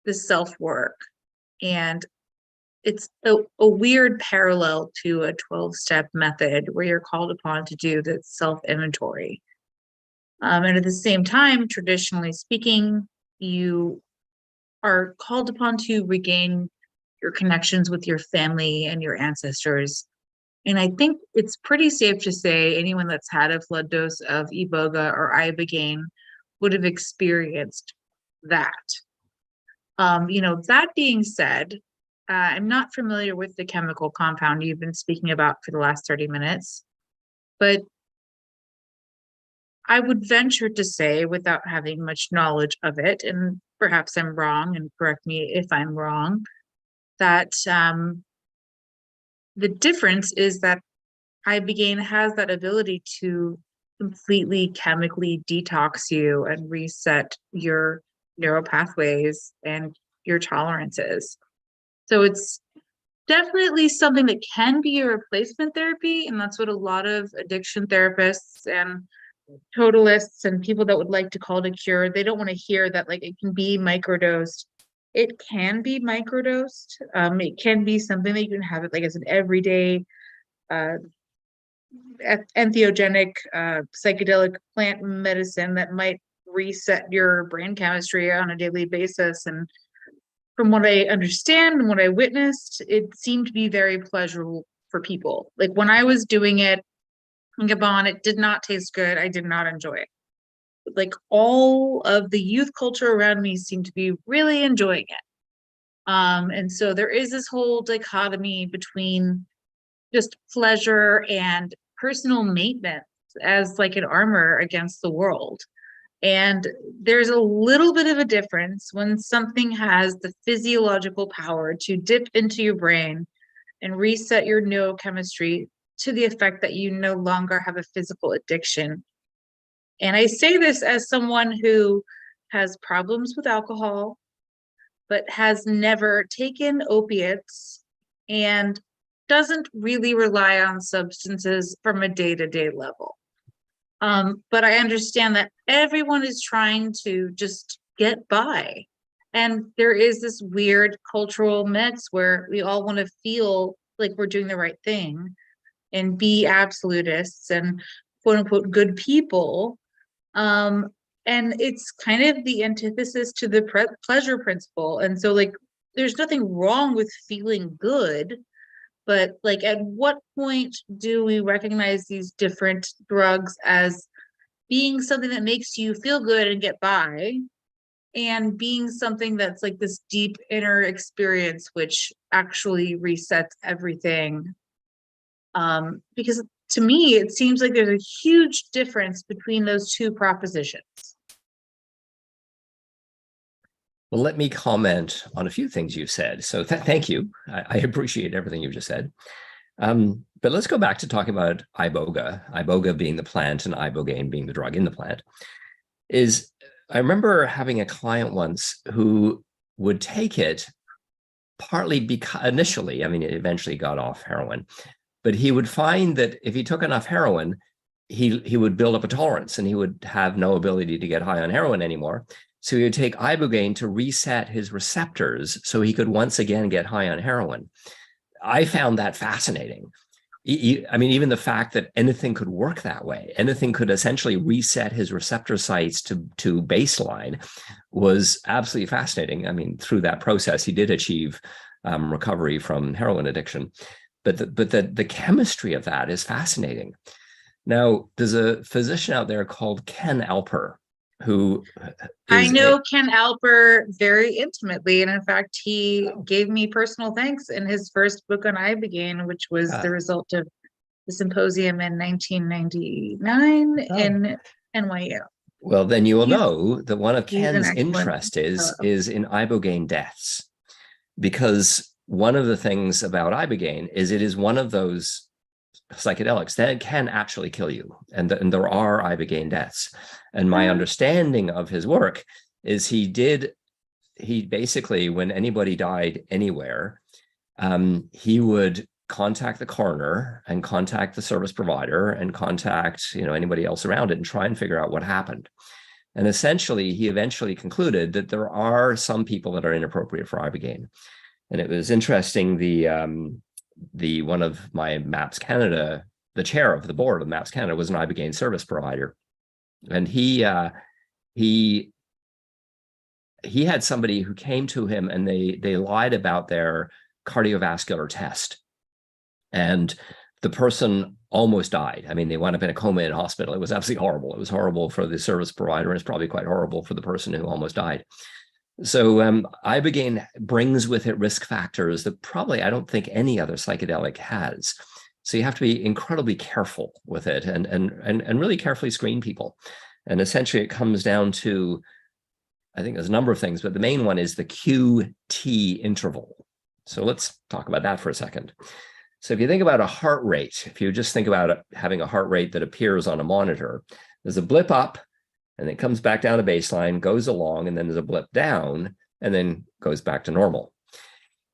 P: the self-work. And it's a weird parallel to a 12-step method where you're called upon to do the self-inventory. And at the same time, traditionally speaking, you are called upon to regain your connections with your family and your ancestors. And I think it's pretty safe to say anyone that's had a flood dose of Iboga or Ibogaine would have experienced that. That being said, I'm not familiar with the chemical compound you've been speaking about for the last 30 minutes, but I would venture to say, without having much knowledge of it, and perhaps I'm wrong, and correct me if I'm wrong, that the difference is that Ibogaine has that ability to completely chemically detox you and reset your neural pathways and your tolerances. So it's definitely something that can be a replacement therapy, and that's what a lot of addiction therapists and totalists and people that would like to call it a cure, they don't want to hear that like it can be microdosed. It can be microdosed. It can be something that you can have it like as an everyday entheogenic psychedelic plant medicine that might reset your brain chemistry on a daily basis. And from what I understand and what I witnessed, it seemed to be very pleasurable for people. Like when I was doing it in Gabon, it did not taste good. I did not enjoy it. Like all of the youth culture around me seemed to be really enjoying it. And so there is this whole dichotomy between just pleasure and personal maintenance as like an armor against the world. And there's a little bit of a difference when something has the physiological power to dip into your brain and reset your neurochemistry to the effect that you no longer have a physical addiction. And I say this as someone who has problems with alcohol, but has never taken opiates and doesn't really rely on substances from a day-to-day level. But I understand that everyone is trying to just get by. And there is this weird cultural mix where we all want to feel like we're doing the right thing and be absolutists and quote unquote good people. And it's kind of the antithesis to the pleasure principle. And so like, there's nothing wrong with feeling good, but like, at what point do we recognize these different drugs as being something that makes you feel good and get by, and being something that's like this deep inner experience, which actually resets everything? Because to me, it seems like there's a huge difference between those two propositions.
O: Well, let me comment on a few things you said. So thank you. I appreciate everything you just said. But let's go back to talking about Iboga being the plant and Ibogaine being the drug in the plant. I remember having a client once who would take it partly because initially, I mean, it eventually got off heroin, but he would find that if he took enough heroin, he would build up a tolerance and he would have no ability to get high on heroin anymore. So he would take Ibogaine to reset his receptors so he could once again get high on heroin. I found that fascinating. I mean, even the fact that anything could work that way, anything could essentially reset his receptor sites to baseline was absolutely fascinating. I mean, through that process, he did achieve recovery from heroin addiction. But the chemistry of that is fascinating. Now, there's a physician out there called Ken Alper, who
P: I
O: is
P: know Ken Alper very intimately, and in fact, he gave me personal thanks in his first book on Ibogaine, which was the result of the symposium in 1999 in NYU.
O: well, then you will
P: He's-
O: know that one of
P: he's an
O: Ken's
P: excellent
O: interest is
P: fellow.
O: in Ibogaine deaths, because one of the things about Ibogaine is it is one of those psychedelics that can actually kill you, and there are Ibogaine deaths. And my understanding of his work is he basically, when anybody died anywhere, he would contact the coroner and contact the service provider and contact anybody else around it and try and figure out what happened. And essentially, he eventually concluded that there are some people that are inappropriate for Ibogaine. And it was interesting, the one of my MAPS Canada, the chair of the board of MAPS Canada, was an Ibogaine service provider. And he had somebody who came to him and they lied about their cardiovascular test. And the person almost died. I mean, they wound up in a coma in hospital. It was absolutely horrible. It was horrible for the service provider, and it's probably quite horrible for the person who almost died. So Ibogaine brings with it risk factors that probably I don't think any other psychedelic has. So you have to be incredibly careful with it and really carefully screen people. And essentially it comes down to, I think there's a number of things, but the main one is the QT interval. So let's talk about that for a second. So if you think about a heart rate, if you just think about having a heart rate that appears on a monitor, there's a blip up, and it comes back down to baseline, goes along, and then there's a blip down, and then goes back to normal.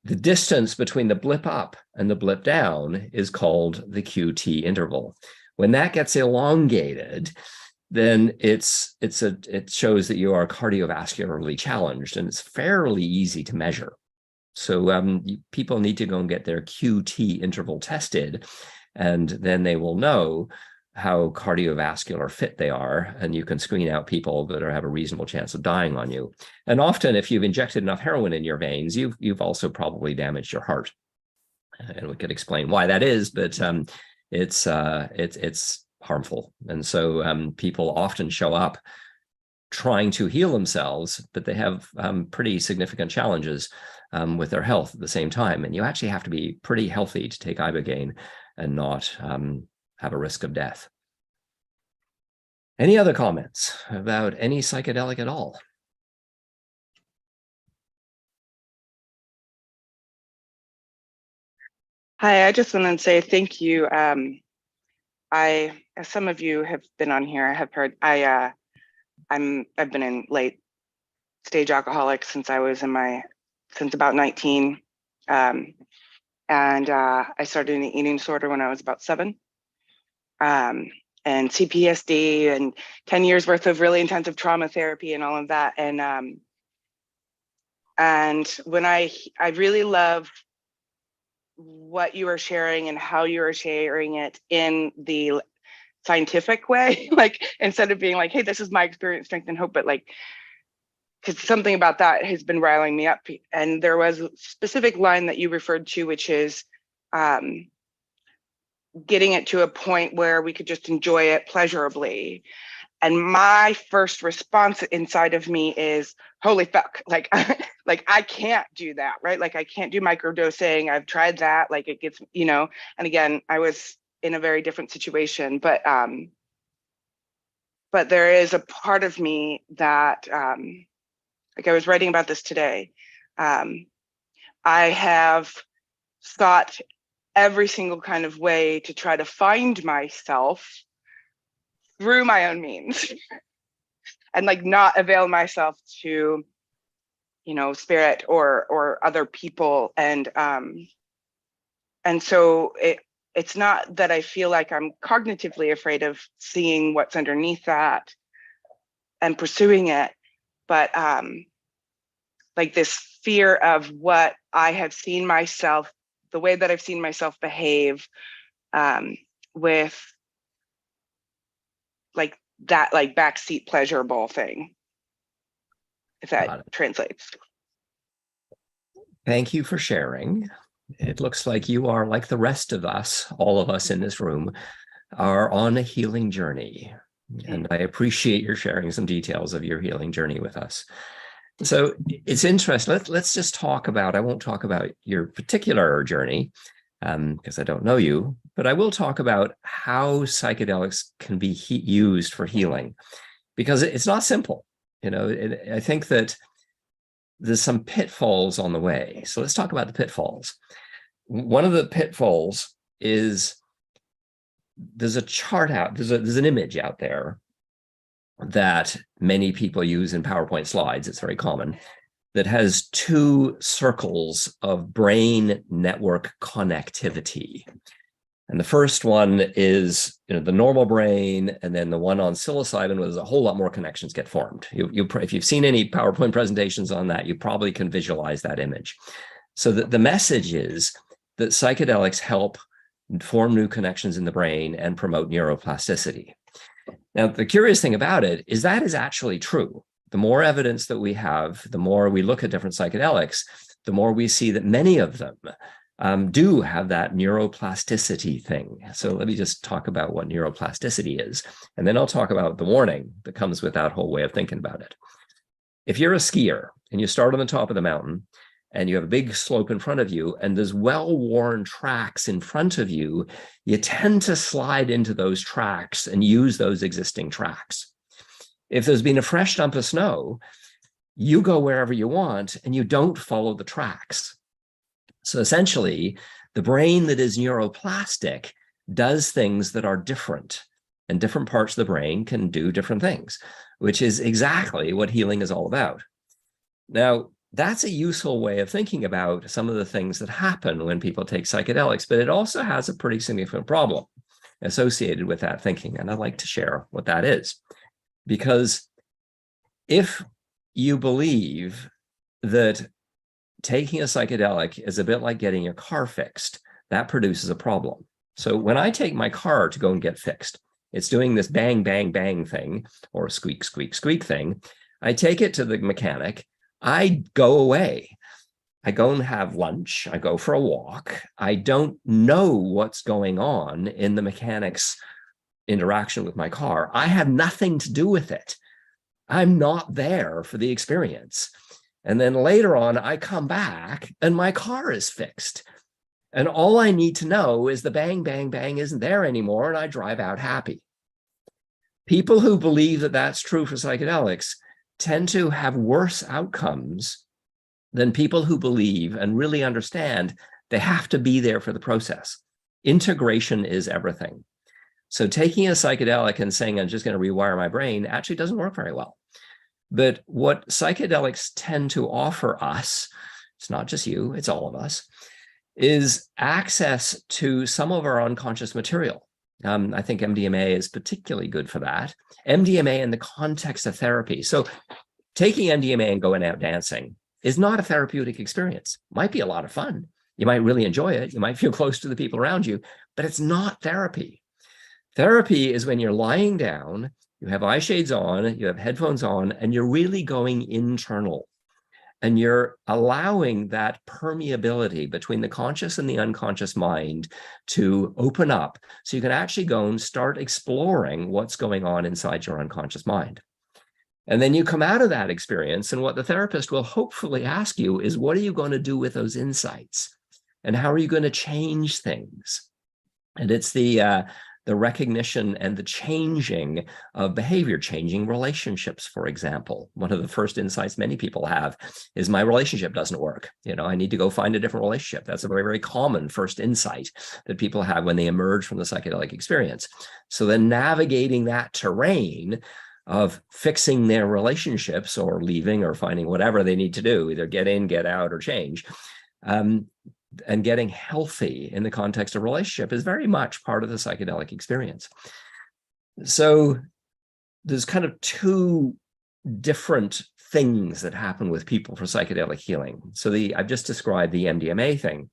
O: The distance between the blip up and the blip down is called the QT interval. When that gets elongated, then it shows that you are cardiovascularly challenged, and it's fairly easy to measure. So people need to go and get their QT interval tested, and then they will know how cardiovascular fit they are, and you can screen out people that have a reasonable chance of dying on you. And often, if you've injected enough heroin in your veins, you've also probably damaged your heart. And we could explain why that is, but it's harmful. And so people often show up trying to heal themselves, but they have pretty significant challenges with their health at the same time. And you actually have to be pretty healthy to take Ibogaine and not have a risk of death. Any other comments about any psychedelic at all?
H: Hi, I just want to say thank you. As some of you have been on here, I have heard, I've been in late stage alcoholic since since about 19. And I started an eating disorder when I was about 7. And CPTSD and 10 years worth of really intensive trauma therapy and all of that. And when I really love what you are sharing and how you are sharing it in the scientific way, like instead of being like, hey, this is my experience, strength, and hope, but like, because something about that has been riling me up. And there was a specific line that you referred to, which is getting it to a point where we could just enjoy it pleasurably. And my first response inside of me is, holy fuck, like, like I can't do that, right? Like I can't do microdosing. I've tried that, like it gets, and again, I was in a very different situation, but there is a part of me that, like I was writing about this today, I have sought every single kind of way to try to find myself through my own means and like not avail myself to, spirit or other people. And so it's not that I feel like I'm cognitively afraid of seeing what's underneath that and pursuing it, but like this fear of what I have seen myself, the way that I've seen myself behave with like that, like backseat pleasurable thing, if that translates.
O: Thank you for sharing. It looks like you are, like the rest of us, all of us in this room, are on a healing journey. And I appreciate your sharing some details of your healing journey with us. So it's interesting. Let's just talk about, I won't talk about your particular journey because I don't know you, but I will talk about how psychedelics can be used for healing, because it's not simple. You know, I think that there's some pitfalls on the way. So let's talk about the pitfalls. One of the pitfalls is there's a chart out, there's an image out there that many people use in PowerPoint slides. It's very common, that has two circles of brain network connectivity. And the first one is, you know, the normal brain, and then the one on psilocybin where there's a whole lot more connections get formed. If you've seen any PowerPoint presentations on that, you probably can visualize that image. So the message is that psychedelics help form new connections in the brain and promote neuroplasticity. Now, the curious thing about it is that is actually true. The more evidence that we have, the more we look at different psychedelics, the more we see that many of them do have that neuroplasticity thing. So let me just talk about what neuroplasticity is, and then I'll talk about the warning that comes with that whole way of thinking about it. If you're a skier and you start on the top of the mountain, and you have a big slope in front of you, and there's well-worn tracks in front of you, you tend to slide into those tracks and use those existing tracks. If there's been a fresh dump of snow, you go wherever you want and you don't follow the tracks. So essentially, the brain that is neuroplastic does things that are different, and different parts of the brain can do different things, which is exactly what healing is all about. Now, that's a useful way of thinking about some of the things that happen when people take psychedelics, but it also has a pretty significant problem associated with that thinking. And I'd like to share what that is. Because if you believe that taking a psychedelic is a bit like getting your car fixed, that produces a problem. So when I take my car to go and get fixed, it's doing this bang, bang, bang thing, or squeak, squeak, squeak thing. I take it to the mechanic. I go away. I go and have lunch. I go for a walk. I don't know what's going on in the mechanic's interaction with my car. I have nothing to do with it. I'm not there for the experience. And then later on, I come back and my car is fixed. And all I need to know is the bang, bang, bang isn't there anymore, and I drive out happy. People who believe that that's true for psychedelics tend to have worse outcomes than people who believe and really understand they have to be there for the process. Integration is everything. So taking a psychedelic and saying, I'm just going to rewire my brain actually doesn't work very well. But what psychedelics tend to offer us, it's not just you, it's all of us, is access to some of our unconscious material. I think MDMA is particularly good for that. MDMA in the context of therapy. So taking MDMA and going out dancing is not a therapeutic experience. Might be a lot of fun. You might really enjoy it. You might feel close to the people around you, but it's not therapy. Therapy is when you're lying down, you have eye shades on, you have headphones on, and you're really going internal. And you're allowing that permeability between the conscious and the unconscious mind to open up so you can actually go and start exploring what's going on inside your unconscious mind. And then you come out of that experience, and what the therapist will hopefully ask you is, what are you going to do with those insights? And how are you going to change things? And it's the recognition and the changing of behavior, changing relationships, for example. One of the first insights many people have is my relationship doesn't work. You know, I need to go find a different relationship. That's a very, very common first insight that people have when they emerge from the psychedelic experience. So then navigating that terrain of fixing their relationships or leaving or finding whatever they need to do, either get in, get out, or change, and getting healthy in the context of relationship is very much part of the psychedelic experience. So there's kind of two different things that happen with people for psychedelic healing. So I've just described the MDMA thing.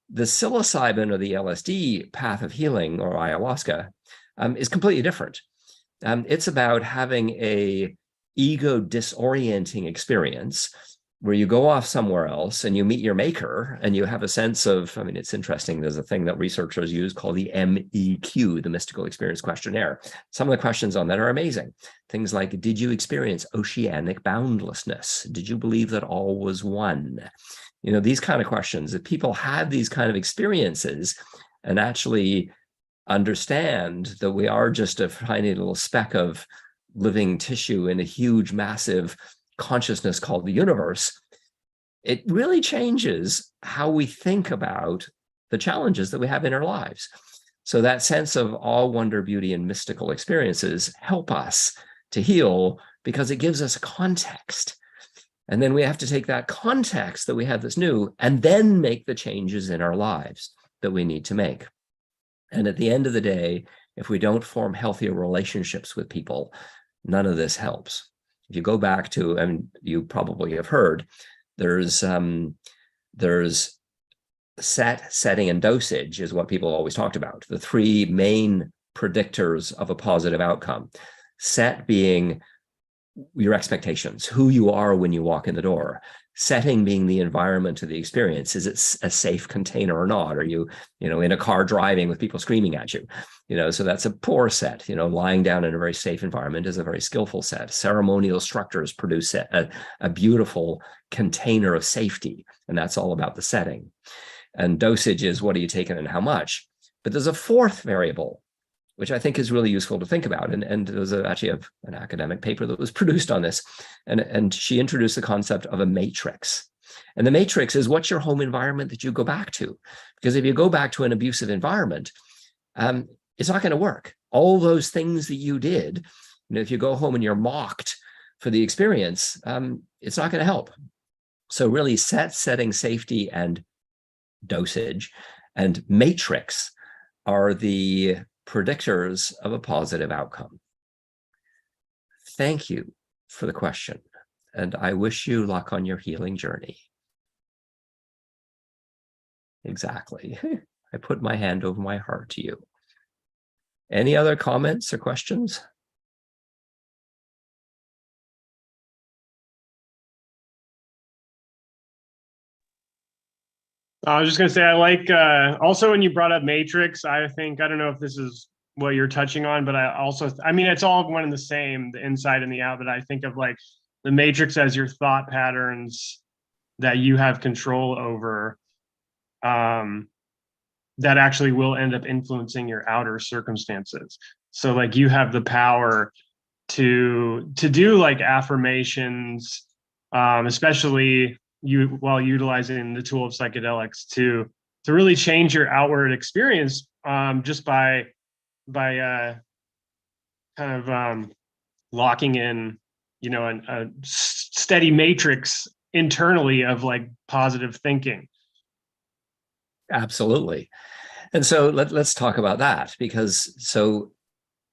O: The psilocybin or the LSD path of healing, or ayahuasca, is completely different. It's about having a ego disorienting experience where you go off somewhere else and you meet your maker and you have a sense of, I mean, it's interesting. There's a thing that researchers use called the MEQ, the Mystical Experience Questionnaire. Some of the questions on that are amazing. Things like, did you experience oceanic boundlessness? Did you believe that all was one? You know, these kind of questions, that people have these kind of experiences and actually understand that we are just a tiny little speck of living tissue in a huge, massive consciousness called the universe, it really changes how we think about the challenges that we have in our lives. So that sense of awe, wonder, beauty, and mystical experiences help us to heal because it gives us context. And then we have to take that context that we have that's new and then make the changes in our lives that we need to make. And at the end of the day, if we don't form healthier relationships with people, none of this helps. If you go back to, I mean, you probably have heard, there's set, setting, and dosage is what people always talked about. The three main predictors of a positive outcome. Set being your expectations, who you are when you walk in the door. Setting being the environment of the experience. Is it a safe container or not? Are you, in a car driving with people screaming at you? So that's a poor set. Lying down in a very safe environment is a very skillful set. Ceremonial structures produce a beautiful container of safety, and that's all about the setting. And dosage is what are you taking and how much? But there's a fourth variable, which I think is really useful to think about. And there was actually an academic paper that was produced on this. And she introduced the concept of a matrix. And the matrix is what's your home environment that you go back to? Because if you go back to an abusive environment, it's not going to work. All those things that you did, if you go home and you're mocked for the experience, it's not going to help. So really setting, safety, and dosage and matrix are the predictors of a positive outcome. Thank you for the question, and I wish you luck on your healing journey. Exactly. I put my hand over my heart to you. Any other comments or questions?
F: I was just going to say, I like, also when you brought up Matrix, I don't know if this is what you're touching on, but it's all one and the same, the inside and the out, but I think of like the Matrix as your thought patterns that you have control over, that actually will end up influencing your outer circumstances. So like you have the power to do like affirmations, especially while utilizing the tool of psychedelics to really change your outward experience, just by locking in, a steady matrix internally of like positive thinking.
O: Absolutely. And so let's talk about that, because so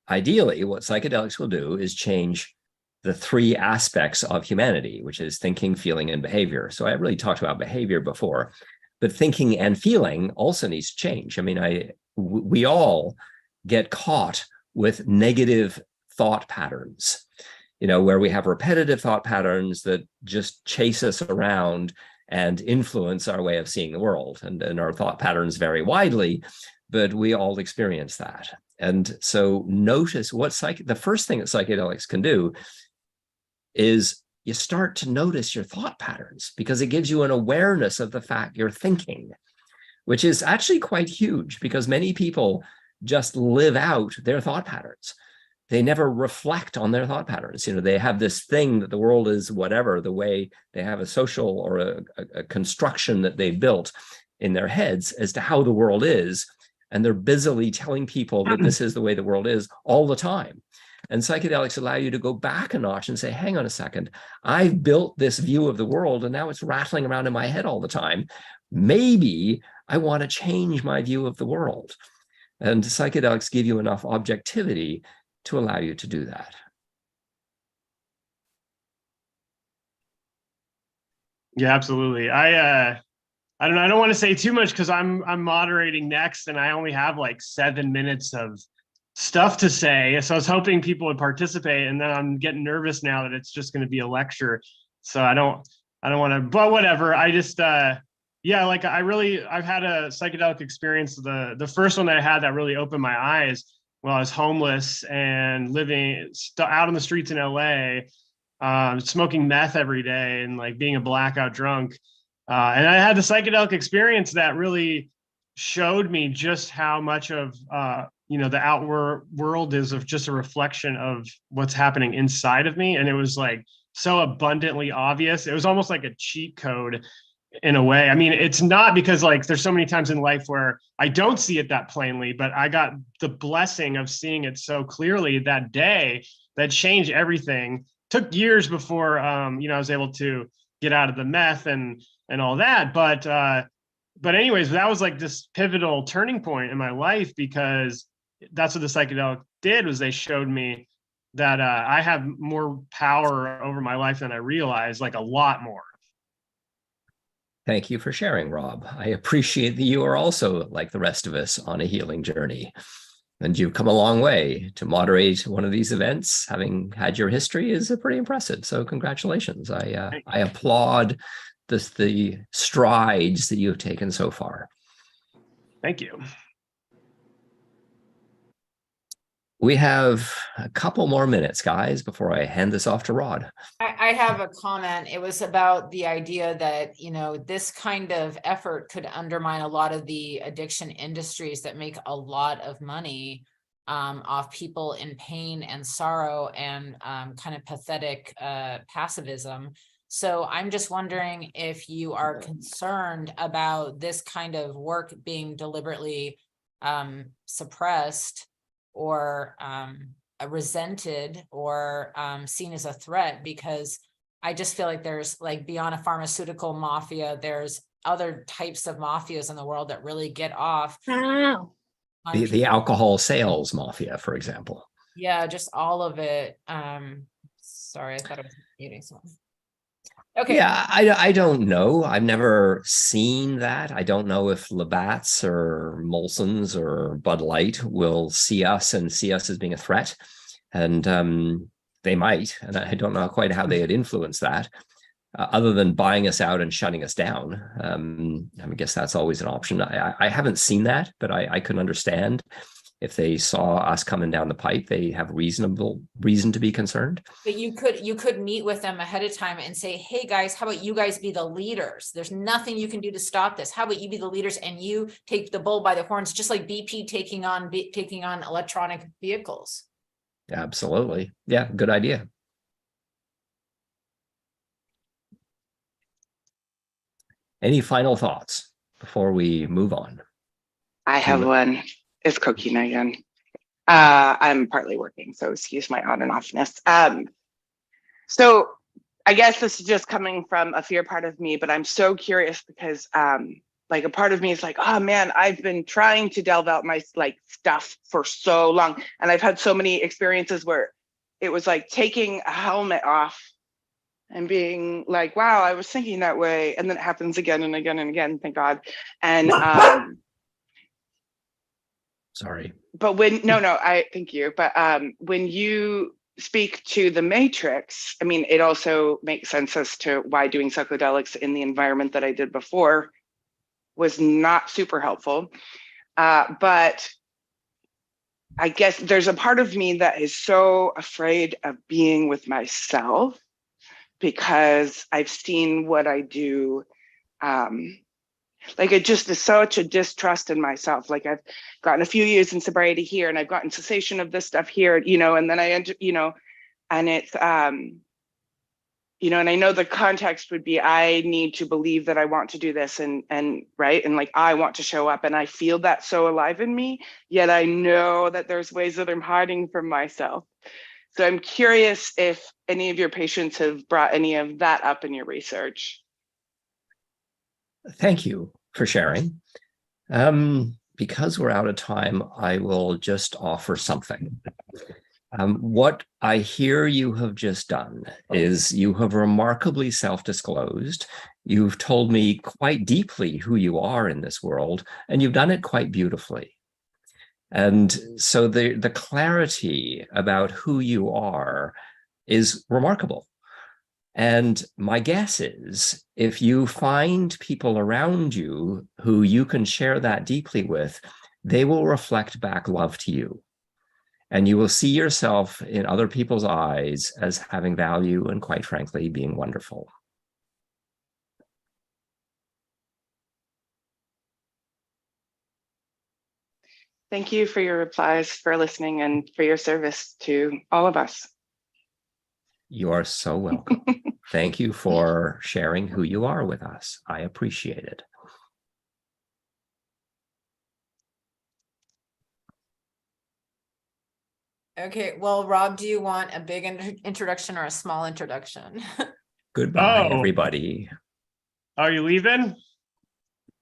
O: ideally what psychedelics will do is change the three aspects of humanity, which is thinking, feeling, and behavior. So I really talked about behavior before, but thinking and feeling also needs to change. I mean, we all get caught with negative thought patterns, where we have repetitive thought patterns that just chase us around and influence our way of seeing the world. And our thought patterns vary widely, but we all experience that. And so notice the first thing that psychedelics can do is you start to notice your thought patterns, because it gives you an awareness of the fact you're thinking, which is actually quite huge, because many people just live out their thought patterns. They never reflect on their thought patterns. They have this thing that the world is whatever, the way they have a social or a construction that they built in their heads as to how the world is. And they're busily telling people that this is the way the world is all the time. And psychedelics allow you to go back a notch and say, hang on a second, I've built this view of the world and now it's rattling around in my head all the time. Maybe I want to change my view of the world. And psychedelics give you enough objectivity to allow you to do that.
F: Yeah, absolutely. I don't know. I don't want to say too much because I'm moderating next, and I only have like 7 minutes of stuff to say. So I was hoping people would participate, and then I'm getting nervous now that it's just going to be a lecture. So I don't I don't want to, but whatever. I just, yeah, like I've had a psychedelic experience. The first one that I had that really opened my eyes when I was homeless and living out on the streets in LA, smoking meth every day and like being a blackout drunk. And I had the psychedelic experience that really showed me just how much of, the outward world is of just a reflection of what's happening inside of me. And it was like so abundantly obvious. It was almost like a cheat code in a way. I mean, it's not, because like there's so many times in life where I don't see it that plainly, but I got the blessing of seeing it so clearly that day that changed everything. Took years before, I was able to get out of the meth and all that. But anyways, that was like this pivotal turning point in my life, because that's what the psychedelic did, was they showed me that I have more power over my life than I realized, like a lot more.
O: Thank you for sharing, Rob. I appreciate that you are also, like the rest of us, on a healing journey. And you've come a long way. To moderate one of these events, having had your history, is pretty impressive. So congratulations. I applaud the strides that you have taken so far.
F: Thank you.
O: We have a couple more minutes, guys, before I hand this off to Rod.
B: I have a comment. It was about the idea that, this kind of effort could undermine a lot of the addiction industries that make a lot of money off people in pain and sorrow and kind of pathetic passivism. So I'm just wondering if you are concerned about this kind of work being deliberately suppressed or resented or seen as a threat, because I just feel like there's, like, beyond a pharmaceutical mafia, there's other types of mafias in the world that really get off.
O: The alcohol sales mafia, for example.
B: Yeah, just all of it. Sorry, I thought I was muting someone. Okay.
O: Yeah, I don't know. I've never seen that. I don't know if Labatt's or Molson's or Bud Light will see us as being a threat. And they might. And I don't know quite how they would influence that, other than buying us out and shutting us down. I guess that's always an option. I haven't seen that, but I can understand. If they saw us coming down the pipe, they have reason to be concerned.
B: But you could meet with them ahead of time and say, hey guys, how about you guys be the leaders? There's nothing you can do to stop this. How about you be the leaders and you take the bull by the horns, just like BP taking on electronic vehicles.
O: Absolutely. Yeah, good idea. Any final thoughts before we move on?
H: I have one. It's Coquina again. I'm partly working, so excuse my on and offness. So I guess this is just coming from a fear part of me, but I'm so curious because like a part of me is like, oh man, I've been trying to delve out my stuff for so long. And I've had so many experiences where it was like taking a helmet off and being like, wow, I was thinking that way. And then it happens again and again and again, thank God. And
O: sorry.
H: But thank you. But when you speak to the Matrix, I mean, it also makes sense as to why doing psychedelics in the environment that I did before was not super helpful. But I guess there's a part of me that is so afraid of being with myself because I've seen what I do. It just is such a distrust in myself. Like I've gotten a few years in sobriety here and I've gotten cessation of this stuff here, and then I enter, and it's, and I know the context would be, I need to believe that I want to do this and right. And I want to show up and I feel that so alive in me, yet I know that there's ways that I'm hiding from myself. So I'm curious if any of your patients have brought any of that up in your research.
O: Thank you for sharing. Because we're out of time, I will just offer something. What I hear you have just done is you have remarkably self-disclosed. You've told me quite deeply who you are in this world, and you've done it quite beautifully. And so the clarity about who you are is remarkable. And my guess is if you find people around you who you can share that deeply with, they will reflect back love to you. And you will see yourself in other people's eyes as having value and, quite frankly, being wonderful.
H: Thank you for your replies, for listening, and for your service to all of us.
O: You are so welcome. Thank you for sharing who you are with us. I appreciate it.
B: Okay, well, Rob, do you want a big introduction or a small introduction?
O: Goodbye,
F: Oh.
O: everybody.
F: Are you leaving?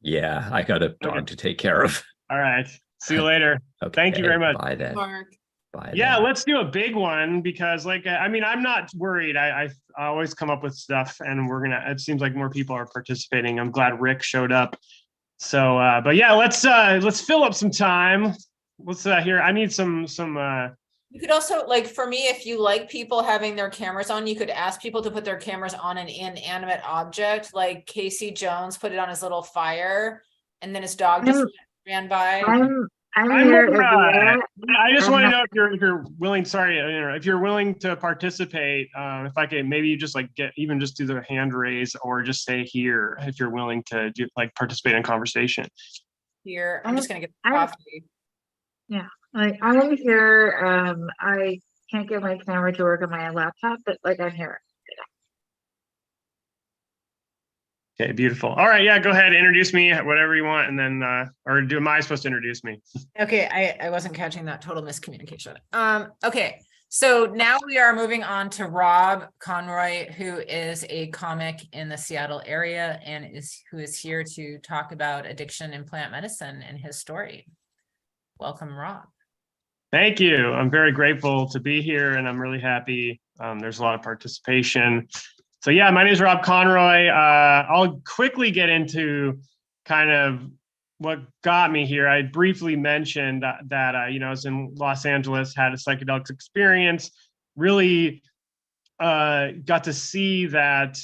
O: Yeah, I got a dog to take care of.
F: All right. See you later. Thank you very much.
O: Bye then.
B: Mark.
O: Bye.
F: Yeah, let's do a big one because, like, I mean, I'm not worried. I always come up with stuff, and it seems like more people are participating. I'm glad Rick showed up. So, but yeah, let's fill up some time. Let's hear. I need some.
B: You could also, like, for me, if you like people having their cameras on, you could ask people to put their cameras on an inanimate object, like Casey Jones put it on his little fire, and then his dog just ran by.
F: I just want to know if you're willing. Sorry, if you're willing to participate. If I can, maybe you just like just do the hand raise, or just say here if you're willing to participate in conversation.
B: Here, I'm just gonna get coffee.
P: Yeah, I'm here. I can't get my camera to work on my laptop, but I'm here.
F: Okay, beautiful. All right, yeah, go ahead, introduce me, whatever you want, and then am I supposed to introduce me?
B: Okay, I wasn't catching that, total miscommunication. Okay, so now we are moving on to Rob Conroy, who is a comic in the Seattle area and who is here to talk about addiction and plant medicine and his story. Welcome, Rob.
F: Thank you. I'm very grateful to be here, and I'm really happy. There's a lot of participation. So yeah, my name is Rob Conroy. I'll quickly get into kind of what got me here. I briefly mentioned that I was in Los Angeles, had a psychedelics experience, really got to see that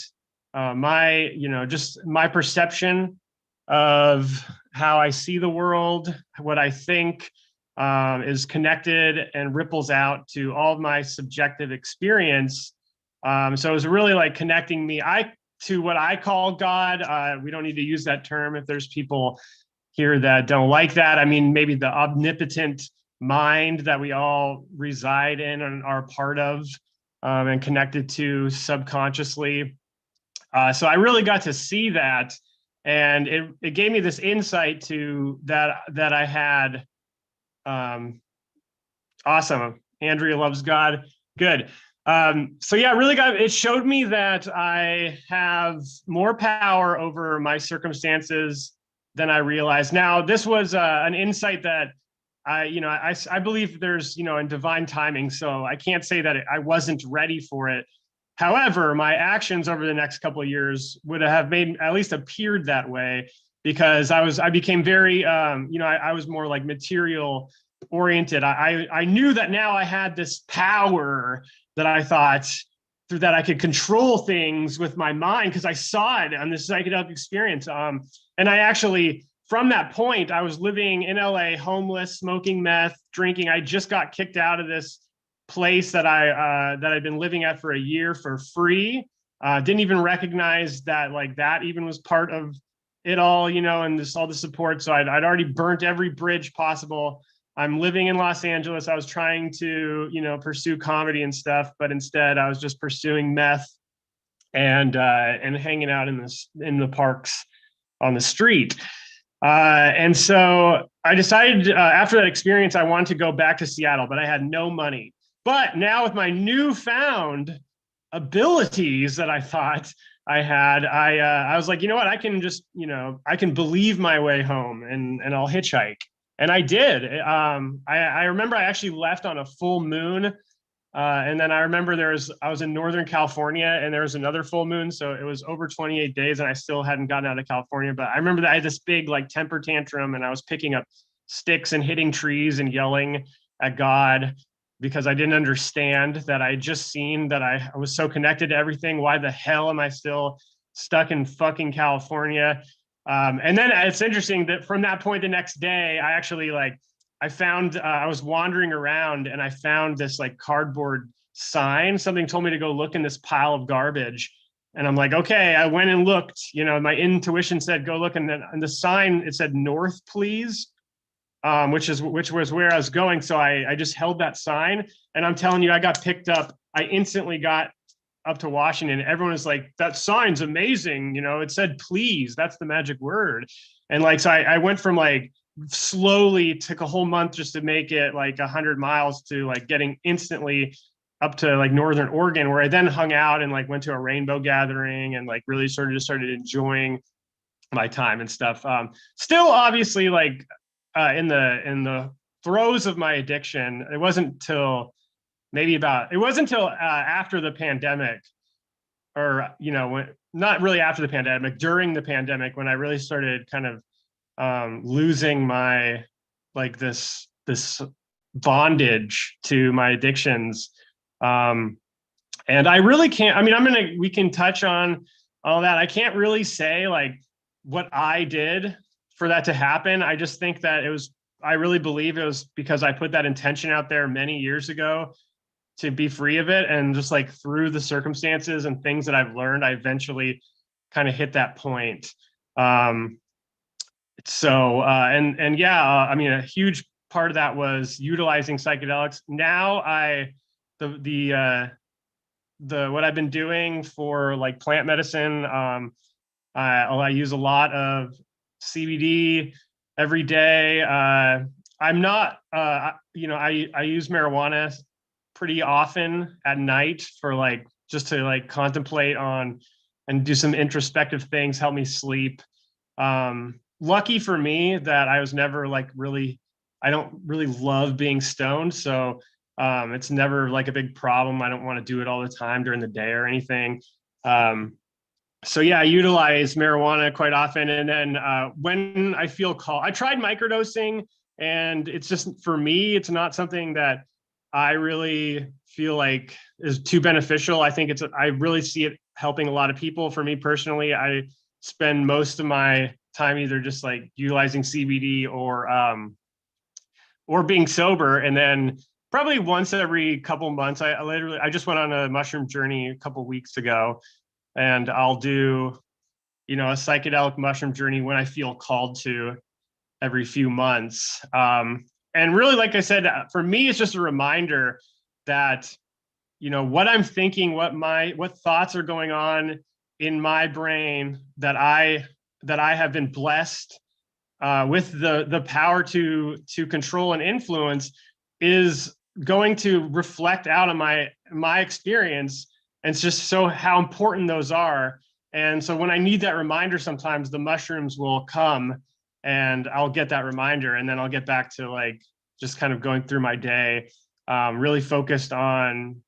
F: my perception of how I see the world, what I think is connected and ripples out to all of my subjective experience. So it was really like connecting me to what I call God. We don't need to use that term if there's people here that don't like that. I mean, maybe the omnipotent mind that we all reside in and are part of and connected to subconsciously. So I really got to see that. And it gave me this insight to that I had. Awesome. Andrea loves God. Good. So yeah, it showed me that I have more power over my circumstances than I realized. Now, this was an insight that I believe there's, in divine timing. So I can't say that I wasn't ready for it. However, my actions over the next couple of years would have made at least appeared that way, because I became very, I was more like material oriented. I knew that now I had this power that I thought that I could control things with my mind, because I saw it on this psychedelic experience. And I actually, from that point, I was living in LA, homeless, smoking meth, drinking. I just got kicked out of this place that I'd been living at for a year for free. Didn't even recognize that that even was part of it all, and all the support. So I'd already burnt every bridge possible. I'm living in Los Angeles. I was trying to, pursue comedy and stuff, but instead I was just pursuing meth and hanging out in the parks on the street. And so I decided after that experience, I wanted to go back to Seattle, but I had no money. But now with my newfound abilities that I thought I had, I was like, you know what, I can just, I can believe my way home and I'll hitchhike. And I did. I remember I actually left on a full moon. And then I remember I was in Northern California and there was another full moon. So it was over 28 days and I still hadn't gotten out of California. But I remember that I had this big temper tantrum and I was picking up sticks and hitting trees and yelling at God. because I didn't understand that I just seen that I was so connected to everything. Why the hell am I still stuck in fucking California? And then it's interesting that from that point, the next day, I actually I found, I was wandering around and I found this like cardboard sign. Something told me to go look in this pile of garbage. And I'm like, okay, I went and looked, my intuition said, go look. And then on the sign, it said north, please. Which was where I was going. So I just held that sign, and I'm telling you, I got picked up. I instantly got up to Washington. Everyone was like, that sign's amazing. It said, please, that's the magic word. And so I went from slowly, took a whole month just to make it 100 miles to getting instantly up to Northern Oregon, where I then hung out and went to a rainbow gathering and really started enjoying my time and stuff. Still obviously in the throes of my addiction. It wasn't until after the pandemic, or not really after the pandemic, during the pandemic, when I really started kind of losing my this bondage to my addictions. And I really can't, we can touch on all that. I can't really say what I did for that to happen. I just think that I really believe it was because I put that intention out there many years ago to be free of it. And just through the circumstances and things that I've learned, I eventually kind of hit that point. A huge part of that was utilizing psychedelics. Now what I've been doing for plant medicine, I use a lot of CBD every day. I'm not, I use marijuana pretty often at night for just to contemplate on and do some introspective things, help me sleep. Lucky for me that I was never I don't really love being stoned. So it's never a big problem. I don't want to do it all the time during the day or anything. So yeah, I utilize marijuana quite often. And then when I feel called, I tried microdosing, and it's just, for me, it's not something that I really feel is too beneficial. I think I really see it helping a lot of people. For me personally, I spend most of my time either just utilizing CBD or being sober. And then probably once every couple months, I just went on a mushroom journey a couple weeks ago. And I'll do, a psychedelic mushroom journey when I feel called to every few months. And really, like I said, for me, it's just a reminder that, what I'm thinking, what thoughts are going on in my brain, that I have been blessed with the power to control and influence, is going to reflect out on my experience. And it's just so how important those are. And so when I need that reminder, sometimes the mushrooms will come and I'll get that reminder, and then I'll get back to just kind of going through my day, really focused on,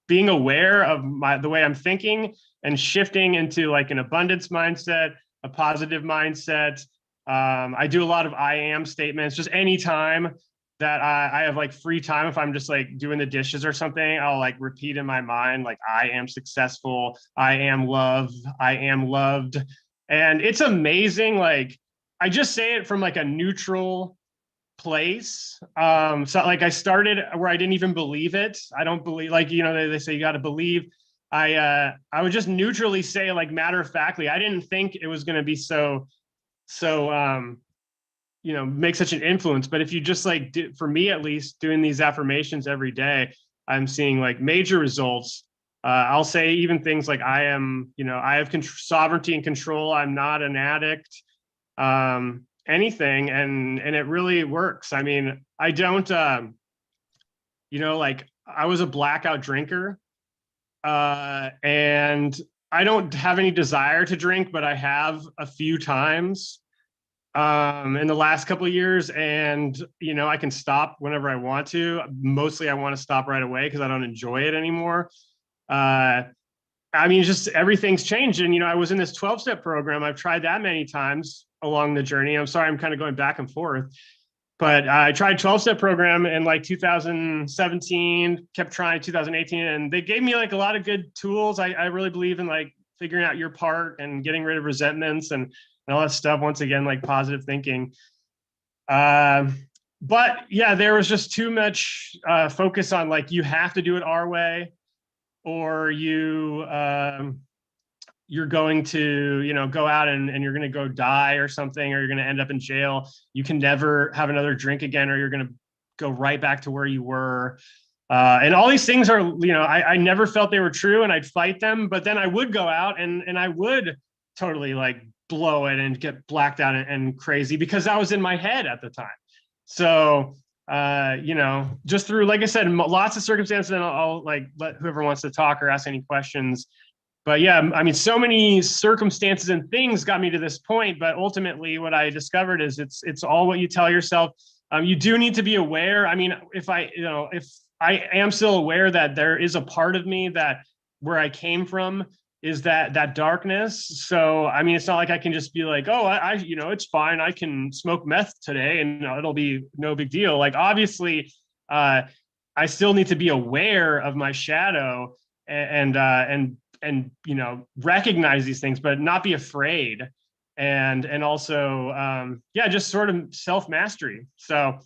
F: being aware of the way I'm thinking and shifting into an abundance mindset, a positive mindset. I do a lot of I am statements. Just anytime that I have free time, if I'm just doing the dishes or something, I'll repeat in my mind, I am successful, I am loved, I am loved. And it's amazing. I just say it from a neutral place. So I started where I didn't even believe it. I don't believe, they say you got to believe. I would just neutrally say, matter of factly, I didn't think it was going to be so make such an influence. But if you just for me, at least, doing these affirmations every day, I'm seeing major results. I'll say even things I am, I have sovereignty and control. I'm not an addict, anything. And it really works. I mean, I don't, I was a blackout drinker, and I don't have any desire to drink, but I have a few times in the last couple of years, and I can stop whenever I want to. Mostly I want to stop right away because I don't enjoy it anymore. Just everything's changed. And I was in this 12-step program. I've tried that many times along the journey. I'm sorry, I'm kind of going back and forth, but I tried 12-step program in like 2017, kept trying 2018, and they gave me like a lot of good tools. I really believe in like figuring out your part and getting rid of resentments and all that stuff. Once again, like positive thinking. But yeah, there was just too much focus on like, you have to do it our way, or you're going to, you know, go out and you're going to go die or something, or you're going to end up in jail. You can never have another drink again, or you're going to go right back to where you were. And all these things are, you know, I never felt they were true, and I'd fight them, but then I would go out and I would totally like blow it and get blacked out and crazy because I was in my head at the time. So, you know, just through, like I said, lots of circumstances, and I'll like let whoever wants to talk or ask any questions. But yeah, I mean, so many circumstances and things got me to this point. But ultimately, what I discovered is it's all what you tell yourself. You do need to be aware. I mean, if I am still aware that there is a part of me that where I came from is that darkness. So, I mean, it's not like I can just be like, oh, you know, it's fine. I can smoke meth today and it'll be no big deal. Like, obviously, I still need to be aware of my shadow and you know, recognize these things, but not be afraid. And also, yeah, just sort of self-mastery. So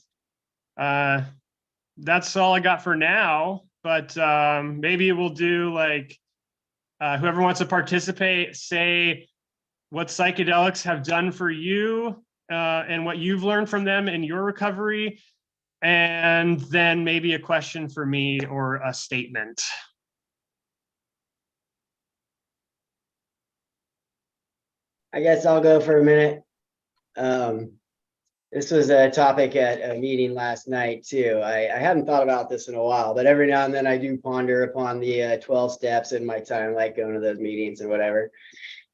F: that's all I got for now, but maybe we'll do like, whoever wants to participate, say what psychedelics have done for you and what you've learned from them in your recovery, and then maybe a question for me or a statement.
M: I guess I'll go for a minute. This was a topic at a meeting last night too. I hadn't thought about this in a while, but every now and then I do ponder upon the 12 steps in my time, like going to those meetings and whatever.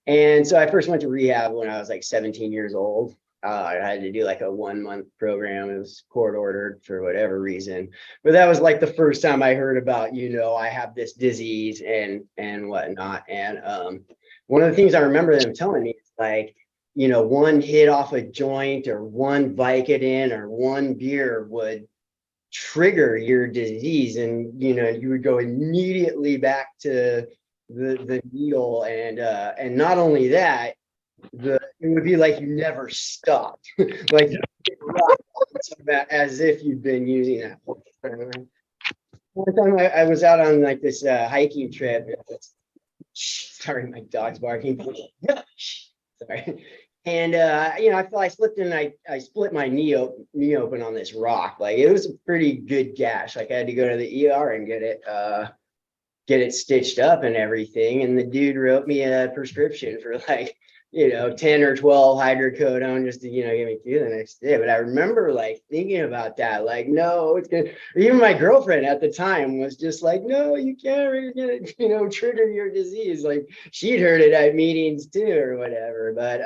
M: And so I first went to rehab when I was like 17 years old. I had to do like a 1-month program. It was court ordered for whatever reason. But that was like the first time I heard about, you know, I have this disease and whatnot. And one of the things I remember them telling me is like, you know, one hit off a joint or one Vicodin or one beer would trigger your disease, and you know, you would go immediately back to the needle, and not only that, it would be like you never stopped, like as if you've been using that. One time I was out on like this hiking trip. Sorry, my dog's barking. Sorry. And you know, I feel I slipped and I split my knee open on this rock. Like, it was a pretty good gash. Like, I had to go to the ER and get it stitched up and everything. And the dude wrote me a prescription for like, you know, 10 or 12 hydrocodone just to, you know, get me through the next day. But I remember like thinking about that, like, no, it's good. Even my girlfriend at the time was just like, no, you can't really get it, you know, trigger your disease. Like, she'd heard it at meetings too or whatever. But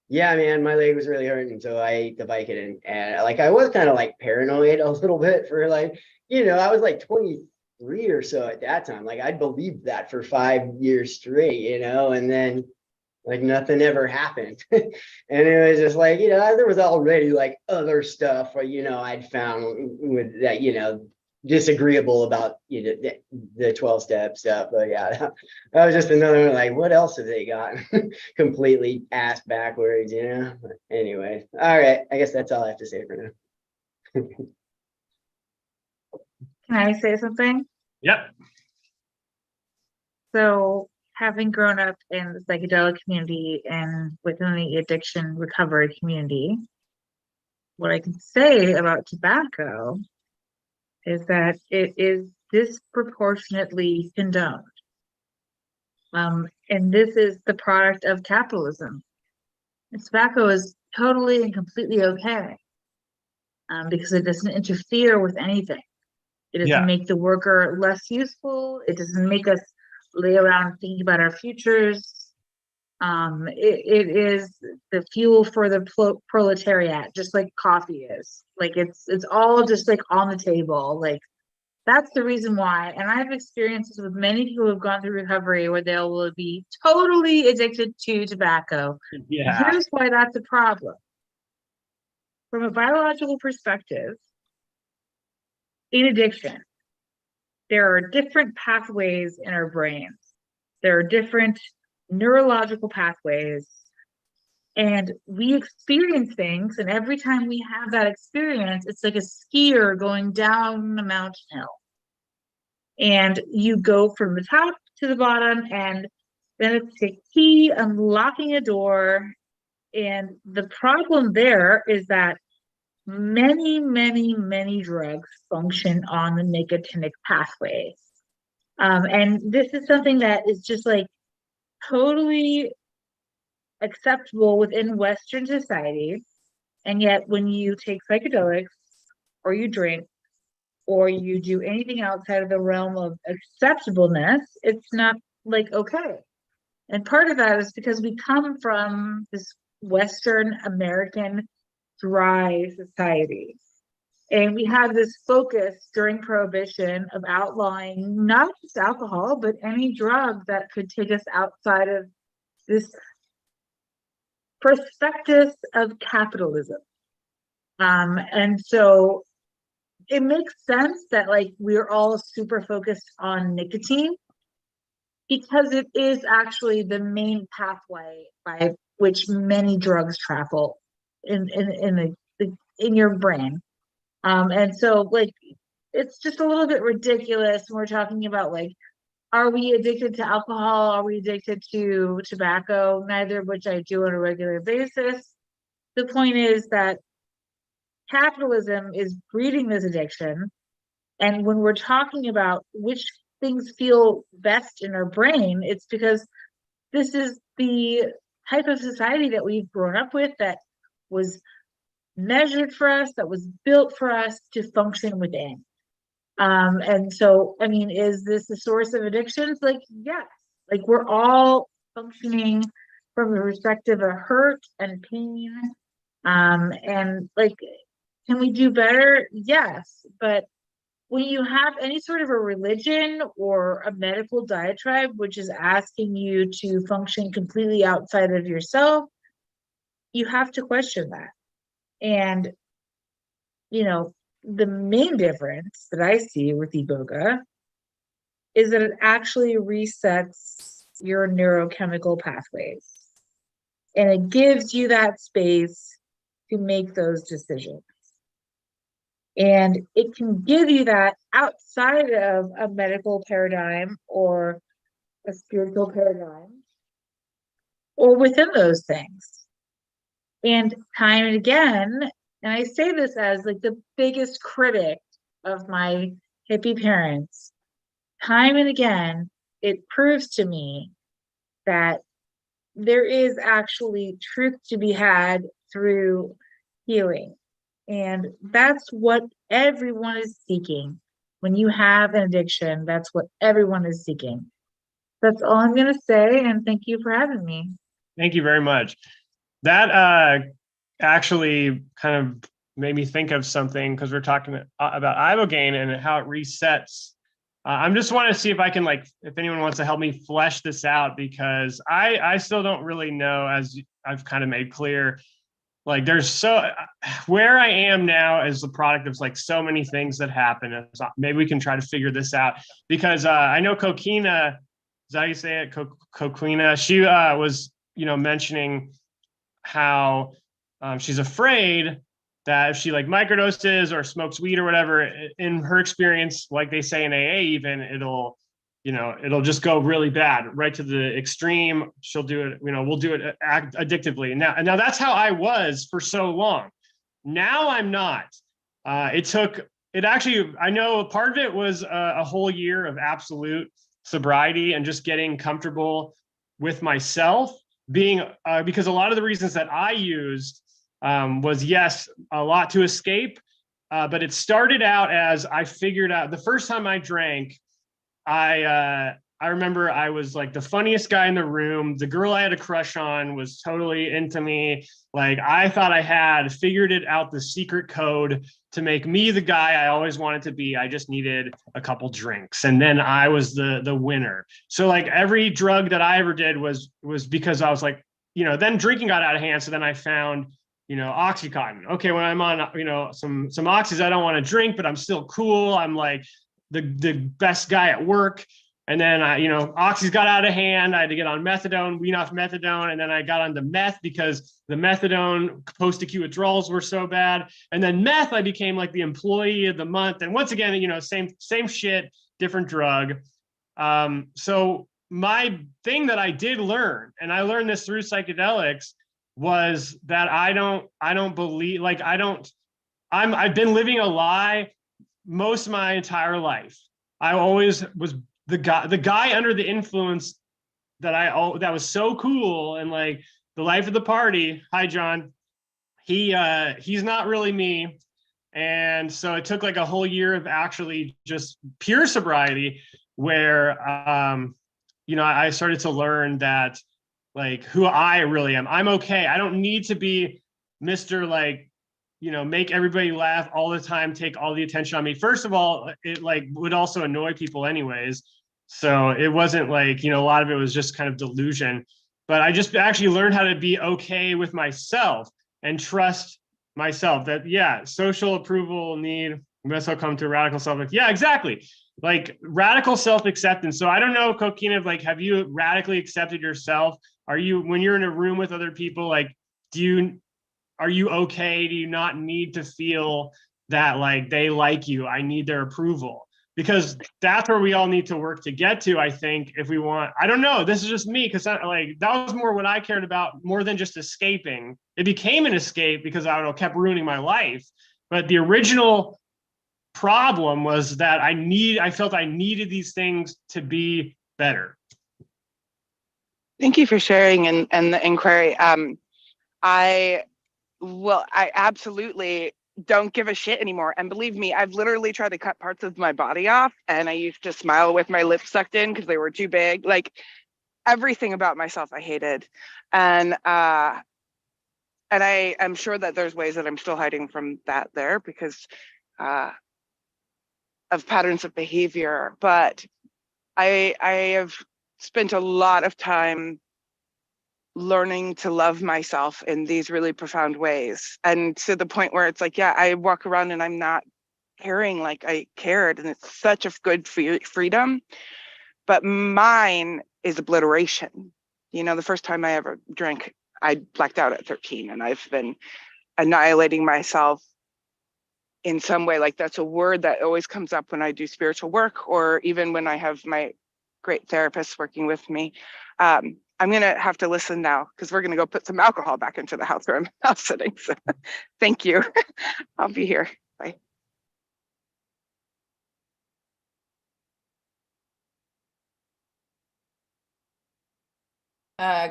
M: yeah, man, my leg was really hurting. So I ate the Vicodin, and like, I was kind of like paranoid a little bit for like, you know, I was like 23 or so at that time. Like, I believed that for 5 years straight, you know, and then like nothing ever happened. And it was just like, you know, there was already like other stuff, you know, I'd found with that, you know, disagreeable about, you know, the 12-step stuff. But yeah, that was just another one, like, what else have they got? Completely ass backwards, you know. But anyway, all right, I guess that's all I have to say for now.
P: Can I say something?
F: Yep.
P: So, having grown up in the psychedelic community and within the addiction recovery community, what I can say about tobacco is that it is disproportionately condoned. And this is the product of capitalism. And tobacco is totally and completely okay because it doesn't interfere with anything. It doesn't make the worker less useful. It doesn't make us lay around thinking about our futures. It is the fuel for the proletariat, just like coffee is. Like, it's all just like on the table. Like, that's the reason why. And I have experiences with many people who have gone through recovery where they will be totally addicted to tobacco.
F: Yeah.
P: Here's why that's a problem. from a biological perspective, in addiction, there are different pathways in our brains. There are different neurological pathways, and we experience things. And every time we have that experience, it's like a skier going down a mountain hill. And you go from the top to the bottom, and then it's a key unlocking a door. And the problem there is that many, many, many drugs function on the nicotinic pathways. And this is something that is just like totally acceptable within Western society. And yet when you take psychedelics or you drink or you do anything outside of the realm of acceptableness, it's not like okay. And part of that is because we come from this Western American dry society. And we had this focus during Prohibition of outlawing not just alcohol, but any drug that could take us outside of this prospectus of capitalism. And so it makes sense that like we're all super focused on nicotine because it is actually the main pathway by which many drugs travel in your brain. And so like it's just a little bit ridiculous when we're talking about like, are we addicted to alcohol? Are we addicted to tobacco? Neither of which I do on a regular basis. The point is that capitalism is breeding this addiction. And when we're talking about which things feel best in our brain, it's because this is the type of society that we've grown up with, that was measured for us, that was built for us to function within. And so, I mean, is this a source of addictions? Like, yes, like we're all functioning from the perspective of hurt and pain. And like, can we do better? Yes, but when you have any sort of a religion or a medical diatribe, which is asking you to function completely outside of yourself, you have to question that. And, you know, the main difference that I see with Iboga is that it actually resets your neurochemical pathways. And it gives you that space to make those decisions. And it can give you that outside of a medical paradigm or a spiritual paradigm, or within those things. And time and again, and I say this as like the biggest critic of my hippie parents, time and again, it proves to me that there is actually truth to be had through healing. And that's what everyone is seeking. When you have an addiction, that's what everyone is seeking. That's all I'm going to say. And thank you for having me.
F: Thank you very much. That actually kind of made me think of something, because we're talking about Ibogaine and how it resets. I'm just want to see if I can, like, if anyone wants to help me flesh this out, because I still don't really know, as I've kind of made clear. Like there's so, where I am now is the product of like so many things that happen. So maybe we can try to figure this out, because I know Coquina, is that how you say it? Coquina, she was, you know, mentioning how she's afraid that if she like microdoses or smokes weed or whatever, in her experience, like they say in AA even, it'll, you know, it'll just go really bad, right to the extreme. She'll do it, you know, we'll do it addictively. And now that's how I was for so long. Now I'm not. It actually, I know part of it was a whole year of absolute sobriety and just getting comfortable with myself being, because a lot of the reasons that I used was, yes, a lot to escape, but it started out as I figured out the first time I drank, I remember I was like the funniest guy in the room. The girl I had a crush on was totally into me. Like I thought I had figured it out, the secret code to make me the guy I always wanted to be. I just needed a couple drinks, and then I was the winner. So like every drug that I ever did was because I was like, you know, then drinking got out of hand. So then I found Oxycontin. Okay, when I'm on, some oxys, I don't want to drink, but I'm still cool. I'm like the best guy at work. And then oxys got out of hand. I had to get on methadone, wean off methadone, and then I got onto meth because the methadone post-acute withdrawals were so bad. And then meth, I became like the employee of the month. And once again, same shit, different drug. So my thing that I did learn, and I learned this through psychedelics, was that I don't believe, like, I've been living a lie most of my entire life. I always was the guy under the influence that was so cool and like the life of the party. Hi, John. He's not really me. And so it took like a whole year of actually just pure sobriety where, I started to learn that like who I really am. I'm okay. I don't need to be Mr. like, make everybody laugh all the time, take all the attention on me. First of all, it like would also annoy people anyways. So it wasn't like, a lot of it was just kind of delusion, but I just actually learned how to be okay with myself and trust myself that, yeah, social approval need, we must all come to a radical self. Yeah, exactly. Like radical self-acceptance. So I don't know, Coquina, like, have you radically accepted yourself? Are you, when you're in a room with other people, like, are you okay? Do you not need to feel that like they like you? I need their approval, because that's where we all need to work to get to, I think, if we want. I don't know, this is just me, because that was more what I cared about, more than just escaping. It became an escape because I kept ruining my life. But the original problem was that I felt I needed these things to be better.
H: Thank you for sharing and the inquiry. I absolutely don't give a shit anymore. And believe me, I've literally tried to cut parts of my body off, and I used to smile with my lips sucked in because they were too big. Like everything about myself I hated. And I am sure that there's ways that I'm still hiding from that there because of patterns of behavior. But I have spent a lot of time learning to love myself in these really profound ways, and to the point where it's like, yeah, I walk around and I'm not caring like I cared, and it's such a good freedom. But mine is obliteration. The first time I ever drank, I blacked out at 13, and I've been annihilating myself in some way. Like that's a word that always comes up when I do spiritual work, or even when I have my great therapists working with me. I'm going to have to listen now because we're going to go put some alcohol back into the house where I'm house sitting. So thank you. I'll be here. Bye.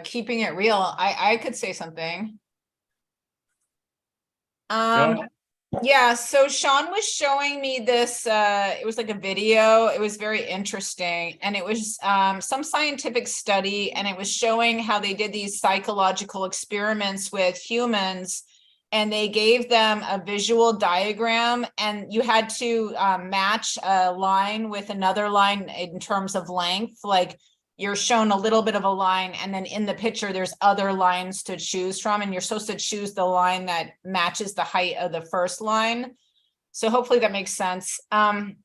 B: Keeping it real, I could say something. Yeah, so Sean was showing me this, it was like a video, it was very interesting, and it was some scientific study, and it was showing how they did these psychological experiments with humans, and they gave them a visual diagram, and you had to match a line with another line in terms of length. Like you're shown a little bit of a line, and then in the picture there's other lines to choose from, and you're supposed to choose the line that matches the height of the first line. So hopefully that makes sense. And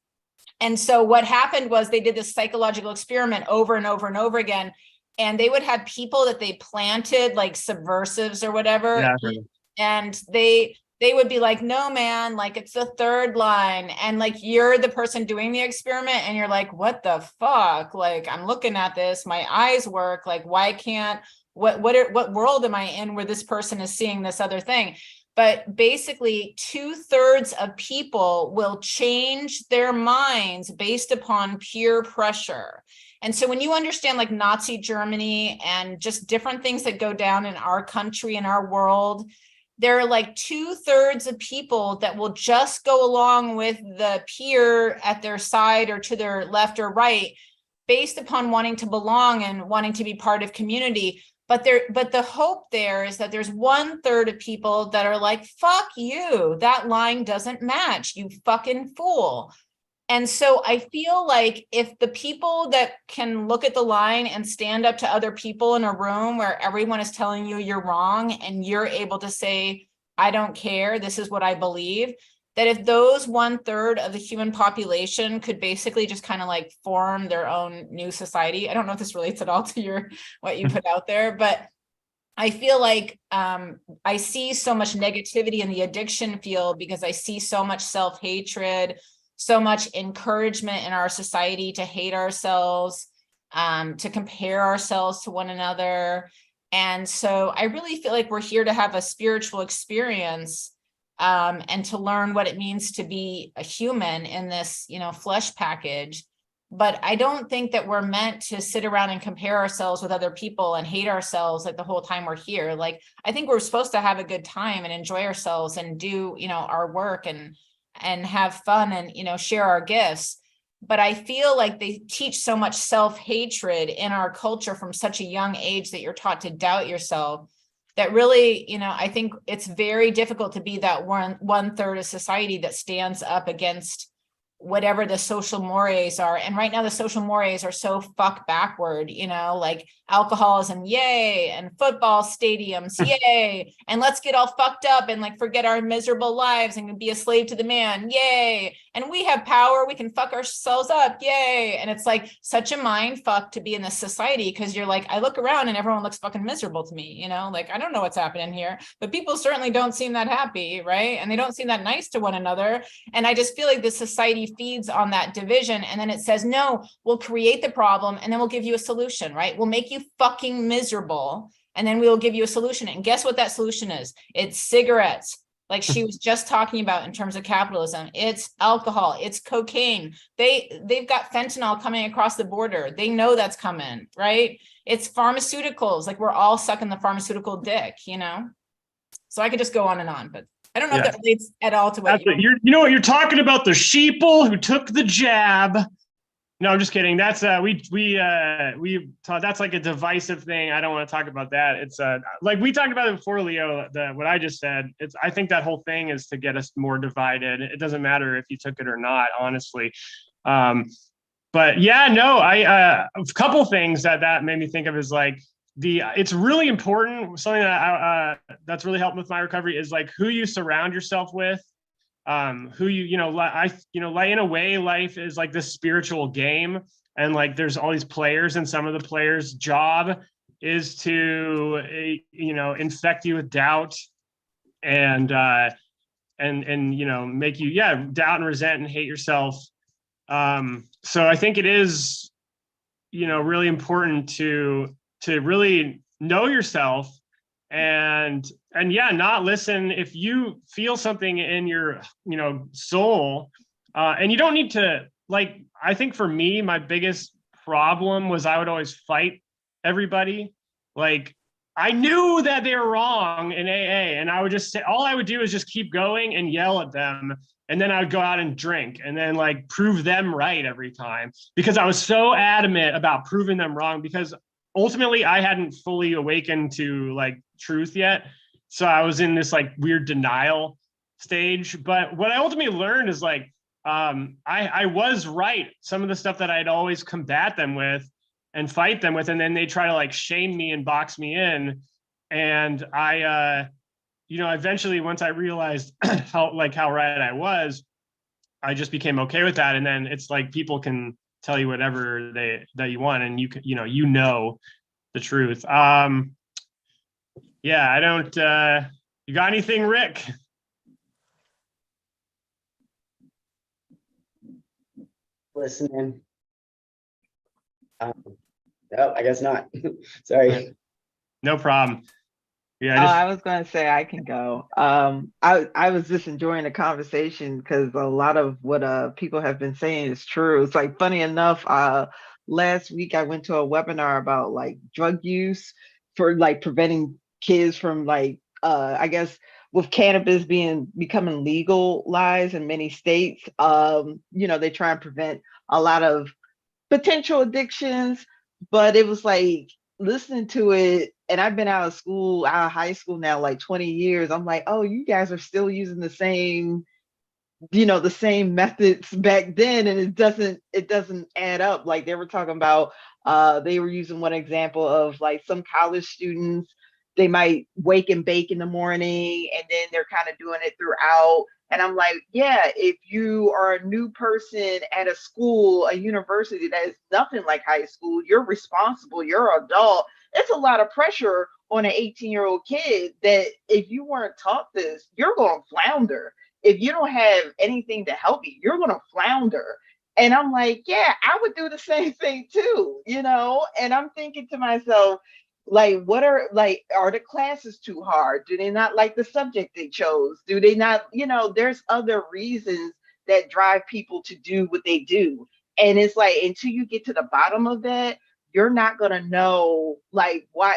B: so what happened was they did this psychological experiment over and over and over again, and they would have people that they planted, like subversives or whatever,
F: Yeah.
B: and they would be like, no, man, like it's the third line. And like, you're the person doing the experiment and you're like, what the fuck? Like, I'm looking at this, my eyes work. Like, why can't, what world am I in where this person is seeing this other thing? But basically 2/3 of people will change their minds based upon peer pressure. And so when you understand like Nazi Germany and just different things that go down in our country and our world, there are like 2/3 of people that will just go along with the peer at their side or to their left or right based upon wanting to belong and wanting to be part of community. But the hope there is that there's 1/3 of people that are like, fuck you, that line doesn't match, you fucking fool. And so I feel like if the people that can look at the line and stand up to other people in a room where everyone is telling you you're wrong, and you're able to say, I don't care, this is what I believe, that if those 1/3 of the human population could basically just kind of like form their own new society. I don't know if this relates at all to what you put out there, but I feel like I see so much negativity in the addiction field because I see so much self-hatred, so much encouragement in our society to hate ourselves, to compare ourselves to one another. And so I really feel like we're here to have a spiritual experience, and to learn what it means to be a human in this, flesh package. But I don't think that we're meant to sit around and compare ourselves with other people and hate ourselves like the whole time we're here. Like, I think we're supposed to have a good time and enjoy ourselves and do, our work and have fun and, share our gifts. But I feel like they teach so much self-hatred in our culture from such a young age that you're taught to doubt yourself, that really, I think it's very difficult to be that 1/3 of society that stands up against whatever the social mores are. And right now the social mores are so fuck backward, like alcoholism, yay, and football stadiums, yay, and let's get all fucked up and like forget our miserable lives and be a slave to the man, yay, and we have power, we can fuck ourselves up, yay. And it's like such a mind fuck to be in this society, because you're like, I look around and everyone looks fucking miserable to me, like I don't know what's happening here, but people certainly don't seem that happy, right? And they don't seem that nice to one another. And I just feel like this society feeds on that division, and then it says, no, we'll create the problem and then we'll give you a solution, right? We'll make you fucking miserable and then we will give you a solution. And guess what that solution is? It's cigarettes, like she was just talking about in terms of capitalism. It's alcohol, it's cocaine. They've got fentanyl coming across the border. They know that's coming, right? It's pharmaceuticals, like we're all sucking the pharmaceutical dick, So I could just go on and on, but I don't know if that relates at all to what
F: you know what you're talking about, the sheeple who took the jab. No, I'm just kidding. That's we taught, that's like a divisive thing. I don't want to talk about that. It's like we talked about it before, Leo, what I just said. I think that whole thing is to get us more divided. It doesn't matter if you took it or not, honestly. But yeah, no, a couple things that made me think of is like, it's really important. Something that that's really helped with my recovery is like who you surround yourself with, who in a way, life is like this spiritual game, and like there's all these players, and some of the players' job is to infect you with doubt and make you doubt and resent and hate yourself. So I think it is really important to really know yourself and not listen if you feel something in your soul, and you don't need to, like, I think for me my biggest problem was I would always fight everybody. Like, I knew that they were wrong in AA, and I would just say, all I would do is just keep going and yell at them, and then I would go out and drink and then like prove them right every time, because I was so adamant about proving them wrong, because ultimately I hadn't fully awakened to like truth yet. So I was in this like weird denial stage. But what I ultimately learned is like, I was right. Some of the stuff that I'd always combat them with and fight them with, and then they try to like shame me and box me in. And I, eventually once I realized how right I was, I just became okay with that. And then it's like, people can tell you whatever that you want, and you know the truth. Yeah, I don't you got anything, Rick?
M: Listening. No, I guess not. Sorry.
F: No problem.
I: Yeah, I was going to say I can go. I was just enjoying the conversation because a lot of what people have been saying is true. It's like, funny enough, last week I went to a webinar about like drug use for like preventing kids from like I guess with cannabis becoming legalized in many states. They try and prevent a lot of potential addictions, but it was like listening to it, and I've been out of high school now like 20 years. I'm like, oh, you guys are still using the same, the same methods back then, and it doesn't add up. Like they were talking about, they were using one example of like some college students they might wake and bake in the morning, and then they're kind of doing it throughout. And I'm like, yeah, if you are a new person at a school, a university that is nothing like high school, you're responsible, you're an adult. It's a lot of pressure on an 18-year-old kid that if you weren't taught this, you're going to flounder. If you don't have anything to help you, you're going to flounder. And I'm like, yeah, I would do the same thing too, you know? And I'm thinking to myself, like, are the classes too hard? Do they not like the subject they chose? Do they not, there's other reasons that drive people to do what they do. And it's like, until you get to the bottom of that, you're not going to know, like, why,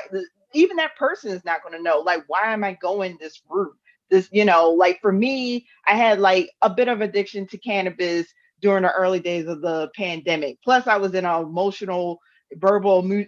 I: even that person is not going to know, like, why am I going this route? This, like for me, I had like a bit of addiction to cannabis during the early days of the pandemic. Plus I was in an emotional, verbal,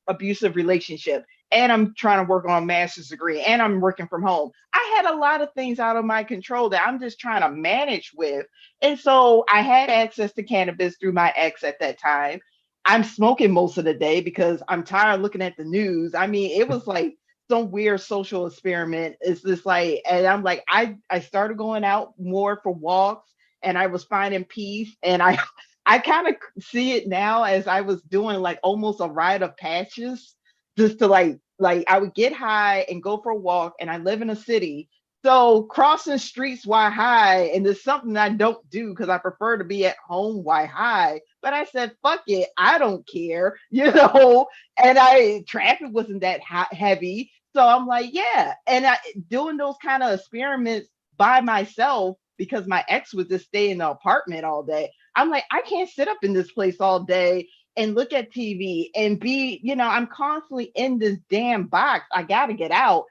I: abusive relationship, and I'm trying to work on a master's degree, and I'm working from home. I had a lot of things out of my control that I'm just trying to manage with. And so I had access to cannabis through my ex at that time. I'm smoking most of the day because I'm tired of looking at the news. I mean, it was like some weird social experiment. It's just like, and I'm like, I started going out more for walks, and I was finding peace. And I kind of see it now as I was doing like almost a rite of passage, just to like I would get high and go for a walk, and I live in a city. So crossing streets while high, and there's something I don't do because I prefer to be at home while high. But I said, fuck it, I don't care, and traffic wasn't that heavy. So I'm like, yeah. And doing those kind of experiments by myself, because my ex would just stay in the apartment all day. I'm like, I can't sit up in this place all day and look at TV and be, I'm constantly in this damn box. I got to get out.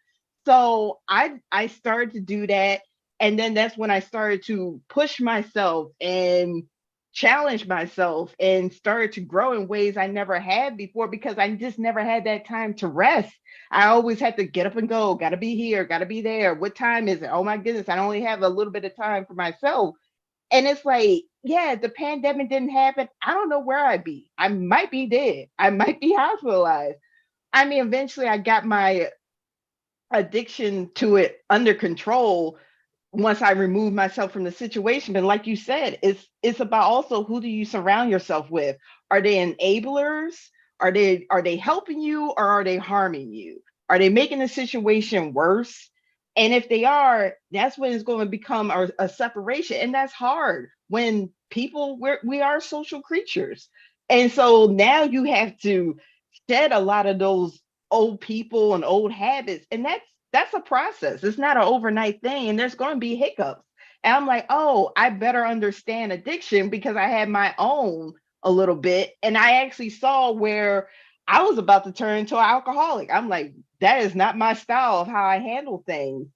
I: So I started to do that. And then that's when I started to push myself and challenge myself and started to grow in ways I never had before, because I just never had that time to rest. I always had to get up and go, got to be here, got to be there. What time is it? Oh my goodness, I only have a little bit of time for myself. And it's like, yeah, if the pandemic didn't happen, I don't know where I'd be. I might be dead. I might be hospitalized. I mean, eventually I got my addiction to it under control once I removed myself from the situation. But like you said, it's about also, who do you surround yourself with? Are they enablers? Are they helping you, or are they harming you? Are they making the situation worse? And if they are, that's when it's going to become a separation. And that's hard when we are social creatures. And so now you have to shed a lot of those old people and old habits. And that's a process. It's not an overnight thing. And there's going to be hiccups. And I'm like, oh, I better understand addiction, because I had my own a little bit. And I actually saw where I was about to turn into an alcoholic. I'm like, that is not my style of how I handle things.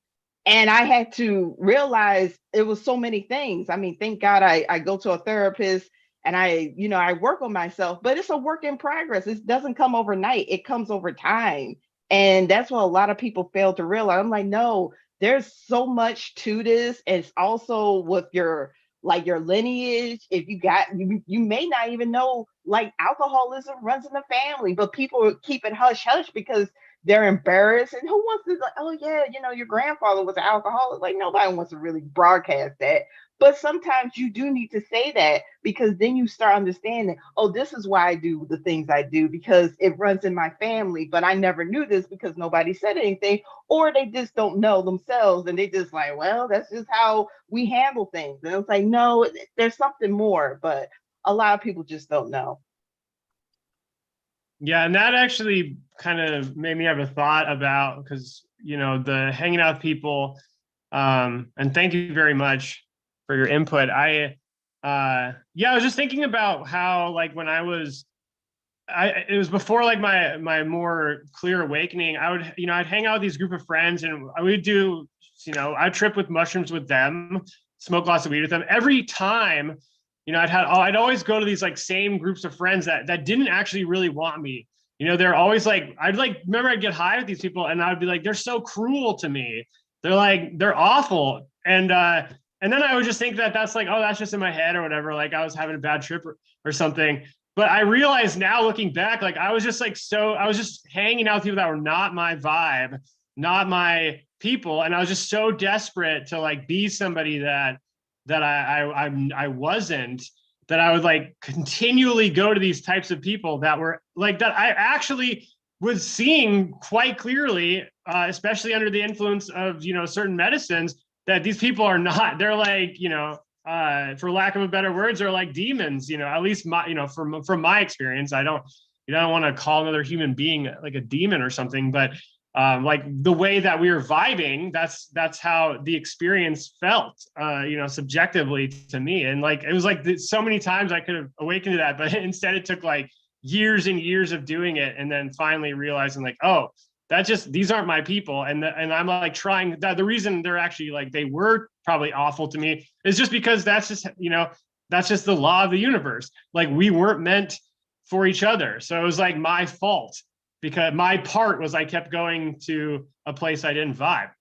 I: And I had to realize it was so many things. I mean, thank God I go to a therapist, and I work on myself, but it's a work in progress. It doesn't come overnight. It comes over time. And that's what a lot of people fail to realize. I'm like, no, there's so much to this. It's also with your lineage. If you may not even know, like, alcoholism runs in the family, but people keep it hush hush because they're embarrassed. And who wants to, like, oh yeah, your grandfather was an alcoholic? Like, nobody wants to really broadcast that. But sometimes you do need to say that, because then you start understanding, oh, this is why I do the things I do, because it runs in my family, but I never knew this because nobody said anything, or they just don't know themselves, and they just like, well, that's just how we handle things. And it's like, no, there's something more, but a lot of people just don't know.
F: Yeah, and that actually kind of made me have a thought about, because, the hanging out with people, and thank you very much for your input. I was just thinking about how, like, when it was before, like, my more clear awakening, I'd hang out with these group of friends, and I would do, I'd trip with mushrooms with them, smoke lots of weed with them. Every time, I'd always go to these, like, same groups of friends that didn't actually really want me. They're always like, remember I'd get high with these people, and I'd be like, they're so cruel to me. They're awful. And then I would just think that that's like, oh, that's just in my head or whatever. Like, I was having a bad trip or something. But I realize now looking back, like I was just hanging out with people that were not my vibe, not my people. And I was just so desperate to like be somebody that I wasn't, that I would like continually go to these types of people that were like, that I actually was seeing quite clearly, especially under the influence of, certain medicines, that these people are not, they're like, for lack of a better words, are like demons, at least from my experience. I don't want to call another human being like a demon or something, but like the way that we were vibing, that's how the experience felt, subjectively to me. And like, it was like so many times I could have awakened to that, but instead it took like years and years of doing it. And then finally realizing like, oh, these aren't my people. And I'm like trying that. The reason they're actually like, they were probably awful to me is just because that's just the law of the universe. Like we weren't meant for each other. So it was like my fault, because my part was I kept going to a place I didn't vibe.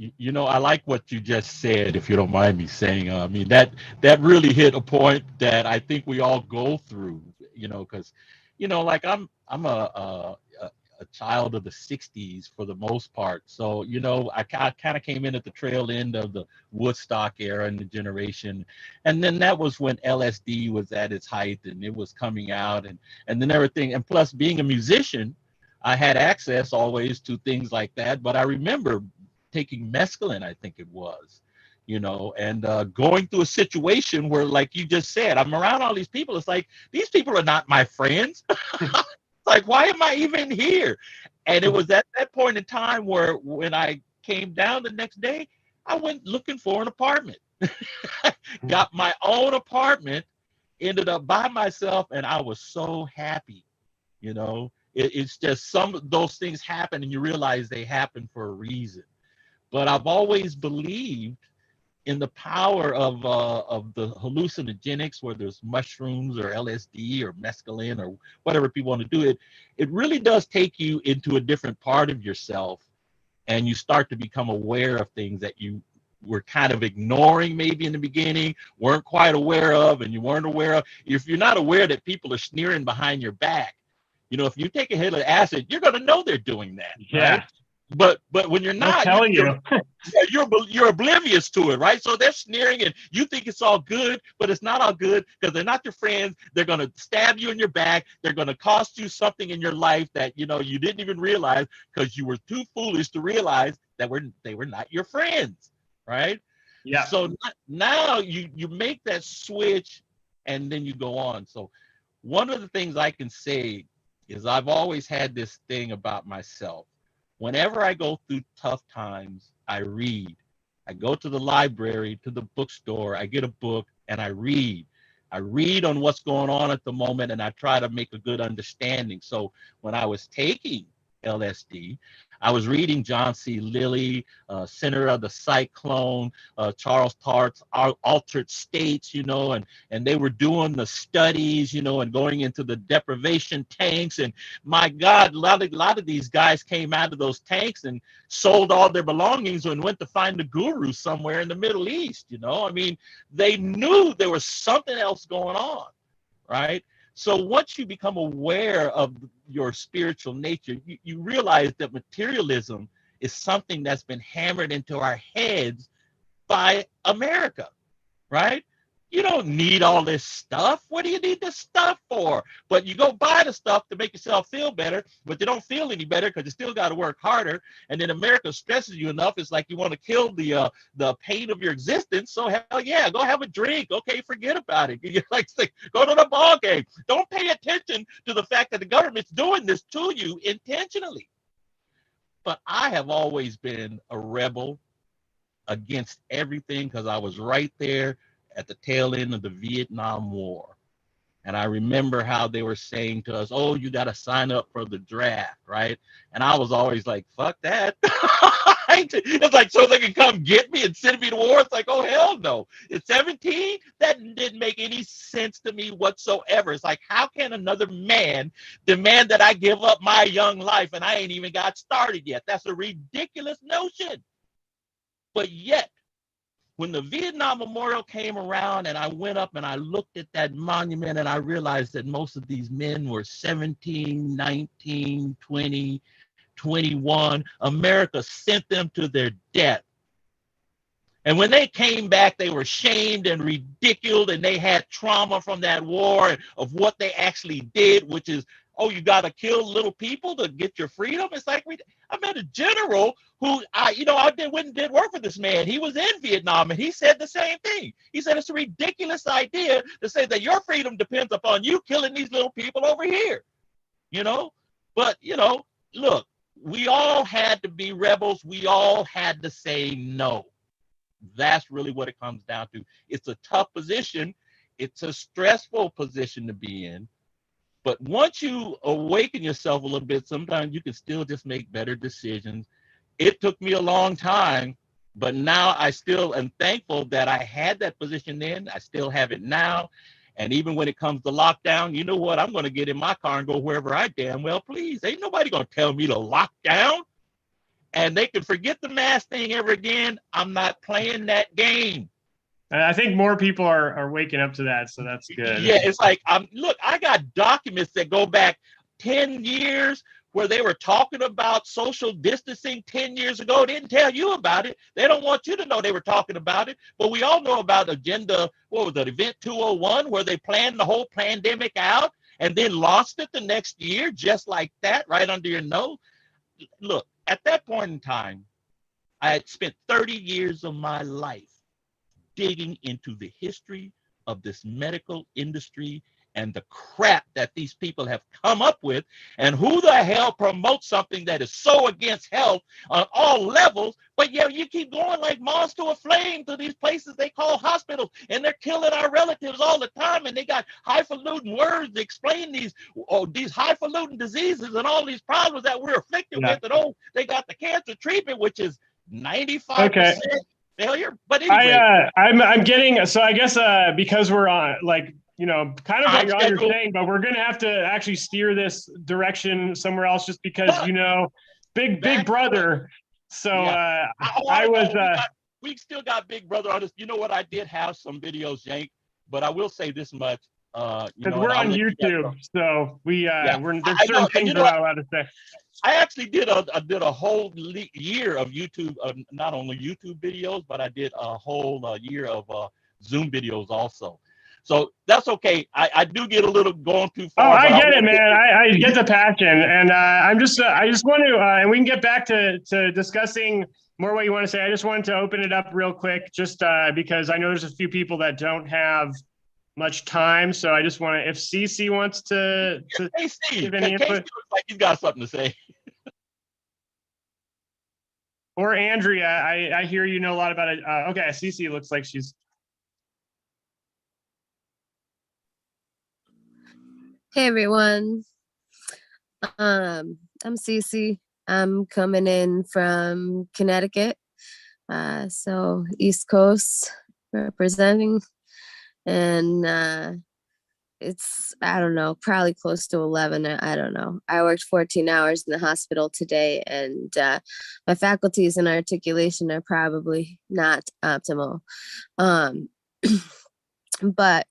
N: I like what you just said, if you don't mind me saying. I mean, that really hit a point that I think we all go through, because, like I'm a child of the 60s for the most part. So, I kind of came in at the trail end of the Woodstock era and the generation. And then that was when LSD was at its height and it was coming out and then everything. And plus being a musician, I had access always to things like that. But I remember taking mescaline, I think it was, and going through a situation where, like you just said, I'm around all these people. It's like, these people are not my friends. Like, why am I even here? And it was at that point in time where when I came down the next day, I went looking for an apartment. Got my own apartment, ended up by myself, and I was so happy. It's just some of those things happen and you realize they happen for a reason. But I've always believed in the power of the hallucinogenics, whether it's mushrooms or LSD or mescaline or whatever people want to do. It really does take you into a different part of yourself, and you start to become aware of things that you were kind of ignoring maybe in the beginning, weren't quite aware of, and you weren't aware of. If you're not aware that people are sneering behind your back, if you take a hit of acid, you're going to know they're doing that.
F: Yeah.
N: Right? But when you're not, you're oblivious to it, right? So they're sneering and you think it's all good, but it's not all good because they're not your friends. They're going to stab you in your back. They're going to cost you something in your life that, you didn't even realize because you were too foolish to realize that they were not your friends, right?
F: Yeah.
N: So now you make that switch and then you go on. So one of the things I can say is I've always had this thing about myself. Whenever I go through tough times, I read. I go to the library, to the bookstore, I get a book and I read. I read on what's going on at the moment and I try to make a good understanding. So when I was taking LSD, I was reading John C. Lilly, Center of the Cyclone, Charles Tartt's Altered States, and they were doing the studies, and going into the deprivation tanks. And my God, a lot of these guys came out of those tanks and sold all their belongings and went to find the guru somewhere in the Middle East. I mean, they knew there was something else going on, right? So once you become aware of your spiritual nature, you realize that materialism is something that's been hammered into our heads by America, right? You don't need all this stuff. What do you need this stuff for? But you go buy the stuff to make yourself feel better, but you don't feel any better because you still got to work harder. And then America stresses you enough. It's like you want to kill the pain of your existence. So hell yeah, go have a drink. Okay, forget about it. You like go to the ball game. Don't pay attention to the fact that the government's doing this to you intentionally. But I have always been a rebel against everything because I was right there at the tail end of the Vietnam War. And I remember how they were saying to us, oh, you got to sign up for the draft, right? And I was always like, fuck that. It's like, so they can come get me and send me to war. It's like, oh, hell no. At 17, that didn't make any sense to me whatsoever. It's like, how can another man demand that I give up my young life and I ain't even got started yet? That's a ridiculous notion. But yet, when the Vietnam Memorial came around and I went up and I looked at that monument and I realized that most of these men were 17, 19, 20, 21. America sent them to their death. And when they came back, they were shamed and ridiculed, and they had trauma from that war of what they actually did, which is, oh, you got to kill little people to get your freedom. It's like, I met a general who, went and did work for this man. He was in Vietnam, and he said the same thing. He said, it's a ridiculous idea to say that your freedom depends upon you killing these little people over here, But, look, we all had to be rebels. We all had to say no. That's really what it comes down to. It's a tough position. It's a stressful position to be in. But once you awaken yourself a little bit, sometimes you can still just make better decisions. It took me a long time, but now I still am thankful that I had that position then. I still have it now. And even when it comes to lockdown, you know what? I'm going to get in my car and go wherever I damn well please. Ain't nobody going to tell me to lock down. And they can forget the mask thing ever again. I'm not playing that game.
F: I think more people are waking up to that, so that's good.
N: Yeah, it's like, look, I got documents that go back 10 years where they were talking about social distancing 10 years ago. They didn't tell you about it. They don't want you to know they were talking about it. But we all know about Agenda, Event 201, where they planned the whole pandemic out and then lost it the next year, just like that, right under your nose. Look, at that point in time, I had spent 30 years of my life digging into the history of this medical industry and the crap that these people have come up with, and who the hell promotes something that is so against health on all levels. But yeah, you keep going like moths to a flame to these places they call hospitals, and they're killing our relatives all the time, and they got highfalutin words to explain these highfalutin diseases and all these problems that we're afflicted with. And they got the cancer treatment, which is 95% failure. But anyway,
F: I'm getting, so I guess because we're on kind of what you're saying, but we're gonna have to actually steer this direction somewhere else, just because big brother. So
N: we still got Big Brother on us. You know what? I did have some videos, Yank, but I will say this much.
F: Because we're on YouTube, so there's certain things we're not allowed to say.
N: I actually did a whole year of YouTube, not only YouTube videos, but I did a whole year of Zoom videos also. So that's okay. I do get a little going too far.
F: Oh, I get it, man. I get the passion, and I just want to, and we can get back to discussing more what you want to say. I just wanted to open it up real quick, just because I know there's a few people that don't have much time. So I just want to, if Cece wants to give any input.
N: Looks like he's got something to say.
F: Or Andrea, I hear you know a lot about it. Okay, Cece looks like she's.
G: Hey everyone, I'm Cece. I'm coming in from Connecticut, so East Coast representing, and it's, I don't know, probably close to 11. I don't know. I worked 14 hours in the hospital today, and my faculties and articulation are probably not optimal. But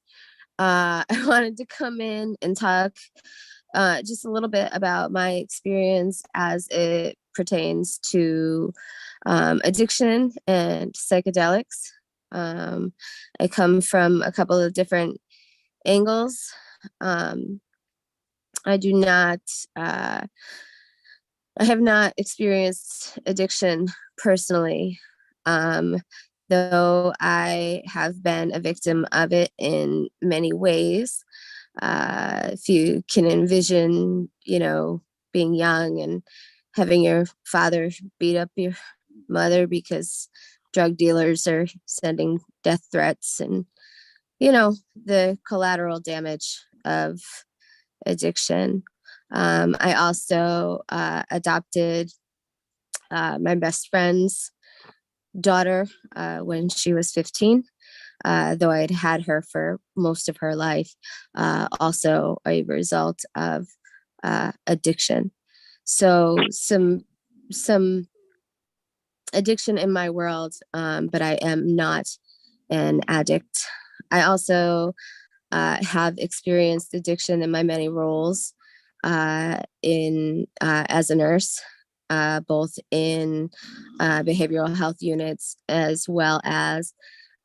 G: I wanted to come in and talk just a little bit about my experience as it pertains to addiction and psychedelics. I come from a couple of different angles. I do not, I have not experienced addiction personally. Though I have been a victim of it in many ways. If you can envision, being young and having your father beat up your mother because drug dealers are sending death threats, and, the collateral damage of addiction. I also adopted my best friend's daughter when she was 15, though I'd had her for most of her life, also a result of addiction. So some addiction in my world, but I am not an addict. I also have experienced addiction in my many roles as a nurse, both in behavioral health units as well as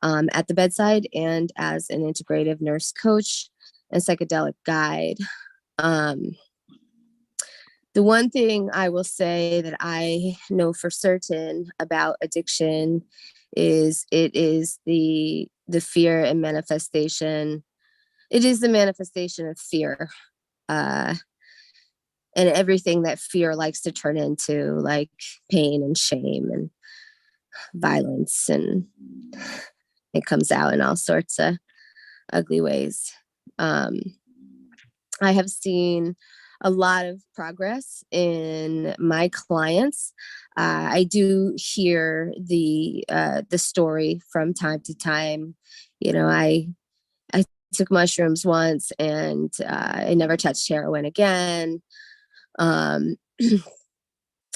G: at the bedside and as an integrative nurse coach and psychedelic guide. The one thing I will say that I know for certain about addiction is it is the fear and manifestation. It is the manifestation of fear, and everything that fear likes to turn into, like pain and shame and violence, and it comes out in all sorts of ugly ways. I have seen a lot of progress in my clients. I do hear the story from time to time. You know, I took mushrooms once and I never touched heroin again.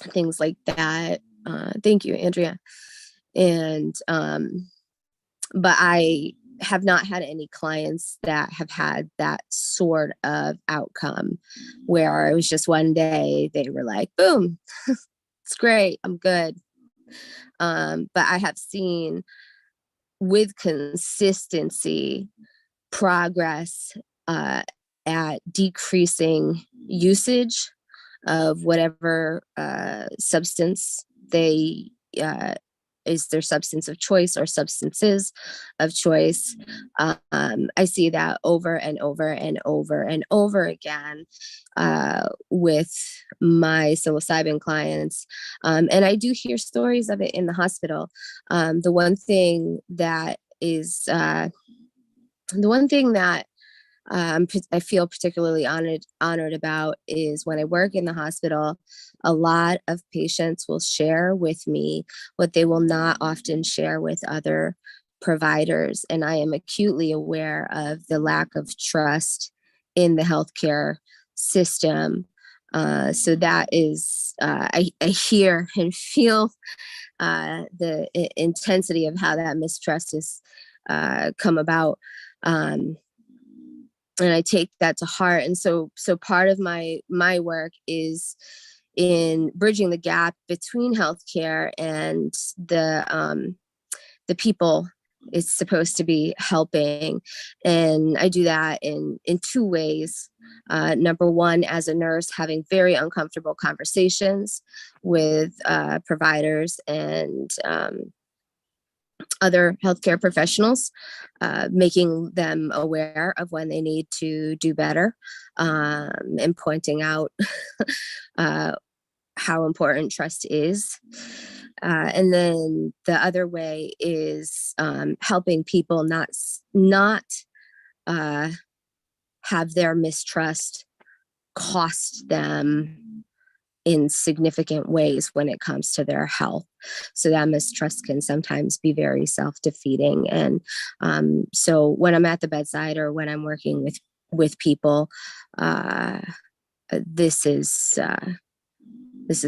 G: Things like that. Thank you, Andrea. And but I have not had any clients that have had that sort of outcome where it was just one day they were like, boom, it's great, I'm good. But I have seen with consistency progress at decreasing usage of whatever substance they is their substance of choice or substances of choice. I see that over and over and over and over again with my psilocybin clients. And I do hear stories of it in the hospital. The one thing that I feel particularly honored about is when I work in the hospital, a lot of patients will share with me what they will not often share with other providers. And I am acutely aware of the lack of trust in the healthcare system. So that is, I hear and feel the intensity of how that mistrust has come about. And I take that to heart. And so part of my work is in bridging the gap between healthcare and the people it's supposed to be helping. And I do that in two ways. Number one, as a nurse, having very uncomfortable conversations with providers and other healthcare professionals, making them aware of when they need to do better, and pointing out how important trust is. And then the other way is helping people not have their mistrust cost them in significant ways when it comes to their health. So that mistrust can sometimes be very self-defeating. And so when I'm at the bedside or when I'm working with people, this is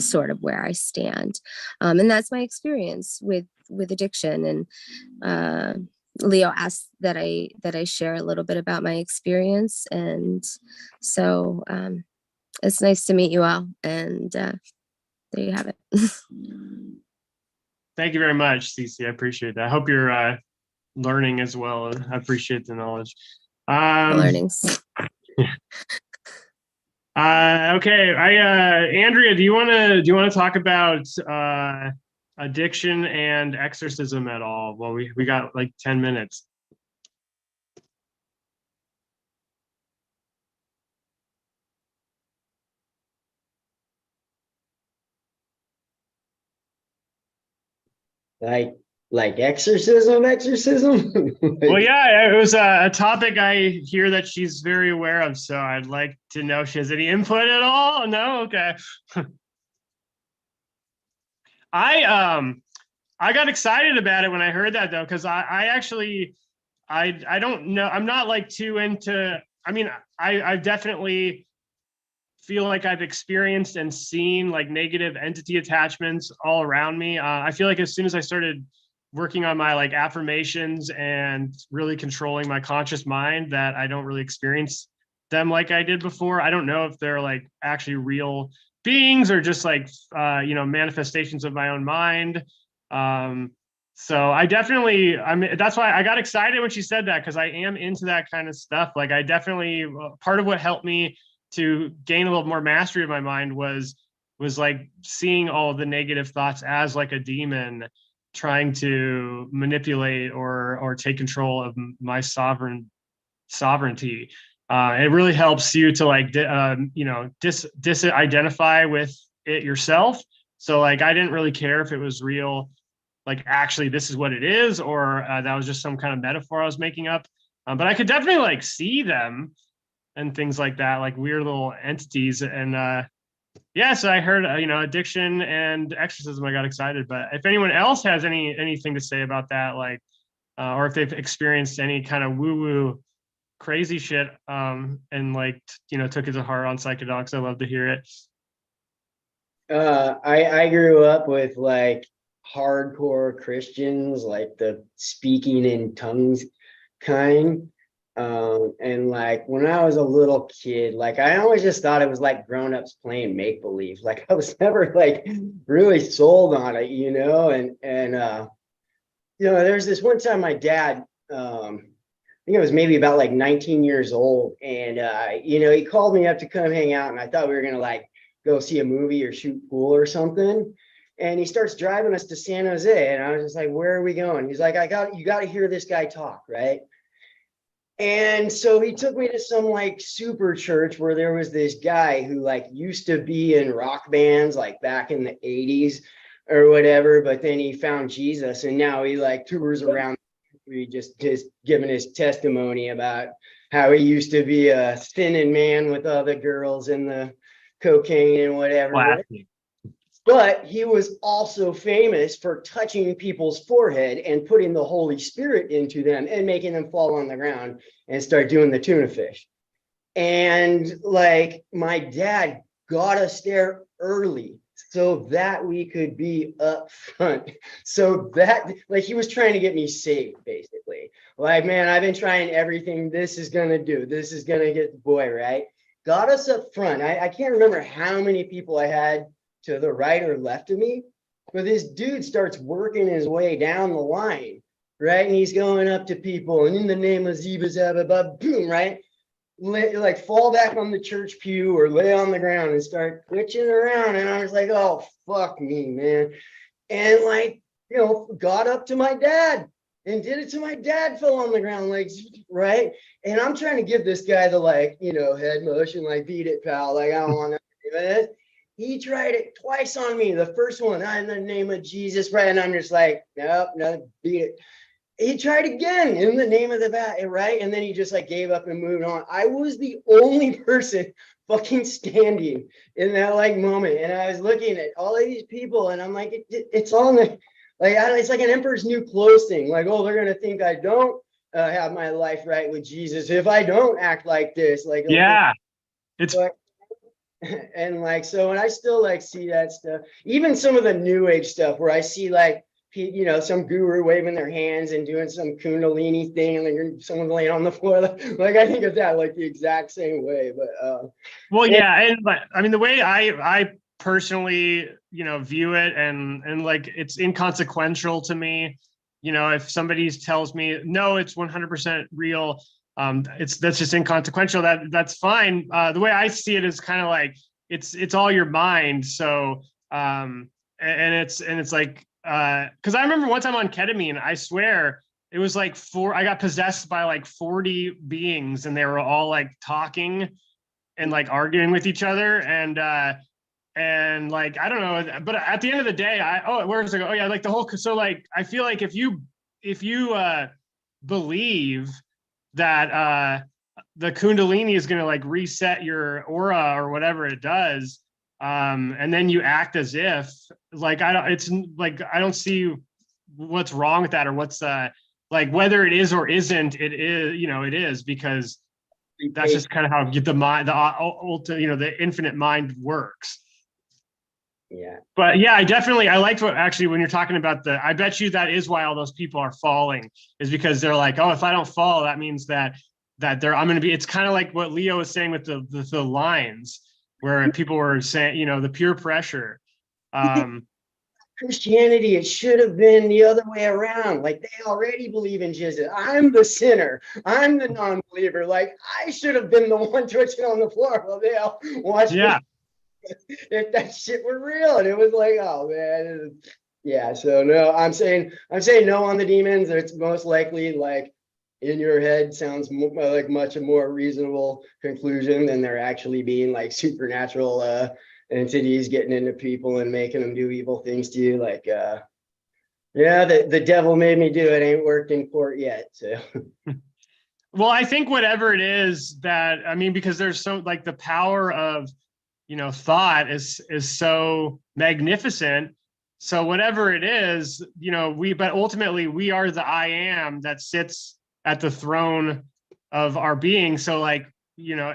G: sort of where I stand. And that's my experience with addiction. And Leo asked that I share a little bit about my experience. And so it's nice to meet you all. And there you have it.
F: Thank you very much, Cece. I appreciate that. I hope you're learning as well. I appreciate the knowledge.
G: Learnings.
F: Okay, Andrea, do you want to talk about addiction and exorcism at all? Well, we got like 10 minutes.
M: Like exorcism?
F: Well, yeah, it was a topic I hear that she's very aware of, so I'd like to know if she has any input at all. No? Okay. I got excited about it when I heard that, though, because I actually don't know. I'm not like too into, I mean, I've definitely feel like I've experienced and seen like negative entity attachments all around me. I feel like as soon as I started working on my like affirmations and really controlling my conscious mind, that I don't really experience them like I did before. I don't know if they're like actually real beings or just like manifestations of my own mind. So I definitely, that's why I got excited when she said that, because I am into that kind of stuff. Like I definitely, part of what helped me to gain a little more mastery of my mind was like seeing all the negative thoughts as like a demon trying to manipulate or take control of my sovereignty. It really helps you to like, identify with it yourself. So like, I didn't really care if it was real, like actually this is what it is, or that was just some kind of metaphor I was making up. But I could definitely like see them and things like that, like weird little entities. And so I heard, addiction and exorcism, I got excited. But if anyone else has anything to say about that, like, or if they've experienced any kind of woo-woo crazy shit, and like, took it to heart on psychedelics, I'd love to hear it.
M: I grew up with like hardcore Christians, like the speaking in tongues kind. And like when I was a little kid, like I always just thought it was like grown-ups playing make-believe. Like I was never like really sold on it, and there's this one time my dad, I think I was maybe about like 19 years old, and he called me up to come hang out, and I thought we were gonna like go see a movie or shoot pool or something. And he starts driving us to San Jose, and I was just like, where are we going? He's like, you got to hear this guy talk, right? And so he took me to some like super church where there was this guy who like used to be in rock bands like back in the 80s or whatever, but then he found Jesus, and now he like tours around the country just giving his testimony about how he used to be a sinning man with all the girls and the cocaine and whatever.
F: Classic.
M: But he was also famous for touching people's forehead and putting the Holy Spirit into them and making them fall on the ground and start doing the tuna fish. And like my dad got us there early so that we could be up front. So that like he was trying to get me saved, basically. Like, man, I've been trying everything this is going to do. This is going to get the boy, right? Got us up front. I can't remember how many people I had to the right or left of me, but this dude starts working his way down the line, right? And he's going up to people, and in the name of Ziba Zaba, boom, right? Like fall back on the church pew or lay on the ground and start twitching around. And I was like, oh, fuck me, man. And like, got up to my dad and did it to my dad, fell on the ground, like, right? And I'm trying to give this guy the like, head motion, like, beat it, pal. Like, I don't want to do this. He tried it twice on me. The first one, in the name of Jesus, right? And I'm just like, nope, no, beat it. He tried again in the name of the bat, right? And then he just like gave up and moved on. I was the only person fucking standing in that like moment. And I was looking at all of these people, and I'm like, it's on the, like, it's like an Emperor's New Clothes thing. Like, oh, they're going to think I don't have my life right with Jesus if I don't act like this. Like,
F: yeah, it's.
M: And like, so, and I still like see that stuff, even some of the new age stuff where I see like, some guru waving their hands and doing some Kundalini thing, and then someone laying on the floor. Like I think of that like the exact same way, but
F: but I mean, the way I personally, view it and like, it's inconsequential to me. If somebody tells me, no, it's 100% real, that's just inconsequential. That's fine. The way I see it is kind of like it's all your mind. So and it's like because I remember one time on ketamine, I swear it was like I got possessed by like 40 beings, and they were all like talking and like arguing with each other, and like I don't know, but at the end of the day, where was I going? Oh yeah, like the whole. So like I feel like if you believe that the Kundalini is going to like reset your aura or whatever it does, and then you act as if like I don't see what's wrong with that, or what's like whether it is or isn't, it is, it is, because that's just kind of how the mind, the infinite mind works.
M: Yeah.
F: But yeah, I liked what actually, when you're talking about I bet you that is why all those people are falling, is because they're like, oh, if I don't fall, that means that I'm going to be, it's kind of like what Leo was saying with the lines, where people were saying, the peer pressure.
M: Christianity, it should have been the other way around. Like, they already believe in Jesus. I'm the sinner. I'm the non-believer. Like, I should have been the one twitching on the floor while they all watched me. If that shit were real. And it was like, oh man. Yeah. So no, I'm saying no on the demons. It's most likely, like, in your head sounds like much a more reasonable conclusion than there actually being like supernatural entities getting into people and making them do evil things to you. Like, yeah, the devil made me do it. Ain't worked in court yet. So.
F: Well, I think whatever it is because there's so, like, the power of, thought is so magnificent. So whatever it is, but ultimately we are the I am that sits at the throne of our being. So, like,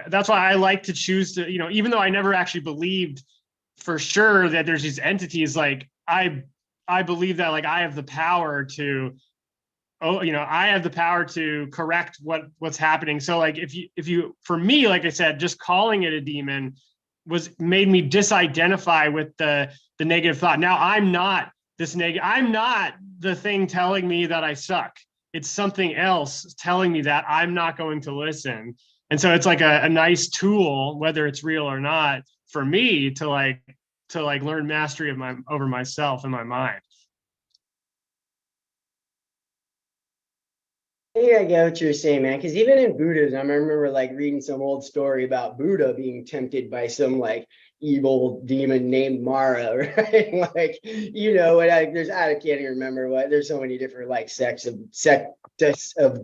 F: that's why I like to choose to, even though I never actually believed for sure that there's these entities, like, I believe that, like, I have the power to, I have the power to correct what's happening. So, like, if you, for me, like I said, just calling it a demon made me disidentify with the negative thought. Now I'm not I'm not the thing telling me that I suck. It's something else telling me that. I'm not going to listen. And so it's like a nice tool, whether it's real or not, for me to learn mastery over myself and my mind.
M: Yeah, I get what you're saying, man. Because even in Buddhism, I remember like reading some old story about Buddha being tempted by some like evil demon named Mara, right? Like, and I can't even remember there's so many different like sects of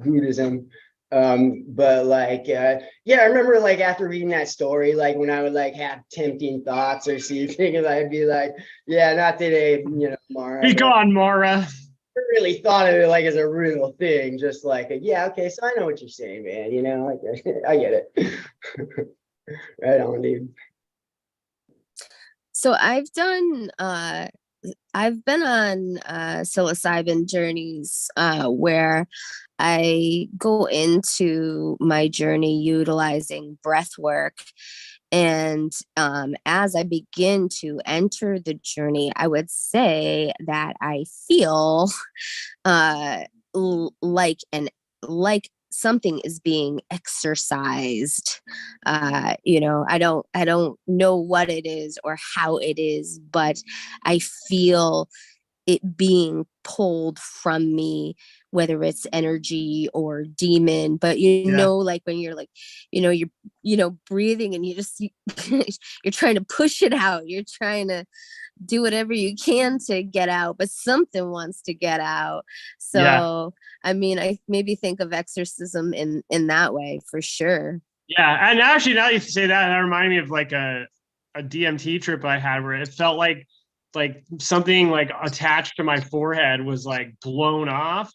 M: Buddhism. But like, yeah, I remember like after reading that story, like when I would like have tempting thoughts or see things, I'd be like, yeah, not today, Mara.
F: Be gone, Mara.
M: Really thought of it like as a real thing, just like, yeah, okay, so I know what you're saying, man. Like, I get it. Right on, dude.
G: So I've been on psilocybin journeys where I go into my journey utilizing breath work. And as I begin to enter the journey, I would say that I feel like something is being exercised. I don't know what it is or how it is, but I feel it being pulled from me, whether it's energy or demon. But like when you're like, you're breathing and you're trying to push it out, you're trying to do whatever you can to get out, but something wants to get out. So I mean, I maybe think of exorcism in that way for sure.
F: Yeah, and actually now you say that reminded me of like a DMT trip I had where it felt like something like attached to my forehead was like blown off,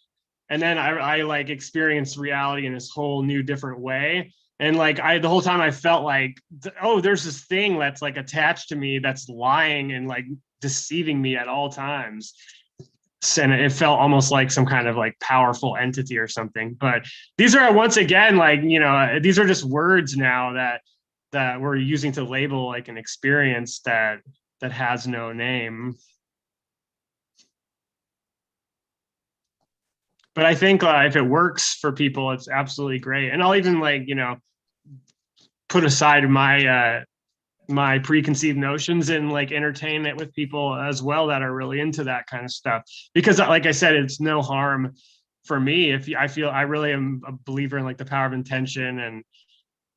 F: and then I like experienced reality in this whole new different way. And like the whole time I felt like, oh, there's this thing that's like attached to me that's lying and like deceiving me at all times. And it felt almost like some kind of like powerful entity or something. But these are, once again, like, these are just words now that we're using to label like an experience that has no name. But I think if it works for people, it's absolutely great. And I'll even like, put aside my preconceived notions and like entertain it with people as well that are really into that kind of stuff. Because like I said, it's no harm for me if I really am a believer in like the power of intention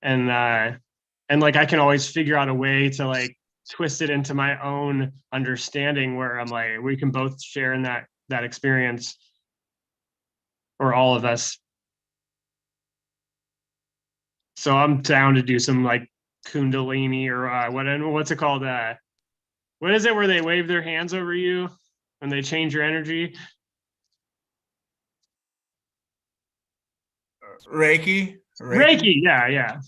F: and like I can always figure out a way to like twist it into my own understanding where I'm like, we can both share in that experience, or all of us. So I'm down to do some like Kundalini or what's it called? What is it where they wave their hands over you when they change your energy?
L: Reiki.
F: Reiki, yeah.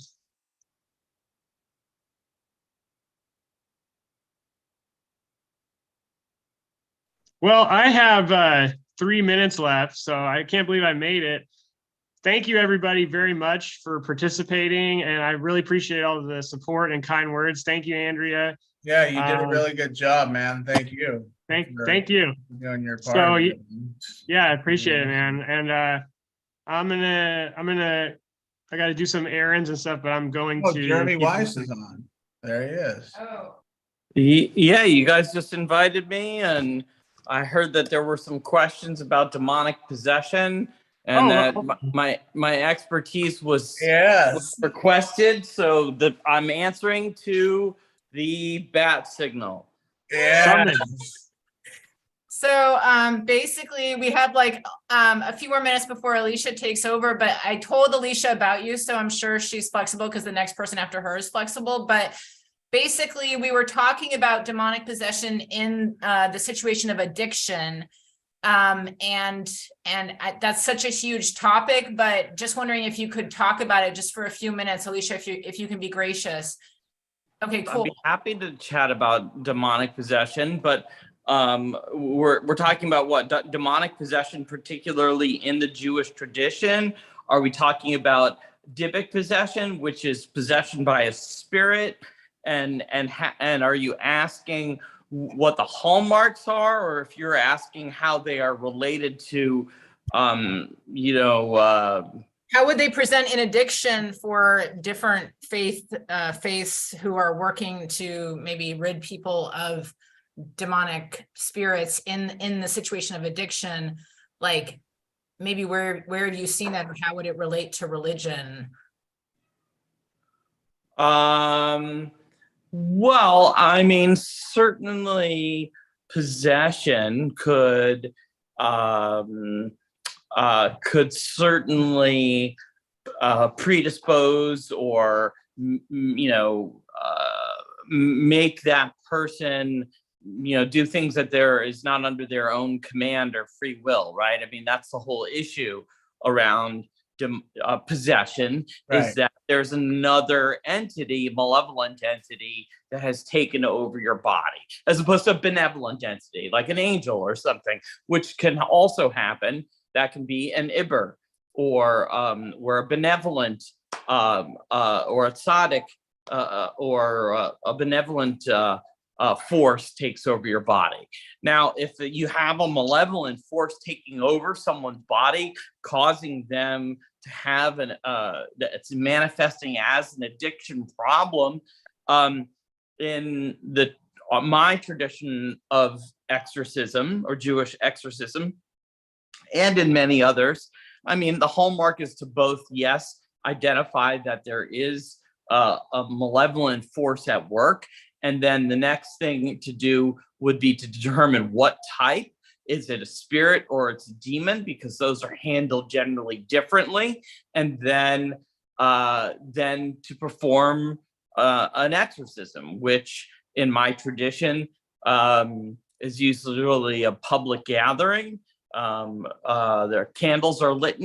F: Well, I have 3 minutes left, so I can't believe I made it. Thank you, everybody, very much for participating, and I really appreciate all of the support and kind words. Thank you, Andrea.
L: Yeah, you did a really good job, man. Thank you.
F: Thank
L: for
F: you.
L: Doing your part.
F: So, yeah, I appreciate it, man. And I got to do some errands and stuff, but I'm going
L: Oh,
F: to.
L: Jeremy Weiss is on. There he is.
B: Oh.
C: Yeah, you guys just invited me, and I heard that there were some questions about demonic possession, and that my expertise was requested, so that I'm answering to the bat signal.
L: Yeah.
B: So basically we have like a few more minutes before Alicia takes over, but I told Alicia about you, so I'm sure she's flexible because the next person after her is flexible. But basically we were talking about demonic possession in the situation of addiction. That's such a huge topic, but just wondering if you could talk about it just for a few minutes, Alicia, if you can be gracious. Okay, cool.
C: I'd be happy to chat about demonic possession, but we're talking about what demonic possession, particularly in the Jewish tradition. Are we talking about Dybbuk possession, which is possession by a spirit? And are you asking what the hallmarks are, or if you're asking how they are related to, how
B: would they present in addiction for different faiths who are working to maybe rid people of demonic spirits in the situation of addiction? Like maybe where have you seen that, or how would it relate to religion?
C: Well, I mean, certainly possession could certainly predispose or make that person do things that there is not under their own command or free will, right? I mean, that's the whole issue around possession,
L: Right.
C: is that there's another entity, malevolent entity, that has taken over your body, as opposed to a benevolent entity like an angel or something, which can also happen. That can be an Iber, or a benevolent or a tzaddik or a benevolent force takes over your body. Now, if you have a malevolent force taking over someone's body, causing them to have it's manifesting as an addiction problem, in my tradition of exorcism or Jewish exorcism, and in many others, I mean, the hallmark is to both, yes, identify that there is a malevolent force at work, and then the next thing to do would be to determine what type. Is it a spirit or it's a demon? Because those are handled generally differently. And then to perform an exorcism, which in my tradition is usually a public gathering. Their candles are lit.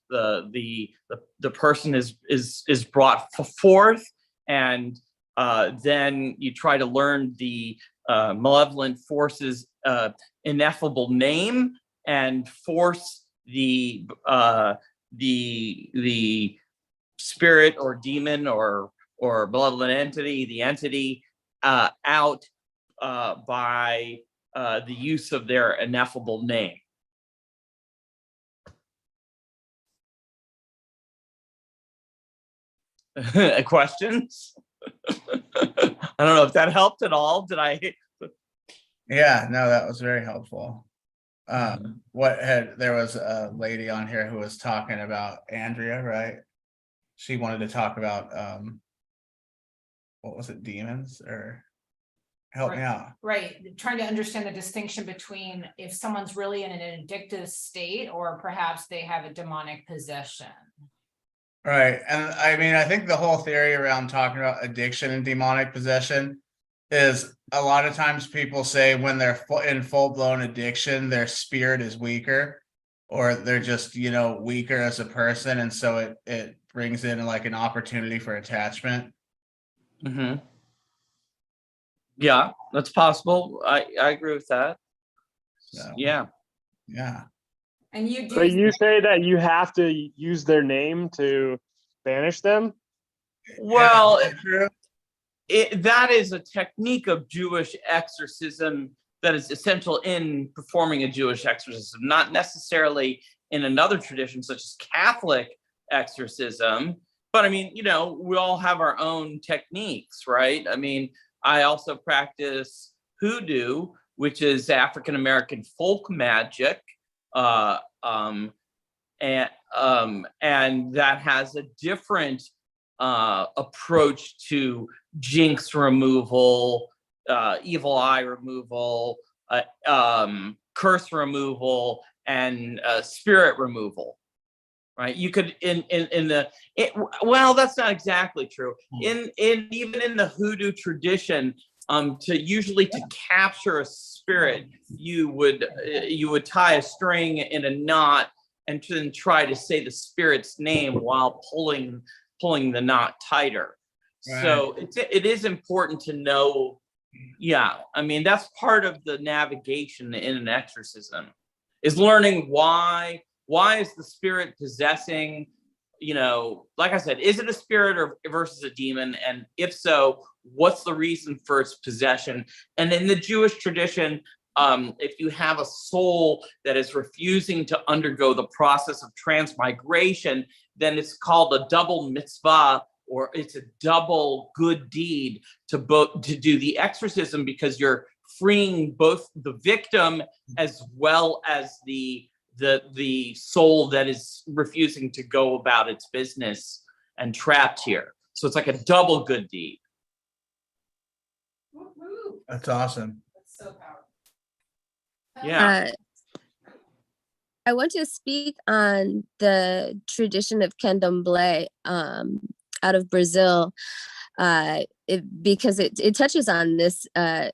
C: The person is brought forth, and then you try to learn the malevolent force's ineffable name and force the spirit or demon or malevolent entity, the entity out by the use of their ineffable name. Questions? I don't know if that helped at all. Did I?
L: Yeah, no, that was very helpful. There was a lady on here who was talking about Andrea, right? She wanted to talk about what was it, demons, or help me out.
B: Right, trying to understand the distinction between if someone's really in an addictive state, or perhaps they have a demonic possession.
L: Right, and I mean, I think the whole theory around talking about addiction and demonic possession is a lot of times people say when they're in full-blown addiction, their spirit is weaker. or they're just, weaker as a person. And so it brings in like an opportunity for attachment.
C: Mm-hmm. Yeah, that's possible. I agree with that.
L: So,
C: yeah.
L: Yeah.
B: And you
F: So you say that you have to use their name to banish them?
C: Well, that is a technique of Jewish exorcism that is essential in performing a Jewish exorcism, not necessarily in another tradition such as Catholic exorcism. But I mean, we all have our own techniques, right? I mean, I also practice hoodoo, which is African American folk magic, and that has a different approach to jinx removal, evil eye removal, curse removal, and spirit removal. Right? You could well, that's not exactly true. Even in the hoodoo tradition, to capture a spirit, you would tie a string in a knot and then try to say the spirit's name while pulling the knot tighter. Right. So it is important to know. Yeah, I mean, that's part of the navigation in an exorcism, is learning why is the spirit possessing, like I said, is it a spirit or versus a demon? And if so, what's the reason for its possession? And in the Jewish tradition, if you have a soul that is refusing to undergo the process of transmigration, then it's called a double mitzvah, or it's a double good deed to do the exorcism, because you're freeing both the victim as well as the soul that is refusing to go about its business and trapped here. So it's like a double good deed.
L: That's awesome.
B: That's so powerful.
C: Yeah.
G: I want to speak on the tradition of candomblé out of Brazil, because it touches on this a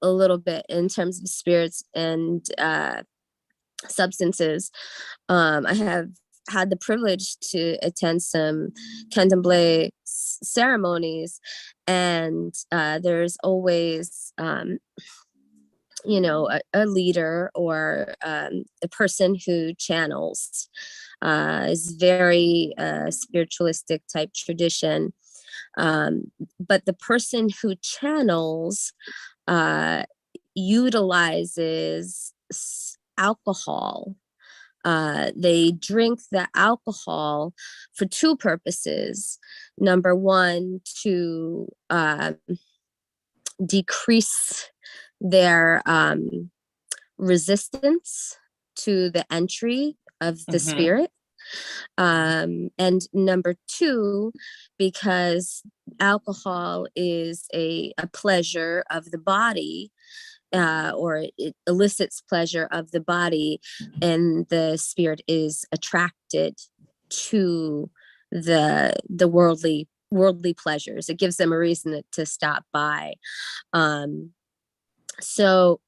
G: little bit in terms of spirits and substances. I have had the privilege to attend some candomblé ceremonies, and there's always a leader or a person who channels. Is very spiritualistic type tradition, but the person who channels utilizes alcohol. They drink the alcohol for two purposes. Number one, to decrease their resistance to the entry of the spirit. And number two, because alcohol is a pleasure of the body, or it elicits pleasure of the body, and the spirit is attracted to the worldly pleasures. It gives them a reason to stop by. So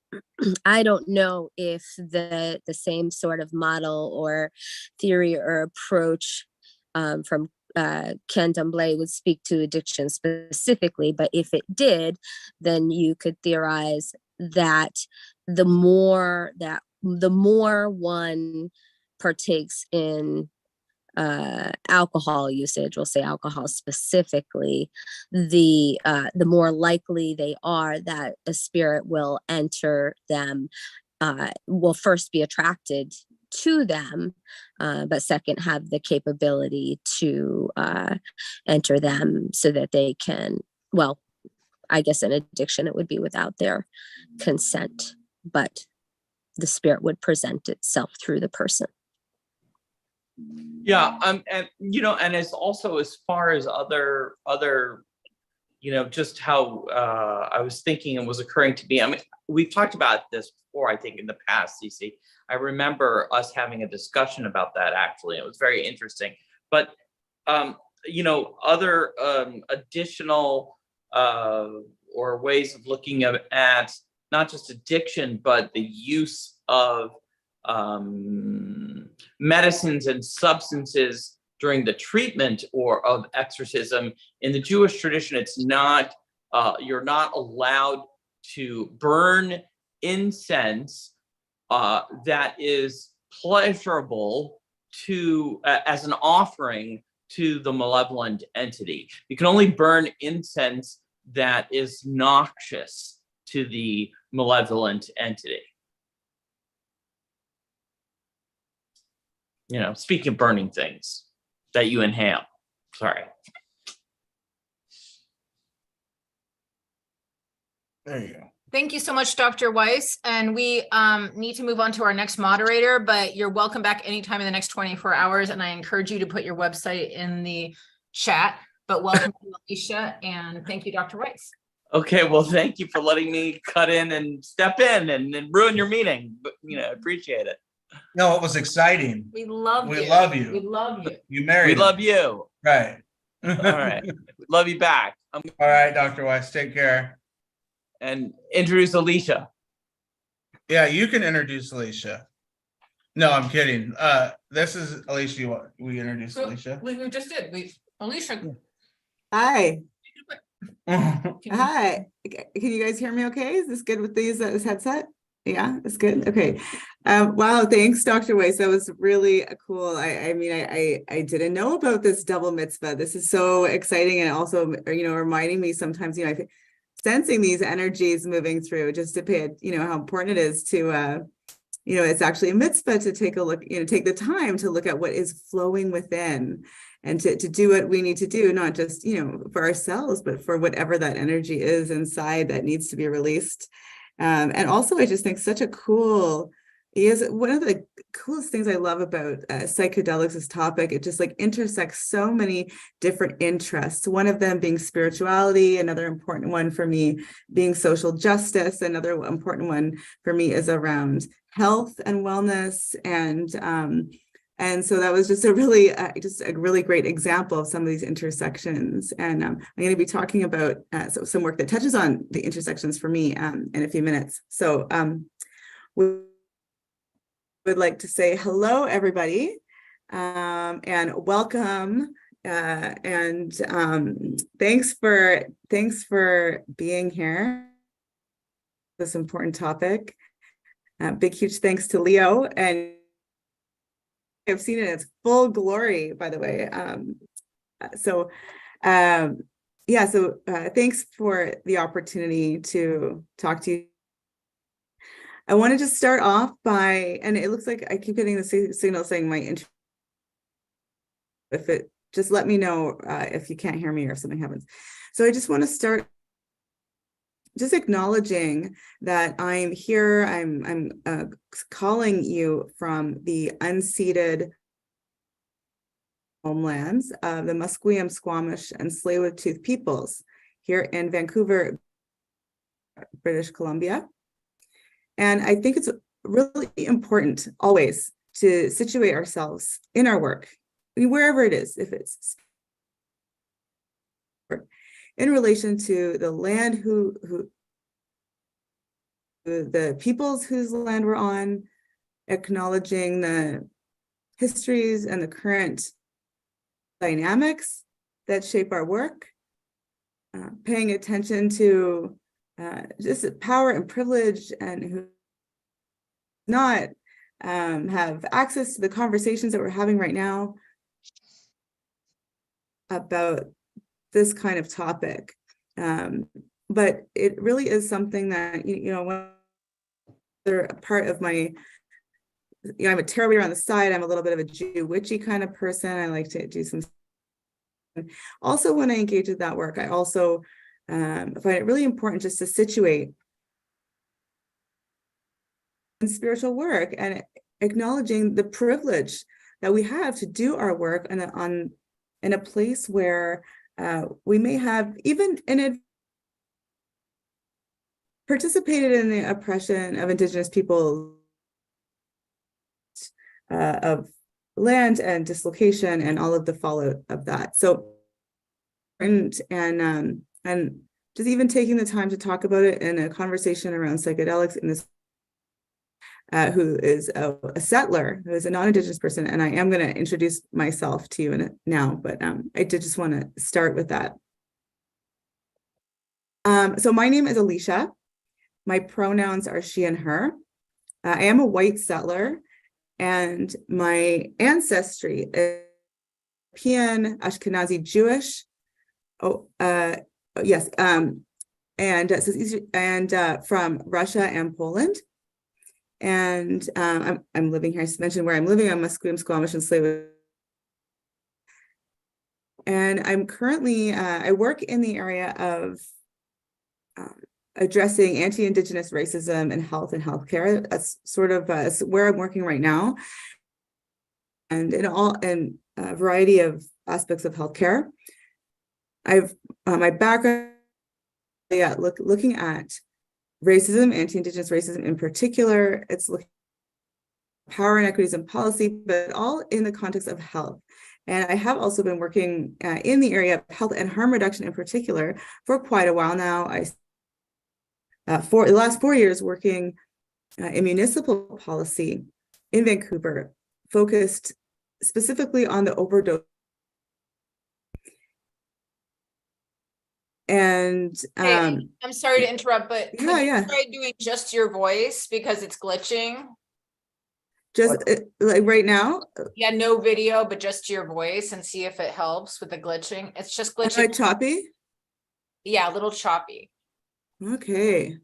G: I don't know if the same sort of model or theory or approach from candomblé would speak to addiction specifically, but if it did, then you could theorize that the more one partakes in alcohol usage, we'll say alcohol specifically, the more likely they are that a spirit will enter them, will first be attracted to them, but second have the capability to enter them so that they can, well, I guess an addiction, it would be without their consent, but the spirit would present itself through the person.
C: Yeah, and and it's also, as far as other just how I was thinking and was occurring to me. I mean, we've talked about this before, I think, in the past, Cece. I remember us having a discussion about that, actually. It was very interesting. But other additional or ways of looking at not just addiction, but the use of medicines and substances during the treatment or of exorcism. In the Jewish tradition, it's not, you're not allowed to burn incense that is pleasurable to as an offering to the malevolent entity. You can only burn incense that is noxious to the malevolent entity. You know, speaking of burning things that you inhale. Sorry.
L: There you go.
B: Thank you so much, Dr. Weiss. And we need to move on to our next moderator, but you're welcome back anytime in the next 24 hours. And I encourage you to put your website in the chat, but welcome to Alicia, and thank you, Dr. Weiss.
C: Okay, well, thank you for letting me cut in and step in and ruin your meeting, but you know, appreciate it.
L: No, it was exciting.
B: We love you.
L: We love you.
B: We love you.
L: You married.
C: We
L: him.
C: love you.
L: Right.
C: All right. Love you back.
L: All right, Dr. Weiss, take care.
C: And introduce Alicia.
L: Yeah, you can introduce Alicia. No, I'm kidding. This is Alicia. We introduced Alicia.
B: We just did. Alicia.
S: Hi. Hi. Can you guys hear me okay? Is this good with these this headset? Yeah, it's good. Okay. Wow, thanks, Dr. Weiss. That was really cool. I mean, I didn't know about this double mitzvah. This is so exciting, and also, you know, reminding me sometimes, you know, sensing these energies moving through, just to pay, you know, how important it is to, you know, it's actually a mitzvah to take a look, you know, take the time to look at what is flowing within, and to do what we need to do, not just, you know, for ourselves, but for whatever that energy is inside that needs to be released. And also, I just think such a cool, is one of the coolest things I love about psychedelics, this topic. It just like intersects so many different interests. One of them being spirituality, another important one for me being social justice, another important one for me is around health and wellness. And so that was just a really great example of some of these intersections. And I'm going to be talking about some work that touches on the intersections for me in a few minutes. So we would like to say hello, everybody, and welcome. And thanks for being here. This important topic. Big, huge thanks to Leo, and I've seen it in its full glory, by the way. Thanks for the opportunity to talk to you. I wanted to start off by, and it looks like I keep getting the signal saying my intro. If it, just let me know if you can't hear me or if something happens. So I just want to start just acknowledging that I'm here. I'm calling you from the unceded homelands of the Musqueam, Squamish, and Tsleil-Waututh peoples here in Vancouver, British Columbia. And I think it's really important always to situate ourselves in our work, wherever it is, if it's in relation to the land the peoples whose land we're on, acknowledging the histories and the current dynamics that shape our work, paying attention to just power and privilege, and who not have access to the conversations that we're having right now about this kind of topic. But it really is something that, you know, when they're a part of my, you know, I'm a tarot reader on the side. I'm a little bit of a Jew witchy kind of person. I like to do some. Also, when I engage with that work, I also find it really important just to situate in spiritual work and acknowledging the privilege that we have to do our work in a place where we may have even participated in the oppression of Indigenous people, of land and dislocation and all of the fallout of that. So, and just even taking the time to talk about it in a conversation around psychedelics in this, who is a settler, who is a non-Indigenous person, and I am going to introduce myself to you now, but I did just want to start with that. So my name is Alicia. My pronouns are she and her. I am a white settler, and my ancestry is European, Ashkenazi Jewish. Yes, and from Russia and Poland. And I'm living here. I just mentioned where I'm living. I'm Musqueam, Squamish, and Tsleil-Waututh. And I'm currently, I work in the area of addressing anti-Indigenous racism in health and healthcare. That's sort of where I'm working right now. And in a variety of aspects of healthcare. I've my background, looking at racism, anti-Indigenous racism in particular. It's looking at power inequities and policy, but all in the context of health. And I have also been working in the area of health and harm reduction in particular for quite a while now. For the last 4 years working in municipal policy in Vancouver, focused specifically on the overdose. And
B: Hey, I'm sorry to interrupt, but could you
S: yeah.
B: try doing just your voice because it's glitching?
S: Just like right now?
B: Yeah, no video, but just your voice, and see if it helps with the glitching. It's just glitching.
S: Like choppy?
B: Yeah, a little choppy.
S: Okay.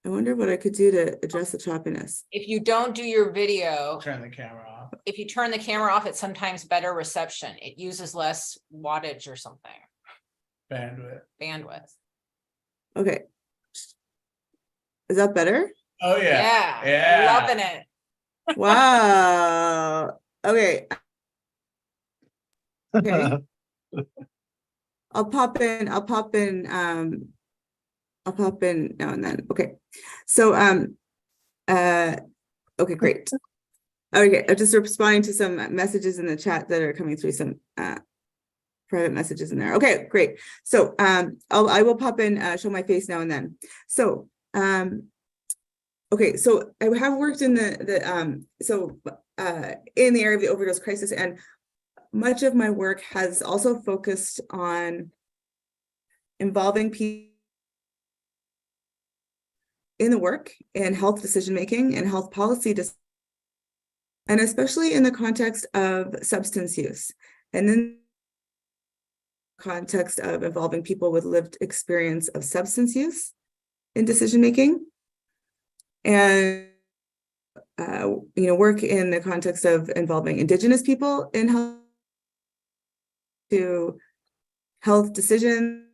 S: I wonder what I could do to address the choppiness.
B: If you don't do your video,
L: Turn the camera off.
B: if you turn the camera off, it's sometimes better reception. It uses less wattage or something. Bandwidth.
S: Okay. Is that better?
L: Oh
B: Yeah. Loving it.
S: Wow. Okay. Okay. I'll pop in now and then. Okay. So okay, great. Okay, I'm just responding to some messages in the chat that are coming through, some private messages in there. Okay, great. So I will pop in, show my face now and then. So okay, so I have worked in in the area of the overdose crisis, and much of my work has also focused on involving people in the work in health decision making and health policy, and especially in the context of substance use, and then context of involving people with lived experience of substance use in decision making, and work in the context of involving Indigenous people in health to health decisions,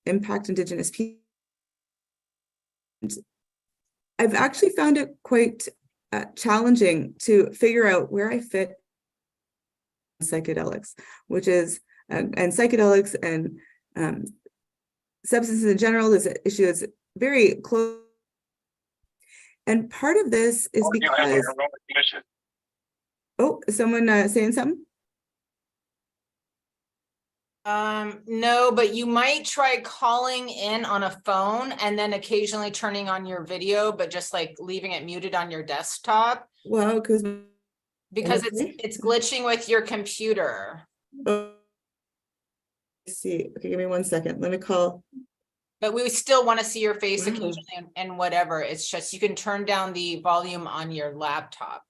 S: impact Indigenous people. I've actually found it quite challenging to figure out where I fit psychedelics, which is and psychedelics and substances in general. This issue is very close, and part of this is because is someone saying something?
B: No, but you might try calling in on a phone and then occasionally turning on your video, but just like leaving it muted on your desktop.
S: Well, because
B: it's glitching with your computer.
S: Let's see. Okay, give me 1 second. Let me call.
B: But we still want to see your face occasionally and whatever. It's just you can turn down the volume on your laptop.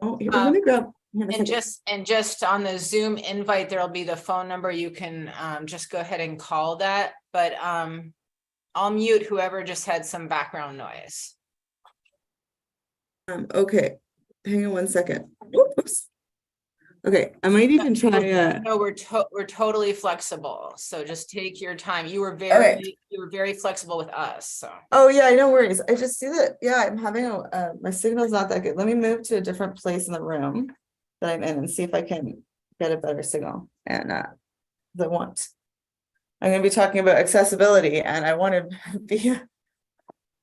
S: Oh, here, let me grab.
B: And just on the Zoom invite, there'll be the phone number. You can just go ahead and call that. But I'll mute whoever just had some background noise.
S: Okay, hang on 1 second. Oops. Okay, I might even try.
B: No, we're totally flexible. So just take your time. You were very flexible with us. So.
S: Oh yeah, no worries. I just see that. Yeah, I'm having my signal's not that good. Let me move to a different place in the room that I'm in and see if I can get a better signal. And I'm going to be talking about accessibility, and I want to be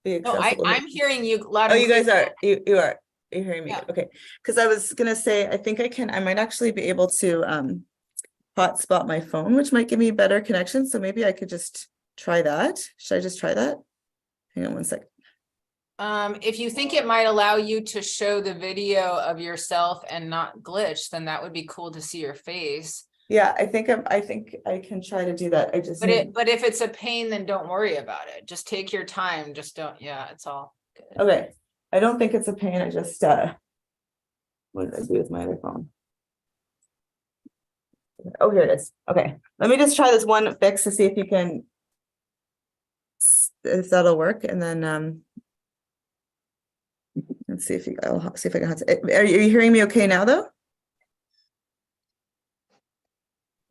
S: accessible.
B: I'm hearing you loud.
S: Oh, you guys are. You are. You're hearing me. Yeah. Okay. Because I was gonna say, I think I might actually be able to hotspot my phone, which might give me better connection. So maybe I could just try that. Should I just try that? Hang on 1 second.
B: If you think it might allow you to show the video of yourself and not glitch, then that would be cool to see your face.
S: Yeah, I think I can try to do that. I just need.
B: But if it's a pain, then don't worry about it. Just take your time. Just don't, yeah, it's all good.
S: Okay, I don't think it's a pain. I just what did I do with my other phone? Oh, here it is. Okay, let me just try this one fix to see if you can, if that'll work, and then let's see if I'll see if I can. Are you hearing me okay now though?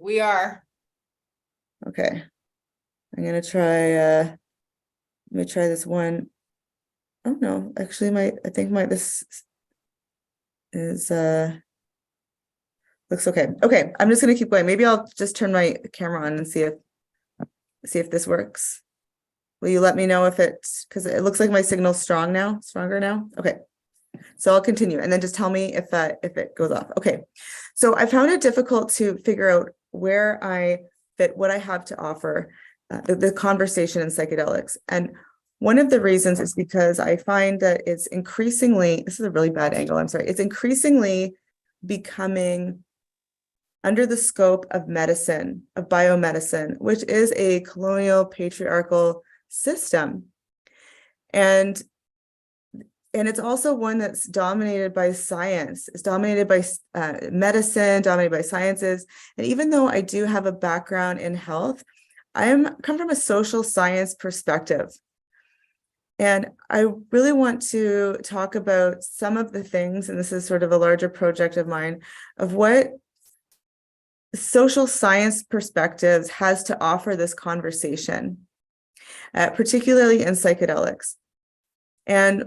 B: We are.
S: Okay, I'm gonna try. Let me try this one. Oh no, actually, I think this is looks okay. Okay, I'm just gonna keep going. Maybe I'll just turn my camera on and see if this works. Will you let me know if because it looks like my signal's stronger now? Okay, so I'll continue and then just tell me if it goes off. Okay, so I found it difficult to figure out where I fit what I have to offer, the conversation in psychedelics. And one of the reasons is because I find that it's increasingly, this is a really bad angle, I'm sorry, it's increasingly becoming under the scope of medicine, of biomedicine, which is a colonial patriarchal system. And it's also one that's dominated by science. It's dominated by medicine, dominated by sciences. And even though I do have a background in health, come from a social science perspective. And I really want to talk about some of the things, and this is sort of a larger project of mine, of what social science perspectives has to offer this conversation, particularly in psychedelics. And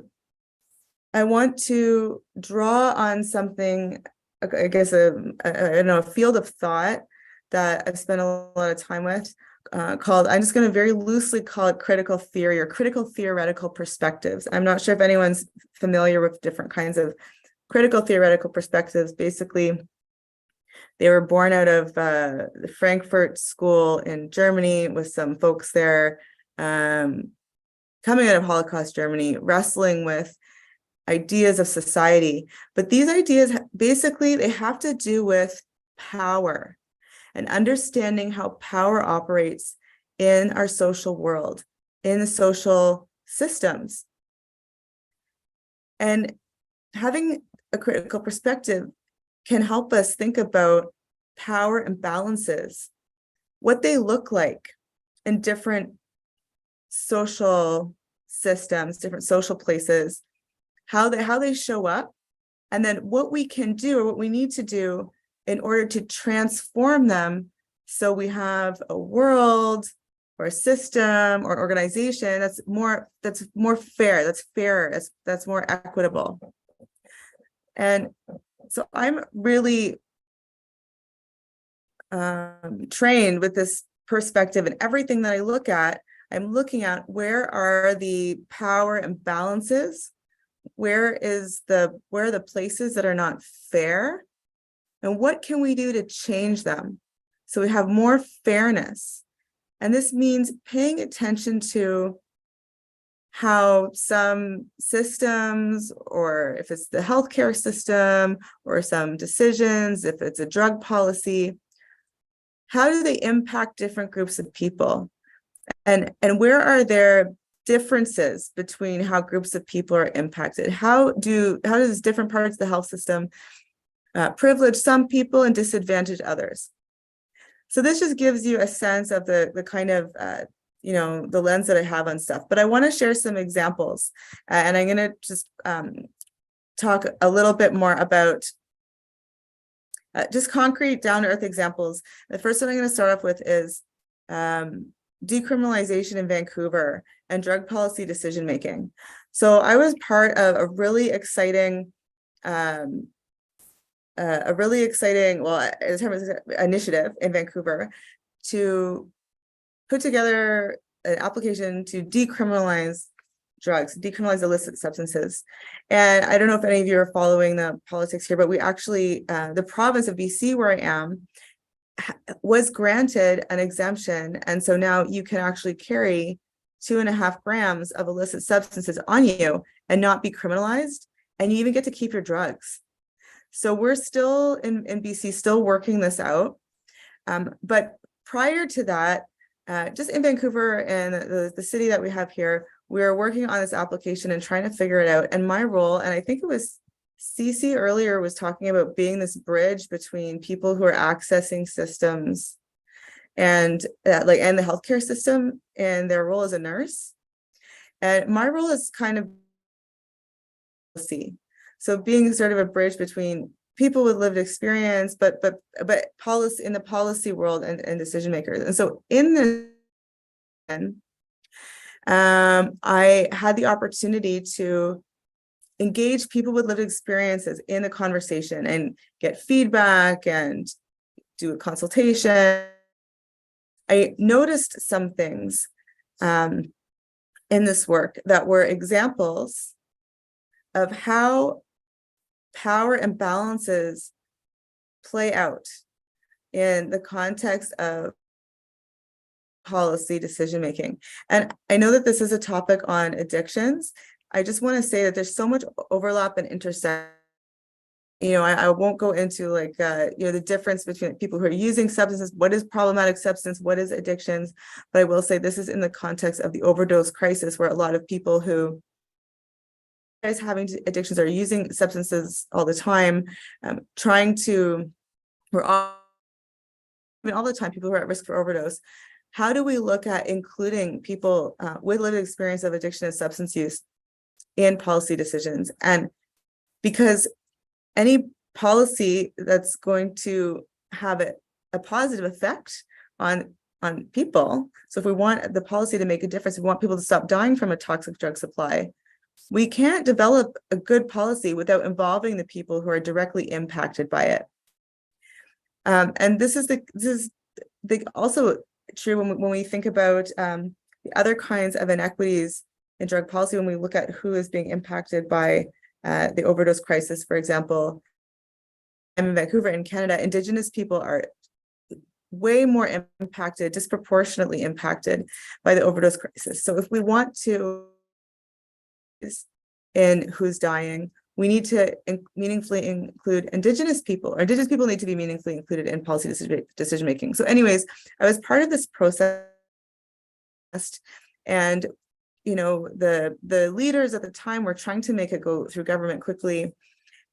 S: I want to draw on something, I guess, I don't know, a field of thought that I've spent a lot of time with, called, I'm just going to very loosely call it critical theory or critical theoretical perspectives. I'm not sure if anyone's familiar with different kinds of critical theoretical perspectives. Basically, they were born out of the Frankfurt School in Germany with some folks there coming out of Holocaust Germany, wrestling with ideas of society. But these ideas, basically, they have to do with power and understanding how power operates in our social world, in the social systems. And having a critical perspective can help us think about power imbalances, what they look like in different social systems, different social places, how they show up, and then what we can do or what we need to do in order to transform them so we have a world or a system or organization that's more fair, that's fairer, that's more equitable. And so I'm really trained with this perspective, and everything that I look at, I'm looking at where are the power imbalances, where are the places that are not fair, and what can we do to change them so we have more fairness. And this means paying attention to how some systems, or if it's the healthcare system or some decisions, if it's a drug policy, how do they impact different groups of people? And where are there differences between how groups of people are impacted? How does different parts of the health system privilege some people and disadvantage others? So this just gives you a sense of the kind of the lens that I have on stuff. But I want to share some examples, and I'm going to just talk a little bit more about just concrete, down-to-earth examples. The first one I'm going to start off with is decriminalization in Vancouver and drug policy decision-making. So I was part of a really exciting initiative in Vancouver to put together an application to decriminalize drugs, decriminalize illicit substances. And I don't know if any of you are following the politics here, but we actually, the province of BC, where I am, was granted an exemption. And so now you can actually carry 2.5 grams of illicit substances on you and not be criminalized, and you even get to keep your drugs. So we're still in BC, still working this out. But prior to that, just in Vancouver and the city that we have here, we are working on this application and trying to figure it out. And my role, and I think it was Cece earlier was talking about being this bridge between people who are accessing systems and and the healthcare system and their role as a nurse. And my role is kind of so being sort of a bridge between people with lived experience, but policy in the policy world and decision makers. And so in this, I had the opportunity to engage people with lived experiences in the conversation and get feedback and do a consultation. I noticed some things in this work that were examples of how power imbalances play out in the context of policy decision making. And I know that this is a topic on addictions. I just want to say that there's so much overlap and intersect. I won't go into the difference between people who are using substances, what is problematic substance, what is addictions, but I will say this is in the context of the overdose crisis, where a lot of people who are having addictions are using substances all the time, we're all the time, people who are at risk for overdose. How do we look at including people with lived experience of addiction and substance use in policy decisions? And because any policy that's going to have a positive effect on people, so if we want the policy to make a difference, we want people to stop dying from a toxic drug supply, we can't develop a good policy without involving the people who are directly impacted by it. And this is also true when we think about the other kinds of inequities in drug policy, when we look at who is being impacted by the overdose crisis. For example, I'm in Vancouver, in Canada, Indigenous people are way more impacted, disproportionately impacted by the overdose crisis. So if we want to in who's dying, we need to meaningfully include Indigenous people, or Indigenous people need to be meaningfully included in policy decision making. So anyways, I was part of this process, and the leaders at the time were trying to make it go through government quickly,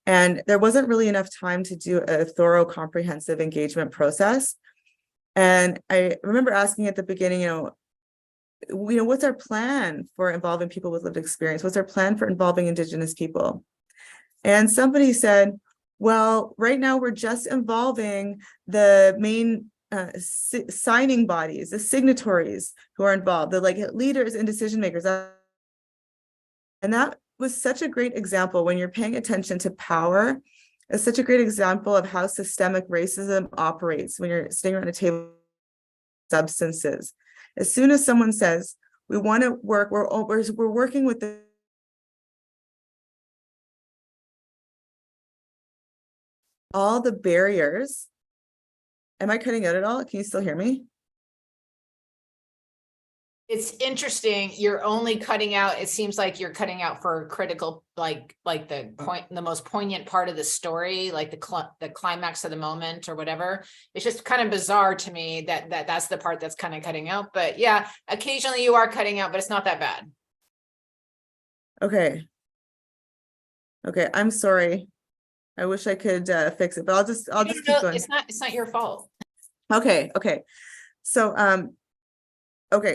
S: and there wasn't really enough time to do a thorough, comprehensive engagement process. And I remember asking at the beginning, what's our plan for involving people with lived experience? What's our plan for involving Indigenous people? And somebody said, well, right now we're just involving the main signing bodies, the signatories who are involved, the leaders and decision makers. And that was such a great example when you're paying attention to power. It's such a great example of how systemic racism operates when you're sitting around a table. Substances. As soon as someone says, we want to work, we're working with all the barriers. Am I cutting out at all? Can you still hear me?
B: It's interesting. You're only cutting out, it seems like you're cutting out for critical, like the most poignant part of the story, like the climax of the moment or whatever. It's just kind of bizarre to me that's the part that's kind of cutting out. But yeah, occasionally you are cutting out, but it's not that bad.
S: Okay, I'm sorry. I wish I could fix it, but I'll just keep going.
B: It's not your fault.
S: Okay. So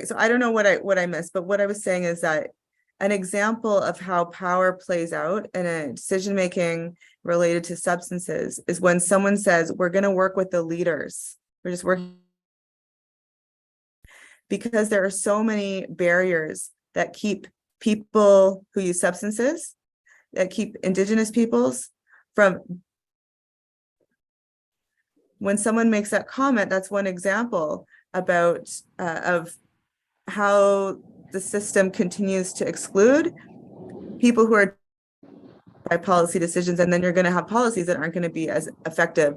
S: so I don't know what I missed, but what I was saying is that an example of how power plays out in a decision making related to substances is when someone says, we're going to work with the leaders. We're just working, because there are so many barriers that keep people who use substances, that keep Indigenous peoples from. When someone makes that comment, that's one example about of how the system continues to exclude people who are by policy decisions, and then you're going to have policies that aren't going to be as effective.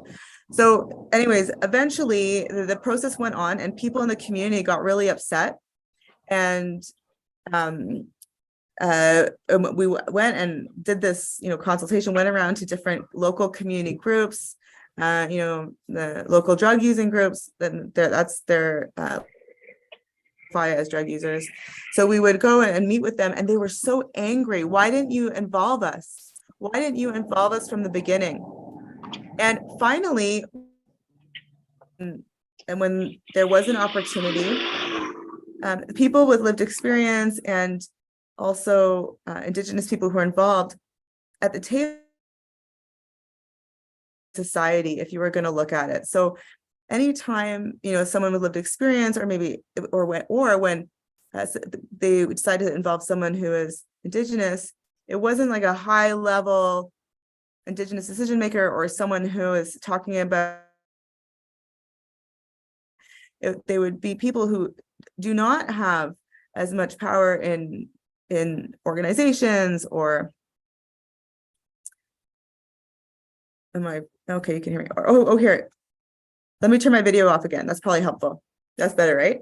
S: So anyways, eventually the process went on and people in the community got really upset, and we went and did this, consultation, went around to different local community groups, the local drug using groups, then that's their as drug users. So we would go and meet with them, and they were so angry. Why didn't you involve us? Why didn't you involve us from the beginning? And finally, and when there was an opportunity, people with lived experience and also Indigenous people who are involved at the table society, if you were going to look at it. So anytime, someone with lived experience, or maybe, or when they decided to involve someone who is Indigenous, it wasn't like a high level Indigenous decision maker or someone who is talking about, they would be people who do not have as much power in organizations, or am I okay? You can hear me. Oh, here. Let me turn my video off again. That's probably helpful. That's better, right?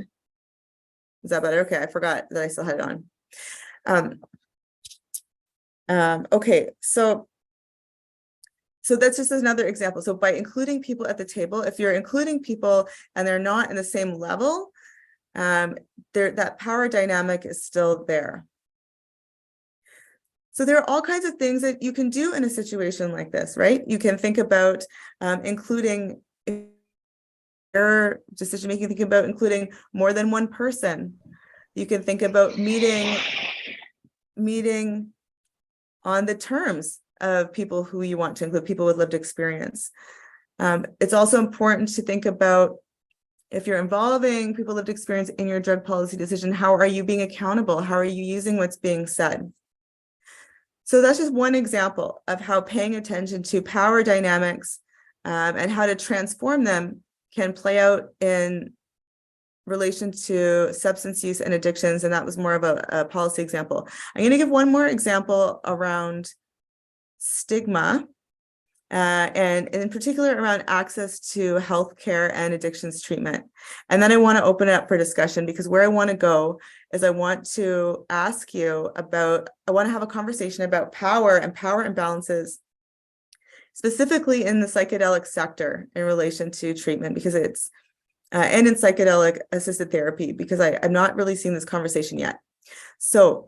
S: Is that better? Okay, I forgot that I still had it on. Okay, so that's just another example. So by including people at the table, if you're including people and they're not in the same level, that power dynamic is still there. So there are all kinds of things that you can do in a situation like this, right? You can think about including decision making, think about including more than one person. You can think about meeting on the terms of people who you want to include, people with lived experience. It's also important to think about, if you're involving people with lived experience in your drug policy decision, how are you being accountable? How are you using what's being said? So that's just one example of how paying attention to power dynamics and how to transform them can play out in relation to substance use and addictions. And that was more of a policy example. I'm going to give one more example around stigma, and in particular around access to healthcare and addictions treatment. And then I want to open it up for discussion, because where I want to go is I want to ask you about, I want to have a conversation about power and power imbalances, specifically in the psychedelic sector in relation to treatment, because it's, and in psychedelic assisted therapy, because I'm not really seeing this conversation yet. So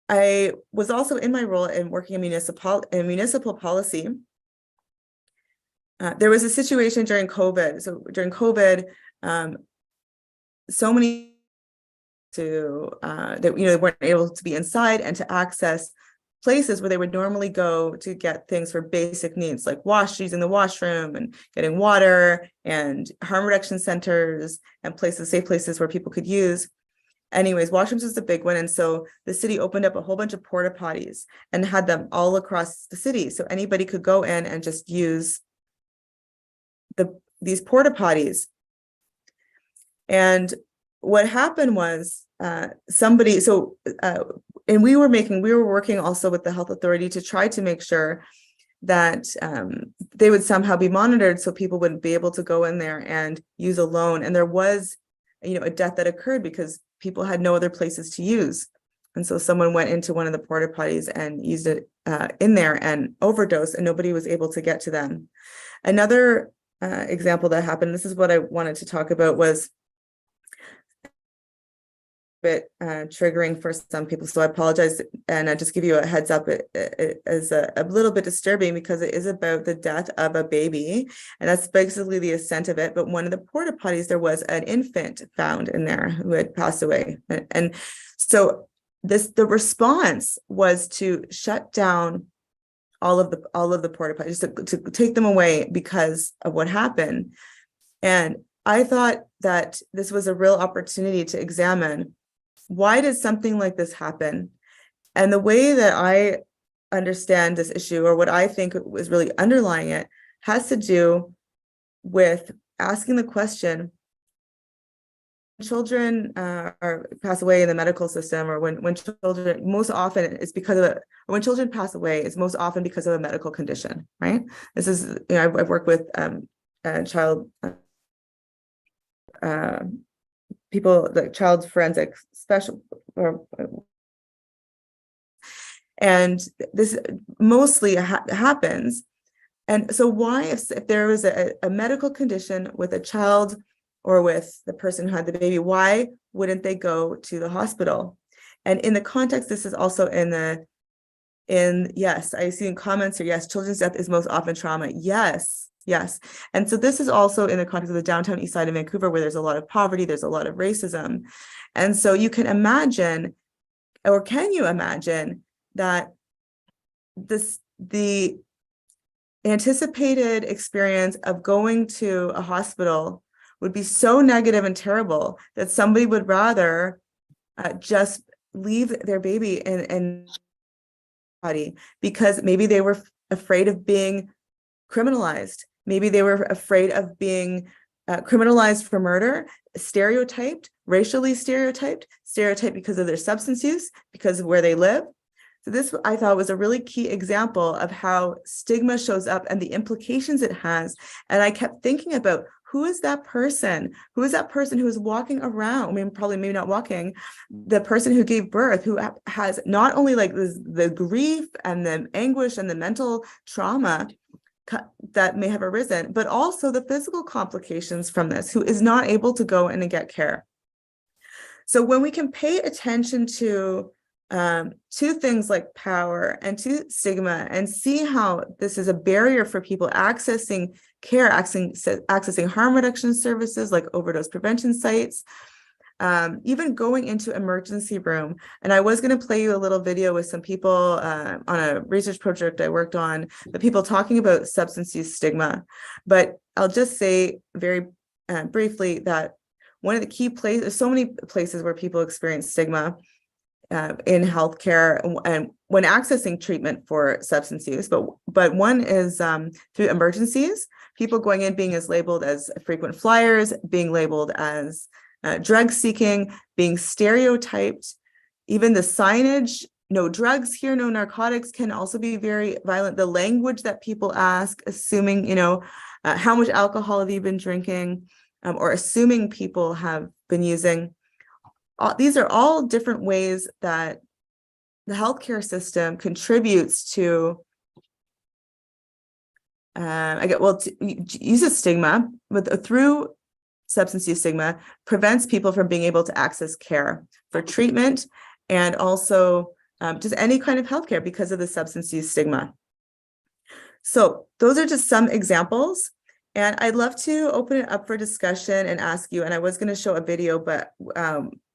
S: I was also in my role in working in municipal policy. There was a situation during COVID. So during COVID, so many that weren't able to be inside and to access places where they would normally go to get things for basic needs, like using the washroom and getting water, and harm reduction centers and safe places where people could use. Anyways, washrooms was a big one. And so the city opened up a whole bunch of porta potties and had them all across the city. So anybody could go in and just use these porta potties. And what happened was and we were working also with the health authority to try to make sure that they would somehow be monitored so people wouldn't be able to go in there and use alone. And there was, a death that occurred because people had no other places to use. And so someone went into one of the porta potties and used it in there and overdosed, and nobody was able to get to them. Another example that happened, this is what I wanted to talk about, was bit triggering for some people, so I apologize, and I just give you a heads up. It is a little bit disturbing because it is about the death of a baby, and that's basically the extent of it. But one of the porta potties, there was an infant found in there who had passed away, and so the response was to shut down all of the porta potties, to take them away because of what happened. And I thought that this was a real opportunity to examine, why did something like this happen? And the way that I understand this issue, or what I think was really underlying it, has to do with asking the question, children pass away in the medical system, or when children, most often it's because of when children pass away, it's most often because of a medical condition, right? This is, I've worked with child people, the child forensic special, and this mostly happens. And so why, if there was a medical condition with a child or with the person who had the baby, why wouldn't they go to the hospital? And in the context, this is also yes, I see in comments here, yes, children's death is most often trauma. Yes. And so this is also in the context of the downtown east side of Vancouver, where there's a lot of poverty, there's a lot of racism. And so you can imagine, or can you imagine, that the anticipated experience of going to a hospital would be so negative and terrible that somebody would rather just leave their baby in body, because maybe they were afraid of being criminalized. Maybe they were afraid of being criminalized for murder, racially stereotyped because of their substance use, because of where they live. So this, I thought, was a really key example of how stigma shows up and the implications it has. And I kept thinking about, who is that person? Who is that person who is walking around? I mean, probably maybe not walking, the person who gave birth, who has not only like the grief and the anguish and the mental trauma that may have arisen, but also the physical complications from this, who is not able to go in and get care. So when we can pay attention to things like power and to stigma, and see how this is a barrier for people accessing care, accessing harm reduction services like overdose prevention sites, even going into emergency room. And I was going to play you a little video with some people on a research project I worked on, the people talking about substance use stigma. But I'll just say very briefly that one of the key places, there's so many places where people experience stigma in healthcare and when accessing treatment for substance use, but one is through emergencies, people going in being labeled as frequent flyers, being labeled as drug seeking, being stereotyped. Even the signage, no drugs here, no narcotics, can also be very violent. The language that people ask, assuming, how much alcohol have you been drinking, or assuming people have been using. These are all different ways that the healthcare system contributes to, uses stigma, but through substance use stigma, prevents people from being able to access care for treatment, and also just any kind of healthcare because of the substance use stigma. So those are just some examples. And I'd love to open it up for discussion and ask you, and I was going to show a video, but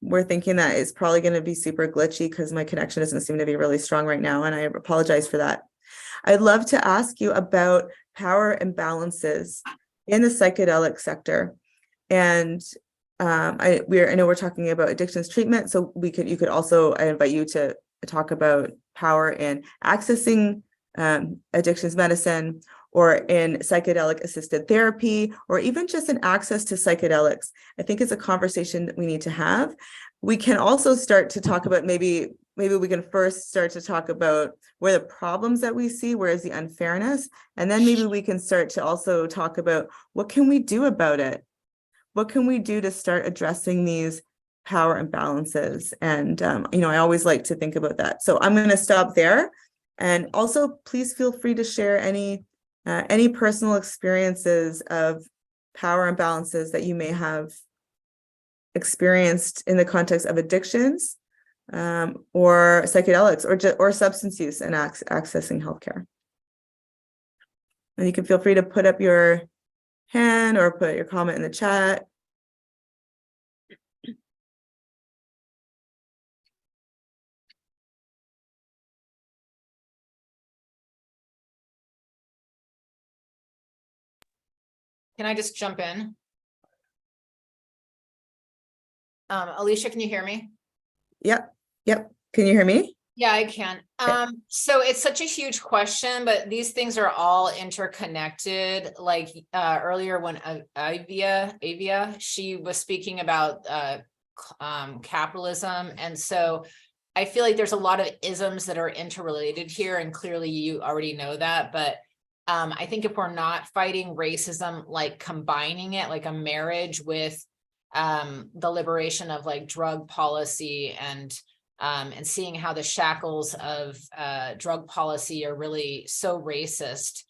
S: we're thinking that it's probably going to be super glitchy because my connection doesn't seem to be really strong right now, and I apologize for that. I'd love to ask you about power imbalances in the psychedelic sector. And I know we're talking about addictions treatment, so you could also, I invite you to talk about power in accessing addictions medicine, or in psychedelic assisted therapy, or even just in access to psychedelics. I think it's a conversation that we need to have. We can also start to talk about, maybe we can first start to talk about where the problems that we see, where is the unfairness, and then maybe we can start to also talk about what can we do about it? What can we do to start addressing these power imbalances? And, I always like to think about that. So I'm going to stop there. And also, please feel free to share any personal experiences of power imbalances that you may have experienced in the context of addictions, or psychedelics, or substance use and accessing healthcare. And you can feel free to put up your hand or put your comment in the chat.
B: Can I just jump in? Alicia, can you hear me?
S: Yep. Can you hear me?
B: Yeah, I can. So it's such a huge question, but these things are all interconnected. Like earlier when Avia, she was speaking about capitalism. And so I feel like there's a lot of isms that are interrelated here. And clearly you already know that, but I think if we're not fighting racism, like combining it, like a marriage with the liberation of like drug policy and seeing how the shackles of drug policy are really so racist.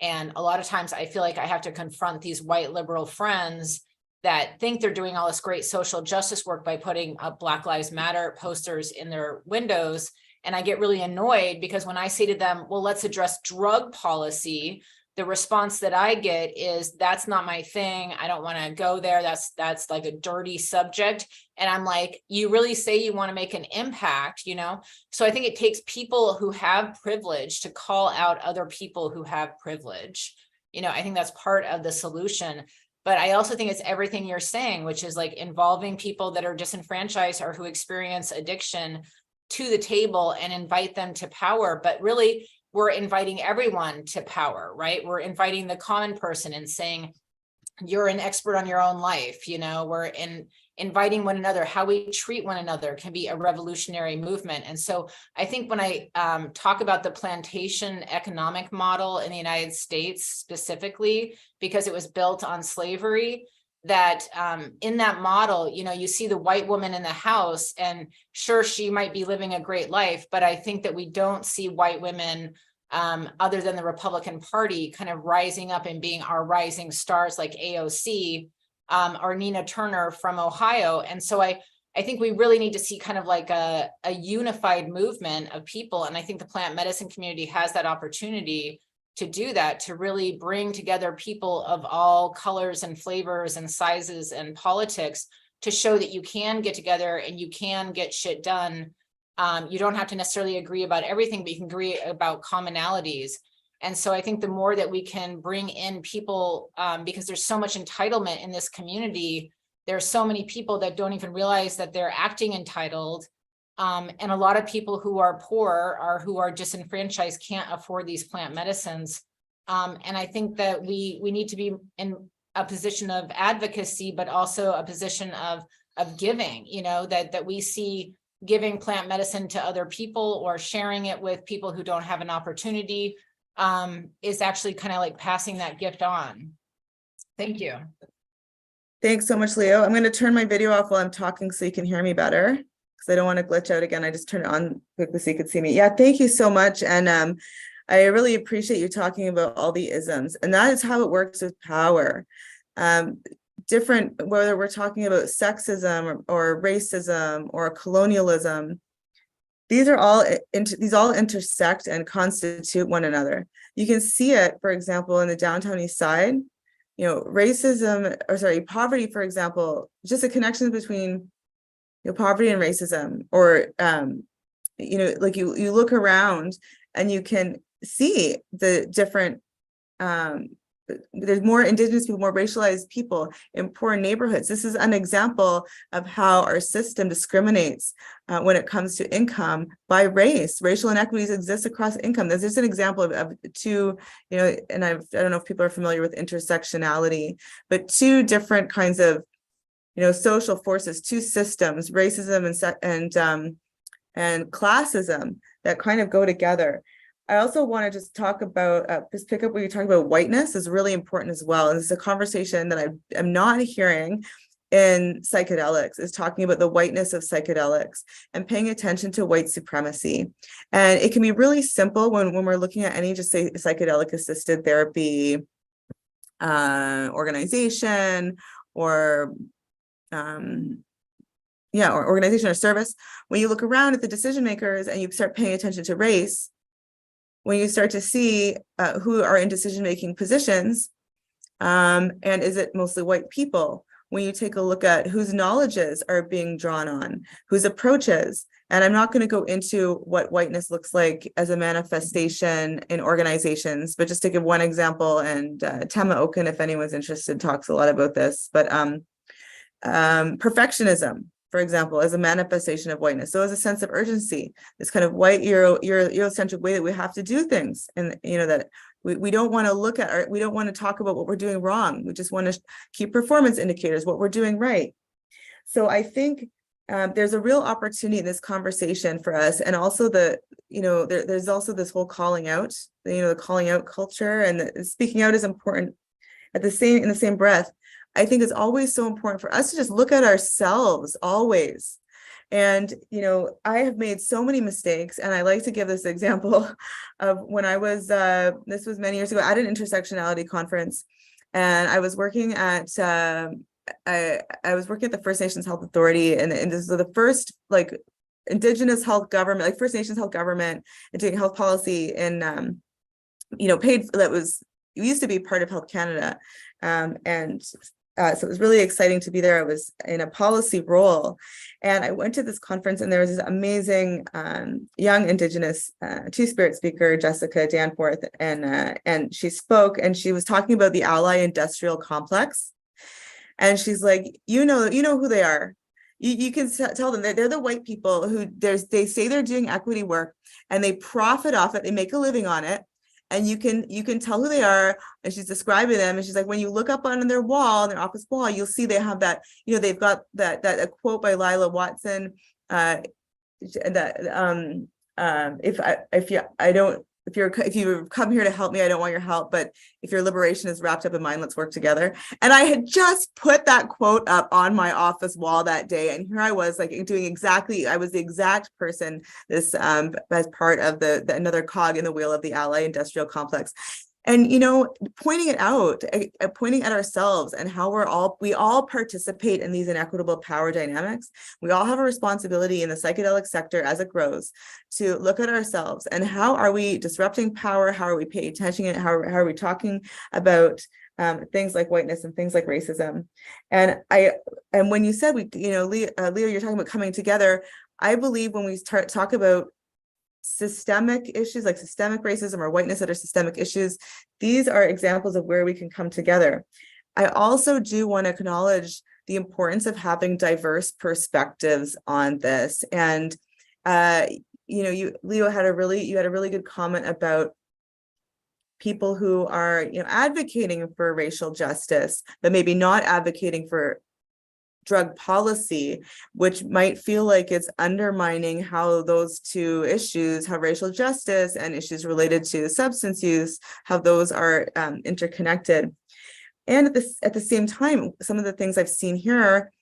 B: And a lot of times I feel like I have to confront these white liberal friends that think they're doing all this great social justice work by putting up Black Lives Matter posters in their windows. And I get really annoyed because when I say to them, well, let's address drug policy, the response that I get is, that's not my thing. I don't want to go there. That's like a dirty subject. And I'm like, you really say you want to make an impact, you know? So I think it takes people who have privilege to call out other people who have privilege. You know, I think that's part of the solution. But I also think it's everything you're saying, which is like involving people that are disenfranchised or who experience addiction to the table and invite them to power. But really, we're inviting everyone to power, right? We're inviting the common person and saying, you're an expert on your own life. You know, we're inviting one another. How we treat one another can be a revolutionary movement. And so I think when I talk about the plantation economic model in the United States specifically, because it was built on slavery, that in that model, you know, you see the white woman in the house, and sure, she might be living a great life, but I think that we don't see white women other than the Republican Party kind of rising up and being our rising stars like AOC or Nina Turner from Ohio. And so I think we really need to see kind of like a unified movement of people. And I think the plant medicine community has that opportunity to do that, to really bring together people of all colors and flavors and sizes and politics to show that you can get together and you can get shit done. You don't have to necessarily agree about everything, but you can agree about commonalities. And so I think the more that we can bring in people, because there's so much entitlement in this community, there are so many people that don't even realize that they're acting entitled. And a lot of people who are poor or who are disenfranchised can't afford these plant medicines. And I think that we need to be in a position of advocacy, but also a position of giving, you know, that we see giving plant medicine to other people or sharing it with people who don't have an opportunity is actually kind of like passing that gift on. Thank you.
S: Thanks so much, Leo. I'm going to turn my video off while I'm talking so you can hear me better, because I don't want to glitch out again. I just turned it on quickly so you could see me. Yeah, thank you so much. And I really appreciate you talking about all the isms. And that is how it works with power. Different, whether we're talking about sexism or racism or colonialism, these all intersect and constitute one another. You can see it, for example, in the downtown east side. You know, poverty, for example, just a connection between poverty and racism, or like you look around and you can see the different there's more indigenous people, more racialized people in poor neighborhoods. This is an example of how our system discriminates when it comes to income by race. Racial inequities exist across income. This is an example of two, and I don't know if people are familiar with intersectionality, but two different kinds of, social forces, two systems, racism and classism, that kind of go together. I also want to just talk about, just pick up what you're talking about. Whiteness is really important as well. And this is a conversation that I'm not hearing in psychedelics, is talking about the whiteness of psychedelics and paying attention to white supremacy. And it can be really simple when we're looking at any, just say, psychedelic assisted therapy organization or organization or service. When you look around at the decision makers and you start paying attention to race, when you start to see who are in decision-making positions, and is it mostly white people? When you take a look at whose knowledges are being drawn on, whose approaches, and I'm not going to go into what whiteness looks like as a manifestation in organizations, but just to give one example, and Tema Okun, if anyone's interested, talks a lot about this, but perfectionism, for example, as a manifestation of whiteness. So as a sense of urgency, this kind of white Eurocentric way that we have to do things. And, that we don't want to look at, we don't want to talk about what we're doing wrong. We just want to keep performance indicators, what we're doing right. So I think there's a real opportunity in this conversation for us. And also there's also this whole calling out, the calling out culture, and the speaking out is important. In the same breath, I think it's always so important for us to just look at ourselves always. And, you know, I have made so many mistakes, and I like to give this example of when I was, this was many years ago, at an intersectionality conference, and I was working at, I was working at the First Nations Health Authority, and this was the first like Indigenous health government, like First Nations health government, and doing health policy in, you know, paid, that was, it used to be part of Health Canada. So it was really exciting to be there. I was in a policy role, and I went to this conference, and there was this amazing young Indigenous Two-Spirit speaker, Jessica Danforth, and she spoke, and she was talking about the Ally Industrial Complex. And she's like, you know who they are. You can tell them that they're the white people who they say they're doing equity work, and they profit off it. They make a living on it. And you can tell who they are. And she's describing them. And she's like, when you look up on their wall, their office wall, you'll see they have that, you know, they've got that a quote by Lila Watson, that if you come here to help me, I don't want your help, but if your liberation is wrapped up in mine, let's work together. And I had just put that quote up on my office wall that day, and here I was, like, doing exactly, I was the exact person, this as part of the another cog in the wheel of the Ally Industrial Complex. And, you know, pointing it out, pointing at ourselves and how we all participate in these inequitable power dynamics. We all have a responsibility in the psychedelic sector as it grows to look at ourselves and how are we disrupting power? How are we paying attention? How are we talking about things like whiteness and things like racism? And when you said Leo, you're talking about coming together. I believe when we talk about systemic issues like systemic racism or whiteness that are systemic issues, these are examples of where we can come together. I also do want to acknowledge the importance of having diverse perspectives on this. And Leo had a really good comment about people who are advocating for racial justice, but maybe not advocating for drug policy, which might feel like it's undermining how those two issues, how racial justice and issues related to substance use, how those are interconnected. And at the same time, some of the things I've seen here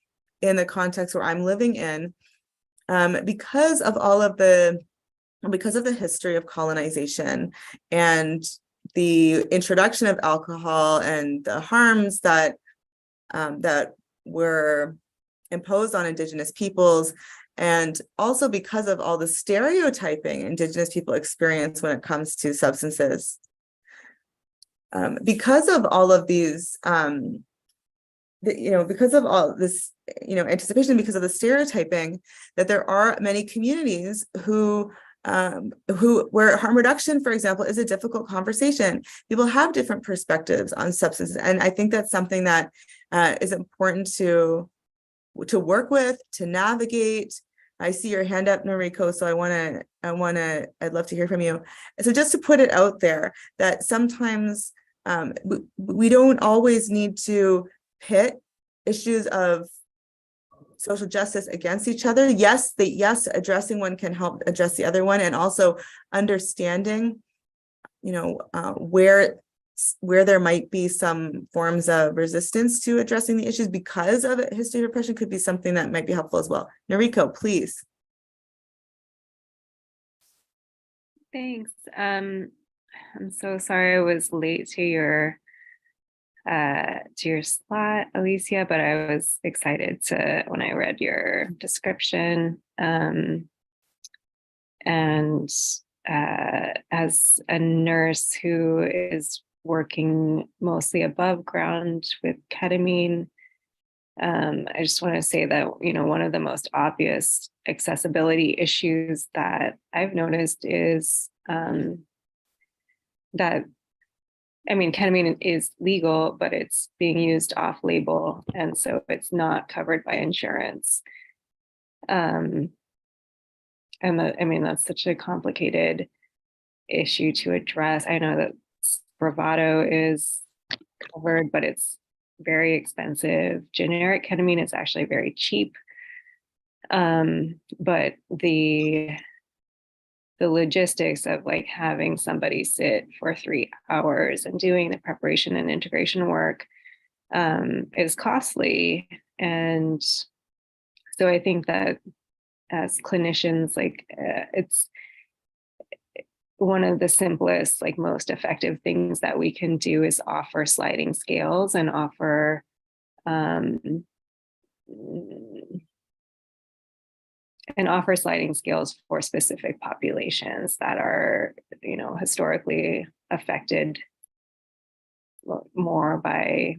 S: in the context where I'm living in, because of the history of colonization and the introduction of alcohol and the harms that were imposed on Indigenous peoples, and also because of all the stereotyping Indigenous people experience when it comes to substances. Because of all of these, because of all this, anticipation, because of the stereotyping, that there are many communities where harm reduction, for example, is a difficult conversation. People have different perspectives on substances, and I think that's something that is important to work with, to navigate. I see your hand up, Noriko, so I'd love to hear from you. So just to put it out there that sometimes we don't always need to pit issues of social justice against each other. Yes, addressing one can help address the other one, and also understanding, where there might be some forms of resistance to addressing the issues because of a history of oppression could be something that might be helpful as well. Noriko, please.
T: Thanks. I'm so sorry I was late to your slot, Alicia, but I was excited when I read your description. And as a nurse who is working mostly above ground with ketamine, I just want to say that, one of the most obvious accessibility issues that I've noticed is that, ketamine is legal, but it's being used off label. And so it's not covered by insurance. And that's such a complicated issue to address. I know that Spravato is covered, but it's very expensive. Generic ketamine is actually very cheap. But the logistics of having somebody sit for 3 hours and doing the preparation and integration work is costly. And so I think that as clinicians, like it's one of the simplest, like most effective things that we can do is offer sliding scales and offer sliding scales for specific populations that are, you know, historically affected more by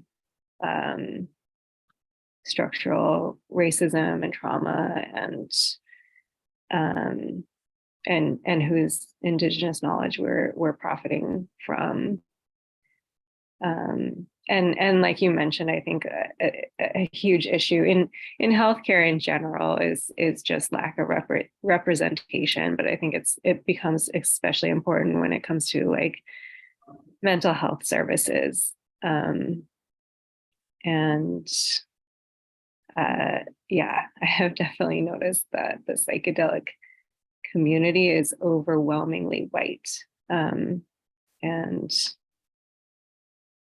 T: structural racism and trauma, and whose Indigenous knowledge we're profiting from. And like you mentioned, I think a huge issue in healthcare in general is just lack of representation. But I think it becomes especially important when it comes to like mental health services. Yeah, I have definitely noticed that the psychedelic community is overwhelmingly white. And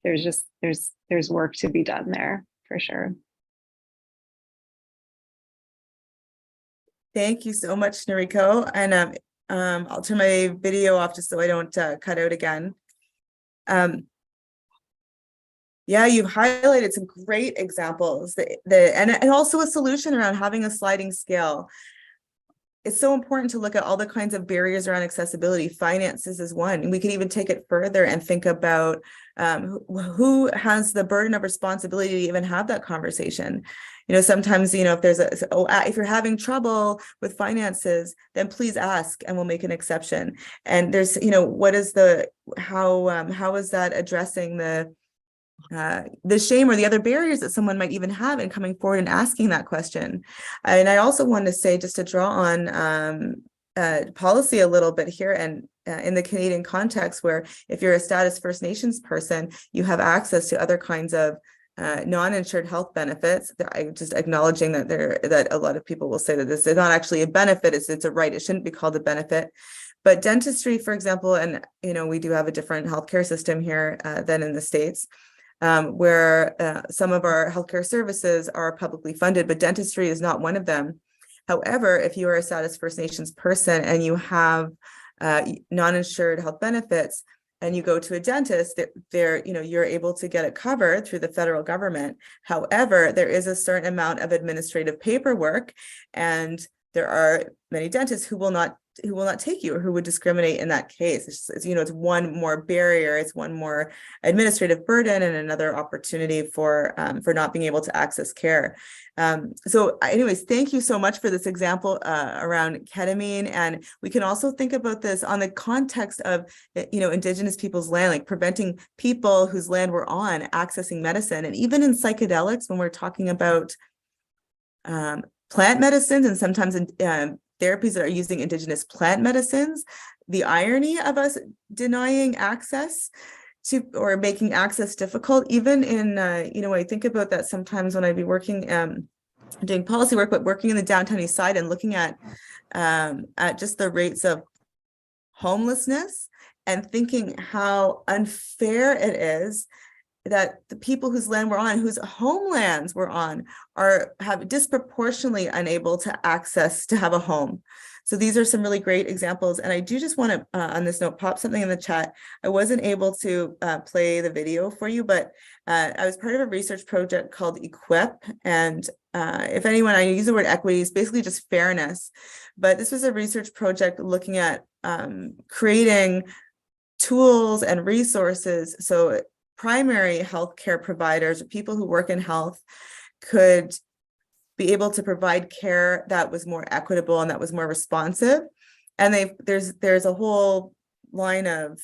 T: there's work to be done there for sure.
S: Thank you so much, Noriko. And I'll turn my video off just so I don't cut out again. Yeah, you've highlighted some great examples and also a solution around having a sliding scale. It's so important to look at all the kinds of barriers around accessibility. Finances is one. And we can even take it further and think about who has the burden of responsibility to even have that conversation. You know, sometimes, you know, if there's if you're having trouble with finances, then please ask and we'll make an exception. And there's, you know, what is how is that addressing the shame or the other barriers that someone might even have in coming forward and asking that question. And I also want to say, just to draw on policy a little bit here, and in the Canadian context, where if you're a status First Nations person, you have access to other kinds of non-insured health benefits. I just acknowledging that that a lot of people will say that this is not actually a benefit, it's a right. It shouldn't be called a benefit. But dentistry, for example, and you know, we do have a different healthcare system here than in the States. Where some of our healthcare services are publicly funded, but dentistry is not one of them. However, if you are a status First Nations person and you have non-insured health benefits and you go to a dentist, you're able to get it covered through the federal government. However, there is a certain amount of administrative paperwork, and there are many dentists who will not take you, or who would discriminate in that case. It's one more barrier, it's one more administrative burden, and another opportunity for not being able to access care. So anyways, thank you so much for this example around ketamine. And we can also think about this on the context of, Indigenous people's land, like preventing people whose land we're on accessing medicine. And even in psychedelics, when we're talking about plant medicines, and sometimes therapies that are using Indigenous plant medicines, the irony of us denying access to, or making access difficult, even in, I think about that sometimes when I'd be working, doing policy work, but working in the downtown east side and looking at just the rates of homelessness, and thinking how unfair it is that the people whose land we're on, whose homelands we're on, have disproportionately unable to access to have a home. So these are some really great examples. And I do just want to, on this note, pop something in the chat. I wasn't able to play the video for you, but I was part of a research project called EQUIP. And if anyone, I use the word equity, is basically just fairness. But this was a research project looking at creating tools and resources so primary healthcare providers, people who work in health, could be able to provide care that was more equitable and that was more responsive. And there's a whole line of,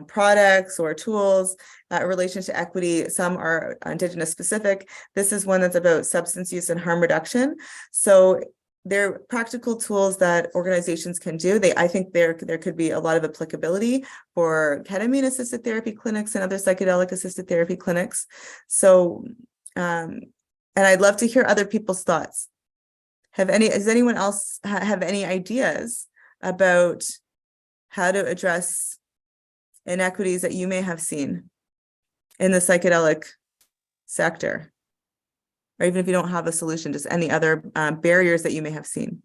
S: products or tools in relation to equity. Some are Indigenous specific. This is one that's about substance use and harm reduction. So they're practical tools that organizations can do. I think there could be a lot of applicability for ketamine assisted therapy clinics and other psychedelic assisted therapy clinics. So, and I'd love to hear other people's thoughts. Does anyone else have any ideas about how to address inequities that you may have seen in the psychedelic sector? Or even if you don't have a solution, just any other barriers that you may have seen?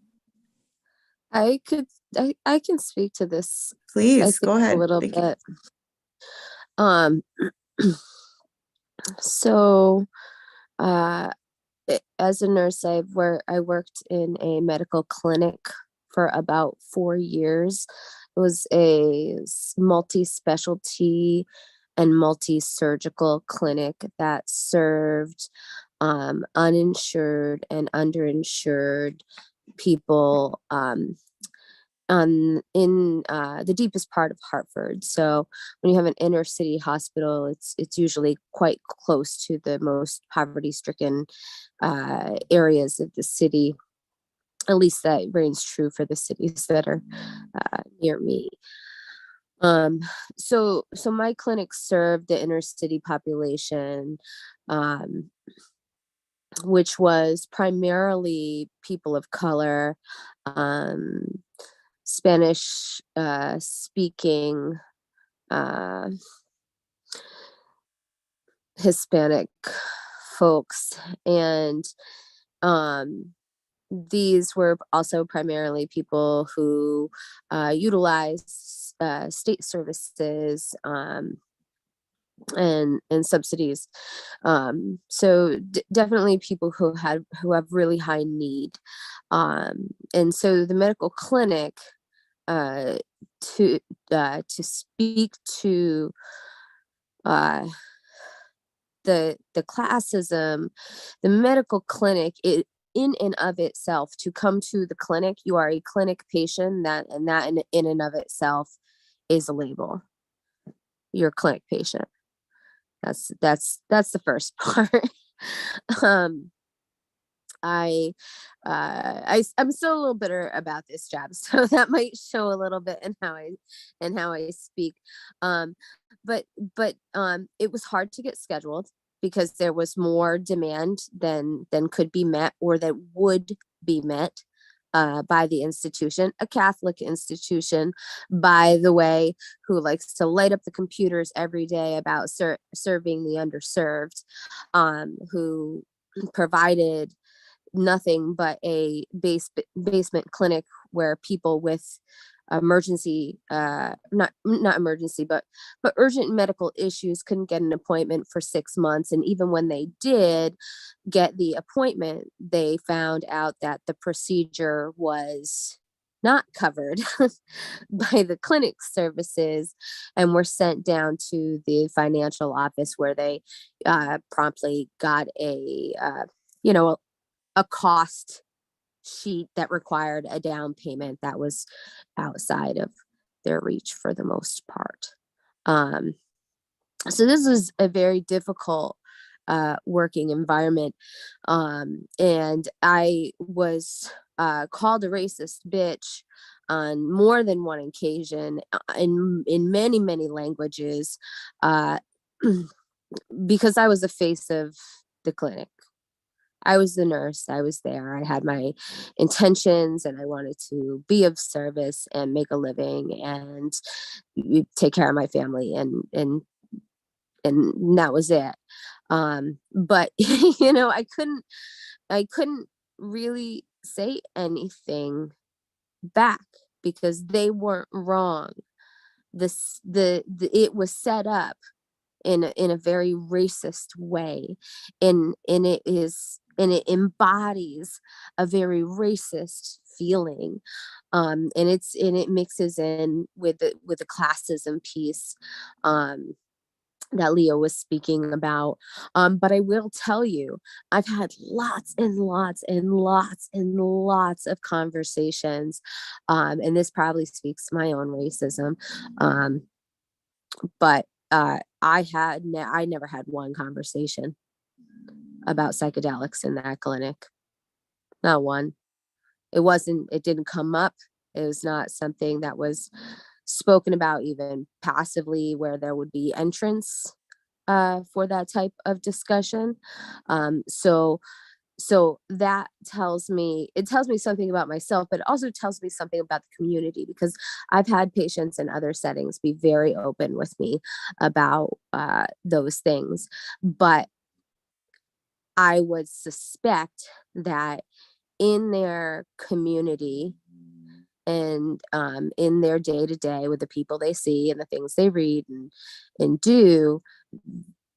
G: I can speak to this. I
S: Please, go
G: think,
S: ahead.
G: a little
S: Thank you.
G: bit. So, as a nurse, I worked in a medical clinic for about 4 years. It was a multi-specialty and multi-surgical clinic that served uninsured and underinsured people in the deepest part of Hartford. So when you have an inner city hospital, it's usually quite close to the most poverty-stricken areas of the city. At least that reigns true for the cities that are near me. So my clinic served the inner city population, which was primarily people of color, Spanish speaking, Hispanic folks, and these were also primarily people who utilized state services and subsidies. So definitely people who have really high need. And so the medical clinic, to speak to the classism, the medical clinic, in and of itself, to come to the clinic, you are a clinic patient, that in and of itself is a label. You're a clinic patient. That's the first part. I'm still a little bitter about this job, so that might show a little bit in how I speak. But it was hard to get scheduled because there was more demand than could be met, or that would be met by the institution, a Catholic institution, by the way, who likes to light up the computers every day about serving the underserved, who provided nothing but a basement clinic where people with emergency, not emergency, but urgent medical issues couldn't get an appointment for 6 months. And even when they did get the appointment, they found out that the procedure was not covered by the clinic services, and were sent down to the financial office, where they promptly got a cost sheet that required a down payment that was outside of their reach for the most part. So this is a very difficult working environment. And I was called a racist bitch on more than one occasion, in many, many languages, because I was the face of the clinic. I was the nurse. I was there. I had my intentions, and I wanted to be of service and make a living and take care of my family, and that was it. But I couldn't really say anything back because they weren't wrong. It was set up in a very racist way, and it embodies a very racist feeling, and it mixes in with the classism piece that Leo was speaking about. But I will tell you, I've had lots and lots and lots and lots of conversations, and this probably speaks to my own racism, but I never had one conversation about psychedelics in that clinic. Not one. It didn't come up. It was not something that was spoken about even passively, where there would be entrance for that type of discussion. So that tells me something about myself, but it also tells me something about the community, because I've had patients in other settings be very open with me about those things. But I would suspect that in their community and in their day to day with the people they see and the things they read and do,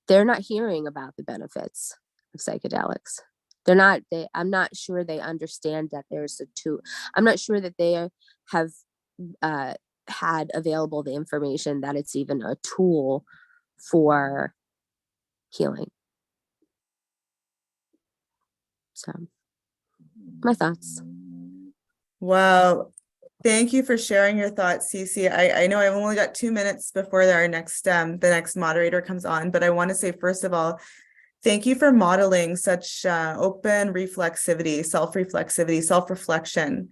G: they're not hearing about the benefits of psychedelics. I'm not sure they understand that there's a tool. I'm not sure that they have had available the information that it's even a tool for healing. So, my thoughts.
S: Wow. Thank you for sharing your thoughts, Cece. I know I've only got 2 minutes before our next the next moderator comes on, but I want to say, first of all, thank you for modeling such open reflexivity, self-reflection,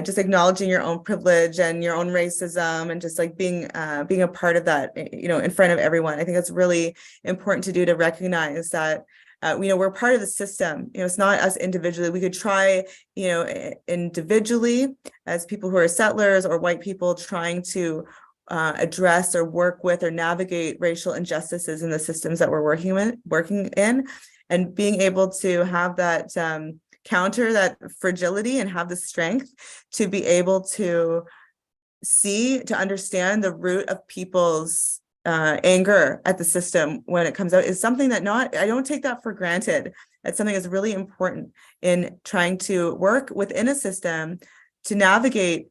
S: just acknowledging your own privilege and your own racism, and just like being a part of that, in front of everyone. I think that's really important to do, to recognize that we're part of the system. It's not us individually. We could try, individually as people who are settlers or white people trying to address or work with or navigate racial injustices in the systems that we're working in, and being able to have that counter that fragility and have the strength to be able to understand the root of people's anger at the system when it comes out is something that I don't take that for granted. That's something that's really important in trying to work within a system to navigate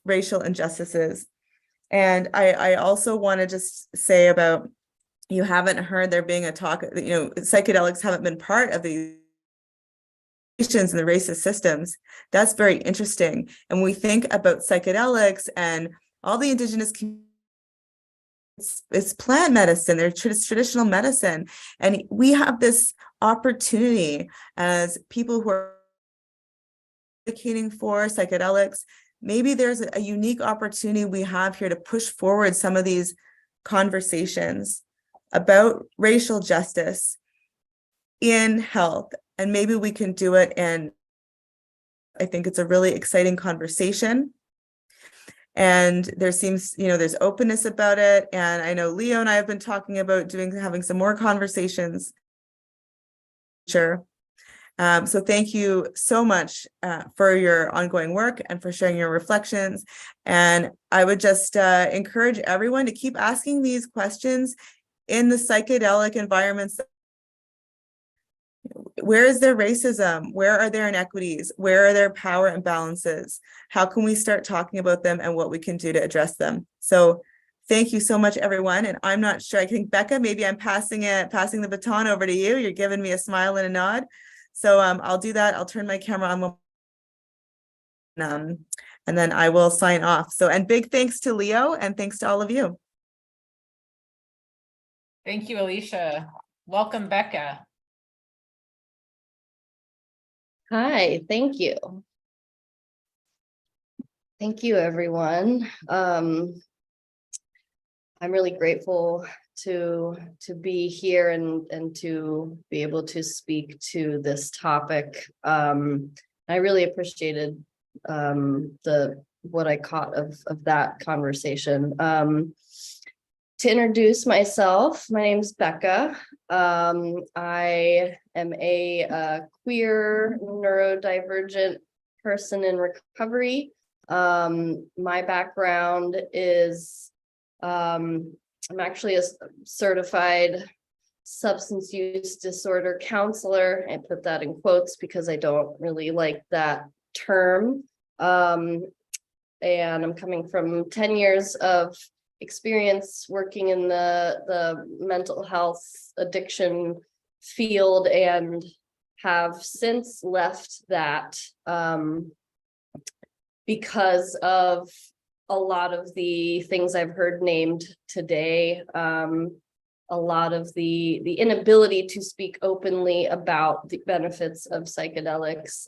S: racial injustices. And I also want to just say about, you haven't heard there being a talk, psychedelics haven't been part of the and the racist systems. That's very interesting. And we think about psychedelics and all the indigenous communities, it's plant medicine, they're traditional medicine. And we have this opportunity as people who are advocating for psychedelics. Maybe there's a unique opportunity we have here to push forward some of these conversations about racial justice in health. And maybe we can do it. And I think it's a really exciting conversation. And there seems, there's openness about it. And I know Leo and I have been talking about having some more conversations. Sure. So thank you so much for your ongoing work and for sharing your reflections. And I would just encourage everyone to keep asking these questions in the psychedelic environments. Where is there racism? Where are there inequities? Where are there power imbalances? How can we start talking about them and what we can do to address them? So thank you so much, everyone. And I'm not sure, I think, Becca, maybe I'm passing the baton over to you. You're giving me a smile and a nod. So I'll do that. I'll turn my camera on. And then I will sign off. So, and big thanks to Leo, and thanks to all of you.
B: Thank you, Alicia. Welcome, Becca.
U: Hi, thank you. Thank you, everyone. I'm really grateful to be here and to be able to speak to this topic. I really appreciated what I caught of that conversation. To introduce myself, my name is Becca. I am a queer neurodivergent person in recovery. My background is I'm actually a certified substance use disorder counselor. I put that in quotes because I don't really like that term. And I'm coming from 10 years of experience working in the mental health addiction field, and have since left that because of a lot of the things I've heard named today, a lot of the inability to speak openly about the benefits of psychedelics,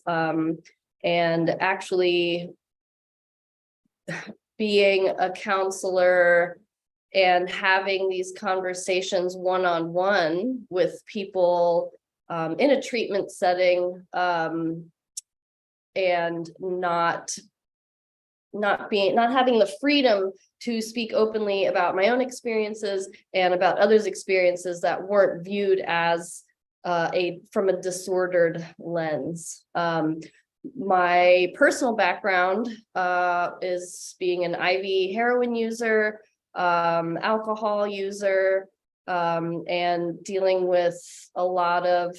U: and actually being a counselor and having these conversations one-on-one with people in a treatment setting, and not having the freedom to speak openly about my own experiences and about others' experiences that weren't viewed as from a disordered lens. My personal background is being an IV heroin user, alcohol user, and dealing with a lot of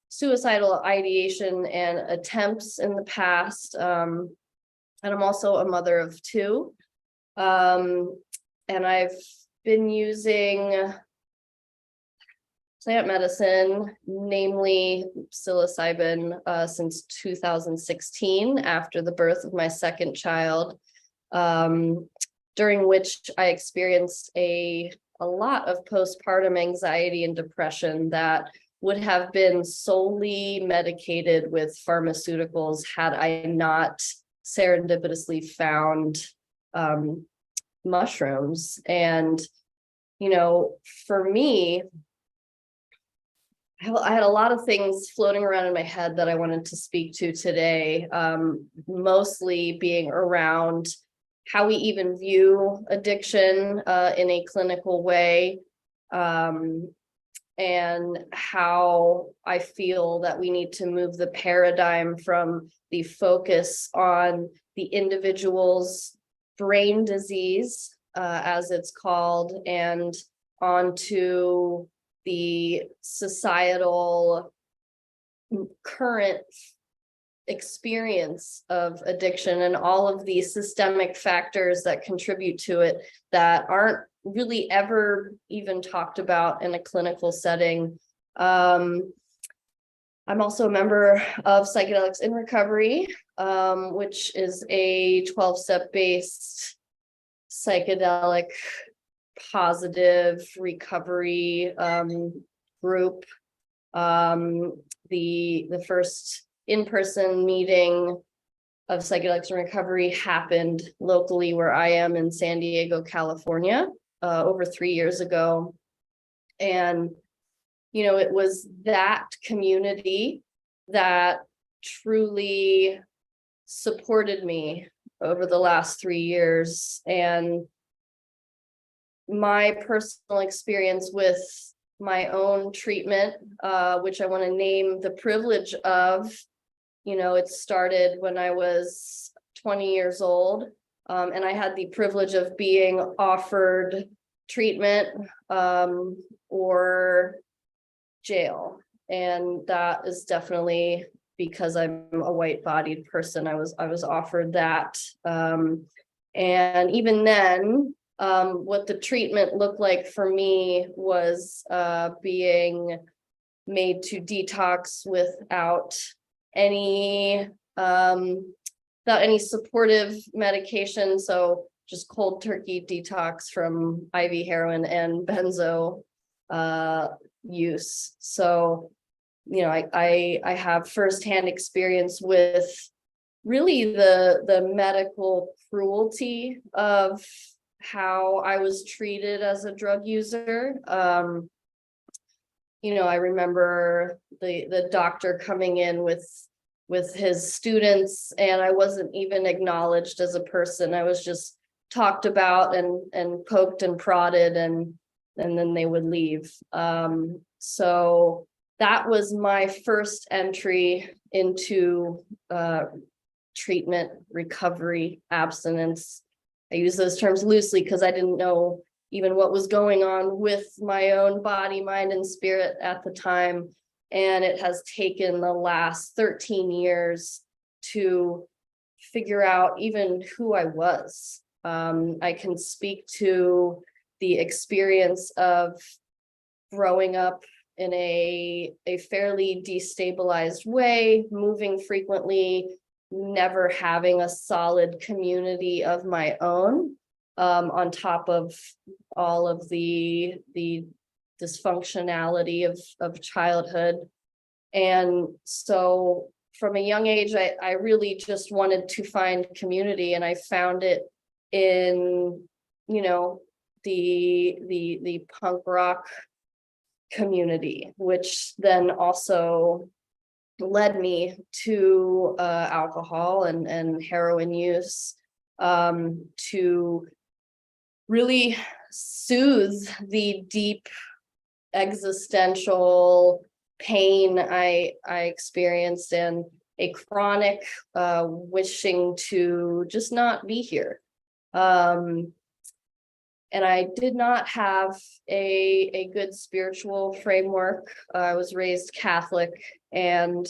U: suicidal ideation and attempts in the past. And I'm also a mother of 2. And I've been using plant medicine, namely psilocybin, since 2016, after the birth of my second child, during which I experienced a lot of postpartum anxiety and depression that would have been solely medicated with pharmaceuticals had I not serendipitously found mushrooms. And, you know, for me, I had a lot of things floating around in my head that I wanted to speak to today, mostly being around how we even view addiction in a clinical way, and how I feel that we need to move the paradigm from the focus on the individual's brain disease, as it's called, and onto the societal current experience of addiction and all of the systemic factors that contribute to it that aren't really ever even talked about in a clinical setting. I'm also a member of Psychedelics in Recovery, which is a 12-step based psychedelic positive recovery group. The first in-person meeting of Psychedelics in Recovery happened locally where I am in San Diego, California, over 3 years ago. And, you know, it was that community that truly supported me over the last 3 years. And my personal experience with my own treatment, which I want to name the privilege of, you know, it started when I was 20 years old, and I had the privilege of being offered treatment or jail. And that is definitely because I'm a white-bodied person. I was offered that. And even then, what the treatment looked like for me was being made to detox without any supportive medication. So just cold turkey detox from IV heroin and benzo use. So, you know, I have firsthand experience with really the medical cruelty of how I was treated as a drug user. You know, I remember the doctor coming in with his students, and I wasn't even acknowledged as a person. I was just talked about and poked and prodded, and then they would leave. So that was my first entry into treatment, recovery, abstinence. I use those terms loosely because I didn't know even what was going on with my own body, mind, and spirit at the time. And it has taken the last 13 years to figure out even who I was. I can speak to the experience of growing up in a fairly destabilized way, moving frequently, never having a solid community of my own, on top of all of the dysfunctionality of childhood. And so from a young age, I really just wanted to find community, and I found it in, you know, the punk rock community, which then also led me to alcohol and heroin use, to really soothe the deep existential pain I experienced, and a chronic wishing to just not be here. And I did not have a good spiritual framework. I was raised Catholic, and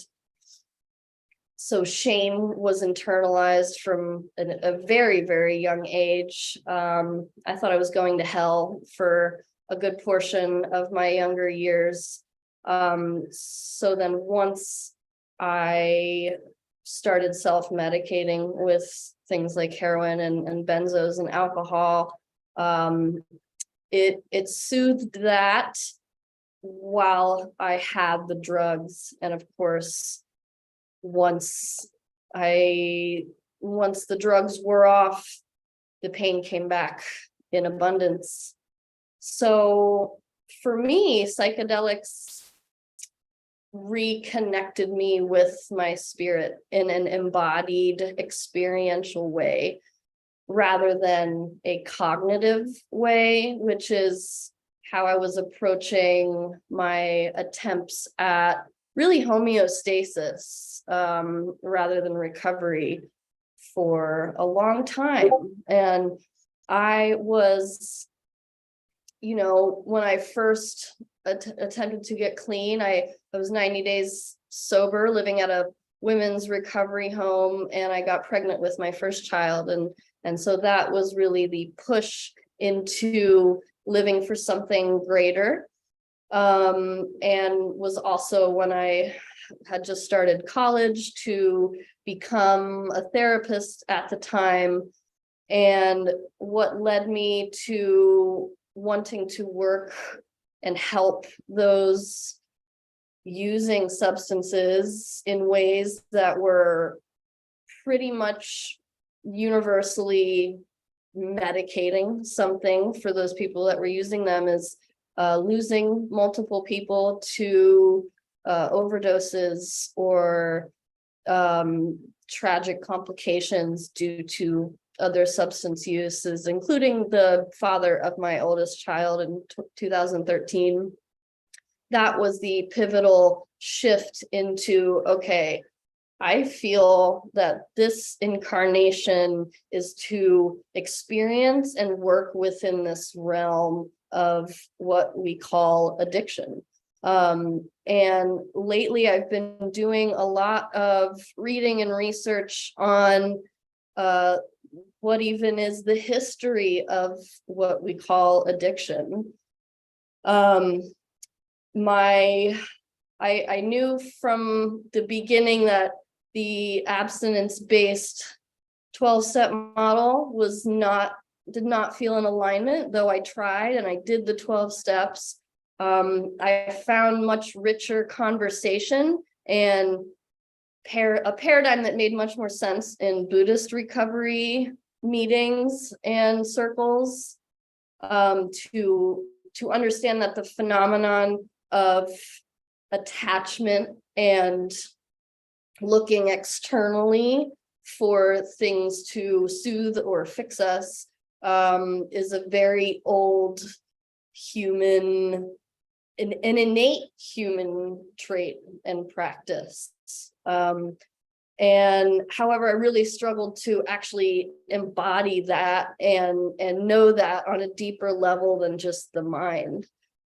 U: so shame was internalized from a very, very young age. I thought I was going to hell for a good portion of my younger years. So then once I started self-medicating with things like heroin and benzos and alcohol, it soothed that while I had the drugs. And of course, once the drugs were off, the pain came back in abundance. So for me, psychedelics reconnected me with my spirit in an embodied experiential way, rather than a cognitive way, which is how I was approaching my attempts at really homeostasis, rather than recovery, for a long time. And I was, when I first attempted to get clean, I was 90 days sober, living at a women's recovery home, and I got pregnant with my first child. And so that was really the push into living for something greater. And was also when I had just started college to become a therapist at the time. And what led me to wanting to work and help those using substances in ways that were pretty much universally medicating something for those people that were using them, is losing multiple people to overdoses or tragic complications due to other substance uses, including the father of my oldest child in 2013. That was the pivotal shift into, okay, I feel that this incarnation is to experience and work within this realm of what we call addiction. And lately I've been doing a lot of reading and research on what even is the history of what we call addiction. I knew from the beginning that the abstinence-based 12-step model did not feel in alignment, though I tried and I did the 12 steps. I found much richer conversation and a paradigm that made much more sense in Buddhist recovery meetings and circles, to understand that the phenomenon of attachment and looking externally for things to soothe or fix us is a very old human, an innate human trait and practice. And however, I really struggled to actually embody that and know that on a deeper level than just the mind.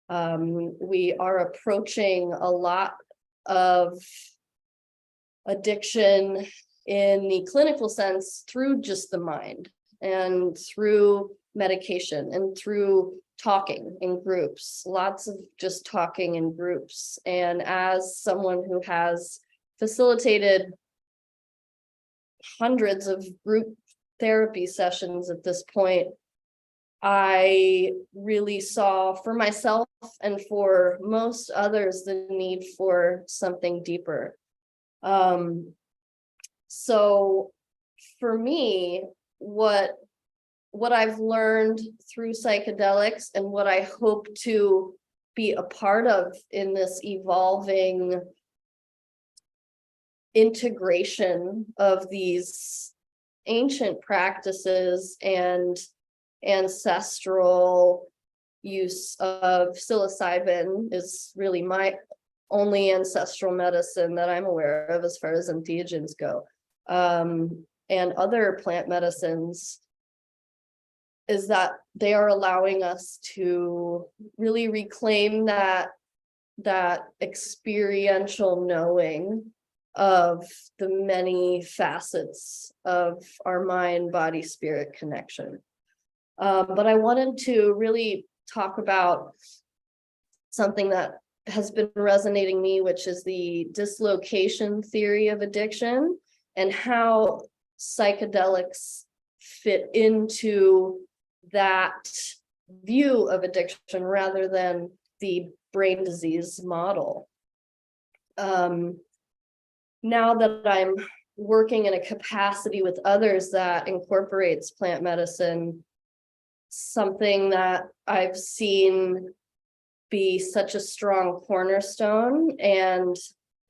U: We are approaching a lot of addiction in the clinical sense through just the mind and through medication and through talking in groups, lots of just talking in groups. And as someone who has facilitated hundreds of group therapy sessions at this point, I really saw for myself and for most others the need for something deeper. So for me, what I've learned through psychedelics and what I hope to be a part of in this evolving integration of these ancient practices and ancestral, use of psilocybin is really my only ancestral medicine that I'm aware of as far as entheogens go. And other plant medicines is that they are allowing us to really reclaim that experiential knowing of the many facets of our mind, body, spirit connection. But I wanted to really talk about something that has been resonating me, which is the dislocation theory of addiction and how psychedelics fit into that view of addiction rather than the brain disease model. Now that I'm working in a capacity with others that incorporates plant medicine, something that I've seen be such a strong cornerstone and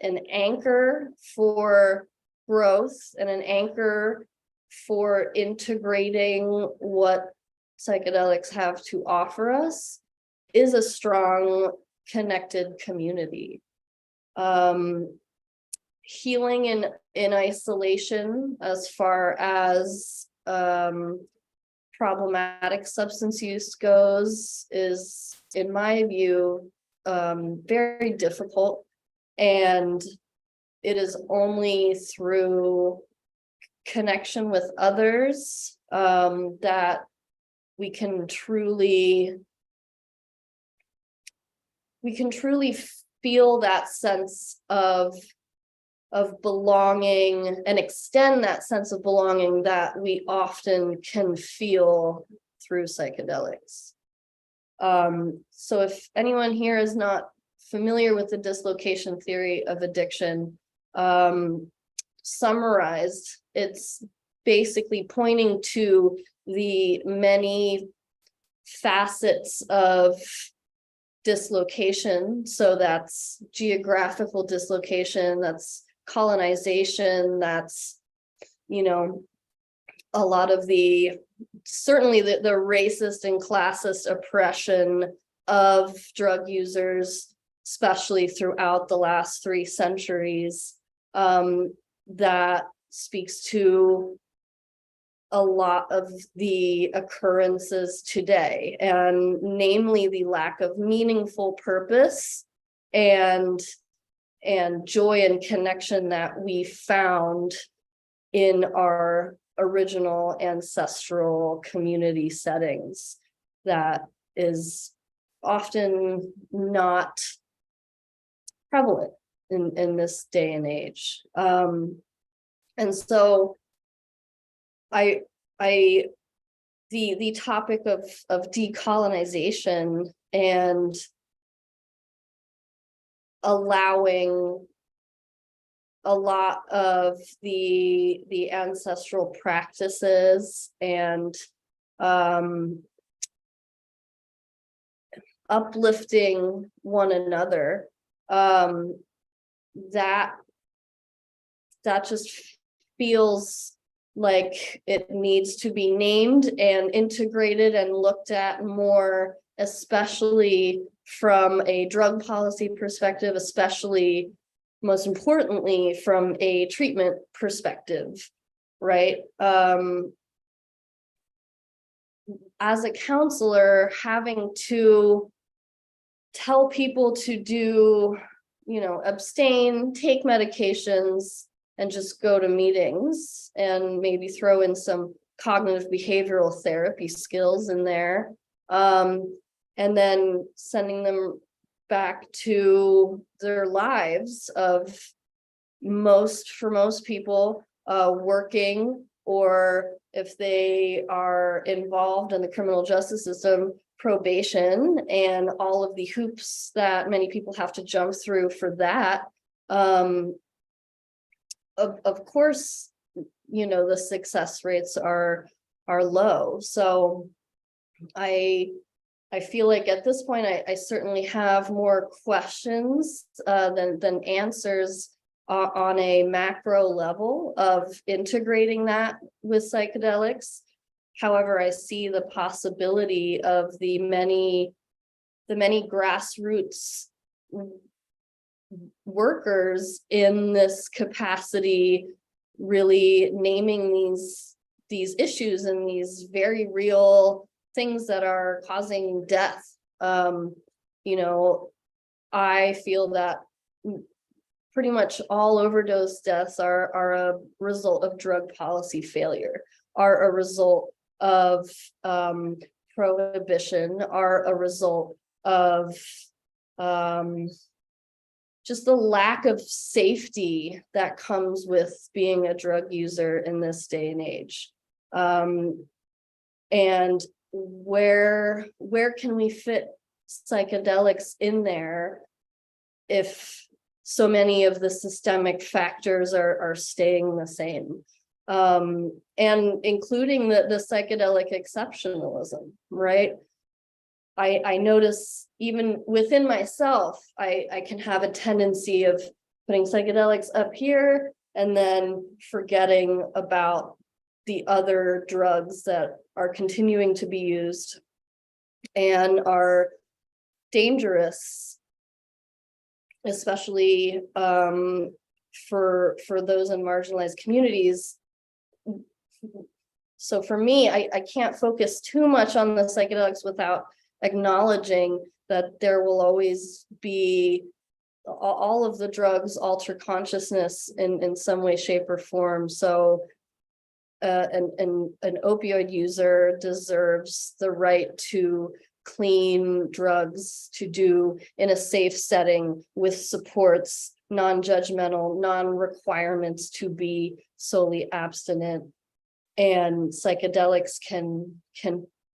U: an anchor for growth and an anchor for integrating what psychedelics have to offer us is a strong connected community. Healing in isolation as far as problematic substance use goes is, in my view, very difficult, and it is only through connection with others that we can truly feel that sense of belonging and extend that sense of belonging that we often can feel through psychedelics. So if anyone here is not familiar with the dislocation theory of addiction, summarized, it's basically pointing to the many facets of dislocation. So that's geographical dislocation, that's colonization, that's, you know, a lot of certainly the racist and classist oppression of drug users, especially throughout the last 3 centuries, that speaks to a lot of the occurrences today, and namely the lack of meaningful purpose and joy and connection that we found in our original ancestral community settings that is often not prevalent in this day and age. And so the topic of decolonization and allowing a lot of the ancestral practices and uplifting one another, that just feels like it needs to be named and integrated and looked at more, especially from a drug policy perspective, especially most importantly from a treatment perspective, right? As a counselor, having to tell people to do, abstain, take medications, and just go to meetings, and maybe throw in some cognitive behavioral therapy skills in there, and then sending them back to their lives of for most people, working, or if they are involved in the criminal justice system, probation, and all of the hoops that many people have to jump through for that. Of course, the success rates are low. So I feel like at this point, I certainly have more questions than answers on a macro level of integrating that with psychedelics. However, I see the possibility of the many the many grassroots workers in this capacity really naming these issues and these very real things that are causing death. You know, I feel that pretty much all overdose deaths are a result of drug policy failure, are a result of prohibition, are a result of just the lack of safety that comes with being a drug user in this day and age. And where can we fit psychedelics in there if so many of the systemic factors are staying the same? And including the psychedelic exceptionalism, right? I notice even within myself, I can have a tendency of putting psychedelics up here and then forgetting about the other drugs that are continuing to be used and are dangerous, especially for those in marginalized communities. So for me, I can't focus too much on the psychedelics without acknowledging that there will always be all of the drugs alter consciousness in some way, shape, or form. So an opioid user deserves the right to clean drugs to do in a safe setting with supports, non-judgmental, non-requirements to be solely abstinent. And psychedelics can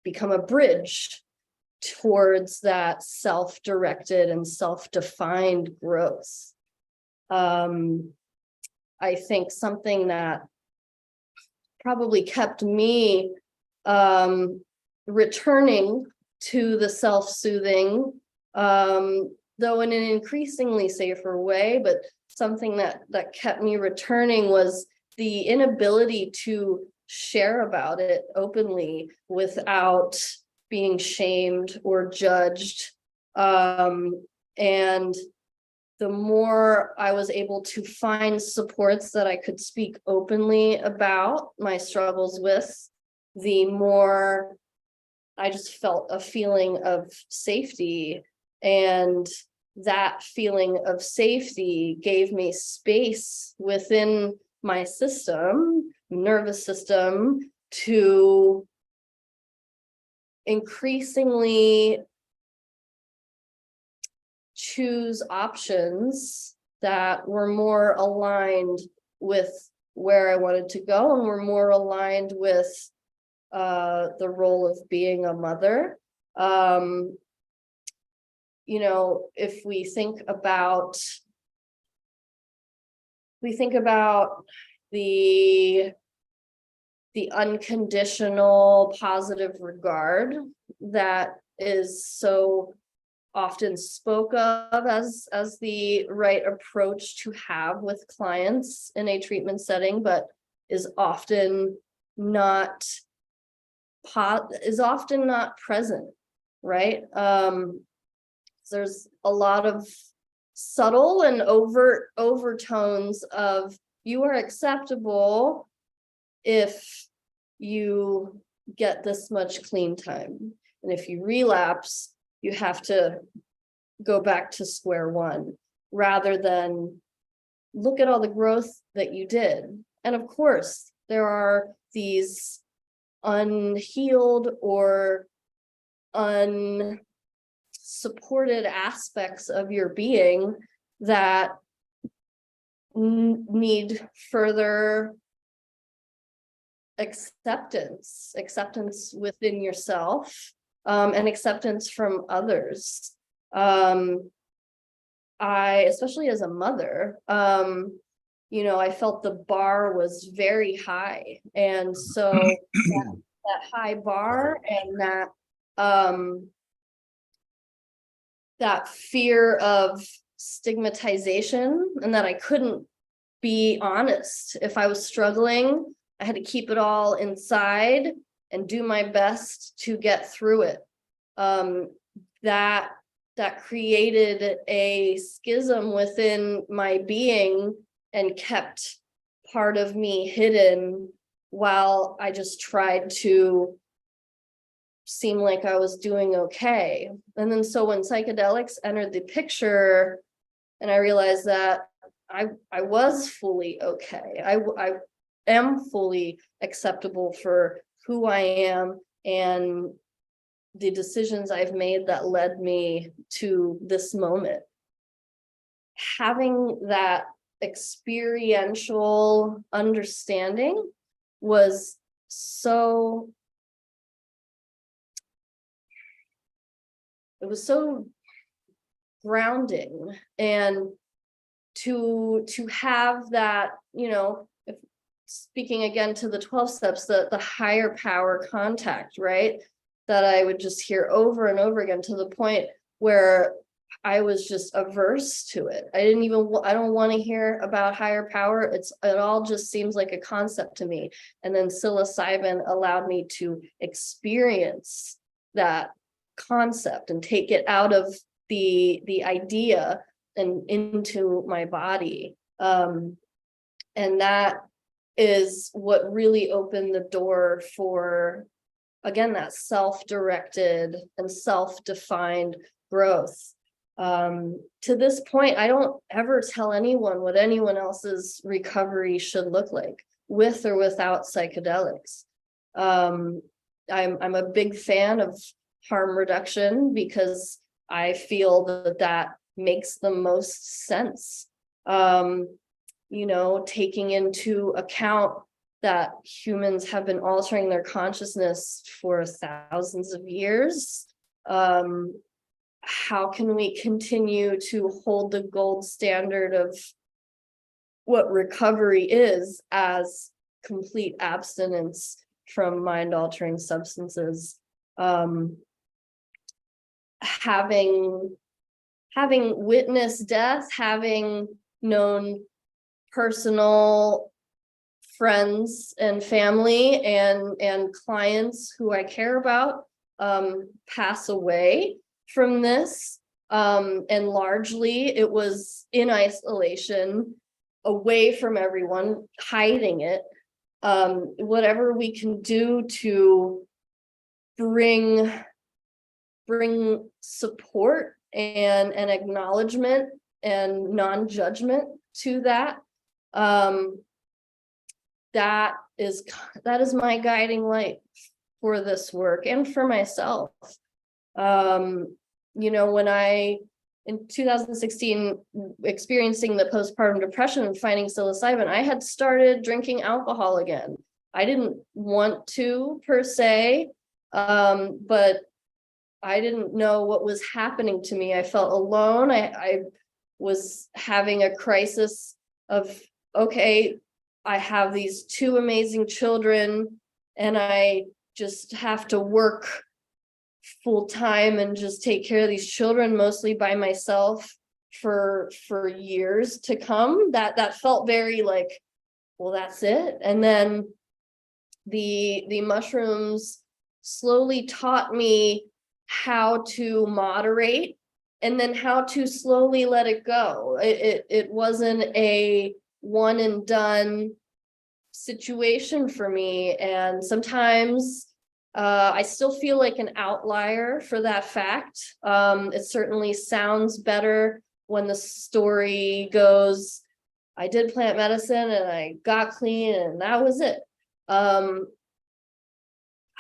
U: become a bridge towards that self-directed and self-defined growth. I think something that probably kept me returning to the self-soothing, though in an increasingly safer way, but something that kept me returning was the inability to share about it openly without being shamed or judged. And the more I was able to find supports that I could speak openly about my struggles with, the more I just felt a feeling of safety. And that feeling of safety gave me space within my system, nervous system, to increasingly choose options that were more aligned with where I wanted to go and were more aligned with the role of being a mother. You know, if we think about the unconditional positive regard that is so often spoke of as the right approach to have with clients in a treatment setting, but is often not present, right? There's a lot of subtle and overt overtones of you are acceptable if you get this much clean time. And if you relapse, you have to go back to square one, rather than look at all the growth that you did. And of course, there are these unhealed or unsupported aspects of your being that need further acceptance within yourself, and acceptance from others. Especially as a mother, you know, I felt the bar was very high. And so that high bar and that fear of stigmatization, and that I couldn't be honest. If I was struggling, I had to keep it all inside and do my best to get through it. That that created a schism within my being and kept part of me hidden while I just tried to seem like I was doing okay. And then so when psychedelics entered the picture and I realized that I was fully okay. I am fully acceptable for who I am and the decisions I've made that led me to this moment. Having that experiential understanding was so, it was so grounding. And to have that, you know, if speaking again to the 12 steps, the higher power contact, right? That I would just hear over and over again, to the point where I was just averse to it. I don't want to hear about higher power. It all just seems like a concept to me. And then psilocybin allowed me to experience that concept and take it out of the idea and into my body. And that is what really opened the door for, again, that self-directed and self-defined growth. To this point, I don't ever tell anyone what anyone else's recovery should look like, with or without psychedelics. I'm a big fan of harm reduction because I feel that makes the most sense. You know, taking into account that humans have been altering their consciousness for thousands of years. How can we continue to hold the gold standard of what recovery is as complete abstinence from mind-altering substances? Having witnessed death, having known personal friends and family and clients who I care about pass away from this, and largely it was in isolation, away from everyone, hiding it. Whatever we can do to bring support and acknowledgement and non-judgment to that, that is my guiding light for this work and for myself. You know, when in 2016, experiencing the postpartum depression and finding psilocybin, I had started drinking alcohol again. I didn't want to per se, but I didn't know what was happening to me. I felt alone. I was having a crisis of, okay, I have these two amazing children and I just have to work full time and just take care of these children mostly by myself for years to come. That felt very like, well, that's it. And then the mushrooms slowly taught me how to moderate and then how to slowly let it go. It wasn't a one and done situation for me. And sometimes I still feel like an outlier for that fact. It certainly sounds better when the story goes, I did plant medicine and I got clean and that was it. I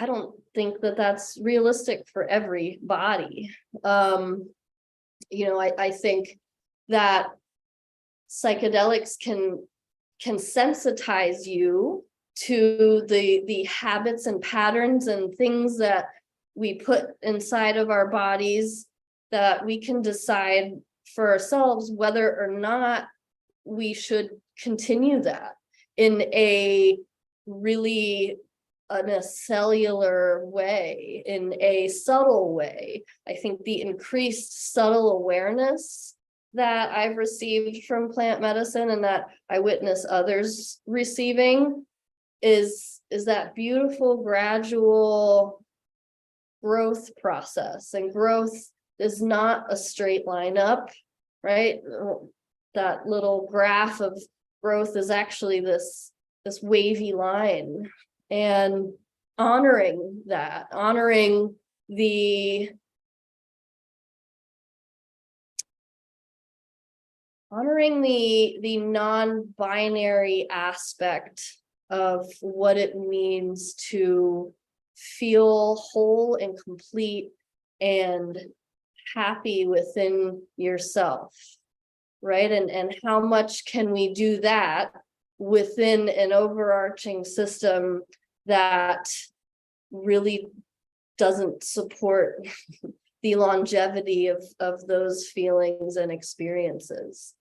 U: don't think that that's realistic for everybody. You know, I think that psychedelics can sensitize you to the habits and patterns and things that we put inside of our bodies, that we can decide for ourselves whether or not we should continue that in a cellular way, in a subtle way. I think the increased subtle awareness that I've received from plant medicine and that I witness others receiving is that beautiful gradual growth process and growth is not a straight line up, right? That little graph of growth is actually this wavy line, and honoring that, honoring the non-binary aspect of what it means to feel whole and complete and happy within yourself, right? And how much can we do that within an overarching system that really doesn't support the longevity of those feelings and experiences.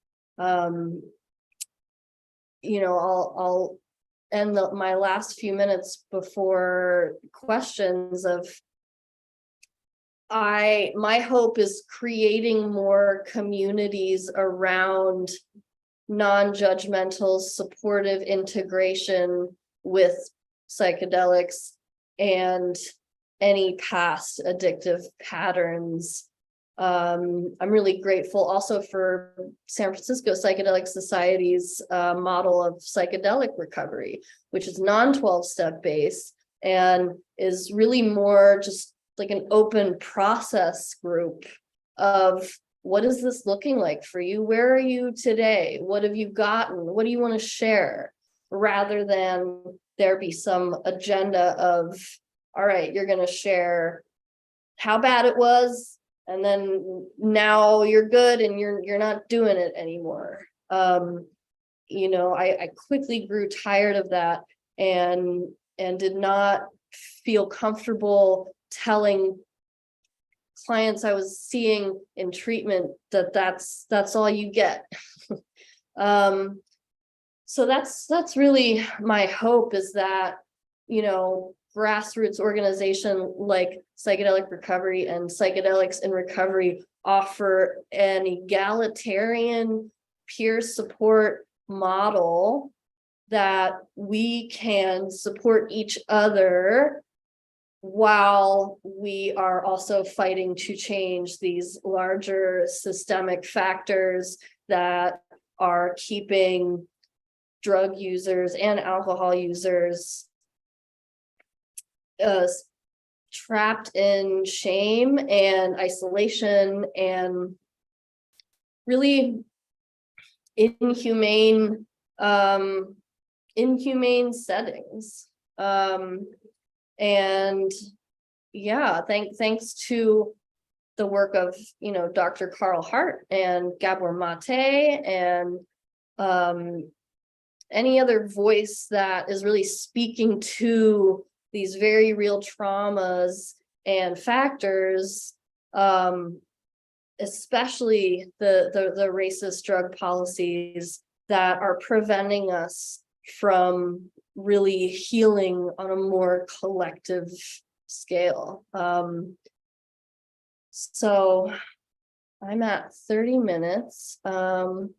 U: You know, I'll end my last few minutes before questions of my hope is creating more communities around non-judgmental, supportive integration with psychedelics and any past addictive patterns. I'm really grateful also for San Francisco Psychedelic Society's model of psychedelic recovery, which is non-12-step based and is really more just like an open process group of what is this looking like for you? Where are you today? What have you gotten? What do you want to share? Rather than there be some agenda of, all right, you're going to share how bad it was, and then now you're good and you're not doing it anymore. You know, I quickly grew tired of that and did not feel comfortable telling clients I was seeing in treatment that that's all you get. So that's really my hope, is that, you know, grassroots organization like Psychedelic Recovery and Psychedelics in Recovery offer an egalitarian peer support model that we can support each other while we are also fighting to change these larger systemic factors that are keeping drug users and alcohol users trapped in shame and isolation and really inhumane settings. And yeah, thanks to the work of, you know, Dr. Carl Hart and Gabor Mate and any other voice that is really speaking to these very real traumas and factors, especially the racist drug policies that are preventing us from really healing on a more collective scale. So I'm at 30 minutes. I'm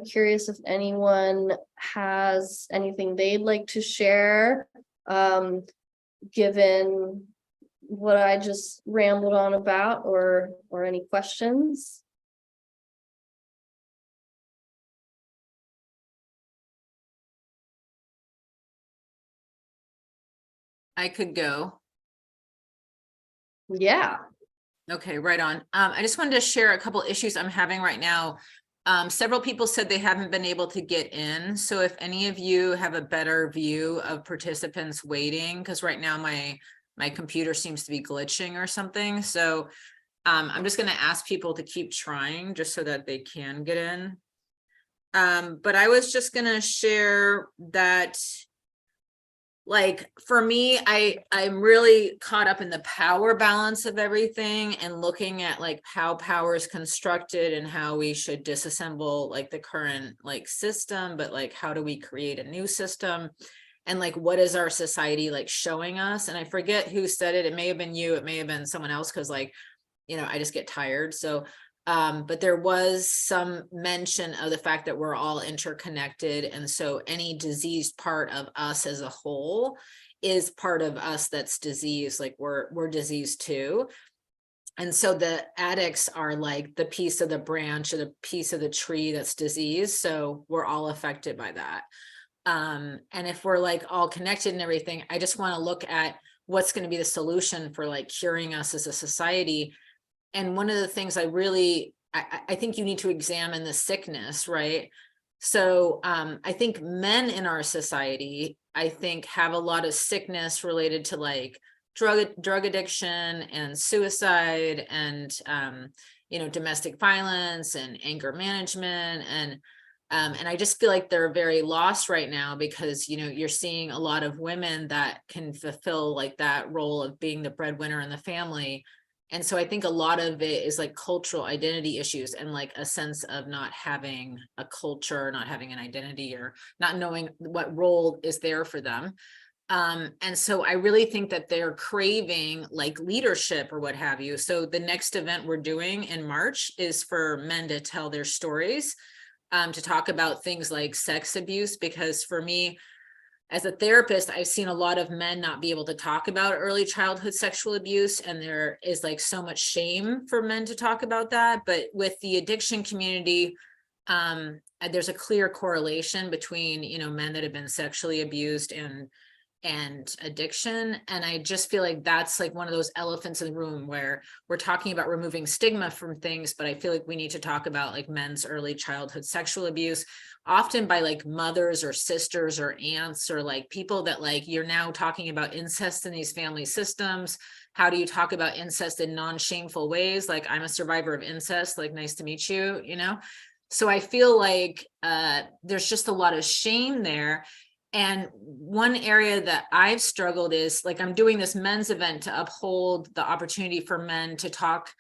U: curious if anyone has anything they'd like to share, given what I just rambled on about, or any questions.
B: I could go.
U: Yeah.
B: Okay, right on. I just wanted to share a couple issues I'm having right now. Several people said they haven't been able to get in. So if any of you have a better view of participants waiting, because right now my computer seems to be glitching or something. So I'm just going to ask people to keep trying just so that they can get in. But I was just going to share that, like, for me, I'm really caught up in the power balance of everything and looking at like how power is constructed and how we should disassemble like the current like system, but like how do we create a new system, and like what is our society like showing us? And I forget who said it. It may have been you, it may have been someone else, because like, you know, I just get tired. So but there was some mention of the fact that we're all interconnected. And so any diseased part of us as a whole is part of us that's diseased, like we're diseased too. And so the addicts are like the piece of the branch or the piece of the tree that's diseased. So we're all affected by that. And if we're like all connected and everything, I just want to look at what's going to be the solution for like curing us as a society. And one of the things I think you need to examine the sickness, right? So I think men in our society, I think, have a lot of sickness related to like drug addiction and suicide and domestic violence and anger management, and I just feel like they're very lost right now because you're seeing a lot of women that can fulfill like that role of being the breadwinner in the family. And so I think a lot of it is like cultural identity issues and like a sense of not having a culture, not having an identity, or not knowing what role is there for them. And so I really think that they're craving like leadership or what have you. So the next event we're doing in March is for men to tell their stories, to talk about things like sex abuse, because for me, as a therapist, I've seen a lot of men not be able to talk about early childhood sexual abuse. And there is like so much shame for men to talk about that. But with the addiction community, there's a clear correlation between, men that have been sexually abused and addiction. And I just feel like that's like one of those elephants in the room where we're talking about removing stigma from things, but I feel like we need to talk about like men's early childhood sexual abuse, often by like mothers or sisters or aunts, or like people that like, you're now talking about incest in these family systems. How do you talk about incest in non-shameful ways? Like, I'm a survivor of incest, like, nice to meet you, So I feel like there's just a lot of shame there. And one area that I've struggled is like, I'm doing this men's event to uphold the opportunity for men to talk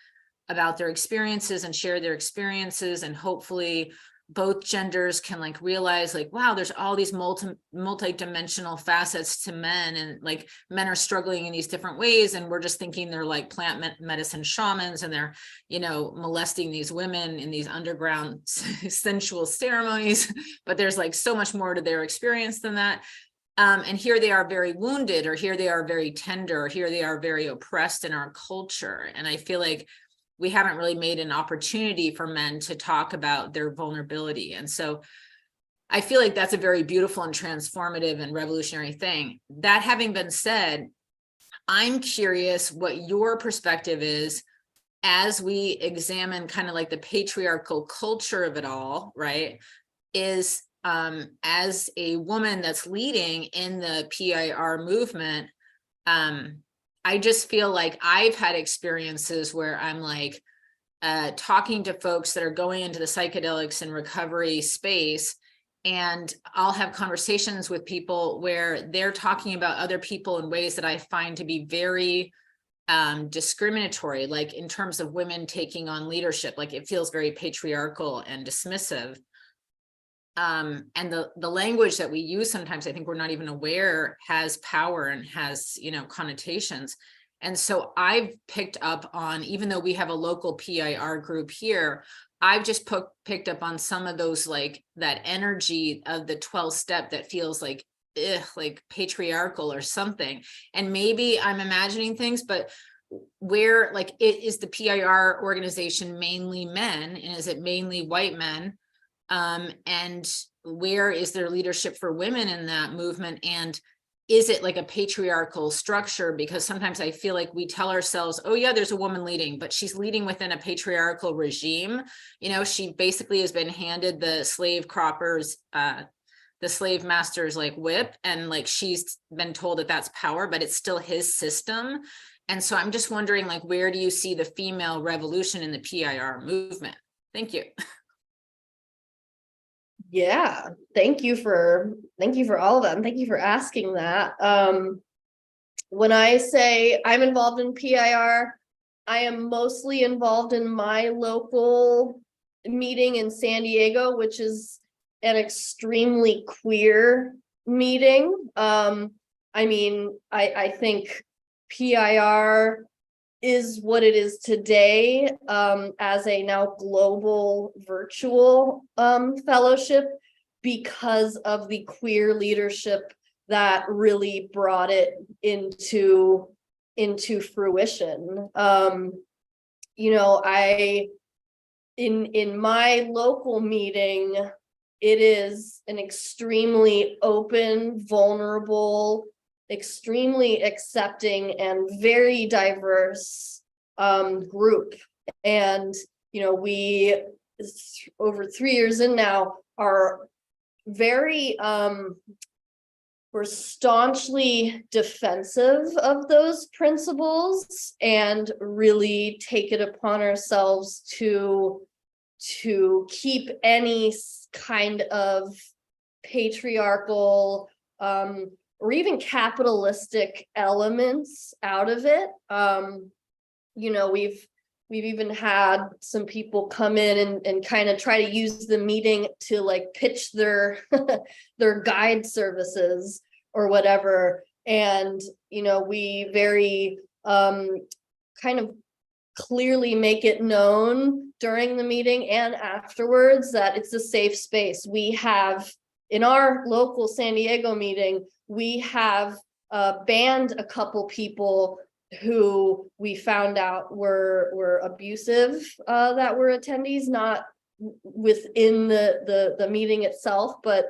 B: about their experiences and share their experiences. And hopefully both genders can like realize like, wow, there's all these multi-dimensional facets to men, and like men are struggling in these different ways. And we're just thinking they're like plant medicine shamans, and they're, molesting these women in these underground sensual ceremonies, but there's like so much more to their experience than that. And here they are very wounded, or here they are very tender, or here they are very oppressed in our culture. And I feel like we haven't really made an opportunity for men to talk about their vulnerability. And so I feel like that's a very beautiful and transformative and revolutionary thing. That having been said, I'm curious what your perspective is as we examine kind of like the patriarchal culture of it all, right? Is as a woman that's leading in the PIR movement, I just feel like I've had experiences where I'm like talking to folks that are going into the psychedelics and recovery space, and I'll have conversations with people where they're talking about other people in ways that I find to be very discriminatory, like in terms of women taking on leadership. Like, it feels very patriarchal and dismissive. And the language that we use sometimes, I think we're not even aware, has power and has, connotations. And so I've picked up on, even though we have a local PIR group here, I've just picked up on some of those, like that energy of the 12 step that feels like patriarchal or something. And maybe I'm imagining things, but where like is the PIR organization mainly men, and is it mainly white men? And where is there leadership for women in that movement? And is it like a patriarchal structure? Because sometimes I feel like we tell ourselves, oh yeah, there's a woman leading, but she's leading within a patriarchal regime. She basically has been handed the slave croppers, the slave master's like whip, and like she's been told that that's power, but it's still his system. And so I'm just wondering, like, where do you see the female revolution in the PIR movement? Thank you.
U: Yeah, thank you for all of that. And thank you for asking that. When I say I'm involved in PIR, I am mostly involved in my local meeting in San Diego, which is an extremely queer meeting. I think PIR is what it is today, as a now global virtual fellowship, because of the queer leadership that really brought it into fruition. you know, in my local meeting, it is an extremely open, vulnerable, extremely accepting, and very diverse group. And, you know, we, over 3 years in now, are very, we're staunchly defensive of those principles and really take it upon ourselves to keep any kind of patriarchal or even capitalistic elements out of it. You know, we've even had some people come in and kind of try to use the meeting to like pitch their their guide services or whatever. And, you know, we very kind of clearly make it known during the meeting and afterwards that it's a safe space. We have, in our local San Diego meeting, we have banned a couple people who we found out were abusive, that were attendees, not within the meeting itself, but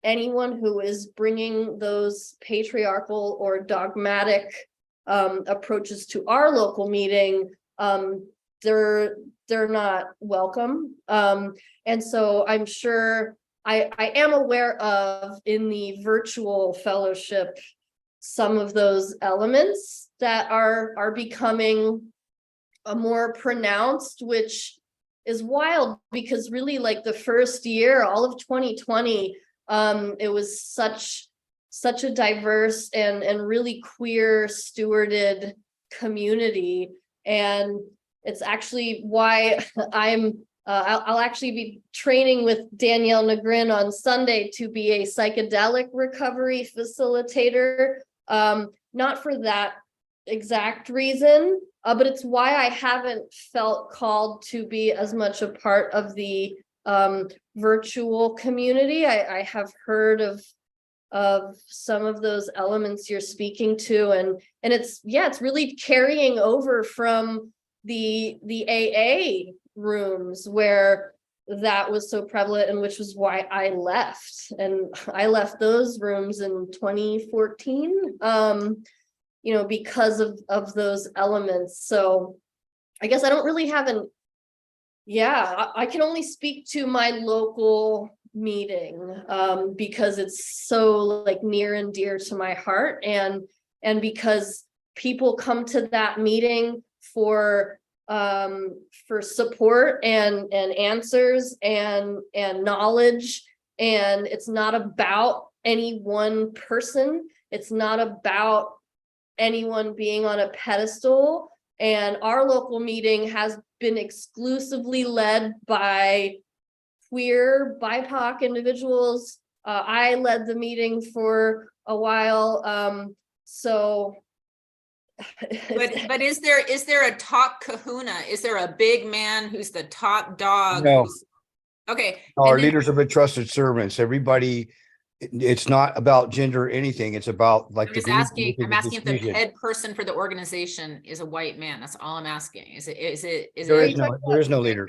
U: anyone who is bringing those patriarchal or dogmatic approaches to our local meeting, they're not welcome. And so I'm sure I am aware of, in the virtual fellowship, some of those elements that are becoming more pronounced, which is wild because really, like, the first year, all of 2020, it was such a diverse and really queer stewarded community. And it's actually why I'll actually be training with Danielle Negrin on Sunday to be a psychedelic recovery facilitator. Not for that exact reason, but it's why I haven't felt called to be as much a part of the virtual community. I have heard of some of those elements you're speaking to, and it's really carrying over from the AA rooms where that was so prevalent, and which was why I left. And I left those rooms in 2014, you know, because of those elements. So I guess I don't really have I can only speak to my local meeting, because it's so like near and dear to my heart, and because people come to that meeting for support and answers and knowledge. And it's not about any one person. It's not about anyone being on a pedestal. And our local meeting has been exclusively led by queer BIPOC individuals. I led the meeting for a while.
B: But is there a top kahuna? Is there a big man who's the top dog?
Q: No.
B: Okay.
Q: Our
B: and then-
Q: leaders have been trusted servants. Everybody, it's not about gender or anything. It's about like.
B: I'm
Q: the
B: just
Q: group
B: asking,
Q: making
B: I'm
Q: the
B: asking if the
Q: decision.
B: head person for the organization is a white man. That's all I'm asking. Is it?
Q: There is no leader.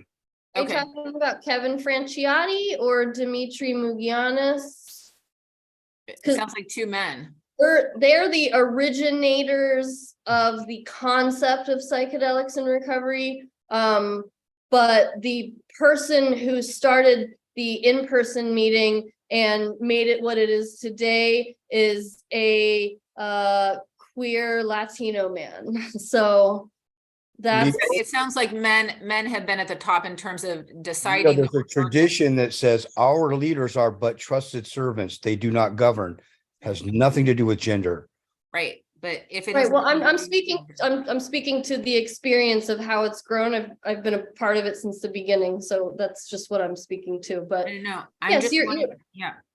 U: Are you talking about Kevin Franciati or Dimitri Mugianis?
B: It sounds like two men.
U: They're the originators of the concept of psychedelics and recovery. But the person who started the in-person meeting and made it what it is today is a queer Latino man. So that's.
B: It sounds like men have been at the top in terms of deciding.
Q: There's a tradition that says our leaders are but trusted servants. They do not govern. Has nothing to do with gender.
B: Right, but if it
U: Right,
B: is-
U: well, I'm speaking to the experience of how it's grown. I've been a part of it since the beginning, so that's just what I'm speaking to. But
B: No, I'm
U: yes,
B: just
U: you're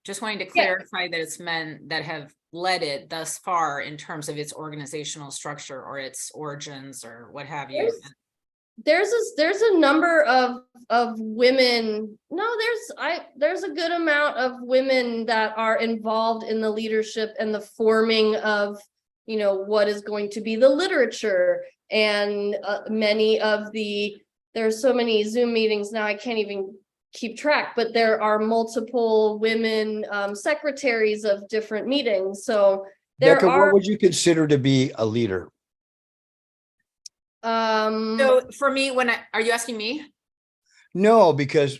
B: just wanting to clarify that it's men that have led it thus far in terms of its organizational structure or its origins or what have you.
U: there's a number of women. No, there's a good amount of women that are involved in the leadership and the forming of, you know, what is going to be the literature and many of there's so many Zoom meetings now, I can't even keep track, but there are multiple women secretaries of different meetings. So there
Q: Becca,
U: are
Q: what would you consider to be a leader?
B: So for me, are you asking me?
Q: No, because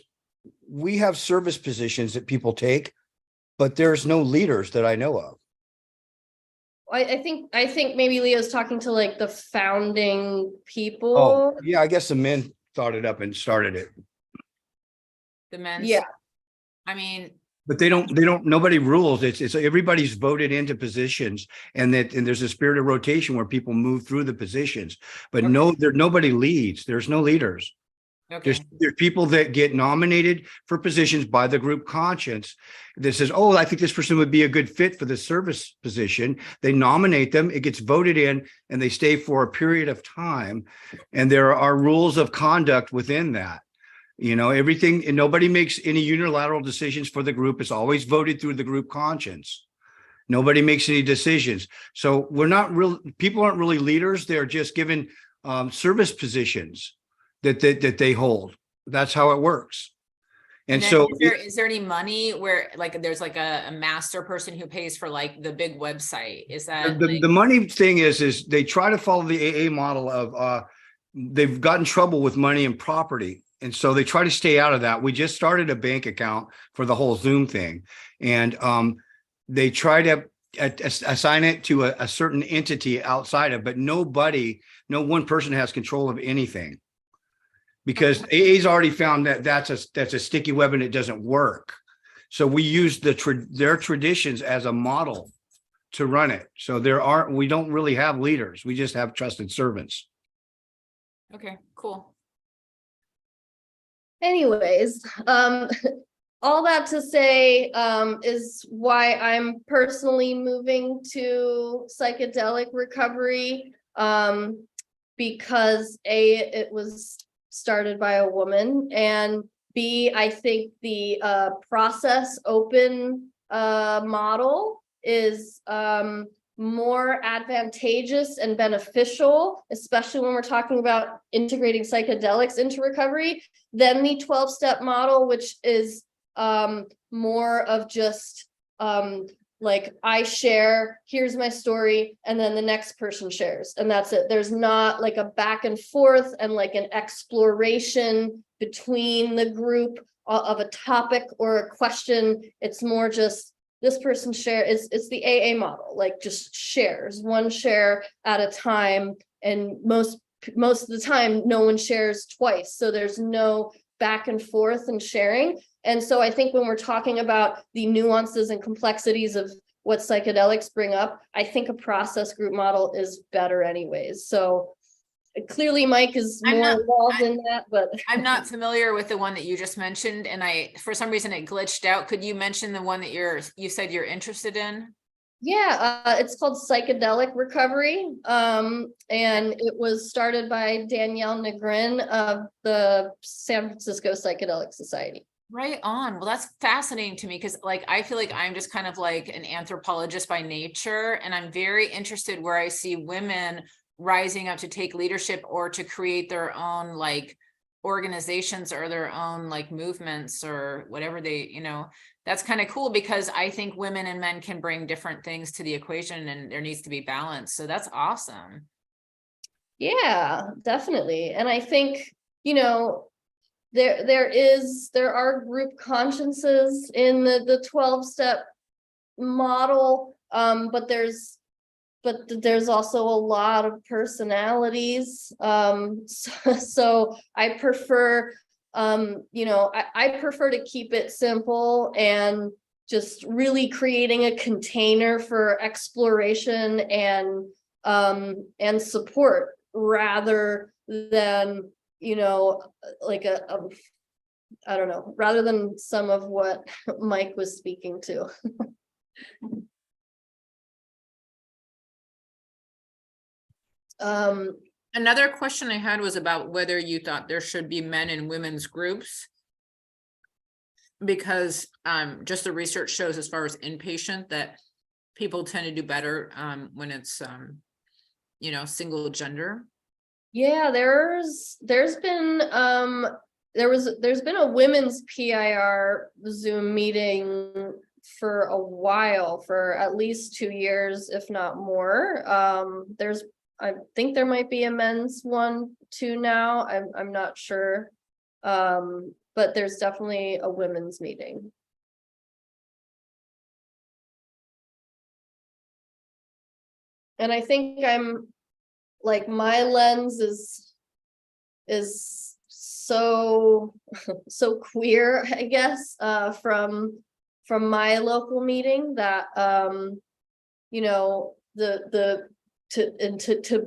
Q: we have service positions that people take, but there's no leaders that I know of.
U: I think maybe Leo's talking to like the founding people.
Q: Oh, yeah, I guess the men thought it up and started it.
B: The men's?
U: Yeah.
B: I mean,
Q: But they don't, nobody rules. It's everybody's voted into positions, and there's a spirit of rotation where people move through the positions, but nobody leads. There's no leaders.
B: okay.
Q: There's people that get nominated for positions by the group conscience that says, oh, I think this person would be a good fit for the service position. They nominate them, it gets voted in, and they stay for a period of time. And there are rules of conduct within that. You know, everything, and nobody makes any unilateral decisions for the group. It's always voted through the group conscience. Nobody makes any decisions. So people aren't really leaders. They're just given service positions that they hold. That's how it works. And
B: then
Q: so
B: is there any money where like there's like a master person who pays for like the big website? Is that
Q: the money thing is they try to follow the AA model of they've got in trouble with money and property. And so they try to stay out of that. We just started a bank account for the whole Zoom thing. And they try to assign it to a certain entity outside of, but no one person has control of anything. Because AA's already found that that's a sticky web and it doesn't work. So we use their traditions as a model to run it. So we don't really have leaders. We just have trusted servants.
B: okay, cool.
U: Anyways, all that to say is why I'm personally moving to psychedelic recovery, because A, it was started by a woman, and B, I think the process open model is more advantageous and beneficial, especially when we're talking about integrating psychedelics into recovery, than the 12-step model, which is more of just like I share, here's my story, and then the next person shares, and that's it. There's not like a back and forth and like an exploration between the group of a topic or a question. It's more just this person share, it's the AA model, like just shares, one share at a time, and most of the time no one shares twice, so there's no back and forth and sharing. And so I think when we're talking about the nuances and complexities of what psychedelics bring up, I think a process group model is better anyways. So clearly Mike is more involved in that, but
B: I'm not familiar with the one that you just mentioned, and for some reason it glitched out. Could you mention the one that you said you're interested in?
U: Yeah, it's called Psychedelic Recovery, and it was started by Danielle Negrin of the San Francisco Psychedelic Society.
B: Right on. Well, that's fascinating to me because like I feel like I'm just kind of like an anthropologist by nature, and I'm very interested where I see women rising up to take leadership or to create their own like organizations or their own like movements or whatever they, that's kind of cool because I think women and men can bring different things to the equation and there needs to be balance. So that's awesome.
U: Yeah, definitely. And I think, there are group consciences in the 12-step model, but there's also a lot of personalities. So I prefer, I prefer to keep it simple and just really creating a container for exploration and support rather than, like I don't know, rather than some of what Mike was speaking to.
B: Another question I had was about whether you thought there should be men and women's groups, because just the research shows as far as inpatient that people tend to do better when it's single gender.
U: Yeah, there's been there's been a women's PIR Zoom meeting for a while, for at least 2 years, if not more. I think there might be a men's one too now. I'm not sure. But there's definitely a women's meeting. And I think I'm like, my lens is so so queer, I guess, from my local meeting, that you know, to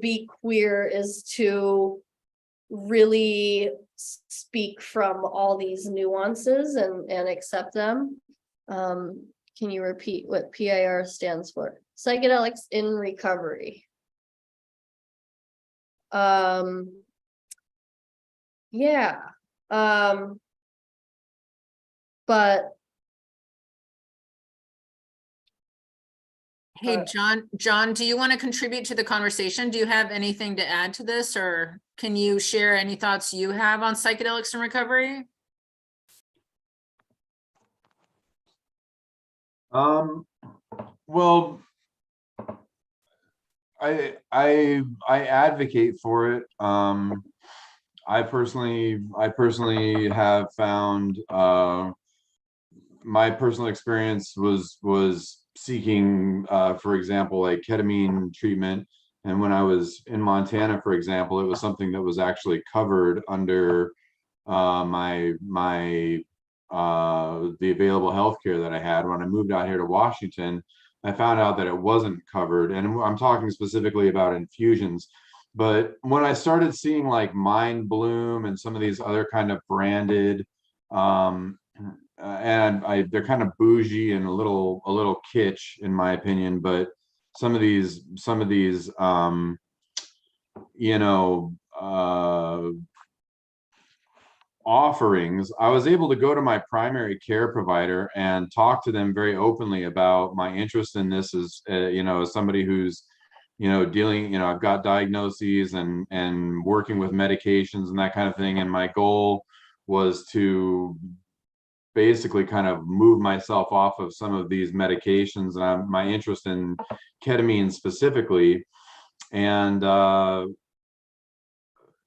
U: be queer is to really speak from all these nuances and accept them. Can you repeat what PIR stands for? Psychedelics in recovery. Yeah. But
B: Hey, John, do you want to contribute to the conversation? Do you have anything to add to this, or can you share any thoughts you have on psychedelics and recovery?
E: Well, I advocate for it. I personally have found my personal experience was seeking, for example, like ketamine treatment. And when I was in Montana, for example, it was something that was actually covered under the available healthcare that I had. When I moved out here to Washington, I found out that it wasn't covered. And I'm talking specifically about infusions. But when I started seeing like Mind Bloom and some of these other kind of branded, and they're kind of bougie and a little kitsch in my opinion, but some of these you know, offerings, I was able to go to my primary care provider and talk to them very openly about my interest in this as you know, as somebody who's, you know, dealing, you know, I've got diagnoses and working with medications and that kind of thing. And my goal was to basically kind of move myself off of some of these medications, and my interest in ketamine specifically. And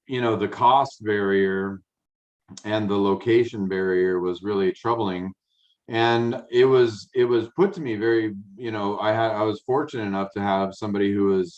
E: you know, the cost barrier and the location barrier was really troubling. And it was put to me very, you know, I was fortunate enough to have somebody who was